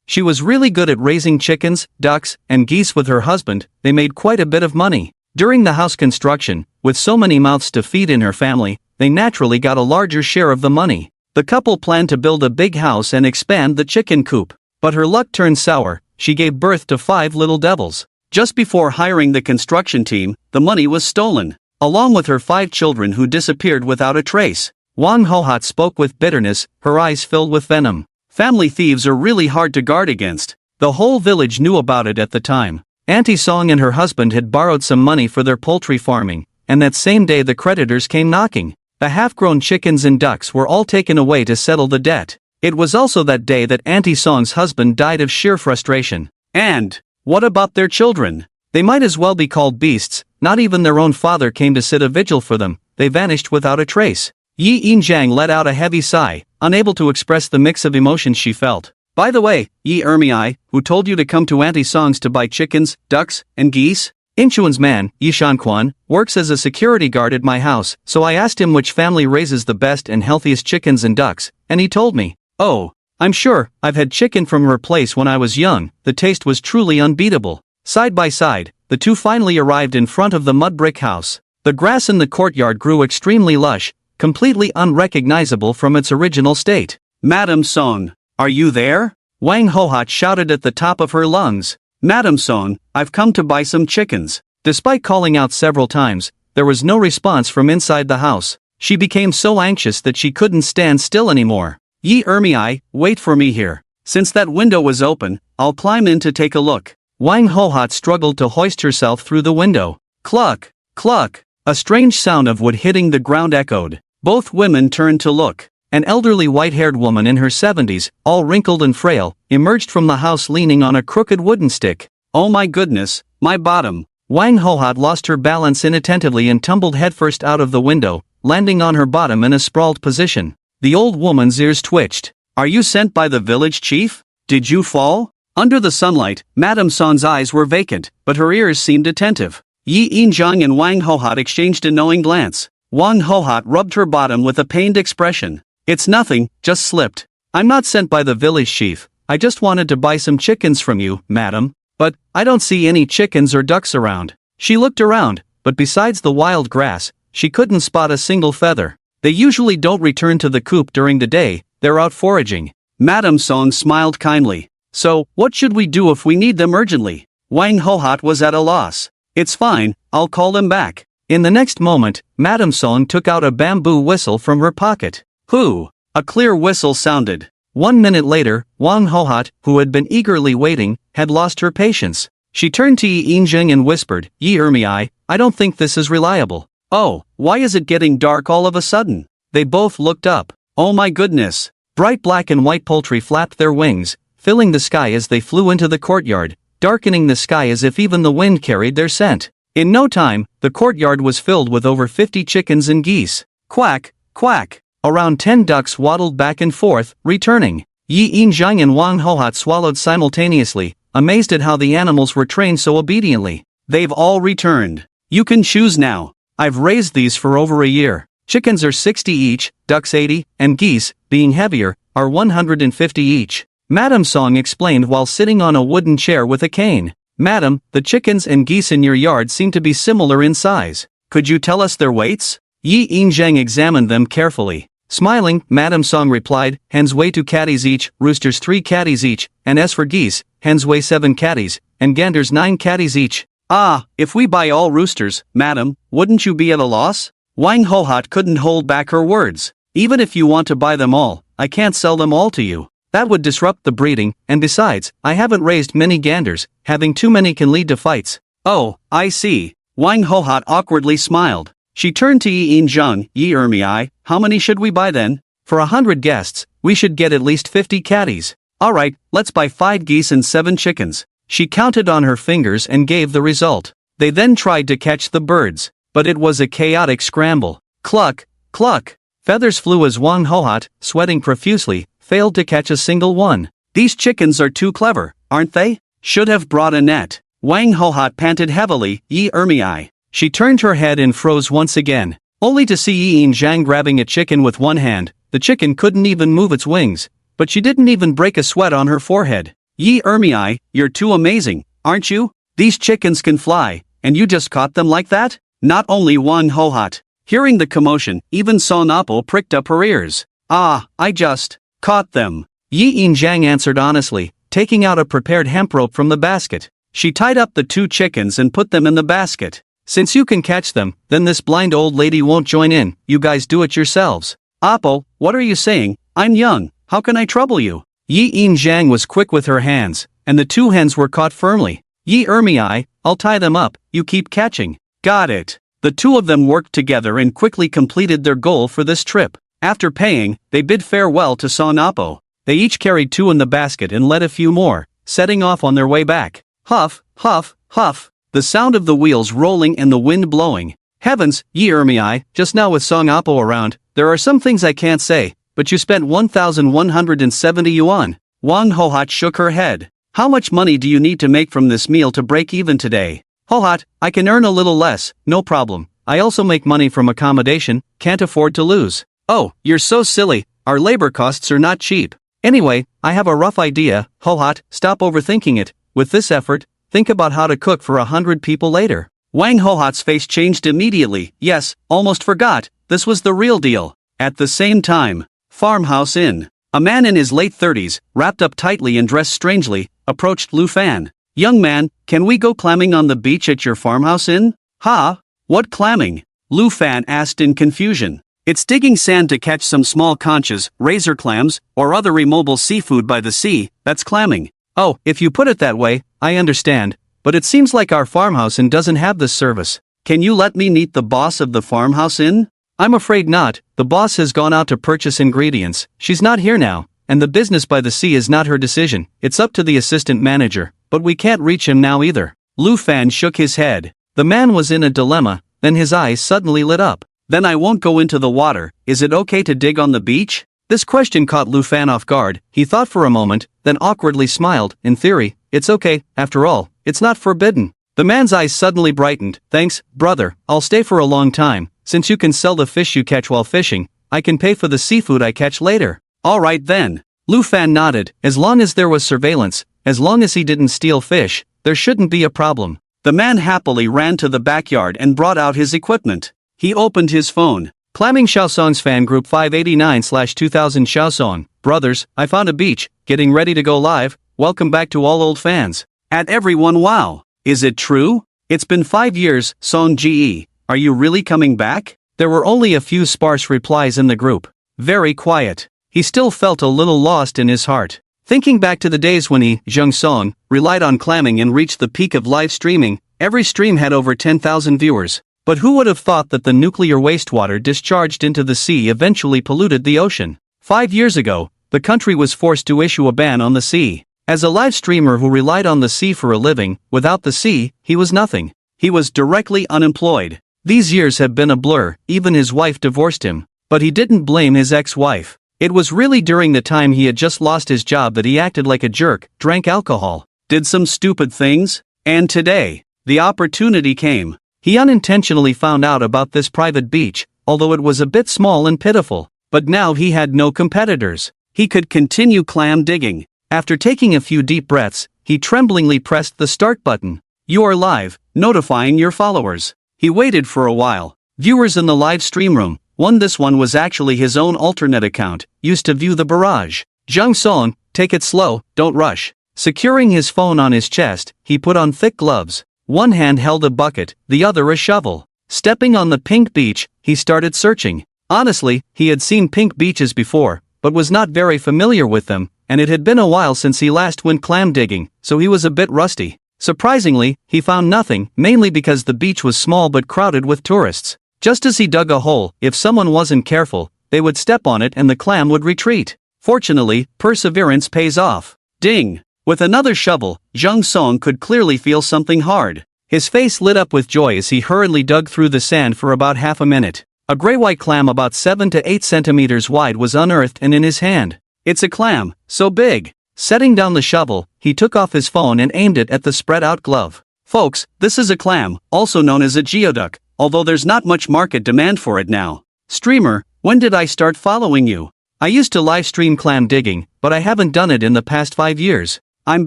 She was really good at raising chickens, ducks, and geese with her husband. They made quite a bit of money. During the house construction, with so many mouths to feed in her family, they naturally got a larger share of the money. The couple planned to build a big house and expand the chicken coop. But her luck turned sour. She gave birth to 5 little devils. Just before hiring the construction team, the money was stolen, along with her 5 children who disappeared without a trace. Wang Hohat spoke with bitterness, her eyes filled with venom. Family thieves are really hard to guard against. The whole village knew about it at the time. Auntie Song and her husband had borrowed some money for their poultry farming, and that same day the creditors came knocking. The half-grown chickens and ducks were all taken away to settle the debt. It was also that day that Auntie Song's husband died of sheer frustration. And what about their children? They might as well be called beasts. Not even their own father came to sit a vigil for them. They vanished without a trace. Yi Injiang let out a heavy sigh, unable to express the mix of emotions she felt. By the way, Yi Ermi, who told you to come to Auntie Song's to buy chickens, ducks, and geese? Inchuan's man, Yi Shanquan, works as a security guard at my house, so I asked him which family raises the best and healthiest chickens and ducks, and he told me. Oh, I'm sure, I've had chicken from her place when I was young. The taste was truly unbeatable. Side by side, the two finally arrived in front of the mud brick house. The grass in the courtyard grew extremely lush, completely unrecognizable from its original state. Madam Song, are you there? Wang Hohat shouted at the top of her lungs. Madam Song, I've come to buy some chickens. Despite calling out several times, there was no response from inside the house. She became so anxious that she couldn't stand still anymore. Yi Ermi, wait for me here. Since that window was open, I'll climb in to take a look. Wang Hohat struggled to hoist herself through the window. Cluck, cluck. A strange sound of wood hitting the ground echoed. Both women turned to look. An elderly white-haired woman in her 70s, all wrinkled and frail, emerged from the house leaning on a crooked wooden stick. Oh my goodness, my bottom. Wang Hohat lost her balance inattentively and tumbled headfirst out of the window, landing on her bottom in a sprawled position. The old woman's ears twitched. Are you sent by the village chief? Did you fall? Under the sunlight, Madame Song's eyes were vacant, but her ears seemed attentive. Yi Injiang and Wang Hohat exchanged a knowing glance. Wang Hohat rubbed her bottom with a pained expression. It's nothing, just slipped. I'm not sent by the village chief. I just wanted to buy some chickens from you, madam. But I don't see any chickens or ducks around. She looked around, but besides the wild grass, she couldn't spot a single feather. They usually don't return to the coop during the day, they're out foraging. Madame Song smiled kindly. So, what should we do if we need them urgently? Wang Hohat was at a loss. It's fine, I'll call them back. In the next moment, Madame Song took out a bamboo whistle from her pocket. Hoo! A clear whistle sounded. 1 minute later, Wang Hohat, who had been eagerly waiting, had lost her patience. She turned to Yi Injiang and whispered, Yi Ermi, I don't think this is reliable. Oh, why is it getting dark all of a sudden? They both looked up. Oh my goodness! Bright black and white poultry flapped their wings, filling the sky as they flew into the courtyard, darkening the sky as if even the wind carried their scent. In no time, the courtyard was filled with over 50 chickens and geese. Quack, quack. Around 10 ducks waddled back and forth, returning. Yi Injiang and Wang Hohat swallowed simultaneously, amazed at how the animals were trained so obediently. They've all returned. You can choose now. I've raised these for over a year. Chickens are 60 each, ducks 80, and geese, being heavier, are 150 each. Madam Song explained while sitting on a wooden chair with a cane. Madam, the chickens and geese in your yard seem to be similar in size. Could you tell us their weights? Yi Yinzhang examined them carefully. Smiling, Madam Song replied, hens weigh 2 catties each, roosters 3 catties each, and as for geese, hens weigh 7 catties, and ganders 9 catties each. Ah, if we buy all roosters, madam, wouldn't you be at a loss? Wang Hohat couldn't hold back her words. Even if you want to buy them all, I can't sell them all to you. That would disrupt the breeding, and besides, I haven't raised many ganders, having too many can lead to fights. Oh, I see. Wang Hohat awkwardly smiled. She turned to Yi Yinzhang, Yi Ermiai, how many should we buy then? For 100 guests, we should get at least 50 catties. Alright, let's buy 5 geese and 7 chickens. She counted on her fingers and gave the result. They then tried to catch the birds, but it was a chaotic scramble. Cluck, cluck. Feathers flew as Wang Hohat, sweating profusely, failed to catch a single one. These chickens are too clever, aren't they? Should have brought a net. Wang Hohat panted heavily, Yi Ermiai. She turned her head and froze once again, only to see Yi Yinzhang grabbing a chicken with one hand. The chicken couldn't even move its wings, but she didn't even break a sweat on her forehead. Yi Ermiai, you're too amazing, aren't you? These chickens can fly, and you just caught them like that? Not only Wang Hohat. Hearing the commotion, even Son Apple pricked up her ears. Ah, I just caught them. Yi Yinzhang answered honestly, taking out a prepared hemp rope from the basket. She tied up the 2 chickens and put them in the basket. Since you can catch them, then this blind old lady won't join in, you guys do it yourselves. Apple, what are you saying? I'm young, how can I trouble you? Yi Yinzhang was quick with her hands, and the 2 hens were caught firmly. Yi Ermiai, I'll tie them up, you keep catching. Got it. The 2 of them worked together and quickly completed their goal for this trip. After paying, they bid farewell to Son Apple. They each carried 2 in the basket and led a few more, setting off on their way back. Huff, huff, huff. The sound of the wheels rolling and the wind blowing. Heavens, Yi Ermiai, just now with Song Apple around, there are some things I can't say, but you spent 1,170 yuan. Wang Hohat shook her head. How much money do you need to make from this meal to break even today? Hohat, I can earn a little less, no problem. I also make money from accommodation, can't afford to lose. Oh, you're so silly, our labor costs are not cheap. Anyway, I have a rough idea, Hohat, stop overthinking it. With this effort, think about how to cook for 100 people later. Wang Hohat's face changed immediately. Yes, almost forgot, this was the real deal. At the same time, Farmhouse Inn. A man in his late 30s, wrapped up tightly and dressed strangely, approached Lu Fan. Young man, can we go clamming on the beach at your farmhouse inn? Ha? What clamming? Lu Fan asked in confusion. It's digging sand to catch some small conchas, razor clams, or other immobile seafood by the sea, that's clamming. Oh, if you put it that way, I understand, but it seems like our farmhouse inn doesn't have this service. Can you let me meet the boss of the farmhouse inn? I'm afraid not, the boss has gone out to purchase ingredients, she's not here now, and the business by the sea is not her decision, it's up to the assistant manager, but we can't reach him now either. Lu Fan shook his head. The man was in a dilemma, then his eyes suddenly lit up. Then I won't go into the water, is it okay to dig on the beach? This question caught Lu Fan off guard. He thought for a moment, then awkwardly smiled. In theory, it's okay, after all, it's not forbidden. The man's eyes suddenly brightened. Thanks, brother, I'll stay for a long time. Since you can sell the fish you catch while fishing, I can pay for the seafood I catch later. Alright then. Lu Fan nodded. As long as there was surveillance, as long as he didn't steal fish, there shouldn't be a problem. The man happily ran to the backyard and brought out his equipment. He opened his phone. Clamming Shaosong's fan group 589/2000 Shaosong. Brothers, I found a beach, getting ready to go live, welcome back to all old fans. At everyone wow. Is it true? It's been 5 years, Song Ge. Are you really coming back? There were only a few sparse replies in the group. Very quiet. He still felt a little lost in his heart. Thinking back to the days when he, Zheng Song, relied on clamming and reached the peak of live streaming, every stream had over 10,000 viewers. But who would have thought that the nuclear wastewater discharged into the sea eventually polluted the ocean? 5 years ago, the country was forced to issue a ban on the sea. As a live streamer who relied on the sea for a living, without the sea, he was nothing. He was directly unemployed. These years have been a blur, even his wife divorced him. But he didn't blame his ex-wife. It was really during the time he had just lost his job that he acted like a jerk, drank alcohol, did some stupid things, and today, the opportunity came. He unintentionally found out about this private beach, although it was a bit small and pitiful. But now he had no competitors. He could continue clam digging. After taking a few deep breaths, he tremblingly pressed the start button. You are live, notifying your followers. He waited for a while. Viewers in the live stream room. This one was actually his own alternate account, used to view the barrage. Jung Song, take it slow, don't rush. Securing his phone on his chest, he put on thick gloves. One hand held a bucket, the other a shovel. Stepping on the pink beach, he started searching. Honestly, he had seen pink beaches before, but was not very familiar with them, and it had been a while since he last went clam digging, so he was a bit rusty. Surprisingly, he found nothing, mainly because the beach was small but crowded with tourists. Just as he dug a hole, if someone wasn't careful, they would step on it and the clam would retreat. Fortunately, perseverance pays off. Ding! With another shovel, Jung Song could clearly feel something hard. His face lit up with joy as he hurriedly dug through the sand for about half a minute. A gray-white clam about 7 to 8 centimeters wide was unearthed and in his hand. It's a clam, so big. Setting down the shovel, he took off his phone and aimed it at the spread-out glove. Folks, this is a clam, also known as a geoduck, although there's not much market demand for it now. Streamer, when did I start following you? I used to live stream clam digging, but I haven't done it in the past 5 years. I'm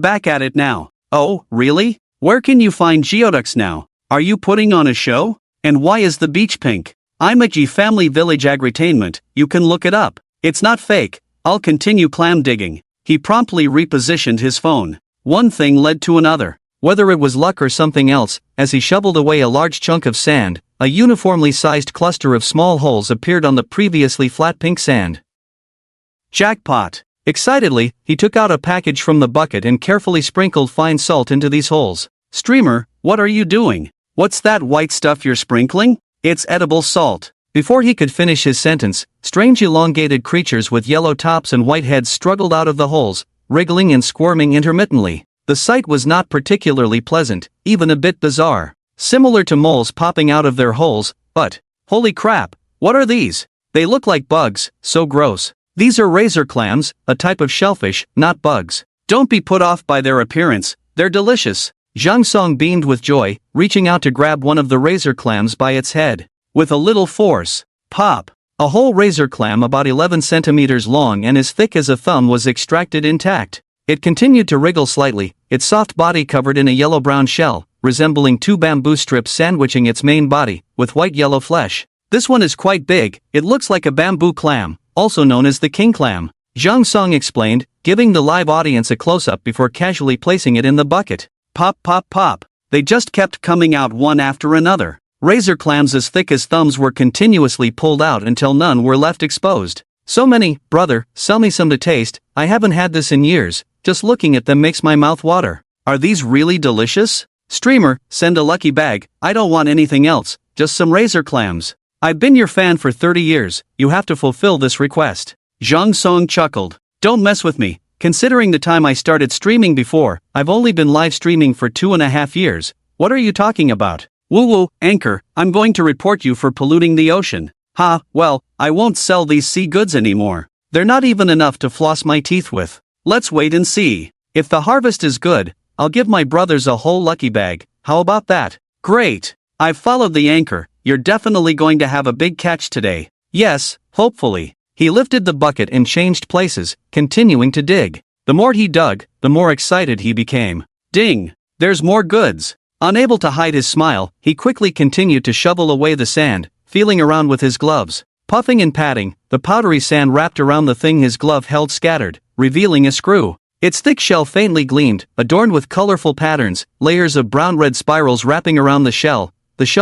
back at it now. Oh, really? Where can you find geoducks now? Are you putting on a show? And why is the beach pink? I'm at G Family Village Agritainment, you can look it up. It's not fake, I'll continue clam digging. He promptly repositioned his phone. One thing led to another. Whether it was luck or something else, as he shoveled away a large chunk of sand, a uniformly sized cluster of small holes appeared on the previously flat pink sand. Jackpot! Excitedly, he took out a package from the bucket and carefully sprinkled fine salt into these holes. Streamer, what are you doing? What's that white stuff you're sprinkling? It's edible salt. Before he could finish his sentence, strange elongated creatures with yellow tops and white heads struggled out of the holes, wriggling and squirming intermittently. The sight was not particularly pleasant, even a bit bizarre. Similar to moles popping out of their holes, but, holy crap, what are these? They look like bugs, so gross. These are razor clams, a type of shellfish, not bugs. Don't be put off by their appearance, they're delicious. Zhang Song beamed with joy, reaching out to grab one of the razor clams by its head. With a little force, pop! A whole razor clam about 11 centimeters long and as thick as a thumb was extracted intact. It continued to wriggle slightly, its soft body covered in a yellow-brown shell, resembling 2 bamboo strips sandwiching its main body, with white-yellow flesh. This one is quite big, it looks like a bamboo clam, also known as the king clam. Zhang Song explained, giving the live audience a close-up before casually placing it in the bucket. Pop pop pop. They just kept coming out one after another. Razor clams as thick as thumbs were continuously pulled out until none were left exposed. So many, brother, sell me some to taste, I haven't had this in years, just looking at them makes my mouth water. Are these really delicious? Streamer, send a lucky bag, I don't want anything else, just some razor clams. I've been your fan for 30 years, you have to fulfill this request. Zhang Song chuckled. Don't mess with me. Considering the time I started streaming before, I've only been live streaming for 2.5 years. What are you talking about? Woo-woo, Anchor, I'm going to report you for polluting the ocean. Ha, well, I won't sell these sea goods anymore. They're not even enough to floss my teeth with. Let's wait and see. If the harvest is good, I'll give my brothers a whole lucky bag, how about that? Great. I've followed the anchor, you're definitely going to have a big catch today. Yes, hopefully. He lifted the bucket and changed places, continuing to dig. The more he dug, the more excited he became. Ding! There's more goods. Unable to hide his smile, he quickly continued to shovel away the sand, feeling around with his gloves. Puffing and patting, the powdery sand wrapped around the thing his glove held scattered, revealing a screw. Its thick shell faintly gleamed, adorned with colorful patterns, layers of brown-red spirals wrapping around the shell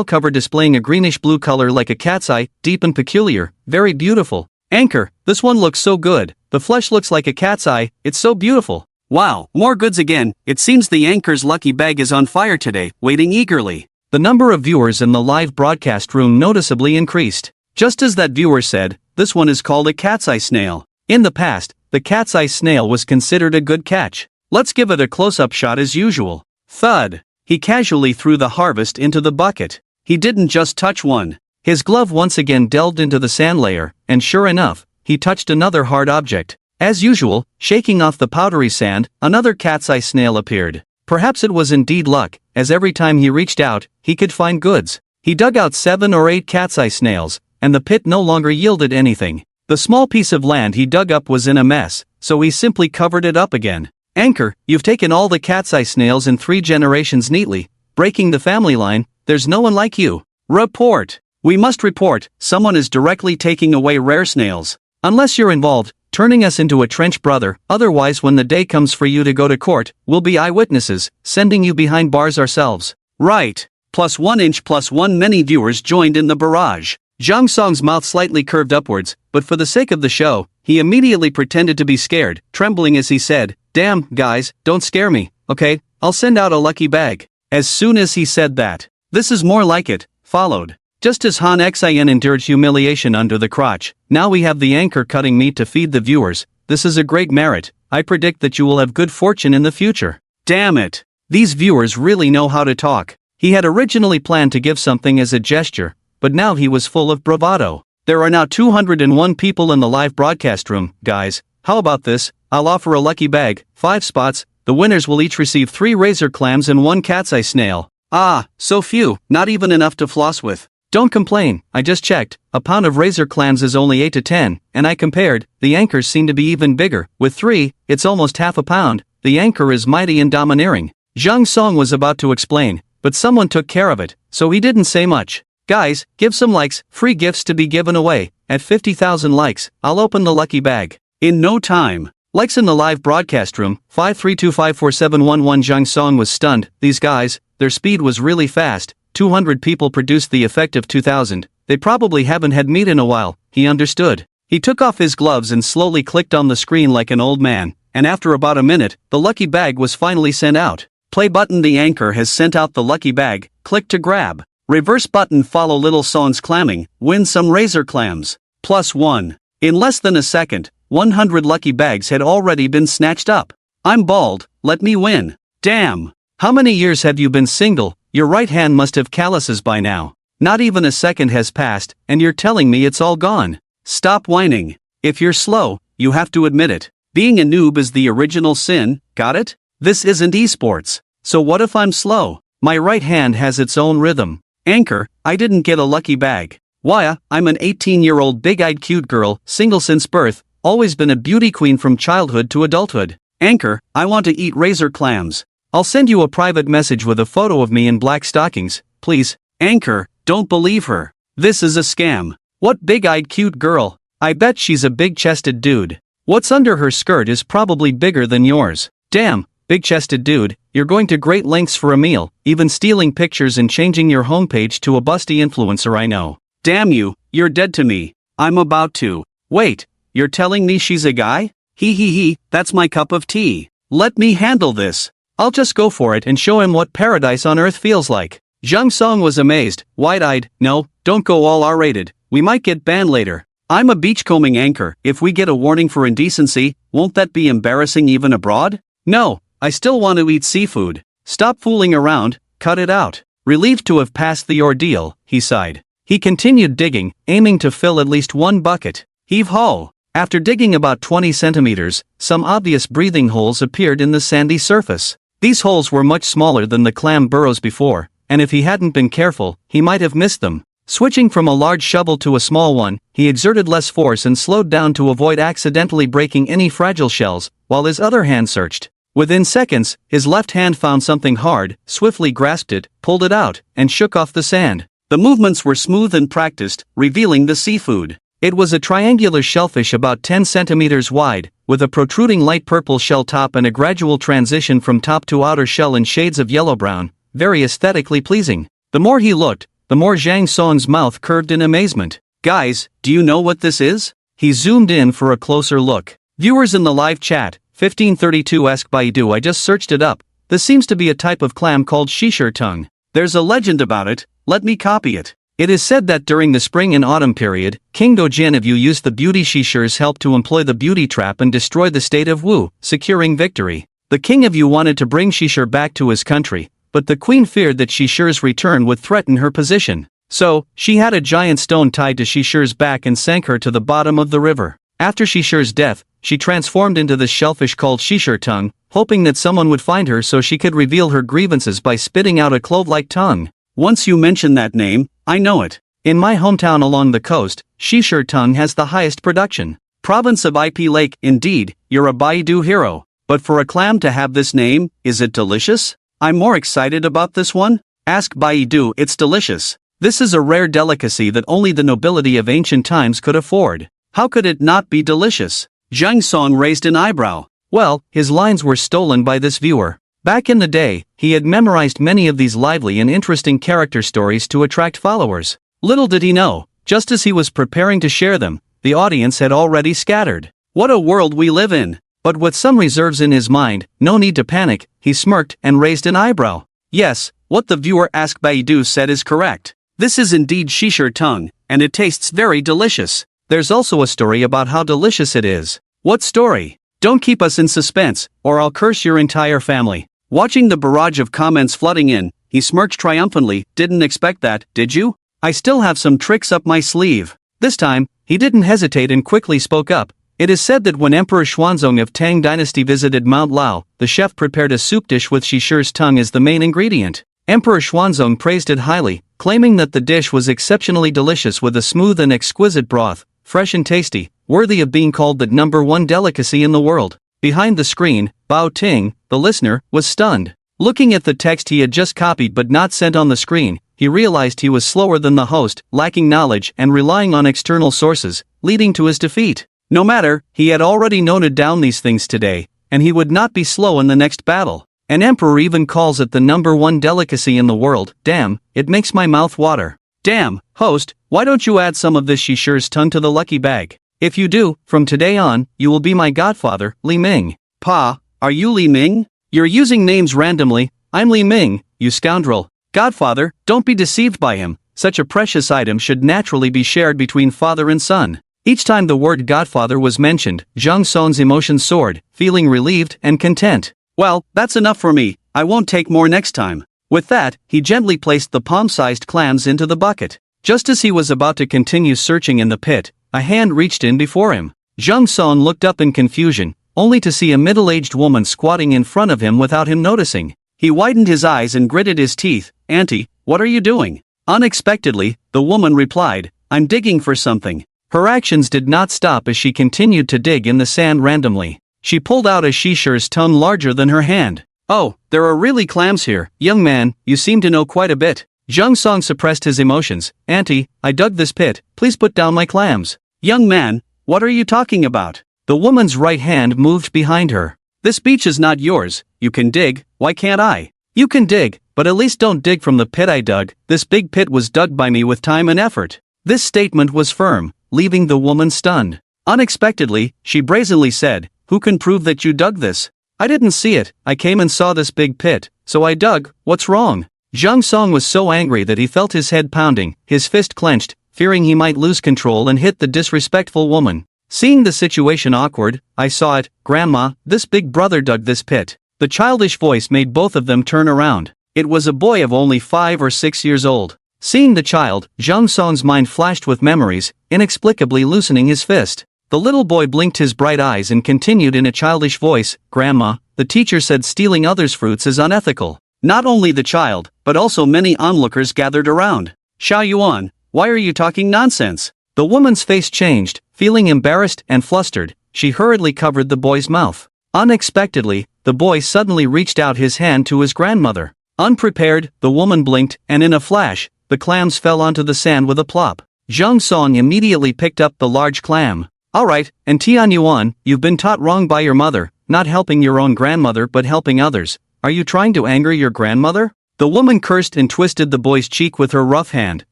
cover displaying a greenish-blue color like a cat's eye, deep and peculiar, very beautiful. Anchor, this one looks so good, the flesh looks like a cat's eye, it's so beautiful. Wow, more goods again, it seems the anchor's lucky bag is on fire today, waiting eagerly. The number of viewers in the live broadcast room noticeably increased. Just as that viewer said, this one is called a cat's eye snail. In the past, the cat's eye snail was considered a good catch. Let's give it a close-up shot as usual. Thud! He casually threw the harvest into the bucket. He didn't just touch one. His glove once again delved into the sand layer, and sure enough, he touched another hard object. As usual, shaking off the powdery sand, another cat's eye snail appeared. Perhaps it was indeed luck, as every time he reached out, he could find goods. He dug out 7 or 8 cat's eye snails, and the pit no longer yielded anything. The small piece of land he dug up was in a mess, so he simply covered it up again. Anchor, you've taken all the cat's eye snails in 3 generations neatly, breaking the family line. There's no one like you. Report. We must report, someone is directly taking away rare snails. Unless you're involved, turning us into a trench brother, otherwise when the day comes for you to go to court, we'll be eyewitnesses, sending you behind bars ourselves. Right. +1 inch +1 many viewers joined in the barrage. Zhang Song's mouth slightly curved upwards, but for the sake of the show, he immediately pretended to be scared, trembling as he said, "Damn, guys, don't scare me, okay? I'll send out a lucky bag." As soon as he said that, "This is more like it," followed. Just as Han Xin endured humiliation under the crotch, now we have the anchor cutting meat to feed the viewers. This is a great merit. I predict that you will have good fortune in the future. Damn it. These viewers really know how to talk. He had originally planned to give something as a gesture, but now he was full of bravado. There are now 201 people in the live broadcast room, guys. How about this? I'll offer a lucky bag, 5 spots. The winners will each receive 3 razor clams and 1 cat's eye snail. Ah, so few, not even enough to floss with. Don't complain, I just checked. A pound of razor clams is only 8 to 10, and I compared, the anchors seem to be even bigger. With 3, it's almost half a pound. The anchor is mighty and domineering. Zhang Song was about to explain, but someone took care of it, so he didn't say much. Guys, give some likes, free gifts to be given away. At 50,000 likes, I'll open the lucky bag. In no time. Likes in the live broadcast room, 532547111. Zhang Song was stunned. These guys, their speed was really fast. 200 people produced the effect of 2,000. They probably haven't had meat in a while, he understood. He took off his gloves and slowly clicked on the screen like an old man, and after about a minute, the lucky bag was finally sent out. Play button. The anchor has sent out the lucky bag. Click to grab. Reverse button. Follow little Song's clamming. Win some razor clams. +1. In less than a second, 100 lucky bags had already been snatched up. I'm bald, let me win. Damn. How many years have you been single? Your right hand must have calluses by now. Not even a second has passed, and you're telling me it's all gone. Stop whining. If you're slow, you have to admit it. Being a noob is the original sin, got it? This isn't esports. So what if I'm slow? My right hand has its own rhythm. Anchor, I didn't get a lucky bag. Why, I'm an 18-year-old big-eyed cute girl, single since birth, always been a beauty queen from childhood to adulthood. Anchor, I want to eat razor clams. I'll send you a private message with a photo of me in black stockings, please. Anchor, don't believe her. This is a scam. What big-eyed cute girl? I bet she's a big-chested dude. What's under her skirt is probably bigger than yours. Damn, big-chested dude, you're going to great lengths for a meal, even stealing pictures and changing your homepage to a busty influencer I know. Damn you, you're dead to me. I'm about to. Wait, you're telling me she's a guy? He, that's my cup of tea. Let me handle this. I'll just go for it and show him what paradise on earth feels like. Zhang Song was amazed, wide-eyed. No, don't go all R-rated. We might get banned later. I'm a beachcombing anchor. If we get a warning for indecency, won't that be embarrassing even abroad? No, I still want to eat seafood. Stop fooling around, cut it out. Relieved to have passed the ordeal, he sighed. He continued digging, aiming to fill at least 1 bucket. Heave-ho! After digging about 20 centimeters, some obvious breathing holes appeared in the sandy surface. These holes were much smaller than the clam burrows before, and if he hadn't been careful, he might have missed them. Switching from a large shovel to a small one, he exerted less force and slowed down to avoid accidentally breaking any fragile shells, while his other hand searched. Within seconds, his left hand found something hard, swiftly grasped it, pulled it out, and shook off the sand. The movements were smooth and practiced, revealing the seafood. It was a triangular shellfish about 10 centimeters wide, with a protruding light purple shell top and a gradual transition from top to outer shell in shades of yellow-brown, very aesthetically pleasing. The more he looked, the more Zhang Song's mouth curved in amazement. Guys, do you know what this is? He zoomed in for a closer look. Viewers in the live chat, 1532 ask Baidu. I just searched it up. This seems to be a type of clam called shishir tongue. There's a legend about it, let me copy it. It is said that during the spring and autumn period, King Dojin of Yu used the beauty shishers help to employ the beauty trap and destroy the state of Wu, securing victory. The king of Yu wanted to bring shishir back to his country, but the queen feared that shishir's return would threaten her position. So, she had a giant stone tied to shishir's back and sank her to the bottom of the river. After shishir's death, she transformed into the shellfish called shishir tongue, hoping that someone would find her so she could reveal her grievances by spitting out a clove-like tongue. Once you mention that name, I know it. In my hometown along the coast, Shishir tongue has the highest production. Province of IP Lake, indeed, you're a Baidu hero. But for a clam to have this name, is it delicious? I'm more excited about this one. Ask Baidu, it's delicious. This is a rare delicacy that only the nobility of ancient times could afford. How could it not be delicious? Zhang Song raised an eyebrow. Well, his lines were stolen by this viewer. Back in the day, he had memorized many of these lively and interesting character stories to attract followers. Little did he know, just as he was preparing to share them, the audience had already scattered. What a world we live in! But with some reserves in his mind, no need to panic, he smirked and raised an eyebrow. Yes, what the viewer Ask Baidu said is correct. This is indeed Shishir tongue, and it tastes very delicious. There's also a story about how delicious it is. What story? Don't keep us in suspense, or I'll curse your entire family. Watching the barrage of comments flooding in, he smirked triumphantly. Didn't expect that, did you? I still have some tricks up my sleeve. This time, he didn't hesitate and quickly spoke up. It is said that when Emperor Xuanzong of Tang Dynasty visited Mount Lao, the chef prepared a soup dish with Shishir's tongue as the main ingredient. Emperor Xuanzong praised it highly, claiming that the dish was exceptionally delicious with a smooth and exquisite broth, fresh and tasty, worthy of being called the #1 delicacy in the world. Behind the screen, Bao Ting, the listener, was stunned. Looking at the text he had just copied but not sent on the screen, he realized he was slower than the host, lacking knowledge and relying on external sources, leading to his defeat. No matter, he had already noted down these things today, and he would not be slow in the next battle. An emperor even calls it the #1 delicacy in the world. Damn, it makes my mouth water. Damn, host, why don't you add some of this Shishir's tongue to the lucky bag? If you do, from today on, you will be my godfather, Li Ming. Pa, are you Li Ming? You're using names randomly. I'm Li Ming, you scoundrel. Godfather, don't be deceived by him. Such a precious item should naturally be shared between father and son. Each time the word godfather was mentioned, Zhang Song's emotions soared, feeling relieved and content. Well, that's enough for me. I won't take more next time. With that, he gently placed the palm-sized clams into the bucket. Just as he was about to continue searching in the pit, a hand reached in before him. Zhang Song looked up in confusion, only to see a middle-aged woman squatting in front of him without him noticing. He widened his eyes and gritted his teeth. Auntie, what are you doing? Unexpectedly, the woman replied, I'm digging for something. Her actions did not stop as she continued to dig in the sand randomly. She pulled out a Shishir's tongue larger than her hand. Oh, there are really clams here. Young man, you seem to know quite a bit. Zhang Song suppressed his emotions. Auntie, I dug this pit, please put down my clams. Young man, what are you talking about? The woman's right hand moved behind her. This beach is not yours. You can dig, why can't I? You can dig, but at least don't dig from the pit I dug. This big pit was dug by me with time and effort. This statement was firm, leaving the woman stunned. Unexpectedly, she brazenly said, Who can prove that you dug this? I didn't see it, I came and saw this big pit, so I dug. What's wrong? Zhang Song was so angry that he felt his head pounding, his fist clenched, fearing he might lose control and hit the disrespectful woman. Seeing the situation awkward, I saw it, Grandma, this big brother dug this pit. The childish voice made both of them turn around. It was a boy of only 5 or 6 years old. Seeing the child, Zhang Song's mind flashed with memories, inexplicably loosening his fist. The little boy blinked his bright eyes and continued in a childish voice, Grandma, the teacher said stealing others' fruits is unethical. Not only the child, but also many onlookers gathered around. Xiao Yuan, why are you talking nonsense? The woman's face changed, feeling embarrassed and flustered, she hurriedly covered the boy's mouth. Unexpectedly, the boy suddenly reached out his hand to his grandmother. Unprepared, the woman blinked, and in a flash, the clams fell onto the sand with a plop. Zhang Song immediately picked up the large clam. Alright, and Tian Yuan, you've been taught wrong by your mother, not helping your own grandmother but helping others. Are you trying to anger your grandmother? The woman cursed and twisted the boy's cheek with her rough hand,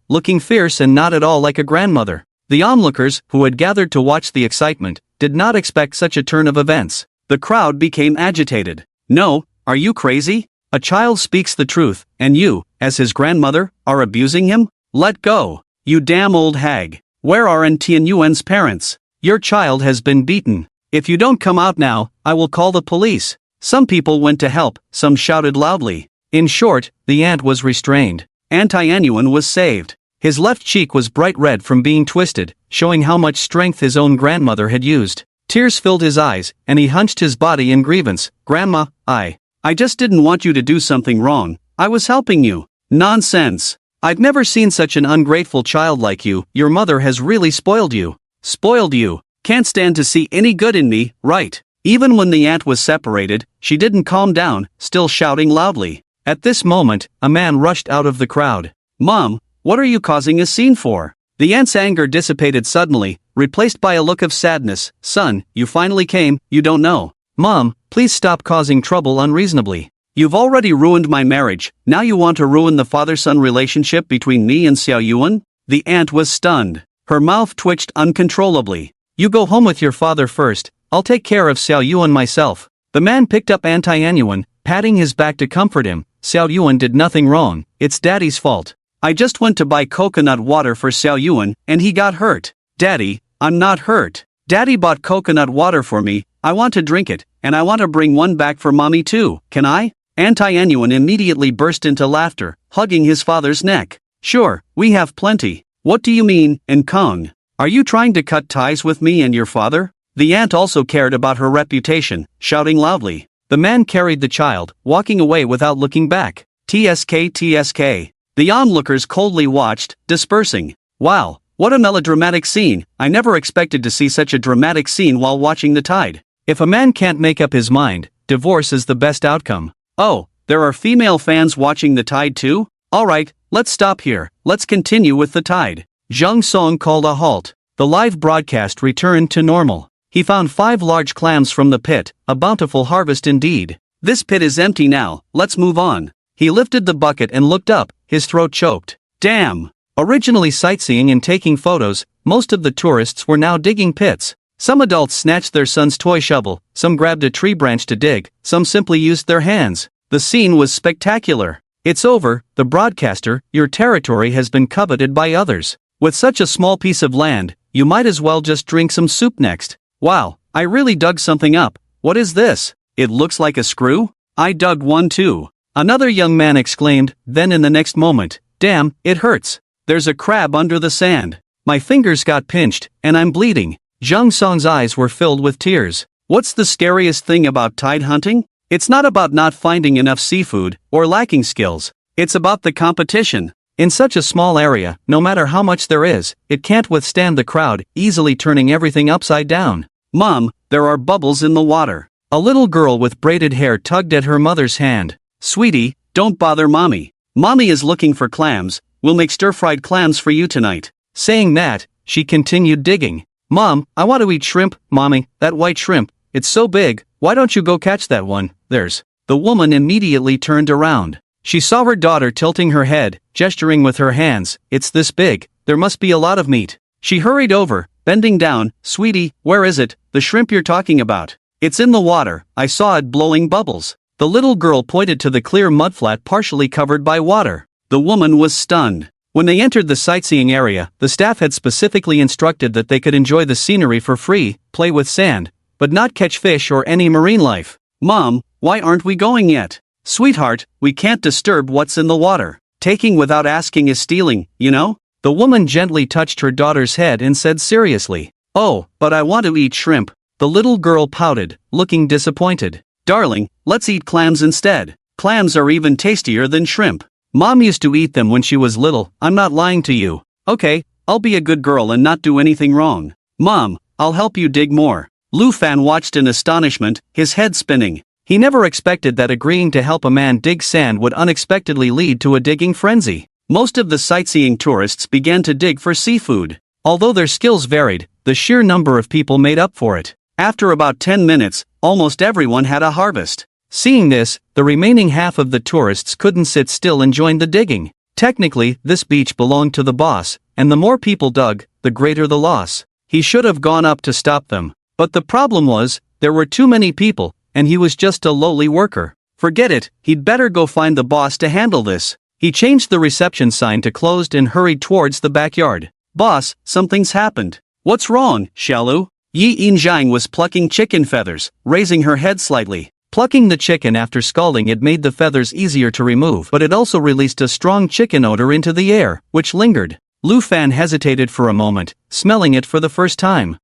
looking fierce and not at all like a grandmother. The onlookers, who had gathered to watch the excitement, did not expect such a turn of events. The crowd became agitated. No, are you crazy? A child speaks the truth, and you, as his grandmother, are abusing him? Let go, you damn old hag. Where are Tian Yuan's parents? Your child has been beaten. If you don't come out now, I will call the police. Some people went to help, some shouted loudly. In short, the aunt was restrained. Tian Yuan was saved. His left cheek was bright red from being twisted, showing how much strength his own grandmother had used. Tears filled his eyes, and he hunched his body in grievance. Grandma, I just didn't want you to do something wrong. I was helping you. Nonsense. I've never seen such an ungrateful child like you. Your mother has really spoiled you. Spoiled you. Can't stand to see any good in me, right? Even when the aunt was separated, she didn't calm down, still shouting loudly. At this moment, a man rushed out of the crowd. Mom, what are you causing a scene for? The aunt's anger dissipated suddenly, replaced by a look of sadness. Son, you finally came, you don't know. Mom, please stop causing trouble unreasonably. You've already ruined my marriage, now you want to ruin the father-son relationship between me and Xiao Yuan? The aunt was stunned. Her mouth twitched uncontrollably. You go home with your father first, I'll take care of Xiao Yuan myself. The man picked up Yuan, patting his back to comfort him. Xiao Yuan did nothing wrong, it's Daddy's fault. I just went to buy coconut water for Xiao Yuan, and he got hurt. Daddy, I'm not hurt. Daddy bought coconut water for me, I want to drink it, and I want to bring one back for Mommy too, can I? Yuan immediately burst into laughter, hugging his father's neck. Sure, we have plenty. What do you mean, Kong? Are you trying to cut ties with me and your father? The aunt also cared about her reputation, shouting loudly. The man carried the child, walking away without looking back. TSK TSK. The onlookers coldly watched, dispersing. Wow, what a melodramatic scene. I never expected to see such a dramatic scene while watching the tide. If a man can't make up his mind, divorce is the best outcome. Oh, there are female fans watching the tide too? Alright, let's stop here, let's continue with the tide. Zhang Song called a halt. The live broadcast returned to normal. He found 5 large clams from the pit, a bountiful harvest indeed. This pit is empty now, let's move on. He lifted the bucket and looked up, his throat choked. Damn! Originally sightseeing and taking photos, most of the tourists were now digging pits. Some adults snatched their son's toy shovel, some grabbed a tree branch to dig, some simply used their hands. The scene was spectacular. It's over, the broadcaster, your territory has been coveted by others. With such a small piece of land, you might as well just drink some soup next. Wow, I really dug something up. What is this? It looks like a screw? I dug one too. Another young man exclaimed, then in the next moment, damn, it hurts. There's a crab under the sand. My fingers got pinched, and I'm bleeding. Zhang Song's eyes were filled with tears. What's the scariest thing about tide hunting? It's not about not finding enough seafood, or lacking skills. It's about the competition. In such a small area, no matter how much there is, it can't withstand the crowd, easily turning everything upside down. Mom, there are bubbles in the water. A little girl with braided hair tugged at her mother's hand. Sweetie, don't bother Mommy. Mommy is looking for clams, we'll make stir-fried clams for you tonight. Saying that, she continued digging. Mom, I want to eat shrimp, Mommy, that white shrimp, it's so big, why don't you go catch that one, there's. The woman immediately turned around. She saw her daughter tilting her head, gesturing with her hands, it's this big, there must be a lot of meat. She hurried over, bending down, sweetie, where is it, the shrimp you're talking about? It's in the water, I saw it blowing bubbles. The little girl pointed to the clear mudflat partially covered by water. The woman was stunned. When they entered the sightseeing area, the staff had specifically instructed that they could enjoy the scenery for free, play with sand, but not catch fish or any marine life. Mom, why aren't we going yet? Sweetheart, we can't disturb what's in the water. Taking without asking is stealing, you know? The woman gently touched her daughter's head and said seriously, oh, but I want to eat shrimp. The little girl pouted, looking disappointed. Darling, let's eat clams instead. Clams are even tastier than shrimp. Mom used to eat them when she was little, I'm not lying to you. Okay, I'll be a good girl and not do anything wrong. Mom, I'll help you dig more. Lu Fan watched in astonishment, his head spinning. He never expected that agreeing to help a man dig sand would unexpectedly lead to a digging frenzy. Most of the sightseeing tourists began to dig for seafood. Although their skills varied, the sheer number of people made up for it. After about 10 minutes, almost everyone had a harvest. Seeing this, the remaining half of the tourists couldn't sit still and joined the digging. Technically, this beach belonged to the boss, and the more people dug, the greater the loss. He should have gone up to stop them. But the problem was, there were too many people, and he was just a lowly worker. Forget it, he'd better go find the boss to handle this. He changed the reception sign to closed and hurried towards the backyard. Boss, something's happened. What's wrong, Xiaolu? Yi Yinjiang was plucking chicken feathers, raising her head slightly. Plucking the chicken after scalding it made the feathers easier to remove, but it also released a strong chicken odor into the air, which lingered. Lu Fan hesitated for a moment, smelling it for the first time.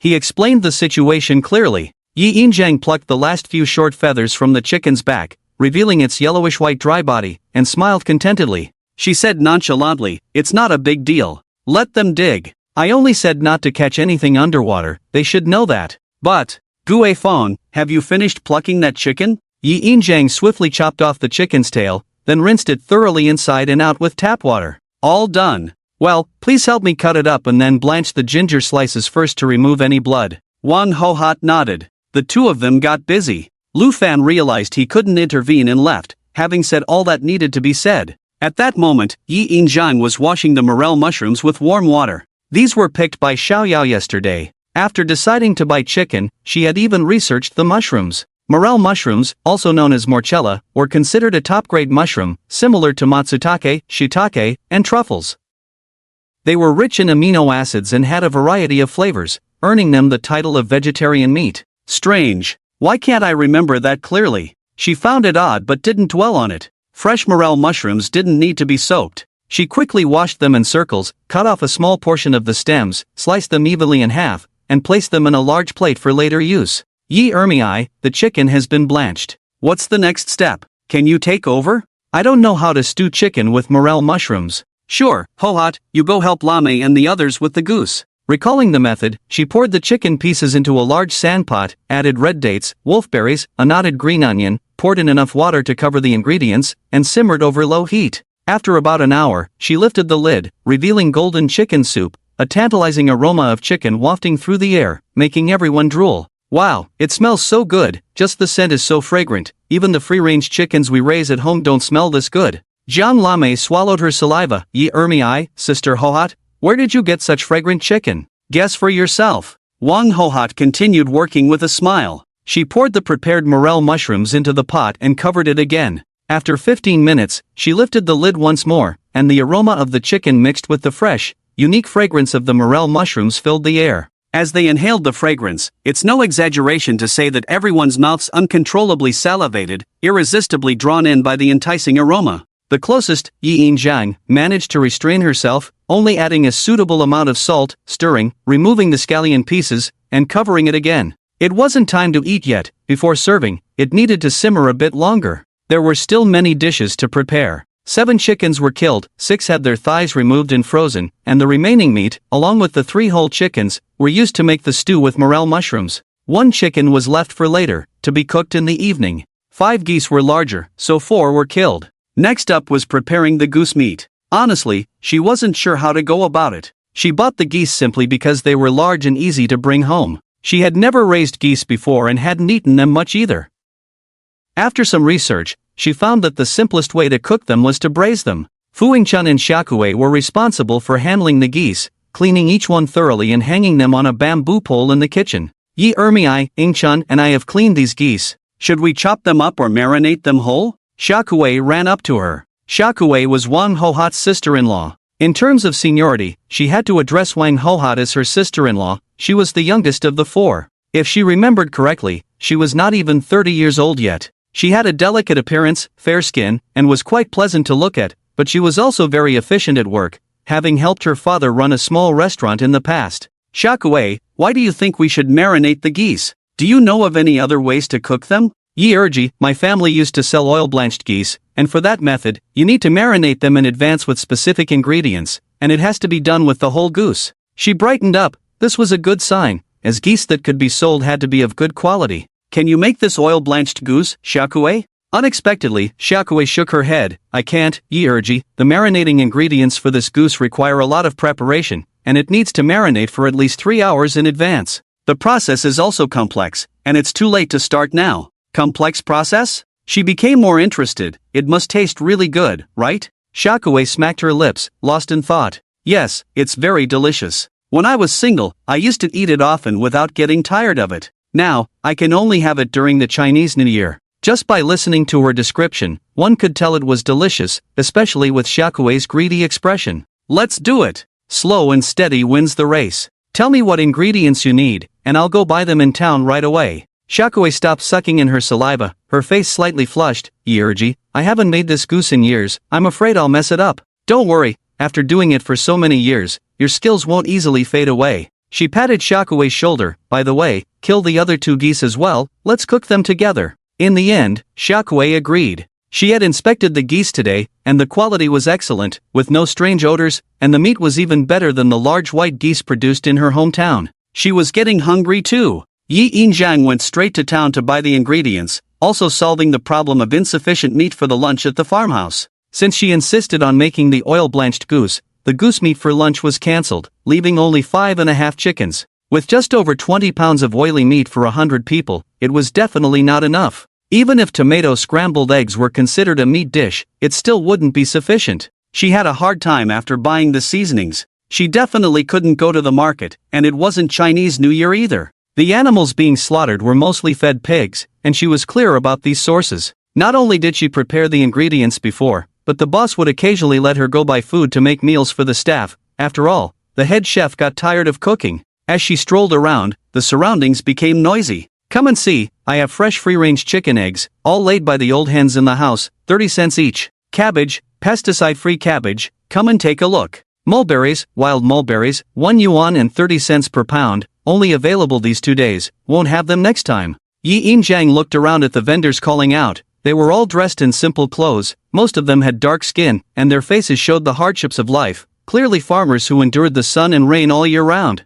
He explained the situation clearly. Yi Yinjiang plucked the last few short feathers from the chicken's back, revealing its yellowish-white dry body, and smiled contentedly. She said nonchalantly, "It's not a big deal. Let them dig. I only said not to catch anything underwater, they should know that." But, Gue Fong, have you finished plucking that chicken? Yi Yinjiang swiftly chopped off the chicken's tail, then rinsed it thoroughly inside and out with tap water. All done. Well, please help me cut it up and then blanch the ginger slices first to remove any blood. Wang Hohat nodded. The two of them got busy. Lu Fan realized he couldn't intervene and left, having said all that needed to be said. At that moment, Yi Yinjiang was washing the morel mushrooms with warm water. These were picked by Xiaoyao yesterday. After deciding to buy chicken, she had even researched the mushrooms. Morel mushrooms, also known as morchella, were considered a top-grade mushroom, similar to matsutake, shiitake, and truffles. They were rich in amino acids and had a variety of flavors, earning them the title of vegetarian meat. Strange. Why can't I remember that clearly? She found it odd but didn't dwell on it. Fresh morel mushrooms didn't need to be soaked. She quickly washed them in circles, cut off a small portion of the stems, sliced them evenly in half, and placed them in a large plate for later use. Yi Ermei, the chicken has been blanched. What's the next step? Can you take over? I don't know how to stew chicken with morel mushrooms. Sure, Hohat, you go help Lame and the others with the goose. Recalling the method, she poured the chicken pieces into a large sandpot, added red dates, wolfberries, a knotted green onion, poured in enough water to cover the ingredients, and simmered over low heat. After about an hour, she lifted the lid, revealing golden chicken soup, a tantalizing aroma of chicken wafting through the air, making everyone drool. Wow, it smells so good, just the scent is so fragrant, even the free-range chickens we raise at home don't smell this good. Jiang Lame swallowed her saliva. Yi Ermei, Sister Hohat, where did you get such fragrant chicken? Guess for yourself. Wang Hohat continued working with a smile. She poured the prepared morel mushrooms into the pot and covered it again. After 15 minutes, she lifted the lid once more, and the aroma of the chicken mixed with the fresh, unique fragrance of the morel mushrooms filled the air. As they inhaled the fragrance, it's no exaggeration to say that everyone's mouths uncontrollably salivated, irresistibly drawn in by the enticing aroma. The closest, Yi Yinjiang, managed to restrain herself, only adding a suitable amount of salt, stirring, removing the scallion pieces, and covering it again. It wasn't time to eat yet. Before serving, it needed to simmer a bit longer. There were still many dishes to prepare. 7 chickens were killed, 6 had their thighs removed and frozen, and the remaining meat, along with the 3 whole chickens, were used to make the stew with morel mushrooms. 1 chicken was left for later, to be cooked in the evening. 5 geese were larger, so 4 were killed. Next up was preparing the goose meat. Honestly, she wasn't sure how to go about it. She bought the geese simply because they were large and easy to bring home. She had never raised geese before and hadn't eaten them much either. After some research, she found that the simplest way to cook them was to braise them. Fu Yingchun and Xiakue were responsible for handling the geese, cleaning each one thoroughly and hanging them on a bamboo pole in the kitchen. Yi Ermei, Yingchun, and I have cleaned these geese. Should we chop them up or marinate them whole? Xiakue ran up to her. Xiakue was Wang Hohat's sister-in-law. In terms of seniority, she had to address Wang Hohat as her sister-in-law. She was the youngest of the 4. If she remembered correctly, she was not even 30 years old yet. She had a delicate appearance, fair skin, and was quite pleasant to look at, but she was also very efficient at work, having helped her father run a small restaurant in the past. Xiakue, why do you think we should marinate the geese? Do you know of any other ways to cook them? Yi Erji, my family used to sell oil-blanched geese, and for that method, you need to marinate them in advance with specific ingredients, and it has to be done with the whole goose. She brightened up. This was a good sign, as geese that could be sold had to be of good quality. Can you make this oil-blanched goose, Xiakue? Unexpectedly, Xiakue shook her head. I can't, Yi Erji. The marinating ingredients for this goose require a lot of preparation, and it needs to marinate for at least 3 hours in advance. The process is also complex, and it's too late to start now. Complex process? She became more interested. It must taste really good, right? Xiakue smacked her lips, lost in thought. Yes, it's very delicious. When I was single, I used to eat it often without getting tired of it. Now, I can only have it during the Chinese New Year. Just by listening to her description, one could tell it was delicious, especially with Xiakue's greedy expression. Let's do it. Slow and steady wins the race. Tell me what ingredients you need, and I'll go buy them in town right away. Xiakue stopped sucking in her saliva, her face slightly flushed. Yi Erji, I haven't made this goose in years, I'm afraid I'll mess it up. Don't worry, after doing it for so many years, your skills won't easily fade away. She patted Shakue's shoulder. By the way, kill the other 2 geese as well, let's cook them together. In the end, Shakue agreed. She had inspected the geese today, and the quality was excellent, with no strange odors, and the meat was even better than the large white geese produced in her hometown. She was getting hungry too. Yi Yinjiang went straight to town to buy the ingredients, also solving the problem of insufficient meat for the lunch at the farmhouse. Since she insisted on making the oil-blanched goose, the goose meat for lunch was cancelled, leaving only 5.5 chickens. With just over 20 pounds of oily meat for 100 people, it was definitely not enough. Even if tomato scrambled eggs were considered a meat dish, it still wouldn't be sufficient. She had a hard time after buying the seasonings. She definitely couldn't go to the market, and it wasn't Chinese New Year either. The animals being slaughtered were mostly fed pigs, and she was clear about these sources. Not only did she prepare the ingredients before, but the boss would occasionally let her go buy food to make meals for the staff. After all, the head chef got tired of cooking. As she strolled around, the surroundings became noisy. Come and see, I have fresh free-range chicken eggs, all laid by the old hens in the house, 30 cents each. Cabbage, pesticide-free cabbage, come and take a look. Mulberries, wild mulberries, 1 yuan and 30 cents per pound, only available these 2 days, won't have them next time. Yi Yinjiang looked around at the vendors calling out. They were all dressed in simple clothes, most of them had dark skin, and their faces showed the hardships of life, clearly farmers who endured the sun and rain all year round.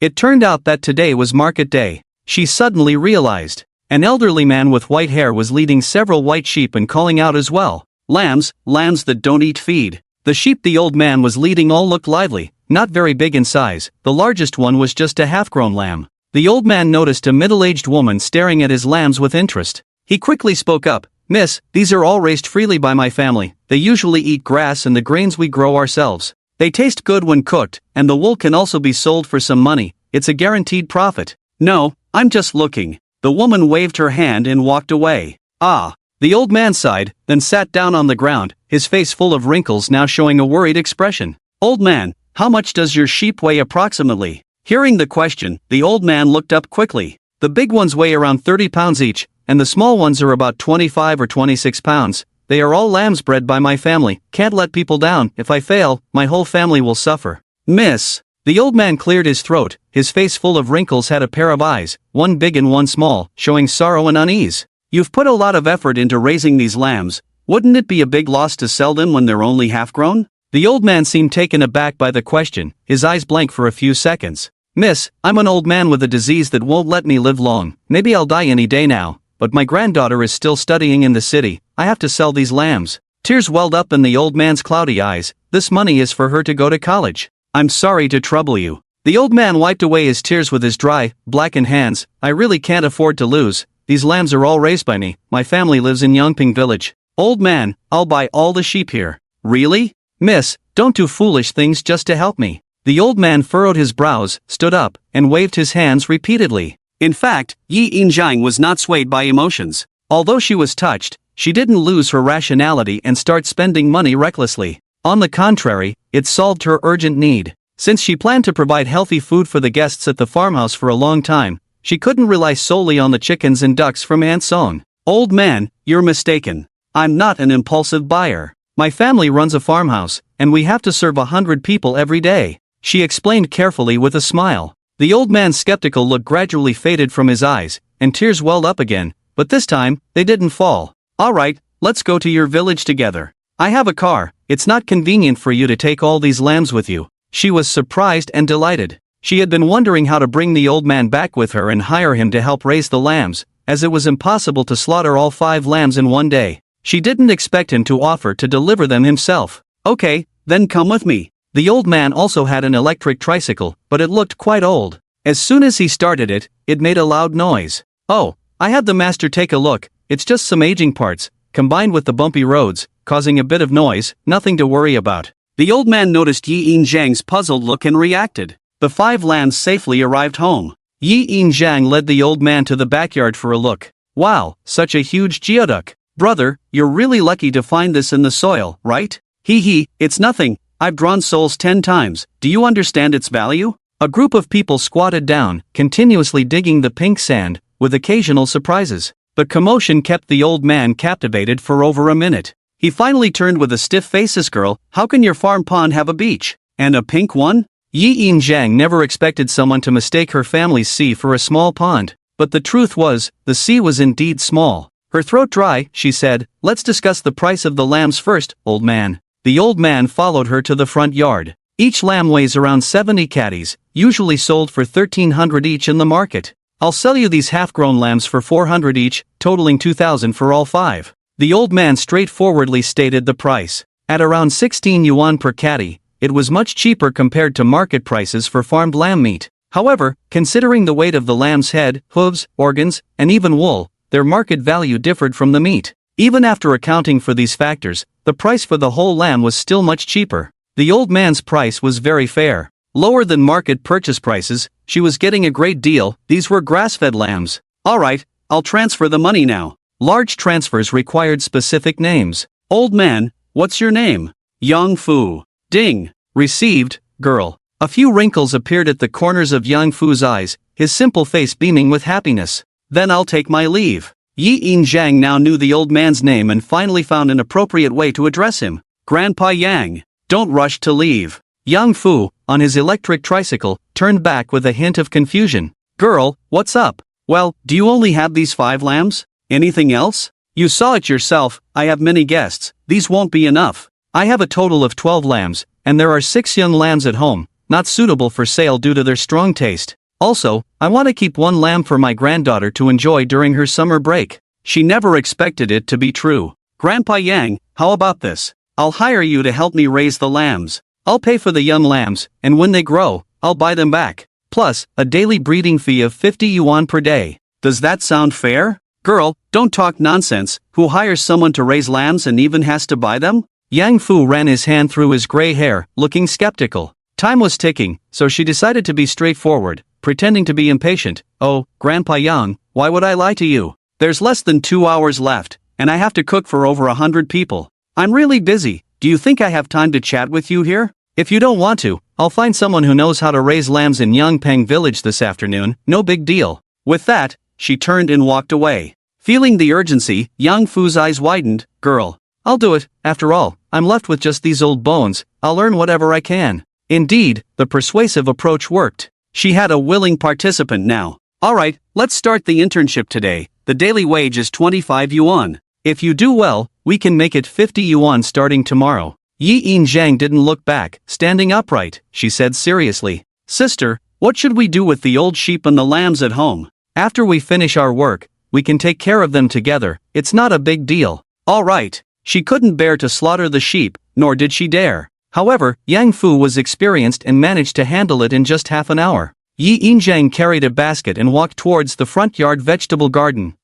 It turned out that today was market day. She suddenly realized. An elderly man with white hair was leading several white sheep and calling out as well. Lambs that don't eat feed. The sheep the old man was leading all looked lively, not very big in size, the largest one was just a half-grown lamb. The old man noticed a middle-aged woman staring at his lambs with interest. He quickly spoke up, "Miss, these are all raised freely by my family, they usually eat grass and the grains we grow ourselves. They taste good when cooked, and the wool can also be sold for some money, it's a guaranteed profit." "No, I'm just looking." The woman waved her hand and walked away. "Ah." The old man sighed, then sat down on the ground, his face full of wrinkles now showing a worried expression. "Old man, how much does your sheep weigh approximately?" Hearing the question, the old man looked up quickly. "The big ones weigh around 30 pounds each, and the small ones are about 25 or 26 pounds. They are all lambs bred by my family, can't let people down, if I fail, my whole family will suffer." "Miss." The old man cleared his throat, his face full of wrinkles had a pair of eyes, one big and one small, showing sorrow and unease. "You've put a lot of effort into raising these lambs, wouldn't it be a big loss to sell them when they're only half-grown?" The old man seemed taken aback by the question, his eyes blank for a few seconds. "Miss, I'm an old man with a disease that won't let me live long, maybe I'll die any day now, but my granddaughter is still studying in the city, I have to sell these lambs." Tears welled up in the old man's cloudy eyes, this money is for her to go to college. "I'm sorry to trouble you." The old man wiped away his tears with his dry, blackened hands. "I really can't afford to lose, these lambs are all raised by me, my family lives in Yongping village." "Old man, I'll buy all the sheep here." "Really?" "Miss, don't do foolish things just to help me." The old man furrowed his brows, stood up, and waved his hands repeatedly. In fact, Yi Yinjiang was not swayed by emotions. Although she was touched, she didn't lose her rationality and start spending money recklessly. On the contrary, it solved her urgent need. Since she planned to provide healthy food for the guests at the farmhouse for a long time, she couldn't rely solely on the chickens and ducks from Aunt Song. "Old man, you're mistaken. I'm not an impulsive buyer. My family runs a farmhouse, and we have to serve 100 people every day," she explained carefully with a smile. The old man's skeptical look gradually faded from his eyes, and tears welled up again, but this time, they didn't fall. "All right, let's go to your village together. I have a car, it's not convenient for you to take all these lambs with you." She was surprised and delighted. She had been wondering how to bring the old man back with her and hire him to help raise the lambs, as it was impossible to slaughter all 5 lambs in one day. She didn't expect him to offer to deliver them himself. "Okay, then come with me." The old man also had an electric tricycle, but it looked quite old. As soon as he started it, it made a loud noise. "Oh, I had the master take a look, it's just some aging parts, combined with the bumpy roads, causing a bit of noise, nothing to worry about." The old man noticed Yi Yinjiang's puzzled look and reacted. The 5 lambs safely arrived home. Yi Yinjiang led the old man to the backyard for a look. "Wow, such a huge geoduck. Brother, you're really lucky to find this in the soil, right?" Hee, it's nothing, I've drawn souls 10 times, do you understand its value?" A group of people squatted down, continuously digging the pink sand, with occasional surprises. But commotion kept the old man captivated for over a minute. He finally turned with a stiff face. "This girl, how can your farm pond have a beach? And a pink one?" Yi Yin-jiang never expected someone to mistake her family's sea for a small pond, but the truth was, the sea was indeed small. Her throat dry, she said, "Let's discuss the price of the lambs first, old man." The old man followed her to the front yard. Each lamb weighs around 70 catties, usually sold for 1,300 each in the market. "I'll sell you these half-grown lambs for 400 each, totaling 2,000 for all 5. The old man straightforwardly stated the price. At around 16 yuan per catty, it was much cheaper compared to market prices for farmed lamb meat. However, considering the weight of the lamb's head, hooves, organs, and even wool, their market value differed from the meat. Even after accounting for these factors, the price for the whole lamb was still much cheaper. The old man's price was very fair. Lower than market purchase prices, she was getting a great deal. These were grass-fed lambs. "Alright, I'll transfer the money now." Large transfers required specific names. "Old man, what's your name?" "Yang Fu." "Ding." "Received, girl." A few wrinkles appeared at the corners of Yang Fu's eyes, his simple face beaming with happiness. "Then I'll take my leave." Yi Yin-jiang now knew the old man's name and finally found an appropriate way to address him. "Grandpa Yang, don't rush to leave." Yang Fu, on his electric tricycle, turned back with a hint of confusion. "Girl, what's up?" "Well, do you only have these 5 lambs? Anything else?" "You saw it yourself, I have many guests, these won't be enough." "I have a total of 12 lambs, and there are 6 young lambs at home, not suitable for sale due to their strong taste. Also, I want to keep 1 lamb for my granddaughter to enjoy during her summer break." She never expected it to be true. "Grandpa Yang, how about this? I'll hire you to help me raise the lambs. I'll pay for the young lambs, and when they grow, I'll buy them back. Plus, a daily breeding fee of 50 yuan per day. Does that sound fair?" "Girl, don't talk nonsense. Who hires someone to raise lambs and even has to buy them?" Yang Fu ran his hand through his gray hair, looking skeptical. Time was ticking, so she decided to be straightforward, pretending to be impatient. "Oh, Grandpa Yang, why would I lie to you? There's less than 2 hours left, and I have to cook for over 100 people. I'm really busy. Do you think I have time to chat with you here? If you don't want to, I'll find someone who knows how to raise lambs in Yangpeng village this afternoon, no big deal." With that, she turned and walked away. Feeling the urgency, Yang Fu's eyes widened. "Girl, I'll do it. After all, I'm left with just these old bones. I'll earn whatever I can." Indeed, the persuasive approach worked. She had a willing participant now. "Alright, let's start the internship today. The daily wage is 25 yuan. If you do well, we can make it 50 yuan starting tomorrow." Yi Yin-jiang didn't look back. "Standing upright," she said seriously. "Sister, what should we do with the old sheep and the lambs at home? After we finish our work, we can take care of them together. It's not a big deal." "Alright." She couldn't bear to slaughter the sheep, nor did she dare. However, Yang Fu was experienced and managed to handle it in just half an hour. Yi Yin-jiang carried a basket and walked towards the front yard vegetable garden.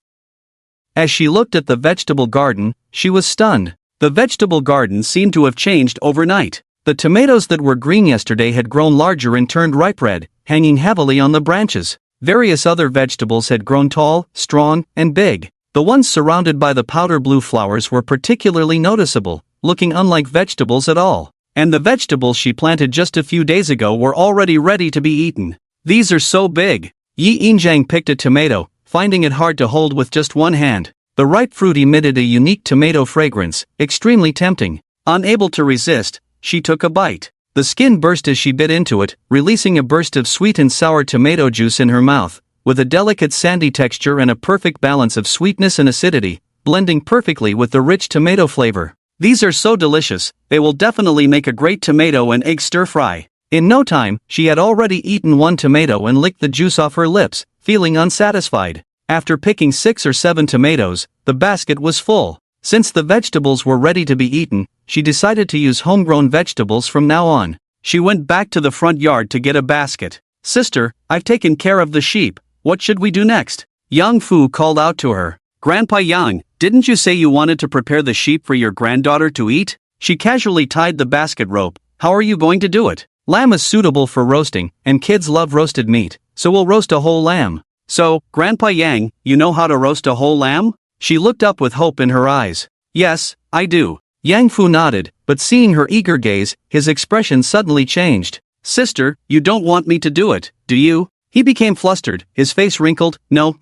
As she looked at the vegetable garden, she was stunned. The vegetable garden seemed to have changed overnight. The tomatoes that were green yesterday had grown larger and turned ripe red, hanging heavily on the branches. Various other vegetables had grown tall, strong, and big. The ones surrounded by the powder blue flowers were particularly noticeable, looking unlike vegetables at all. And the vegetables she planted just a few days ago were already ready to be eaten. "These are so big." Yi Yin-jiang picked a tomato, finding it hard to hold with just one hand. The ripe fruit emitted a unique tomato fragrance, extremely tempting. Unable to resist, she took a bite. The skin burst as she bit into it, releasing a burst of sweet and sour tomato juice in her mouth, with a delicate sandy texture and a perfect balance of sweetness and acidity, blending perfectly with the rich tomato flavor. "These are so delicious, they will definitely make a great tomato and egg stir-fry." In no time, she had already eaten 1 tomato and licked the juice off her lips, feeling unsatisfied. After picking 6 or 7 tomatoes, the basket was full. Since the vegetables were ready to be eaten, she decided to use homegrown vegetables from now on. She went back to the front yard to get a basket. "Sister, I've taken care of the sheep. What should we do next?" Yang Fu called out to her. "Grandpa Yang, didn't you say you wanted to prepare the sheep for your granddaughter to eat?" She casually tied the basket rope. "How are you going to do it?" "Lamb is suitable for roasting, and kids love roasted meat, so we'll roast a whole lamb." "So, Grandpa Yang, you know how to roast a whole lamb?" She looked up with hope in her eyes. "Yes, I do." Yang Fu nodded, but seeing her eager gaze, his expression suddenly changed. "Sister, you don't want me to do it, do you?" He became flustered, his face wrinkled. No,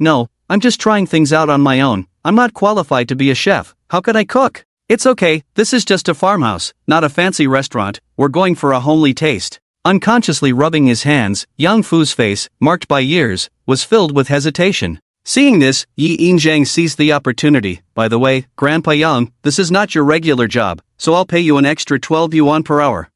I'm just trying things out on my own. I'm not qualified to be a chef. How could I cook?" "It's okay, this is just a farmhouse, not a fancy restaurant. We're going for a homely taste." Unconsciously rubbing his hands, Yang Fu's face, marked by years, was filled with hesitation. Seeing this, Yi Yinjiang seized the opportunity. By the way, Grandpa Yang, this is not your regular job, so I'll pay you an extra 12 yuan per hour.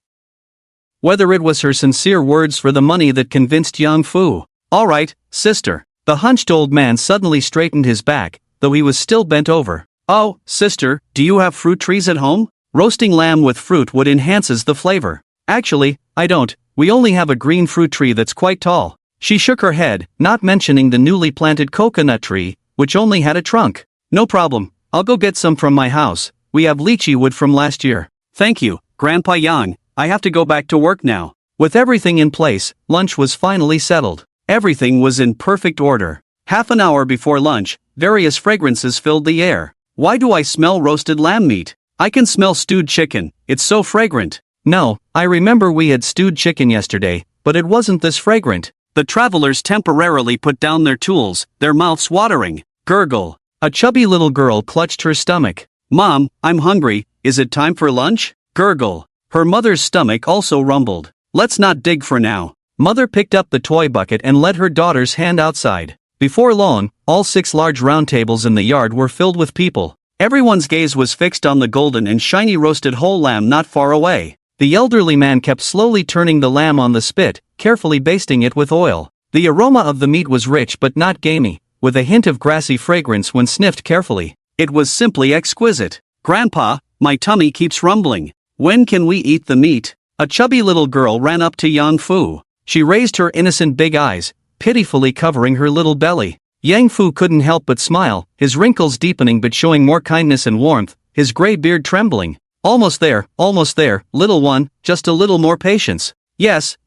Whether it was her sincere words for the money that convinced Yang Fu. All right, sister. The hunched old man suddenly straightened his back, though he was still bent over. Oh, sister, do you have fruit trees at home? Roasting lamb with fruit wood enhances the flavor. Actually, I don't. We only have a green fruit tree that's quite tall. She shook her head, not mentioning the newly planted coconut tree, which only had a trunk. No problem, I'll go get some from my house. We have lychee wood from last year. Thank you, Grandpa Yang. I have to go back to work now. With everything in place, lunch was finally settled. Everything was in perfect order. Half an hour before lunch, various fragrances filled the air. Why do I smell roasted lamb meat? I can smell stewed chicken, it's so fragrant. No, I remember we had stewed chicken yesterday, but it wasn't this fragrant. The travelers temporarily put down their tools, their mouths watering. Gurgle. A chubby little girl clutched her stomach. Mom, I'm hungry, is it time for lunch? Gurgle. Her mother's stomach also rumbled. Let's not dig for now. Mother picked up the toy bucket and led her daughter's hand outside. Before long, all 6 large round tables in the yard were filled with people. Everyone's gaze was fixed on the golden and shiny roasted whole lamb not far away. The elderly man kept slowly turning the lamb on the spit, carefully basting it with oil. The aroma of the meat was rich but not gamey, with a hint of grassy fragrance when sniffed carefully. It was simply exquisite. Grandpa, my tummy keeps rumbling. When can we eat the meat? A chubby little girl ran up to Yang Fu. She raised her innocent big eyes, pitifully covering her little belly. Yang Fu couldn't help but smile, his wrinkles deepening but showing more kindness and warmth, his gray beard trembling. Almost there, little one, just a little more patience. Yes,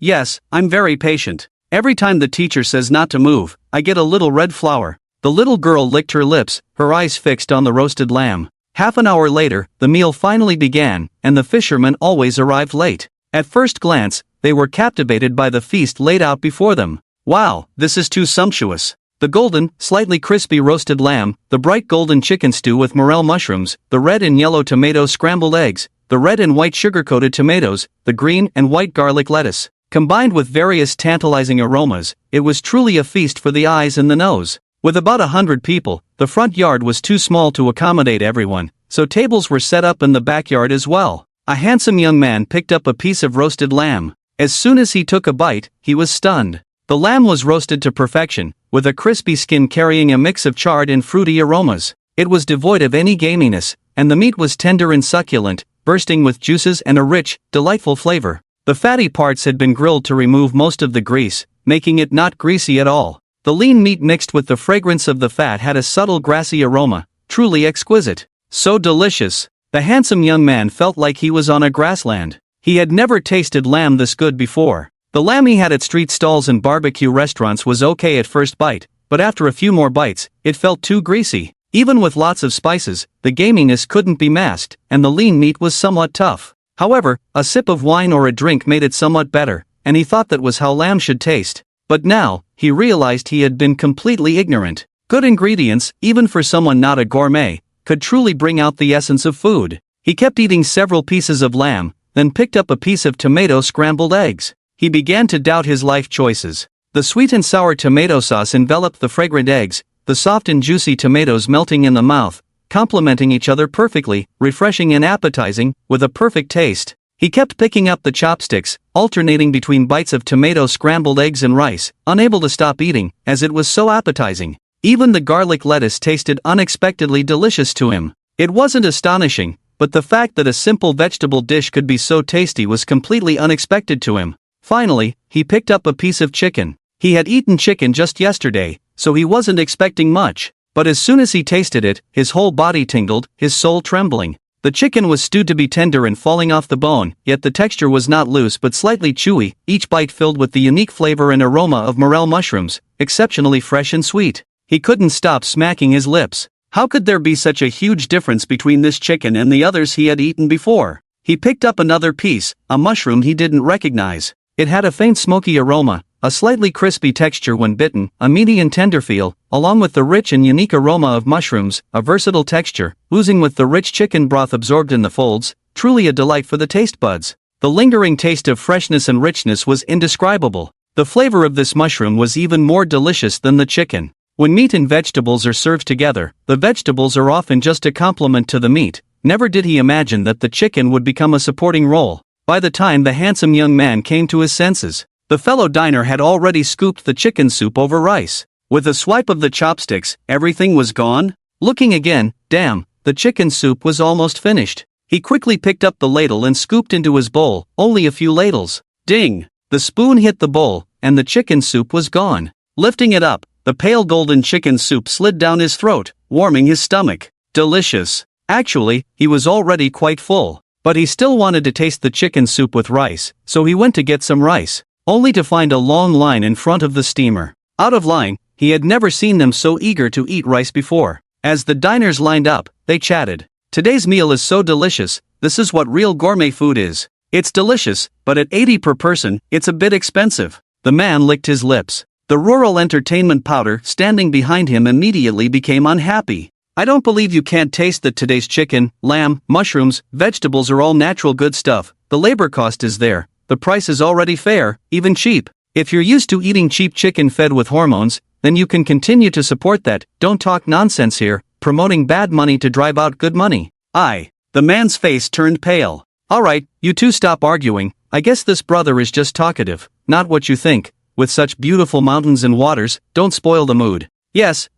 I'm very patient. Every time the teacher says not to move, I get a little red flower. The little girl licked her lips, her eyes fixed on the roasted lamb. Half an hour later, the meal finally began, and the fishermen always arrived late. At first glance, they were captivated by the feast laid out before them. Wow, this is too sumptuous. The golden, slightly crispy roasted lamb, the bright golden chicken stew with morel mushrooms, the red and yellow tomato scrambled eggs, the red and white sugar-coated tomatoes, the green and white garlic lettuce. Combined with various tantalizing aromas, it was truly a feast for the eyes and the nose. With about 100 people, the front yard was too small to accommodate everyone, so tables were set up in the backyard as well. A handsome young man picked up a piece of roasted lamb. As soon as he took a bite, he was stunned. The lamb was roasted to perfection, with a crispy skin carrying a mix of charred and fruity aromas. It was devoid of any gaminess, and the meat was tender and succulent, bursting with juices and a rich, delightful flavor. The fatty parts had been grilled to remove most of the grease, making it not greasy at all. The lean meat mixed with the fragrance of the fat had a subtle grassy aroma, truly exquisite. So delicious. The handsome young man felt like he was on a grassland. He had never tasted lamb this good before. The lamb he had at street stalls and barbecue restaurants was okay at first bite, but after a few more bites, it felt too greasy. Even with lots of spices, the gaminess couldn't be masked, and the lean meat was somewhat tough. However, a sip of wine or a drink made it somewhat better, and he thought that was how lamb should taste. But now, he realized he had been completely ignorant. Good ingredients, even for someone not a gourmet, could truly bring out the essence of food. He kept eating several pieces of lamb, then picked up a piece of tomato scrambled eggs. He began to doubt his life choices. The sweet and sour tomato sauce enveloped the fragrant eggs, the soft and juicy tomatoes melting in the mouth, complementing each other perfectly, refreshing and appetizing, with a perfect taste. He kept picking up the chopsticks, alternating between bites of tomato scrambled eggs and rice, unable to stop eating, as it was so appetizing. Even the garlic lettuce tasted unexpectedly delicious to him. It wasn't astonishing, but the fact that a simple vegetable dish could be so tasty was completely unexpected to him. Finally, he picked up a piece of chicken. He had eaten chicken just yesterday, so he wasn't expecting much. But as soon as he tasted it, his whole body tingled, his soul trembling. The chicken was stewed to be tender and falling off the bone, yet the texture was not loose but slightly chewy, each bite filled with the unique flavor and aroma of morel mushrooms, exceptionally fresh and sweet. He couldn't stop smacking his lips. How could there be such a huge difference between this chicken and the others he had eaten before? He picked up another piece, a mushroom he didn't recognize. It had a faint smoky aroma, a slightly crispy texture when bitten, a meaty and tender feel, along with the rich and unique aroma of mushrooms, a versatile texture, oozing with the rich chicken broth absorbed in the folds, truly a delight for the taste buds. The lingering taste of freshness and richness was indescribable. The flavor of this mushroom was even more delicious than the chicken. When meat and vegetables are served together, the vegetables are often just a complement to the meat. Never did he imagine that the chicken would become a supporting role. By the time the handsome young man came to his senses, the fellow diner had already scooped the chicken soup over rice. With a swipe of the chopsticks, everything was gone? Looking again, damn, the chicken soup was almost finished. He quickly picked up the ladle and scooped into his bowl, only a few ladles. Ding! The spoon hit the bowl, and the chicken soup was gone. Lifting it up, the pale golden chicken soup slid down his throat, warming his stomach. Delicious. Actually, he was already quite full. But he still wanted to taste the chicken soup with rice, so he went to get some rice, only to find a long line in front of the steamer. Out of line, he had never seen them so eager to eat rice before. As the diners lined up, they chatted. Today's meal is so delicious, this is what real gourmet food is. It's delicious, but at 80 per person, it's a bit expensive. The man licked his lips. The rural entertainment powder standing behind him immediately became unhappy. I don't believe you can't taste that today's chicken, lamb, mushrooms, vegetables are all natural good stuff. The labor cost is there. The price is already fair, even cheap. If you're used to eating cheap chicken fed with hormones, then you can continue to support that. Don't talk nonsense here, promoting bad money to drive out good money. The man's face turned pale. Alright, you two stop arguing. I guess this brother is just talkative, not what you think. With such beautiful mountains and waters, don't spoil the mood. Yes,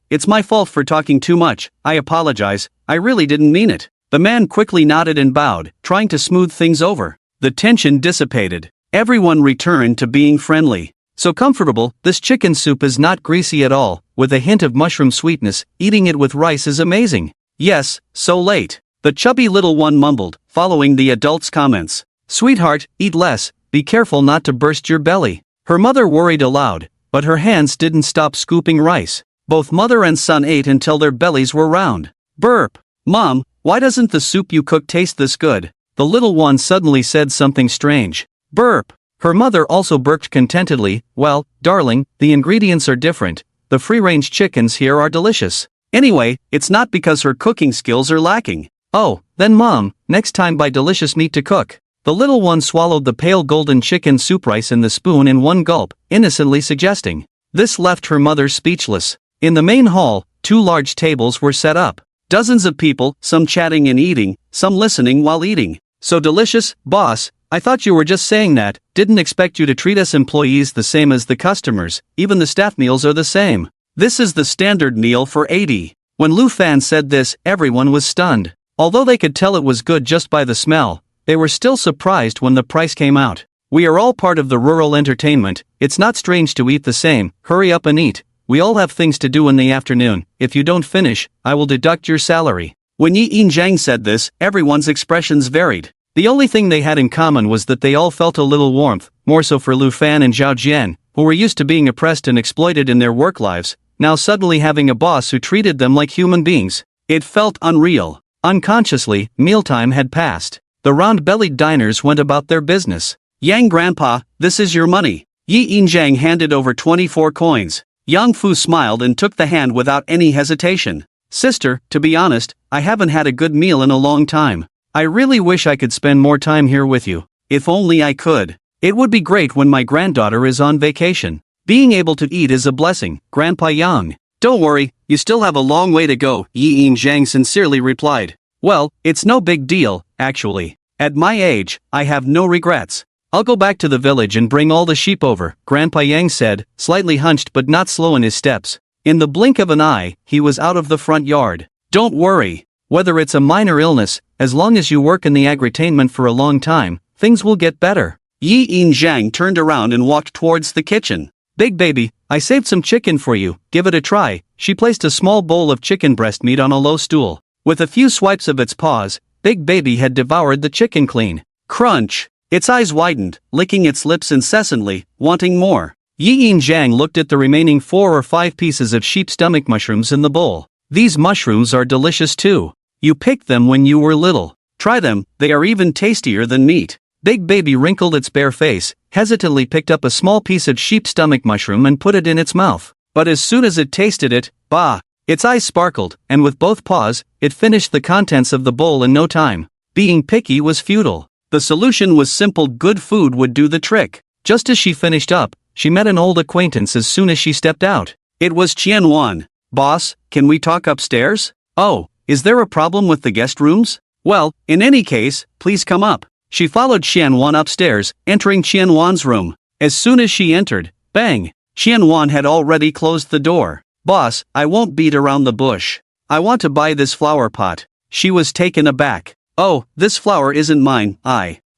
it's my fault for talking too much. I apologize, I really didn't mean it. The man quickly nodded and bowed, trying to smooth things over. The tension dissipated. Everyone returned to being friendly. So comfortable, this chicken soup is not greasy at all, with a hint of mushroom sweetness. Eating it with rice is amazing. Yes, so late. The chubby little one mumbled, following the adult's comments. Sweetheart, eat less, be careful not to burst your belly. Her mother worried aloud, but her hands didn't stop scooping rice. Both mother and son ate until their bellies were round. Burp. Mom, why doesn't the soup you cook taste this good? The little one suddenly said something strange. Burp. Her mother also burped contentedly. Well, darling, the ingredients are different. The free-range chickens here are delicious. Anyway, it's not because her cooking skills are lacking. Oh, then Mom, next time buy delicious meat to cook. The little one swallowed the pale golden chicken soup rice in the spoon in one gulp, innocently suggesting. This left her mother speechless. In the main hall, 2 large tables were set up. Dozens of people, some chatting and eating, some listening while eating. So delicious, boss, I thought you were just saying that. Didn't expect you to treat us employees the same as the customers. Even the staff meals are the same. This is the standard meal for 80. When Lu Fan said this, everyone was stunned. Although they could tell it was good just by the smell, they were still surprised when the price came out. We are all part of the rural entertainment. It's not strange to eat the same. Hurry up and eat. We all have things to do in the afternoon. If you don't finish, I will deduct your salary. When Yi Yin said this, everyone's expressions varied. The only thing they had in common was that they all felt a little warmth, more so for Lu Fan and Zhao Jian, who were used to being oppressed and exploited in their work lives, now suddenly having a boss who treated them like human beings. It felt unreal. Unconsciously, mealtime had passed. The round-bellied diners went about their business. Yang Grandpa, this is your money. Yi Yinjiang handed over 24 coins. Yang Fu smiled and took the hand without any hesitation. Sister, to be honest, I haven't had a good meal in a long time. I really wish I could spend more time here with you. If only I could. It would be great when my granddaughter is on vacation. Being able to eat is a blessing, Grandpa Yang. Don't worry, you still have a long way to go, Yi Yinjiang sincerely replied. Well, it's no big deal, actually. At my age, I have no regrets. I'll go back to the village and bring all the sheep over, Grandpa Yang said, slightly hunched but not slow in his steps. In the blink of an eye, he was out of the front yard. Don't worry. Whether it's a minor illness, as long as you work in the agritainment for a long time, things will get better. Yi Yinjiang turned around and walked towards the kitchen. Big baby, I saved some chicken for you, give it a try. She placed a small bowl of chicken breast meat on a low stool. With a few swipes of its paws, Big Baby had devoured the chicken clean. Crunch! Its eyes widened, licking its lips incessantly, wanting more. Yi Yinjiang looked at the remaining 4 or 5 pieces of sheep stomach mushrooms in the bowl. These mushrooms are delicious too. You picked them when you were little. Try them, they are even tastier than meat. Big Baby wrinkled its bare face, hesitantly picked up a small piece of sheep stomach mushroom and put it in its mouth. But as soon as it tasted it, bah! Its eyes sparkled, and with both paws, it finished the contents of the bowl in no time. Being picky was futile. The solution was simple: good food would do the trick. Just as she finished up, she met an old acquaintance as soon as she stepped out. It was Qianwan. "Boss, can we talk upstairs?" "Oh, is there a problem with the guest rooms?" "Well, in any case, please come up." She followed Qianwan upstairs, entering Qianwan's room. As soon as she entered, bang! Qianwan had already closed the door. "Boss, I won't beat around the bush. I want to buy this flower pot." She was taken aback. "Oh, this flower isn't mine,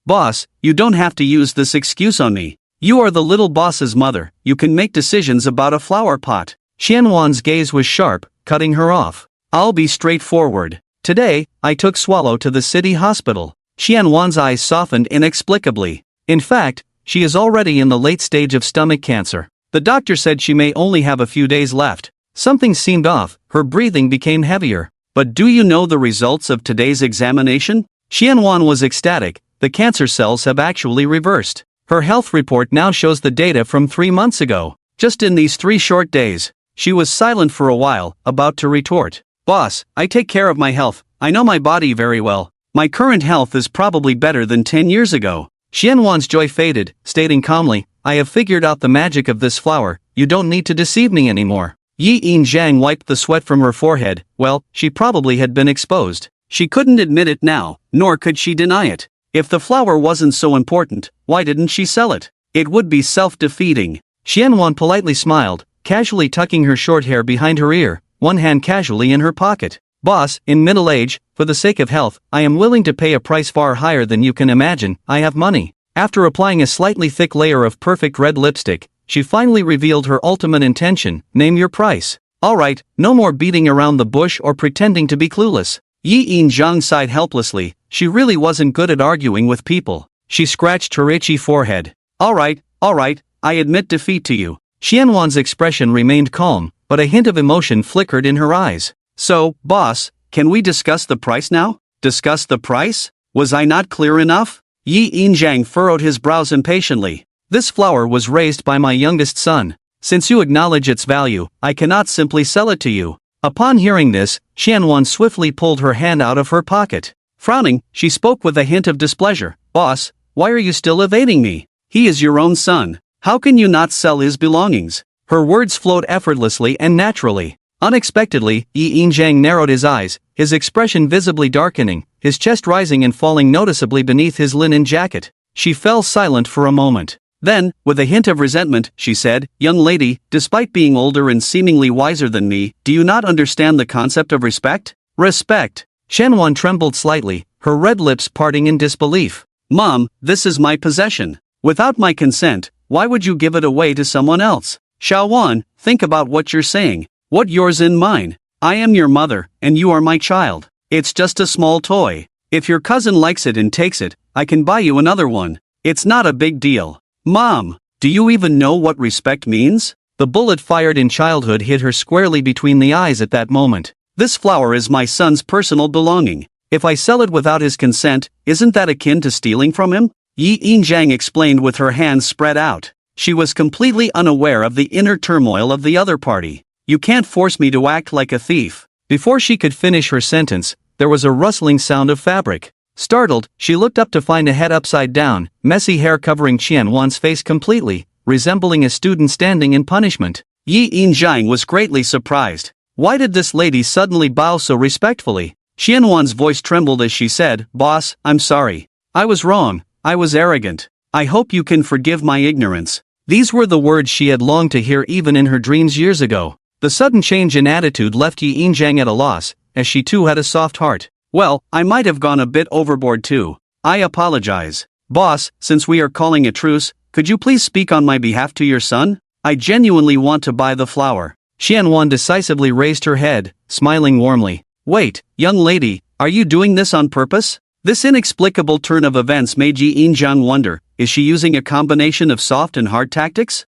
Boss, you don't have to use this excuse on me. You are the little boss's mother, you can make decisions about a flower pot." Qianwan's gaze was sharp, cutting her off. "I'll be straightforward. Today, I took Swallow to the city hospital." Qianwan's eyes softened inexplicably. In fact, she is already in the late stage of stomach cancer. The doctor said she may only have a few days left. Something seemed off, her breathing became heavier. "But do you know the results of today's examination?" Qianwan was ecstatic. The cancer cells have actually reversed. Her health report now shows the data from 3 months ago. Just in these 3 short days. She was silent for a while, about to retort. "Boss, I take care of my health. I know my body very well. My current health is probably better than 10 years ago." Qianwan's joy faded, stating calmly, "I have figured out the magic of this flower. You don't need to deceive me anymore." Yi Yinjiang wiped the sweat from her forehead. Well, she probably had been exposed. She couldn't admit it now, nor could she deny it. If the flower wasn't so important, why didn't she sell it? It would be self-defeating. Qianwan politely smiled, casually tucking her short hair behind her ear, one hand casually in her pocket. "Boss, in middle age, for the sake of health, I am willing to pay a price far higher than you can imagine. I have money." After applying a slightly thick layer of perfect red lipstick, she finally revealed her ultimate intention: "Name your price." "Alright, no more beating around the bush or pretending to be clueless." Yi Yinjiang sighed helplessly. She really wasn't good at arguing with people. She scratched her itchy forehead. Alright, I admit defeat to you." Qianwan's expression remained calm, but a hint of emotion flickered in her eyes. "So, boss, can we discuss the price now?" "Discuss the price? Was I not clear enough?" Yi Yinjiang furrowed his brows impatiently. "This flower was raised by my youngest son. Since you acknowledge its value, I cannot simply sell it to you." Upon hearing this, Qianwan swiftly pulled her hand out of her pocket. Frowning, she spoke with a hint of displeasure. "Boss, why are you still evading me? He is your own son. How can you not sell his belongings?" Her words flowed effortlessly and naturally. Unexpectedly, Yi Yinjiang narrowed his eyes, his expression visibly darkening, his chest rising and falling noticeably beneath his linen jacket. She fell silent for a moment. Then, with a hint of resentment, she said, "Young lady, despite being older and seemingly wiser than me, do you not understand the concept of respect?" "Respect?" Qianwan trembled slightly, her red lips parting in disbelief. "Mom, this is my possession. Without my consent, why would you give it away to someone else? Xiaowan, think about what you're saying. What yours and mine. I am your mother, and you are my child. It's just a small toy. If your cousin likes it and takes it, I can buy you another one. It's not a big deal." "Mom, do you even know what respect means?" The bullet fired in childhood hit her squarely between the eyes at that moment. "This flower is my son's personal belonging. If I sell it without his consent, isn't that akin to stealing from him?" Yi Yinjiang explained with her hands spread out. She was completely unaware of the inner turmoil of the other party. "You can't force me to act like a thief." Before she could finish her sentence, there was a rustling sound of fabric. Startled, she looked up to find a head upside down, messy hair covering Qianwan's face completely, resembling a student standing in punishment. Yi Yinjiang was greatly surprised. Why did this lady suddenly bow so respectfully? Qianwan's voice trembled as she said, "Boss, I'm sorry. I was wrong, I was arrogant. I hope you can forgive my ignorance." These were the words she had longed to hear even in her dreams years ago. The sudden change in attitude left Yi Yinjiang at a loss, as she too had a soft heart. "Well, I might have gone a bit overboard too. I apologize. Boss, since we are calling a truce, could you please speak on my behalf to your son? I genuinely want to buy the flower." Qianwan decisively raised her head, smiling warmly. "Wait, young lady, are you doing this on purpose?" This inexplicable turn of events made Yi Yinjiang wonder, is she using a combination of soft and hard tactics?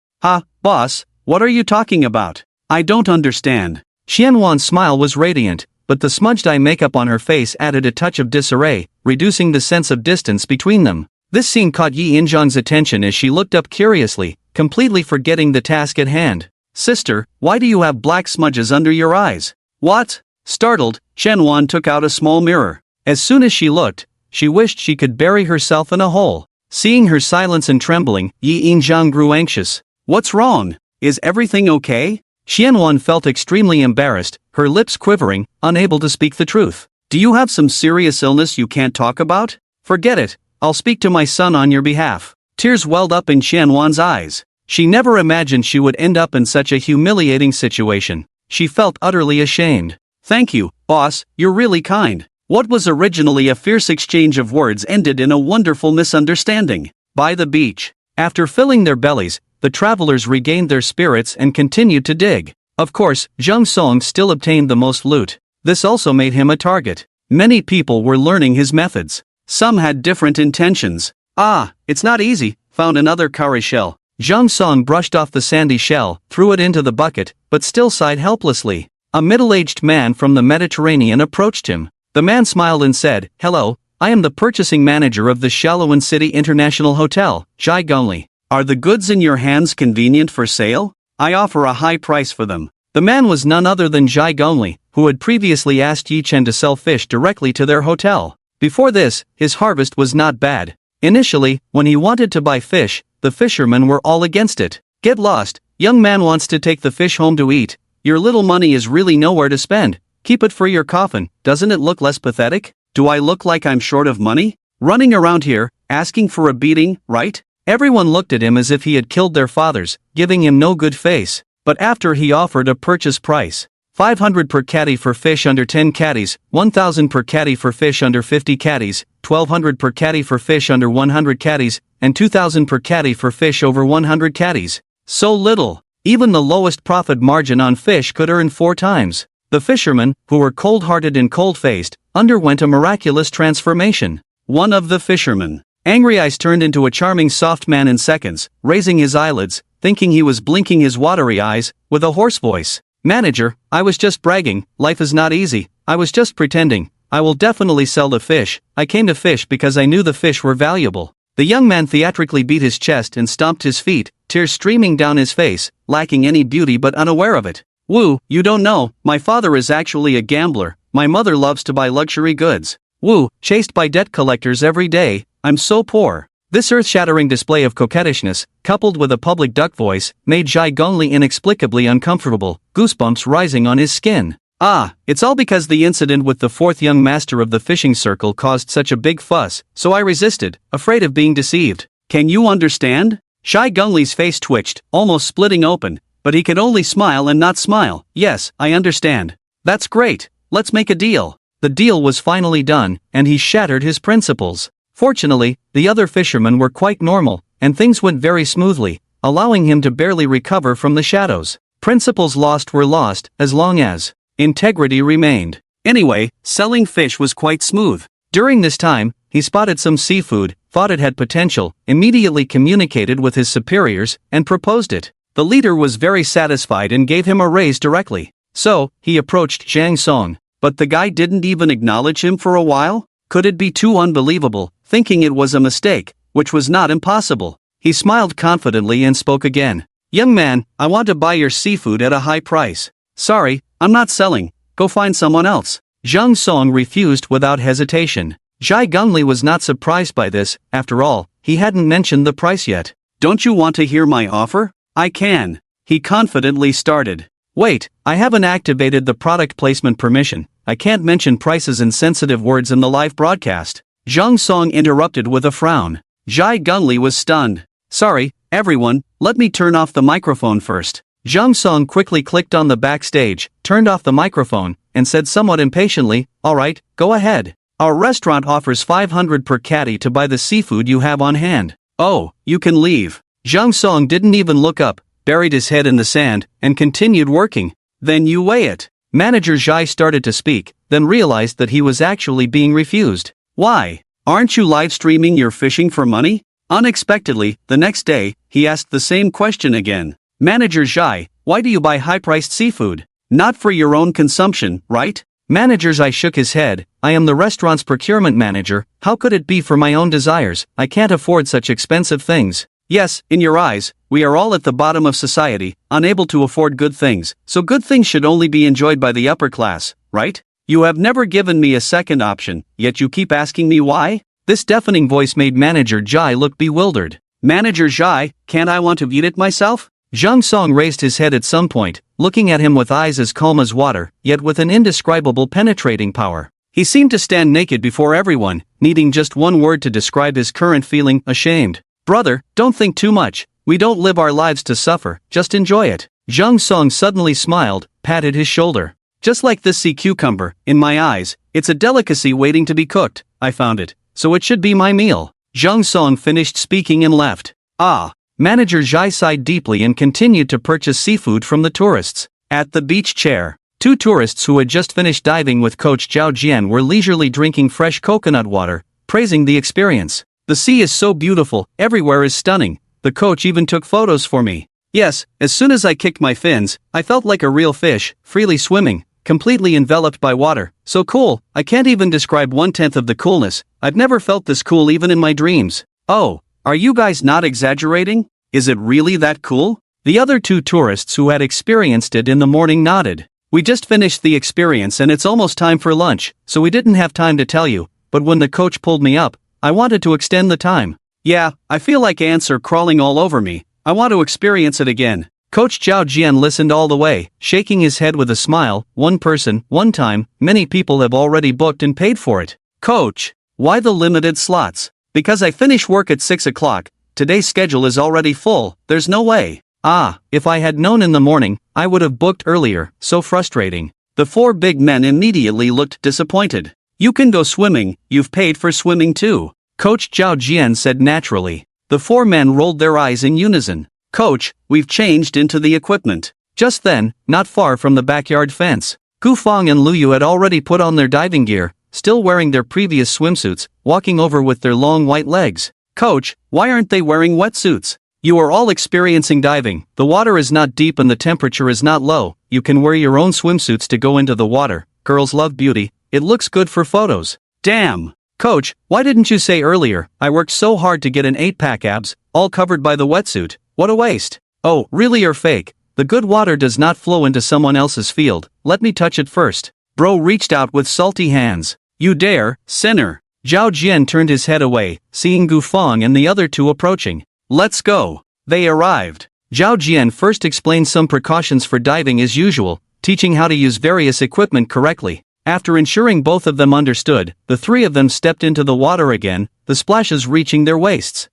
Boss, what are you talking about? I don't understand." Qianwan's smile was radiant, but the smudged eye makeup on her face added a touch of disarray, reducing the sense of distance between them. This scene caught Yi Yinjiang's attention as she looked up curiously, completely forgetting the task at hand. "Sister, why do you have black smudges under your eyes?" "What?" Startled, Qianwan took out a small mirror. As soon as she looked, she wished she could bury herself in a hole. Seeing her silence and trembling, Yi Yinjiang grew anxious. What's wrong? Is everything okay? Xianwan felt extremely embarrassed, her lips quivering, unable to speak the truth. Do you have some serious illness you can't talk about? Forget it, I'll speak to my son on your behalf. Tears welled up in Xianwan's eyes. She never imagined she would end up in such a humiliating situation. She felt utterly ashamed. Thank you, boss, you're really kind. What was originally a fierce exchange of words ended in a wonderful misunderstanding. By the beach. After filling their bellies, the travelers regained their spirits and continued to dig. Of course, Zhang Song still obtained the most loot. This also made him a target. Many people were learning his methods. Some had different intentions. Ah, it's not easy. Found another cowrie shell. Zhang Song brushed off the sandy shell, threw it into the bucket, but still sighed helplessly. A middle-aged man from the Mediterranean approached him. The man smiled and said, "Hello, I am the purchasing manager of the Shaolin City International Hotel, Zhai Gongli. Are the goods in your hands convenient for sale? I offer a high price for them." The man was none other than Zhai Gongli, who had previously asked Yi Chen to sell fish directly to their hotel. Before this, his harvest was not bad. Initially, when he wanted to buy fish, the fishermen were all against it. "Get lost, young man wants to take the fish home to eat. Your little money is really nowhere to spend. Keep it for your coffin, doesn't it look less pathetic? Do I look like I'm short of money? Running around here, asking for a beating, right?" Everyone looked at him as if he had killed their fathers, giving him no good face. But after he offered a purchase price, 500 per caddy for fish under 10 caddies, 1,000 per caddy for fish under 50 caddies, 1,200 per caddy for fish under 100 caddies, and 2,000 per caddy for fish over 100 caddies. So little, even the lowest profit margin on fish could earn 4 times. The fishermen, who were cold-hearted and cold-faced, underwent a miraculous transformation. One of the fishermen, angry eyes turned into a charming soft man in seconds, raising his eyelids, thinking he was blinking his watery eyes, with a hoarse voice. "Manager, I was just bragging, life is not easy, I was just pretending, I will definitely sell the fish, I came to fish because I knew the fish were valuable." The young man theatrically beat his chest and stomped his feet, tears streaming down his face, lacking any beauty but unaware of it. "Wu, you don't know, my father is actually a gambler, my mother loves to buy luxury goods. Wu, chased by debt collectors every day, I'm so poor." This earth-shattering display of coquettishness, coupled with a public duck voice, made Zhai Gongli inexplicably uncomfortable, goosebumps rising on his skin. "Ah, it's all because the incident with the 4th young master of the fishing circle caused such a big fuss, so I resisted, afraid of being deceived. Can you understand?" Zhai Gongli's face twitched, almost splitting open, but he could only smile and not smile. "Yes, I understand. That's great, let's make a deal." The deal was finally done, and he shattered his principles. Fortunately, the other fishermen were quite normal, and things went very smoothly, allowing him to barely recover from the shadows. Principles lost were lost, as long as integrity remained. Anyway, selling fish was quite smooth. During this time, he spotted some seafood, thought it had potential, immediately communicated with his superiors, and proposed it. The leader was very satisfied and gave him a raise directly. So, he approached Zhang Song. But the guy didn't even acknowledge him for a while? Could it be too unbelievable, thinking it was a mistake, which was not impossible? He smiled confidently and spoke again. "Young man, I want to buy your seafood at a high price." "Sorry, I'm not selling, go find someone else." Zhang Song refused without hesitation. Zhai Gongli was not surprised by this, after all, he hadn't mentioned the price yet. "Don't you want to hear my offer?" "I can," he confidently started. "Wait, I haven't activated the product placement permission, I can't mention prices and sensitive words in the live broadcast." Zhang Song interrupted with a frown. Zhai Gongli was stunned. "Sorry, everyone, let me turn off the microphone first." Zhang Song quickly clicked on the backstage, turned off the microphone, and said somewhat impatiently, "Alright, go ahead. Our restaurant offers 500 per caddy to buy the seafood you have on hand." "Oh, you can leave." Zhang Song didn't even look up, buried his head in the sand, and continued working. "Then you weigh it." Manager Zhai started to speak, then realized that he was actually being refused. "Why? Aren't you live streaming your fishing for money?" Unexpectedly, the next day, he asked the same question again. "Manager Zhai, why do you buy high-priced seafood? Not for your own consumption, right?" Manager Zhai shook his head. "I am the restaurant's procurement manager, how could it be for my own desires? I can't afford such expensive things." "Yes, in your eyes, we are all at the bottom of society, unable to afford good things, so good things should only be enjoyed by the upper class, right? You have never given me a second option, yet you keep asking me why? This deafening voice made Manager Jai look bewildered. Manager Jai, can't I want to eat it myself? Zhang Song raised his head at some point, looking at him with eyes as calm as water, yet with an indescribable penetrating power. He seemed to stand naked before everyone, needing just one word to describe his current feeling: ashamed. Brother, don't think too much. We don't live our lives to suffer, just enjoy it. Zhang Song suddenly smiled, patted his shoulder. Just like this sea cucumber, in my eyes, it's a delicacy waiting to be cooked. I found it, so it should be my meal. Zhang Song finished speaking and left. Ah. Manager Zhai sighed deeply and continued to purchase seafood from the tourists. At the beach chair, 2 tourists who had just finished diving with Coach Zhao Jian were leisurely drinking fresh coconut water, praising the experience. The sea is so beautiful, everywhere is stunning. The coach even took photos for me. Yes, as soon as I kicked my fins, I felt like a real fish, freely swimming, completely enveloped by water. So cool, I can't even describe 1/10 of the coolness. I've never felt this cool even in my dreams. Oh, are you guys not exaggerating? Is it really that cool? The other 2 tourists who had experienced it in the morning nodded. We just finished the experience and it's almost time for lunch, so we didn't have time to tell you, but when the coach pulled me up, I wanted to extend the time. Yeah, I feel like ants are crawling all over me. I want to experience it again. Coach Zhao Jian listened all the way, shaking his head with a smile. One person, one time, many people have already booked and paid for it. Coach, why the limited slots? Because I finish work at 6 o'clock, today's schedule is already full, there's no way. Ah, if I had known in the morning, I would have booked earlier, so frustrating. The 4 big men immediately looked disappointed. You can go swimming, you've paid for swimming too. Coach Zhao Jian said naturally. The 4 men rolled their eyes in unison. Coach, we've changed into the equipment. Just then, not far from the backyard fence, Gu Feng and Lu Yu had already put on their diving gear, still wearing their previous swimsuits, walking over with their long white legs. Coach, why aren't they wearing wetsuits? You are all experiencing diving, the water is not deep and the temperature is not low, you can wear your own swimsuits to go into the water, girls love beauty, it looks good for photos. Damn! Coach, why didn't you say earlier? I worked so hard to get an 8-pack abs, all covered by the wetsuit, what a waste. Oh, really or fake? The good water does not flow into someone else's field, let me touch it first. Bro reached out with salty hands. You dare, sinner. Zhao Jian turned his head away, seeing Gu Feng and the other 2 approaching. Let's go. They arrived. Zhao Jian first explained some precautions for diving as usual, teaching how to use various equipment correctly. After ensuring both of them understood, the 3 of them stepped into the water again, the splashes reaching their waists.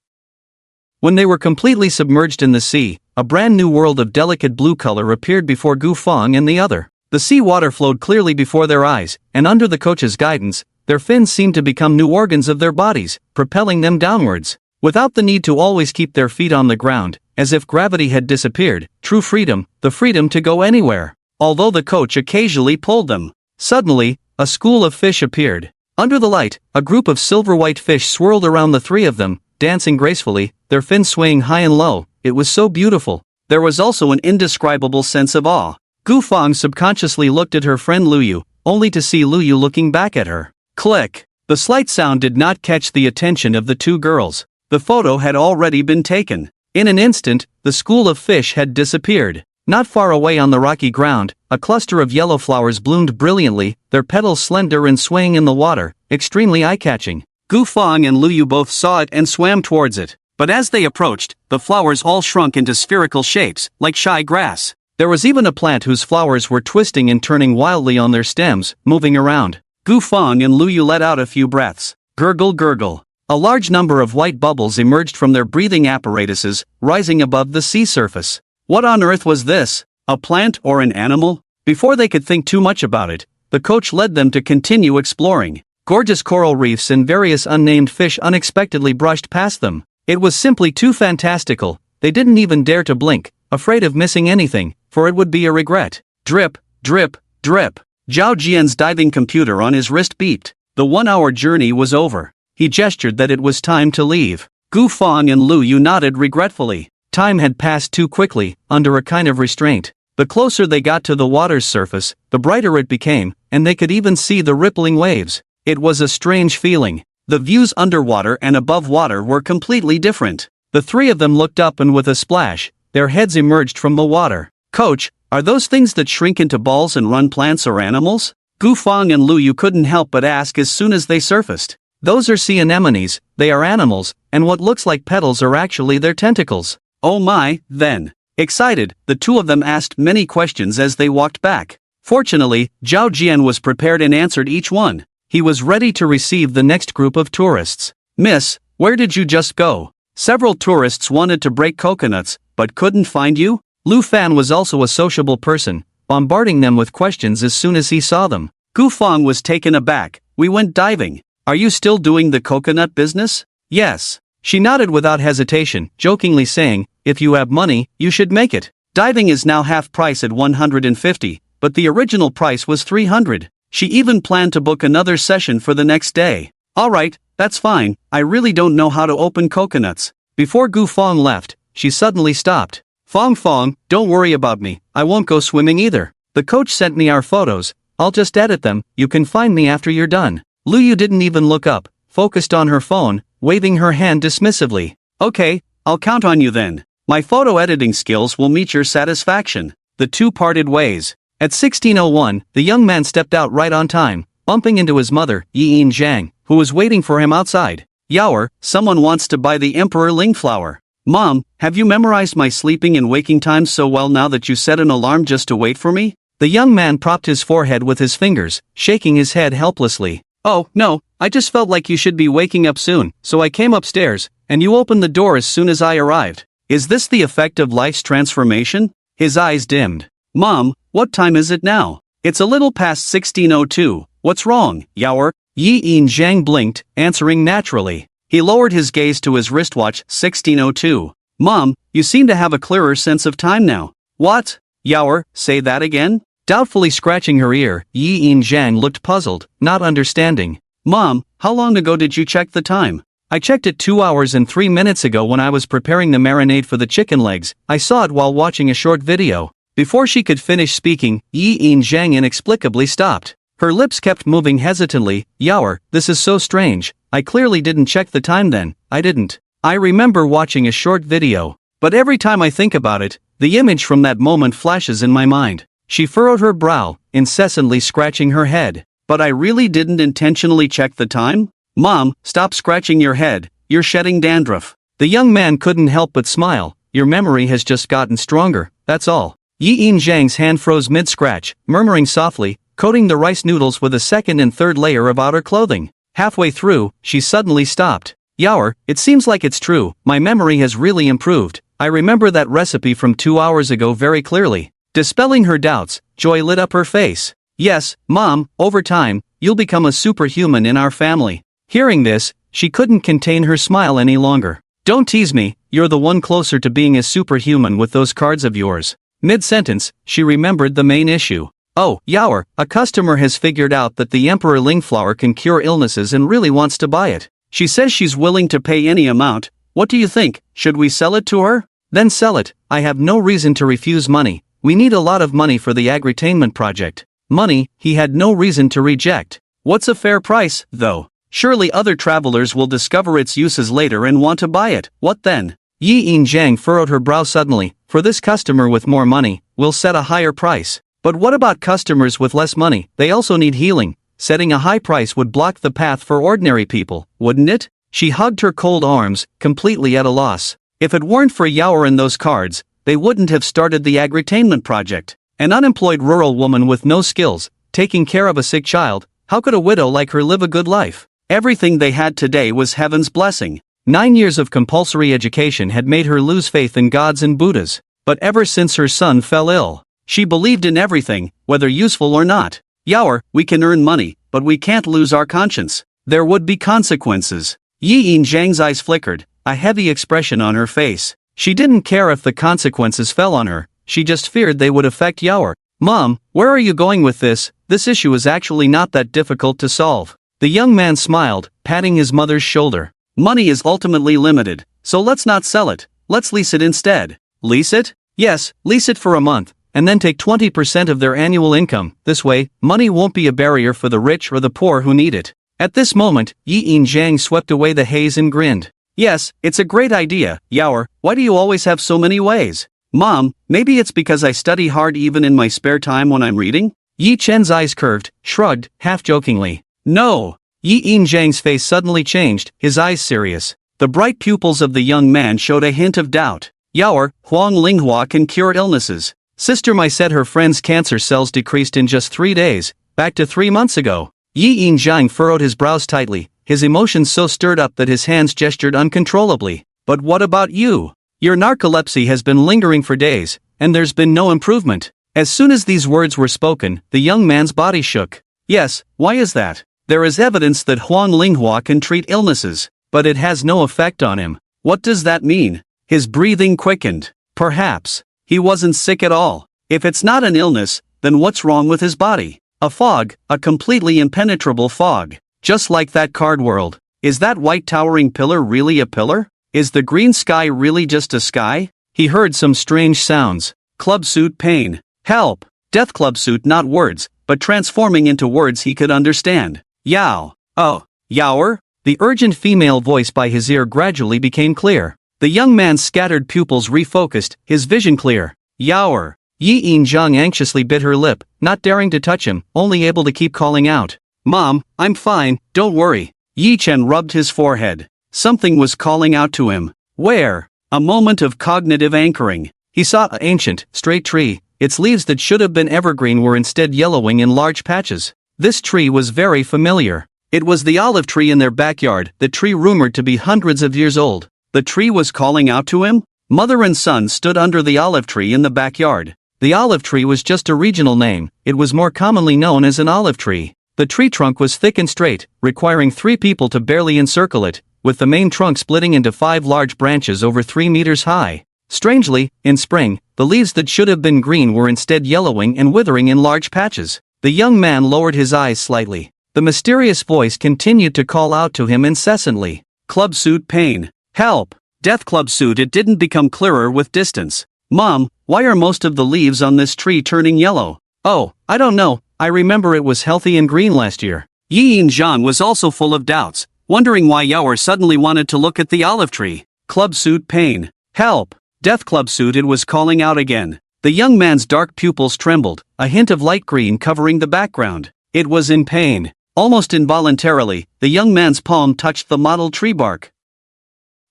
When they were completely submerged in the sea, a brand new world of delicate blue color appeared before Gu Feng and the other. The sea water flowed clearly before their eyes, and under the coach's guidance, their fins seemed to become new organs of their bodies, propelling them downwards. Without the need to always keep their feet on the ground, as if gravity had disappeared, true freedom, the freedom to go anywhere. Although the coach occasionally pulled them. Suddenly, a school of fish appeared. Under the light, a group of silver-white fish swirled around the 3 of them, dancing gracefully, their fins swaying high and low. It was so beautiful. There was also an indescribable sense of awe. Gu Feng subconsciously looked at her friend Lu Yu, only to see Lu Yu looking back at her. Click! The slight sound did not catch the attention of the 2 girls. The photo had already been taken. In an instant, the school of fish had disappeared. Not far away on the rocky ground, a cluster of yellow flowers bloomed brilliantly, their petals slender and swaying in the water, extremely eye-catching. Gu Feng and Lu Yu both saw it and swam towards it. But as they approached, the flowers all shrunk into spherical shapes, like shy grass. There was even a plant whose flowers were twisting and turning wildly on their stems, moving around. Gu Feng and Lu Yu let out a few breaths. Gurgle gurgle. A large number of white bubbles emerged from their breathing apparatuses, rising above the sea surface. What on earth was this? A plant or an animal? Before they could think too much about it, the coach led them to continue exploring. Gorgeous coral reefs and various unnamed fish unexpectedly brushed past them. It was simply too fantastical, they didn't even dare to blink, afraid of missing anything, for it would be a regret. Drip, drip, drip. Zhao Jian's diving computer on his wrist beeped. The 1-hour journey was over. He gestured that it was time to leave. Gu Feng and Lu Yu nodded regretfully. Time had passed too quickly, under a kind of restraint. The closer they got to the water's surface, the brighter it became, and they could even see the rippling waves. It was a strange feeling. The views underwater and above water were completely different. The 3 of them looked up and with a splash, their heads emerged from the water. Coach, are those things that shrink into balls and run plants or animals? Gu Fong and Lu Yu couldn't help but ask as soon as they surfaced. Those are sea anemones, they are animals, and what looks like petals are actually their tentacles. Oh my, then. Excited, the two of them asked many questions as they walked back. Fortunately, Zhao Jian was prepared and answered each one. He was ready to receive the next group of tourists. Miss, where did you just go? Several tourists wanted to break coconuts, but couldn't find you? Lu Fan was also a sociable person, bombarding them with questions as soon as he saw them. Gu Fong was taken aback. We went diving. Are you still doing the coconut business? Yes. She nodded without hesitation, jokingly saying, if you have money, you should make it. Diving is now half price at 150, but the original price was 300. She even planned to book another session for the next day. Alright, that's fine, I really don't know how to open coconuts. Before Gu Fong left, she suddenly stopped. Fong, don't worry about me, I won't go swimming either. The coach sent me our photos, I'll just edit them, you can find me after you're done. Lu Yu didn't even look up, focused on her phone, waving her hand dismissively. Okay, I'll count on you then. My photo editing skills will meet your satisfaction. The two parted ways. At 16:01, the young man stepped out right on time, bumping into his mother, Yin Zhang, who was waiting for him outside. Yaoer, someone wants to buy the Emperor Ling flower. Mom, have you memorized my sleeping and waking times so well now that you set an alarm just to wait for me? The young man propped his forehead with his fingers, shaking his head helplessly. Oh, no, I just felt like you should be waking up soon, so I came upstairs, and you opened the door as soon as I arrived. Is this the effect of life's transformation? His eyes dimmed. Mom, what time is it now? It's a little past 16:02. What's wrong, Yaoer? Yin Zhang blinked, answering naturally. He lowered his gaze to his wristwatch, 16:02. Mom, you seem to have a clearer sense of time now. What? Yaoer, say that again? Doubtfully scratching her ear, Yin Zhang looked puzzled, not understanding. Mom, how long ago did you check the time? I checked it 2 hours and 3 minutes ago when I was preparing the marinade for the chicken legs. I saw it while watching a short video. Before she could finish speaking, Yin Zhang inexplicably stopped. Her lips kept moving hesitantly. Yaoer, this is so strange. I clearly didn't check the time then. I didn't. I remember watching a short video. But every time I think about it, the image from that moment flashes in my mind. She furrowed her brow, incessantly scratching her head. But I really didn't intentionally check the time? Mom, stop scratching your head, you're shedding dandruff. The young man couldn't help but smile. Your memory has just gotten stronger, that's all. Yin Zhang's hand froze mid-scratch, murmuring softly, coating the rice noodles with a second and third layer of outer clothing. Halfway through, she suddenly stopped. Yaoer, it seems like it's true, my memory has really improved. I remember that recipe from 2 hours ago very clearly. Dispelling her doubts, joy lit up her face. Yes, Mom, over time, you'll become a superhuman in our family. Hearing this, she couldn't contain her smile any longer. Don't tease me, you're the one closer to being a superhuman with those cards of yours. Mid-sentence, she remembered the main issue. Oh, Yaoer, a customer has figured out that the Emperor Ling flower can cure illnesses and really wants to buy it. She says she's willing to pay any amount. What do you think, should we sell it to her? Then sell it, I have no reason to refuse money. We need a lot of money for the agritainment project. Money, he had no reason to reject. What's a fair price, though? Surely other travelers will discover its uses later and want to buy it. What then? Yin Zhang furrowed her brow suddenly. For this customer with more money, we'll set a higher price. But what about customers with less money? They also need healing. Setting a high price would block the path for ordinary people, wouldn't it? She hugged her cold arms, completely at a loss. If it weren't for Yaoer and those cards, they wouldn't have started the agritainment project. An unemployed rural woman with no skills, taking care of a sick child, how could a widow like her live a good life? Everything they had today was heaven's blessing. 9 years of compulsory education had made her lose faith in gods and Buddhas. But ever since her son fell ill, she believed in everything, whether useful or not. Yaoer, we can earn money, but we can't lose our conscience. There would be consequences. Yin Zhang's eyes flickered, a heavy expression on her face. She didn't care if the consequences fell on her, she just feared they would affect Yaoer. Mom, where are you going with this? This issue is actually not that difficult to solve. The young man smiled, patting his mother's shoulder. Money is ultimately limited, so let's not sell it, let's lease it instead. Lease it? Yes, lease it for a month, and then take 20% of their annual income. This way, money won't be a barrier for the rich or the poor who need it. At this moment, Yin Zhang swept away the haze and grinned. Yes, it's a great idea, Yaoer, why do you always have so many ways? Mom, maybe it's because I study hard even in my spare time when I'm reading? Yi Chen's eyes curved, shrugged, half-jokingly. No. Yi Yinjiang's face suddenly changed, his eyes serious. The bright pupils of the young man showed a hint of doubt. Yaoer, Huang Linghua can cure illnesses. Sister Mai said her friend's cancer cells decreased in just 3 days, back to 3 months ago. Yi Yinjiang furrowed his brows tightly, his emotions so stirred up that his hands gestured uncontrollably. But what about you? Your narcolepsy has been lingering for days, and there's been no improvement. As soon as these words were spoken, the young man's body shook. Yes, why is that? There is evidence that Huang Linghua can treat illnesses, but it has no effect on him. What does that mean? His breathing quickened. Perhaps he wasn't sick at all. If it's not an illness, then what's wrong with his body? A fog, a completely impenetrable fog. Just like that card world. Is that white towering pillar really a pillar? Is the green sky really just a sky? He heard some strange sounds. Club suit pain. Help. Death club suit, not words, but transforming into words he could understand. Yao. Oh, Yaoer? The urgent female voice by his ear gradually became clear. The young man's scattered pupils refocused, his vision clear. Yaoer. Yi Yinjiang anxiously bit her lip, not daring to touch him, only able to keep calling out. Mom, I'm fine, don't worry. Yi Chen rubbed his forehead. Something was calling out to him. Where? A moment of cognitive anchoring. He saw an ancient, straight tree. Its leaves that should have been evergreen were instead yellowing in large patches. This tree was very familiar. It was the olive tree in their backyard, the tree rumored to be hundreds of years old. The tree was calling out to him? Mother and son stood under the olive tree in the backyard. The olive tree was just a regional name, it was more commonly known as an olive tree. The tree trunk was thick and straight, requiring 3 people to barely encircle it, with the main trunk splitting into 5 large branches over 3 meters high. Strangely, in spring, the leaves that should have been green were instead yellowing and withering in large patches. The young man lowered his eyes slightly. The mysterious voice continued to call out to him incessantly. Club suit pain. Help. Death club suit. It didn't become clearer with distance. Mom, why are most of the leaves on this tree turning yellow? Oh, I don't know, I remember it was healthy and green last year. Yi Yinjiang was also full of doubts, wondering why Yaoer suddenly wanted to look at the olive tree. Club suit pain. Help. Death club suit. It was calling out again. The young man's dark pupils trembled, a hint of light green covering the background. It was in pain. Almost involuntarily, the young man's palm touched the mottled tree bark.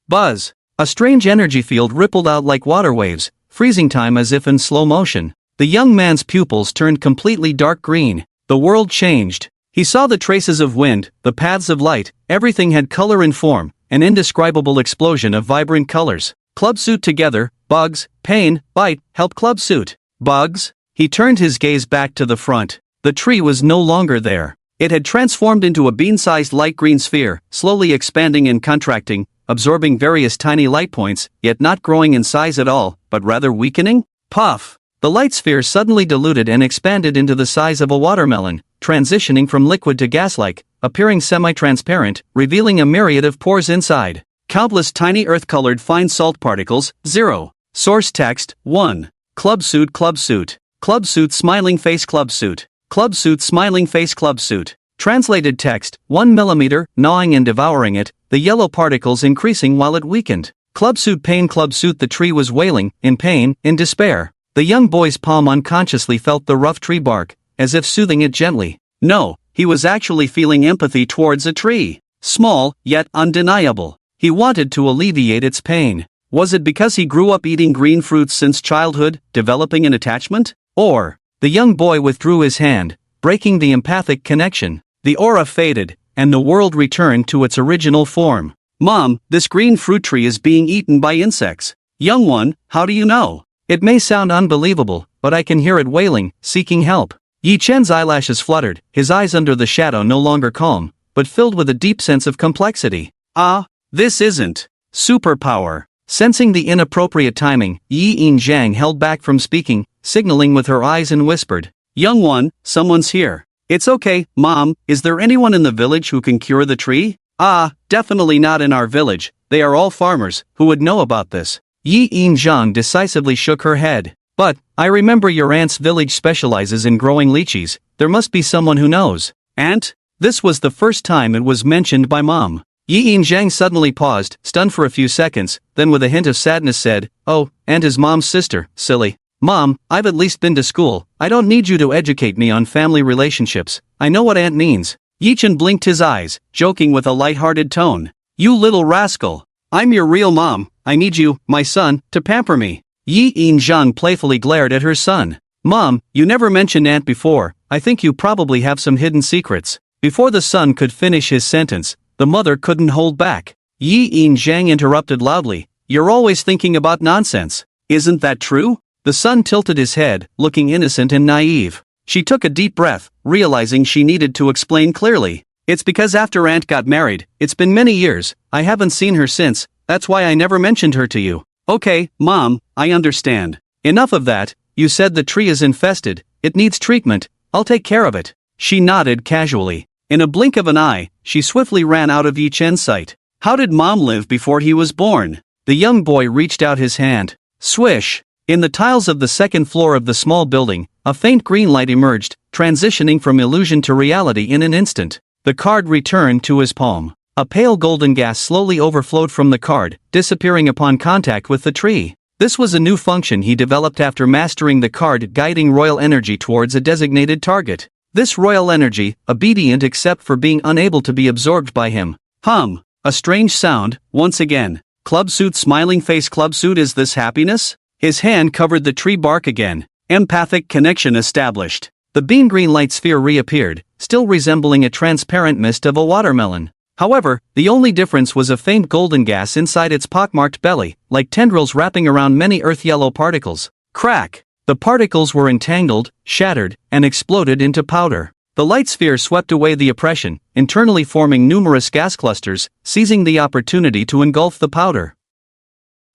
Buzz! A strange energy field rippled out like water waves, freezing time as if in slow motion. The young man's pupils turned completely dark green. The world changed. He saw the traces of wind, the paths of light, everything had color and form, an indescribable explosion of vibrant colors. Club suit together, bugs, pain, bite, help club suit. Bugs? He turned his gaze back to the front. The tree was no longer there. It had transformed into a bean-sized light green sphere, slowly expanding and contracting, absorbing various tiny light points, yet not growing in size at all, but rather weakening. Puff! The light sphere suddenly diluted and expanded into the size of a watermelon, transitioning from liquid to gas-like, appearing semi-transparent, revealing a myriad of pores inside. Countless tiny earth-colored fine salt particles. 0. Source text. 1. Club suit. Club suit. Club suit smiling face. Club suit. Club suit smiling face. Club suit. Translated text. 1 millimeter, gnawing and devouring it, the yellow particles increasing while it weakened. Club suit pain. Club suit. The tree was wailing, in pain, in despair. The young boy's palm unconsciously felt the rough tree bark, as if soothing it gently. No, he was actually feeling empathy towards a tree. Small, yet undeniable. He wanted to alleviate its pain. Was it because he grew up eating green fruits since childhood, developing an attachment? Or, the young boy withdrew his hand, breaking the empathic connection. The aura faded, and the world returned to its original form. Mom, this green fruit tree is being eaten by insects. Young one, how do you know? It may sound unbelievable, but I can hear it wailing, seeking help. Yi Chen's eyelashes fluttered, his eyes under the shadow no longer calm, but filled with a deep sense of complexity. Ah, this isn't superpower. Sensing the inappropriate timing, Yi Yinjiang held back from speaking, signaling with her eyes and whispered, Young one, someone's here. It's okay, Mom, is there anyone in the village who can cure the tree? Ah, definitely not in our village, they are all farmers, who would know about this. Yi Yinjiang decisively shook her head. But, I remember your aunt's village specializes in growing lychees, there must be someone who knows. Aunt? This was the first time it was mentioned by Mom. Yi Yinjiang suddenly paused, stunned for a few seconds, then with a hint of sadness said, Oh, Aunt is Mom's sister, silly. Mom, I've at least been to school. I don't need you to educate me on family relationships. I know what aunt means. Yi-chan blinked his eyes, joking with a light-hearted tone. You little rascal. I'm your real mom. I need you, my son, to pamper me. Yi In-jung playfully glared at her son. Mom, you never mentioned aunt before. I think you probably have some hidden secrets. Before the son could finish his sentence, the mother couldn't hold back. Yi In-jung interrupted loudly. You're always thinking about nonsense. Isn't that true? The son tilted his head, looking innocent and naive. She took a deep breath, realizing she needed to explain clearly. It's because after aunt got married, it's been many years, I haven't seen her since, that's why I never mentioned her to you. Okay, Mom, I understand. Enough of that, you said the tree is infested, it needs treatment, I'll take care of it. She nodded casually. In a blink of an eye, she swiftly ran out of Yi-chan's sight. How did Mom live before he was born? The young boy reached out his hand. Swish! In the tiles of the second floor of the small building, a faint green light emerged, transitioning from illusion to reality in an instant. The card returned to his palm. A pale golden gas slowly overflowed from the card, disappearing upon contact with the tree. This was a new function he developed after mastering the card guiding royal energy towards a designated target. This royal energy, obedient except for being unable to be absorbed by him. A strange sound, once again. Clubsuit smiling face Clubsuit, is this happiness? His hand covered the tree bark again. Empathic connection established. The bean green light sphere reappeared, still resembling a transparent mist of a watermelon. However, the only difference was a faint golden gas inside its pockmarked belly, like tendrils wrapping around many earth-yellow particles. Crack! The particles were entangled, shattered, and exploded into powder. The light sphere swept away the oppression, internally forming numerous gas clusters, seizing the opportunity to engulf the powder.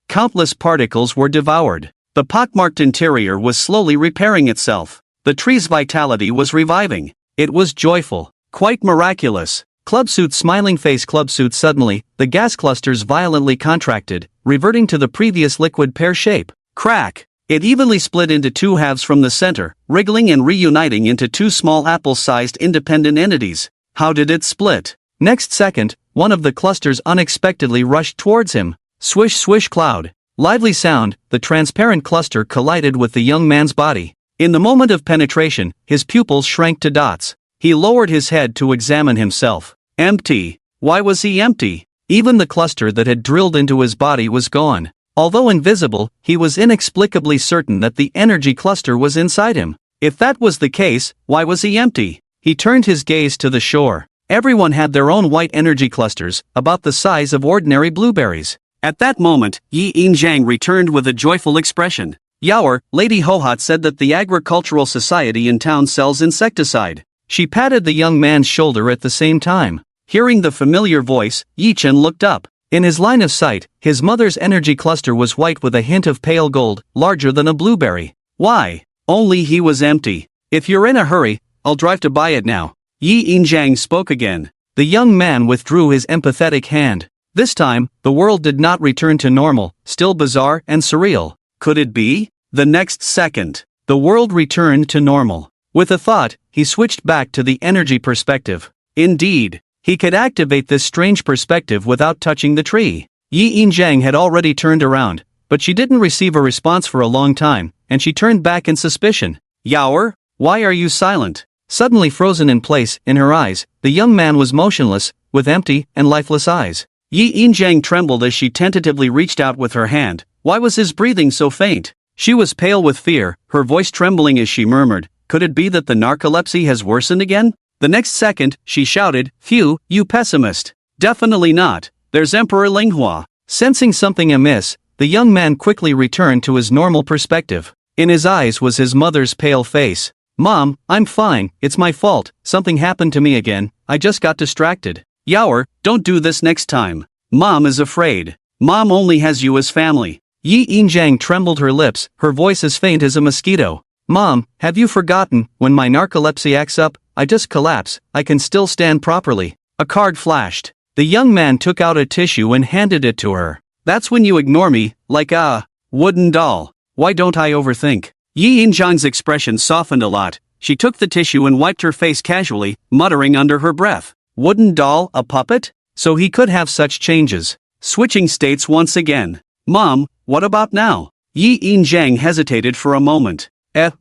Countless particles were devoured. The pockmarked interior was slowly repairing itself. The tree's vitality was reviving. It was joyful, quite miraculous. Clubsuit smiling face Clubsuit. Suddenly, the gas clusters violently contracted, reverting to the previous liquid pear shape. Crack! It evenly split into two halves from the center, wriggling and reuniting into two small apple-sized independent entities. How did it split? Next second, one of the clusters unexpectedly rushed towards him. Swish swish cloud. Lively sound, the transparent cluster collided with the young man's body. In the moment of penetration, his pupils shrank to dots. He lowered his head to examine himself. Empty. Why was he empty? Even the cluster that had drilled into his body was gone. Although invisible, he was inexplicably certain that the energy cluster was inside him. If that was the case, why was he empty? He turned his gaze to the shore. Everyone had their own white energy clusters, about the size of ordinary blueberries. At that moment, Yi In-jung returned with a joyful expression. Yaoer, Lady Hohat said that the agricultural society in town sells insecticide. She patted the young man's shoulder at the same time. Hearing the familiar voice, Yi-chan looked up. In his line of sight, his mother's energy cluster was white with a hint of pale gold, larger than a blueberry. Why? Only he was empty. If you're in a hurry, I'll drive to buy it now. Yi In-jung spoke again. The young man withdrew his empathetic hand. This time, the world did not return to normal, still bizarre and surreal. Could it be? The next second, the world returned to normal. With a thought, he switched back to the energy perspective. Indeed, he could activate this strange perspective without touching the tree. Yi In-jung had already turned around, but she didn't receive a response for a long time, and she turned back in suspicion. Yaoer, why are you silent? Suddenly frozen in place, in her eyes, the young man was motionless, with empty and lifeless eyes. Yi In-jung trembled as she tentatively reached out with her hand. Why was his breathing so faint? She was pale with fear, her voice trembling as she murmured, could it be that the narcolepsy has worsened again? The next second, she shouted, Phew, you pessimist. Definitely not. There's Emperor Manhwa. Sensing something amiss, the young man quickly returned to his normal perspective. In his eyes was his mother's pale face. Mom, I'm fine, it's my fault, something happened to me again, I just got distracted. Yaoer, don't do this next time. Mom is afraid. Mom only has you as family. Yi In-jung trembled her lips, her voice as faint as a mosquito. Mom, have you forgotten, when my narcolepsy acts up, I just collapse, I can still stand properly. A card flashed. The young man took out a tissue and handed it to her. That's when you ignore me, like a wooden doll. Why don't I overthink? Yi In-jung's expression softened a lot. She took the tissue and wiped her face casually, muttering under her breath. Wooden doll, a puppet? So he could have such changes. Switching states once again. Mom, what about now? Yi Yinjiang hesitated for a moment.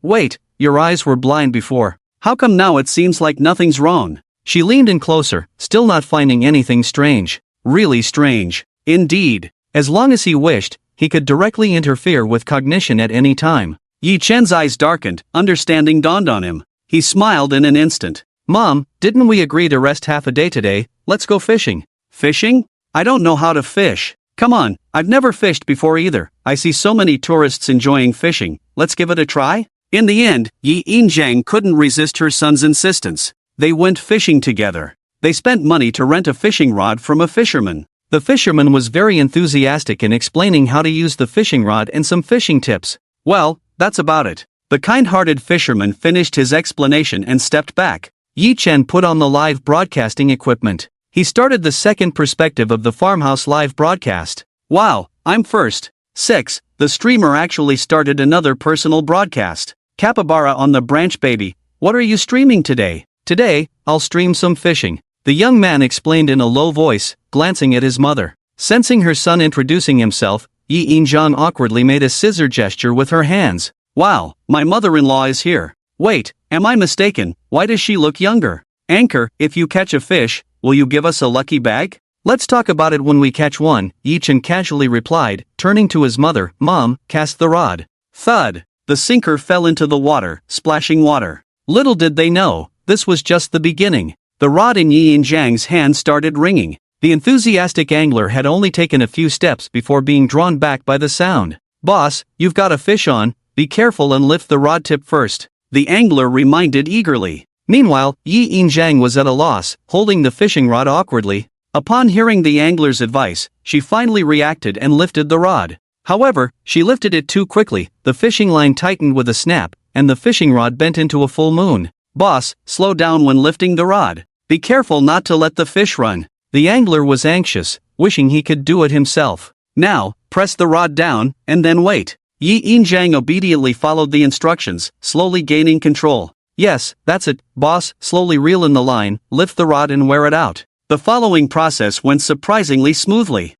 Wait, your eyes were blind before. How come now it seems like nothing's wrong? She leaned in closer, still not finding anything strange. Really strange. Indeed. As long as he wished, he could directly interfere with cognition at any time. Yi Chen's eyes darkened, understanding dawned on him. He smiled in an instant. Mom, didn't we agree to rest half a day today? Let's go fishing. Fishing? I don't know how to fish. Come on, I've never fished before either. I see so many tourists enjoying fishing. Let's give it a try? In the end, Yi Yinjiang couldn't resist her son's insistence. They went fishing together. They spent money to rent a fishing rod from a fisherman. The fisherman was very enthusiastic in explaining how to use the fishing rod and some fishing tips. Well, that's about it. The kind-hearted fisherman finished his explanation and stepped back. Yi Chen put on the live broadcasting equipment. He started the second perspective of the farmhouse live broadcast. Wow, I'm first. 6. The streamer actually started another personal broadcast. Capybara on the branch baby. What are you streaming today? Today, I'll stream some fishing. The young man explained in a low voice, glancing at his mother. Sensing her son introducing himself, Yi Yinjiang awkwardly made a scissor gesture with her hands. Wow, my mother-in-law is here. Wait, am I mistaken? Why does she look younger? Anchor, if you catch a fish, will you give us a lucky bag? Let's talk about it when we catch one, Yi Chen casually replied, turning to his mother. Mom, cast the rod. Thud. The sinker fell into the water, splashing water. Little did they know, this was just the beginning. The rod in Yi Yinjiang's hand started ringing. The enthusiastic angler had only taken a few steps before being drawn back by the sound. Boss, you've got a fish on, be careful and lift the rod tip first. The angler reminded eagerly. Meanwhile, Yi Yinjiang was at a loss, holding the fishing rod awkwardly. Upon hearing the angler's advice, she finally reacted and lifted the rod. However, she lifted it too quickly, the fishing line tightened with a snap, and the fishing rod bent into a full moon. Boss, slow down when lifting the rod. Be careful not to let the fish run. The angler was anxious, wishing he could do it himself. Now, press the rod down, and then wait. Yi Yinjiang obediently followed the instructions, slowly gaining control. Yes, that's it, boss, slowly reel in the line, lift the rod and wear it out. The following process went surprisingly smoothly.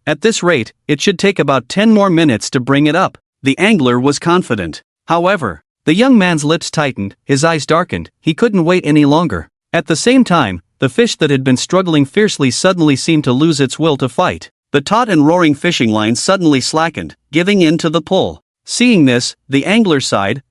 At this rate, it should take about 10 more minutes to bring it up. The angler was confident. However, the young man's lips tightened, his eyes darkened, he couldn't wait any longer. At the same time, the fish that had been struggling fiercely suddenly seemed to lose its will to fight. The taut and roaring fishing line suddenly slackened, giving in to the pull. Seeing this, the angler sighed.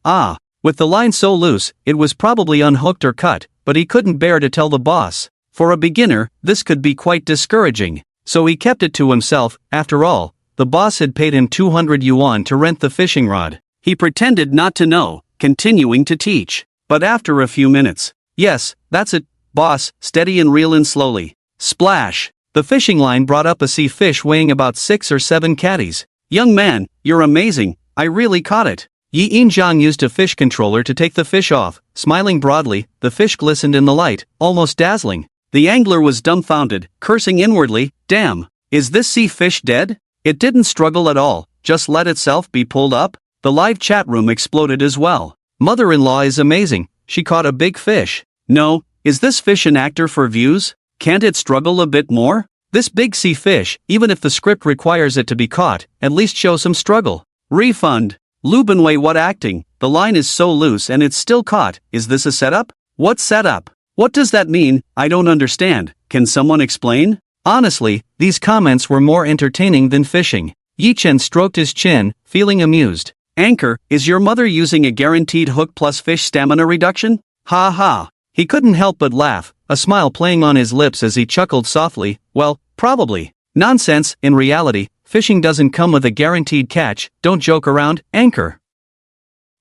With the line so loose, it was probably unhooked or cut, but he couldn't bear to tell the boss. For a beginner, this could be quite discouraging. So he kept it to himself. After all, the boss had paid him 200 yuan to rent the fishing rod. He pretended not to know, continuing to teach. But after a few minutes, yes, that's it, boss, steady and reel in slowly. Splash! The fishing line brought up a sea fish weighing about 6 or 7 catties. Young man, you're amazing, I really caught it. Yi Yinjiang used a fish controller to take the fish off. Smiling broadly, the fish glistened in the light, almost dazzling. The angler was dumbfounded, cursing inwardly. Damn, is this sea fish dead? It didn't struggle at all, just let itself be pulled up. The live chat room exploded as well. Mother-in-law is amazing, she caught a big fish. No, is this fish an actor for views? Can't it struggle a bit more? This big sea fish, even if the script requires it to be caught, at least show some struggle. Refund. Lubanwei, what acting? The line is so loose and it's still caught. Is this a setup? What setup? What does that mean? I don't understand. Can someone explain? Honestly, these comments were more entertaining than fishing. Yi Chen stroked his chin, feeling amused. Anchor, is your mother using a guaranteed hook plus fish stamina reduction? Ha ha. He couldn't help but laugh, a smile playing on his lips as he chuckled softly. Well, probably. Nonsense, in reality, fishing doesn't come with a guaranteed catch, don't joke around, Anchor.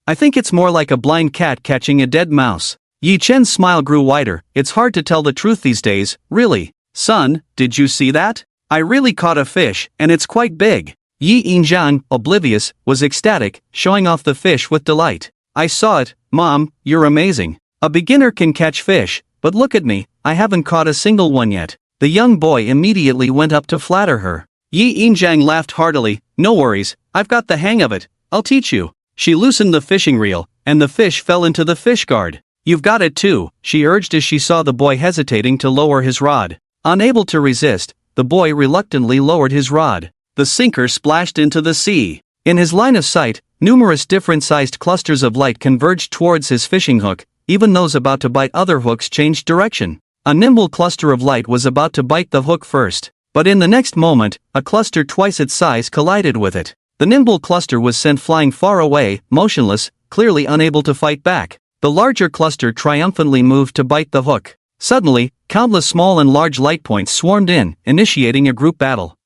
I think it's more like a blind cat catching a dead mouse. Yi Chen's smile grew wider. It's hard to tell the truth these days, really. Son, did you see that? I really caught a fish, and it's quite big. Yi Yinjiang, oblivious, was ecstatic, showing off the fish with delight. I saw it, Mom, you're amazing. A beginner can catch fish, but look at me, I haven't caught a single one yet. The young boy immediately went up to flatter her. Yi Yinjiang laughed heartily. No worries, I've got the hang of it, I'll teach you. She loosened the fishing reel, and the fish fell into the fish guard. You've got it too, she urged as she saw the boy hesitating to lower his rod. Unable to resist, the boy reluctantly lowered his rod. The sinker splashed into the sea. In his line of sight, numerous different-sized clusters of light converged towards his fishing hook. Even those about to bite other hooks changed direction. A nimble cluster of light was about to bite the hook first, but in the next moment, a cluster twice its size collided with it. The nimble cluster was sent flying far away, motionless, clearly unable to fight back. The larger cluster triumphantly moved to bite the hook. Suddenly, countless small and large light points swarmed in, initiating a group battle.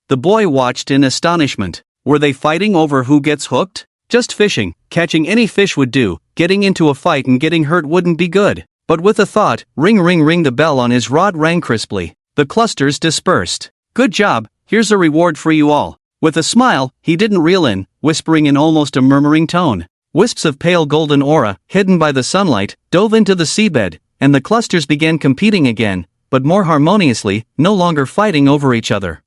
The boy watched in astonishment. Were they fighting over who gets hooked? Just fishing, catching any fish would do. Getting into a fight and getting hurt wouldn't be good. But with a thought, ring ring ring, the bell on his rod rang crisply. The clusters dispersed. Good job, here's a reward for you all. With a smile, he didn't reel in, whispering in almost a murmuring tone. Wisps of pale golden aura, hidden by the sunlight, dove into the seabed, and the clusters began competing again, but more harmoniously, no longer fighting over each other.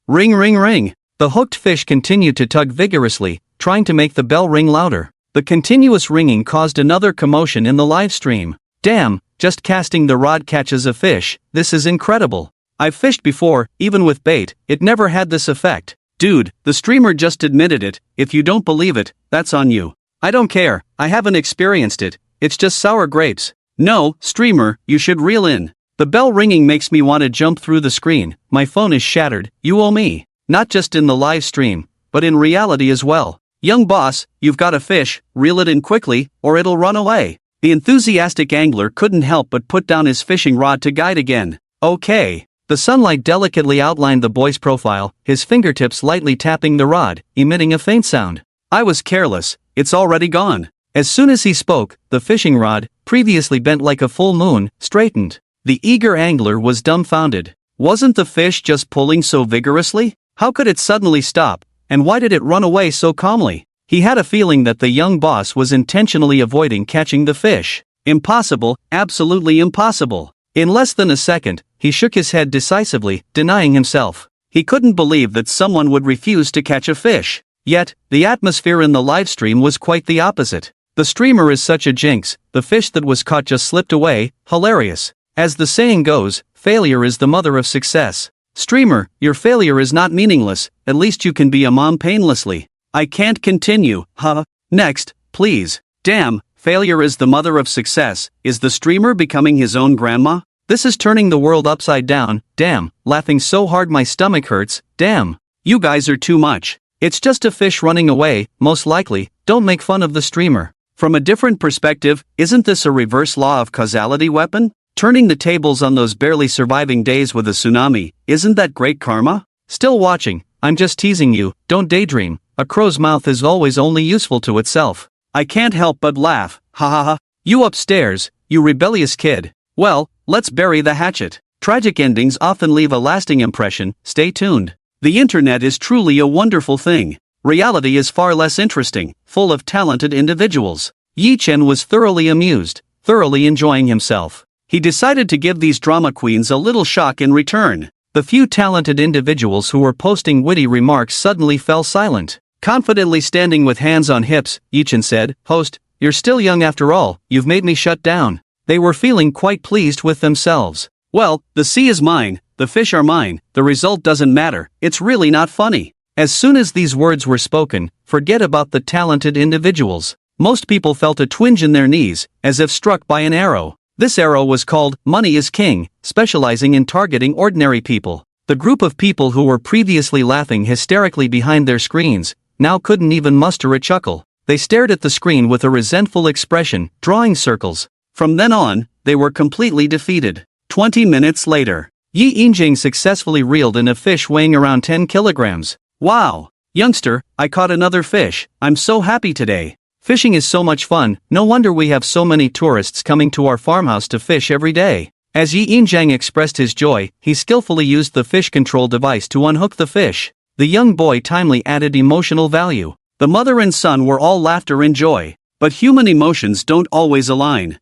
Ring ring ring. The hooked fish continued to tug vigorously, trying to make the bell ring louder. The continuous ringing caused another commotion in the live stream. Damn, just casting the rod catches a fish, this is incredible. I've fished before, even with bait, it never had this effect. Dude, the streamer just admitted it. If you don't believe it, that's on you. I don't care, I haven't experienced it, it's just sour grapes. No, streamer, you should reel in. The bell ringing makes me want to jump through the screen. My phone is shattered, you owe me. Not just in the live stream, but in reality as well. Young boss, you've got a fish, reel it in quickly, or it'll run away. The enthusiastic angler couldn't help but put down his fishing rod to guide again. Okay. The sunlight delicately outlined the boy's profile, his fingertips lightly tapping the rod, emitting a faint sound. I was careless, it's already gone. As soon as he spoke, the fishing rod, previously bent like a full moon, straightened. The eager angler was dumbfounded. Wasn't the fish just pulling so vigorously? How could it suddenly stop, and why did it run away so calmly? He had a feeling that the young boss was intentionally avoiding catching the fish. Impossible, absolutely impossible. In less than a second, he shook his head decisively, denying himself. He couldn't believe that someone would refuse to catch a fish. Yet, the atmosphere in the livestream was quite the opposite. The streamer is such a jinx, the fish that was caught just slipped away, hilarious. As the saying goes, failure is the mother of success. Streamer, your failure is not meaningless, at least you can be a mom painlessly. I can't continue, huh? Next, please. Damn, failure is the mother of success. Is the streamer becoming his own grandma? This is turning the world upside down, damn, laughing so hard my stomach hurts, damn. You guys are too much. It's just a fish running away, most likely, don't make fun of the streamer. From a different perspective, isn't this a reverse law of causality weapon? Turning the tables on those barely surviving days with a tsunami, isn't that great karma? Still watching, I'm just teasing you, don't daydream, a crow's mouth is always only useful to itself. I can't help but laugh, ha ha ha. You upstairs, you rebellious kid. Well, let's bury the hatchet. Tragic endings often leave a lasting impression, stay tuned. The internet is truly a wonderful thing. Reality is far less interesting, full of talented individuals. Yi Chen was thoroughly amused, thoroughly enjoying himself. He decided to give these drama queens a little shock in return. The few talented individuals who were posting witty remarks suddenly fell silent. Confidently standing with hands on hips, Yi Chen said, "Host, you're still young after all, you've made me shut down." They were feeling quite pleased with themselves. Well, the sea is mine, the fish are mine, the result doesn't matter, it's really not funny. As soon as these words were spoken, forget about the talented individuals. Most people felt a twinge in their knees, as if struck by an arrow. This arrow was called Money is King, specializing in targeting ordinary people. The group of people who were previously laughing hysterically behind their screens, now couldn't even muster a chuckle. They stared at the screen with a resentful expression, drawing circles. From then on, they were completely defeated. 20 minutes later, Yi Yinjing successfully reeled in a fish weighing around 10 kilograms. Wow! Youngster, I caught another fish, I'm so happy today. Fishing is so much fun, no wonder we have so many tourists coming to our farmhouse to fish every day. As Yi Yinjang expressed his joy, he skillfully used the fish control device to unhook the fish. The young boy timely added emotional value. The mother and son were all laughter and joy. But human emotions don't always align.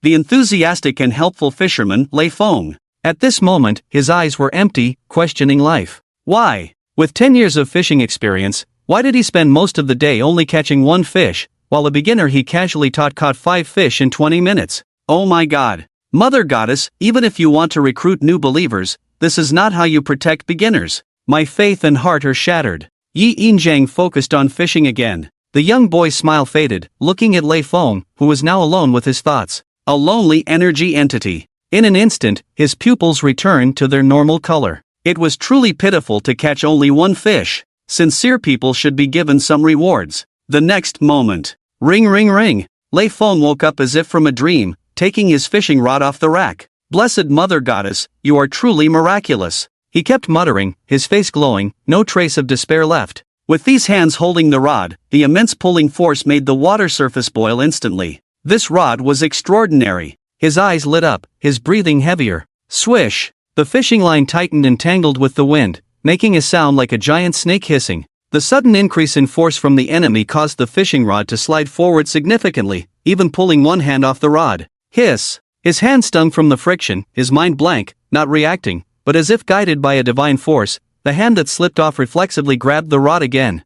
The enthusiastic and helpful fisherman Lei Feng. At this moment, his eyes were empty, questioning life. Why? With 10 years of fishing experience, why did he spend most of the day only catching one fish, while a beginner he casually caught 5 fish in 20 minutes? Oh my god. Mother Goddess, even if you want to recruit new believers, this is not how you protect beginners. My faith and heart are shattered. Yi Yinjiang focused on fishing again. The young boy's smile faded, looking at Lei Feng, who was now alone with his thoughts. A lonely energy entity. In an instant, his pupils returned to their normal color. It was truly pitiful to catch only one fish. Sincere people should be given some rewards. The next moment. Ring ring ring. Lei Feng woke up as if from a dream, taking his fishing rod off the rack. Blessed Mother Goddess, you are truly miraculous. He kept muttering, his face glowing, no trace of despair left. With these hands holding the rod, the immense pulling force made the water surface boil instantly. This rod was extraordinary. His eyes lit up, his breathing heavier. Swish! The fishing line tightened and tangled with the wind, making a sound like a giant snake hissing. The sudden increase in force from the enemy caused the fishing rod to slide forward significantly, even pulling one hand off the rod. Hiss! His hand stung from the friction, his mind blank, not reacting, but as if guided by a divine force, the hand that slipped off reflexively grabbed the rod again.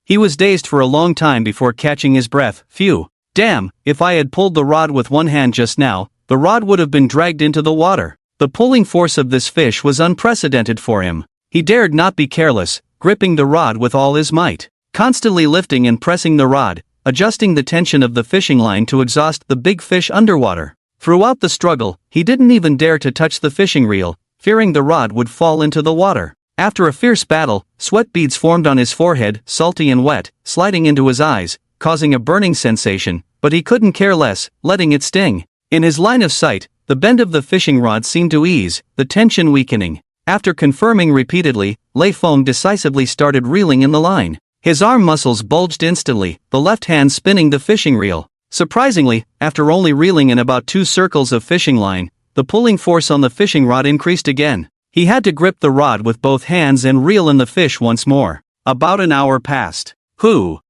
He was dazed for a long time before catching his breath. Phew! Damn, if I had pulled the rod with one hand just now, the rod would have been dragged into the water. The pulling force of this fish was unprecedented for him. He dared not be careless, gripping the rod with all his might, constantly lifting and pressing the rod, adjusting the tension of the fishing line to exhaust the big fish underwater. Throughout the struggle, he didn't even dare to touch the fishing reel, fearing the rod would fall into the water. After a fierce battle, sweat beads formed on his forehead, salty and wet, sliding into his eyes, causing a burning sensation, but he couldn't care less, letting it sting. In his line of sight, the bend of the fishing rod seemed to ease, the tension weakening. After confirming repeatedly, Lei Feng decisively started reeling in the line. His arm muscles bulged instantly, the left hand spinning the fishing reel. Surprisingly, after only reeling in about 2 circles of fishing line, the pulling force on the fishing rod increased again. He had to grip the rod with both hands and reel in the fish once more. About an hour passed. Hoo!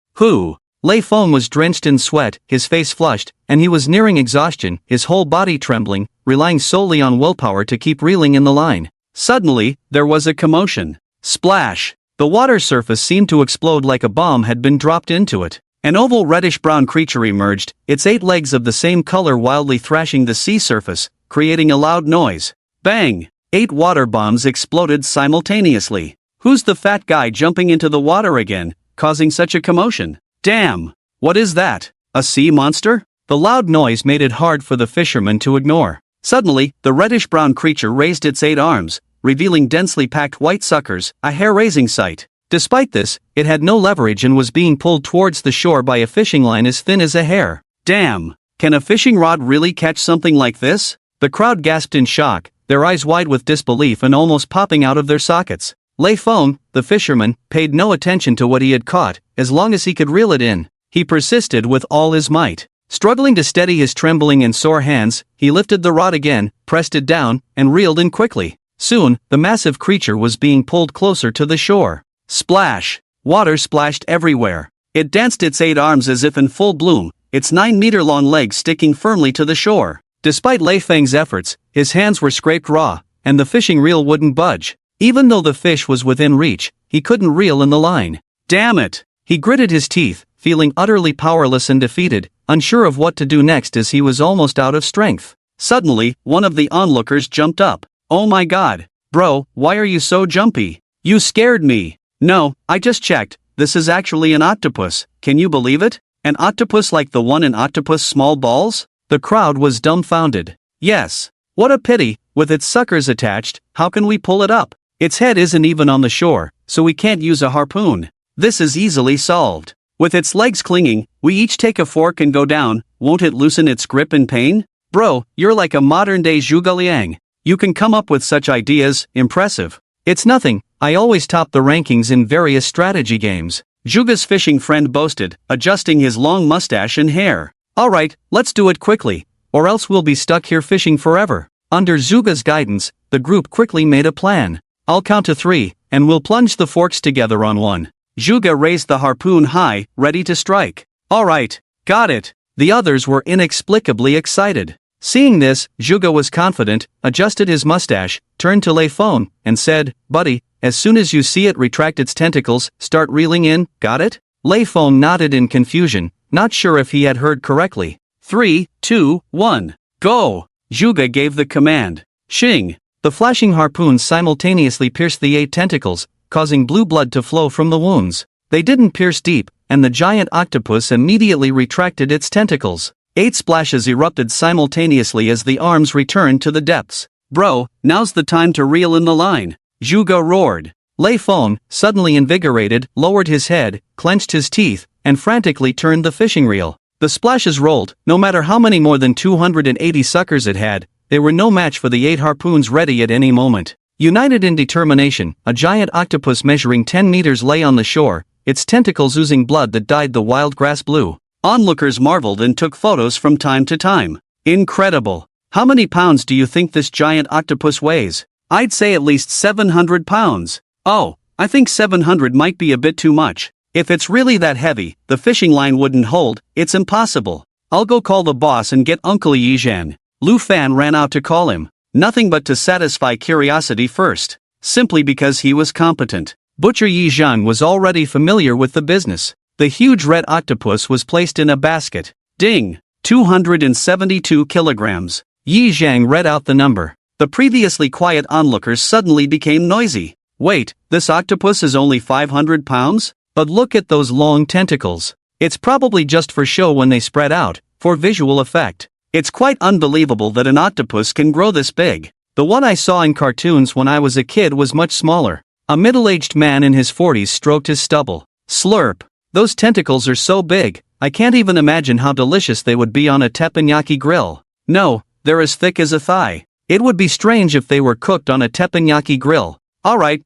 Lei Feng was drenched in sweat, his face flushed, and he was nearing exhaustion, his whole body trembling, relying solely on willpower to keep reeling in the line. Suddenly, there was a commotion. Splash! The water surface seemed to explode like a bomb had been dropped into it. An oval reddish-brown creature emerged, its 8 legs of the same color wildly thrashing the sea surface, creating a loud noise. Bang! 8 water bombs exploded simultaneously. Who's the fat guy jumping into the water again, causing such a commotion? Damn! What is that? A sea monster? The loud noise made it hard for the fisherman to ignore. Suddenly, the reddish-brown creature raised its 8 arms, revealing densely packed white suckers, a hair-raising sight. Despite this, it had no leverage and was being pulled towards the shore by a fishing line as thin as a hair. Damn! Can a fishing rod really catch something like this? The crowd gasped in shock, their eyes wide with disbelief and almost popping out of their sockets. Lei Feng, the fisherman, paid no attention to what he had caught, as long as he could reel it in. He persisted with all his might. Struggling to steady his trembling and sore hands, he lifted the rod again, pressed it down, and reeled in quickly. Soon, the massive creature was being pulled closer to the shore. Splash! Water splashed everywhere. It danced its 8 arms as if in full bloom, its 9-meter-long legs sticking firmly to the shore. Despite Lei Feng's efforts, his hands were scraped raw, and the fishing reel wouldn't budge. Even though the fish was within reach, he couldn't reel in the line. Damn it! He gritted his teeth, feeling utterly powerless and defeated, unsure of what to do next as he was almost out of strength. Suddenly, one of the onlookers jumped up. Oh my god! Bro, why are you so jumpy? You scared me! No, I just checked, this is actually an octopus, can you believe it? An octopus like the one in Octopus Small Balls? The crowd was dumbfounded. Yes. What a pity, with its suckers attached, how can we pull it up? Its head isn't even on the shore, so we can't use a harpoon. This is easily solved. With its legs clinging, we each take a fork and go down, won't it loosen its grip in pain? Bro, you're like a modern-day Zhuge Liang. You can come up with such ideas, impressive. It's nothing, I always top the rankings in various strategy games. Zhuge's fishing friend boasted, adjusting his long mustache and hair. Alright, let's do it quickly, or else we'll be stuck here fishing forever. Under Zhuge's guidance, the group quickly made a plan. I'll count to 3, and we'll plunge the forks together on 1. Zhuge raised the harpoon high, ready to strike. Alright, got it. The others were inexplicably excited. Seeing this, Zhuge was confident, adjusted his mustache, turned to Lei Feng, and said, Buddy, as soon as you see it retract its tentacles, start reeling in, got it? Lei Feng nodded in confusion, not sure if he had heard correctly. 3, 2, 1, go! Zhuge gave the command. Shing! The flashing harpoons simultaneously pierced the 8 tentacles, causing blue blood to flow from the wounds. They didn't pierce deep, and the giant octopus immediately retracted its tentacles. 8 splashes erupted simultaneously as the arms returned to the depths. Bro, now's the time to reel in the line, Zhuge roared. Lei Feng, suddenly invigorated, lowered his head, clenched his teeth, and frantically turned the fishing reel. The splashes rolled. No matter how many more than 280 suckers it had, they were no match for the 8 harpoons ready at any moment. United in determination, a giant octopus measuring 10 meters lay on the shore, its tentacles oozing blood that dyed the wild grass blue. Onlookers marveled and took photos from time to time. Incredible. How many pounds do you think this giant octopus weighs? I'd say at least 700 pounds. Oh, I think 700 might be a bit too much. If it's really that heavy, the fishing line wouldn't hold. It's impossible. I'll go call the boss and get Uncle Yizhan. Lu Fan ran out to call him. Nothing but to satisfy curiosity first. Simply because he was competent. Butcher Yizhan was already familiar with the business. The huge red octopus was placed in a basket. Ding! 272 kilograms. Yi Zhang read out the number. The previously quiet onlookers suddenly became noisy. Wait, this octopus is only 500 pounds? But look at those long tentacles. It's probably just for show when they spread out, for visual effect. It's quite unbelievable that an octopus can grow this big. The one I saw in cartoons when I was a kid was much smaller. A middle-aged man in his 40s stroked his stubble. Slurp. Those tentacles are so big, I can't even imagine how delicious they would be on a teppanyaki grill. No, they're as thick as a thigh. It would be strange if they were cooked on a teppanyaki grill. Alright,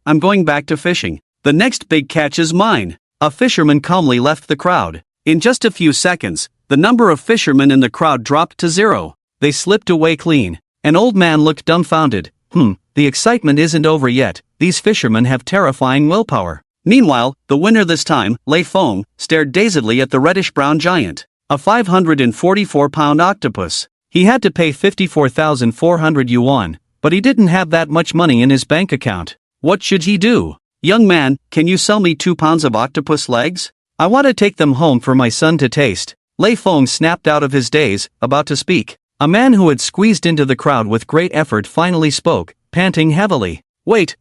I'm going back to fishing. The next big catch is mine. A fisherman calmly left the crowd. In just a few seconds, the number of fishermen in the crowd dropped to 0. They slipped away clean. An old man looked dumbfounded. The excitement isn't over yet. These fishermen have terrifying willpower. Meanwhile, the winner this time, Lei Feng, stared dazedly at the reddish-brown giant. A 544-pound octopus. He had to pay 54,400 yuan, but he didn't have that much money in his bank account. What should he do? Young man, can you sell me 2 pounds of octopus legs? I want to take them home for my son to taste. Lei Feng snapped out of his daze, about to speak. A man who had squeezed into the crowd with great effort finally spoke, panting heavily. Wait,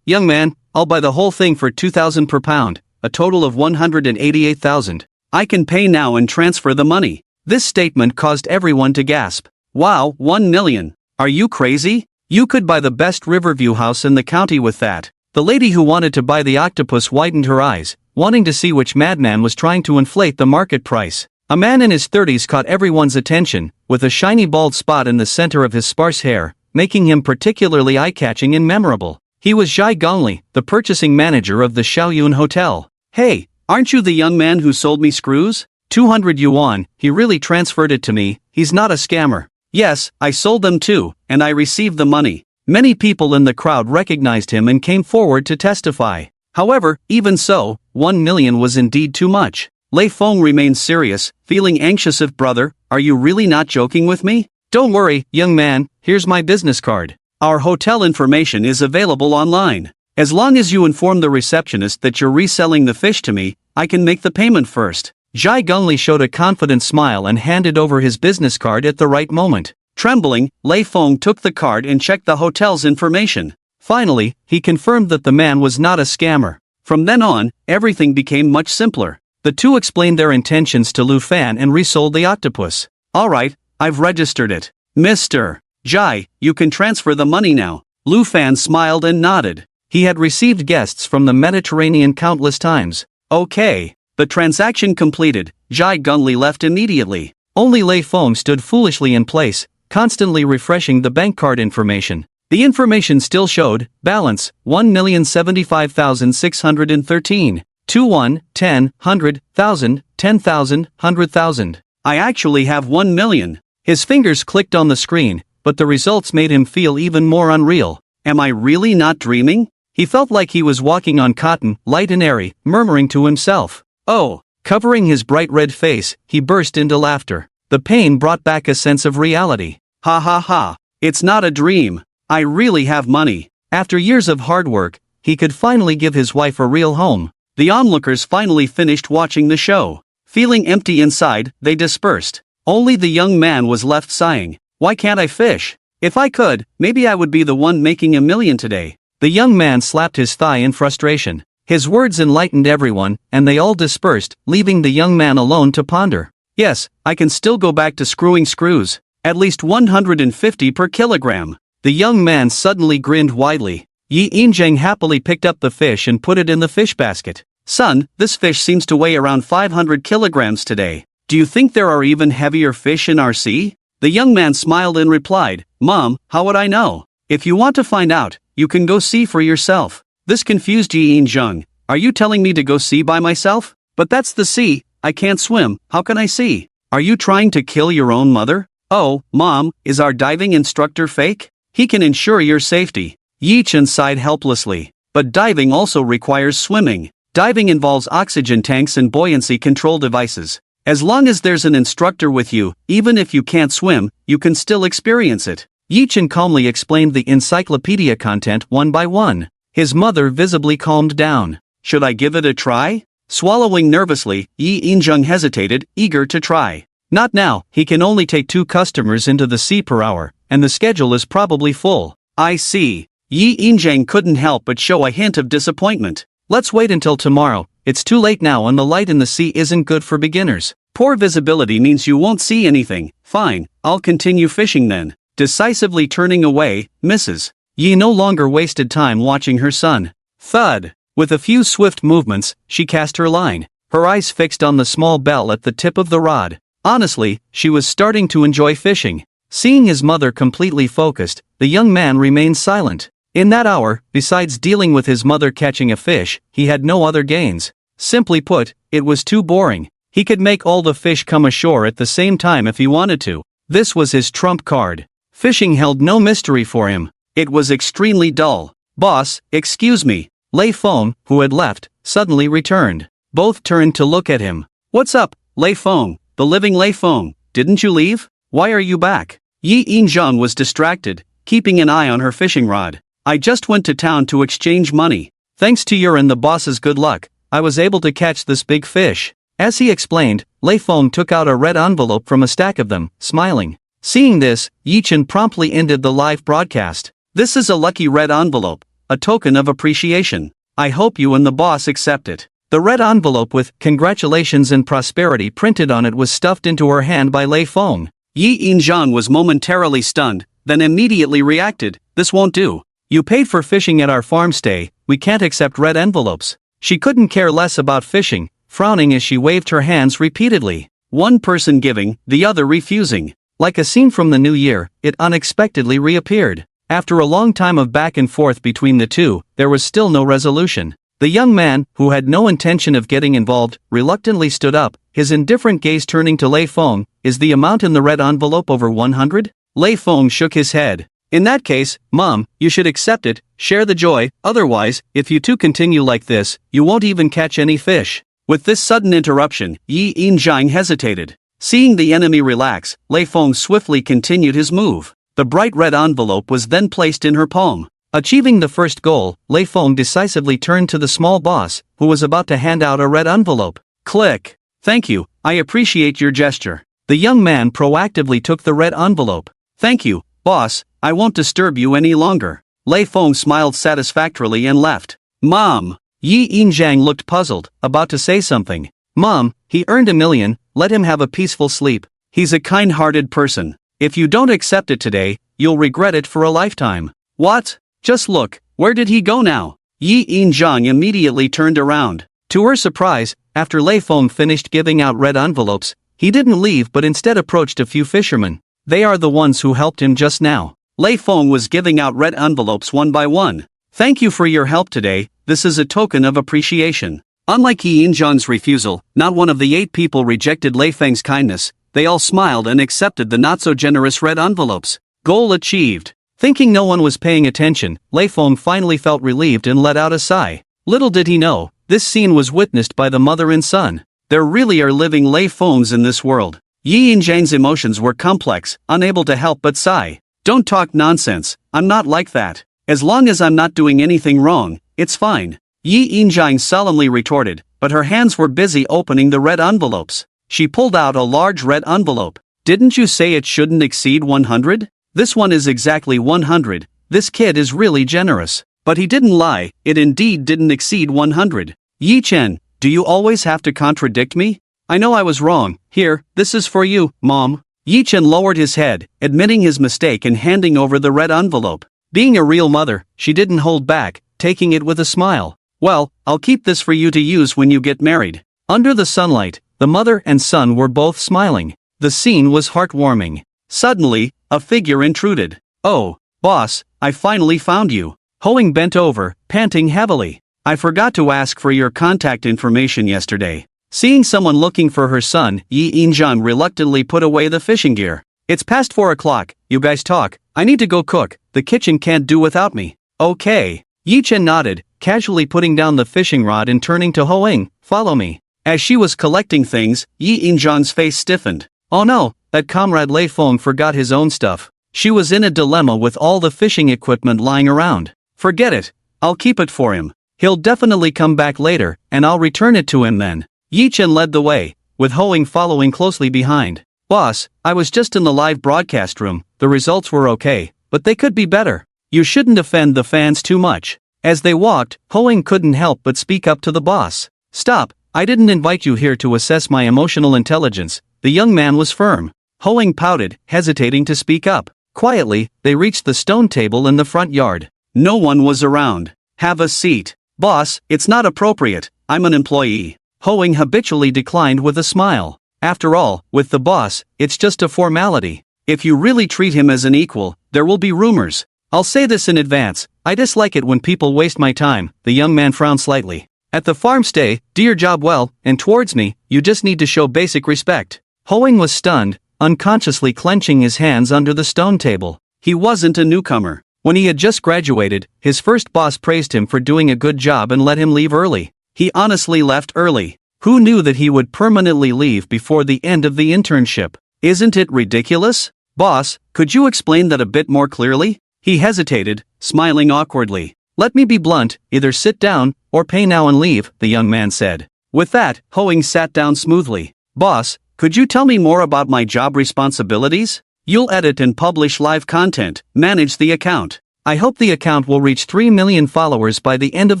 young man, I'll buy the whole thing for 2,000 per pound, a total of 188,000. I can pay now and transfer the money. This statement caused everyone to gasp. Wow, 1 million. Are you crazy? You could buy the best Riverview house in the county with that. The lady who wanted to buy the octopus widened her eyes, wanting to see which madman was trying to inflate the market price. A man in his 30s caught everyone's attention, with a shiny bald spot in the center of his sparse hair, making him particularly eye-catching and memorable. He was Zhai Gongli, the purchasing manager of the Xiaoyun Hotel. Hey, aren't you the young man who sold me screws? 200 yuan, he really transferred it to me. He's not a scammer. Yes, I sold them too, and I received the money. Many people in the crowd recognized him and came forward to testify. However, even so, 1 million was indeed too much. Lei Feng remained serious, feeling anxious. Brother, are you really not joking with me? Don't worry, young man, here's my business card. Our hotel information is available online. As long as you inform the receptionist that you're reselling the fish to me, I can make the payment first. Zhai Gongli showed a confident smile and handed over his business card at the right moment. Trembling, Lei Feng took the card and checked the hotel's information. Finally, he confirmed that the man was not a scammer. From then on, everything became much simpler. The two explained their intentions to Lu Fan and resold the octopus. Alright, I've registered it. Mr. Zhai, you can transfer the money now. Lu Fan smiled and nodded. He had received guests from the Mediterranean countless times. Okay. The transaction completed, Zhai Gongli left immediately. Only Lei Feng stood foolishly in place, constantly refreshing the bank card information. The information still showed, balance, 1,075,613. 2 10 100,000 10,000 100,000. I actually have 1 million. His fingers clicked on the screen, but the results made him feel even more unreal. Am I really not dreaming? He felt like he was walking on cotton, light and airy, murmuring to himself. Oh! Covering his bright red face, he burst into laughter. The pain brought back a sense of reality. Ha ha ha! It's not a dream. I really have money. After years of hard work, he could finally give his wife a real home. The onlookers finally finished watching the show. Feeling empty inside, they dispersed. Only the young man was left sighing. Why can't I fish? If I could, maybe I would be the one making 1 million today. The young man slapped his thigh in frustration. His words enlightened everyone, and they all dispersed, leaving the young man alone to ponder. Yes, I can still go back to screwing screws. At least 150 per kilogram. The young man suddenly grinned widely. Yi Injang happily picked up the fish and put it in the fish basket. Son, this fish seems to weigh around 500 kilograms today. Do you think there are even heavier fish in our sea? The young man smiled and replied, Mom, how would I know? If you want to find out, you can go see for yourself. This confused Yi Injang. Are you telling me to go see by myself? But that's the sea, I can't swim, how can I see? Are you trying to kill your own mother? Oh, Mom, is our diving instructor fake? He can ensure your safety. Yi Chen sighed helplessly. But diving also requires swimming. Diving involves oxygen tanks and buoyancy control devices. As long as there's an instructor with you, even if you can't swim, you can still experience it. Yi Chen calmly explained the encyclopedia content one by one. His mother visibly calmed down. Should I give it a try? Swallowing nervously, Yi Injang hesitated, eager to try. Not now, he can only take 2 customers into the sea per hour, and the schedule is probably full. I see. Yi Injang couldn't help but show a hint of disappointment. Let's wait until tomorrow, it's too late now and the light in the sea isn't good for beginners. Poor visibility means you won't see anything. Fine, I'll continue fishing then. Decisively turning away, Mrs. Yi no longer wasted time watching her son. Thud. With a few swift movements, she cast her line, her eyes fixed on the small bell at the tip of the rod. Honestly, she was starting to enjoy fishing. Seeing his mother completely focused, the young man remained silent. In that hour, besides dealing with his mother catching a fish, he had no other gains. Simply put, it was too boring. He could make all the fish come ashore at the same time if he wanted to. This was his trump card. Fishing held no mystery for him. It was extremely dull. Boss, excuse me. Lei Feng, who had left, suddenly returned. Both turned to look at him. What's up, Lei Feng? The living Lei Feng, didn't you leave? Why are you back? Yi Injang was distracted, keeping an eye on her fishing rod. I just went to town to exchange money. Thanks to your and the boss's good luck, I was able to catch this big fish. As he explained, Lei Feng took out a red envelope from a stack of them, smiling. Seeing this, Yi Chen promptly ended the live broadcast. This is a lucky red envelope, a token of appreciation. I hope you and the boss accept it. The red envelope with "Congratulations and Prosperity" printed on it was stuffed into her hand by Lei Feng. Yi Injang was momentarily stunned, then immediately reacted, this won't do. You paid for fishing at our farm stay, we can't accept red envelopes. She couldn't care less about fishing, frowning as she waved her hands repeatedly. One person giving, the other refusing. Like a scene from the new year, it unexpectedly reappeared. After a long time of back and forth between the two, there was still no resolution. The young man, who had no intention of getting involved, reluctantly stood up, his indifferent gaze turning to Lei Feng. Is the amount in the red envelope over 100? Lei Feng shook his head. In that case, Mom, you should accept it, share the joy, otherwise, if you two continue like this, you won't even catch any fish. With this sudden interruption, Yi Injang hesitated. Seeing the enemy relax, Lei Feng swiftly continued his move. The bright red envelope was then placed in her palm. Achieving the first goal, Lei Feng decisively turned to the small boss, who was about to hand out a red envelope. Click. Thank you, I appreciate your gesture. The young man proactively took the red envelope. Thank you, boss, I won't disturb you any longer. Lei Feng smiled satisfactorily and left. Mom. Yi Injang looked puzzled, about to say something. Mom, he earned $1 million, let him have a peaceful sleep. He's a kind-hearted person. If you don't accept it today, you'll regret it for a lifetime. What? Just look, where did he go now? Yi Injang immediately turned around. To her surprise, after Lei Feng finished giving out red envelopes, he didn't leave but instead approached a few fishermen. They are the ones who helped him just now. Lei Feng was giving out red envelopes one by one. Thank you for your help today, this is a token of appreciation. Unlike Yi Injang's refusal, not one of the 8 people rejected Lei Feng's kindness. They all smiled and accepted the not-so-generous red envelopes. Goal achieved. Thinking no one was paying attention, Lei Feng finally felt relieved and let out a sigh. Little did he know, this scene was witnessed by the mother and son. There really are living Lei Fengs in this world. Yi Injang's emotions were complex, unable to help but sigh. Don't talk nonsense, I'm not like that. As long as I'm not doing anything wrong, it's fine. Yi Injang solemnly retorted, but her hands were busy opening the red envelopes. She pulled out a large red envelope. Didn't you say it shouldn't exceed 100? This one is exactly 100, this kid is really generous. But he didn't lie, it indeed didn't exceed 100. Yi Chen, do you always have to contradict me? I know I was wrong. Here, this is for you, Mom. Yi Chen lowered his head, admitting his mistake and handing over the red envelope. Being a real mother, she didn't hold back, taking it with a smile. Well, I'll keep this for you to use when you get married. Under the sunlight, the mother and son were both smiling. The scene was heartwarming. Suddenly, a figure intruded. Oh, boss, I finally found you. Hoing bent over, panting heavily. I forgot to ask for your contact information yesterday. Seeing someone looking for her son, Yi Inzhang reluctantly put away the fishing gear. It's past 4 o'clock, you guys talk. I need to go cook, the kitchen can't do without me. Okay. Yi Chen nodded, casually putting down the fishing rod and turning to Hoing, follow me. As she was collecting things, Yi Inzhang's face stiffened. Oh no, that comrade Lei Feng forgot his own stuff. She was in a dilemma with all the fishing equipment lying around. Forget it, I'll keep it for him. He'll definitely come back later, and I'll return it to him then. Yi Chen led the way, with Hoing following closely behind. Boss, I was just in the live broadcast room, the results were okay, but they could be better. You shouldn't offend the fans too much. As they walked, Hoing couldn't help but speak up to the boss. Stop, I didn't invite you here to assess my emotional intelligence. The young man was firm. Hoing pouted, hesitating to speak up. Quietly, they reached the stone table in the front yard. No one was around. Have a seat. Boss, it's not appropriate, I'm an employee. Hoing habitually declined with a smile. After all, with the boss, it's just a formality. If you really treat him as an equal, there will be rumors. I'll say this in advance, I dislike it when people waste my time. The young man frowned slightly. At the farm stay, do your job well, and towards me, you just need to show basic respect. Hoing was stunned, unconsciously clenching his hands under the stone table. He wasn't a newcomer. When he had just graduated, his first boss praised him for doing a good job and let him leave early. He honestly left early. Who knew that he would permanently leave before the end of the internship? Isn't it ridiculous? Boss, could you explain that a bit more clearly? He hesitated, smiling awkwardly. Let me be blunt, either sit down, or pay now and leave, the young man said. With that, Hoing sat down smoothly. Boss, could you tell me more about my job responsibilities? You'll edit and publish live content, manage the account. I hope the account will reach 3 million followers by the end of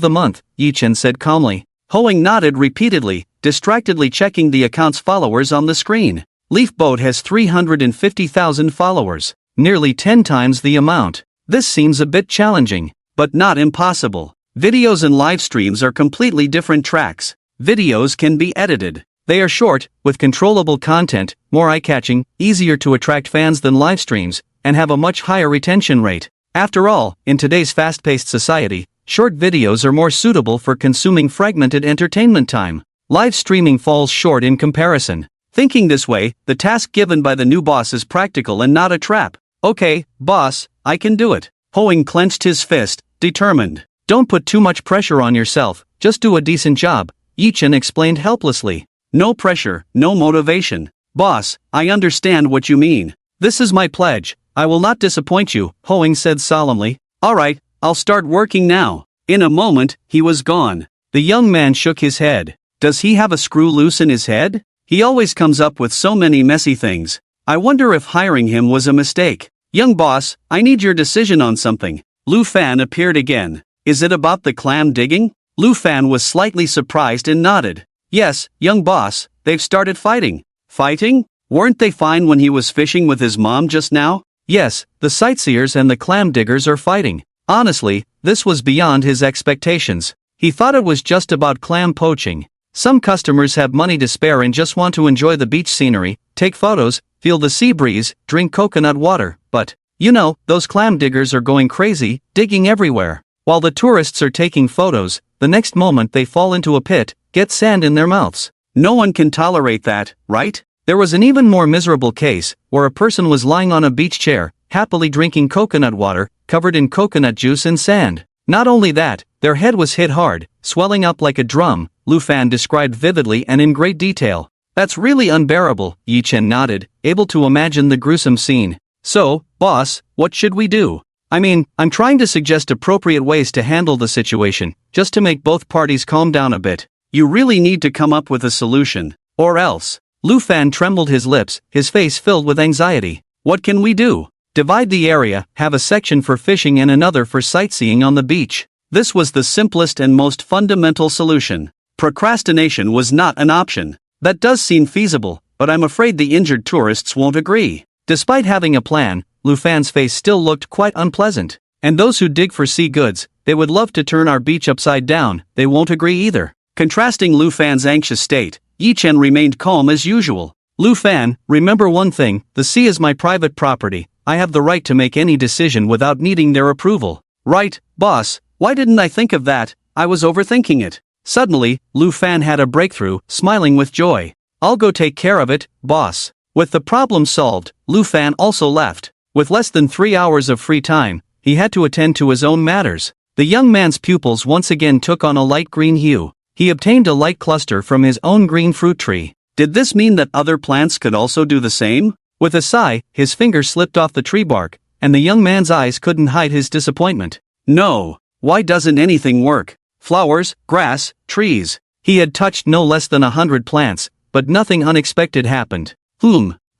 the month, Yi Chen said calmly. Hoing nodded repeatedly, distractedly checking the account's followers on the screen. Leaf Boat has 350,000 followers, nearly 10 times the amount. This seems a bit challenging, but not impossible. Videos and live streams are completely different tracks. Videos can be edited. They are short, with controllable content, more eye-catching, easier to attract fans than live streams, and have a much higher retention rate. After all, in today's fast-paced society, short videos are more suitable for consuming fragmented entertainment time. Live streaming falls short in comparison. Thinking this way, the task given by the new boss is practical and not a trap. Okay, boss, I can do it. Hoing clenched his fist, determined. Don't put too much pressure on yourself, just do a decent job, Yi Chen explained helplessly. No pressure, no motivation. Boss, I understand what you mean. This is my pledge, I will not disappoint you, Hoing said solemnly. Alright, I'll start working now. In a moment, he was gone. The young man shook his head. Does he have a screw loose in his head? He always comes up with so many messy things. I wonder if hiring him was a mistake. Young boss, I need your decision on something. Lu Fan appeared again. Is it about the clam digging? Lu Fan was slightly surprised and nodded. Yes, young boss, they've started fighting. Fighting? Weren't they fine when he was fishing with his mom just now? Yes, the sightseers and the clam diggers are fighting. Honestly, this was beyond his expectations. He thought it was just about clam poaching. Some customers have money to spare and just want to enjoy the beach scenery, take photos, feel the sea breeze, drink coconut water, but, you know, those clam diggers are going crazy, digging everywhere. While the tourists are taking photos, the next moment they fall into a pit, get sand in their mouths. No one can tolerate that, right? There was an even more miserable case, where a person was lying on a beach chair, happily drinking coconut water, covered in coconut juice and sand. Not only that, their head was hit hard, swelling up like a drum, Lu Fan described vividly and in great detail. That's really unbearable, Yi Chen nodded, able to imagine the gruesome scene. So, boss, what should we do? I mean, I'm trying to suggest appropriate ways to handle the situation, just to make both parties calm down a bit. You really need to come up with a solution, or else. Lu Fan trembled his lips, his face filled with anxiety. What can we do? Divide the area, have a section for fishing and another for sightseeing on the beach. This was the simplest and most fundamental solution. Procrastination was not an option. That does seem feasible, but I'm afraid the injured tourists won't agree. Despite having a plan, Lu Fan's face still looked quite unpleasant. And those who dig for sea goods, they would love to turn our beach upside down, they won't agree either. Contrasting Lu Fan's anxious state, Yi Chen remained calm as usual. Lu Fan, remember one thing, the sea is my private property. I have the right to make any decision without needing their approval. Right, boss, why didn't I think of that? I was overthinking it. Suddenly, Lu Fan had a breakthrough, smiling with joy. I'll go take care of it, boss. With the problem solved, Lu Fan also left. With less than 3 hours of free time, he had to attend to his own matters. The young man's pupils once again took on a light green hue. He obtained a light cluster from his own green fruit tree. Did this mean that other plants could also do the same? With a sigh, his finger slipped off the tree bark, and the young man's eyes couldn't hide his disappointment. No, why doesn't anything work? Flowers, grass, trees. He had touched no less than 100 plants, but nothing unexpected happened.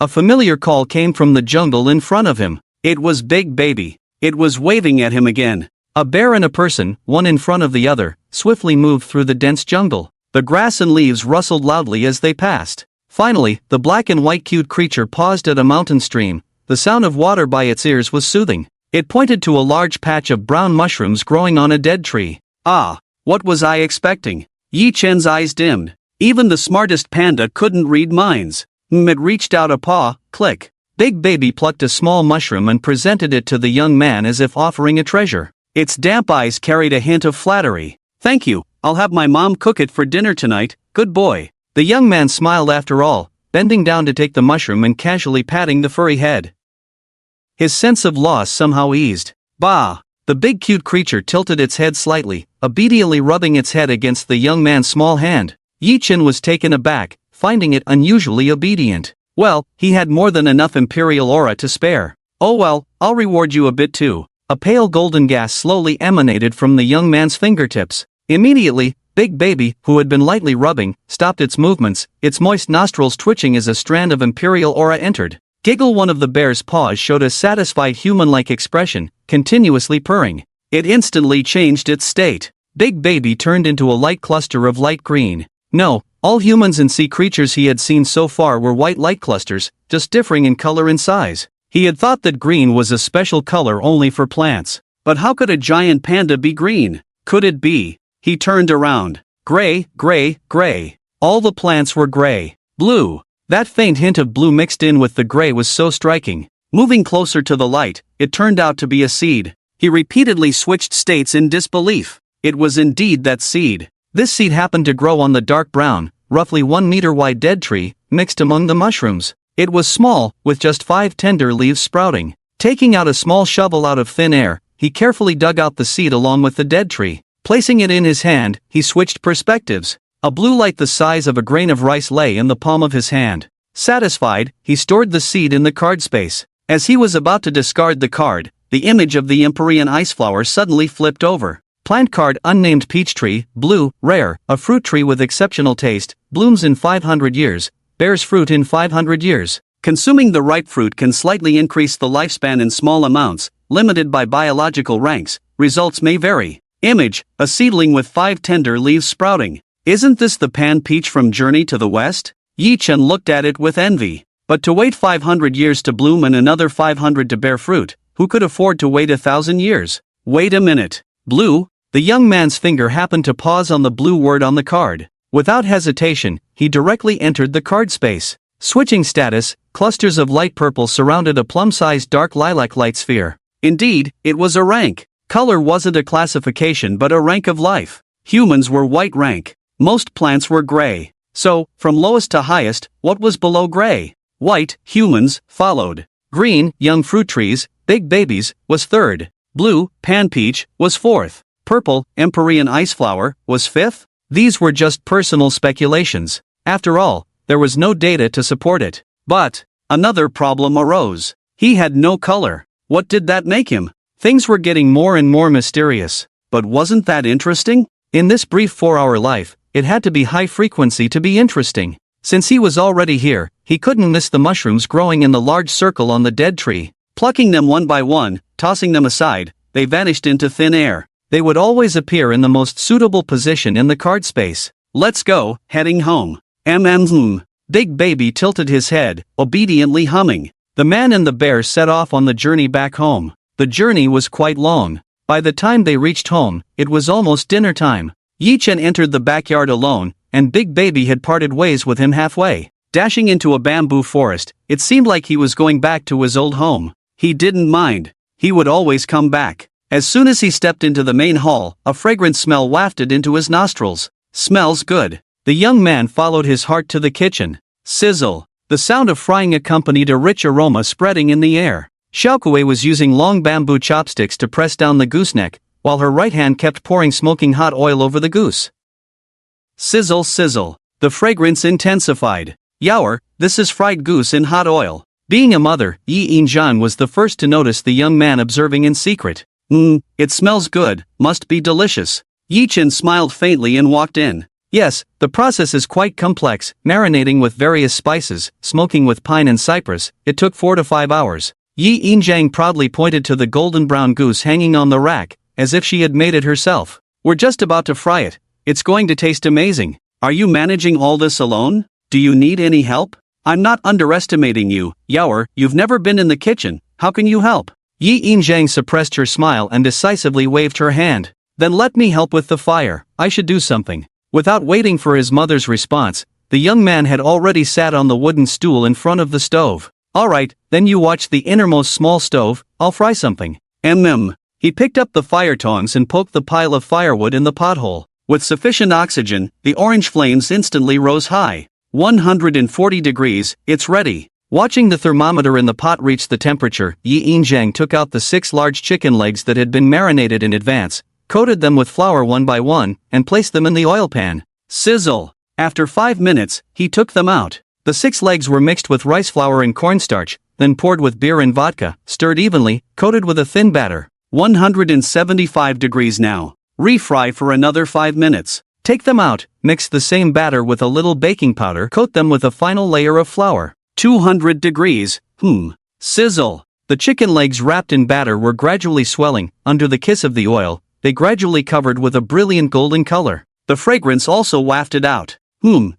A familiar call came from the jungle in front of him. It was Big Baby. It was waving at him again. A bear and a person, one in front of the other, swiftly moved through the dense jungle. The grass and leaves rustled loudly as they passed. Finally, the black and white cute creature paused at a mountain stream. The sound of water by its ears was soothing. It pointed to a large patch of brown mushrooms growing on a dead tree. Ah, what was I expecting? Yi Chen's eyes dimmed. Even the smartest panda couldn't read minds. It reached out a paw, click. Big Baby plucked a small mushroom and presented it to the young man as if offering a treasure. Its damp eyes carried a hint of flattery. Thank you, I'll have my mom cook it for dinner tonight, good boy. The young man smiled after all, bending down to take the mushroom and casually patting the furry head. His sense of loss somehow eased. Bah! The big cute creature tilted its head slightly, obediently rubbing its head against the young man's small hand. Yi Chen was taken aback, finding it unusually obedient. Well, he had more than enough imperial aura to spare. Oh well, I'll reward you a bit too. A pale golden gas slowly emanated from the young man's fingertips. Immediately, Big Baby, who had been lightly rubbing, stopped its movements, its moist nostrils twitching as a strand of imperial aura entered. Giggle, one of the bear's paws showed a satisfied human-like expression, continuously purring. It instantly changed its state. Big Baby turned into a light cluster of light green. No, all humans and sea creatures he had seen so far were white light clusters, just differing in color and size. He had thought that green was a special color only for plants. But how could a giant panda be green? Could it be? He turned around. Gray, gray, gray. All the plants were gray. Blue. That faint hint of blue mixed in with the gray was so striking. Moving closer to the light, it turned out to be a seed. He repeatedly switched states in disbelief. It was indeed that seed. This seed happened to grow on the dark brown, roughly 1 meter wide dead tree, mixed among the mushrooms. It was small, with just 5 tender leaves sprouting. Taking out a small shovel out of thin air, he carefully dug out the seed along with the dead tree. Placing it in his hand, he switched perspectives. A blue light the size of a grain of rice lay in the palm of his hand. Satisfied, he stored the seed in the card space. As he was about to discard the card, the image of the Empyrean ice flower suddenly flipped over. Plant card: unnamed peach tree, blue, rare, a fruit tree with exceptional taste, blooms in 500 years, bears fruit in 500 years. Consuming the ripe fruit can slightly increase the lifespan in small amounts, limited by biological ranks, results may vary. Image: a seedling with 5 tender leaves sprouting. Isn't this the pan peach from Journey to the West? Yi Chen looked at it with envy. But to wait 500 years to bloom and another 500 to bear fruit, who could afford to wait 1,000 years? Wait a minute. Blue? The young man's finger happened to pause on the blue word on the card. Without hesitation, he directly entered the card space. Switching status, clusters of light purple surrounded a plum-sized dark lilac light sphere. Indeed, it was a rank. Color wasn't a classification but a rank of life. Humans were white rank. Most plants were gray. So, from lowest to highest, what was below gray? White, humans, followed. Green, young fruit trees, big babies, was third. Blue, pan peach, was fourth. Purple, Empyrean ice flower, was fifth? These were just personal speculations. After all, there was no data to support it. But another problem arose. He had no color. What did that make him? Things were getting more and more mysterious. But wasn't that interesting? In this brief 4-hour life, it had to be high frequency to be interesting. Since he was already here, he couldn't miss the mushrooms growing in the large circle on the dead tree. Plucking them one by one, tossing them aside, they vanished into thin air. They would always appear in the most suitable position in the card space. Let's go, heading home. Big Baby tilted his head, obediently humming. The man and the bear set off on the journey back home. The journey was quite long. By the time they reached home, it was almost dinner time. Yi-chen entered the backyard alone, and Big Baby had parted ways with him halfway. Dashing into a bamboo forest, it seemed like he was going back to his old home. He didn't mind. He would always come back. As soon as he stepped into the main hall, a fragrant smell wafted into his nostrils. Smells good. The young man followed his heart to the kitchen. Sizzle. The sound of frying accompanied a rich aroma spreading in the air. Xiaokui was using long bamboo chopsticks to press down the gooseneck, while her right hand kept pouring smoking hot oil over the goose. Sizzle, sizzle. The fragrance intensified. Yaoer, this is fried goose in hot oil. Being a mother, Yi Injan was the first to notice the young man observing in secret. It smells good, must be delicious. Yi-chen smiled faintly and walked in. Yes, the process is quite complex, marinating with various spices, smoking with pine and cypress. It took 4 to 5 hours. Yi Injang proudly pointed to the golden brown goose hanging on the rack, as if she had made it herself. We're just about to fry it. It's going to taste amazing. Are you managing all this alone? Do you need any help? I'm not underestimating you, Yaoer. You've never been in the kitchen. How can you help? Yi Injang suppressed her smile and decisively waved her hand. Then let me help with the fire. I should do something. Without waiting for his mother's response, the young man had already sat on the wooden stool in front of the stove. Alright, then you watch the innermost small stove. I'll fry something. He picked up the fire tongs and poked the pile of firewood in the pothole. With sufficient oxygen, the orange flames instantly rose high. 140 degrees, it's ready. Watching the thermometer in the pot reach the temperature, Yi Injang took out the 6 large chicken legs that had been marinated in advance, coated them with flour one by one, and placed them in the oil pan. Sizzle! After 5 minutes, he took them out. The 6 legs were mixed with rice flour and cornstarch, then poured with beer and vodka, stirred evenly, coated with a thin batter. 175 degrees now. Refry for another 5 minutes. Take them out, mix the same batter with a little baking powder, coat them with a final layer of flour. 200 degrees. Sizzle! The chicken legs wrapped in batter were gradually swelling. Under the kiss of the oil, they gradually covered with a brilliant golden color. The fragrance also wafted out.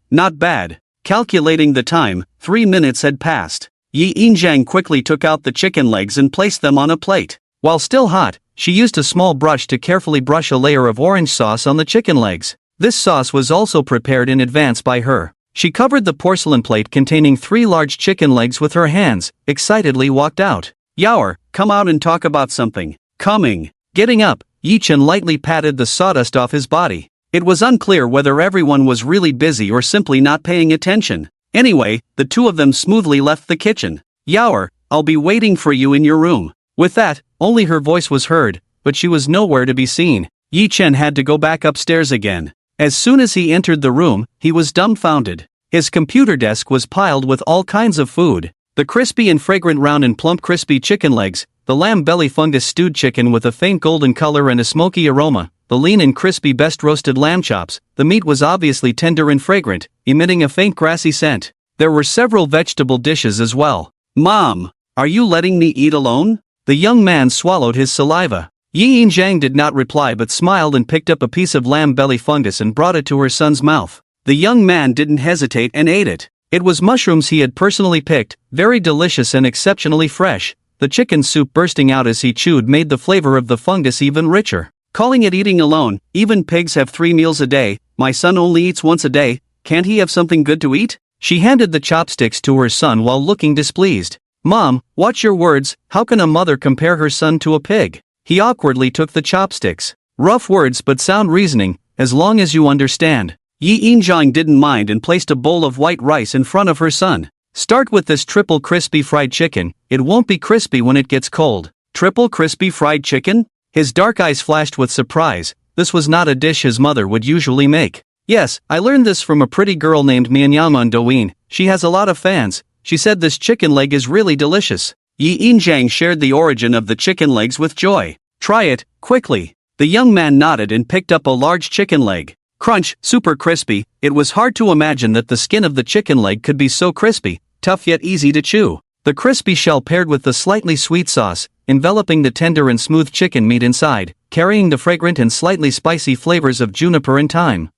Not bad. Calculating the time, 3 minutes had passed. Yi Injang quickly took out the chicken legs and placed them on a plate. While still hot, she used a small brush to carefully brush a layer of orange sauce on the chicken legs. This sauce was also prepared in advance by her. She covered the porcelain plate containing 3 large chicken legs with her hands, excitedly walked out. Yaoer, come out and talk about something. Coming. Getting up, Yi-chen lightly patted the sawdust off his body. It was unclear whether everyone was really busy or simply not paying attention. Anyway, the two of them smoothly left the kitchen. Yaoer, I'll be waiting for you in your room. With that, only her voice was heard, but she was nowhere to be seen. Yi-chen had to go back upstairs again. As soon as he entered the room, he was dumbfounded. His computer desk was piled with all kinds of food. The crispy and fragrant round and plump crispy chicken legs, the lamb belly fungus stewed chicken with a faint golden color and a smoky aroma, the lean and crispy best roasted lamb chops. The meat was obviously tender and fragrant, emitting a faint grassy scent. There were several vegetable dishes as well. Mom, are you letting me eat alone? The young man swallowed his saliva. Yi Injang did not reply but smiled and picked up a piece of lamb belly fungus and brought it to her son's mouth. The young man didn't hesitate and ate it. It was mushrooms he had personally picked, very delicious and exceptionally fresh. The chicken soup bursting out as he chewed made the flavor of the fungus even richer. Calling it eating alone, even pigs have 3 meals a day, my son only eats once a day, can't he have something good to eat? She handed the chopsticks to her son while looking displeased. Mom, watch your words, how can a mother compare her son to a pig? He awkwardly took the chopsticks. Rough words but sound reasoning, as long as you understand. Yi Injang didn't mind and placed a bowl of white rice in front of her son. Start with this triple crispy fried chicken, it won't be crispy when it gets cold. Triple crispy fried chicken? His dark eyes flashed with surprise. This was not a dish his mother would usually make. Yes, I learned this from a pretty girl named Mianyangman Douyin. She has a lot of fans. She said this chicken leg is really delicious. Yi Injang shared the origin of the chicken legs with joy. Try it, quickly. The young man nodded and picked up a large chicken leg. Crunch, super crispy. It was hard to imagine that the skin of the chicken leg could be so crispy, tough yet easy to chew. The crispy shell paired with the slightly sweet sauce, enveloping the tender and smooth chicken meat inside, carrying the fragrant and slightly spicy flavors of juniper and thyme.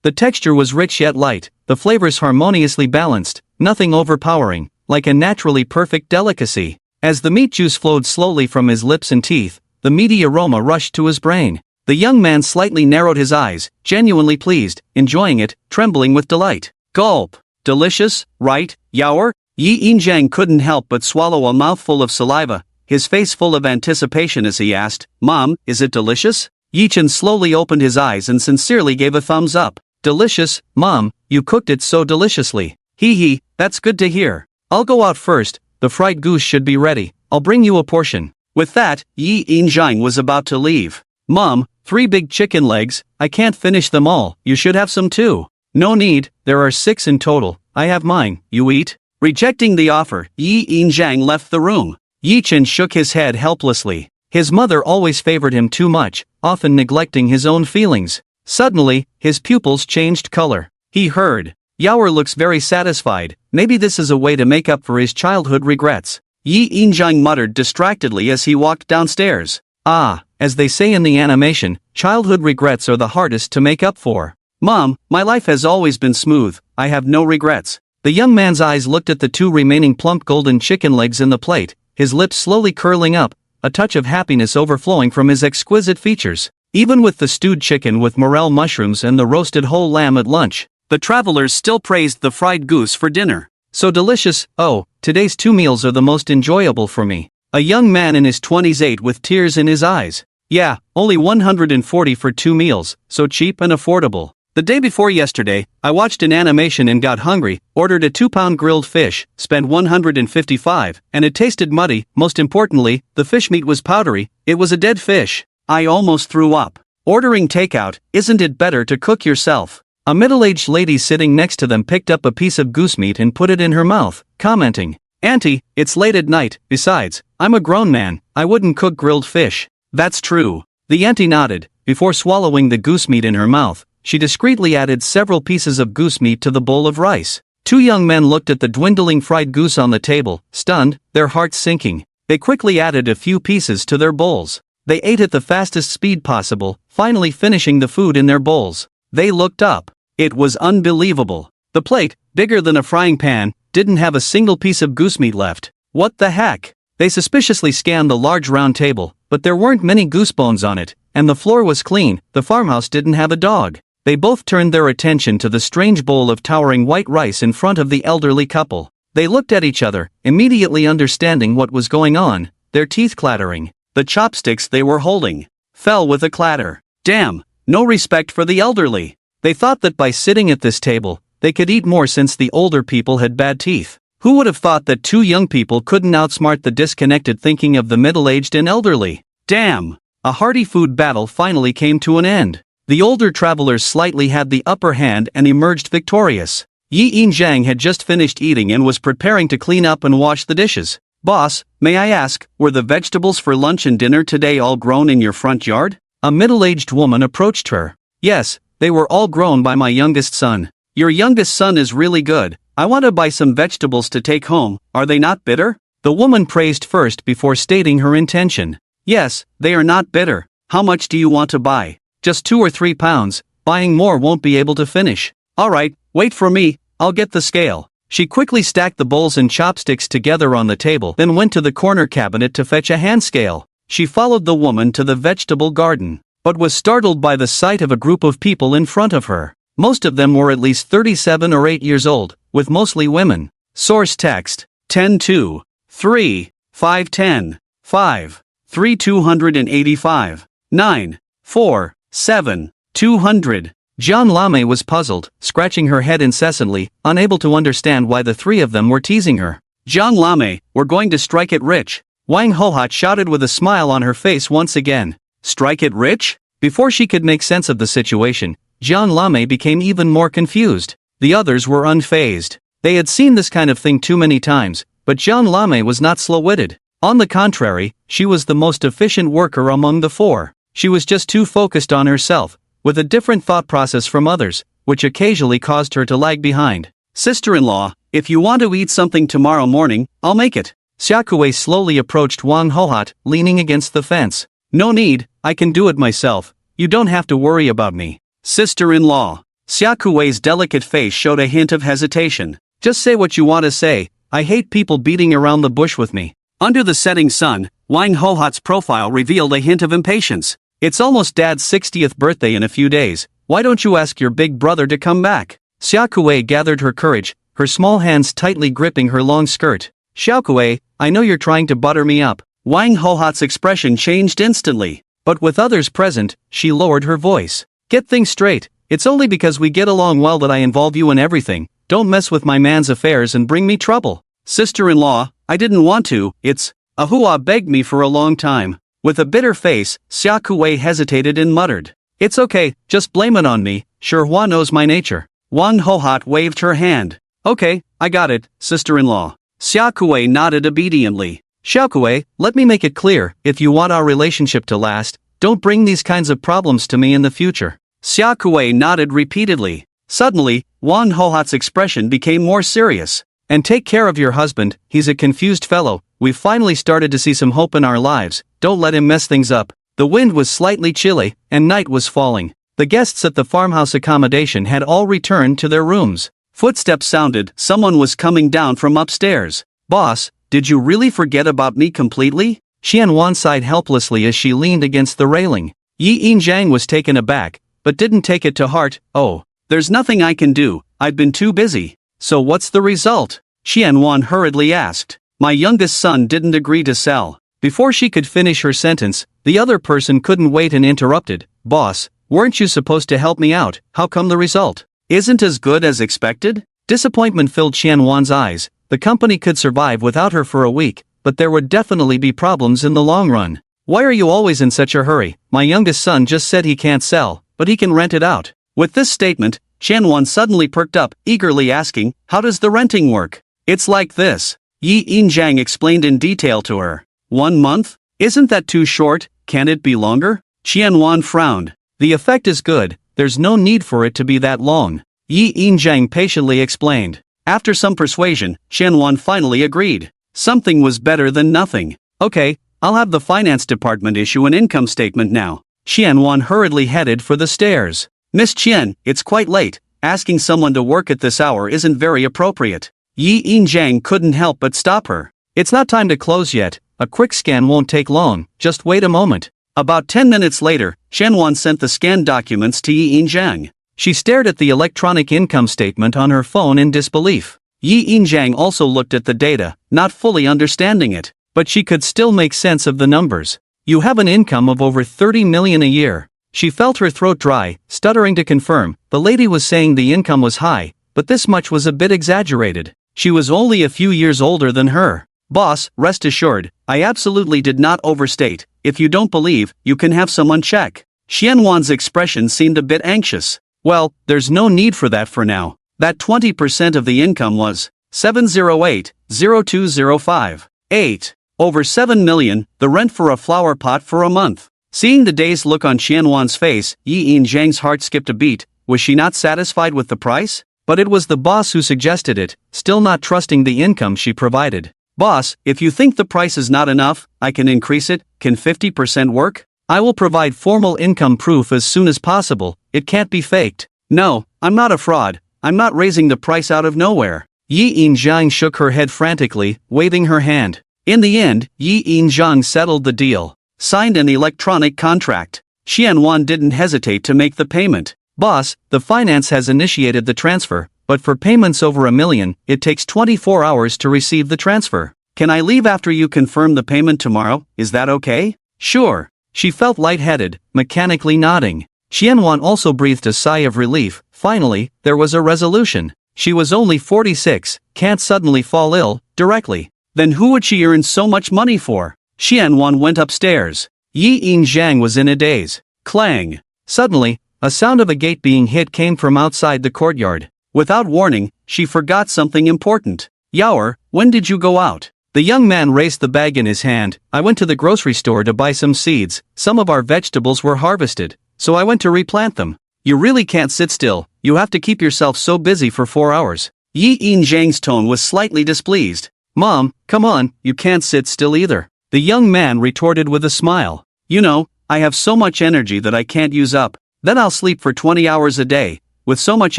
The texture was rich yet light, the flavors harmoniously balanced, nothing overpowering, like a naturally perfect delicacy. As the meat juice flowed slowly from his lips and teeth, the meaty aroma rushed to his brain. The young man slightly narrowed his eyes, genuinely pleased, enjoying it, trembling with delight. Gulp. Delicious, right, Yaoer? Yi Injiang couldn't help but swallow a mouthful of saliva, his face full of anticipation as he asked, "Mom, is it delicious?" Yi Chen slowly opened his eyes and sincerely gave a thumbs up. "Delicious, Mom, you cooked it so deliciously." Hee, that's good to hear. I'll go out first, the fried goose should be ready, I'll bring you a portion. With that, Yi Injiang was about to leave. "Mom, 3 big chicken legs, I can't finish them all, you should have some too." "No need, there are 6 in total, I have mine, you eat." Rejecting the offer, Yi Injiang left the room. Yi Chen shook his head helplessly. His mother always favored him too much, often neglecting his own feelings. Suddenly, his pupils changed color. He heard, "Yaoer looks very satisfied, maybe this is a way to make up for his childhood regrets." Yi Injiang muttered distractedly as he walked downstairs. As they say in the animation, childhood regrets are the hardest to make up for. "Mom, my life has always been smooth, I have no regrets." The young man's eyes looked at the 2 remaining plump golden chicken legs in the plate, his lips slowly curling up, a touch of happiness overflowing from his exquisite features. Even with the stewed chicken with morel mushrooms and the roasted whole lamb at lunch, the travelers still praised the fried goose for dinner. "So delicious, oh, today's 2 meals are the most enjoyable for me." A young man in his 20s ate with tears in his eyes. "Yeah, only 140 for 2 meals, so cheap and affordable. The day before yesterday, I watched an animation and got hungry, ordered a 2-pound grilled fish, spent 155, and it tasted muddy. Most importantly, the fish meat was powdery, it was a dead fish. I almost threw up. Ordering takeout, isn't it better to cook yourself?" A middle-aged lady sitting next to them picked up a piece of goose meat and put it in her mouth, commenting, "Auntie, it's late at night, besides, I'm a grown man, I wouldn't cook grilled fish." "That's true." The auntie nodded. Before swallowing the goose meat in her mouth, she discreetly added several pieces of goose meat to the bowl of rice. 2 young men looked at the dwindling fried goose on the table, stunned, their hearts sinking. They quickly added a few pieces to their bowls. They ate at the fastest speed possible, finally finishing the food in their bowls. They looked up. It was unbelievable. The plate, bigger than a frying pan, didn't have a single piece of goose meat left. What the heck? They suspiciously scanned the large round table, but there weren't many goose bones on it, and the floor was clean. The farmhouse didn't have a dog. They both turned their attention to the strange bowl of towering white rice in front of the elderly couple. They looked at each other, immediately understanding what was going on, their teeth clattering. The chopsticks they were holding fell with a clatter. Damn, no respect for the elderly. They thought that by sitting at this table, they could eat more since the older people had bad teeth. Who would have thought that 2 young people couldn't outsmart the disconnected thinking of the middle-aged and elderly? Damn! A hearty food battle finally came to an end. The older travelers slightly had the upper hand and emerged victorious. Yi Injiang had just finished eating and was preparing to clean up and wash the dishes. "Boss, may I ask, were the vegetables for lunch and dinner today all grown in your front yard?" A middle-aged woman approached her. "Yes, they were all grown by my youngest son." "Your youngest son is really good. I want to buy some vegetables to take home, are they not bitter?" The woman praised first before stating her intention. "Yes, they are not bitter. How much do you want to buy?" "Just 2 or 3 pounds, buying more won't be able to finish." "Alright, wait for me, I'll get the scale." She quickly stacked the bowls and chopsticks together on the table, then went to the corner cabinet to fetch a hand scale. She followed the woman to the vegetable garden, but was startled by the sight of a group of people in front of her. Most of them were at least 37 or 8 years old, with mostly women. Source text, 10-2, 3, 510, 5, 3 285, 9, 4, 7, 200. Jian Lame was puzzled, scratching her head incessantly, unable to understand why the 3 of them were teasing her. "Jiang Lame, we're going to strike it rich," Wang Hohat shouted with a smile on her face once again. "Strike it rich?" Before she could make sense of the situation, Jian Lame became even more confused. The others were unfazed. They had seen this kind of thing too many times, but Jian Lame was not slow-witted. On the contrary, she was the most efficient worker among the 4. She was just too focused on herself, with a different thought process from others, which occasionally caused her to lag behind. "Sister-in-law, if you want to eat something tomorrow morning, I'll make it." Xiaokui slowly approached Wang Hohat, leaning against the fence. No need, I can do it myself. You don't have to worry about me. Sister-in-law. Xiaokui's delicate face showed a hint of hesitation. Just say what you want to say, I hate people beating around the bush with me. Under the setting sun, Wang Hohat's profile revealed a hint of impatience. It's almost Dad's 60th birthday in a few days, why don't you ask your big brother to come back? Xiaokui gathered her courage, her small hands tightly gripping her long skirt. Xiaokui, I know you're trying to butter me up. Wang Hohat's expression changed instantly. But with others present, she lowered her voice. Get things straight, it's only because we get along well that I involve you in everything. Don't mess with my man's affairs and bring me trouble. Sister-in-law, I didn't want to, it's, Ahua begged me for a long time. With a bitter face, Xiaokui hesitated and muttered. It's okay, just blame it on me, sure Hua knows my nature. Wang Hohat waved her hand. Okay, I got it, sister-in-law. Xiaokui nodded obediently. Xiaokui, let me make it clear, if you want our relationship to last, don't bring these kinds of problems to me in the future. Xiaokui nodded repeatedly. Suddenly, Wang Hohat's expression became more serious. And take care of your husband, he's a confused fellow, we've finally started to see some hope in our lives, don't let him mess things up. The wind was slightly chilly, and night was falling. The guests at the farmhouse accommodation had all returned to their rooms. Footsteps sounded, someone was coming down from upstairs. Boss, did you really forget about me completely? Xianwan sighed helplessly as she leaned against the railing. Yi Yinjiang was taken aback, but didn't take it to heart. Oh, there's nothing I can do, I've been too busy. So what's the result? Xianwan hurriedly asked. My youngest son didn't agree to sell. Before she could finish her sentence, the other person couldn't wait and interrupted. Boss, weren't you supposed to help me out? How come the result isn't as good as expected? Disappointment filled Xianwan's eyes. The company could survive without her for a week, but there would definitely be problems in the long run. Why are you always in such a hurry? My youngest son just said he can't sell, but he can rent it out. With this statement, Xianwan suddenly perked up, eagerly asking, how does the renting work? It's like this. Yi Yinjiang explained in detail to her. 1 month? Isn't that too short? Can it be longer? Xianwan frowned. The effect is good, there's no need for it to be that long. Yi Yinjiang patiently explained. After some persuasion, Xianwan finally agreed. Something was better than nothing. Okay, I'll have the finance department issue an income statement now. Xianwan hurriedly headed for the stairs. Miss Qian, it's quite late. Asking someone to work at this hour isn't very appropriate. Yi Yinjiang couldn't help but stop her. It's not time to close yet. A quick scan won't take long, just wait a moment. About 10 minutes later, Xianwan sent the scanned documents to Yi Yinjiang. She stared at the electronic income statement on her phone in disbelief. Yi Yinjiang also looked at the data, not fully understanding it. But she could still make sense of the numbers. You have an income of over 30 million a year. She felt her throat dry, stuttering to confirm. The lady was saying the income was high, but this much was a bit exaggerated. She was only a few years older than her. Boss, rest assured, I absolutely did not overstate. If you don't believe, you can have someone check. Xianwan's expression seemed a bit anxious. Well, there's no need for that for now. That 20% of the income was 708,0205. 8. Over 7 million, the rent for a flower pot for a month. Seeing the dazed look on Xianwan's face, Yi Yinjiang's heart skipped a beat. Was she not satisfied with the price? But it was the boss who suggested it, still not trusting the income she provided. Boss, if you think the price is not enough, I can increase it. Can 50% work? I will provide formal income proof as soon as possible. It can't be faked. No, I'm not a fraud. I'm not raising the price out of nowhere. Yi Yinjiang shook her head frantically, waving her hand. In the end, Yi Yinjiang settled the deal. Signed an electronic contract. Xianwan didn't hesitate to make the payment. Boss, the finance has initiated the transfer, but for payments over $1 million, it takes 24 hours to receive the transfer. Can I leave after you confirm the payment tomorrow? Is that okay? Sure. She felt lightheaded, mechanically nodding. Xianwan also breathed a sigh of relief. Finally, there was a resolution. She was only 46, can't suddenly fall ill, directly. Then who would she earn so much money for? Xianwan went upstairs. Yi Yinjiang was in a daze. Clang. Suddenly, a sound of a gate being hit came from outside the courtyard. Without warning, she forgot something important. Yaoer, when did you go out? The young man raised the bag in his hand. I went to the grocery store to buy some seeds. Some of our vegetables were harvested, so I went to replant them. You really can't sit still. You have to keep yourself so busy for 4 hours. Yi Yinjiang's tone was slightly displeased. Mom, come on, you can't sit still either. The young man retorted with a smile. You know, I have so much energy that I can't use up. Then I'll sleep for 20 hours a day. With so much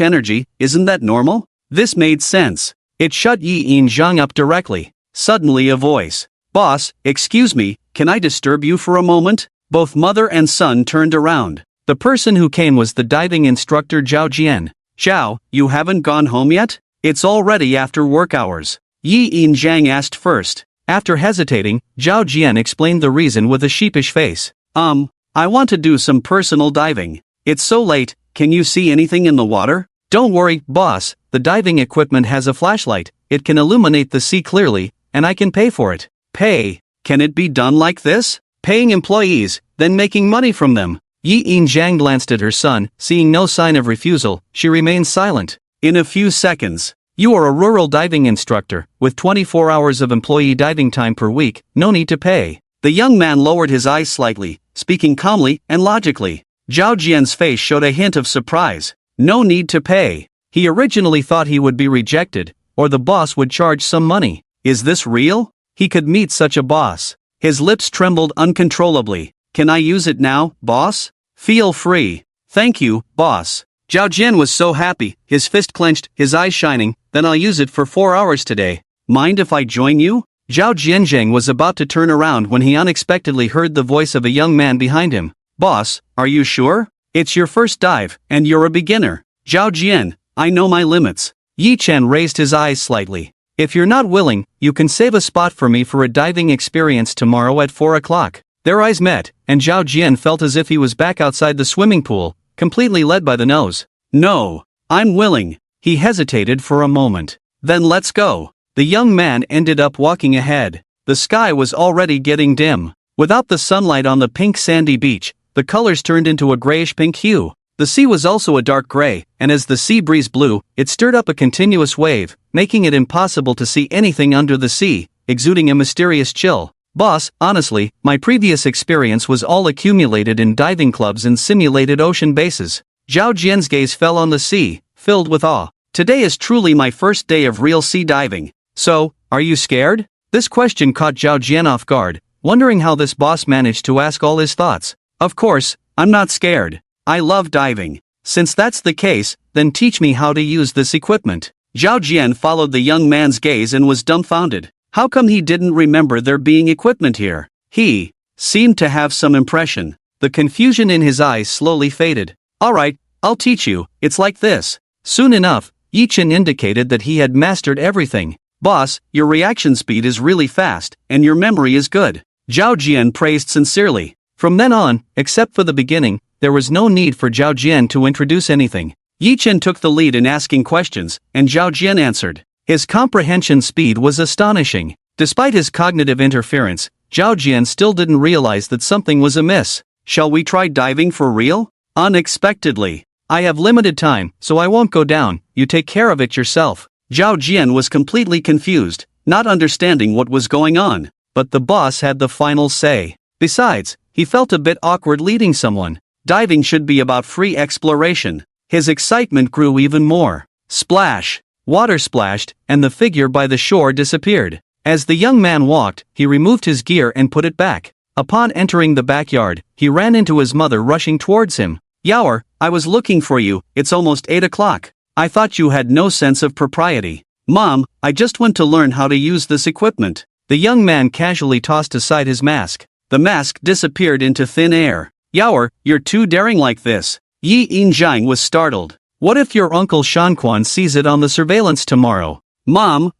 energy, isn't that normal? This made sense. It shut Yi In-jang up directly. Suddenly a voice. Boss, excuse me, can I disturb you for a moment? Both mother and son turned around. The person who came was the diving instructor Zhao Jian. Zhao, you haven't gone home yet? It's already after work hours. Yi In-jang asked first. After hesitating, Zhao Jian explained the reason with a sheepish face. I want to do some personal diving. It's so late, can you see anything in the water? Don't worry, boss, the diving equipment has a flashlight, it can illuminate the sea clearly, and I can pay for it. Pay? Can it be done like this? Paying employees, then making money from them? Yi In-jang glanced at her son, seeing no sign of refusal, she remained silent. In a few seconds. You are a rural diving instructor, with 24 hours of employee diving time per week, no need to pay. The young man lowered his eyes slightly, speaking calmly and logically. Zhao Jian's face showed a hint of surprise. No need to pay. He originally thought he would be rejected, or the boss would charge some money. Is this real? He could meet such a boss. His lips trembled uncontrollably. Can I use it now, boss? Feel free. Thank you, boss. Zhao Jian was so happy, his fist clenched, his eyes shining. Then I'll use it for 4 hours today. Mind if I join you? Zhao Jianzheng was about to turn around when he unexpectedly heard the voice of a young man behind him. Boss, are you sure? It's your first dive, and you're a beginner. Zhao Jian, I know my limits. Yi Chen raised his eyes slightly. If you're not willing, you can save a spot for me for a diving experience tomorrow at 4 o'clock. Their eyes met, and Zhao Jian felt as if he was back outside the swimming pool, completely led by the nose. No, I'm willing. He hesitated for a moment. Then let's go. The young man ended up walking ahead. The sky was already getting dim. Without the sunlight on the pink sandy beach, the colors turned into a grayish-pink hue. The sea was also a dark gray, and as the sea breeze blew, it stirred up a continuous wave, making it impossible to see anything under the sea, exuding a mysterious chill. Boss, honestly, my previous experience was all accumulated in diving clubs and simulated ocean bases. Zhao Jian's gaze fell on the sea, filled with awe. Today is truly my first day of real sea diving. So, are you scared? This question caught Zhao Jian off guard, wondering how this boss managed to ask all his thoughts. Of course, I'm not scared. I love diving. Since that's the case, then teach me how to use this equipment. Zhao Jian followed the young man's gaze and was dumbfounded. How come he didn't remember there being equipment here? He seemed to have some impression. The confusion in his eyes slowly faded. Alright, I'll teach you, it's like this. Soon enough, Yi Chen indicated that he had mastered everything. Boss, your reaction speed is really fast, and your memory is good. Zhao Jian praised sincerely. From then on, except for the beginning, there was no need for Zhao Jian to introduce anything. Yi Chen took the lead in asking questions, and Zhao Jian answered. His comprehension speed was astonishing. Despite his cognitive interference, Zhao Jian still didn't realize that something was amiss. Shall we try diving for real? Unexpectedly. I have limited time, so I won't go down, you take care of it yourself. Zhao Jian was completely confused, not understanding what was going on. But the boss had the final say. Besides, he felt a bit awkward leading someone. Diving should be about free exploration. His excitement grew even more. Splash! Water splashed, and the figure by the shore disappeared. As the young man walked, he removed his gear and put it back. Upon entering the backyard, he ran into his mother rushing towards him. Yaoer, I was looking for you, it's almost 8 o'clock. I thought you had no sense of propriety. Mom, I just want to learn how to use this equipment. The young man casually tossed aside his mask. The mask disappeared into thin air. Yaoer, you're too daring like this. Yi In-jang was startled. What if your uncle Shanquan sees it on the surveillance tomorrow? Mom,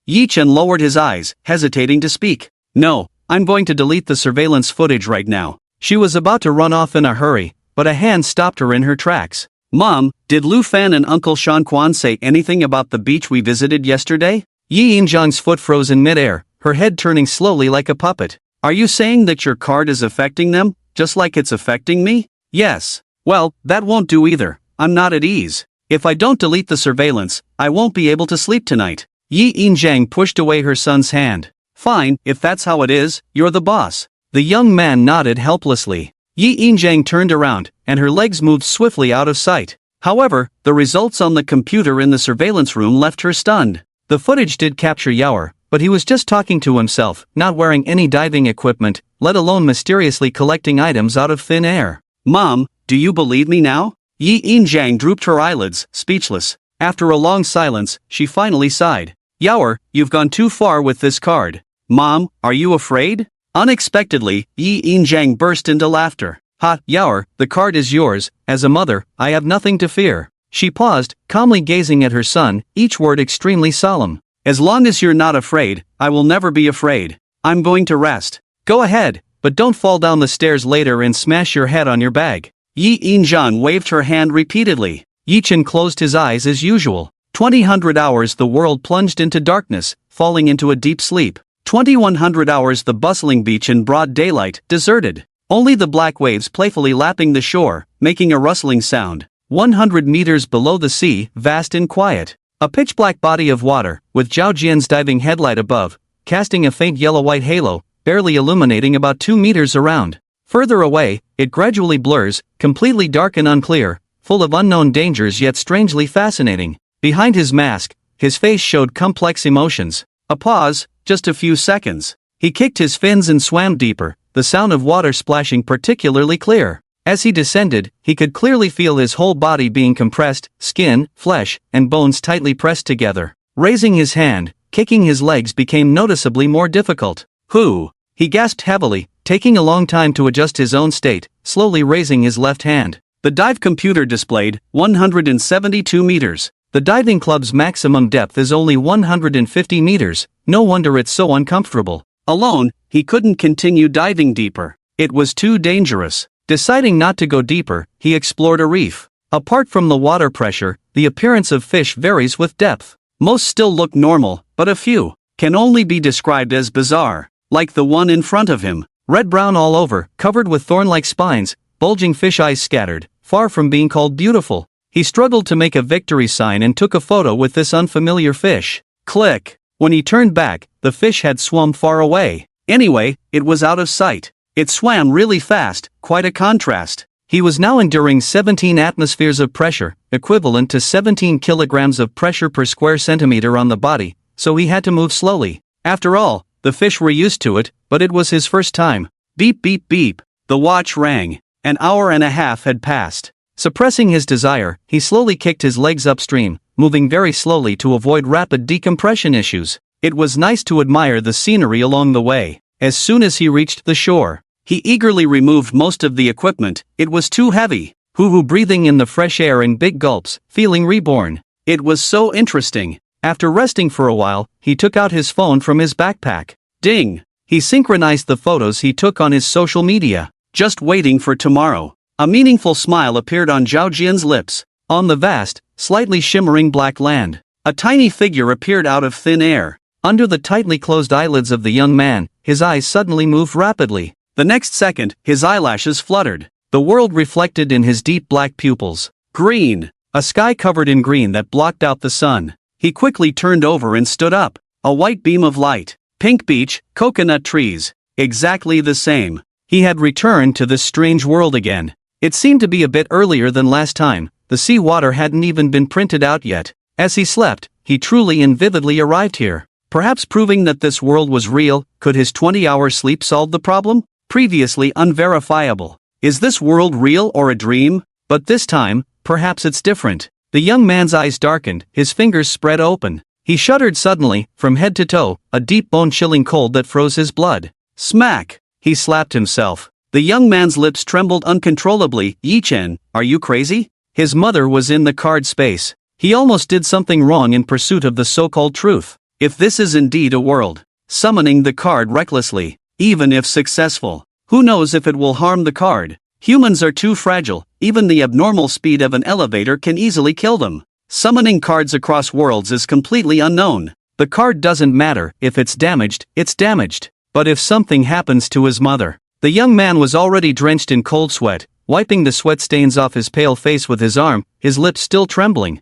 Yi Chen lowered his eyes, hesitating to speak. No, I'm going to delete the surveillance footage right now. She was about to run off in a hurry, but a hand stopped her in her tracks. Mom, did Lu Fan and Uncle Shanquan say anything about the beach we visited yesterday? Yi In-jang's foot froze in midair, her head turning slowly like a puppet. Are you saying that your card is affecting them, just like it's affecting me? Yes. Well, that won't do either. I'm not at ease. If I don't delete the surveillance, I won't be able to sleep tonight. Yi In-jang pushed away her son's hand. Fine, if that's how it is, you're the boss. The young man nodded helplessly. Yi In-jang turned around, and her legs moved swiftly out of sight. However, the results on the computer in the surveillance room left her stunned. The footage did capture Yaoer, but he was just talking to himself, not wearing any diving equipment, let alone mysteriously collecting items out of thin air. Mom, do you believe me now? Yi Injang drooped her eyelids, speechless. After a long silence, she finally sighed. Yaoer, you've gone too far with this card. Mom, are you afraid? Unexpectedly, Yi Injang burst into laughter. Ha, Yaoer, the card is yours. As a mother, I have nothing to fear. She paused, calmly gazing at her son, each word extremely solemn. As long as you're not afraid, I will never be afraid. I'm going to rest. Go ahead, but don't fall down the stairs later and smash your head on your bag. Yi Injan waved her hand repeatedly. Yichen closed his eyes as usual. 2000 hours the world plunged into darkness, falling into a deep sleep. 2100 hours the bustling beach in broad daylight, deserted. Only the black waves playfully lapping the shore, making a rustling sound. 100 meters below the sea, vast and quiet. A pitch-black body of water, with Zhao Jian's diving headlight above, casting a faint yellow-white halo, barely illuminating about 2 meters around. Further away, it gradually blurs, completely dark and unclear, full of unknown dangers yet strangely fascinating. Behind his mask, his face showed complex emotions. A pause, just a few seconds. He kicked his fins and swam deeper, the sound of water splashing particularly clear. As he descended, he could clearly feel his whole body being compressed, skin, flesh, and bones tightly pressed together. Raising his hand, kicking his legs became noticeably more difficult. Whew! He gasped heavily, taking a long time to adjust his own state, slowly raising his left hand. The dive computer displayed 172 meters. The diving club's maximum depth is only 150 meters, no wonder it's so uncomfortable. Alone, he couldn't continue diving deeper. It was too dangerous. Deciding not to go deeper, he explored a reef. Apart from the water pressure, the appearance of fish varies with depth. Most still look normal, but a few can only be described as bizarre. Like the one in front of him, red-brown all over, covered with thorn-like spines, bulging fish eyes scattered, far from being called beautiful. He struggled to make a victory sign and took a photo with this unfamiliar fish. Click. When he turned back, the fish had swum far away. Anyway, it was out of sight. It swam really fast, quite a contrast. He was now enduring 17 atmospheres of pressure, equivalent to 17 kilograms of pressure per square centimeter on the body, so he had to move slowly. After all, the fish were used to it, but it was his first time. Beep beep beep. The watch rang. An hour and a half had passed. Suppressing his desire, he slowly kicked his legs upstream, moving very slowly to avoid rapid decompression issues. It was nice to admire the scenery along the way. As soon as he reached the shore, he eagerly removed most of the equipment. It was too heavy. Hoo-hoo, breathing in the fresh air in big gulps, feeling reborn. It was so interesting. After resting for a while, he took out his phone from his backpack. Ding! He synchronized the photos he took on his social media. Just waiting for tomorrow. A meaningful smile appeared on Zhao Jian's lips. On the vast, slightly shimmering black land, a tiny figure appeared out of thin air. Under the tightly closed eyelids of the young man, his eyes suddenly moved rapidly. The next second, his eyelashes fluttered. The world reflected in his deep black pupils. Green. A sky covered in green that blocked out the sun. He quickly turned over and stood up. A white beam of light. Pink beach, coconut trees. Exactly the same. He had returned to this strange world again. It seemed to be a bit earlier than last time. The sea water hadn't even been printed out yet. As he slept, he truly and vividly arrived here. Perhaps proving that this world was real. Could his 20-hour sleep solve the problem? Previously unverifiable. Is this world real or a dream? But this time, perhaps it's different. The young man's eyes darkened, his fingers spread open. He shuddered suddenly, from head to toe, a deep bone-chilling cold that froze his blood. Smack! He slapped himself. The young man's lips trembled uncontrollably. Yichen, are you crazy? His mother was in the card space. He almost did something wrong in pursuit of the so-called truth. If this is indeed a world, summoning the card recklessly, even if successful, who knows if it will harm the card? Humans are too fragile, even the abnormal speed of an elevator can easily kill them. Summoning cards across worlds is completely unknown. The card doesn't matter, if it's damaged, it's damaged. But if something happens to his mother? The young man was already drenched in cold sweat, wiping the sweat stains off his pale face with his arm, his lips still trembling.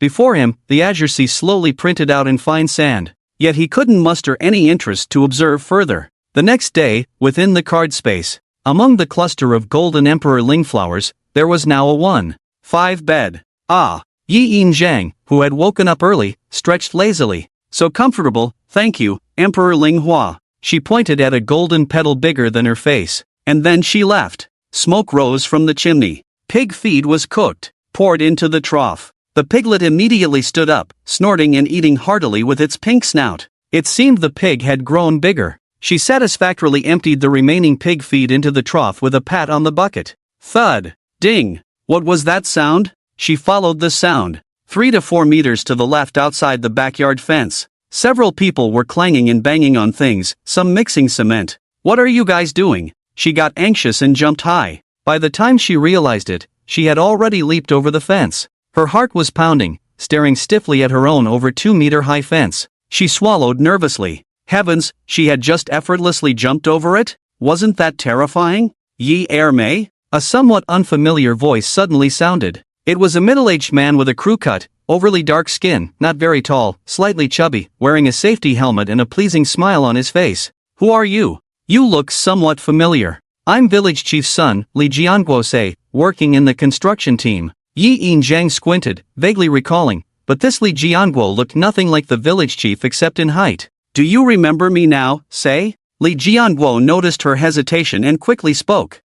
Before him, the azure sea slowly printed out in fine sand. Yet he couldn't muster any interest to observe further. The next day, within the card space, among the cluster of golden emperor ling flowers, there was now a 1-5 bed. Ah! Yi Yin Zhang, who had woken up early, stretched lazily. So comfortable, Thank you, Emperor Linghua. She pointed at a golden petal bigger than her face, and then she left. Smoke rose from the chimney. Pig feed was cooked, poured into the trough. The piglet immediately stood up, snorting and eating heartily with its pink snout. It seemed the pig had grown bigger. She satisfactorily emptied the remaining pig feed into the trough with a pat on the bucket. Thud! Ding! What was that sound? She followed the sound. 3 to 4 meters to the left outside the backyard fence. Several people were clanging and banging on things, some mixing cement. What are you guys doing? She got anxious and jumped high. By the time she realized it, she had already leaped over the fence. Her heart was pounding, staring stiffly at her own over 2-meter-high fence. She swallowed nervously. Heavens, she had just effortlessly jumped over it? Wasn't that terrifying? Yi Mei? A somewhat unfamiliar voice suddenly sounded. It was a middle-aged man with a crew cut, overly dark skin, not very tall, slightly chubby, wearing a safety helmet and a pleasing smile on his face. Who are you? You look somewhat familiar. I'm village chief's son, Li Jianguo, working in the construction team. Yi Yinjiang squinted, vaguely recalling, but this Li Jianguo looked nothing like the village chief except in height. Do you remember me now, say? Li Jianguo noticed her hesitation and quickly spoke.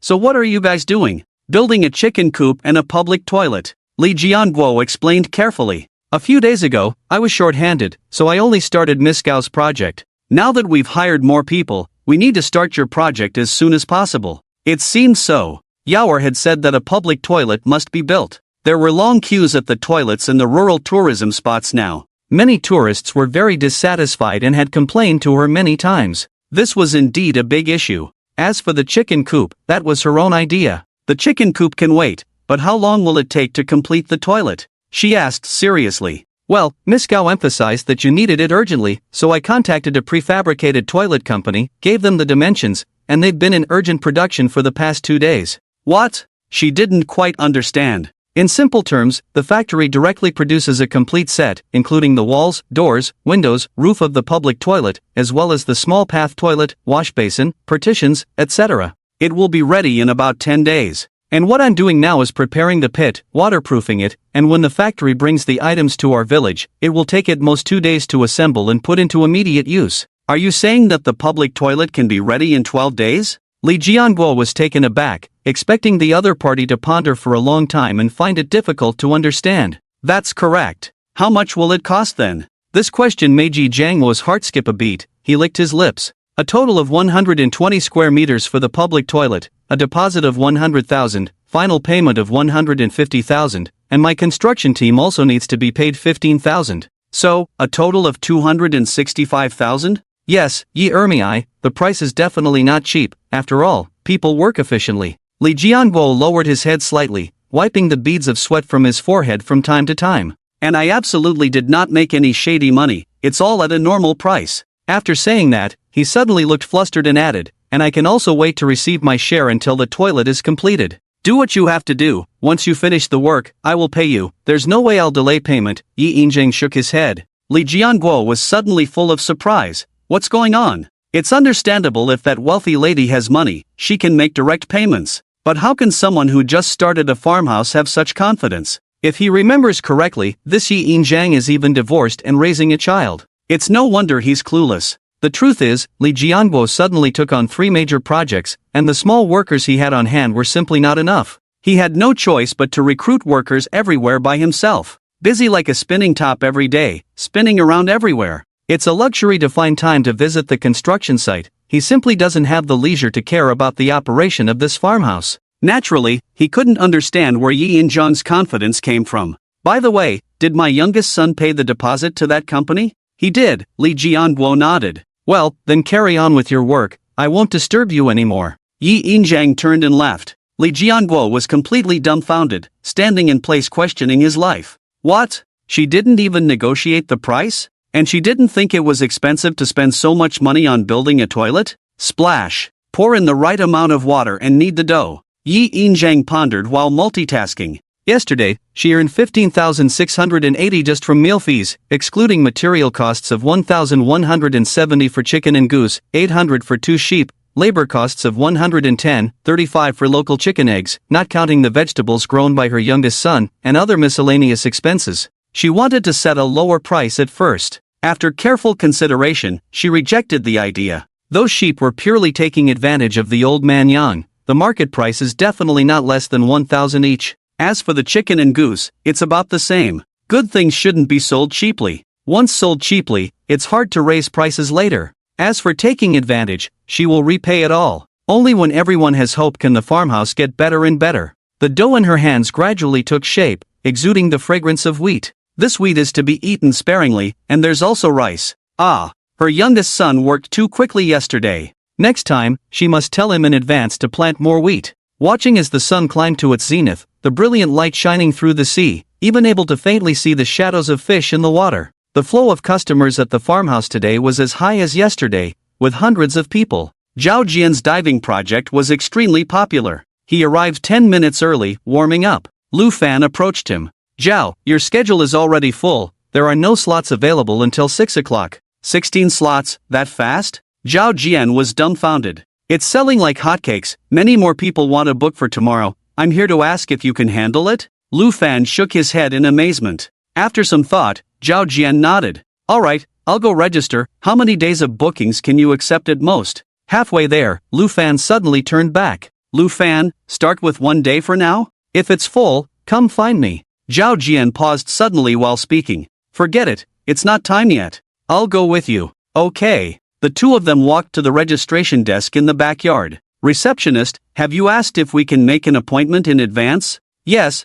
So what are you guys doing? Building a chicken coop and a public toilet. Li Jianguo explained carefully. A few days ago, I was short-handed, so I only started Miss Gao's project. Now that we've hired more people, we need to start your project as soon as possible. It seemed so. Yaoer had said that a public toilet must be built. There were long queues at the toilets in the rural tourism spots now. Many tourists were very dissatisfied and had complained to her many times. This was indeed a big issue. As for the chicken coop, that was her own idea. The chicken coop can wait, but how long will it take to complete the toilet? She asked seriously. Well, Miss Gao emphasized that you needed it urgently, so I contacted a prefabricated toilet company, gave them the dimensions, and they've been in urgent production for the past 2 days. What? She didn't quite understand. In simple terms, the factory directly produces a complete set, including the walls, doors, windows, roof of the public toilet, as well as the small path toilet, wash basin, partitions, etc. It will be ready in about 10 days. And what I'm doing now is preparing the pit, waterproofing it, and when the factory brings the items to our village, it will take at most 2 days to assemble and put into immediate use. Are you saying that the public toilet can be ready in 12 days? Li Jianguo was taken aback, expecting the other party to ponder for a long time and find it difficult to understand. That's correct. How much will it cost then? This question made Ji Jianguo's heart skip a beat. He licked his lips. A total of 120 square meters for the public toilet, a deposit of 100,000, final payment of 150,000, and my construction team also needs to be paid 15,000. So, a total of 265,000? Yes, Yi Mei, the price is definitely not cheap. After all, people work efficiently. Li Jianguo lowered his head slightly, wiping the beads of sweat from his forehead from time to time. And I absolutely did not make any shady money, it's all at a normal price. After saying that, he suddenly looked flustered and added, and I can also wait to receive my share until the toilet is completed. Do what you have to do. Once you finish the work, I will pay you. There's no way I'll delay payment. Yi Yinjiang shook his head. Li Jianguo was suddenly full of surprise. What's going on? It's understandable if that wealthy lady has money, she can make direct payments. But how can someone who just started a farmhouse have such confidence? If he remembers correctly, this Yi Yinjiang is even divorced and raising a child. It's no wonder he's clueless. The truth is, Li Jianguo suddenly took on 3 major projects, and the small workers he had on hand were simply not enough. He had no choice but to recruit workers everywhere by himself. Busy like a spinning top every day, spinning around everywhere. It's a luxury to find time to visit the construction site. He simply doesn't have the leisure to care about the operation of this farmhouse. Naturally, he couldn't understand where Yi Yinjiang's confidence came from. By the way, did my youngest son pay the deposit to that company? He did, Li Jianguo nodded. Well, then carry on with your work, I won't disturb you anymore. Yi Yinjiang turned and left. Li Jianguo was completely dumbfounded, standing in place questioning his life. What? She didn't even negotiate the price? And she didn't think it was expensive to spend so much money on building a toilet? Splash! Pour in the right amount of water and knead the dough. Yi Yinjiang pondered while multitasking. Yesterday, she earned 15,680 just from meal fees, excluding material costs of 1,170 for chicken and goose, 800 for 2 sheep, labor costs of 110, 35 for local chicken eggs, not counting the vegetables grown by her youngest son, and other miscellaneous expenses. She wanted to set a lower price at first. After careful consideration, she rejected the idea. Those sheep were purely taking advantage of the old man Yang. The market price is definitely not less than 1,000 each. As for the chicken and goose, it's about the same. Good things shouldn't be sold cheaply. Once sold cheaply, it's hard to raise prices later. As for taking advantage, she will repay it all. Only when everyone has hope can the farmhouse get better and better. The dough in her hands gradually took shape, exuding the fragrance of wheat. This wheat is to be eaten sparingly, and there's also rice. Ah, her youngest son worked too quickly yesterday. Next time, she must tell him in advance to plant more wheat. Watching as the sun climbed to its zenith, the brilliant light shining through the sea, even able to faintly see the shadows of fish in the water. The flow of customers at the farmhouse today was as high as yesterday, with hundreds of people. Zhao Jian's diving project was extremely popular. He arrived 10 minutes early, warming up. Lu Fan approached him. Zhao, your schedule is already full, there are no slots available until 6 o'clock. 16 slots, that fast? Zhao Jian was dumbfounded. It's selling like hotcakes, many more people want to book for tomorrow, I'm here to ask if you can handle it? Lu Fan shook his head in amazement. After some thought, Zhao Jian nodded. Alright, I'll go register, how many days of bookings can you accept at most? Halfway there, Lu Fan suddenly turned back. Lu Fan, start with 1 day for now? If it's full, come find me. Zhao Jian paused suddenly while speaking. Forget it, it's not time yet. I'll go with you. Okay. The two of them walked to the registration desk in the backyard. Receptionist, have you asked if we can make an appointment in advance? Yes.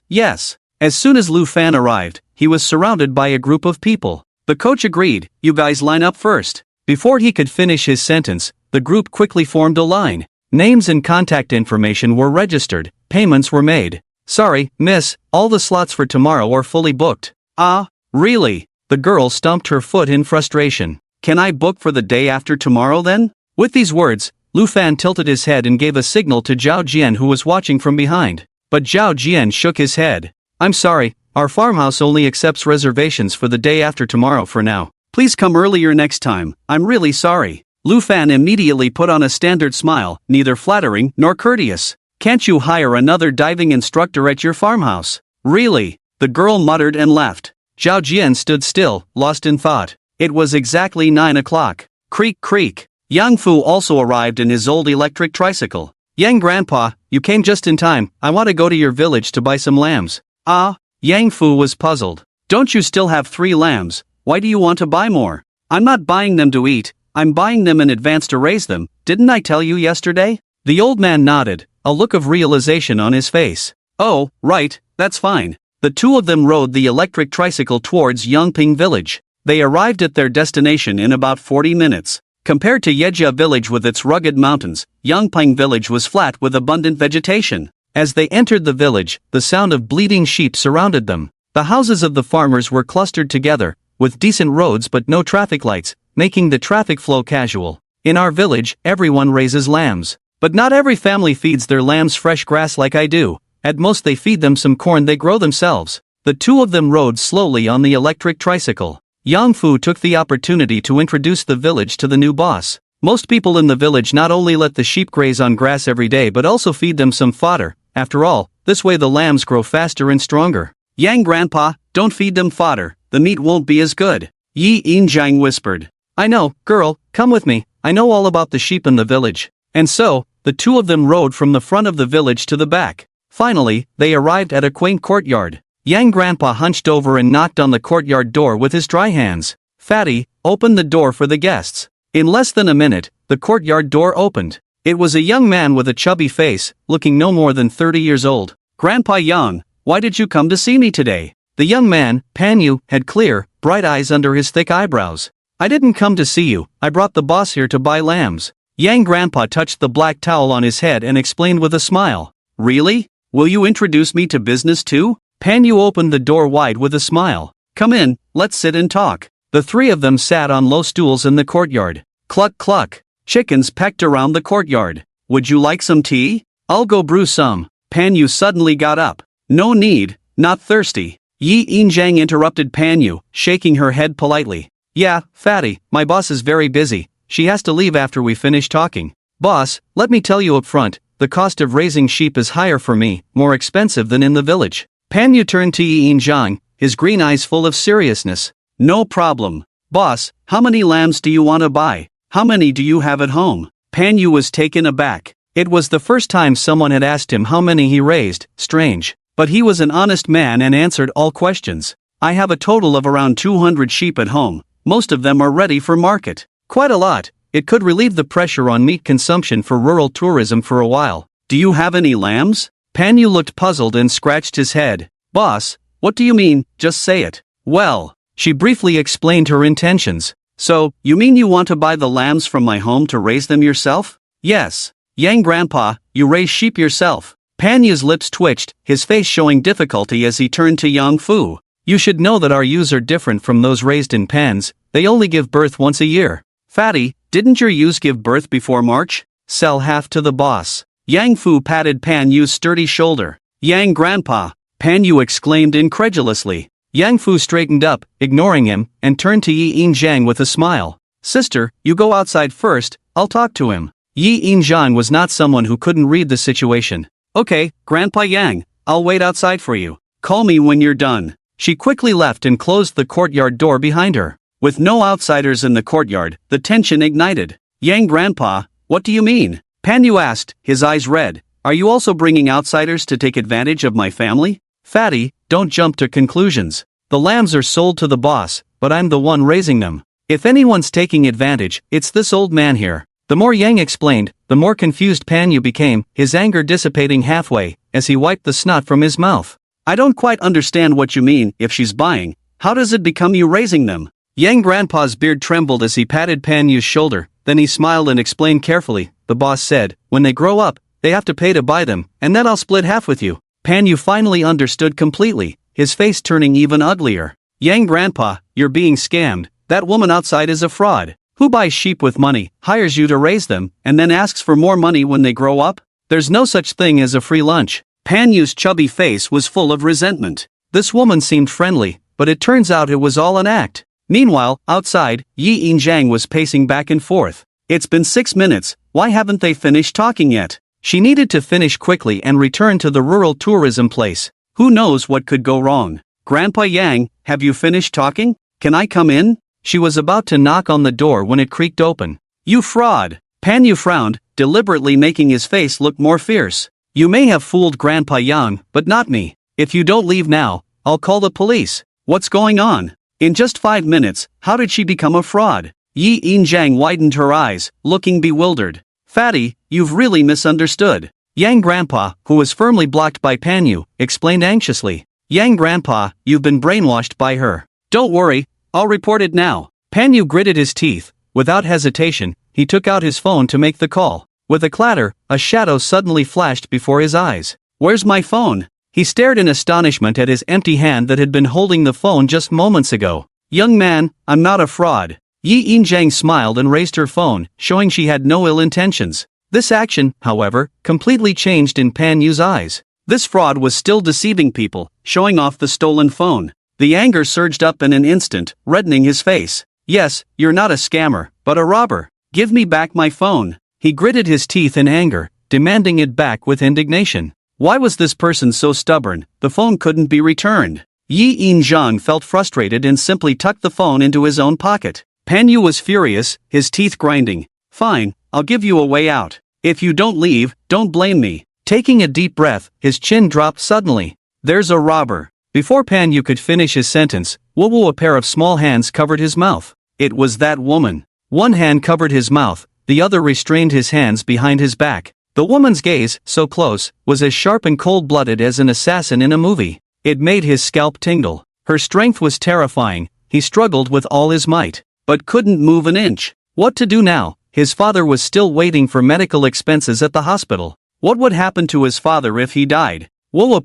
As soon as Lu Fan arrived, he was surrounded by a group of people. The coach agreed, you guys line up first. Before he could finish his sentence, the group quickly formed a line. Names and contact information were registered, payments were made. Sorry, miss, all the slots for tomorrow are fully booked. Ah, really? The girl stomped her foot in frustration. Can I book for the day after tomorrow then? With these words, Lu Fan tilted his head and gave a signal to Zhao Jian who was watching from behind. But Zhao Jian shook his head. I'm sorry, our farmhouse only accepts reservations for the day after tomorrow for now. Please come earlier next time, I'm really sorry. Lu Fan immediately put on a standard smile, neither flattering nor courteous. Can't you hire another diving instructor at your farmhouse? Really? The girl muttered and left. Zhao Jian stood still, lost in thought. It was exactly 9 o'clock. Creak creak. Yang Fu also arrived in his old electric tricycle. Yang Grandpa, you came just in time, I want to go to your village to buy some lambs. Ah? Yang Fu was puzzled. Don't you still have 3 lambs? Why do you want to buy more? I'm not buying them to eat, I'm buying them in advance to raise them, didn't I tell you yesterday? The old man nodded, a look of realization on his face. Oh, right, that's fine. The two of them rode the electric tricycle towards Yangping village. They arrived at their destination in about 40 minutes. Compared to Yejia village with its rugged mountains, Yangping village was flat with abundant vegetation. As they entered the village, the sound of bleating sheep surrounded them. The houses of the farmers were clustered together, with decent roads but no traffic lights, making the traffic flow casual. In our village, everyone raises lambs. But not every family feeds their lambs fresh grass like I do. At most they feed them some corn they grow themselves. The two of them rode slowly on the electric tricycle. Yang Fu took the opportunity to introduce the village to the new boss. Most people in the village not only let the sheep graze on grass every day but also feed them some fodder. After all, this way the lambs grow faster and stronger. Yang Grandpa, don't feed them fodder, the meat won't be as good. Yi Yinjiang whispered. I know, girl, come with me, I know all about the sheep in the village. And so, the two of them rode from the front of the village to the back. Finally, they arrived at a quaint courtyard. Yang Grandpa hunched over and knocked on the courtyard door with his dry hands. Fatty, open the door for the guests. In less than a minute, the courtyard door opened. It was a young man with a chubby face, looking no more than 30 years old. Grandpa Yang, why did you come to see me today? The young man, Panyu, had clear, bright eyes under his thick eyebrows. I didn't come to see you, I brought the boss here to buy lambs. Yang Grandpa touched the black towel on his head and explained with a smile. Really? Will you introduce me to business too? Panyu opened the door wide with a smile. Come in, let's sit and talk. The three of them sat on low stools in the courtyard. Cluck cluck. Chickens pecked around the courtyard. Would you like some tea? I'll go brew some. Panyu suddenly got up. No need, not thirsty. Yi Yinjiang interrupted Panyu, shaking her head politely. Yeah, Fatty, my boss is very busy. She has to leave after we finish talking. Boss, let me tell you up front, the cost of raising sheep is higher for me, more expensive than in the village. Panyu turned to Yi Yinjiang, his green eyes full of seriousness. No problem. "Boss, how many lambs do you want to buy? How many do you have at home?" Pan Yu was taken aback. It was the first time someone had asked him how many he raised, strange. But he was an honest man and answered all questions. "I have a total of around 200 sheep at home. Most of them are ready for market." Quite a lot. It could relieve the pressure on meat consumption for rural tourism for a while. "Do you have any lambs?" Pan Yu looked puzzled and scratched his head. "Boss, what do you mean? Just say it." "Well," she briefly explained her intentions. "So, you mean you want to buy the lambs from my home to raise them yourself?" "Yes." "Yang Grandpa, you raise sheep yourself." Pan Yu's lips twitched, his face showing difficulty as he turned to Yang Fu. "You should know that our ewes are different from those raised in pens. They only give birth once a year." "Fatty, didn't your ewes give birth before March?" "Sell half to the boss." Yang Fu patted Pan Yu's sturdy shoulder. "Yang Grandpa," Pan Yu exclaimed incredulously. Yang Fu straightened up, ignoring him, and turned to Yi Yin Zhang with a smile. "Sister, you go outside first, I'll talk to him." Yi Yin Zhang was not someone who couldn't read the situation. "Okay, Grandpa Yang, I'll wait outside for you. Call me when you're done." She quickly left and closed the courtyard door behind her. With no outsiders in the courtyard, the tension ignited. "Yang Grandpa, what do you mean?" Pan Yu asked, his eyes red. "Are you also bringing outsiders to take advantage of my family?" "Fatty, don't jump to conclusions. The lambs are sold to the boss, but I'm the one raising them. If anyone's taking advantage, it's this old man here." The more Yang explained, the more confused Pan Yu became, his anger dissipating halfway, as he wiped the snot from his mouth. "I don't quite understand what you mean. If she's buying, how does it become you raising them?" Yang Grandpa's beard trembled as he patted Pan Yu's shoulder, then he smiled and explained carefully. "The boss said, when they grow up, they have to pay to buy them, and then I'll split half with you." Pan Yu finally understood completely, his face turning even uglier. "Yang Grandpa, you're being scammed. That woman outside is a fraud. Who buys sheep with money, hires you to raise them, and then asks for more money when they grow up? There's no such thing as a free lunch." Pan Yu's chubby face was full of resentment. This woman seemed friendly, but it turns out it was all an act. Meanwhile, outside, Yi Yin Zhang was pacing back and forth. "It's been 6 minutes, why haven't they finished talking yet?" She needed to finish quickly and return to the rural tourism place. Who knows what could go wrong? "Grandpa Yang, have you finished talking? Can I come in?" She was about to knock on the door when it creaked open. "You fraud!" Pan Yu frowned, deliberately making his face look more fierce. "You may have fooled Grandpa Yang, but not me. If you don't leave now, I'll call the police." "What's going on?" In just 5 minutes, how did she become a fraud? Yi Yin Zhang widened her eyes, looking bewildered. "Fatty, you've really misunderstood." Yang Grandpa, who was firmly blocked by Pan Yu, explained anxiously. "Yang Grandpa, you've been brainwashed by her." "Don't worry, I'll report it now." Pan Yu gritted his teeth. Without hesitation, he took out his phone to make the call. With a clatter, a shadow suddenly flashed before his eyes. "Where's my phone?" He stared in astonishment at his empty hand that had been holding the phone just moments ago. "Young man, I'm not a fraud." Yi Yin Zhang smiled and raised her phone, showing she had no ill intentions. This action, however, completely changed in Pan Yu's eyes. This fraud was still deceiving people, showing off the stolen phone. The anger surged up in an instant, reddening his face. "Yes, you're not a scammer, but a robber. Give me back my phone." He gritted his teeth in anger, demanding it back with indignation. Why was this person so stubborn? The phone couldn't be returned. Yi Yin Zhang felt frustrated and simply tucked the phone into his own pocket. Pan Yu was furious, his teeth grinding. "Fine, I'll give you a way out. If you don't leave, don't blame me." Taking a deep breath, his chin dropped suddenly. "There's a robber." Before Pan Yu could finish his sentence, a pair of small hands covered his mouth. It was that woman. One hand covered his mouth, the other restrained his hands behind his back. The woman's gaze, so close, was as sharp and cold-blooded as an assassin in a movie. It made his scalp tingle. Her strength was terrifying. He struggled with all his might, but couldn't move an inch. What to do now? His father was still waiting for medical expenses at the hospital. What would happen to his father if he died?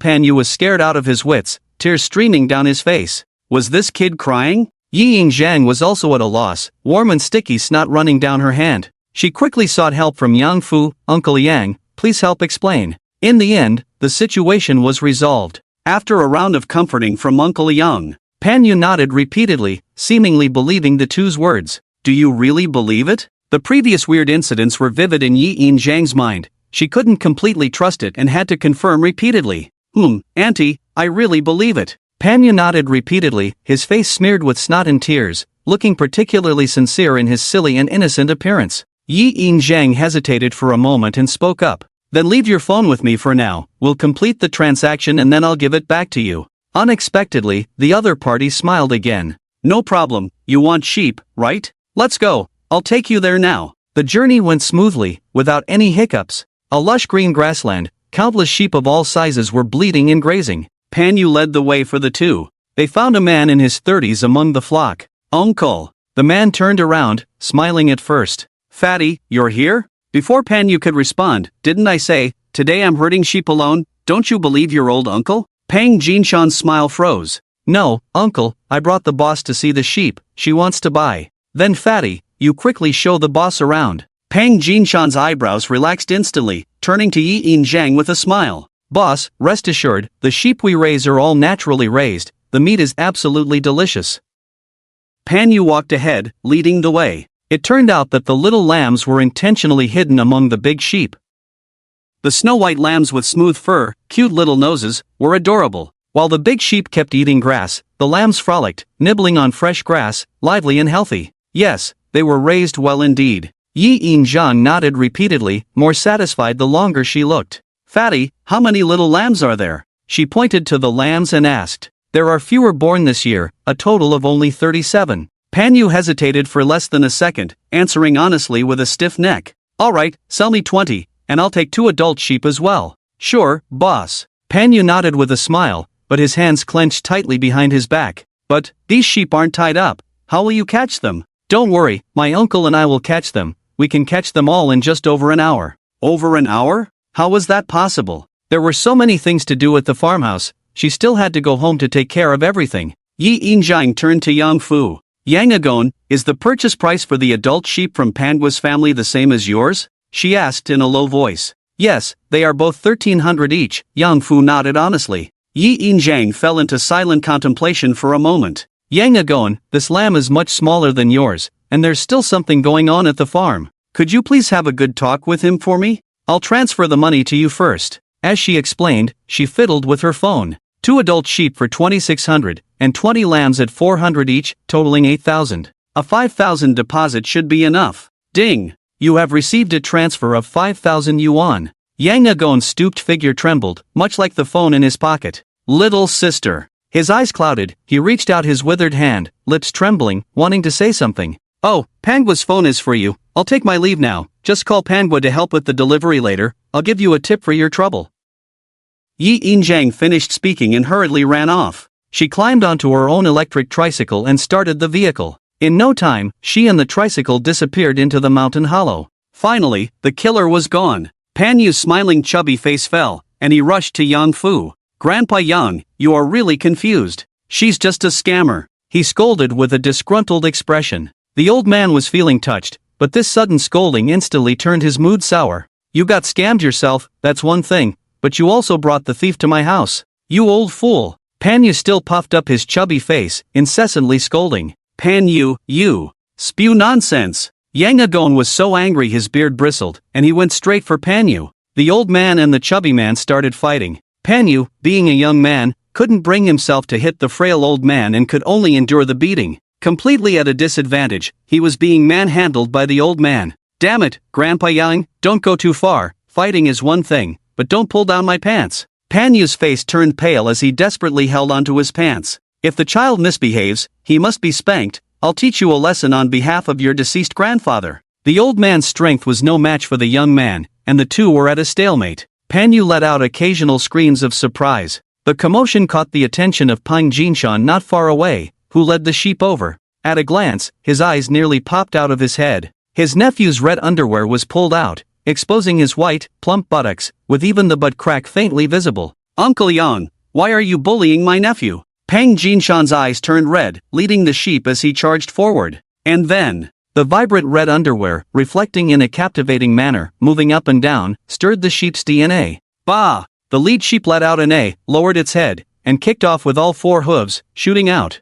Pan Yu was scared out of his wits, tears streaming down his face. Was this kid crying? Yi Yin Zhang was also at a loss, warm and sticky snot running down her hand. She quickly sought help from Yang Fu. "Uncle Yang, please help explain." In the end, the situation was resolved. After a round of comforting from Uncle Yang, Pan Yu nodded repeatedly, seemingly believing the two's words. "Do you really believe it?" The previous weird incidents were vivid in Yi Yin Zhang's mind. She couldn't completely trust it and had to confirm repeatedly. Auntie, I really believe it." Pan Yu nodded repeatedly, his face smeared with snot and tears. looking particularly sincere in his silly and innocent appearance. Yi Yinjiang hesitated for a moment and spoke up. Then leave your phone with me for now, we'll complete the transaction and then I'll give it back to you. Unexpectedly, the other party smiled again. No problem, you want sheep, right? Let's go, I'll take you there now. The journey went smoothly, without any hiccups. A lush green grassland, countless sheep of all sizes were bleating and grazing. Pan Yu led the way for the two. They found a man in his 30s among the flock. Uncle. The man turned around, smiling at first. Fatty, you're here? Before Pan Yu could respond, didn't I say, today I'm herding sheep alone, don't you believe your old uncle? Pang Jinshan's smile froze. No, uncle, I brought the boss to see the sheep, she wants to buy. Then Fatty, you quickly show the boss around. Pang Jinshan's eyebrows relaxed instantly, turning to Yi Yinjiang with a smile. Boss, rest assured, the sheep we raise are all naturally raised, the meat is absolutely delicious. Pan Yu walked ahead, leading the way. It turned out that the little lambs were intentionally hidden among the big sheep. The snow-white lambs with smooth fur, cute little noses, were adorable. While the big sheep kept eating grass, the lambs frolicked, nibbling on fresh grass, lively and healthy. Yes, they were raised well indeed. Yi Yinjiang nodded repeatedly, more satisfied the longer she looked. Fatty, how many little lambs are there? She pointed to the lambs and asked. There are fewer born this year, a total of only 37. Pan Yu hesitated for less than a second, answering honestly with a stiff neck. Alright, sell me 20, and I'll take 2 adult sheep as well. Sure, boss. Pan Yu nodded with a smile, but his hands clenched tightly behind his back. But, these sheep aren't tied up. How will you catch them? Don't worry, my uncle and I will catch them. We can catch them all in just over an hour. Over an hour? How was that possible? There were so many things to do at the farmhouse, she still had to go home to take care of everything. Yi Yinjiang turned to Yang Fu. Yang Agon, is the purchase price for the adult sheep from Panda's family the same as yours? She asked in a low voice. Yes, they are both 1,300 each, Yang Fu nodded honestly. Yi Yinjiang fell into silent contemplation for a moment. Yang Agon, this lamb is much smaller than yours, and there's still something going on at the farm. Could you please have a good talk with him for me? I'll transfer the money to you first. As she explained, she fiddled with her phone. 2 adult sheep for 2,600, and 20 lambs at 400 each, totaling 8,000. A 5,000 deposit should be enough. Ding! You have received a transfer of 5,000 yuan. Yang Agon's stooped figure trembled, much like the phone in his pocket. Little sister. His eyes clouded, he reached out his withered hand, lips trembling, wanting to say something. Oh, Pangua's phone is for you, I'll take my leave now, just call Pangua to help with the delivery later, I'll give you a tip for your trouble. Yi Yinjiang finished speaking and hurriedly ran off. She climbed onto her own electric tricycle and started the vehicle. In no time, she and the tricycle disappeared into the mountain hollow. Finally, the killer was gone. Pan Yu's smiling chubby face fell, and he rushed to Yang Fu. Grandpa Yang, you are really confused. She's just a scammer. He scolded with a disgruntled expression. The old man was feeling touched, but this sudden scolding instantly turned his mood sour. You got scammed yourself, that's one thing. But you also brought the thief to my house. You old fool. Pan Yu still puffed up his chubby face, incessantly scolding. Pan Yu, you. Spew nonsense. Yang Agon was so angry his beard bristled, and he went straight for Pan Yu. The old man and the chubby man started fighting. Pan Yu, being a young man, couldn't bring himself to hit the frail old man and could only endure the beating. Completely at a disadvantage, he was being manhandled by the old man. Damn it, Grandpa Yang, don't go too far, fighting is one thing. But don't pull down my pants. Pan Yu's face turned pale as he desperately held onto his pants. If the child misbehaves, he must be spanked. I'll teach you a lesson on behalf of your deceased grandfather. The old man's strength was no match for the young man, and the two were at a stalemate. Pan Yu let out occasional screams of surprise. The commotion caught the attention of Pang Jinshan not far away, who led the sheep over. At a glance, his eyes nearly popped out of his head. His nephew's red underwear was pulled out, exposing his white, plump buttocks, with even the butt crack faintly visible. Uncle Yang, why are you bullying my nephew? Pang Jinshan's eyes turned red, leading the sheep as he charged forward. And then, the vibrant red underwear, reflecting in a captivating manner, moving up and down, stirred the sheep's DNA. Bah! The lead sheep let out an A, lowered its head, and kicked off with all 4 hooves, shooting out.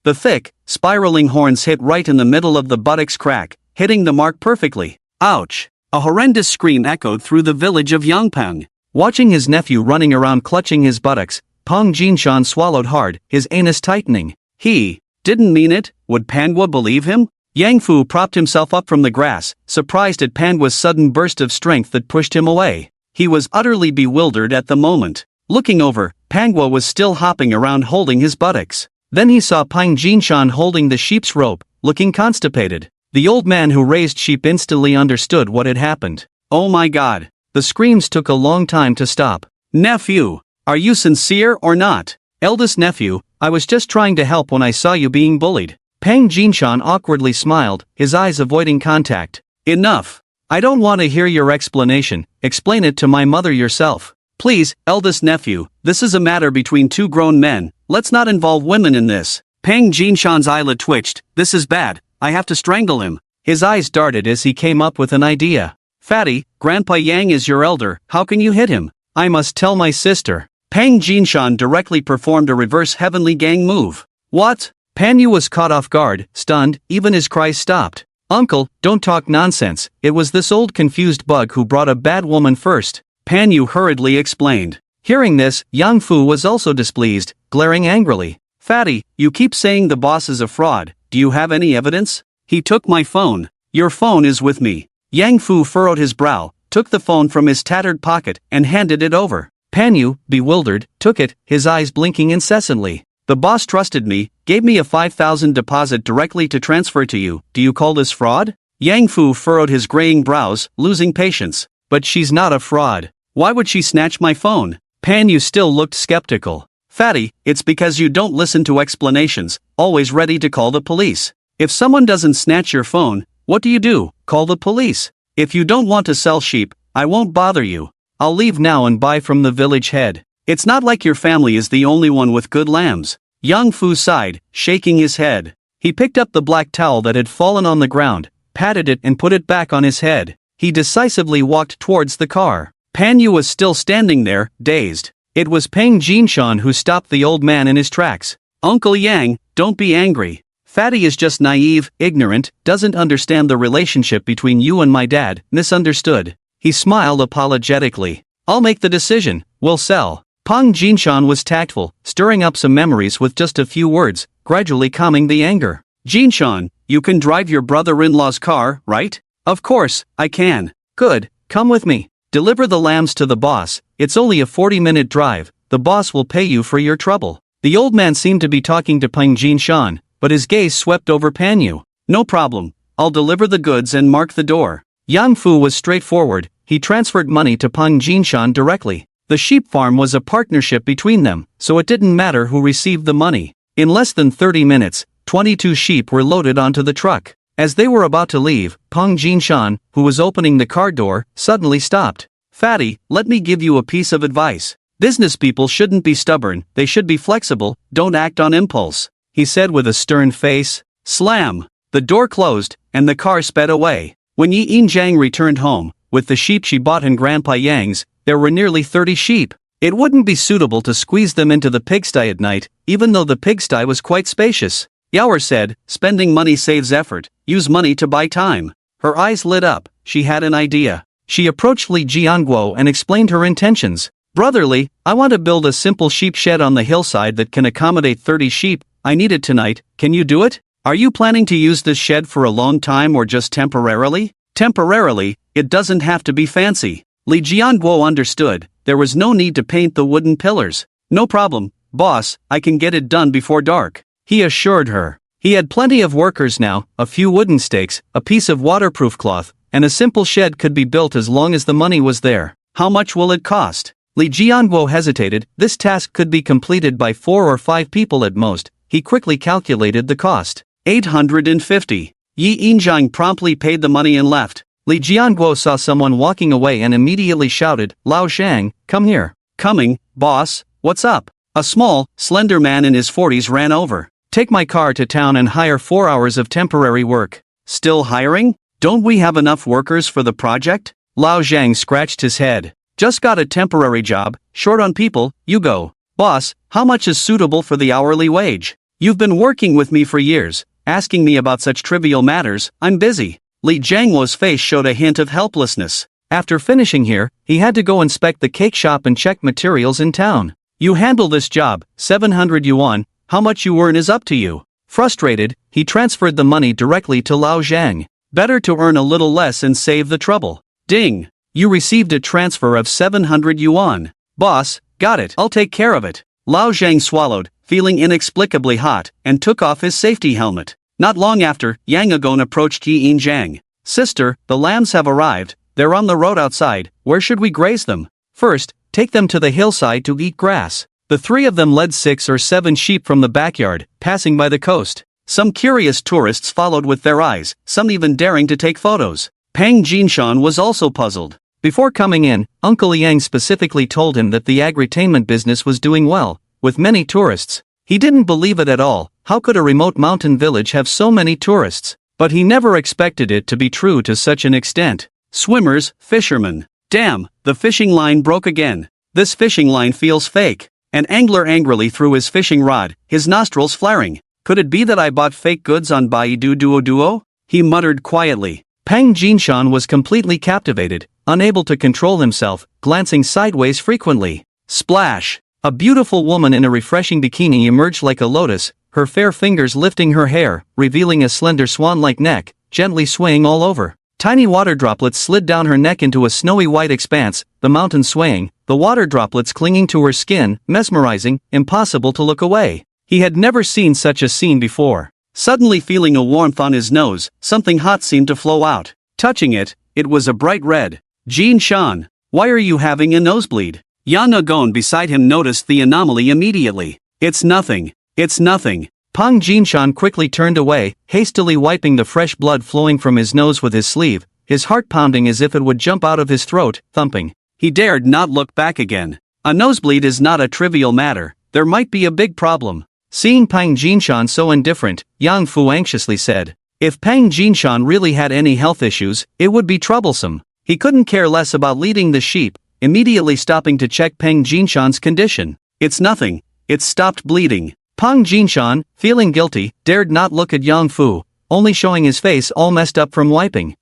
The thick, spiraling horns hit right in the middle of the buttocks crack, hitting the mark perfectly. Ouch! A horrendous scream echoed through the village of Yangpeng. Watching his nephew running around clutching his buttocks, Pang Jinshan swallowed hard, his anus tightening. He Didn't mean it, would Manhwa believe him? Yang Fu propped himself up from the grass, surprised at Manhwa's sudden burst of strength that pushed him away. He was utterly bewildered at the moment. Looking over, Manhwa was still hopping around holding his buttocks. Then he saw Pang Jinshan holding the sheep's rope, looking constipated. The old man who raised sheep instantly understood what had happened. Oh my god. The screams took a long time to stop. Nephew, are you sincere or not? Eldest nephew, I was just trying to help when I saw you being bullied. Pang Jinshan awkwardly smiled, his eyes avoiding contact. Enough. I don't want to hear your explanation, explain it to my mother yourself. Please, eldest nephew, this is a matter between two grown men, let's not involve women in this. Pang Jinshan's eyelid twitched, this is bad, I have to strangle him. His eyes darted as he came up with an idea. Fatty, Grandpa Yang is your elder, how can you hit him? I must tell my sister. Pang Jinshan directly performed a reverse heavenly gang move. What? Panyu was caught off guard, stunned, even his cries stopped. Uncle, don't talk nonsense, it was this old confused bug who brought a bad woman first. Panyu hurriedly explained. Hearing this, Yang Fu was also displeased, glaring angrily. Fatty, you keep saying the boss is a fraud, do you have any evidence? He took my phone. Your phone is with me. Yang Fu furrowed his brow, took the phone from his tattered pocket, and handed it over. Panyu, bewildered, took it, his eyes blinking incessantly. The boss trusted me, gave me a 5,000 deposit directly to transfer to you, do you call this fraud? Yang Fu furrowed his graying brows, losing patience. But she's not a fraud. Why would she snatch my phone? Panyu still looked skeptical. Fatty, it's because you don't listen to explanations, always ready to call the police. If someone doesn't snatch your phone, what do? Call the police. If you don't want to sell sheep, I won't bother you. I'll leave now and buy from the village head. It's not like your family is the only one with good lambs. Yang Fu sighed, shaking his head. He picked up the black towel that had fallen on the ground, patted it and put it back on his head. He decisively walked towards the car. Panyu was still standing there, dazed. It was Pang Jinshan who stopped the old man in his tracks. Uncle Yang, don't be angry. Fatty is just naive, ignorant, doesn't understand the relationship between you and my dad, misunderstood. He smiled apologetically. I'll make the decision, we'll sell. Pang Jinshan was tactful, stirring up some memories with just a few words, gradually calming the anger. Jinshan, you can drive your brother-in-law's car, right? Of course, I can. Good, come with me. Deliver the lambs to the boss, it's only a 40-minute drive, the boss will pay you for your trouble. The old man seemed to be talking to Pang Jinshan, but his gaze swept over Panyu. No problem, I'll deliver the goods and mark the door. Yang Fu was straightforward, he transferred money to Pang Jinshan directly. The sheep farm was a partnership between them, so it didn't matter who received the money. In less than 30 minutes, 22 sheep were loaded onto the truck. As they were about to leave, Pang Jinshan, who was opening the car door, suddenly stopped. Fatty, let me give you a piece of advice. Business people shouldn't be stubborn, they should be flexible, don't act on impulse, he said with a stern face. Slam! The door closed, and the car sped away. When Yi Yinjiang returned home, with the sheep she bought in Grandpa Yang's, there were nearly 30 sheep. It wouldn't be suitable to squeeze them into the pigsty at night, even though the pigsty was quite spacious. Yaoer said, spending money saves effort, use money to buy time. Her eyes lit up, she had an idea. She approached Li Jianguo and explained her intentions. Brotherly, I want to build a simple sheep shed on the hillside that can accommodate 30 sheep, I need it tonight, can you do it? Are you planning to use this shed for a long time or just temporarily? Temporarily, it doesn't have to be fancy. Li Jianguo understood, there was no need to paint the wooden pillars. No problem, boss, I can get it done before dark, he assured her. He had plenty of workers now, a few wooden stakes, a piece of waterproof cloth, and a simple shed could be built as long as the money was there. How much will it cost? Li Jianguo hesitated, this task could be completed by 4 or 5 people at most, he quickly calculated the cost. 850. Yi Yinjiang promptly paid the money and left. Li Jianguo saw someone walking away and immediately shouted, Lao Shang, come here. Coming, boss, what's up? A small, slender man in his 40s ran over. Take my car to town and hire 4 hours of temporary work. Still hiring? Don't we have enough workers for the project? Lao Zhang scratched his head. Just got a temporary job, short on people, you go. Boss, how much is suitable for the hourly wage? You've been working with me for years, asking me about such trivial matters, I'm busy. Li Jianguo's face showed a hint of helplessness. After finishing here, he had to go inspect the cake shop and check materials in town. You handle this job, 700 yuan, how much you earn is up to you. Frustrated, he transferred the money directly to Lao Zhang. Better to earn a little less and save the trouble. Ding! You received a transfer of 700 yuan. Boss, got it. I'll take care of it. Lao Zhang swallowed, feeling inexplicably hot, and took off his safety helmet. Not long after, Yang Agon approached Yi Zhang. Sister, the lambs have arrived. They're on the road outside. Where should we graze them? First, take them to the hillside to eat grass. The three of them led 6 or 7 sheep from the backyard, passing by the coast. Some curious tourists followed with their eyes, some even daring to take photos. Pang Jinshan was also puzzled. Before coming in, Uncle Yang specifically told him that the agritainment business was doing well, with many tourists. He didn't believe it at all. How could a remote mountain village have so many tourists? But he never expected it to be true to such an extent. Swimmers, fishermen. Damn, the fishing line broke again. This fishing line feels fake. An angler angrily threw his fishing rod, his nostrils flaring. Could it be that I bought fake goods on Baidu Duo? He muttered quietly. Pang Jinshan was completely captivated, unable to control himself, glancing sideways frequently. Splash! A beautiful woman in a refreshing bikini emerged like a lotus, her fair fingers lifting her hair, revealing a slender swan-like neck, gently swaying all over. Tiny water droplets slid down her neck into a snowy white expanse, the mountain swaying, the water droplets clinging to her skin, mesmerizing, impossible to look away. He had never seen such a scene before. Suddenly feeling a warmth on his nose, something hot seemed to flow out. Touching it, it was a bright red. Jin Shan, why are you having a nosebleed? Yan Agon beside him noticed the anomaly immediately. It's nothing. It's nothing. Pang Jinshan quickly turned away, hastily wiping the fresh blood flowing from his nose with his sleeve, his heart pounding as if it would jump out of his throat, thumping. He dared not look back again. A nosebleed is not a trivial matter. There might be a big problem. Seeing Pang Jinshan so indifferent, Yang Fu anxiously said, if Pang Jinshan really had any health issues, it would be troublesome. He couldn't care less about leading the sheep, immediately stopping to check Pang Jinshan's condition. It's nothing. It's stopped bleeding. Pang Jinshan, feeling guilty, dared not look at Yang Fu, only showing his face all messed up from wiping.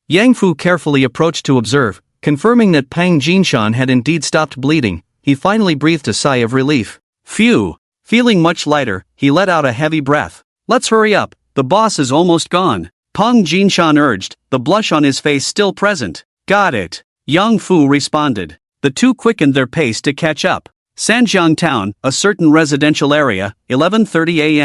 Yang Fu carefully approached to observe, confirming that Pang Jinshan had indeed stopped bleeding. He finally breathed a sigh of relief. Phew! Feeling much lighter, he let out a heavy breath. Let's hurry up, the boss is almost gone. Pang Jinshan urged, the blush on his face still present. Got it. Yang Fu responded. The two quickened their pace to catch up. Sanjiang Town, a certain residential area, 11:30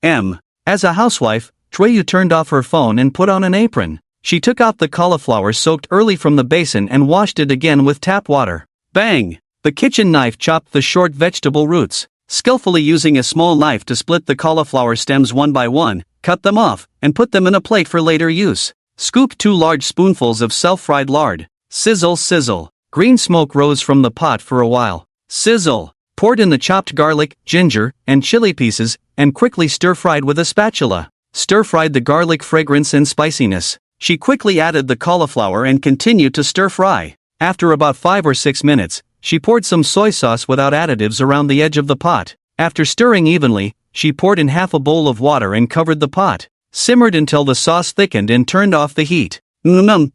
a.m. As a housewife, Chuiyu turned off her phone and put on an apron. She took out the cauliflower soaked early from the basin and washed it again with tap water. Bang! The kitchen knife chopped the short vegetable roots. Skillfully using a small knife to split the cauliflower stems one by one, cut them off, and put them in a plate for later use. Scoop 2 large spoonfuls of self-fried lard. Sizzle, sizzle. Green smoke rose from the pot for a while. Sizzle. Poured in the chopped garlic, ginger, and chili pieces, and quickly stir-fried with a spatula. Stir-fried the garlic fragrance and spiciness. She quickly added the cauliflower and continued to stir-fry. After about 5 or 6 minutes, she poured some soy sauce without additives around the edge of the pot. After stirring evenly, she poured in half a bowl of water and covered the pot. Simmered until the sauce thickened and turned off the heat.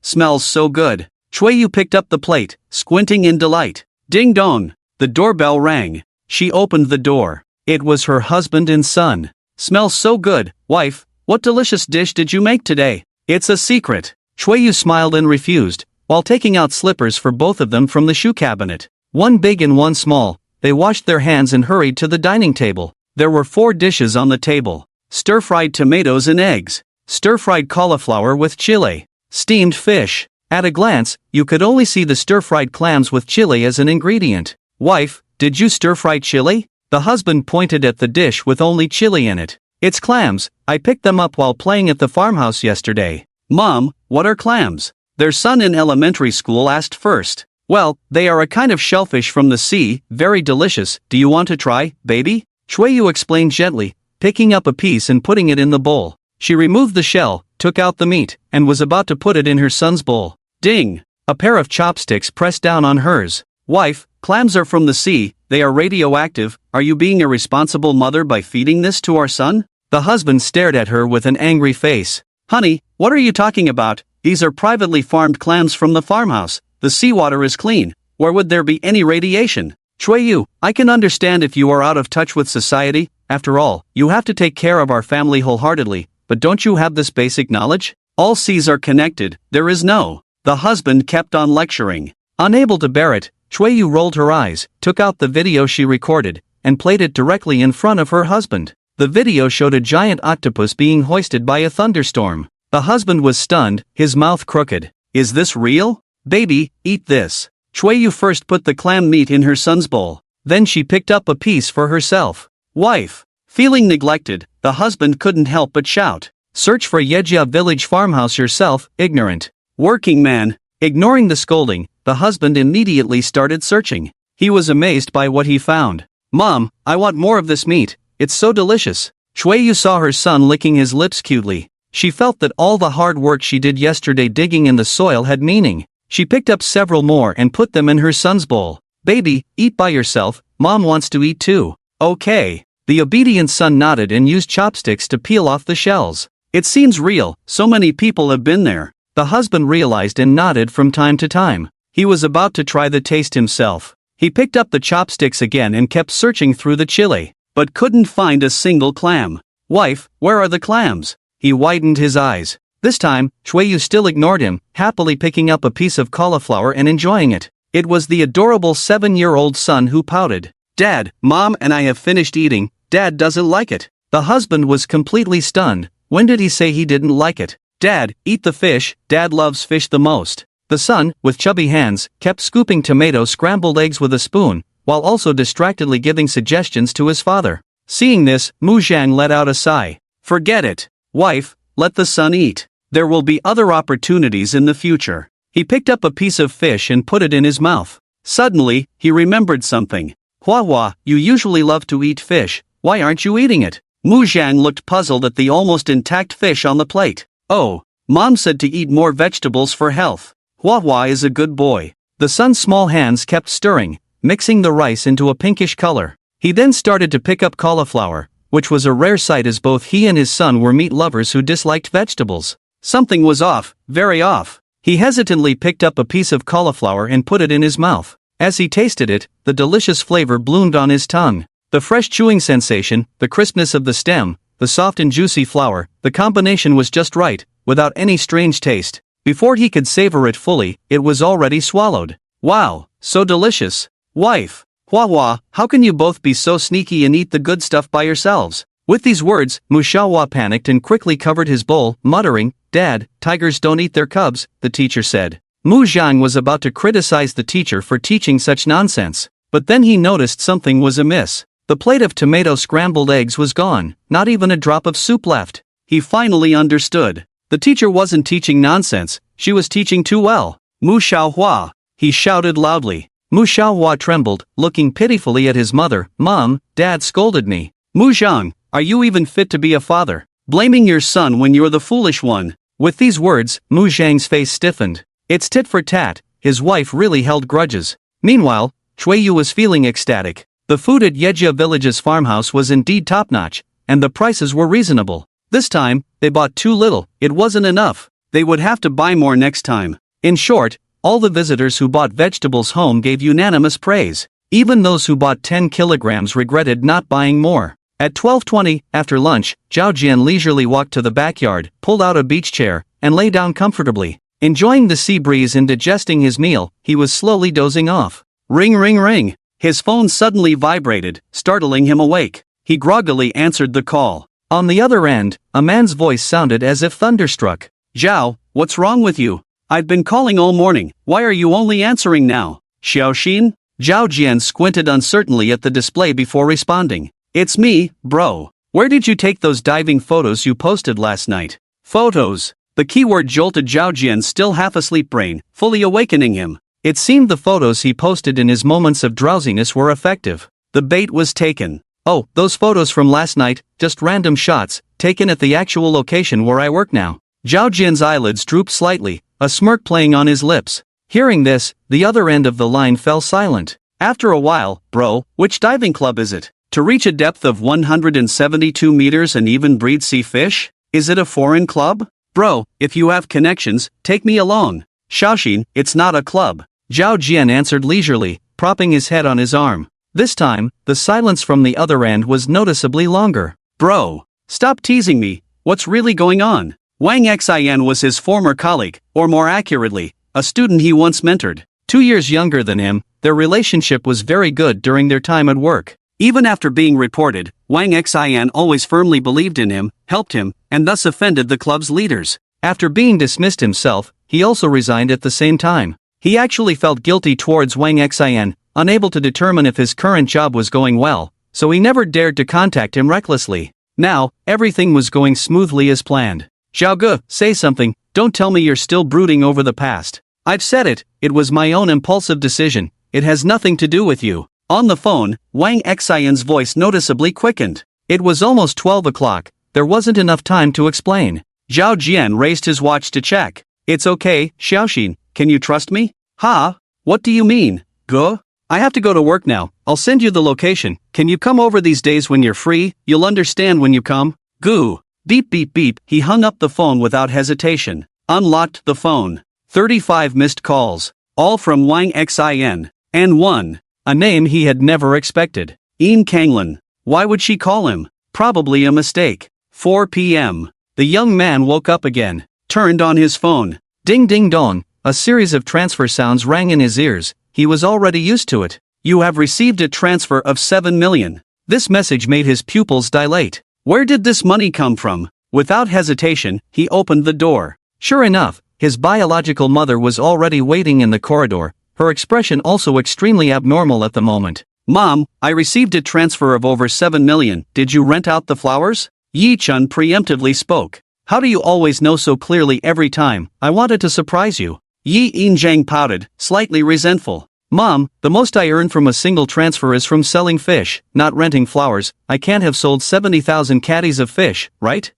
Smells so good. Chuiyu picked up the plate, squinting in delight. Ding dong. The doorbell rang. She opened the door. It was her husband and son. Smells so good, wife. What delicious dish did you make today? It's a secret. Chuiyu smiled and refused, while taking out slippers for both of them from the shoe cabinet. One big and one small. They washed their hands and hurried to the dining table. There were 4 dishes on the table. Stir-fried tomatoes and eggs. Stir-fried cauliflower with chili. Steamed fish. At a glance, you could only see the stir-fried clams with chili as an ingredient. Wife, did you stir-fry chili? The husband pointed at the dish with only chili in it. It's clams. I picked them up while playing at the farmhouse yesterday. Mom, what are clams? Their son in elementary school asked first. Well, they are a kind of shellfish from the sea, very delicious. Do you want to try, baby? Chuiyu explained gently, picking up a piece and putting it in the bowl. She removed the shell, took out the meat, and was about to put it in her son's bowl. Ding! A pair of chopsticks pressed down on hers. Wife, clams are from the sea, they are radioactive. Are you being a responsible mother by feeding this to our son? The husband stared at her with an angry face. Honey, what are you talking about? These are privately farmed clams from the farmhouse. The seawater is clean. Where would there be any radiation? Chuiyu, I can understand if you are out of touch with society. After all, you have to take care of our family wholeheartedly, but don't you have this basic knowledge? All seas are connected, there is no. The husband kept on lecturing. Unable to bear it, Chueyu rolled her eyes, took out the video she recorded, and played it directly in front of her husband. The video showed a giant octopus being hoisted by a thunderstorm. The husband was stunned, his mouth crooked. Is this real? Baby, eat this. Chueyu first put the clam meat in her son's bowl. Then she picked up a piece for herself. Wife. Feeling neglected, the husband couldn't help but shout. Search for Yejia village farmhouse yourself, ignorant. Working man. Ignoring the scolding, the husband immediately started searching. He was amazed by what he found. Mom, I want more of this meat, it's so delicious. Chueyu saw her son licking his lips cutely. She felt that all the hard work she did yesterday digging in the soil had meaning. She picked up several more and put them in her son's bowl. Baby, eat by yourself, Mom wants to eat too. Okay. The obedient son nodded and used chopsticks to peel off the shells. It seems real, so many people have been there. The husband realized and nodded from time to time. He was about to try the taste himself. He picked up the chopsticks again and kept searching through the chili, but couldn't find a single clam. Wife, where are the clams? He widened his eyes. This time, Chueyu still ignored him, happily picking up a piece of cauliflower and enjoying it. It was the adorable 7-year-old son who pouted. Dad, Mom and I have finished eating, Dad doesn't like it. The husband was completely stunned. When did he say he didn't like it? Dad, eat the fish, Dad loves fish the most. The son, with chubby hands, kept scooping tomato scrambled eggs with a spoon, while also distractedly giving suggestions to his father. Seeing this, Mu Zhang let out a sigh. Forget it. Wife, let the son eat. There will be other opportunities in the future. He picked up a piece of fish and put it in his mouth. Suddenly, he remembered something. Hua, you usually love to eat fish, why aren't you eating it? Mu Zhang looked puzzled at the almost intact fish on the plate. Oh, Mom said to eat more vegetables for health. Hua is a good boy. The son's small hands kept stirring, mixing the rice into a pinkish color. He then started to pick up cauliflower, which was a rare sight as both he and his son were meat lovers who disliked vegetables. Something was off, very off. He hesitantly picked up a piece of cauliflower and put it in his mouth. As he tasted it, the delicious flavor bloomed on his tongue. The fresh chewing sensation, the crispness of the stem, the soft and juicy flour, the combination was just right, without any strange taste. Before he could savor it fully, it was already swallowed. Wow, so delicious. Wife. Hua, how can you both be so sneaky and eat the good stuff by yourselves? With these words, Mu Xiaohua panicked and quickly covered his bowl, muttering, Dad, tigers don't eat their cubs, the teacher said. Mu Zhang was about to criticize the teacher for teaching such nonsense, but then he noticed something was amiss. The plate of tomato scrambled eggs was gone, not even a drop of soup left. He finally understood. The teacher wasn't teaching nonsense, she was teaching too well. Mu Xiaohua, he shouted loudly. Mu Xiaohua trembled, looking pitifully at his mother. Mom, Dad scolded me. Mu Zhang, are you even fit to be a father? Blaming your son when you're the foolish one. With these words, Mu Zhang's face stiffened. It's tit for tat, his wife really held grudges. Meanwhile, Chueyu was feeling ecstatic. The food at Yejia village's farmhouse was indeed top-notch, and the prices were reasonable. This time, they bought too little, it wasn't enough. They would have to buy more next time. In short, all the visitors who bought vegetables home gave unanimous praise. Even those who bought 10 kilograms regretted not buying more. At 12:20, after lunch, Zhao Jian leisurely walked to the backyard, pulled out a beach chair, and lay down comfortably. Enjoying the sea breeze and digesting his meal, he was slowly dozing off. Ring ring ring. His phone suddenly vibrated, startling him awake. He groggily answered the call. On the other end, a man's voice sounded as if thunderstruck. Zhao, what's wrong with you? I've been calling all morning, why are you only answering now? Xiaoxin? Zhao Jian squinted uncertainly at the display before responding. It's me, bro. Where did you take those diving photos you posted last night? Photos. The keyword jolted Zhao Jian's still half-asleep brain, fully awakening him. It seemed the photos he posted in his moments of drowsiness were effective. The bait was taken. Oh, those photos from last night, just random shots, taken at the actual location where I work now. Zhao Jian's eyelids drooped slightly, a smirk playing on his lips. Hearing this, the other end of the line fell silent. After a while, bro, which diving club is it? To reach a depth of 172 meters and even breed sea fish? Is it a foreign club? Bro, if you have connections, take me along. Xiaoxin, it's not a club. Zhao Jian answered leisurely, propping his head on his arm. This time, the silence from the other end was noticeably longer. Bro, stop teasing me, what's really going on? Wang Xin was his former colleague, or more accurately, a student he once mentored. 2 years younger than him, their relationship was very good during their time at work. Even after being reported, Wang Xin always firmly believed in him, helped him, and thus offended the club's leaders. After being dismissed himself, he also resigned at the same time. He actually felt guilty towards Wang Xin, unable to determine if his current job was going well, so he never dared to contact him recklessly. Now, everything was going smoothly as planned. Zhao Ge, say something, don't tell me you're still brooding over the past. I've said it, it was my own impulsive decision, it has nothing to do with you. On the phone, Wang Xian's voice noticeably quickened. It was almost 12 o'clock, there wasn't enough time to explain. Zhao Jian raised his watch to check. It's okay, Xiaoxin, can you trust me? Ha? What do you mean? Ge? I have to go to work now, I'll send you the location, can you come over these days when you're free, you'll understand when you come? Goo. Beep beep beep, he hung up the phone without hesitation. Unlocked the phone. 35 missed calls. All from Wang Xin. And one. A name he had never expected. Yin Kanglin. Why would she call him? Probably a mistake. 4 p.m. The young man woke up again. Turned on his phone. Ding ding dong, a series of transfer sounds rang in his ears, he was already used to it. You have received a transfer of 7 million. This message made his pupils dilate. Where did this money come from? Without hesitation, he opened the door. Sure enough, his biological mother was already waiting in the corridor, her expression also extremely abnormal at the moment. Mom, I received a transfer of over 7 million, did you rent out the flowers? Yi Chun preemptively spoke. How do you always know so clearly every time? I wanted to surprise you. Yi Yinjiang pouted, slightly resentful. Mom, the most I earn from a single transfer is from selling fish, not renting flowers, I can't have sold 70,000 caddies of fish, right?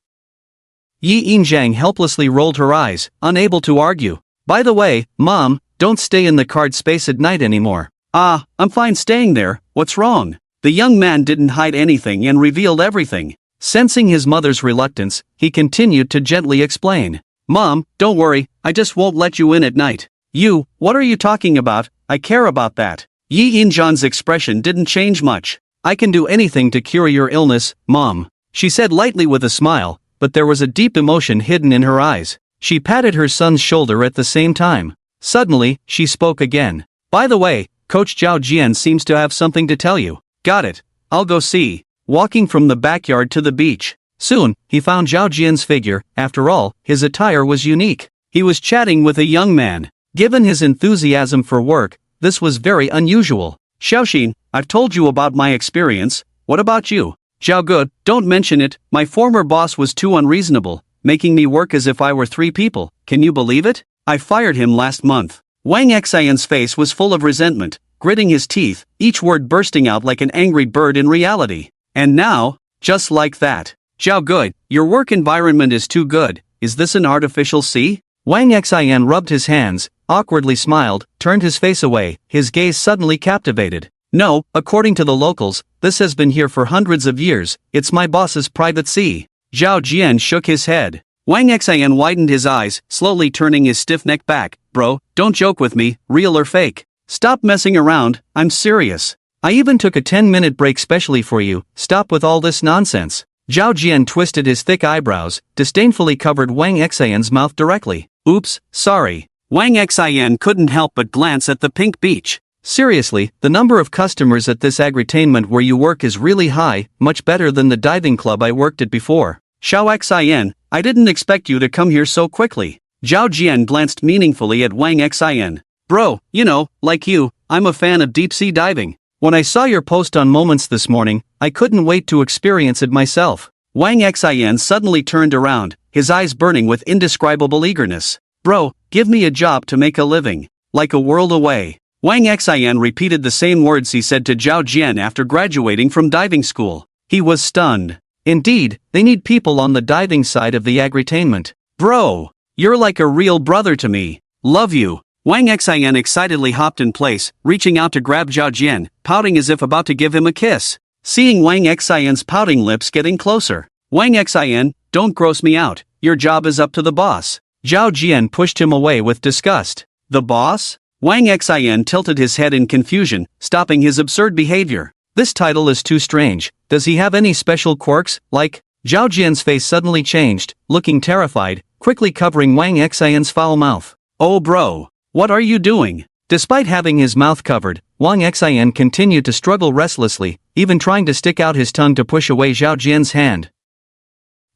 Yi Yinjiang helplessly rolled her eyes, unable to argue. By the way, Mom, don't stay in the card space at night anymore. Ah, I'm fine staying there, what's wrong? The young man didn't hide anything and revealed everything. Sensing his mother's reluctance, he continued to gently explain. Mom, don't worry, I just won't let you in at night. You, what are you talking about? I care about that. Yi Yinjiang's expression didn't change much. I can do anything to cure your illness, Mom, she said lightly with a smile, but there was a deep emotion hidden in her eyes. She patted her son's shoulder at the same time. Suddenly, she spoke again. By the way, Coach Zhao Jian seems to have something to tell you. Got it. I'll go see. Walking from the backyard to the beach. Soon, he found Zhao Jian's figure, after all, his attire was unique. He was chatting with a young man. Given his enthusiasm for work, this was very unusual. Xiaoxin, I've told you about my experience, what about you? Zhao Ge, don't mention it, my former boss was too unreasonable, making me work as if I were 3 people, can you believe it? I fired him last month. Wang Xian's face was full of resentment, gritting his teeth, each word bursting out like an angry bird in reality. And now, just like that. Zhao Ge, your work environment is too good, is this an artificial sea? Wang Xian rubbed his hands, awkwardly smiled, turned his face away, his gaze suddenly captivated. No, according to the locals, this has been here for hundreds of years, it's my boss's private sea. Zhao Jian shook his head. Wang Xian widened his eyes, slowly turning his stiff neck back. Bro, don't joke with me, real or fake. Stop messing around, I'm serious. I even took a 10-minute break specially for you, stop with all this nonsense. Zhao Jian twisted his thick eyebrows, disdainfully covered Wang Xian's mouth directly. Oops, sorry. Wang Xian couldn't help but glance at the pink beach. Seriously, the number of customers at this agritainment where you work is really high, much better than the diving club I worked at before. Xiao Xian, I didn't expect you to come here so quickly. Zhao Jian glanced meaningfully at Wang Xian. Bro, you know, like you, I'm a fan of deep-sea diving. When I saw your post on Moments this morning, I couldn't wait to experience it myself. Wang Xian suddenly turned around, his eyes burning with indescribable eagerness. Bro, give me a job to make a living. Like a world away. Wang Xian repeated the same words he said to Zhao Jian after graduating from diving school. He was stunned. Indeed, they need people on the diving side of the agritainment. Bro, you're like a real brother to me. Love you. Wang Xian excitedly hopped in place, reaching out to grab Zhao Jian, pouting as if about to give him a kiss. Seeing Wang Xian's pouting lips getting closer. Wang Xian, don't gross me out, your job is up to the boss. Zhao Jian pushed him away with disgust. The boss? Wang Xin tilted his head in confusion, stopping his absurd behavior. This title is too strange. Does he have any special quirks, like? Zhao Jian's face suddenly changed, looking terrified, quickly covering Wang Xin's foul mouth. Oh bro, what are you doing? Despite having his mouth covered, Wang Xin continued to struggle restlessly, even trying to stick out his tongue to push away Zhao Jian's hand.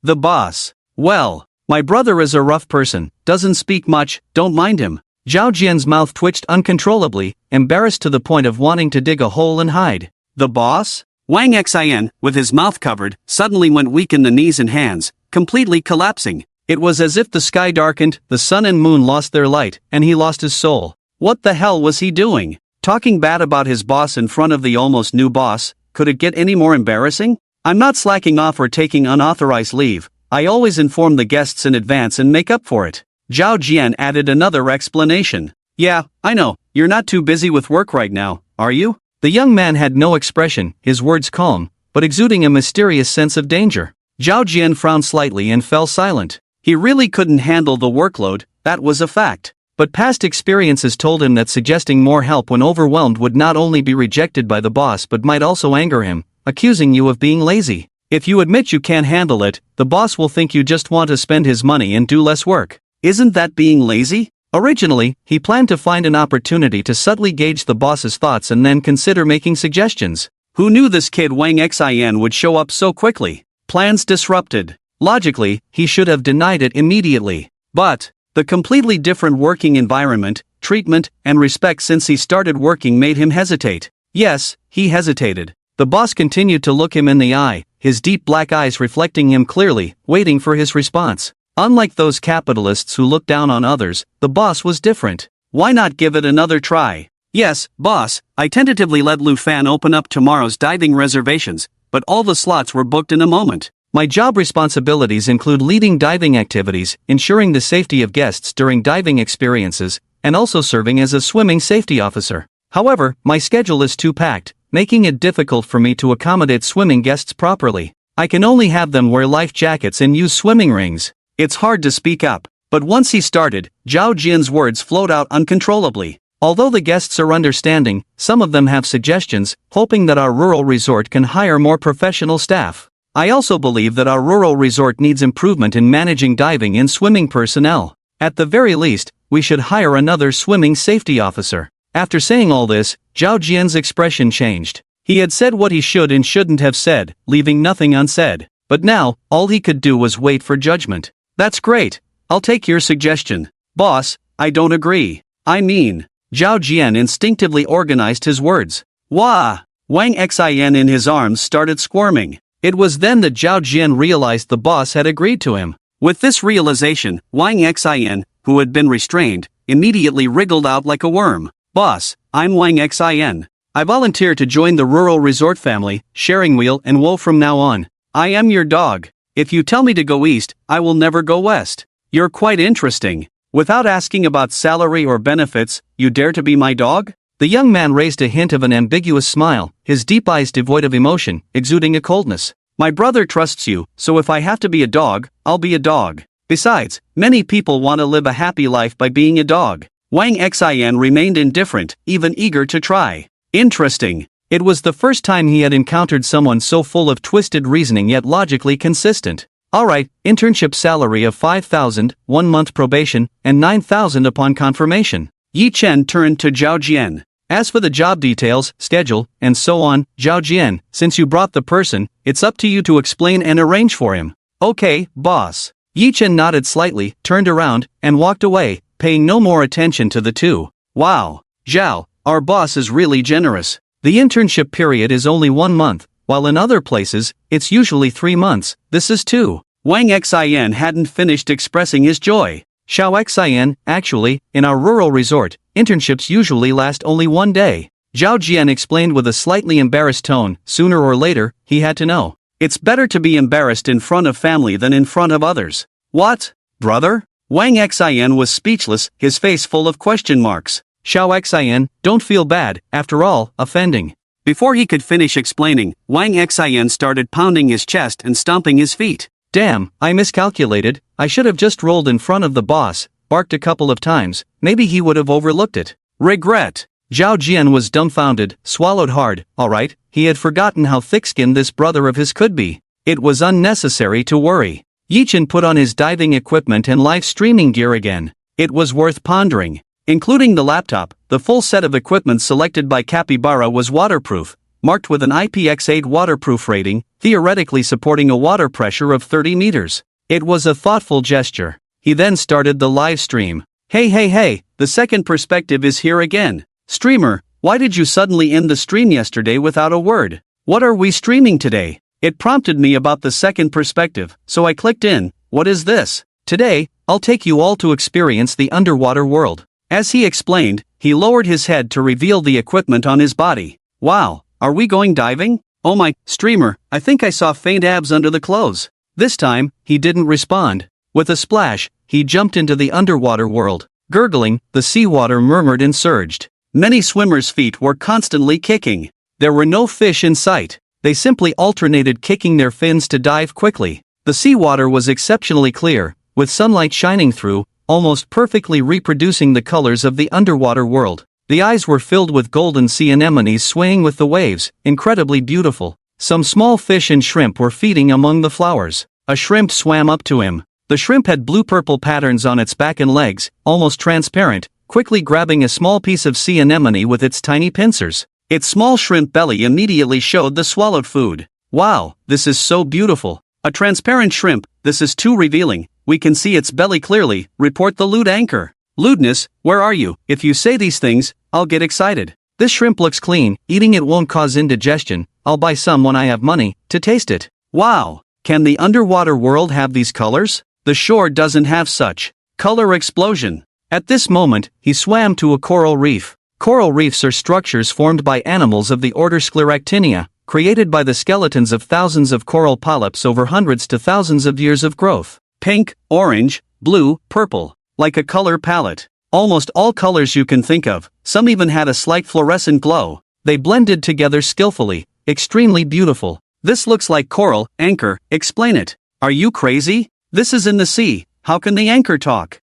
The boss. Well, my brother is a rough person, doesn't speak much, don't mind him. Zhao Jian's mouth twitched uncontrollably, embarrassed to the point of wanting to dig a hole and hide. The boss? Wang Xin, with his mouth covered, suddenly went weak in the knees and hands, completely collapsing. It was as if the sky darkened, the sun and moon lost their light, and he lost his soul. What the hell was he doing? Talking bad about his boss in front of the almost new boss? Could it get any more embarrassing? I'm not slacking off or taking unauthorized leave. I always inform the guests in advance and make up for it. Zhao Jian added another explanation. Yeah, I know, you're not too busy with work right now, are you? The young man had no expression, his words calm, but exuding a mysterious sense of danger. Zhao Jian frowned slightly and fell silent. He really couldn't handle the workload, that was a fact. But past experiences told him that suggesting more help when overwhelmed would not only be rejected by the boss but might also anger him, accusing you of being lazy. If you admit you can't handle it, the boss will think you just want to spend his money and do less work. Isn't that being lazy? Originally, he planned to find an opportunity to subtly gauge the boss's thoughts and then consider making suggestions. Who knew this kid Wang Xin would show up so quickly? Plans disrupted. Logically, he should have denied it immediately. But the completely different working environment, treatment, and respect since he started working made him hesitate. Yes, he hesitated. The boss continued to look him in the eye, his deep black eyes reflecting him clearly, waiting for his response. Unlike those capitalists who look down on others, the boss was different. Why not give it another try? Yes, boss, I tentatively let Lu Fan open up tomorrow's diving reservations, but all the slots were booked in a moment. My job responsibilities include leading diving activities, ensuring the safety of guests during diving experiences, and also serving as a swimming safety officer. However, my schedule is too packed, making it difficult for me to accommodate swimming guests properly. I can only have them wear life jackets and use swimming rings. It's hard to speak up, but once he started, Zhao Jian's words flowed out uncontrollably. Although the guests are understanding, some of them have suggestions, hoping that our rural resort can hire more professional staff. I also believe that our rural resort needs improvement in managing diving and swimming personnel. At the very least, we should hire another swimming safety officer. After saying all this, Zhao Jian's expression changed. He had said what he should and shouldn't have said, leaving nothing unsaid. But now, all he could do was wait for judgment. That's great. I'll take your suggestion. Boss, I don't agree. I mean, Zhao Jian instinctively organized his words. Wah! Wang Xin in his arms started squirming. It was then that Zhao Jian realized the boss had agreed to him. With this realization, Wang Xin, who had been restrained, immediately wriggled out like a worm. Boss, I'm Wang Xin. I volunteer to join the rural resort family, sharing wheel and woe from now on. I am your dog. If you tell me to go east, I will never go west. You're quite interesting. Without asking about salary or benefits, you dare to be my dog? The young man raised a hint of an ambiguous smile, his deep eyes devoid of emotion, exuding a coldness. My brother trusts you, so if I have to be a dog, I'll be a dog. Besides, many people want to live a happy life by being a dog. Wang Xin remained indifferent, even eager to try. Interesting. It was the first time he had encountered someone so full of twisted reasoning yet logically consistent. Alright, internship salary of 5,000, 1 month probation, and 9,000 upon confirmation. Yi Chen turned to Zhao Jian. As for the job details, schedule, and so on, Zhao Jian, since you brought the person, it's up to you to explain and arrange for him. Okay, boss. Yi Chen nodded slightly, turned around, and walked away, paying no more attention to the two. Wow, Zhao, our boss is really generous. The internship period is only 1 month, while in other places, it's usually 3 months. This is 2. Wang Xin hadn't finished expressing his joy. Xiao Xin, actually, in our rural resort, internships usually last only 1 day. Zhao Jian explained with a slightly embarrassed tone. Sooner or later, he had to know. It's better to be embarrassed in front of family than in front of others. What, brother? Wang Xin was speechless, his face full of question marks. Xiao Xin, don't feel bad, after all, offending. Before he could finish explaining, Wang Xin started pounding his chest and stomping his feet. Damn, I miscalculated. I should have just rolled in front of the boss, barked a couple of times, maybe he would have overlooked it. Regret. Zhao Jian was dumbfounded, swallowed hard. Alright, he had forgotten how thick-skinned this brother of his could be. It was unnecessary to worry. Yichen put on his diving equipment and live streaming gear again. It was worth pondering. Including the laptop, the full set of equipment selected by Capybara was waterproof, marked with an IPX8 waterproof rating, theoretically supporting a water pressure of 30 meters. It was a thoughtful gesture. He then started the live stream. Hey, the second perspective is here again. Streamer, why did you suddenly end the stream yesterday without a word? What are we streaming today? It prompted me about the second perspective, so I clicked in. What is this? Today, I'll take you all to experience the underwater world. As he explained, he lowered his head to reveal the equipment on his body. Wow, are we going diving? Oh my, streamer, I think I saw faint abs under the clothes. This time, he didn't respond. With a splash, he jumped into the underwater world. Gurgling, the seawater murmured and surged. Many swimmers' feet were constantly kicking. There were no fish in sight. They simply alternated kicking their fins to dive quickly. The seawater was exceptionally clear, with sunlight shining through, almost perfectly reproducing the colors of the underwater world. The eyes were filled with golden sea anemones swaying with the waves, incredibly beautiful. Some small fish and shrimp were feeding among the flowers. A shrimp swam up to him. The shrimp had blue-purple patterns on its back and legs, almost transparent, quickly grabbing a small piece of sea anemone with its tiny pincers. Its small shrimp belly immediately showed the swallowed food. Wow, this is so beautiful. A transparent shrimp, this is too revealing. We can see its belly clearly, report the lewd anchor. Lewdness, where are you? If you say these things, I'll get excited. This shrimp looks clean, eating it won't cause indigestion. I'll buy some when I have money to taste it. Wow, can the underwater world have these colors? The shore doesn't have such. Color explosion. At this moment, he swam to a coral reef. Coral reefs are structures formed by animals of the order Scleractinia, created by the skeletons of thousands of coral polyps over hundreds to thousands of years of growth. Pink, orange, blue, purple. Like a color palette. Almost all colors you can think of, some even had a slight fluorescent glow. They blended together skillfully, extremely beautiful. This looks like coral, anchor, explain it. Are you crazy? This is in the sea, how can the anchor talk?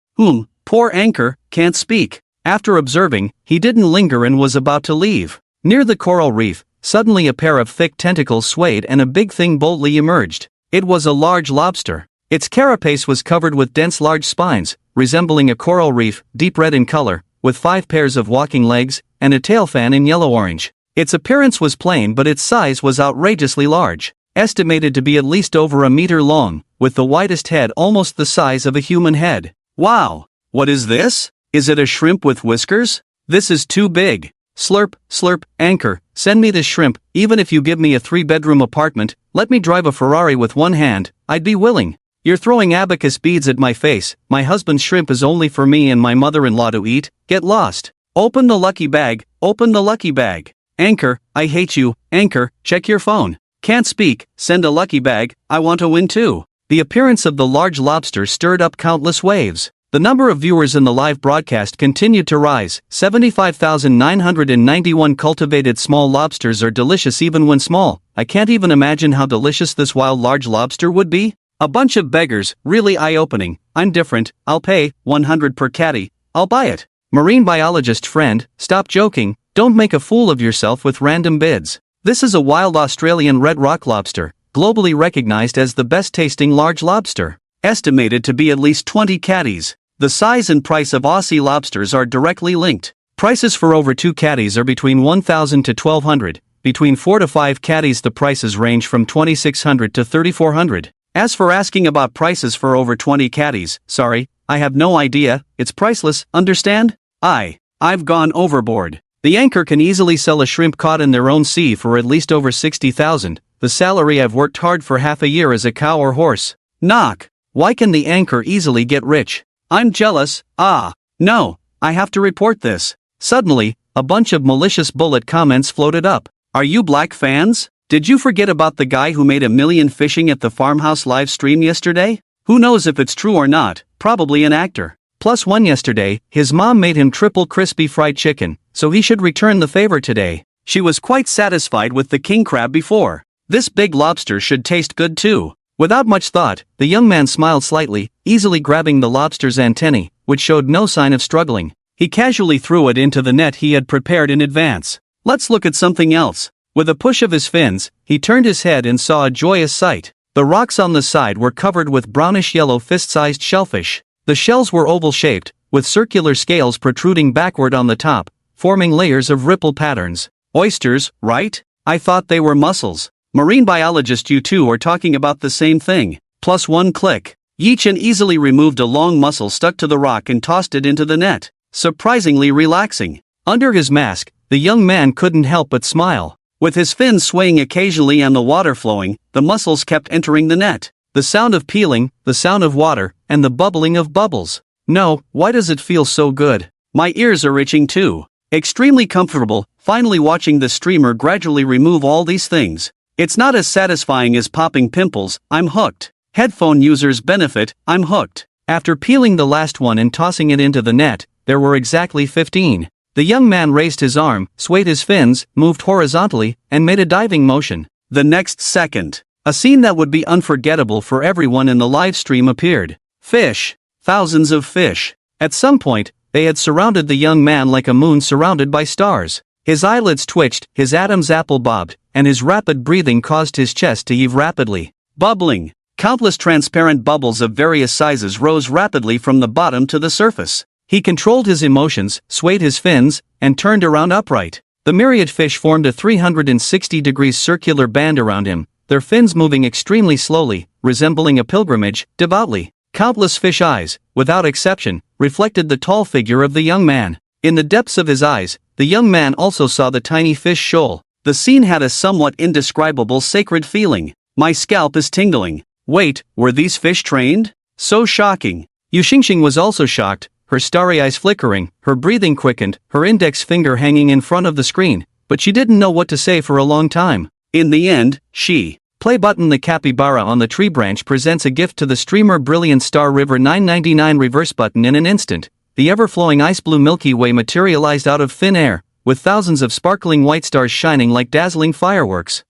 Poor anchor, can't speak. After observing, he didn't linger and was about to leave. Near the coral reef, suddenly a pair of thick tentacles swayed and a big thing boldly emerged. It was a large lobster. Its carapace was covered with dense large spines, resembling a coral reef, deep red in color, with 5 pairs of walking legs, and a tail fan in yellow-orange. Its appearance was plain but its size was outrageously large, estimated to be at least over a meter long, with the widest head almost the size of a human head. Wow! What is this? Is it a shrimp with whiskers? This is too big. Slurp, slurp, anchor, send me this shrimp, even if you give me a 3-bedroom apartment, let me drive a Ferrari with one hand, I'd be willing. You're throwing abacus beads at my face, my husband's shrimp is only for me and my mother-in-law to eat, get lost. Open the lucky bag, open the lucky bag. Anchor, I hate you, anchor, check your phone. Can't speak, send a lucky bag, I want to win too. The appearance of the large lobster stirred up countless waves. The number of viewers in the live broadcast continued to rise. 75,991 cultivated small lobsters are delicious even when small. I can't even imagine how delicious this wild large lobster would be. A bunch of beggars, really eye-opening. I'm different, I'll pay, 100 per catty, I'll buy it. Marine biologist friend, stop joking, don't make a fool of yourself with random bids. This is a wild Australian red rock lobster, globally recognized as the best-tasting large lobster. Estimated to be at least 20 catties. The size and price of Aussie lobsters are directly linked. Prices for over 2 catties are between $1,000 to $1,200. Between 4 to 5 catties the prices range from $2,600 to $3,400. As for asking about prices for over 20 catties, sorry, I have no idea, it's priceless, understand? I've gone overboard. The anchor can easily sell a shrimp caught in their own sea for at least over $60,000, the salary I've worked hard for half a year as a cow or horse. Knock. Why can the anchor easily get rich? I'm jealous, no, I have to report this. Suddenly, a bunch of malicious bullet comments floated up. Are you black fans? Did you forget about the guy who made $1 million fishing at the farmhouse live stream yesterday? Who knows if it's true or not, probably an actor. +1 yesterday, his mom made him triple crispy fried chicken, so he should return the favor today. She was quite satisfied with the king crab before. This big lobster should taste good too. Without much thought, the young man smiled slightly, easily grabbing the lobster's antennae, which showed no sign of struggling. He casually threw it into the net he had prepared in advance. Let's look at something else. With a push of his fins, he turned his head and saw a joyous sight. The rocks on the side were covered with brownish-yellow fist-sized shellfish. The shells were oval-shaped, with circular scales protruding backward on the top, forming layers of ripple patterns. Oysters, right? I thought they were mussels. Marine biologist, you two are talking about the same thing. +1 click. Yi Chen easily removed a long mussel stuck to the rock and tossed it into the net. Surprisingly relaxing. Under his mask, the young man couldn't help but smile. With his fins swaying occasionally and the water flowing, the mussels kept entering the net. The sound of peeling, the sound of water, and the bubbling of bubbles. No, why does it feel so good? My ears are itching too. Extremely comfortable, finally watching the streamer gradually remove all these things. It's not as satisfying as popping pimples. I'm hooked. Headphone users benefit, I'm hooked. After peeling the last one and tossing it into the net, there were exactly 15. The young man raised his arm, swayed his fins, moved horizontally, and made a diving motion. The next second, a scene that would be unforgettable for everyone in the live stream appeared. Fish. Thousands of fish. At some point, they had surrounded the young man like a moon surrounded by stars. His eyelids twitched, his Adam's apple bobbed, and his rapid breathing caused his chest to heave rapidly. Bubbling. Countless transparent bubbles of various sizes rose rapidly from the bottom to the surface. He controlled his emotions, swayed his fins, and turned around upright. The myriad fish formed a 360-degree circular band around him, their fins moving extremely slowly, resembling a pilgrimage, devoutly. Countless fish eyes, without exception, reflected the tall figure of the young man. In the depths of his eyes, the young man also saw the tiny fish shoal. The scene had a somewhat indescribable sacred feeling. My scalp is tingling. Wait, were these fish trained? So shocking. Yu Xingxing was also shocked, her starry eyes flickering, her breathing quickened, her index finger hanging in front of the screen, but she didn't know what to say for a long time. In the end, she... Play button. The capybara on the tree branch presents a gift to the streamer. Brilliant Star River 999 reverse button. In an instant, the ever-flowing ice blue Milky Way materialized out of thin air, with thousands of sparkling white stars shining like dazzling fireworks,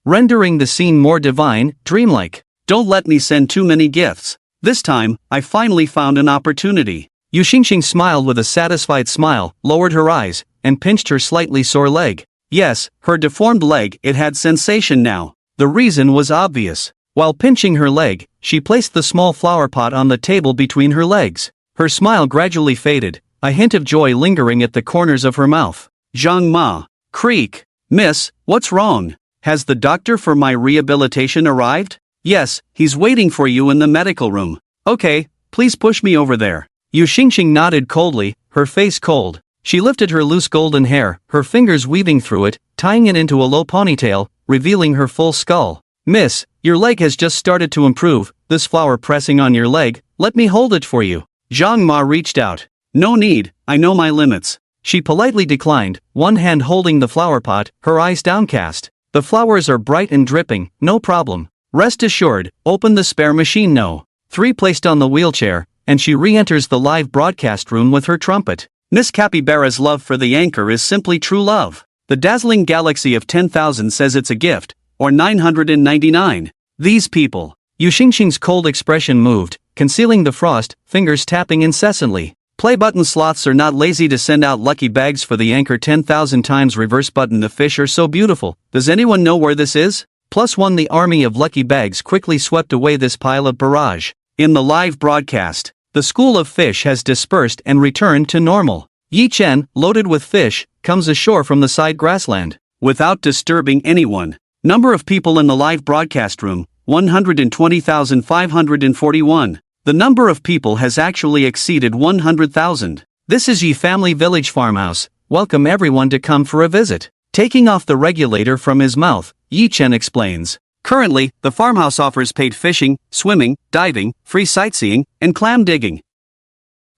rendering the scene more divine, dreamlike. Don't let me send too many gifts. This time, I finally found an opportunity. Yu Xingxing smiled with a satisfied smile, lowered her eyes, and pinched her slightly sore leg. Yes, her deformed leg, it had sensation now. The reason was obvious. While pinching her leg, she placed the small flower pot on the table between her legs. Her smile gradually faded, a hint of joy lingering at the corners of her mouth. Zhang Ma. Creak. Miss, what's wrong? Has the doctor for my rehabilitation arrived? Yes, he's waiting for you in the medical room. Okay, please push me over there. Yu Xingxing nodded coldly, her face cold. She lifted her loose golden hair, her fingers weaving through it, tying it into a low ponytail, revealing her full skull. Miss, your leg has just started to improve, this flower pressing on your leg, let me hold it for you. Zhang Ma reached out. No need, I know my limits. She politely declined, one hand holding the flower pot, her eyes downcast. The flowers are bright and dripping, no problem. Rest assured, open the spare machine. No. 3 placed on the wheelchair, and she re-enters the live broadcast room with her trumpet. Miss Capybara's love for the anchor is simply true love. The dazzling galaxy of 10,000 says it's a gift, or 999. These people. Yu Xingxing's cold expression moved, concealing the frost, fingers tapping incessantly. Play button. Sloths are not lazy to send out lucky bags for the anchor 10,000 times. Reverse button. The fish are so beautiful. Does anyone know where this is? +1. The army of lucky bags quickly swept away this pile of barrage. In the live broadcast, the school of fish has dispersed and returned to normal. Yi Chen, loaded with fish, comes ashore from the side grassland, without disturbing anyone. Number of people in the live broadcast room, 120,541. The number of people has actually exceeded 100,000. This is Yi Family Village Farmhouse. Welcome everyone to come for a visit. Taking off the regulator from his mouth, Yi Chen explains. Currently, the farmhouse offers paid fishing, swimming, diving, free sightseeing, and clam digging.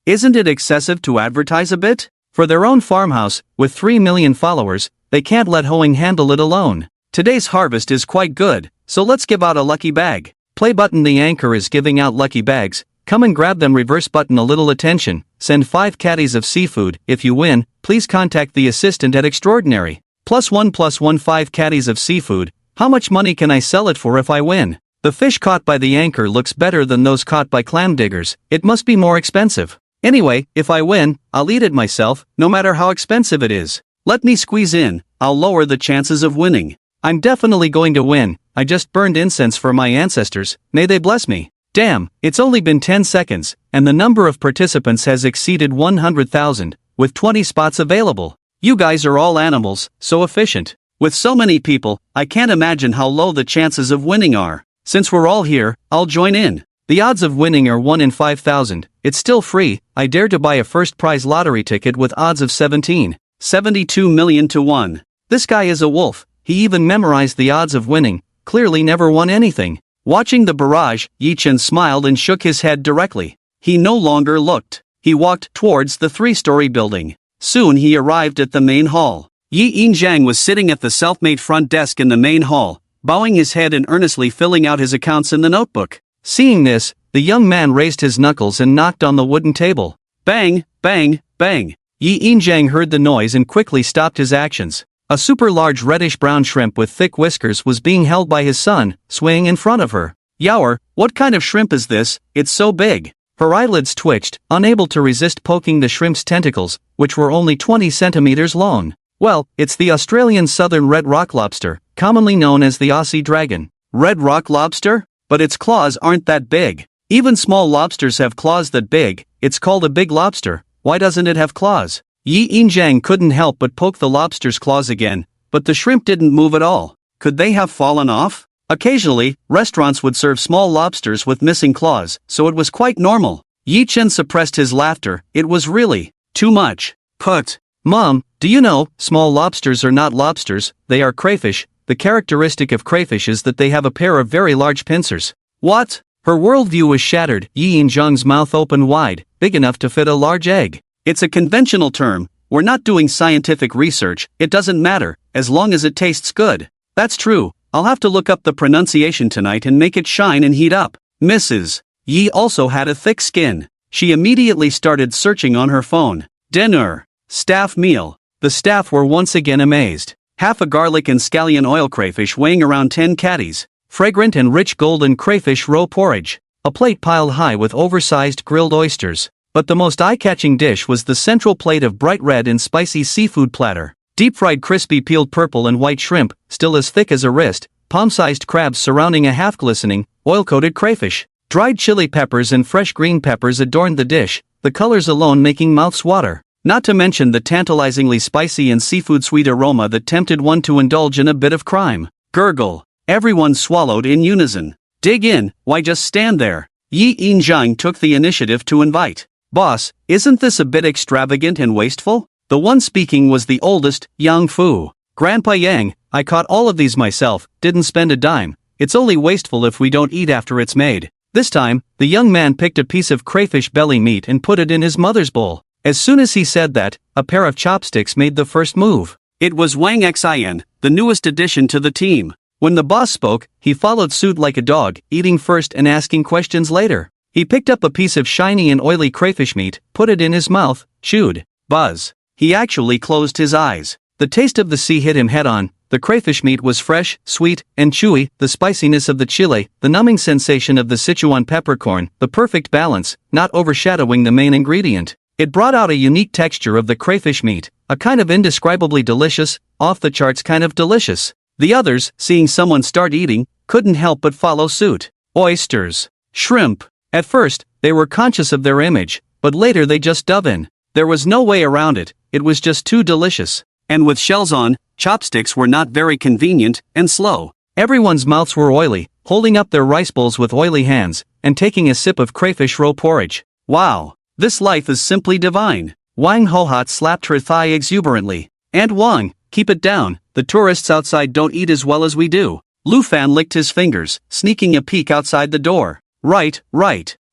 Isn't it excessive to advertise a bit? For their own farmhouse, with 3 million followers, they can't let Hoang handle it alone. Today's harvest is quite good, so let's give out a lucky bag. Play button. The anchor is giving out lucky bags. Come and grab them. Reverse button. A little attention. Send 5 caddies of seafood. If you win, please contact the assistant at Extraordinary. +1 + 1 5 caddies of seafood. How much money can I sell it for if I win? The fish caught by the anchor looks better than those caught by clam diggers. It must be more expensive. Anyway, if I win, I'll eat it myself, no matter how expensive it is. Let me squeeze in, I'll lower the chances of winning. I'm definitely going to win, I just burned incense for my ancestors, may they bless me. Damn, it's only been 10 seconds, and the number of participants has exceeded 100,000, with 20 spots available. You guys are all animals, so efficient. With so many people, I can't imagine how low the chances of winning are. Since we're all here, I'll join in. The odds of winning are 1 in 5,000, it's still free, I dare to buy a first prize lottery ticket with odds of 72 million to 1. This guy is a wolf, he even memorized the odds of winning, clearly never won anything. Watching the barrage, Yi-Chen smiled and shook his head directly. He no longer looked. He walked towards the 3-story building. Soon he arrived at the main hall. Yi Zhang was sitting at the self-made front desk in the main hall, bowing his head and earnestly filling out his accounts in the notebook. Seeing this, the young man raised his knuckles and knocked on the wooden table. Bang, bang, bang. Yi Zhang heard the noise and quickly stopped his actions. A super large reddish-brown shrimp with thick whiskers was being held by his son, swaying in front of her. Yower, what kind of shrimp is this? It's so big. Her eyelids twitched, unable to resist poking the shrimp's tentacles, which were only 20 centimeters long. Well, it's the Australian southern red rock lobster, commonly known as the Aussie dragon. Red rock lobster? But its claws aren't that big. Even small lobsters have claws that big. It's called a big lobster. Why doesn't it have claws? Yi Zhang couldn't help but poke the lobster's claws again, but the shrimp didn't move at all. Could they have fallen off? Occasionally, restaurants would serve small lobsters with missing claws, so it was quite normal. Yi-Chen suppressed his laughter, it was really too much. Put. Mom, do you know, small lobsters are not lobsters, they are crayfish. The characteristic of crayfish is that they have a pair of very large pincers. What? Her worldview was shattered. Yi Zhang's mouth opened wide, big enough to fit a large egg. It's a conventional term. We're not doing scientific research, it doesn't matter, as long as it tastes good. That's true, I'll have to look up the pronunciation tonight and make it shine and heat up. Mrs. Yi also had a thick skin. She immediately started searching on her phone. Dinner. Staff meal. The staff were once again amazed. Half a garlic and scallion oil crayfish weighing around 10 catties. Fragrant and rich golden crayfish roe porridge. A plate piled high with oversized grilled oysters. But the most eye-catching dish was the central plate of bright red and spicy seafood platter. Deep-fried crispy peeled purple and white shrimp, still as thick as a wrist, palm-sized crabs surrounding a half-glistening, oil-coated crayfish. Dried chili peppers and fresh green peppers adorned the dish, the colors alone making mouths water. Not to mention the tantalizingly spicy and seafood-sweet aroma that tempted one to indulge in a bit of crime. Gurgle. Everyone swallowed in unison. Dig in, why just stand there? Yi Zhang took the initiative to invite. Boss, isn't this a bit extravagant and wasteful? The one speaking was the oldest, Yang Fu. Grandpa Yang, I caught all of these myself, didn't spend a dime. It's only wasteful if we don't eat after it's made. This time, the young man picked a piece of crayfish belly meat and put it in his mother's bowl. As soon as he said that, a pair of chopsticks made the first move. It was Wang Xian, the newest addition to the team. When the boss spoke, he followed suit like a dog, eating first and asking questions later. He picked up a piece of shiny and oily crayfish meat, put it in his mouth, chewed. Buzz. He actually closed his eyes. The taste of the sea hit him head-on. The crayfish meat was fresh, sweet, and chewy, the spiciness of the chile, the numbing sensation of the Sichuan peppercorn, the perfect balance, not overshadowing the main ingredient. It brought out a unique texture of the crayfish meat, a kind of indescribably delicious, off-the-charts kind of delicious. The others, seeing someone start eating, couldn't help but follow suit. Oysters. Shrimp. At first, they were conscious of their image, but later they just dove in. There was no way around it, it was just too delicious. And with shells on, chopsticks were not very convenient and slow. Everyone's mouths were oily, holding up their rice bowls with oily hands, and taking a sip of crayfish roe porridge. Wow, this life is simply divine. Wang Hohat slapped her thigh exuberantly. And Wang, keep it down, the tourists outside don't eat as well as we do. Lu Fan licked his fingers, sneaking a peek outside the door. Right.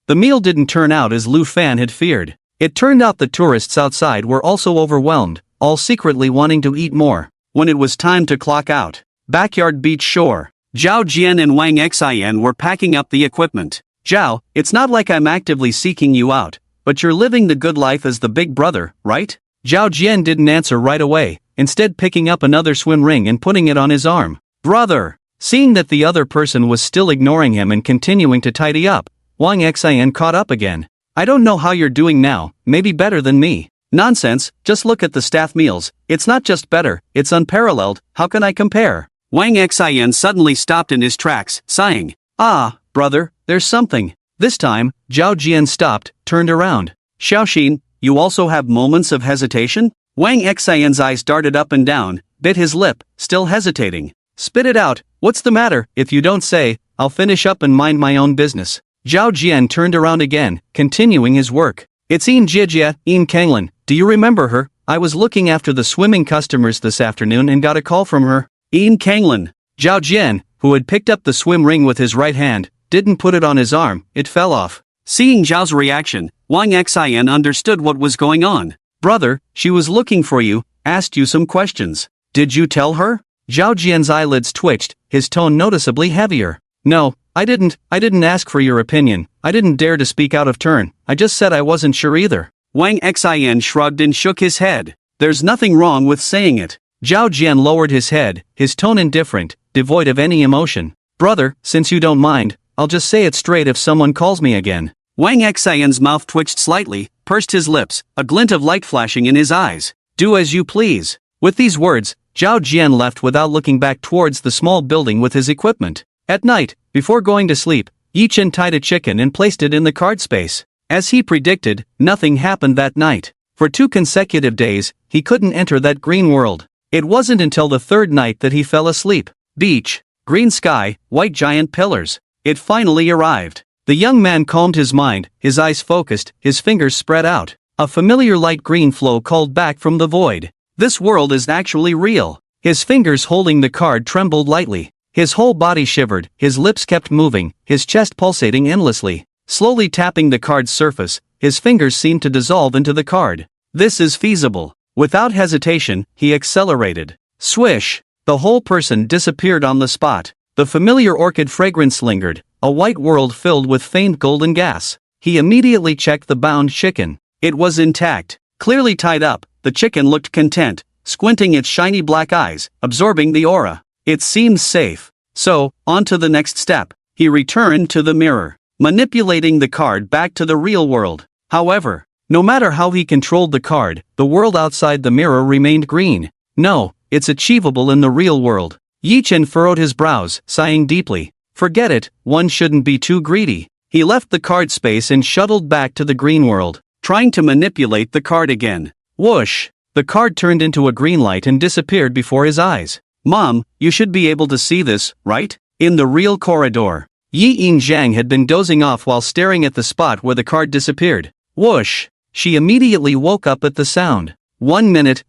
The meal didn't turn out as Lu Fan had feared. It turned out the tourists outside were also overwhelmed, all secretly wanting to eat more. When it was time to clock out, backyard beach shore, Zhao Jian and Wang Xian were packing up the equipment. Zhao, it's not like I'm actively seeking you out, but you're living the good life as the big brother, right? Zhao Jian didn't answer right away, instead picking up another swim ring and putting it on his arm. Brother! Seeing that the other person was still ignoring him and continuing to tidy up, Wang Xian caught up again. I don't know how you're doing now, maybe better than me. Nonsense, just look at the staff meals. It's not just better, it's unparalleled, how can I compare? Wang Xian suddenly stopped in his tracks, sighing. Ah, brother, there's something. This time, Zhao Jian stopped, turned around. Xiaoxin, you also have moments of hesitation? Wang Xian's eyes darted up and down, bit his lip, still hesitating. Spit it out, what's the matter? If you don't say, I'll finish up and mind my own business. Zhao Jian turned around again, continuing his work. It's Yin Jijia, Yin Kanglin, do you remember her? I was looking after the swimming customers this afternoon and got a call from her. Yin Kanglin. Zhao Jian, who had picked up the swim ring with his right hand, didn't put it on his arm, it fell off. Seeing Zhao's reaction, Wang Xian understood what was going on. Brother, she was looking for you, asked you some questions. Did you tell her? Zhao Jian's eyelids twitched, his tone noticeably heavier. No, I didn't ask for your opinion, I didn't dare to speak out of turn, I just said I wasn't sure either. Wang Xian shrugged and shook his head. There's nothing wrong with saying it. Zhao Jian lowered his head, his tone indifferent, devoid of any emotion. Brother, since you don't mind, I'll just say it straight if someone calls me again. Wang Xian's mouth twitched slightly, pursed his lips, a glint of light flashing in his eyes. Do as you please. With these words, Zhao Jian left without looking back towards the small building with his equipment. At night, before going to sleep, Yi Chen tied a chicken and placed it in the card space. As he predicted, nothing happened that night. For 2 consecutive days, he couldn't enter that green world. It wasn't until the 3rd night that he fell asleep. Beach, green sky, white giant pillars. It finally arrived. The young man calmed his mind, his eyes focused, his fingers spread out. A familiar light green flow called back from the void. This world is actually real. His fingers holding the card trembled lightly. His whole body shivered, his lips kept moving, his chest pulsating endlessly. Slowly tapping the card's surface, his fingers seemed to dissolve into the card. This is feasible. Without hesitation, he accelerated. Swish! The whole person disappeared on the spot. The familiar orchid fragrance lingered, a white world filled with faint golden gas. He immediately checked the bound chicken. It was intact. Clearly tied up, the chicken looked content, squinting its shiny black eyes, absorbing the aura. It seemed safe. So, on to the next step. He returned to the mirror, manipulating the card back to the real world. However, no matter how he controlled the card, the world outside the mirror remained green. No, it's achievable in the real world. Yi Chen furrowed his brows, sighing deeply. Forget it, one shouldn't be too greedy. He left the card space and shuttled back to the green world, trying to manipulate the card again. Whoosh! The card turned into a green light and disappeared before his eyes. Mom, you should be able to see this, right? In the real corridor. Yi Yinjiang had been dozing off while staring at the spot where the card disappeared. Whoosh! She immediately woke up at the sound. 1 minute,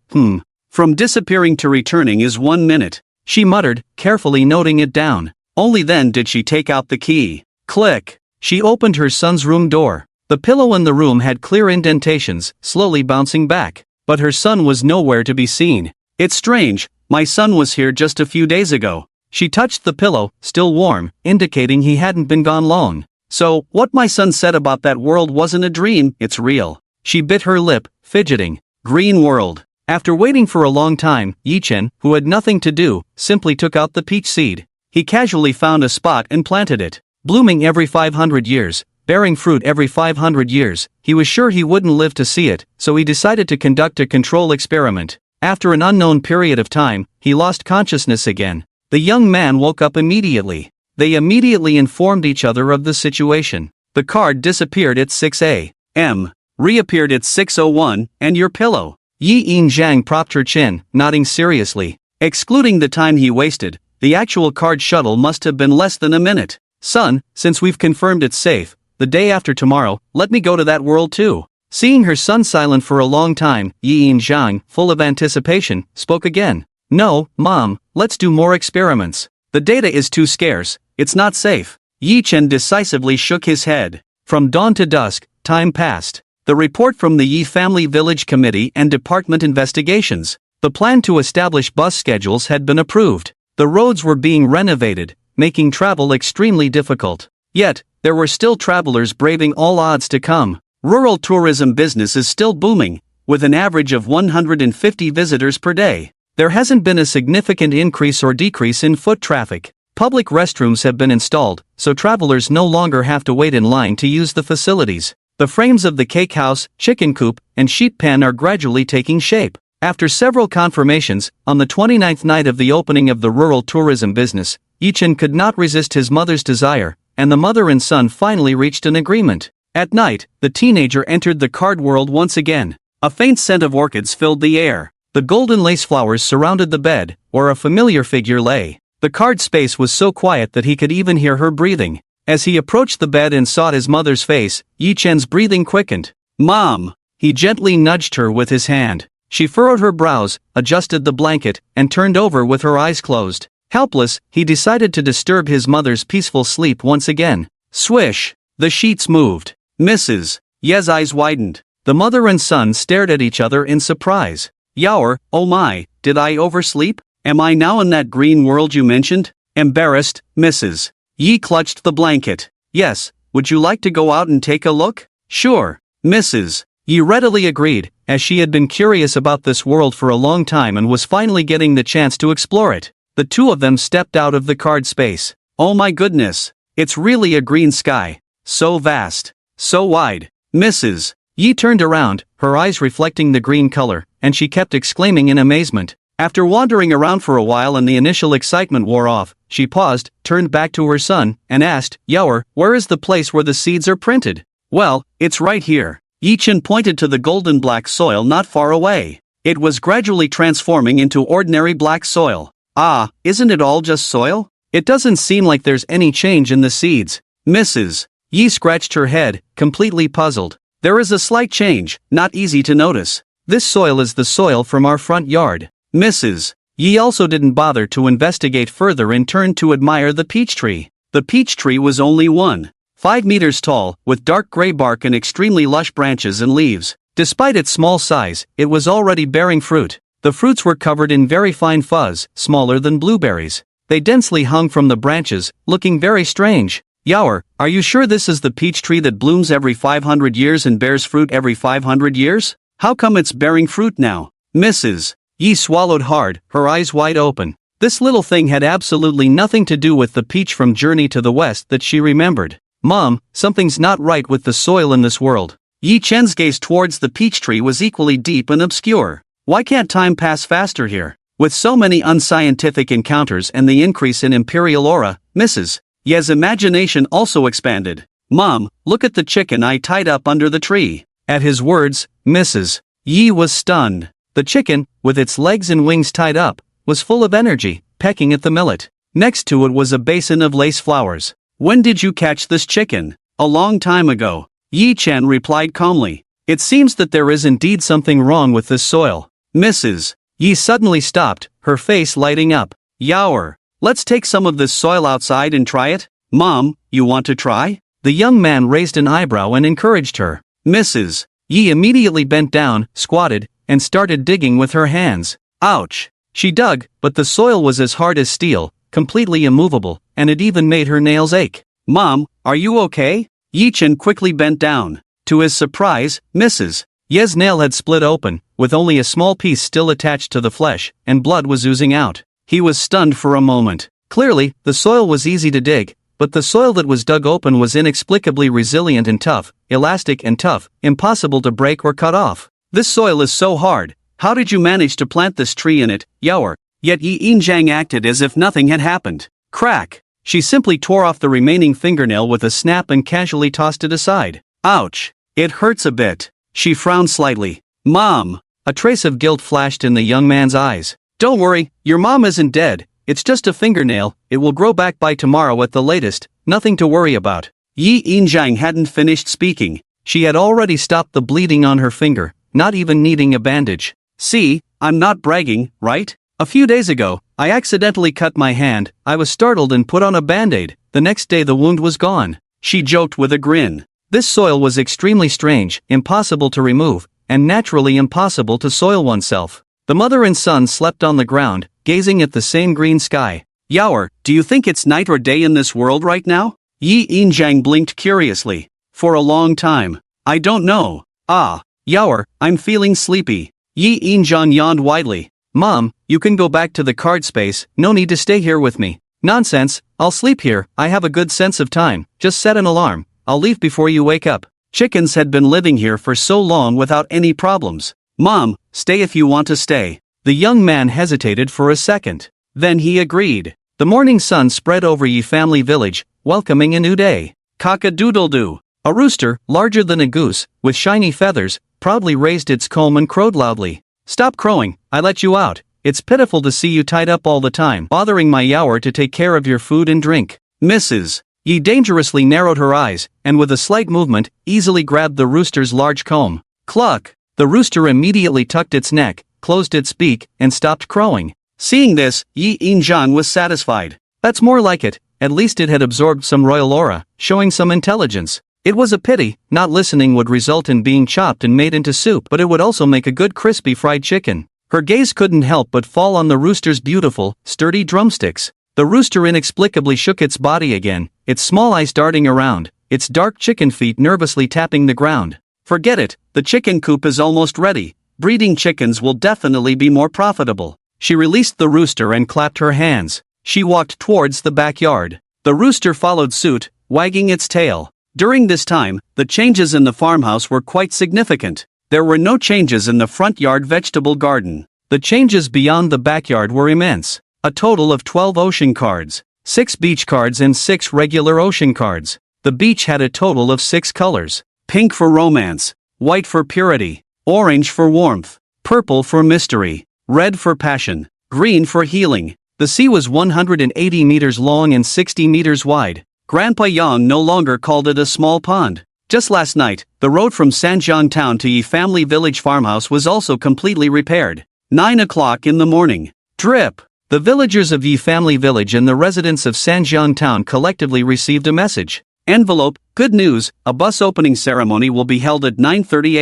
From disappearing to returning is 1 minute. She muttered, carefully noting it down. Only then did she take out the key. Click! She opened her son's room door. The pillow in the room had clear indentations, slowly bouncing back. But her son was nowhere to be seen. It's strange, my son was here just a few days ago. She touched the pillow, still warm, indicating he hadn't been gone long. So, what my son said about that world wasn't a dream, it's real. She bit her lip, fidgeting. Green world. After waiting for a long time, Yi Chen, who had nothing to do, simply took out the peach seed. He casually found a spot and planted it. Blooming every 500 years, bearing fruit every 500 years, he was sure he wouldn't live to see it, so he decided to conduct a control experiment. After an unknown period of time, he lost consciousness again. The young man woke up immediately. They immediately informed each other of the situation. The card disappeared at 6 a.m. Reappeared at 6:01, and your pillow. Yi Yinjiang propped her chin, nodding seriously. Excluding the time he wasted, the actual card shuttle must have been less than a minute. Son, since we've confirmed it's safe, the day after tomorrow, let me go to that world too. Seeing her son silent for a long time, Yi Yinjiang, full of anticipation, spoke again. No, Mom, let's do more experiments. The data is too scarce, it's not safe. Yi Chen decisively shook his head. From dawn to dusk, time passed. The report from the Yi Family Village Committee and Department Investigations. The plan to establish bus schedules had been approved. The roads were being renovated, making travel extremely difficult. Yet, there were still travelers braving all odds to come. Rural tourism business is still booming, with an average of 150 visitors per day. There hasn't been a significant increase or decrease in foot traffic. Public restrooms have been installed, so travelers no longer have to wait in line to use the facilities. The frames of the cake house, chicken coop, and sheep pen are gradually taking shape. After several confirmations, on the 29th night of the opening of the rural tourism business, Yi-chan could not resist his mother's desire, and the mother and son finally reached an agreement. At night, the teenager entered the card world once again. A faint scent of orchids filled the air. The golden lace flowers surrounded the bed, where a familiar figure lay. The card space was so quiet that he could even hear her breathing. As he approached the bed and sought his mother's face, Yi-chan's breathing quickened. "Mom!" He gently nudged her with his hand. She furrowed her brows, adjusted the blanket, and turned over with her eyes closed. Helpless, he decided to disturb his mother's peaceful sleep once again. Swish! The sheets moved. "Mrs. Ye's eyes widened. The mother and son stared at each other in surprise. "Yaoer, oh my, did I oversleep? Am I now in that green world you mentioned?" Embarrassed, Mrs. Yi clutched the blanket. "Yes, would you like to go out and take a look?" "Sure." Mrs. Yi readily agreed, as she had been curious about this world for a long time and was finally getting the chance to explore it. The two of them stepped out of the card space. "Oh my goodness, it's really a green sky. So vast. So wide." Mrs. Yi turned around, her eyes reflecting the green color, and she kept exclaiming in amazement. After wandering around for a while and the initial excitement wore off, she paused, turned back to her son, and asked, "Yaoer, where is the place where the seeds are printed?" "Well, it's right here." Yi-chan pointed to the golden black soil not far away. It was gradually transforming into ordinary black soil. "Ah, isn't it all just soil? It doesn't seem like there's any change in the seeds." Mrs. Yi scratched her head, completely puzzled. "There is a slight change, not easy to notice. This soil is the soil from our front yard." Mrs. Yi also didn't bother to investigate further and turned to admire the peach tree. The peach tree was only 1.5 meters tall, with dark gray bark and extremely lush branches and leaves. Despite its small size, it was already bearing fruit. The fruits were covered in very fine fuzz, smaller than blueberries. They densely hung from the branches, looking very strange. "Yaoer, are you sure this is the peach tree that blooms every 500 years and bears fruit every 500 years? How come it's bearing fruit now?" Mrs. Yi swallowed hard, her eyes wide open. This little thing had absolutely nothing to do with the peach from Journey to the West that she remembered. "Mom, something's not right with the soil in this world." Yi-chan's gaze towards the peach tree was equally deep and obscure. Why can't time pass faster here? With so many unscientific encounters and the increase in imperial aura, Mrs. Ye's imagination also expanded. "Mom, look at the chicken I tied up under the tree." At his words, Mrs. Yi was stunned. The chicken, with its legs and wings tied up, was full of energy, pecking at the millet. Next to it was a basin of lace flowers. "When did you catch this chicken?" "A long time ago," Yi-chan replied calmly. "It seems that there is indeed something wrong with this soil." Mrs. Yi suddenly stopped, her face lighting up. "Yaoer, let's take some of this soil outside and try it." "Mom, you want to try?" The young man raised an eyebrow and encouraged her. Mrs. Yi immediately bent down, squatted, and started digging with her hands. Ouch! She dug, but the soil was as hard as steel, completely immovable, and it even made her nails ache. "Mom, are you okay?" Yi-chan quickly bent down. To his surprise, Mrs. Ye's nail had split open, with only a small piece still attached to the flesh, and blood was oozing out. He was stunned for a moment. Clearly, the soil was easy to dig, but the soil that was dug open was inexplicably resilient and tough, elastic and tough, impossible to break or cut off. "This soil is so hard. How did you manage to plant this tree in it, Yaoer?" Yet Yi Injang acted as if nothing had happened. Crack! She simply tore off the remaining fingernail with a snap and casually tossed it aside. "Ouch! It hurts a bit." She frowned slightly. "Mom!" A trace of guilt flashed in the young man's eyes. "Don't worry, your mom isn't dead. It's just a fingernail, it will grow back by tomorrow at the latest, nothing to worry about." Yi Injang hadn't finished speaking. She had already stopped the bleeding on her finger, not even needing a bandage. "See, I'm not bragging, right? A few days ago, I accidentally cut my hand, I was startled and put on a band-aid. The next day the wound was gone." She joked with a grin. This soil was extremely strange, impossible to remove, and naturally impossible to soil oneself. The mother and son slept on the ground, gazing at the same green sky. "Yaoer, do you think it's night or day in this world right now?" Yi Injang blinked curiously. "For a long time. I don't know." "Ah, Yaoer, I'm feeling sleepy." Yi Injang yawned widely. "Mom, you can go back to the card space, no need to stay here with me." "Nonsense, I'll sleep here, I have a good sense of time, just set an alarm, I'll leave before you wake up." Chickens had been living here for so long without any problems. Mom, stay if you want to stay. The young man hesitated for a second. Then he agreed. The morning sun spread over Yi family village, welcoming a new day. Cock-a-doodle-doo. A rooster, larger than a goose, with shiny feathers, proudly raised its comb and crowed loudly. Stop crowing, I let you out. It's pitiful to see you tied up all the time, bothering my yower to take care of your food and drink. Mrs. Yi dangerously narrowed her eyes, and with a slight movement, easily grabbed the rooster's large comb. Cluck. The rooster immediately tucked its neck, closed its beak, and stopped crowing. Seeing this, Yi In-jan was satisfied. That's more like it, at least it had absorbed some royal aura, showing some intelligence. It was a pity, not listening would result in being chopped and made into soup, but it would also make a good crispy fried chicken. Her gaze couldn't help but fall on the rooster's beautiful, sturdy drumsticks. The rooster inexplicably shook its body again, its small eyes darting around, its dark chicken feet nervously tapping the ground. Forget it, the chicken coop is almost ready. Breeding chickens will definitely be more profitable. She released the rooster and clapped her hands. She walked towards the backyard. The rooster followed suit, wagging its tail. During this time, the changes in the farmhouse were quite significant. There were no changes in the front yard vegetable garden. The changes beyond the backyard were immense. A total of 12 ocean cards, 6 beach cards and 6 regular ocean cards. The beach had a total of 6 colors. Pink for romance, white for purity, orange for warmth, purple for mystery, red for passion, green for healing. The sea was 180 meters long and 60 meters wide. Grandpa Yang no longer called it a small pond. Just last night, the road from Sanjiang Town to Yi Family Village Farmhouse was also completely repaired. 9 o'clock in the morning. Drip! The villagers of Yi Family Village and the residents of Sanjiang Town collectively received a message. Envelope, good news, a bus opening ceremony will be held at 9:30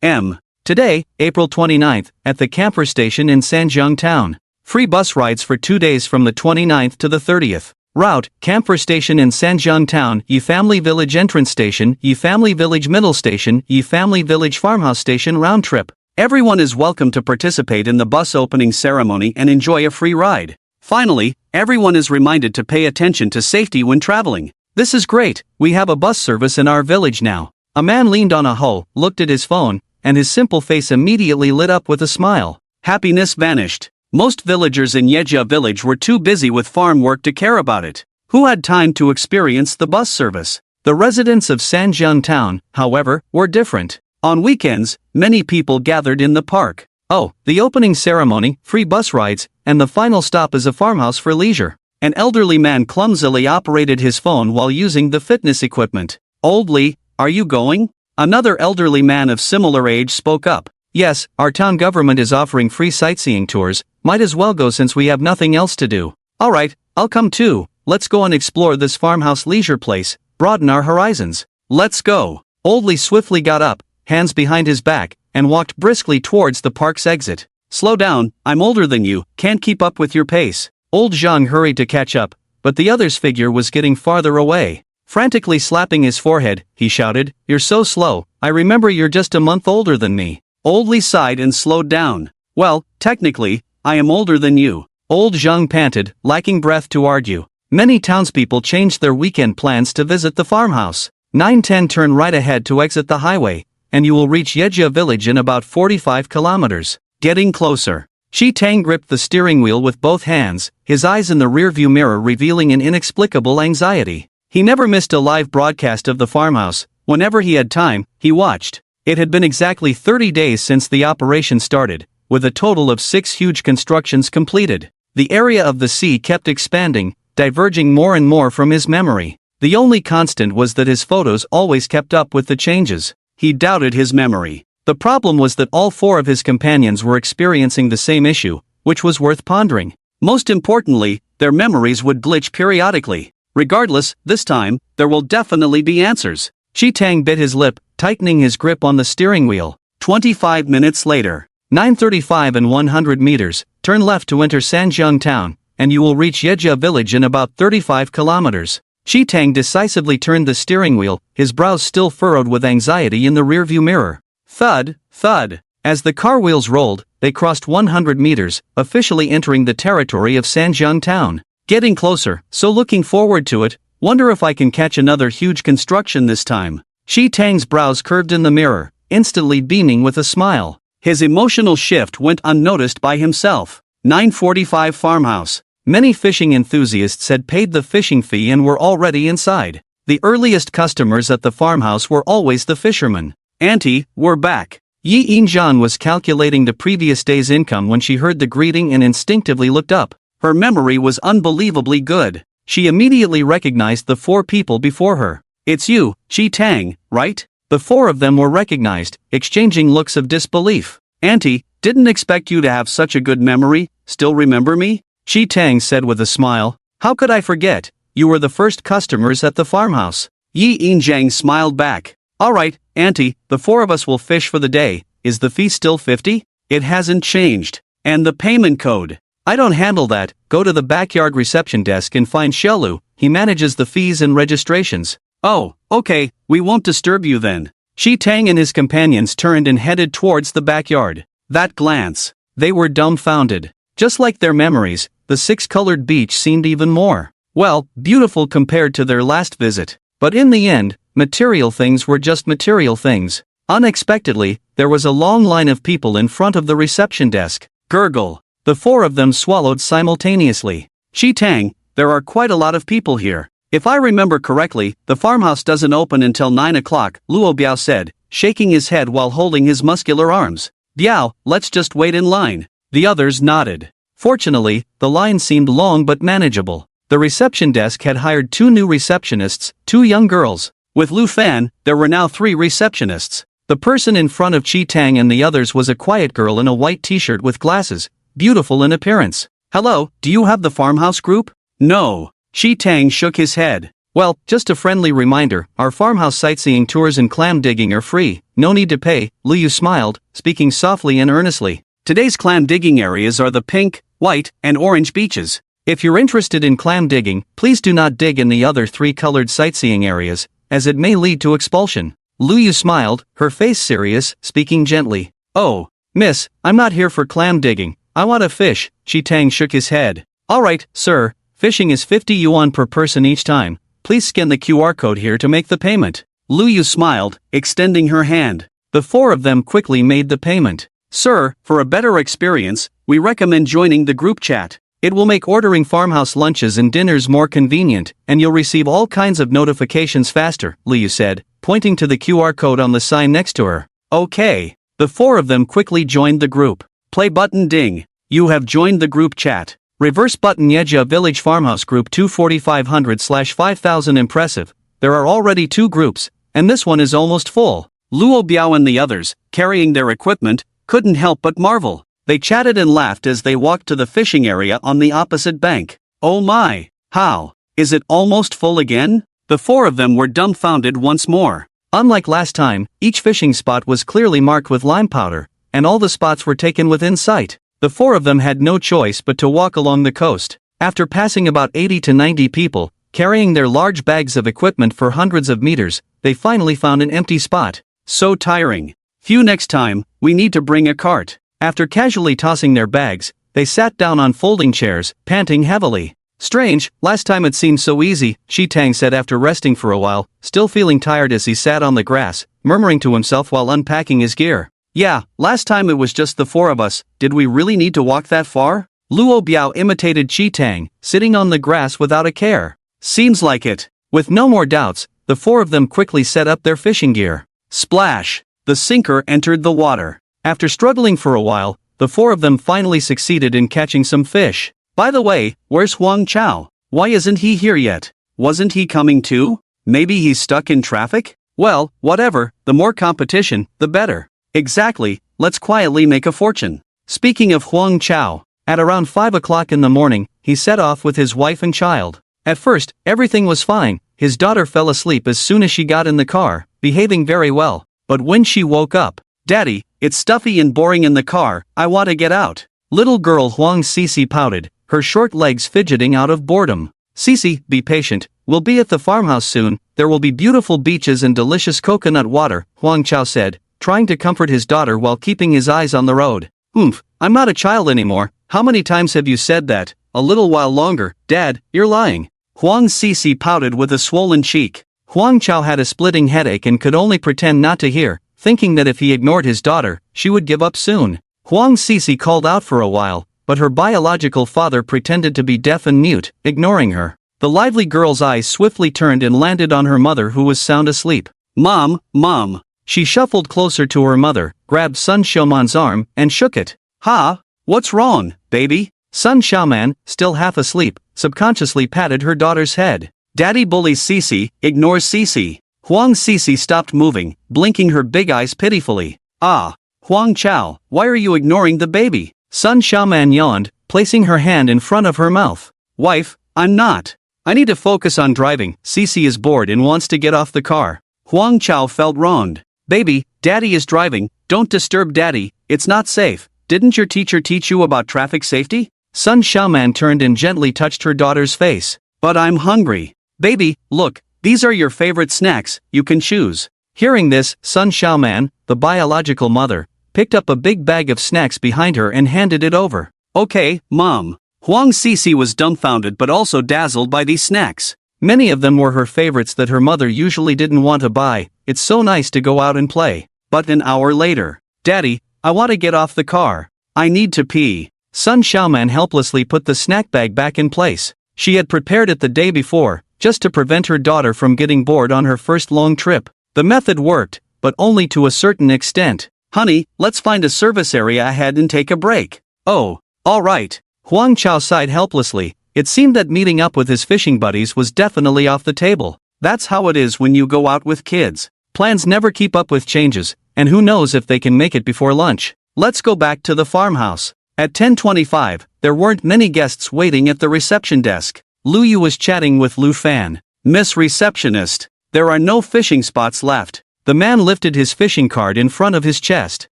a.m. Today, April 29th, at the camper station in Sanjiang Town. Free bus rides for 2 days from the 29th to the 30th. Route, Camper Station in Sanjiang Town, Yi Family Village Entrance Station, Yi Family Village Middle Station, Yi Family Village Farmhouse Station round trip. Everyone is welcome to participate in the bus opening ceremony and enjoy a free ride. Finally, everyone is reminded to pay attention to safety when traveling. This is great, we have a bus service in our village now. A man leaned on a hoe, looked at his phone, and his simple face immediately lit up with a smile. Happiness vanished. Most villagers in Yejia village were too busy with farm work to care about it. Who had time to experience the bus service? The residents of Sanjiang Town, however, were different. On weekends, many people gathered in the park. Oh, the opening ceremony, free bus rides, and the final stop is a farmhouse for leisure. An elderly man clumsily operated his phone while using the fitness equipment. Old Lee, are you going? Another elderly man of similar age spoke up. Yes, our town government is offering free sightseeing tours, might as well go since we have nothing else to do. Alright, I'll come too, let's go and explore this farmhouse leisure place, broaden our horizons. Let's go. Old Lee swiftly got up, hands behind his back, and walked briskly towards the park's exit. Slow down, I'm older than you, can't keep up with your pace. Old Zhang hurried to catch up, but the other's figure was getting farther away. Frantically slapping his forehead, he shouted, "You're so slow, I remember you're just a month older than me." Old Lee sighed and slowed down. Well, technically, I am older than you. Old Zhang panted, lacking breath to argue. Many townspeople changed their weekend plans to visit the farmhouse. 9:10 turn right ahead to exit the highway, and you will reach Yejia village in about 45 kilometers. Getting closer. Shi Tang gripped the steering wheel with both hands, his eyes in the rearview mirror revealing an inexplicable anxiety. He never missed a live broadcast of the farmhouse. Whenever he had time, he watched. It had been exactly 30 days since the operation started, with a total of 6 huge constructions completed. The area of the sea kept expanding, diverging more and more from his memory. The only constant was that his photos always kept up with the changes. He doubted his memory. The problem was that all 4 of his companions were experiencing the same issue, which was worth pondering. Most importantly, their memories would glitch periodically. Regardless, this time, there will definitely be answers. Shi Tang bit his lip, tightening his grip on the steering wheel. 25 minutes later. 9:35 and 100 meters, turn left to enter Sanjiang Town, and you will reach Yejia village in about 35 kilometers. Shi Tang decisively turned the steering wheel, his brows still furrowed with anxiety in the rearview mirror. Thud, thud. As the car wheels rolled, they crossed 100 meters, officially entering the territory of Sanjiang Town. Getting closer, so looking forward to it, wonder if I can catch another huge construction this time. Shi Tang's brows curved in the mirror, instantly beaming with a smile. His emotional shift went unnoticed by himself. 9:45 Farmhouse. Many fishing enthusiasts had paid the fishing fee and were already inside. The earliest customers at the farmhouse were always the fishermen. Auntie, we're back. Yi Yinjian was calculating the previous day's income when she heard the greeting and instinctively looked up. Her memory was unbelievably good. She immediately recognized the 4 people before her. It's you, Shi Tang, right? The 4 of them were recognized, exchanging looks of disbelief. Auntie, didn't expect you to have such a good memory. Still remember me? Shi Tang said with a smile. How could I forget? You were the first customers at the farmhouse. Yi Yinjiang smiled back. Alright, Auntie, the 4 of us will fish for the day. Is the fee still 50? It hasn't changed. And the payment code? I don't handle that. Go to the backyard reception desk and find Shelu. He manages the fees and registrations. Oh, okay, we won't disturb you then. Shi Tang and his companions turned and headed towards the backyard. That glance. They were dumbfounded. Just like their memories, the 6-colored beach seemed even more, well, beautiful compared to their last visit. But in the end, material things were just material things. Unexpectedly, there was a long line of people in front of the reception desk. Gurgle. The 4 of them swallowed simultaneously. Shi Tang, there are quite a lot of people here. If I remember correctly, the farmhouse doesn't open until 9 o'clock, Luo Biao said, shaking his head while holding his muscular arms. Biao, let's just wait in line. The others nodded. Fortunately, the line seemed long but manageable. The reception desk had hired 2 new receptionists, 2 young girls. With Lu Fan, there were now 3 receptionists. The person in front of Chi Tang and the others was a quiet girl in a white t-shirt with glasses, beautiful in appearance. Hello, do you have the farmhouse group? No. Shi Tang shook his head. Well, just a friendly reminder, our farmhouse sightseeing tours and clam digging are free, no need to pay. Liu smiled, speaking softly and earnestly. Today's clam digging areas are the pink, white, and orange beaches. If you're interested in clam digging, please do not dig in the other 3 colored sightseeing areas, as it may lead to expulsion. Liu smiled, her face serious, speaking gently. Oh, miss, I'm not here for clam digging, I want to fish. Shi Tang shook his head. Alright, sir, fishing is 50 yuan per person each time. Please scan the QR code here to make the payment. Liu smiled, extending her hand. The 4 of them quickly made the payment. Sir, for a better experience, we recommend joining the group chat. It will make ordering farmhouse lunches and dinners more convenient, and you'll receive all kinds of notifications faster, Liu said, pointing to the QR code on the sign next to her. Okay. The 4 of them quickly joined the group. Play button ding. You have joined the group chat. Reverse button Yeja Village Farmhouse Group 24500/5000 impressive. There are already 2 groups, and this one is almost full. Luo Biao and the others, carrying their equipment, couldn't help but marvel. They chatted and laughed as they walked to the fishing area on the opposite bank. Oh my! How? Is it almost full again? The 4 of them were dumbfounded once more. Unlike last time, each fishing spot was clearly marked with lime powder, and all the spots were taken within sight. The 4 of them had no choice but to walk along the coast. After passing about 80 to 90 people, carrying their large bags of equipment for hundreds of meters, they finally found an empty spot. So tiring. Phew, next time, we need to bring a cart. After casually tossing their bags, they sat down on folding chairs, panting heavily. Strange, last time it seemed so easy, Shi Tang said after resting for a while, still feeling tired as he sat on the grass, murmuring to himself while unpacking his gear. Yeah, last time it was just the 4 of us, did we really need to walk that far? Luo Biao imitated Chi Tang, sitting on the grass without a care. Seems like it. With no more doubts, the 4 of them quickly set up their fishing gear. Splash! The sinker entered the water. After struggling for a while, the 4 of them finally succeeded in catching some fish. By the way, where's Huang Chao? Why isn't he here yet? Wasn't he coming too? Maybe he's stuck in traffic? Well, whatever, the more competition, the better. Exactly, let's quietly make a fortune. Speaking of Huang Chao, at around 5 o'clock in the morning, he set off with his wife and child. At first, everything was fine. His daughter fell asleep as soon as she got in the car, behaving very well. But when she woke up, Daddy, it's stuffy and boring in the car, I want to get out. Little girl Huang Cici pouted, her short legs fidgeting out of boredom. Cici, be patient, we'll be at the farmhouse soon, there will be beautiful beaches and delicious coconut water, Huang Chao said, trying to comfort his daughter while keeping his eyes on the road. I'm not a child anymore, how many times have you said that? A little while longer, Dad, you're lying. Huang Cici pouted with a swollen cheek. Huang Chao had a splitting headache and could only pretend not to hear, thinking that if he ignored his daughter, she would give up soon. Huang Sisi called out for a while, but her biological father pretended to be deaf and mute, ignoring her. The lively girl's eyes swiftly turned and landed on her mother, who was sound asleep. "Mom, Mom." She shuffled closer to her mother, grabbed Sun Xiaoman's arm, and shook it. "Ha? What's wrong, baby?" Sun Xiaoman, still half asleep, subconsciously patted her daughter's head. "Daddy bullies Sisi, ignores Sisi." Huang Sisi stopped moving, blinking her big eyes pitifully. "Ah, Huang Chao, why are you ignoring the baby?" Sun Xiaoman yawned, placing her hand in front of her mouth. "Wife, I'm not. I need to focus on driving. Sisi is bored and wants to get off the car." Huang Chao felt wronged. "Baby, Daddy is driving, don't disturb Daddy, it's not safe. Didn't your teacher teach you about traffic safety?" Sun Xiaoman turned and gently touched her daughter's face. "But I'm hungry." "Baby, look, these are your favorite snacks, you can choose." Hearing this, Sun Xiaoman, the biological mother, picked up a big bag of snacks behind her and handed it over. "Okay, Mom." Huang Sisi was dumbfounded but also dazzled by these snacks. Many of them were her favorites that her mother usually didn't want to buy. It's so nice to go out and play. But an hour later, "Daddy, I want to get off the car. I need to pee." Sun Xiaoman helplessly put the snack bag back in place. She had prepared it the day before, just to prevent her daughter from getting bored on her first long trip. The method worked, but only to a certain extent. "Honey, let's find a service area ahead and take a break." "Oh, all right." Huang Chao sighed helplessly. It seemed that meeting up with his fishing buddies was definitely off the table. That's how it is when you go out with kids. Plans never keep up with changes, and who knows if they can make it before lunch. Let's go back to the farmhouse. At 10:25, there weren't many guests waiting at the reception desk. Lu Yu was chatting with Lu Fan. "Miss Receptionist, there are no fishing spots left." The man lifted his fishing card in front of his chest.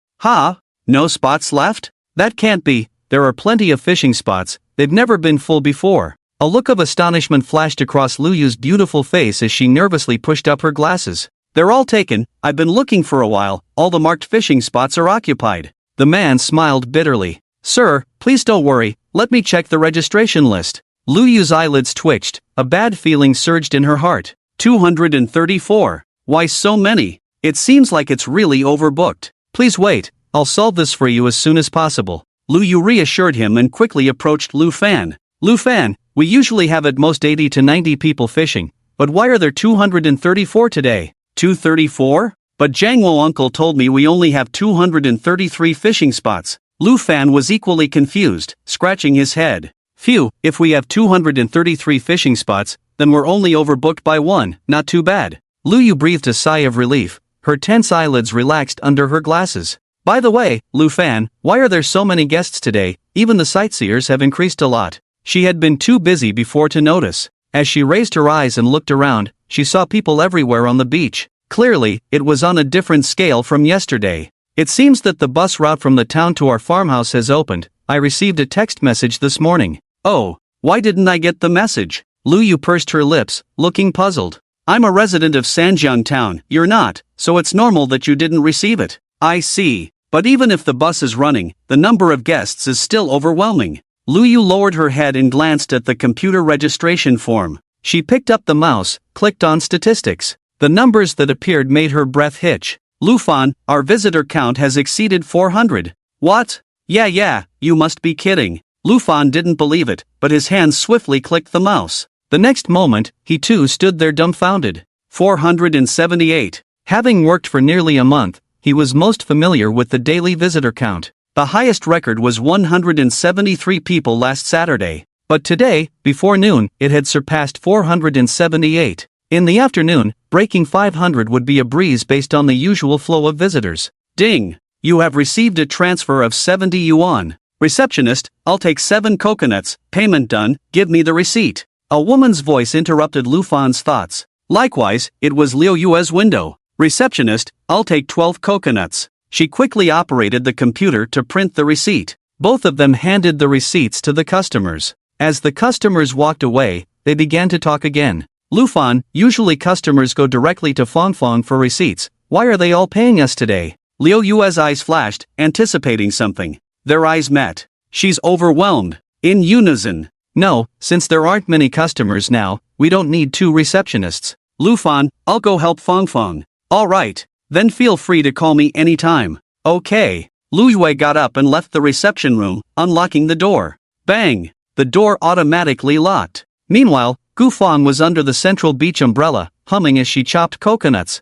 "Ha? No spots left? That can't be, there are plenty of fishing spots, they've never been full before." A look of astonishment flashed across Lu Yu's beautiful face as she nervously pushed up her glasses. "They're all taken, I've been looking for a while, all the marked fishing spots are occupied." The man smiled bitterly. "Sir, please don't worry, let me check the registration list." Lu Yu's eyelids twitched, a bad feeling surged in her heart. 234. Why so many? It seems like it's really overbooked. "Please wait, I'll solve this for you as soon as possible." Lu Yu reassured him and quickly approached Lu Fan. "Lu Fan, we usually have at most 80 to 90 people fishing, but why are there 234 today?" 234? "But Jangwo uncle told me we only have 233 fishing spots." Lu Fan was equally confused, scratching his head. "Phew, if we have 233 fishing spots, then we're only overbooked by one, not too bad." Lu Yu breathed a sigh of relief, her tense eyelids relaxed under her glasses. "By the way, Lu Fan, why are there so many guests today? Even the sightseers have increased a lot." She had been too busy before to notice. As she raised her eyes and looked around, she saw people everywhere on the beach. Clearly, it was on a different scale from yesterday. "It seems that the bus route from the town to our farmhouse has opened. I received a text message this morning." "Oh, why didn't I get the message?" Lu Yu pursed her lips, looking puzzled. "I'm a resident of Sanjiang town, you're not, so it's normal that you didn't receive it." "I see. But even if the bus is running, the number of guests is still overwhelming." Lu Yu lowered her head and glanced at the computer registration form. She picked up the mouse, clicked on statistics. The numbers that appeared made her breath hitch. "Lu Fan, our visitor count has exceeded 400. "What? Yeah, you must be kidding." Lu Fan didn't believe it, but his hands swiftly clicked the mouse. The next moment, he too stood there dumbfounded. 478. Having worked for nearly a month, he was most familiar with the daily visitor count. The highest record was 173 people last Saturday. But today, before noon, it had surpassed 478. In the afternoon, breaking 500 would be a breeze based on the usual flow of visitors. "Ding! You have received a transfer of 70 yuan. Receptionist, I'll take 7 coconuts, payment done, give me the receipt." A woman's voice interrupted Lu Fan's thoughts. Likewise, it was Liu Yue's window. "Receptionist, I'll take 12 coconuts." She quickly operated the computer to print the receipt. Both of them handed the receipts to the customers. As the customers walked away, they began to talk again. "Lu Fan, usually customers go directly to Fongfong for receipts. Why are they all paying us today?" Liu Yue's eyes flashed, anticipating something. Their eyes met. "She's overwhelmed." In unison. "No, since there aren't many customers now, we don't need 2 receptionists. Lufan, I'll go help Fong Fong. Alright, then feel free to call me anytime. Okay. Lu Yue got up and left the reception room, unlocking the door. Bang! The door automatically locked. Meanwhile, Gu Fong was under the central beach umbrella, humming as she chopped coconuts.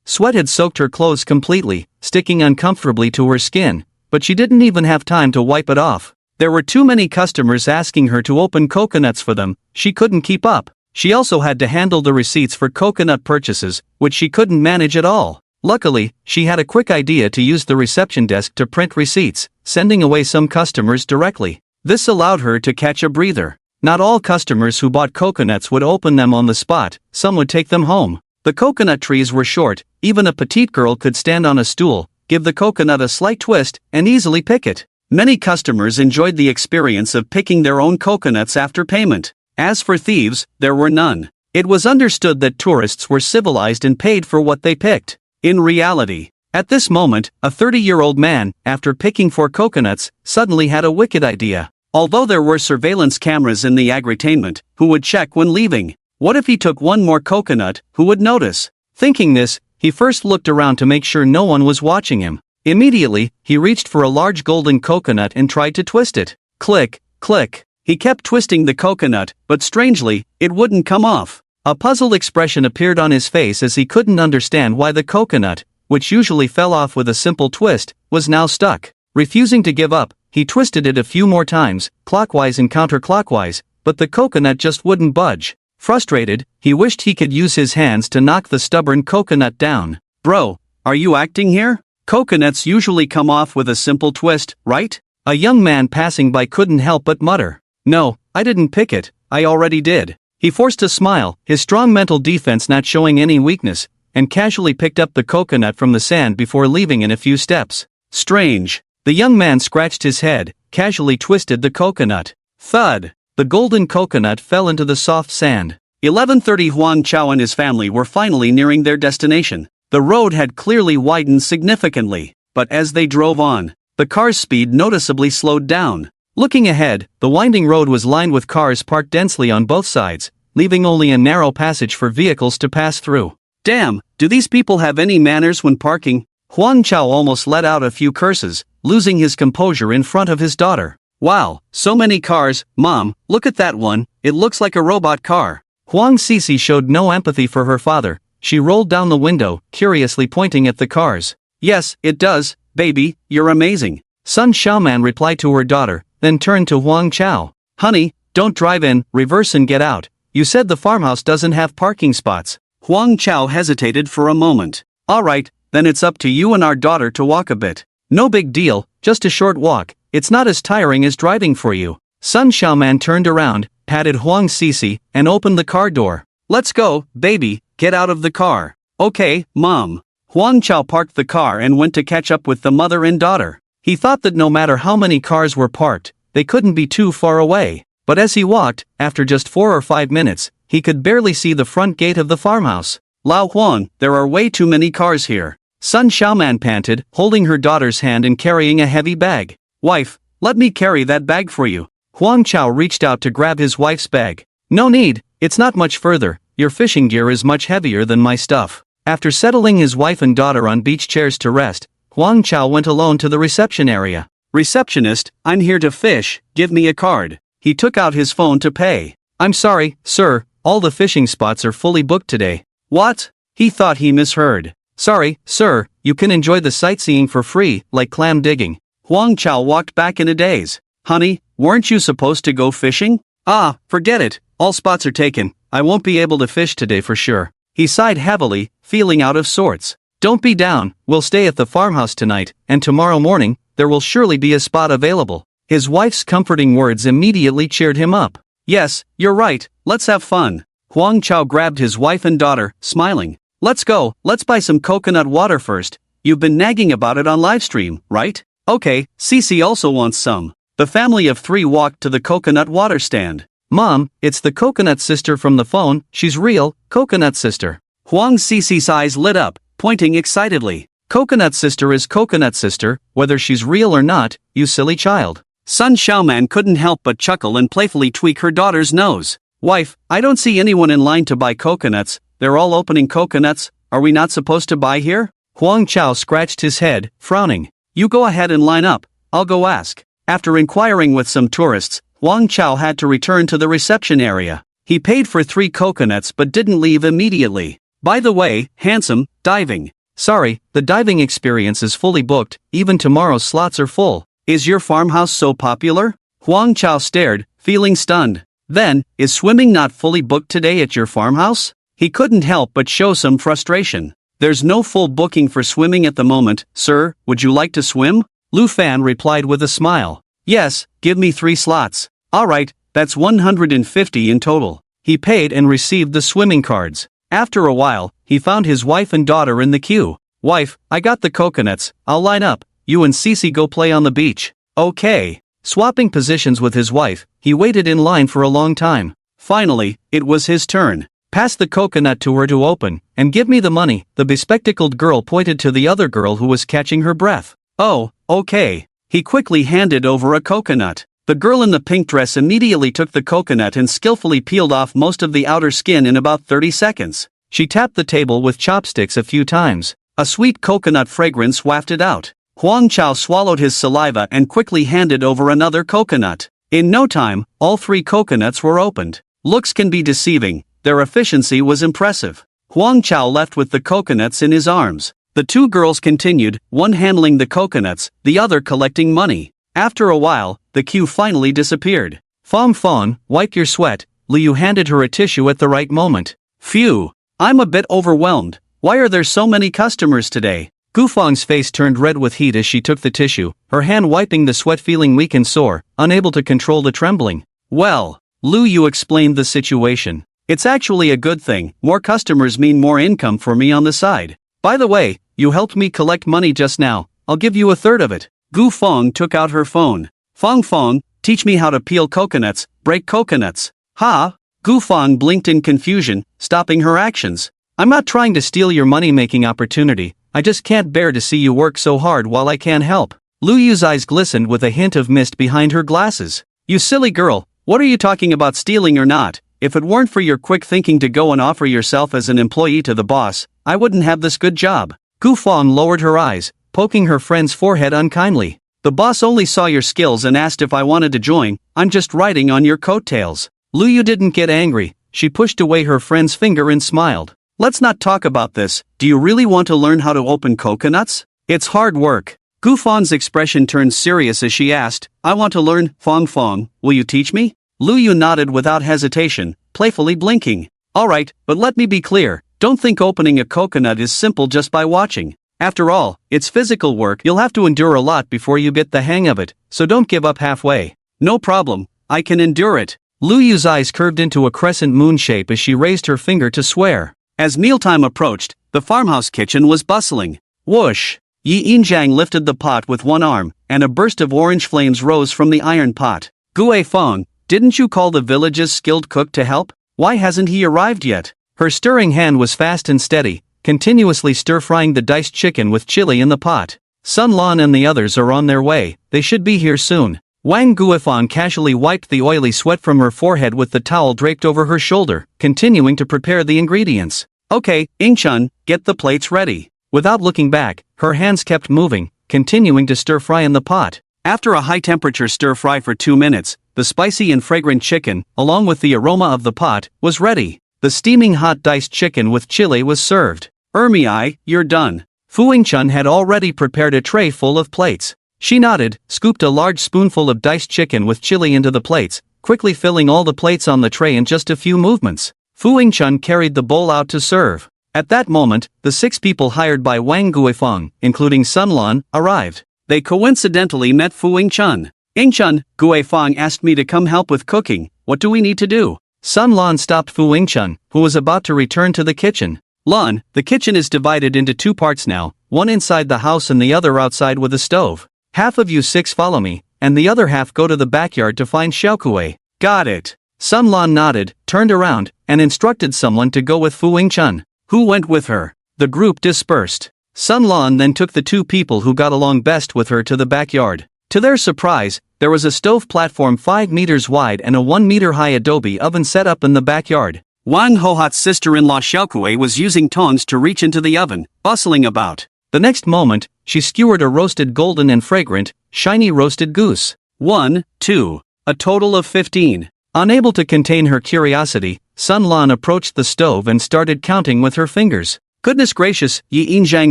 Sweat had soaked her clothes completely, sticking uncomfortably to her skin, but she didn't even have time to wipe it off. There were too many customers asking her to open coconuts for them, she couldn't keep up. She also had to handle the receipts for coconut purchases, which she couldn't manage at all. Luckily, she had a quick idea to use the reception desk to print receipts, sending away some customers directly. This allowed her to catch a breather. Not all customers who bought coconuts would open them on the spot, some would take them home. The coconut trees were short, even a petite girl could stand on a stool, give the coconut a slight twist, and easily pick it. Many customers enjoyed the experience of picking their own coconuts after payment. As for thieves, there were none. It was understood that tourists were civilized and paid for what they picked. In reality, at this moment, a 30-year-old man, after picking 4 coconuts, suddenly had a wicked idea. Although there were surveillance cameras in the agritainment, who would check when leaving? What if he took one more coconut, who would notice? Thinking this, he first looked around to make sure no one was watching him. Immediately, he reached for a large golden coconut and tried to twist it. Click, click. He kept twisting the coconut, but strangely, it wouldn't come off. A puzzled expression appeared on his face as he couldn't understand why the coconut, which usually fell off with a simple twist, was now stuck. Refusing to give up, he twisted it a few more times, clockwise and counterclockwise, but the coconut just wouldn't budge. Frustrated, he wished he could use his hands to knock the stubborn coconut down. Bro, are you acting here? Coconuts usually come off with a simple twist, right? A young man passing by couldn't help but mutter. No, I didn't pick it, I already did. He forced a smile, his strong mental defense not showing any weakness, and casually picked up the coconut from the sand before leaving in a few steps. Strange. The young man scratched his head, casually twisted the coconut. Thud! The golden coconut fell into the soft sand. 11:30 Huang Chao and his family were finally nearing their destination. The road had clearly widened significantly, but as they drove on, the car's speed noticeably slowed down. Looking ahead, the winding road was lined with cars parked densely on both sides, leaving only a narrow passage for vehicles to pass through. Damn, do these people have any manners when parking? Huang Chao almost let out a few curses, losing his composure in front of his daughter. Wow, so many cars, Mom, look at that one, it looks like a robot car. Huang Sisi showed no empathy for her father. She rolled down the window, curiously pointing at the cars. Yes, it does, baby, you're amazing. Sun Xiaoman replied to her daughter, then turned to Huang Chao. Honey, don't drive in, reverse and get out. You said the farmhouse doesn't have parking spots. Huang Chao hesitated for a moment. Alright, then it's up to you and our daughter to walk a bit. No big deal, just a short walk, it's not as tiring as driving for you. Sun Xiaoman turned around, patted Huang Sisi, and opened the car door. Let's go, baby, get out of the car. Okay, Mom. Huang Chao parked the car and went to catch up with the mother and daughter. He thought that no matter how many cars were parked, they couldn't be too far away. But as he walked, after just 4 or 5 minutes, he could barely see the front gate of the farmhouse. Lao Huang, there are way too many cars here. Sun Xiaoman panted, holding her daughter's hand and carrying a heavy bag. Wife, let me carry that bag for you. Huang Chao reached out to grab his wife's bag. No need, it's not much further, your fishing gear is much heavier than my stuff. After settling his wife and daughter on beach chairs to rest, Huang Chao went alone to the reception area. Receptionist, I'm here to fish, give me a card. He took out his phone to pay. I'm sorry, sir, all the fishing spots are fully booked today. What? He thought he misheard. Sorry, sir, you can enjoy the sightseeing for free, like clam digging. Huang Chao walked back in a daze. Honey, weren't you supposed to go fishing? Ah, forget it, all spots are taken, I won't be able to fish today for sure. He sighed heavily, feeling out of sorts. Don't be down, we'll stay at the farmhouse tonight, and tomorrow morning, there will surely be a spot available. His wife's comforting words immediately cheered him up. Yes, you're right, let's have fun. Huang Chao grabbed his wife and daughter, smiling. Let's go, let's buy some coconut water first. You've been nagging about it on livestream, right? Okay, Cece also wants some. The family of 3 walked to the coconut water stand. Mom, it's the coconut sister from the phone, she's real, coconut sister. Huang Cece's eyes lit up, pointing excitedly. Coconut sister is coconut sister, whether she's real or not, you silly child. Sun Xiaoman couldn't help but chuckle and playfully tweak her daughter's nose. Wife, I don't see anyone in line to buy coconuts, they're all opening coconuts, are we not supposed to buy here? Huang Chao scratched his head, frowning. You go ahead and line up, I'll go ask. After inquiring with some tourists, Huang Chao had to return to the reception area. He paid for 3 coconuts but didn't leave immediately. By the way, handsome, diving. Sorry, the diving experience is fully booked, even tomorrow's slots are full. Is your farmhouse so popular? Huang Chao stared, feeling stunned. Then, is swimming not fully booked today at your farmhouse? He couldn't help but show some frustration. There's no full booking for swimming at the moment, sir, would you like to swim? Lu Fan replied with a smile. Yes, give me 3 slots. Alright, that's 150 in total. He paid and received the swimming cards. After a while, he found his wife and daughter in the queue. Wife, I got the coconuts, I'll line up, you and Cece go play on the beach. Okay. Swapping positions with his wife, he waited in line for a long time. Finally, it was his turn. Pass the coconut to her to open, and give me the money. The bespectacled girl pointed to the other girl who was catching her breath. Oh, okay. He quickly handed over a coconut. The girl in the pink dress immediately took the coconut and skillfully peeled off most of the outer skin in about 30 seconds. She tapped the table with chopsticks a few times. A sweet coconut fragrance wafted out. Huang Chao swallowed his saliva and quickly handed over another coconut. In no time, all 3 coconuts were opened. Looks can be deceiving, their efficiency was impressive. Huang Chao left with the coconuts in his arms. The 2 girls continued, one handling the coconuts, the other collecting money. After a while, the queue finally disappeared. Fong Fong, wipe your sweat. Liu handed her a tissue at the right moment. Phew, I'm a bit overwhelmed. Why are there so many customers today? Gufang's face turned red with heat as she took the tissue, her hand wiping the sweat, feeling weak and sore, unable to control the trembling. Well, Lu Yu explained the situation. It's actually a good thing, more customers mean more income for me on the side. By the way, you helped me collect money just now, I'll give you 1/3 of it. Gu Fong took out her phone. Fong Fong, teach me how to peel coconuts, break coconuts. Ha? Gu Fong blinked in confusion, stopping her actions. I'm not trying to steal your money-making opportunity, I just can't bear to see you work so hard while I can't help. Lu Yu's eyes glistened with a hint of mist behind her glasses. You silly girl, what are you talking about, stealing or not? If it weren't for your quick thinking to go and offer yourself as an employee to the boss, I wouldn't have this good job. Gu Fong lowered her eyes, poking her friend's forehead unkindly. The boss only saw your skills and asked if I wanted to join, I'm just riding on your coattails. Lu Yu didn't get angry, she pushed away her friend's finger and smiled. Let's not talk about this, do you really want to learn how to open coconuts? It's hard work. Gu Fong's expression turned serious as she asked, I want to learn, Fong Fong, will you teach me? Lu Yu nodded without hesitation, playfully blinking. Alright, but let me be clear, don't think opening a coconut is simple just by watching. After all, it's physical work, you'll have to endure a lot before you get the hang of it, so don't give up halfway. No problem, I can endure it. Lu Yu's eyes curved into a crescent moon shape as she raised her finger to swear. As mealtime approached, the farmhouse kitchen was bustling. Whoosh! Yi Yinjiang lifted the pot with one arm, and a burst of orange flames rose from the iron pot. Gue Fong, didn't you call the village's skilled cook to help? Why hasn't he arrived yet? Her stirring hand was fast and steady, continuously stir-frying the diced chicken with chili in the pot. Sun Lan and the others are on their way, they should be here soon. Wang Guifang casually wiped the oily sweat from her forehead with the towel draped over her shoulder, continuing to prepare the ingredients. Okay, Ingchun, get the plates ready. Without looking back, her hands kept moving, continuing to stir-fry in the pot. After a high-temperature stir-fry for 2 minutes, the spicy and fragrant chicken, along with the aroma of the pot, was ready. The steaming hot diced chicken with chili was served. Ermiai, you're done. Fu Yingchun had already prepared a tray full of plates. She nodded, scooped a large spoonful of diced chicken with chili into the plates, quickly filling all the plates on the tray in just a few movements. Fu Yingchun carried the bowl out to serve. At that moment, the 6 people hired by Wang Guifang, including Sun Lan, arrived. They coincidentally met Fu Yingchun. Yingchun, Guifang asked me to come help with cooking, what do we need to do? Sun Lan stopped Fu Yingchun, who was about to return to the kitchen. Lan, the kitchen is divided into 2 parts now, one inside the house and the other outside with a stove. Half of you 6 follow me, and the other half go to the backyard to find Xiaokue. Got it. Sun Lan nodded, turned around, and instructed someone to go with Fu Yingchun. Who went with her? The group dispersed. Sun Lan then took the 2 people who got along best with her to the backyard. To their surprise, There was a stove platform 5 meters wide and a 1 meter high adobe oven set up in the backyard. Wang Hohat's sister-in-law Xiaokui was using tongs to reach into the oven, bustling about. The next moment, she skewered a roasted golden and fragrant, shiny roasted goose. 1, 2. A total of 15. Unable to contain her curiosity, Sun Lan approached the stove and started counting with her fingers. Goodness gracious, Yi Yinjiang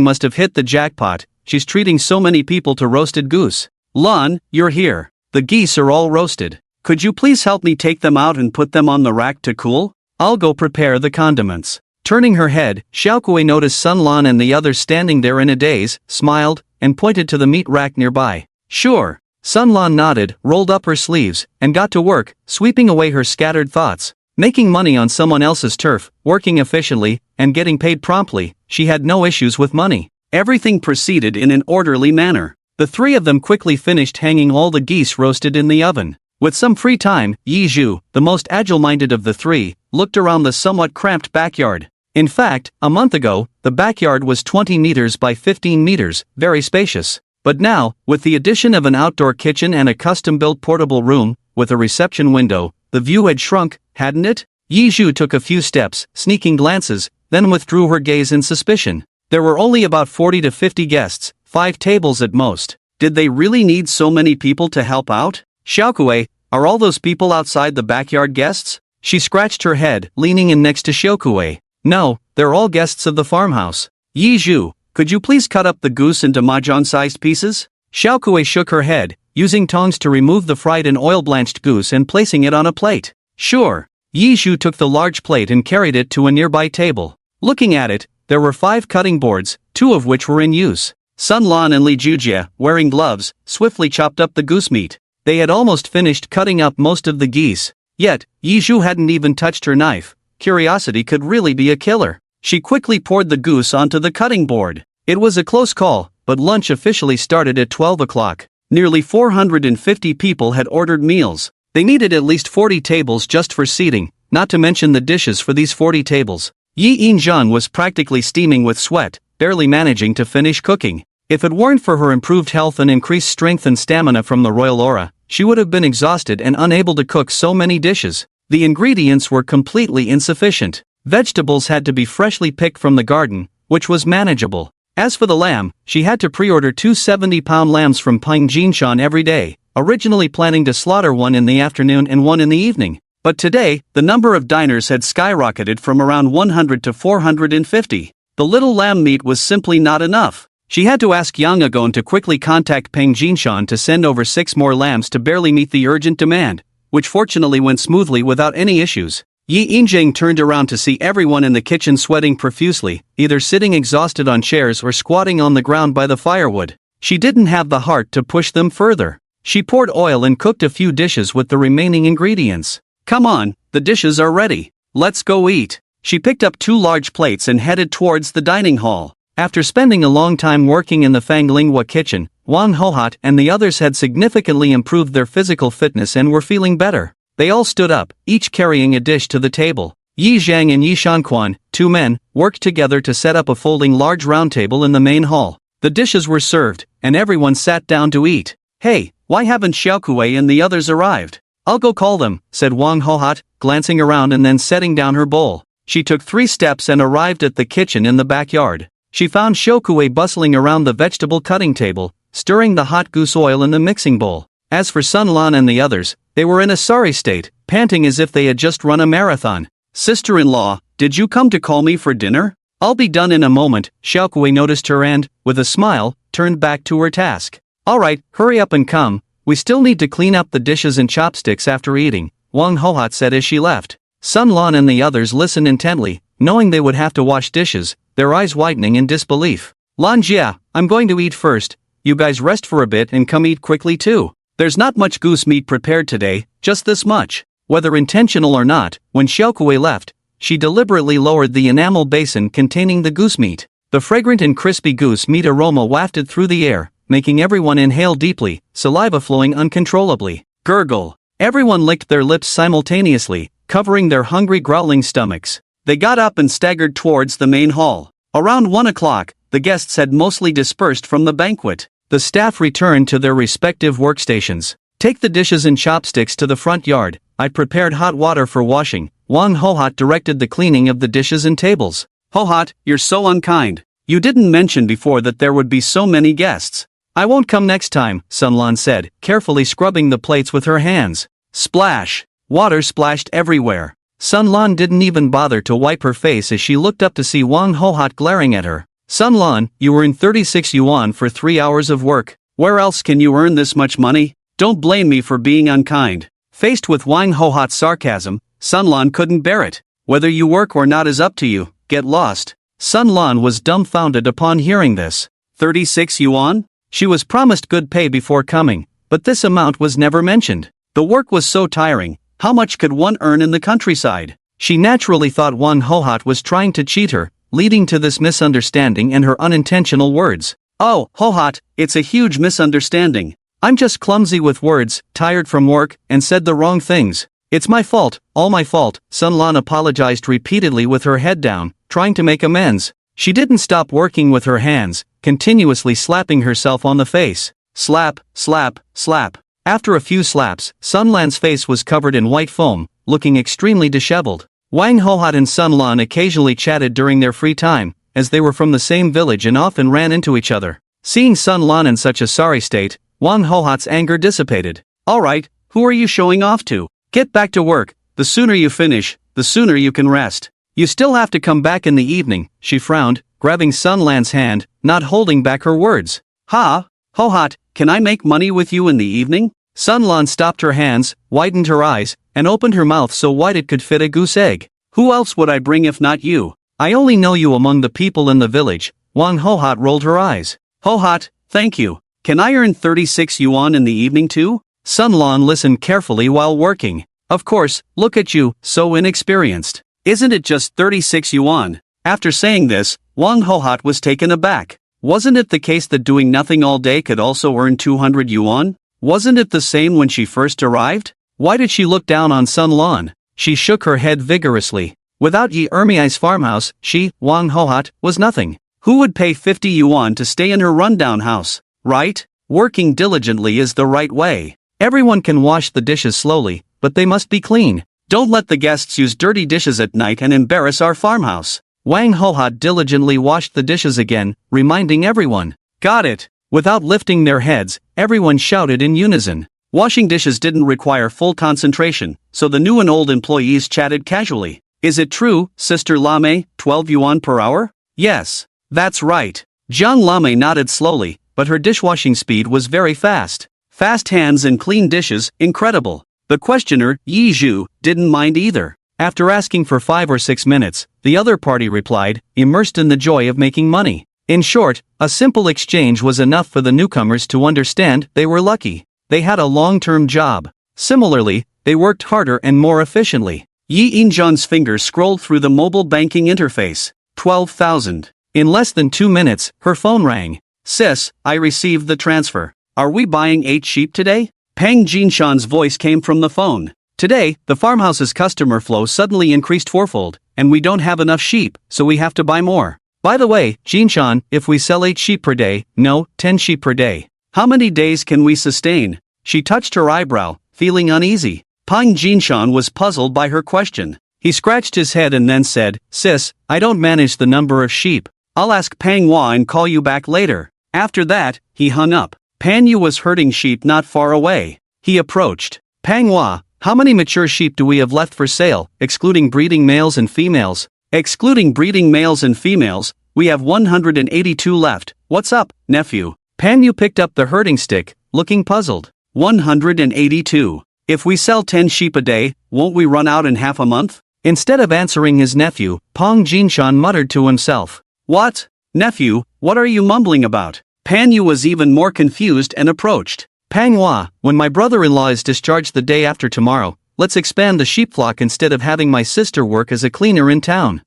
must have hit the jackpot, she's treating so many people to roasted goose. Lan, you're here. The geese are all roasted. Could you please help me take them out and put them on the rack to cool? I'll go prepare the condiments. Turning her head, Xiaokui noticed Sun Lan and the others standing there in a daze, smiled, and pointed to the meat rack nearby. Sure. Sun Lan nodded, rolled up her sleeves, and got to work, sweeping away her scattered thoughts. Making money on someone else's turf, working efficiently, and getting paid promptly, she had no issues with money. Everything proceeded in an orderly manner. The three of them quickly finished hanging all the geese roasted in the oven. With some free time, Yi Zhu, the most agile-minded of the three, looked around the somewhat cramped backyard. In fact, a month ago, the backyard was 20 meters by 15 meters, very spacious. But now, with the addition of an outdoor kitchen and a custom-built portable room, with a reception window, the view had shrunk, hadn't it? Yi Zhu took a few steps, sneaking glances, then withdrew her gaze in suspicion. There were only about 40 to 50 guests, 5 tables at most. Did they really need so many people to help out? Xiaokui, are all those people outside the backyard guests? She scratched her head, leaning in next to Xiaokui. No, they're all guests of the farmhouse. Yi Zhu, could you please cut up the goose into mahjong-sized pieces? Xiaokui shook her head, using tongs to remove the fried and oil-blanched goose and placing it on a plate. Sure. Yi Zhu took the large plate and carried it to a nearby table. Looking at it, there were 5 cutting boards, 2 of which were in use. Sun Lan and Li Jujie, wearing gloves, swiftly chopped up the goose meat. They had almost finished cutting up most of the geese. Yet, Yi Zhu hadn't even touched her knife. Curiosity could really be a killer. She quickly poured the goose onto the cutting board. It was a close call, but lunch officially started at 12 o'clock. Nearly 450 people had ordered meals. They needed at least 40 tables just for seating, not to mention the dishes for these 40 tables. Yi Yinjiang was practically steaming with sweat, barely managing to finish cooking. If it weren't for her improved health and increased strength and stamina from the royal aura, she would have been exhausted and unable to cook so many dishes. The ingredients were completely insufficient. Vegetables had to be freshly picked from the garden, which was manageable. As for the lamb, she had to pre-order 2 70-pound lambs from Pingjinshan every day, originally planning to slaughter one in the afternoon and one in the evening. But today, the number of diners had skyrocketed from around 100 to 450. The little lamb meat was simply not enough. She had to ask Yang Agon to quickly contact Pingjinshan to send over 6 more lambs to barely meet the urgent demand, which fortunately went smoothly without any issues. Yi Yinjiang turned around to see everyone in the kitchen sweating profusely, either sitting exhausted on chairs or squatting on the ground by the firewood. She didn't have the heart to push them further. She poured oil and cooked a few dishes with the remaining ingredients. Come on, the dishes are ready. Let's go eat. She picked up 2 large plates and headed towards the dining hall. After spending a long time working in the Fanglingwa kitchen, Wang Hohat and the others had significantly improved their physical fitness and were feeling better. They all stood up, each carrying a dish to the table. Yi Zhang and Yi Shanquan, 2 men, worked together to set up a folding large round table in the main hall. The dishes were served, and everyone sat down to eat. Hey, why haven't Xiaokui and the others arrived? I'll go call them, said Wang Hohat, glancing around and then setting down her bowl. She took 3 steps and arrived at the kitchen in the backyard. She found Xiaokui bustling around the vegetable cutting table, stirring the hot goose oil in the mixing bowl. As for Sun Lan and the others, they were in a sorry state, panting as if they had just run a marathon. Sister-in-law, did you come to call me for dinner? I'll be done in a moment, Xiaokui noticed her and, with a smile, turned back to her task. Alright, hurry up and come, we still need to clean up the dishes and chopsticks after eating, Wang Hohat said as she left. Sun Lan and the others listened intently, knowing they would have to wash dishes, their eyes widening in disbelief. Lan Jia, I'm going to eat first, you guys rest for a bit and come eat quickly too. There's not much goose meat prepared today, just this much. Whether intentional or not, when Xiaokui left, she deliberately lowered the enamel basin containing the goose meat. The fragrant and crispy goose meat aroma wafted through the air, making everyone inhale deeply, saliva flowing uncontrollably. Gurgle. Everyone licked their lips simultaneously, covering their hungry growling stomachs. They got up and staggered towards the main hall. Around 1 o'clock, the guests had mostly dispersed from the banquet. The staff returned to their respective workstations. Take the dishes and chopsticks to the front yard. I prepared hot water for washing. Wang Hohat directed the cleaning of the dishes and tables. Hohat, you're so unkind. You didn't mention before that there would be so many guests. I won't come next time, Sun Lan said, carefully scrubbing the plates with her hands. Splash! Water splashed everywhere. Sun Lan didn't even bother to wipe her face as she looked up to see Wang Hohat glaring at her. Sun Lan, you were in 36 yuan for 3 hours of work. Where else can you earn this much money? Don't blame me for being unkind. Faced with Wang Hohat's sarcasm, Sun Lan couldn't bear it. Whether you work or not is up to you, get lost. Sun Lan was dumbfounded upon hearing this. 36 yuan? She was promised good pay before coming, but this amount was never mentioned. The work was so tiring. How much could one earn in the countryside? She naturally thought Wang Hohat was trying to cheat her, leading to this misunderstanding and her unintentional words. Oh, Hohat, it's a huge misunderstanding. I'm just clumsy with words, tired from work, and said the wrong things. It's my fault, all my fault. Sun Lan apologized repeatedly with her head down, trying to make amends. She didn't stop working with her hands, continuously slapping herself on the face. Slap, slap, slap. After a few slaps, Sun Lan's face was covered in white foam, looking extremely disheveled. Wang Hohat and Sun Lan occasionally chatted during their free time, as they were from the same village and often ran into each other. Seeing Sun Lan in such a sorry state, Wang Hohat's anger dissipated. Alright, who are you showing off to? Get back to work. The sooner you finish, the sooner you can rest. You still have to come back in the evening, she frowned, grabbing Sun Lan's hand, not holding back her words. Ha! Hohat, can I make money with you in the evening? Sun Lan stopped her hands, widened her eyes, and opened her mouth so wide it could fit a goose egg. Who else would I bring if not you? I only know you among the people in the village. Wang Hohat rolled her eyes. Hohat, thank you. Can I earn 36 yuan in the evening too? Sun Lan listened carefully while working. Of course, look at you, so inexperienced. Isn't it just 36 yuan? After saying this, Wang Hohat was taken aback. Wasn't it the case that doing nothing all day could also earn 200 yuan? Wasn't it the same when she first arrived? Why did she look down on Sun Lan? She shook her head vigorously. Without Yi Ermiai's farmhouse, she, Wang Hohat, was nothing. Who would pay 50 yuan to stay in her rundown house? Right? Working diligently is the right way. Everyone can wash the dishes slowly, but they must be clean. Don't let the guests use dirty dishes at night and embarrass our farmhouse. Wang Hohat diligently washed the dishes again, reminding everyone. Got it. Without lifting their heads, everyone shouted in unison. Washing dishes didn't require full concentration, so the new and old employees chatted casually. Is it true, Sister Lame, 12 yuan per hour? Yes, that's right. Jiang Lame nodded slowly, but her dishwashing speed was very fast. Fast hands and clean dishes, incredible. The questioner, Yi Zhu, didn't mind either. After asking for 5 or 6 minutes, the other party replied, immersed in the joy of making money. In short, a simple exchange was enough for the newcomers to understand they were lucky. They had a long-term job. Similarly, they worked harder and more efficiently. Yi Inzhan's fingers scrolled through the mobile banking interface. 12,000. In less than 2 minutes, her phone rang. Sis, I received the transfer. Are we buying 8 sheep today? Pang Jinshan's voice came from the phone. Today, the farmhouse's customer flow suddenly increased fourfold, and we don't have enough sheep, so we have to buy more. By the way, Jinshan, if we sell 8 sheep per day, no, 10 sheep per day. How many days can we sustain? She touched her eyebrow, feeling uneasy. Pang Jinshan was puzzled by her question. He scratched his head and then said, Sis, I don't manage the number of sheep. I'll ask Pang Hua and call you back later. After that, he hung up. Pan Yu was herding sheep not far away. He approached. Pang Hua, how many mature sheep do we have left for sale, excluding breeding males and females? Excluding breeding males and females, we have 182 left. What's up, nephew? Pan Yu picked up the herding stick, looking puzzled. 182. If we sell 10 sheep a day, won't we run out in half a month? Instead of answering his nephew, Pang Jinshan muttered to himself. What? Nephew, what are you mumbling about? Pan Yu was even more confused and approached. Pang Hua, when my brother-in-law is discharged the day after tomorrow, let's expand the sheep flock instead of having my sister work as a cleaner in town.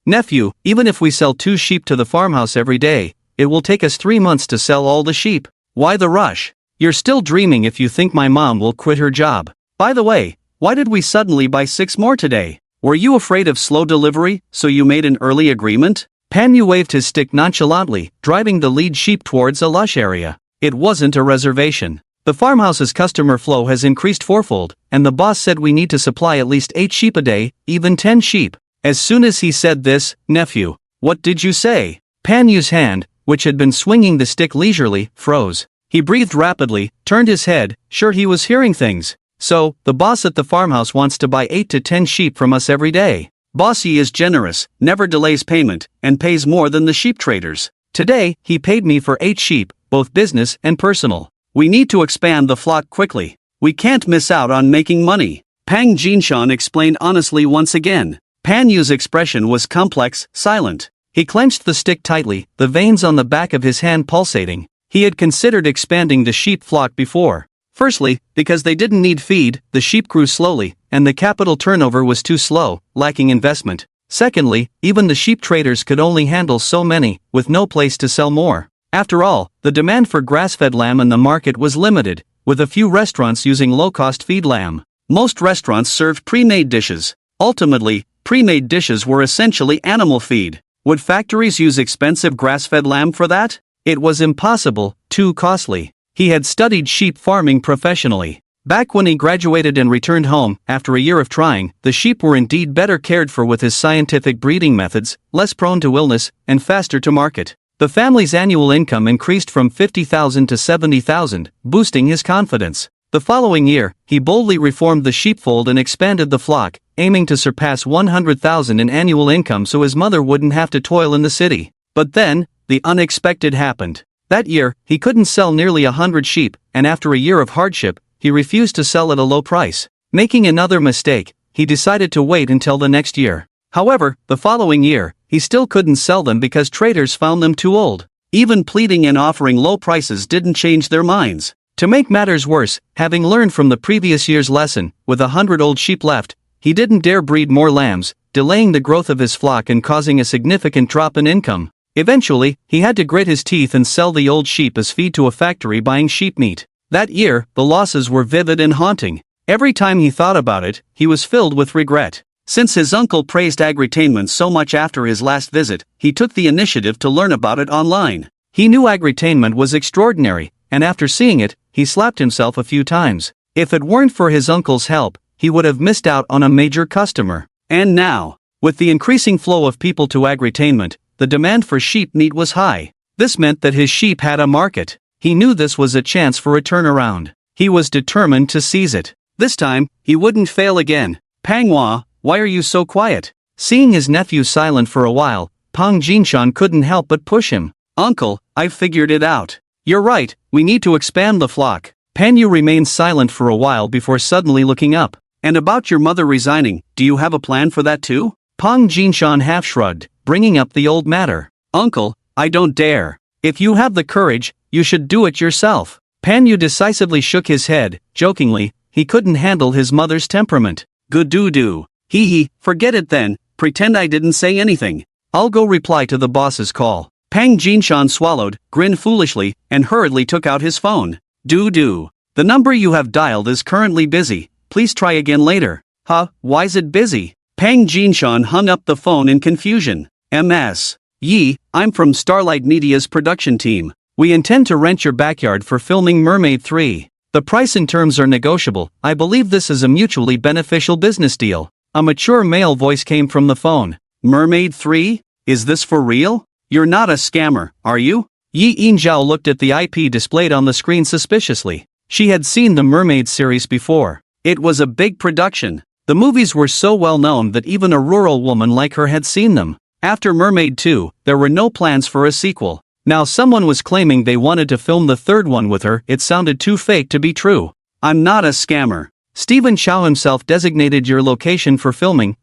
Nephew, even if we sell 2 sheep to the farmhouse every day, it will take us 3 months to sell all the sheep. Why the rush? You're still dreaming if you think my mom will quit her job. By the way, why did we suddenly buy 6 more today? Were you afraid of slow delivery, so you made an early agreement? Pan Yu waved his stick nonchalantly, driving the lead sheep towards a lush area. It wasn't a reservation. The farmhouse's customer flow has increased fourfold, and the boss said we need to supply at least 8 sheep a day, even 10 sheep. As soon as he said this, nephew, what did you say? Pan Yu's hand, which had been swinging the stick leisurely, froze. He breathed rapidly, turned his head, sure he was hearing things. So, the boss at the farmhouse wants to buy 8 to 10 sheep from us every day. Bossy is generous, never delays payment, and pays more than the sheep traders. Today, he paid me for 8 sheep, both business and personal. We need to expand the flock quickly. We can't miss out on making money. Pang Jinshan explained honestly once again. Pan Yu's expression was complex, silent. He clenched the stick tightly, the veins on the back of his hand pulsating. He had considered expanding the sheep flock before. Firstly, because they didn't need feed, the sheep grew slowly, and the capital turnover was too slow, lacking investment. Secondly, even the sheep traders could only handle so many, with no place to sell more. After all, the demand for grass-fed lamb in the market was limited, with a few restaurants using low-cost feed lamb. Most restaurants served pre-made dishes. Ultimately, pre-made dishes were essentially animal feed. Would factories use expensive grass-fed lamb for that? It was impossible, too costly. He had studied sheep farming professionally. Back when he graduated and returned home, after a year of trying, the sheep were indeed better cared for with his scientific breeding methods, less prone to illness, and faster to market. The family's annual income increased from 50,000 to 70,000, boosting his confidence. The following year, he boldly reformed the sheepfold and expanded the flock, aiming to surpass 100,000 in annual income so his mother wouldn't have to toil in the city. But then, the unexpected happened. That year, he couldn't sell nearly 100 sheep, and after a year of hardship, he refused to sell at a low price. Making another mistake, he decided to wait until the next year. However, the following year, he still couldn't sell them because traders found them too old. Even pleading and offering low prices didn't change their minds. To make matters worse, having learned from the previous year's lesson, with 100 old sheep left, he didn't dare breed more lambs, delaying the growth of his flock and causing a significant drop in income. Eventually, he had to grit his teeth and sell the old sheep as feed to a factory buying sheep meat. That year, the losses were vivid and haunting. Every time he thought about it, he was filled with regret. Since his uncle praised agritainment so much after his last visit, he took the initiative to learn about it online. He knew agritainment was extraordinary, and after seeing it, he slapped himself a few times. If it weren't for his uncle's help, he would have missed out on a major customer. And now, with the increasing flow of people to agritainment, the demand for sheep meat was high. This meant that his sheep had a market. He knew this was a chance for a turnaround. He was determined to seize it. This time, he wouldn't fail again. Manhwa, why are you so quiet? Seeing his nephew silent for a while, Pang Jinshan couldn't help but push him. Uncle, I've figured it out. You're right, we need to expand the flock. Pan Yu remained silent for a while before suddenly looking up. And about your mother resigning, do you have a plan for that too? Pang Jinshan half shrugged, bringing up the old matter. Uncle, I don't dare. If you have the courage, you should do it yourself. Pan Yu decisively shook his head, jokingly. He couldn't handle his mother's temperament. Good-do-do. Hee, forget it then, pretend I didn't say anything. I'll go reply to the boss's call. Pang Jinshan swallowed, grinned foolishly, and hurriedly took out his phone. Do. The number you have dialed is currently busy, please try again later. Huh, why's it busy? Pang Jinshan hung up the phone in confusion. MS. Yi, I'm from Starlight Media's production team. We intend to rent your backyard for filming Mermaid 3. The price and terms are negotiable. I believe this is a mutually beneficial business deal. A mature male voice came from the phone. Mermaid 3? Is this for real? You're not a scammer, are you? Yi Yinzhao looked at the IP displayed on the screen suspiciously. She had seen the Mermaid series before. It was a big production. The movies were so well known that even a rural woman like her had seen them. After Mermaid 2, there were no plans for a sequel. Now someone was claiming they wanted to film the third one with her. It sounded too fake to be true. I'm not a scammer. Stephen Chow himself designated your location for filming.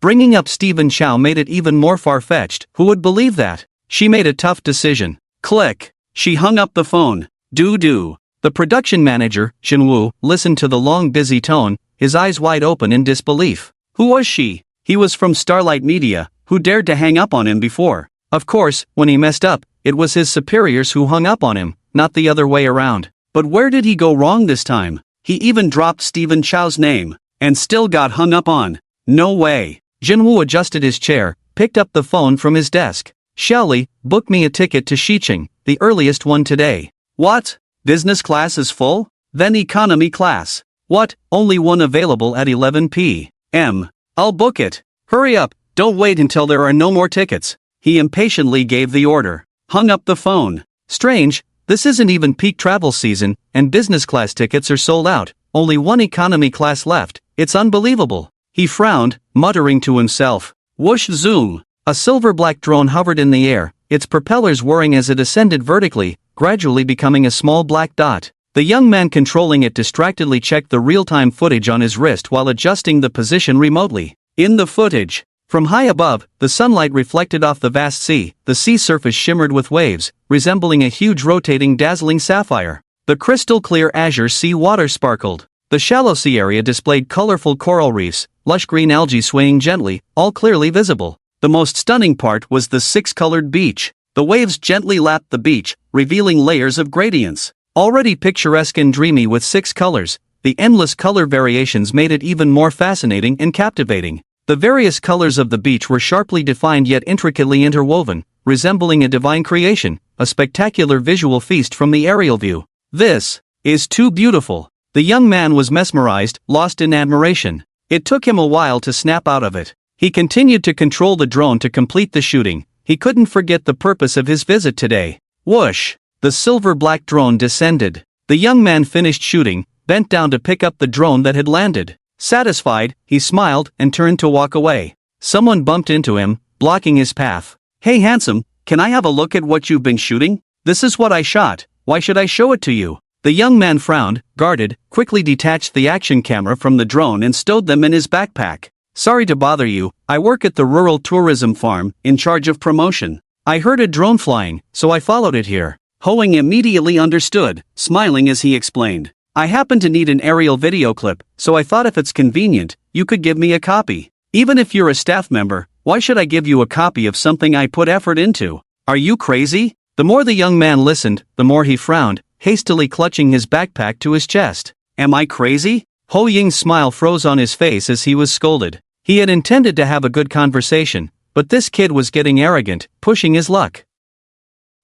Bringing up Stephen Chow made it even more far-fetched. Who would believe that? She made a tough decision. Click. She hung up the phone. Do. The production manager, Shinwoo, listened to the long busy tone, his eyes wide open in disbelief. Who was she? He was from Starlight Media. Who dared to hang up on him before? Of course, when he messed up, it was his superiors who hung up on him, not the other way around. But where did he go wrong this time? He even dropped Stephen Chow's name, and still got hung up on. No way. Jinwoo adjusted his chair, picked up the phone from his desk. Xiaoli, book me a ticket to Xiqing, the earliest one today. What? Business class is full? Then economy class. What, only one available at 11 p.m. I'll book it. Hurry up, don't wait until there are no more tickets. He impatiently gave the order. Hung up the phone. Strange, this isn't even peak travel season, and business class tickets are sold out. Only one economy class left. It's unbelievable. He frowned, muttering to himself. Whoosh zoom. A silver-black drone hovered in the air, its propellers whirring as it ascended vertically, gradually becoming a small black dot. The young man controlling it distractedly checked the real-time footage on his wrist while adjusting the position remotely. In the footage, from high above, the sunlight reflected off the vast sea. The sea surface shimmered with waves, resembling a huge rotating dazzling sapphire. The crystal-clear azure sea water sparkled. The shallow sea area displayed colorful coral reefs, lush green algae swaying gently, all clearly visible. The most stunning part was the six-colored beach. The waves gently lapped the beach, revealing layers of gradients. Already picturesque and dreamy with 6 colors, the endless color variations made it even more fascinating and captivating. The various colors of the beach were sharply defined yet intricately interwoven, resembling a divine creation, a spectacular visual feast from the aerial view. This is too beautiful. The young man was mesmerized, lost in admiration. It took him a while to snap out of it. He continued to control the drone to complete the shooting. He couldn't forget the purpose of his visit today. Whoosh! The silver-black drone descended. The young man finished shooting, bent down to pick up the drone that had landed. Satisfied, he smiled and turned to walk away. Someone bumped into him, blocking his path. Hey handsome, can I have a look at what you've been shooting? This is what I shot. Why should I show it to you? The young man frowned, guarded, quickly detached the action camera from the drone and stowed them in his backpack. Sorry to bother you, I work at the rural tourism farm, in charge of promotion. I heard a drone flying, so I followed it here. Hoang immediately understood, smiling as he explained. I happen to need an aerial video clip, so I thought if it's convenient, you could give me a copy. Even if you're a staff member, why should I give you a copy of something I put effort into? Are you crazy? The more the young man listened, the more he frowned, hastily clutching his backpack to his chest. Am I crazy? Ho Ying's smile froze on his face as he was scolded. He had intended to have a good conversation, but this kid was getting arrogant, pushing his luck.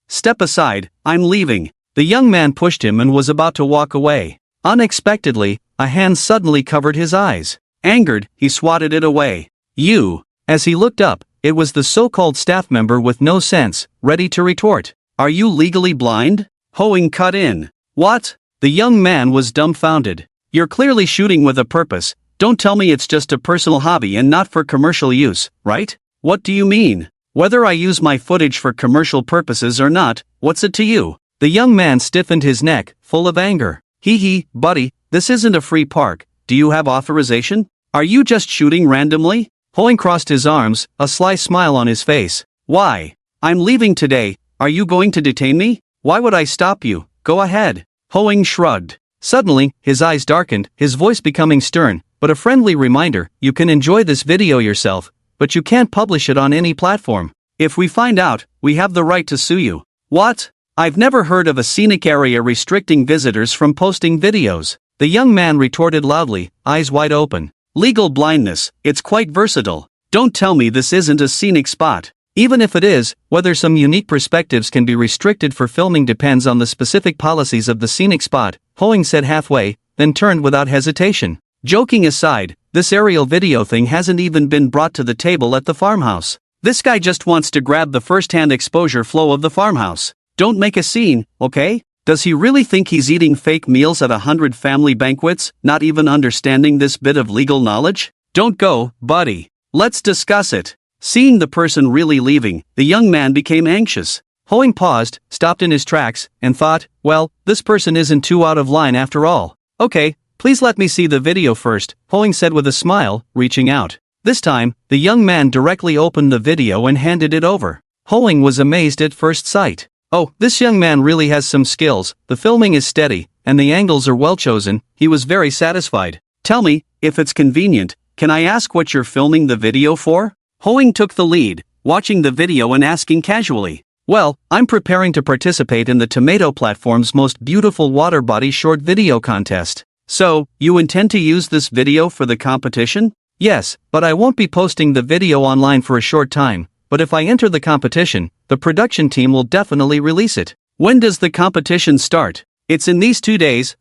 Step aside, I'm leaving. The young man pushed him and was about to walk away. Unexpectedly, a hand suddenly covered his eyes. Angered, he swatted it away. You! As he looked up, it was the so-called staff member with no sense, ready to retort. Are you legally blind? Hoang cut in. What? The young man was dumbfounded. You're clearly shooting with a purpose. Don't tell me it's just a personal hobby and not for commercial use, right? What do you mean? Whether I use my footage for commercial purposes or not, what's it to you? The young man stiffened his neck, full of anger. Hee, buddy, this isn't a free park. Do you have authorization? Are you just shooting randomly? Hoang crossed his arms, a sly smile on his face. Why? I'm leaving today. Are you going to detain me? Why would I stop you? Go ahead. Hoang shrugged. Suddenly, his eyes darkened, his voice becoming stern, but a friendly reminder, you can enjoy this video yourself, but you can't publish it on any platform. If we find out, we have the right to sue you. What? I've never heard of a scenic area restricting visitors from posting videos. The young man retorted loudly, eyes wide open. Legal blindness, it's quite versatile. Don't tell me this isn't a scenic spot. Even if it is, whether some unique perspectives can be restricted for filming depends on the specific policies of the scenic spot, Hoang said halfway, then turned without hesitation. Joking aside, this aerial video thing hasn't even been brought to the table at the farmhouse. This guy just wants to grab the first-hand exposure flow of the farmhouse. Don't make a scene, okay? Does he really think he's eating fake meals at 100 family banquets, not even understanding this bit of legal knowledge? Don't go, buddy. Let's discuss it. Seeing the person really leaving, the young man became anxious. Hoang paused, stopped in his tracks, and thought, well, this person isn't too out of line after all. Okay, please let me see the video first, Hoang said with a smile, reaching out. This time, the young man directly opened the video and handed it over. Hoang was amazed at first sight. Oh, this young man really has some skills, the filming is steady, and the angles are well chosen. He was very satisfied. Tell me, if it's convenient, can I ask what you're filming the video for? Hoang took the lead, watching the video and asking casually. Well, I'm preparing to participate in the Tomato platform's most beautiful water body short video contest. So, you intend to use this video for the competition? Yes, but I won't be posting the video online for a short time, but if I enter the competition, the production team will definitely release it. When does the competition start? It's in these 2 days.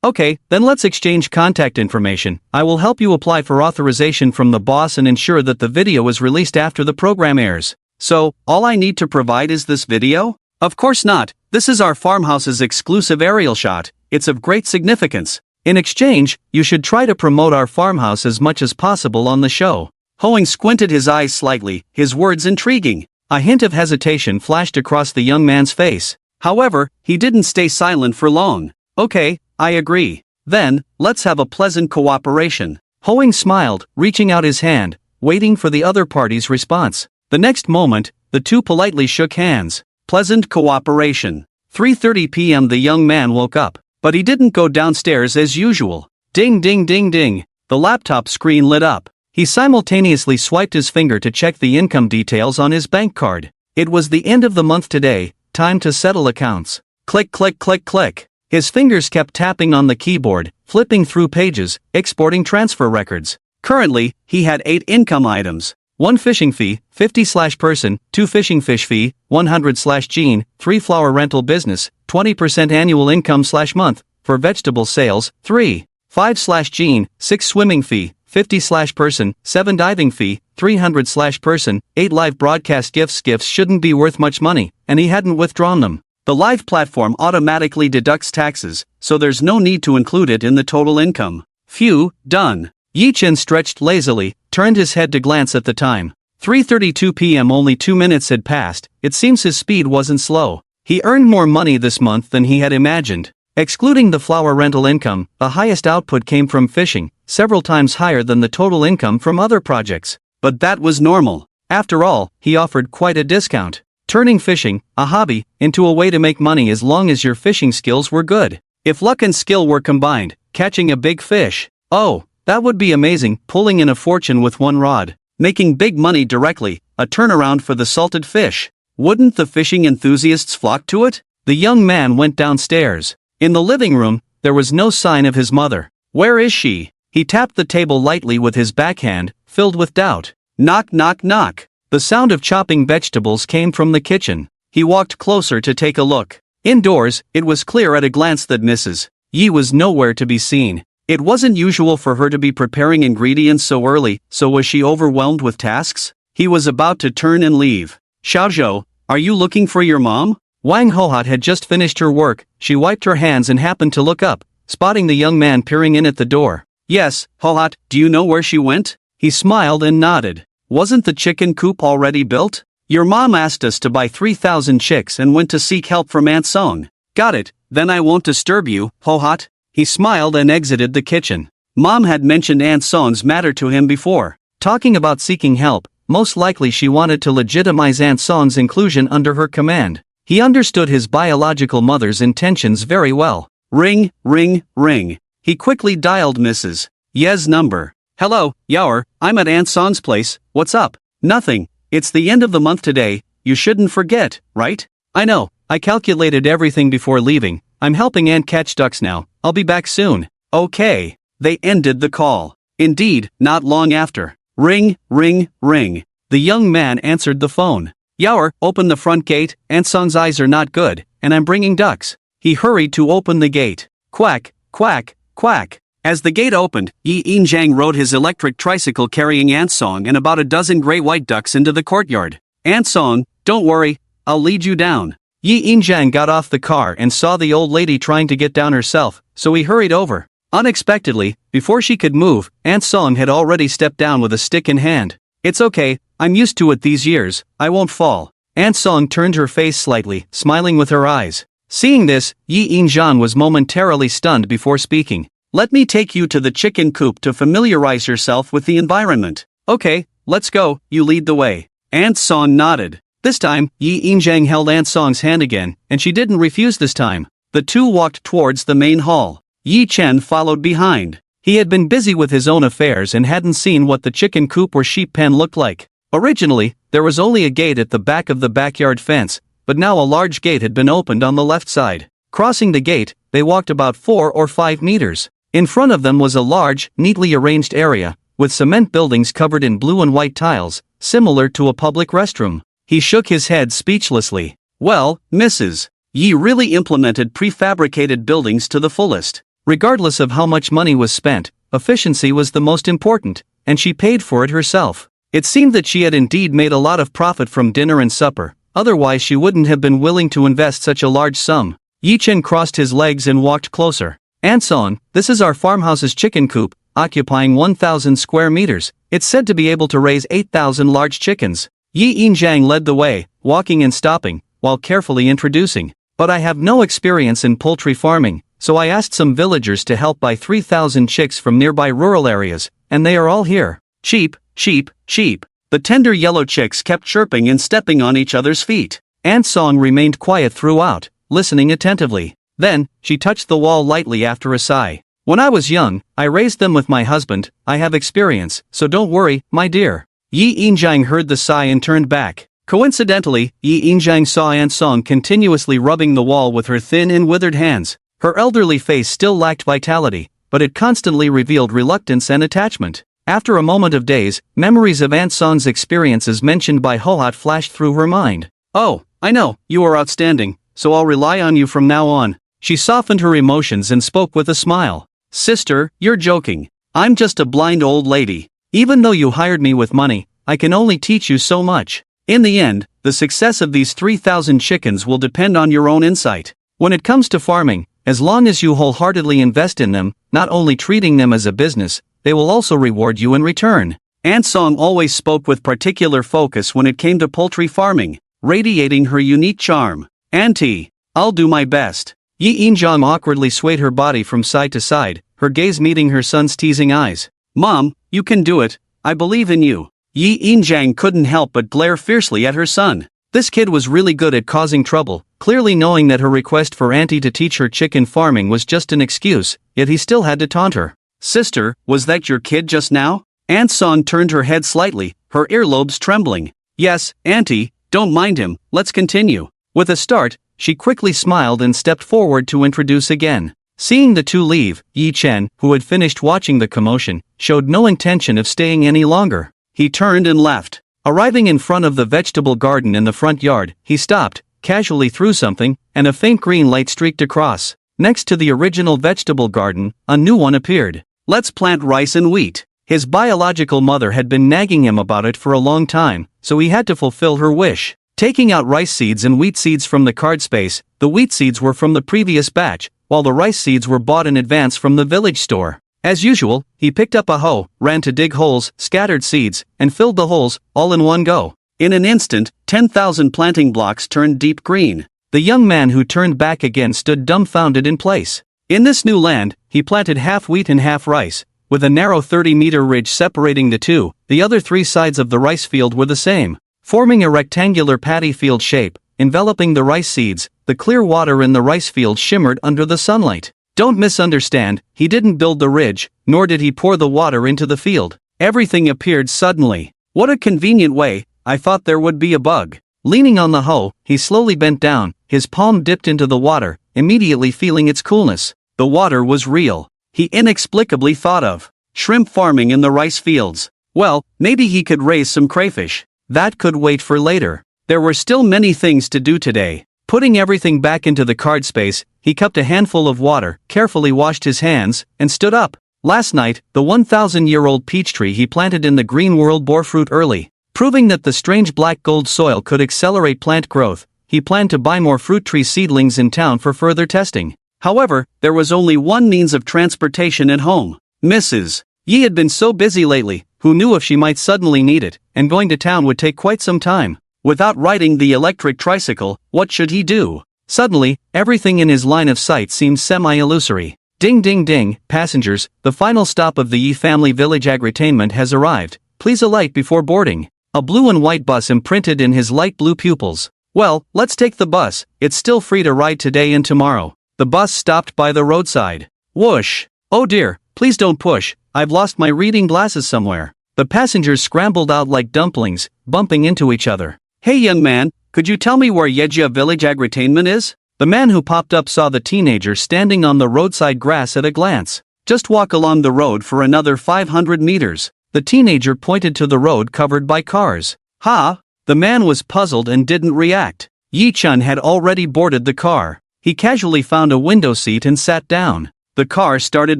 Okay, then let's exchange contact information. I will help you apply for authorization from the boss and ensure that the video is released after the program airs. So, all I need to provide is this video? Of course not. This is our farmhouse's exclusive aerial shot. It's of great significance. In exchange, you should try to promote our farmhouse as much as possible on the show. Hoang squinted his eyes slightly, his words intriguing. A hint of hesitation flashed across the young man's face. However, he didn't stay silent for long. Okay, I agree. Then, let's have a pleasant cooperation. Hoang smiled, reaching out his hand, waiting for the other party's response. The next moment, the two politely shook hands. Pleasant cooperation. 3:30 p.m. The young man woke up, but he didn't go downstairs as usual. Ding ding ding ding. The laptop screen lit up. He simultaneously swiped his finger to check the income details on his bank card. It was the end of the month today, time to settle accounts. Click click click click. His fingers kept tapping on the keyboard, flipping through pages, exporting transfer records. Currently, he had 8 income items. 1 fishing fee, 50/person, 2 fishing fish fee, 100/Gene, 3 flower rental business, 20% annual income/month, for vegetable sales, 3. 5/Gene, 6 swimming fee, 50/person, 7 diving fee, 300/person, 8 live broadcast gifts. Gifts shouldn't be worth much money, and he hadn't withdrawn them. The live platform automatically deducts taxes, so there's no need to include it in the total income. Phew, done. Yi Chen stretched lazily, turned his head to glance at the time. 3:32 p.m. Only 2 minutes had passed. It seems his speed wasn't slow. He earned more money this month than he had imagined. Excluding the flower rental income, the highest output came from fishing, several times higher than the total income from other projects. But that was normal. After all, he offered quite a discount, turning fishing, a hobby, into a way to make money as long as your fishing skills were good. If luck and skill were combined, catching a big fish. Oh, that would be amazing, pulling in a fortune with one rod. Making big money directly, a turnaround for the salted fish. Wouldn't the fishing enthusiasts flock to it? The young man went downstairs. In the living room, there was no sign of his mother. Where is she? He tapped the table lightly with his backhand, filled with doubt. Knock knock knock. The sound of chopping vegetables came from the kitchen. He walked closer to take a look. Indoors, it was clear at a glance that Mrs. Yi was nowhere to be seen. It wasn't usual for her to be preparing ingredients so early, so was she overwhelmed with tasks? He was about to turn and leave. Xiaozhou, are you looking for your mom? Wang Hohat had just finished her work. She wiped her hands and happened to look up, spotting the young man peering in at the door. Yes, Hohat, do you know where she went? He smiled and nodded. Wasn't the chicken coop already built? Your mom asked us to buy 3,000 chicks and went to seek help from Aunt Song. Got it, then I won't disturb you, Hohat. He smiled and exited the kitchen. Mom had mentioned Aunt Song's matter to him before. Talking about seeking help, most likely she wanted to legitimize Aunt Song's inclusion under her command. He understood his biological mother's intentions very well. Ring, ring, ring. He quickly dialed Mrs. Ye's number. Hello, Yaoer, I'm at Aunt Song's place, what's up? Nothing, it's the end of the month today, you shouldn't forget, right? I know, I calculated everything before leaving, I'm helping Aunt catch ducks now, I'll be back soon. Okay. They ended the call. Indeed, not long after. Ring, ring, ring. The young man answered the phone. Yaoer, open the front gate, Aunt Song's eyes are not good, and I'm bringing ducks. He hurried to open the gate. Quack, quack, quack. As the gate opened, Yi Injiang rode his electric tricycle carrying Aunt Song and about a dozen gray-white ducks into the courtyard. Aunt Song, don't worry, I'll lead you down. Yi Injiang got off the car and saw the old lady trying to get down herself, so he hurried over. Unexpectedly, before she could move, Aunt Song had already stepped down with a stick in hand. It's okay, I'm used to it these years, I won't fall. Aunt Song turned her face slightly, smiling with her eyes. Seeing this, Yi Injiang was momentarily stunned before speaking. Let me take you to the chicken coop to familiarize yourself with the environment. Okay, let's go, you lead the way. Aunt Song nodded. This time, Yi Injiang held Aunt Song's hand again, and she didn't refuse this time. The two walked towards the main hall. Yi Chen followed behind. He had been busy with his own affairs and hadn't seen what the chicken coop or sheep pen looked like. Originally, there was only a gate at the back of the backyard fence, but now a large gate had been opened on the left side. Crossing the gate, they walked about 4 or 5 meters. In front of them was a large, neatly arranged area, with cement buildings covered in blue and white tiles, similar to a public restroom. He shook his head speechlessly. Well, Mrs. Yi really implemented prefabricated buildings to the fullest. Regardless of how much money was spent, efficiency was the most important, and she paid for it herself. It seemed that she had indeed made a lot of profit from dinner and supper, otherwise she wouldn't have been willing to invest such a large sum. Yi Chen crossed his legs and walked closer. "Anson, this is our farmhouse's chicken coop, occupying 1,000 square meters. It's said to be able to raise 8,000 large chickens." Yi Injiang led the way, walking and stopping, while carefully introducing. "But I have no experience in poultry farming, so I asked some villagers to help buy 3,000 chicks from nearby rural areas, and they are all here." Cheep, cheep, cheep. The tender yellow chicks kept chirping and stepping on each other's feet. Ansong remained quiet throughout, listening attentively. Then, she touched the wall lightly after a sigh. "When I was young, I raised them with my husband. I have experience, so don't worry, my dear." Yi Injiang heard the sigh and turned back. Coincidentally, Yi Injiang saw Ansong continuously rubbing the wall with her thin and withered hands. Her elderly face still lacked vitality, but it constantly revealed reluctance and attachment. After a moment of daze, memories of Ansong's experiences mentioned by Hohat flashed through her mind. "Oh, I know, you are outstanding, so I'll rely on you from now on." She softened her emotions and spoke with a smile. "Sister, you're joking. I'm just a blind old lady. Even though you hired me with money, I can only teach you so much. In the end, the success of these 3,000 chickens will depend on your own insight. When it comes to farming, as long as you wholeheartedly invest in them, not only treating them as a business, they will also reward you in return." Ansong always spoke with particular focus when it came to poultry farming, radiating her unique charm. "Auntie, I'll do my best." Yi Injiang awkwardly swayed her body from side to side, her gaze meeting her son's teasing eyes. "Mom, you can do it, I believe in you." Yi Injiang couldn't help but glare fiercely at her son. This kid was really good at causing trouble, clearly knowing that her request for Auntie to teach her chicken farming was just an excuse, yet he still had to taunt her. "Sister, was that your kid just now?" Ansong turned her head slightly, her earlobes trembling. "Yes, Auntie, don't mind him, let's continue." With a start, she quickly smiled and stepped forward to introduce again. Seeing the two leave, Yi Chen, who had finished watching the commotion, showed no intention of staying any longer. He turned and left. Arriving in front of the vegetable garden in the front yard, he stopped, casually threw something, and a faint green light streaked across. Next to the original vegetable garden, a new one appeared. "Let's plant rice and wheat." His biological mother had been nagging him about it for a long time, so he had to fulfill her wish. Taking out rice seeds and wheat seeds from the card space, the wheat seeds were from the previous batch, while the rice seeds were bought in advance from the village store. As usual, he picked up a hoe, ran to dig holes, scattered seeds, and filled the holes, all in one go. In an instant, 10,000 planting blocks turned deep green. The young man who turned back again stood dumbfounded in place. In this new land, he planted half wheat and half rice, with a narrow 30-meter ridge separating the two. The other three sides of the rice field were the same, forming a rectangular paddy field shape, enveloping the rice seeds. The clear water in the rice field shimmered under the sunlight. Don't misunderstand, he didn't build the ridge, nor did he pour the water into the field. Everything appeared suddenly. What a convenient way, I thought there would be a bug. Leaning on the hoe, he slowly bent down, his palm dipped into the water, immediately feeling its coolness. The water was real. He inexplicably thought of shrimp farming in the rice fields. Well, maybe he could raise some crayfish. That could wait for later. There were still many things to do today. Putting everything back into the card space, he cupped a handful of water, carefully washed his hands, and stood up. Last night, the 1,000-year-old peach tree he planted in the green world bore fruit early. Proving that the strange black gold soil could accelerate plant growth, he planned to buy more fruit tree seedlings in town for further testing. However, there was only one means of transportation at home. Mrs. Yi had been so busy lately, who knew if she might suddenly need it, and going to town would take quite some time. Without riding the electric tricycle, what should he do? Suddenly, everything in his line of sight seemed semi-illusory. Ding ding ding, passengers, the final stop of the Yi family village agritainment has arrived. Please alight before boarding. A blue and white bus imprinted in his light blue pupils. Well, let's take the bus, it's still free to ride today and tomorrow. The bus stopped by the roadside. Whoosh! Oh dear, please don't push, I've lost my reading glasses somewhere. The passengers scrambled out like dumplings, bumping into each other. Hey young man, could you tell me where Yejia village agritainment is? The man who popped up saw the teenager standing on the roadside grass at a glance. Just walk along the road for another 500 meters. The teenager pointed to the road covered by cars. Ha! The man was puzzled and didn't react. Yi Chun had already boarded the car. He casually found a window seat and sat down. The car started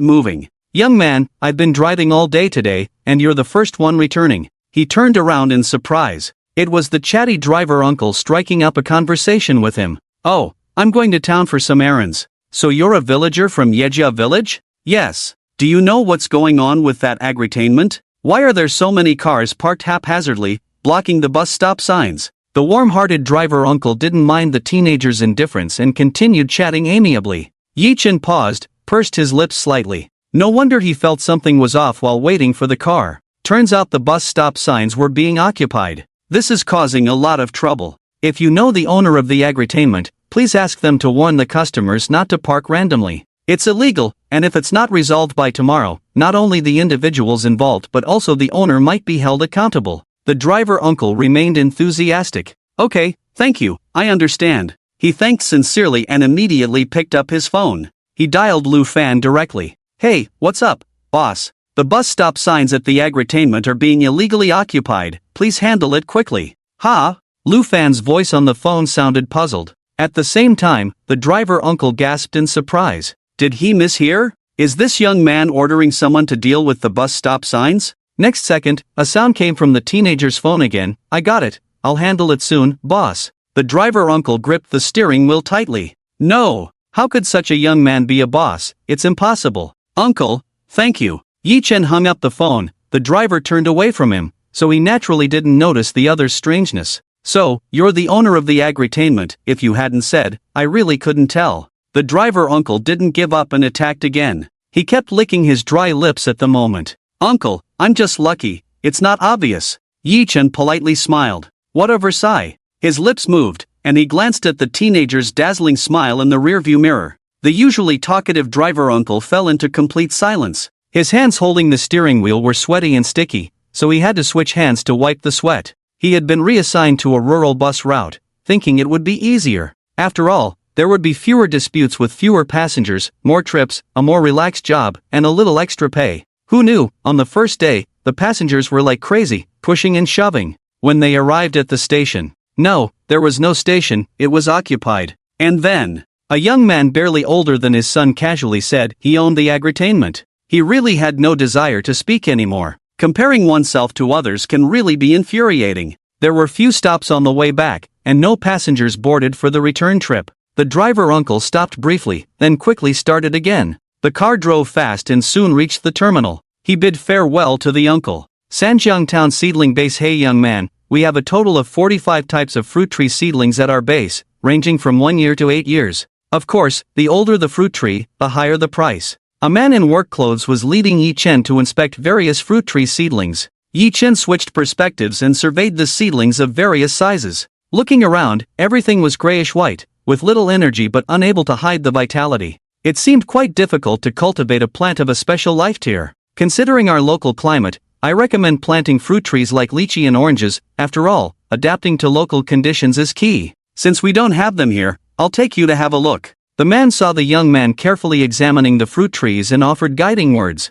moving. "Young man, I've been driving all day today, and you're the first one returning." He turned around in surprise. It was the chatty driver uncle striking up a conversation with him. "Oh, I'm going to town for some errands." "So you're a villager from Yejia village?" "Yes. Do you know what's going on with that agritainment? Why are there so many cars parked haphazardly, blocking the bus stop signs?" The warm-hearted driver uncle didn't mind the teenager's indifference and continued chatting amiably. Yi Chun paused, pursed his lips slightly. No wonder he felt something was off while waiting for the car. Turns out the bus stop signs were being occupied. This is causing a lot of trouble. If you know the owner of the agritainment, please ask them to warn the customers not to park randomly. It's illegal, and if it's not resolved by tomorrow, not only the individuals involved but also the owner might be held accountable. The driver uncle remained enthusiastic. "Okay, thank you, I understand." He thanked sincerely and immediately picked up his phone. He dialed Lu Fan directly. "Hey, what's up, boss? The bus stop signs at the agritainment are being illegally occupied, please handle it quickly." "Huh?" Lu Fan's voice on the phone sounded puzzled. At the same time, the driver uncle gasped in surprise. Did he mishear? Is this young man ordering someone to deal with the bus stop signs? Next second, a sound came from the teenager's phone again. "I got it. I'll handle it soon, boss." The driver uncle gripped the steering wheel tightly. No! How could such a young man be a boss? It's impossible. "Uncle, thank you." Yi Chen hung up the phone. The driver turned away from him, so he naturally didn't notice the other's strangeness. "So, you're the owner of the agritainment. If you hadn't said, I really couldn't tell." The driver uncle didn't give up and attacked again. He kept licking his dry lips at the moment. "Uncle, I'm just lucky, it's not obvious." Yi Chen politely smiled. "What a Versailles." His lips moved, and he glanced at the teenager's dazzling smile in the rearview mirror. The usually talkative driver uncle fell into complete silence. His hands holding the steering wheel were sweaty and sticky, so he had to switch hands to wipe the sweat. He had been reassigned to a rural bus route, thinking it would be easier. After all, there would be fewer disputes with fewer passengers, more trips, a more relaxed job, and a little extra pay. Who knew, on the first day, the passengers were like crazy, pushing and shoving. When they arrived at the station, no, there was no station, it was occupied. And then, a young man barely older than his son casually said he owned the agritainment. He really had no desire to speak anymore. Comparing oneself to others can really be infuriating. There were few stops on the way back, and no passengers boarded for the return trip. The driver uncle stopped briefly, then quickly started again. The car drove fast and soon reached the terminal. He bid farewell to the uncle. "Sanjiang Town Seedling Base. Hey young man, we have a total of 45 types of fruit tree seedlings at our base, ranging from 1 year to 8 years. Of course, the older the fruit tree, the higher the price." A man in work clothes was leading Yi Chen to inspect various fruit tree seedlings. Yi Chen switched perspectives and surveyed the seedlings of various sizes. Looking around, everything was grayish-white, with little energy but unable to hide the vitality. It seemed quite difficult to cultivate a plant of a special life tier. Considering our local climate, I recommend planting fruit trees like lychee and oranges. After all, adapting to local conditions is key. Since we don't have them here, I'll take you to have a look. The man saw the young man carefully examining the fruit trees and offered guiding words.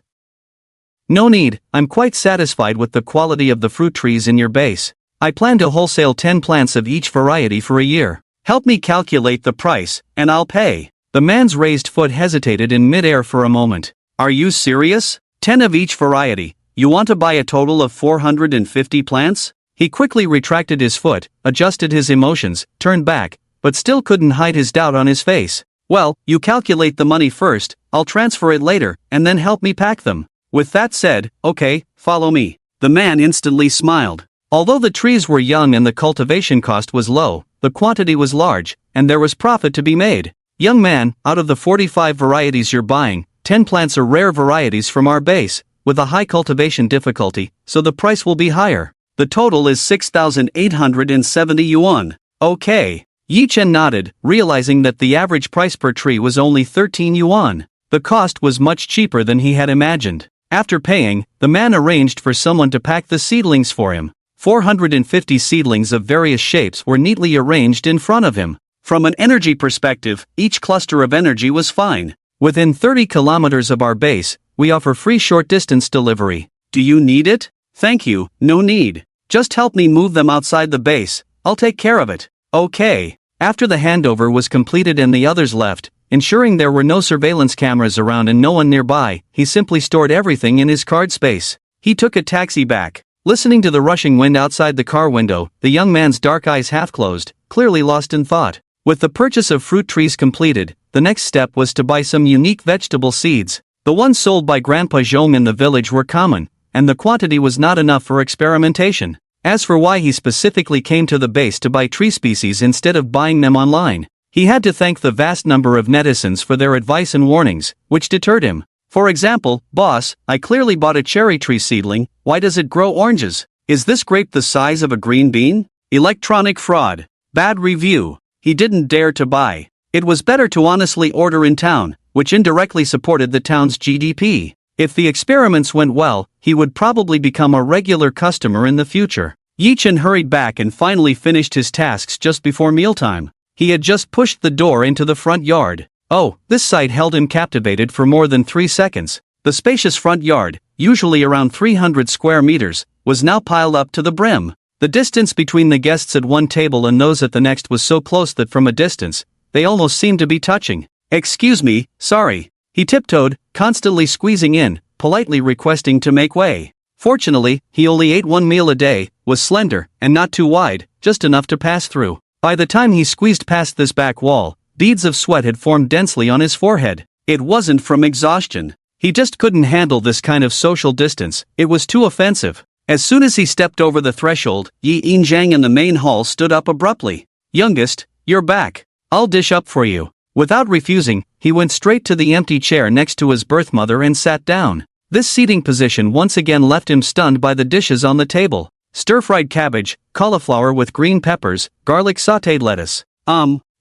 "No need, I'm quite satisfied with the quality of the fruit trees in your base. I plan to wholesale 10 plants of each variety for a year. Help me calculate the price, and I'll pay." The man's raised foot hesitated in mid-air for a moment. "Are you serious? 10 of each variety? You want to buy a total of 450 plants?" He quickly retracted his foot, adjusted his emotions, turned back, but still couldn't hide his doubt on his face. "Well, you calculate the money first, I'll transfer it later, and then help me pack them." With that said, "Okay, follow me." The man instantly smiled. Although the trees were young and the cultivation cost was low, the quantity was large, and there was profit to be made. "Young man, out of the 45 varieties you're buying, 10 plants are rare varieties from our base, with a high cultivation difficulty, so the price will be higher. The total is 6,870 yuan. Okay." Yi Chen nodded, realizing that the average price per tree was only 13 yuan. The cost was much cheaper than he had imagined. After paying, the man arranged for someone to pack the seedlings for him. 450 seedlings of various shapes were neatly arranged in front of him. From an energy perspective, each cluster of energy was fine. "Within 30 kilometers of our base, we offer free short-distance delivery. Do you need it?" "Thank you, no need. Just help me move them outside the base, I'll take care of it." "Okay." After the handover was completed and the others left, ensuring there were no surveillance cameras around and no one nearby, he simply stored everything in his card space. He took a taxi back. Listening to the rushing wind outside the car window, the young man's dark eyes half closed, clearly lost in thought. With the purchase of fruit trees completed, the next step was to buy some unique vegetable seeds. The ones sold by Grandpa Zhong in the village were common, and the quantity was not enough for experimentation. As for why he specifically came to the base to buy tree species instead of buying them online, he had to thank the vast number of netizens for their advice and warnings, which deterred him. For example, "Boss, I clearly bought a cherry tree seedling, why does it grow oranges? Is this grape the size of a green bean? Electronic fraud. Bad review." He didn't dare to buy. It was better to honestly order in town, which indirectly supported the town's GDP. If the experiments went well, he would probably become a regular customer in the future. Yi Chen hurried back and finally finished his tasks just before mealtime. He had just pushed the door into the front yard. Oh, this sight held him captivated for more than 3 seconds. The spacious front yard, usually around 300 square meters, was now piled up to the brim. The distance between the guests at one table and those at the next was so close that from a distance, they almost seemed to be touching. "Excuse me, sorry." He tiptoed, constantly squeezing in, politely requesting to make way. Fortunately, he only ate one meal a day, was slender, and not too wide, just enough to pass through. By the time he squeezed past this back wall, beads of sweat had formed densely on his forehead. It wasn't from exhaustion. He just couldn't handle this kind of social distance, it was too offensive. As soon as he stepped over the threshold, Yi Injiang in the main hall stood up abruptly. "Youngest, you're back. I'll dish up for you." Without refusing, he went straight to the empty chair next to his birth mother and sat down. This seating position once again left him stunned by the dishes on the table. Stir-fried cabbage, cauliflower with green peppers, garlic sautéed lettuce.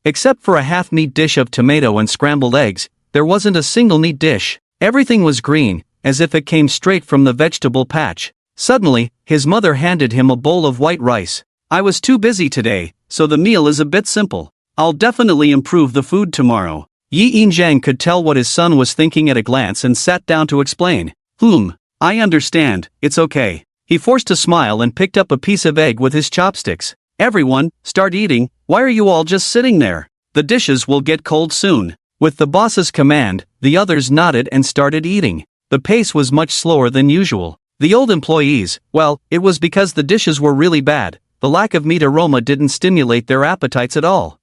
Except for a half-meat dish of tomato and scrambled eggs, there wasn't a single neat dish. Everything was green, as if it came straight from the vegetable patch. Suddenly, his mother handed him a bowl of white rice. "I was too busy today, so the meal is a bit simple. I'll definitely improve the food tomorrow." Yi Injiang could tell what his son was thinking at a glance and sat down to explain. I understand, it's okay." He forced a smile and picked up a piece of egg with his chopsticks. "Everyone, start eating, why are you all just sitting there? The dishes will get cold soon." With the boss's command, the others nodded and started eating. The pace was much slower than usual. The old employees, well, it was because the dishes were really bad, the lack of meat aroma didn't stimulate their appetites at all.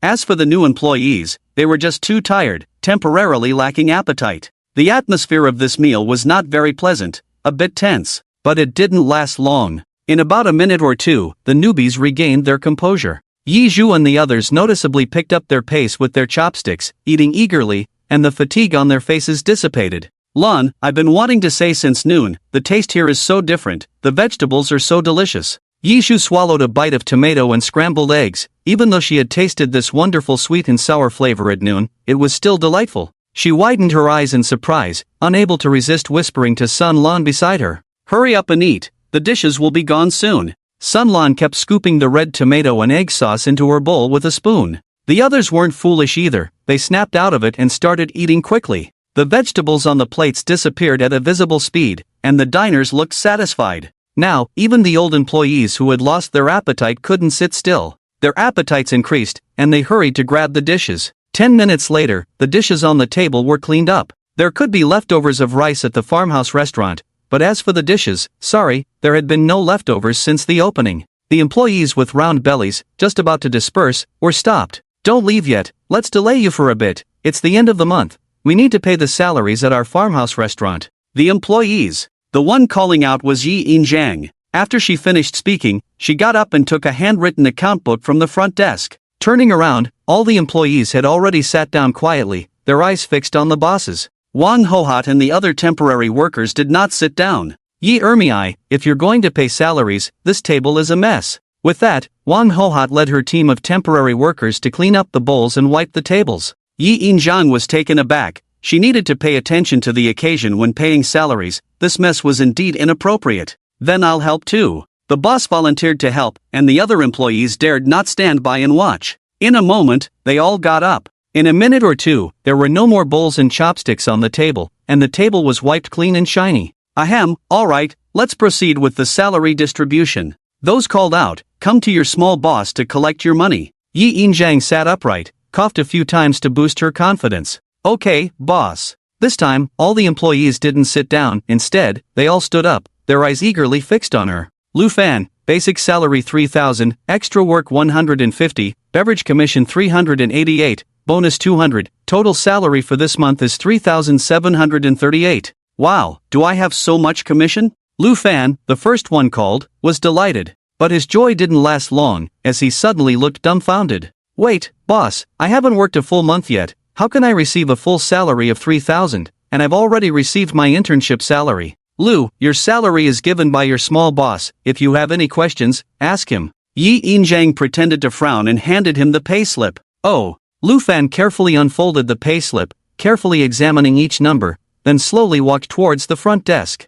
As for the new employees, they were just too tired, temporarily lacking appetite. The atmosphere of this meal was not very pleasant, a bit tense, but it didn't last long. In about a minute or two, the newbies regained their composure. Yi Zhu and the others noticeably picked up their pace with their chopsticks, eating eagerly, and the fatigue on their faces dissipated. "Lon, I've been wanting to say since noon, the taste here is so different, the vegetables are so delicious." Yi Zhu swallowed a bite of tomato and scrambled eggs. Even though she had tasted this wonderful sweet and sour flavor at noon, it was still delightful. She widened her eyes in surprise, unable to resist whispering to Sun Lan beside her. "Hurry up and eat, the dishes will be gone soon." Sun Lan kept scooping the red tomato and egg sauce into her bowl with a spoon. The others weren't foolish either, they snapped out of it and started eating quickly. The vegetables on the plates disappeared at a visible speed, and the diners looked satisfied. Now, even the old employees who had lost their appetite couldn't sit still. Their appetites increased, and they hurried to grab the dishes. 10 minutes later, the dishes on the table were cleaned up. There could be leftovers of rice at the farmhouse restaurant, but as for the dishes, sorry, there had been no leftovers since the opening. The employees with round bellies, just about to disperse, were stopped. "Don't leave yet, let's delay you for a bit, it's the end of the month. We need to pay the salaries at our farmhouse restaurant." The employees. The one calling out was Yi Injiang. After she finished speaking, she got up and took a handwritten account book from the front desk. Turning around, all the employees had already sat down quietly, their eyes fixed on the bosses. Wang Hohat and the other temporary workers did not sit down. "Yi Ermei, if you're going to pay salaries, this table is a mess." With that, Wang Hohat led her team of temporary workers to clean up the bowls and wipe the tables. Yi Injiang was taken aback. She needed to pay attention to the occasion when paying salaries. This mess was indeed inappropriate. "Then I'll help too." The boss volunteered to help, and the other employees dared not stand by and watch. In a moment, they all got up. In a minute or two, there were no more bowls and chopsticks on the table, and the table was wiped clean and shiny. "Ahem, all right, let's proceed with the salary distribution. Those called out, come to your small boss to collect your money." Yi Injiang sat upright, coughed a few times to boost her confidence. Okay, boss. This time, all the employees didn't sit down, instead, they all stood up, their eyes eagerly fixed on her. Lu Fan, basic salary 3,000, extra work 150, beverage commission 388, bonus 200, total salary for this month is 3,738. Wow, do I have so much commission? Lu Fan, the first one called, was delighted. But his joy didn't last long, as he suddenly looked dumbfounded. Wait, boss, I haven't worked a full month yet, how can I receive a full salary of 3,000, and I've already received my internship salary? Lu, your salary is given by your small boss, if you have any questions, ask him. Yi Injiang pretended to frown and handed him the payslip. Oh. Lu Fan carefully unfolded the payslip, carefully examining each number, then slowly walked towards the front desk.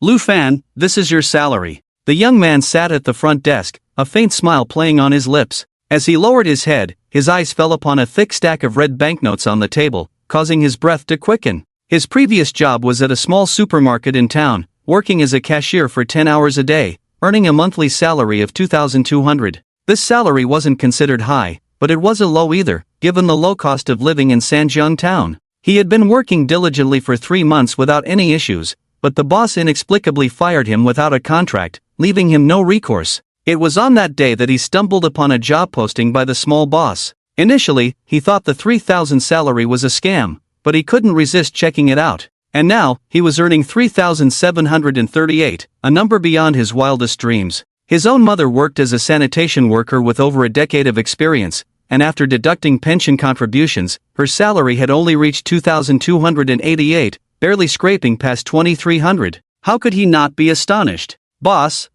Lu Fan, this is your salary. The young man sat at the front desk, a faint smile playing on his lips. As he lowered his head, his eyes fell upon a thick stack of red banknotes on the table, causing his breath to quicken. His previous job was at a small supermarket in town, working as a cashier for 10 hours a day, earning a monthly salary of 2,200. This salary wasn't considered high, but it wasn't low either, given the low cost of living in Sanjiang town. He had been working diligently for 3 months without any issues, but the boss inexplicably fired him without a contract, leaving him no recourse. It was on that day that he stumbled upon a job posting by the small boss. Initially, he thought the 3,000 salary was a scam, but he couldn't resist checking it out. And now, he was earning 3,738, a number beyond his wildest dreams. His own mother worked as a sanitation worker with over a decade of experience, and after deducting pension contributions, her salary had only reached 2,288, barely scraping past 2,300. How could he not be astonished? Boss,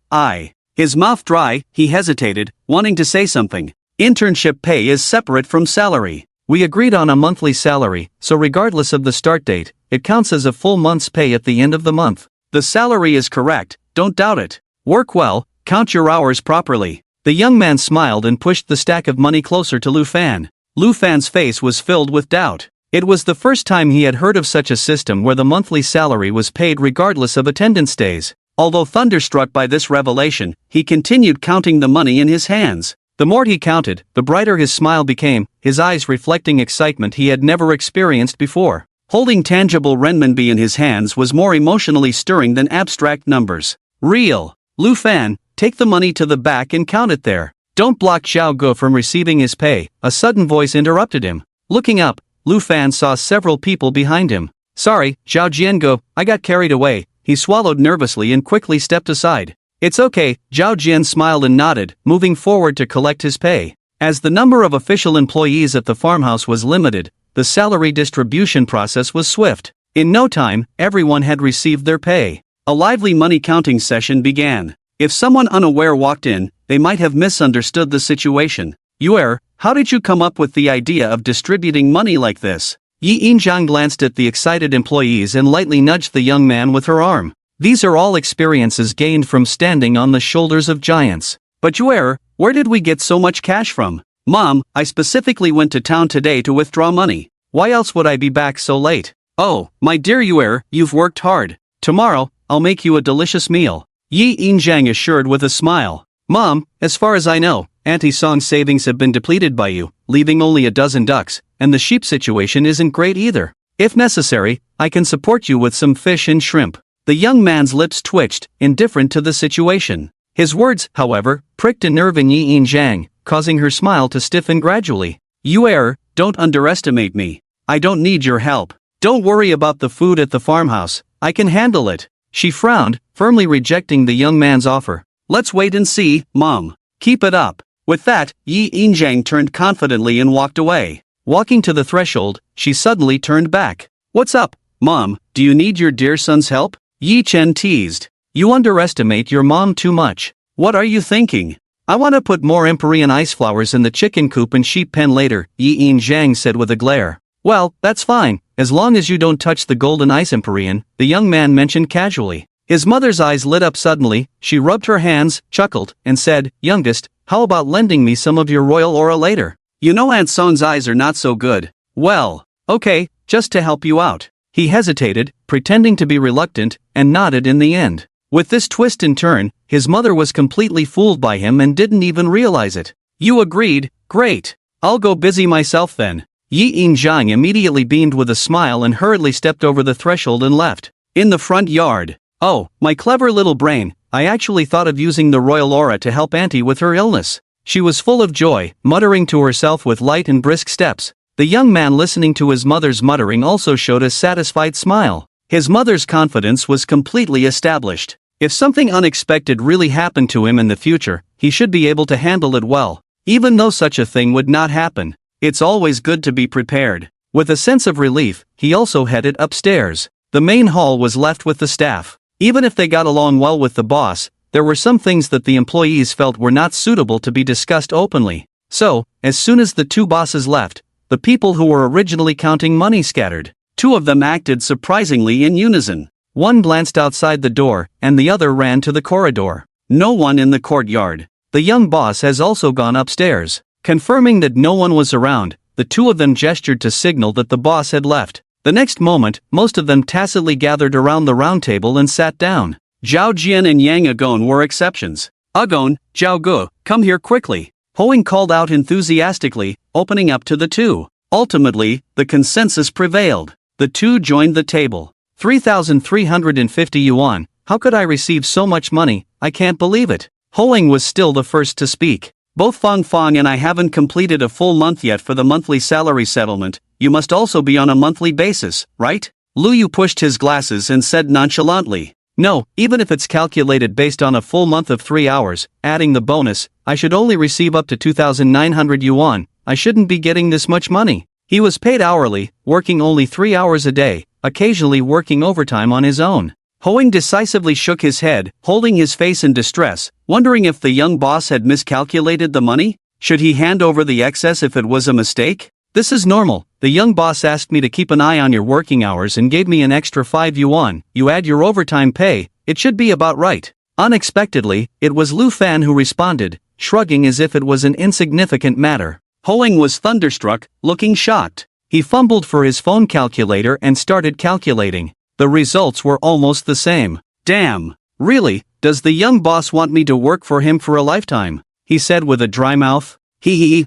His mouth dry, he hesitated, wanting to say something. Internship pay is separate from salary. We agreed on a monthly salary, so regardless of the start date, it counts as a full month's pay at the end of the month. The salary is correct, don't doubt it. Work well, count your hours properly. The young man smiled and pushed the stack of money closer to Lu Fan. Lu Fan's face was filled with doubt. It was the first time he had heard of such a system where the monthly salary was paid regardless of attendance days. Although thunderstruck by this revelation, he continued counting the money in his hands. The more he counted, the brighter his smile became, his eyes reflecting excitement he had never experienced before. Holding tangible renminbi in his hands was more emotionally stirring than abstract numbers. Real. Lu Fan, take the money to the back and count it there. Don't block Xiao Ge from receiving his pay, a sudden voice interrupted him. Looking up, Lu Fan saw several people behind him. Sorry, Zhao Jiango, I got carried away. He swallowed nervously and quickly stepped aside. It's okay, Zhao Jian smiled and nodded, moving forward to collect his pay. As the number of official employees at the farmhouse was limited, the salary distribution process was swift. In no time, everyone had received their pay. A lively money counting session began. If someone unaware walked in, they might have misunderstood the situation. Yuer, how did you come up with the idea of distributing money like this? Yi Injiang glanced at the excited employees and lightly nudged the young man with her arm. These are all experiences gained from standing on the shoulders of giants. But Yuer, where did we get so much cash from? Mom, I specifically went to town today to withdraw money. Why else would I be back so late? Oh, my dear Yuer, you've worked hard. Tomorrow, I'll make you a delicious meal. Yi Injiang assured with a smile. Mom, as far as I know, Auntie Song's savings have been depleted by you, leaving only a dozen ducks, and the sheep situation isn't great either. If necessary, I can support you with some fish and shrimp. The young man's lips twitched, indifferent to the situation. His words, however, pricked a nerve in Yi Injiang, causing her smile to stiffen gradually. Yuer, don't underestimate me. I don't need your help. Don't worry about the food at the farmhouse, I can handle it. She frowned, firmly rejecting the young man's offer. Let's wait and see, Mom. Keep it up. With that, Yi Injiang turned confidently and walked away. Walking to the threshold, she suddenly turned back. What's up, Mom, do you need your dear son's help? Yi Chen teased. You underestimate your mom too much. What are you thinking? I want to put more Empyrean ice flowers in the chicken coop and sheep pen later, Yi Injiang said with a glare. Well, that's fine, as long as you don't touch the golden ice Empyrean, the young man mentioned casually. His mother's eyes lit up suddenly, she rubbed her hands, chuckled, and said, Youngest, how about lending me some of your royal aura later? You know Aunt Song's eyes are not so good. Well, okay, just to help you out. He hesitated, pretending to be reluctant, and nodded in the end. With this twist and turn, his mother was completely fooled by him and didn't even realize it. You agreed, Great. I'll go busy myself then. Yi Yinjiang immediately beamed with a smile and hurriedly stepped over the threshold and left. In the front yard. Oh, my clever little brain, I actually thought of using the royal aura to help Auntie with her illness. She was full of joy, muttering to herself with light and brisk steps. The young man listening to his mother's muttering also showed a satisfied smile. His mother's confidence was completely established. If something unexpected really happened to him in the future, he should be able to handle it well. Even though such a thing would not happen, it's always good to be prepared. With a sense of relief, he also headed upstairs. The main hall was left with the staff. Even if they got along well with the boss, there were some things that the employees felt were not suitable to be discussed openly. So, as soon as the two bosses left, the people who were originally counting money scattered. Two of them acted surprisingly in unison. One glanced outside the door, and the other ran to the corridor. No one in the courtyard. The young boss has also gone upstairs. Confirming that no one was around, the two of them gestured to signal that the boss had left. The next moment, most of them tacitly gathered around the round table and sat down. Zhao Jian and Yang Agon were exceptions. Agon, Zhao Gu, come here quickly. Hoing called out enthusiastically, opening up to the two. Ultimately, the consensus prevailed. The two joined the table. 3,350 yuan, how could I receive so much money? I can't believe it. Hoing was still the first to speak. Both Fang Fang and I haven't completed a full month yet for the monthly salary settlement. You must also be on a monthly basis, right? Lu Yu pushed his glasses and said nonchalantly. No, even if it's calculated based on a full month of 3 hours, adding the bonus, I should only receive up to 2,900 yuan. I shouldn't be getting this much money. He was paid hourly, working only 3 hours a day, occasionally working overtime on his own. Hoing decisively shook his head, holding his face in distress, wondering if the young boss had miscalculated the money. Should he hand over the excess if it was a mistake? This is normal. The young boss asked me to keep an eye on your working hours and gave me an extra 5 yuan. You add your overtime pay, it should be about right. Unexpectedly, it was Lu Fan who responded, shrugging as if it was an insignificant matter. Hoing was thunderstruck, looking shocked. He fumbled for his phone calculator and started calculating. The results were almost the same. Damn. Really, does the young boss want me to work for him for a lifetime? He said with a dry mouth.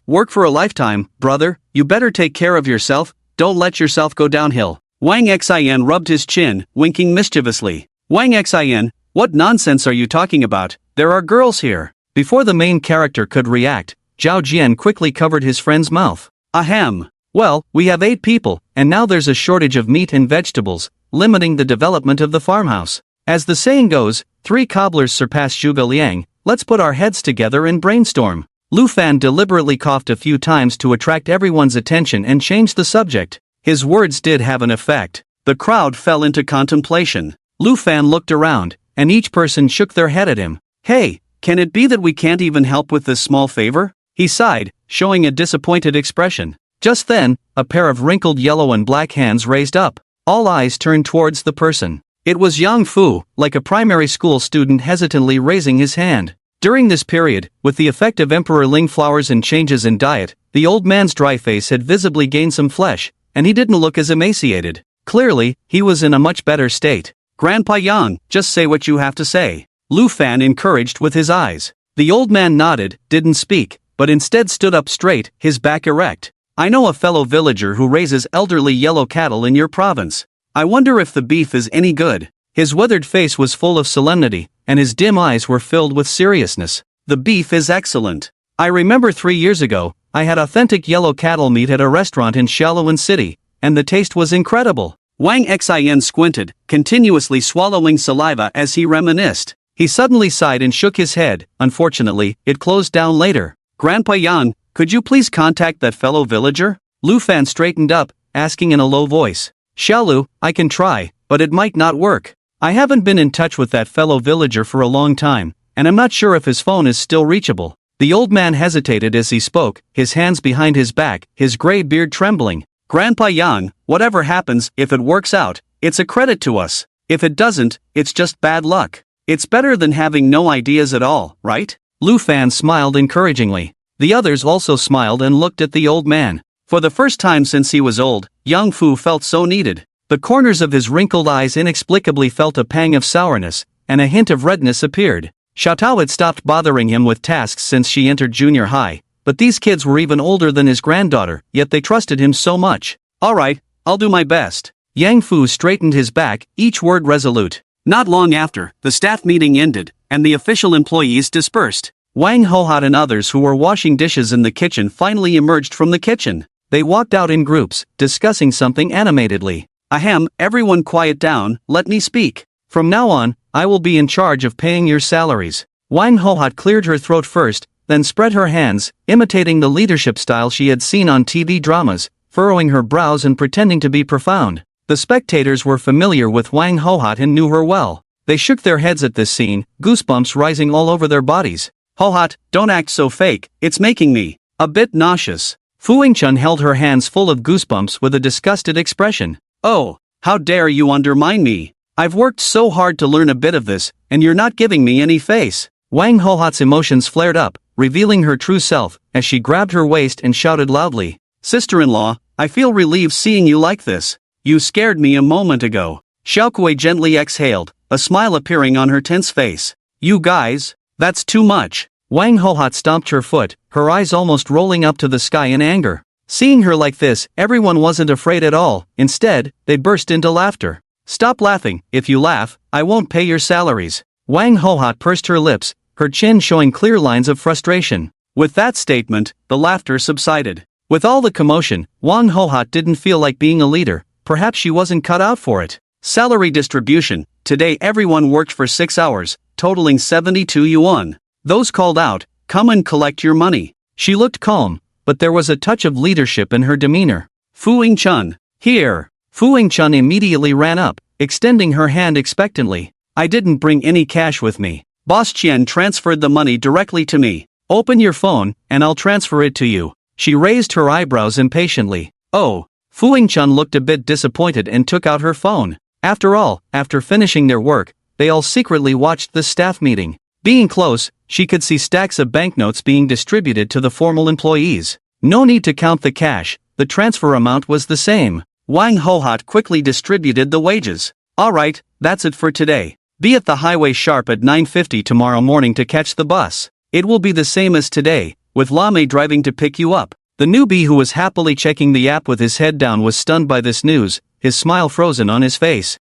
Work for a lifetime, brother, you better take care of yourself, don't let yourself go downhill. Wang Xin rubbed his chin, winking mischievously. Wang Xin, what nonsense are you talking about? There are girls here. Before the main character could react, Zhao Jian quickly covered his friend's mouth. Ahem. Well, we have 8 people, and now there's a shortage of meat and vegetables, limiting the development of the farmhouse. As the saying goes, 3 cobblers surpass Zhuge Liang, let's put our heads together and brainstorm. Lu Fan deliberately coughed a few times to attract everyone's attention and change the subject. His words did have an effect. The crowd fell into contemplation. Lu Fan looked around, and each person shook their head at him. Hey, can it be that we can't even help with this small favor? He sighed, showing a disappointed expression. Just then, a pair of wrinkled yellow and black hands raised up. All eyes turned towards the person. It was Yang Fu, like a primary school student hesitantly raising his hand. During this period, with the effect of Emperor Ling flowers and changes in diet, the old man's dry face had visibly gained some flesh, and he didn't look as emaciated. Clearly, he was in a much better state. Grandpa Yang, just say what you have to say. Lu Fan encouraged with his eyes. The old man nodded, didn't speak, but instead stood up straight, his back erect. I know a fellow villager who raises elderly yellow cattle in your province. I wonder if the beef is any good. His weathered face was full of solemnity, and his dim eyes were filled with seriousness. The beef is excellent. I remember 3 years ago, I had authentic yellow cattle meat at a restaurant in Shaolin City, and the taste was incredible. Wang Xin squinted, continuously swallowing saliva as he reminisced. He suddenly sighed and shook his head. Unfortunately, it closed down later. Grandpa Yang, could you please contact that fellow villager? Lu Fan straightened up, asking in a low voice. Xiaolu, I can try, but it might not work. I haven't been in touch with that fellow villager for a long time, and I'm not sure if his phone is still reachable. The old man hesitated as he spoke, his hands behind his back, his gray beard trembling. Grandpa Yang, whatever happens, if it works out, it's a credit to us. If it doesn't, it's just bad luck. It's better than having no ideas at all, right? Lu Fan smiled encouragingly. The others also smiled and looked at the old man. For the first time since he was old, Yang Fu felt so needed. The corners of his wrinkled eyes inexplicably felt a pang of sourness, and a hint of redness appeared. Xiaotao had stopped bothering him with tasks since she entered junior high, but these kids were even older than his granddaughter, yet they trusted him so much. Alright, I'll do my best. Yang Fu straightened his back, each word resolute. Not long after, the staff meeting ended, and the official employees dispersed. Wang Hohat and others who were washing dishes in the kitchen finally emerged from the kitchen. They walked out in groups, discussing something animatedly. Ahem, everyone quiet down, let me speak. From now on, I will be in charge of paying your salaries. Wang Hohat cleared her throat first, then spread her hands, imitating the leadership style she had seen on TV dramas, furrowing her brows and pretending to be profound. The spectators were familiar with Wang Hohat and knew her well. They shook their heads at this scene, goosebumps rising all over their bodies. Hohat, don't act so fake, it's making me a bit nauseous. Fu Yingchun held her hands full of goosebumps with a disgusted expression. Oh, how dare you undermine me? I've worked so hard to learn a bit of this, and you're not giving me any face. Wang Hohat's emotions flared up, revealing her true self, as she grabbed her waist and shouted loudly. Sister-in-law, I feel relieved seeing you like this. You scared me a moment ago. Xiaokuei gently exhaled, a smile appearing on her tense face. You guys, that's too much. Wang Hohat stomped her foot, her eyes almost rolling up to the sky in anger. Seeing her like this, everyone wasn't afraid at all. Instead, they burst into laughter. Stop laughing. If you laugh, I won't pay your salaries. Wang Hohat pursed her lips, her chin showing clear lines of frustration. With that statement, the laughter subsided. With all the commotion, Wang Hohat didn't feel like being a leader. Perhaps she wasn't cut out for it. Salary distribution. Today everyone worked for 6 hours, totaling 72 yuan. Those called out, come and collect your money. She looked calm, but there was a touch of leadership in her demeanor. Fu Yingchun, here. Fu Yingchun immediately ran up, extending her hand expectantly. I didn't bring any cash with me. Boss Qian transferred the money directly to me. Open your phone, and I'll transfer it to you. She raised her eyebrows impatiently. Oh. Fu Yingchun looked a bit disappointed and took out her phone. After all, after finishing their work, they all secretly watched the staff meeting. Being close, she could see stacks of banknotes being distributed to the formal employees. No need to count the cash, the transfer amount was the same. Wang Hohat quickly distributed the wages. Alright, that's it for today. Be at the highway sharp at 9:50 tomorrow morning to catch the bus. It will be the same as today, with Lame driving to pick you up. The newbie who was happily checking the app with his head down was stunned by this news, his smile frozen on his face.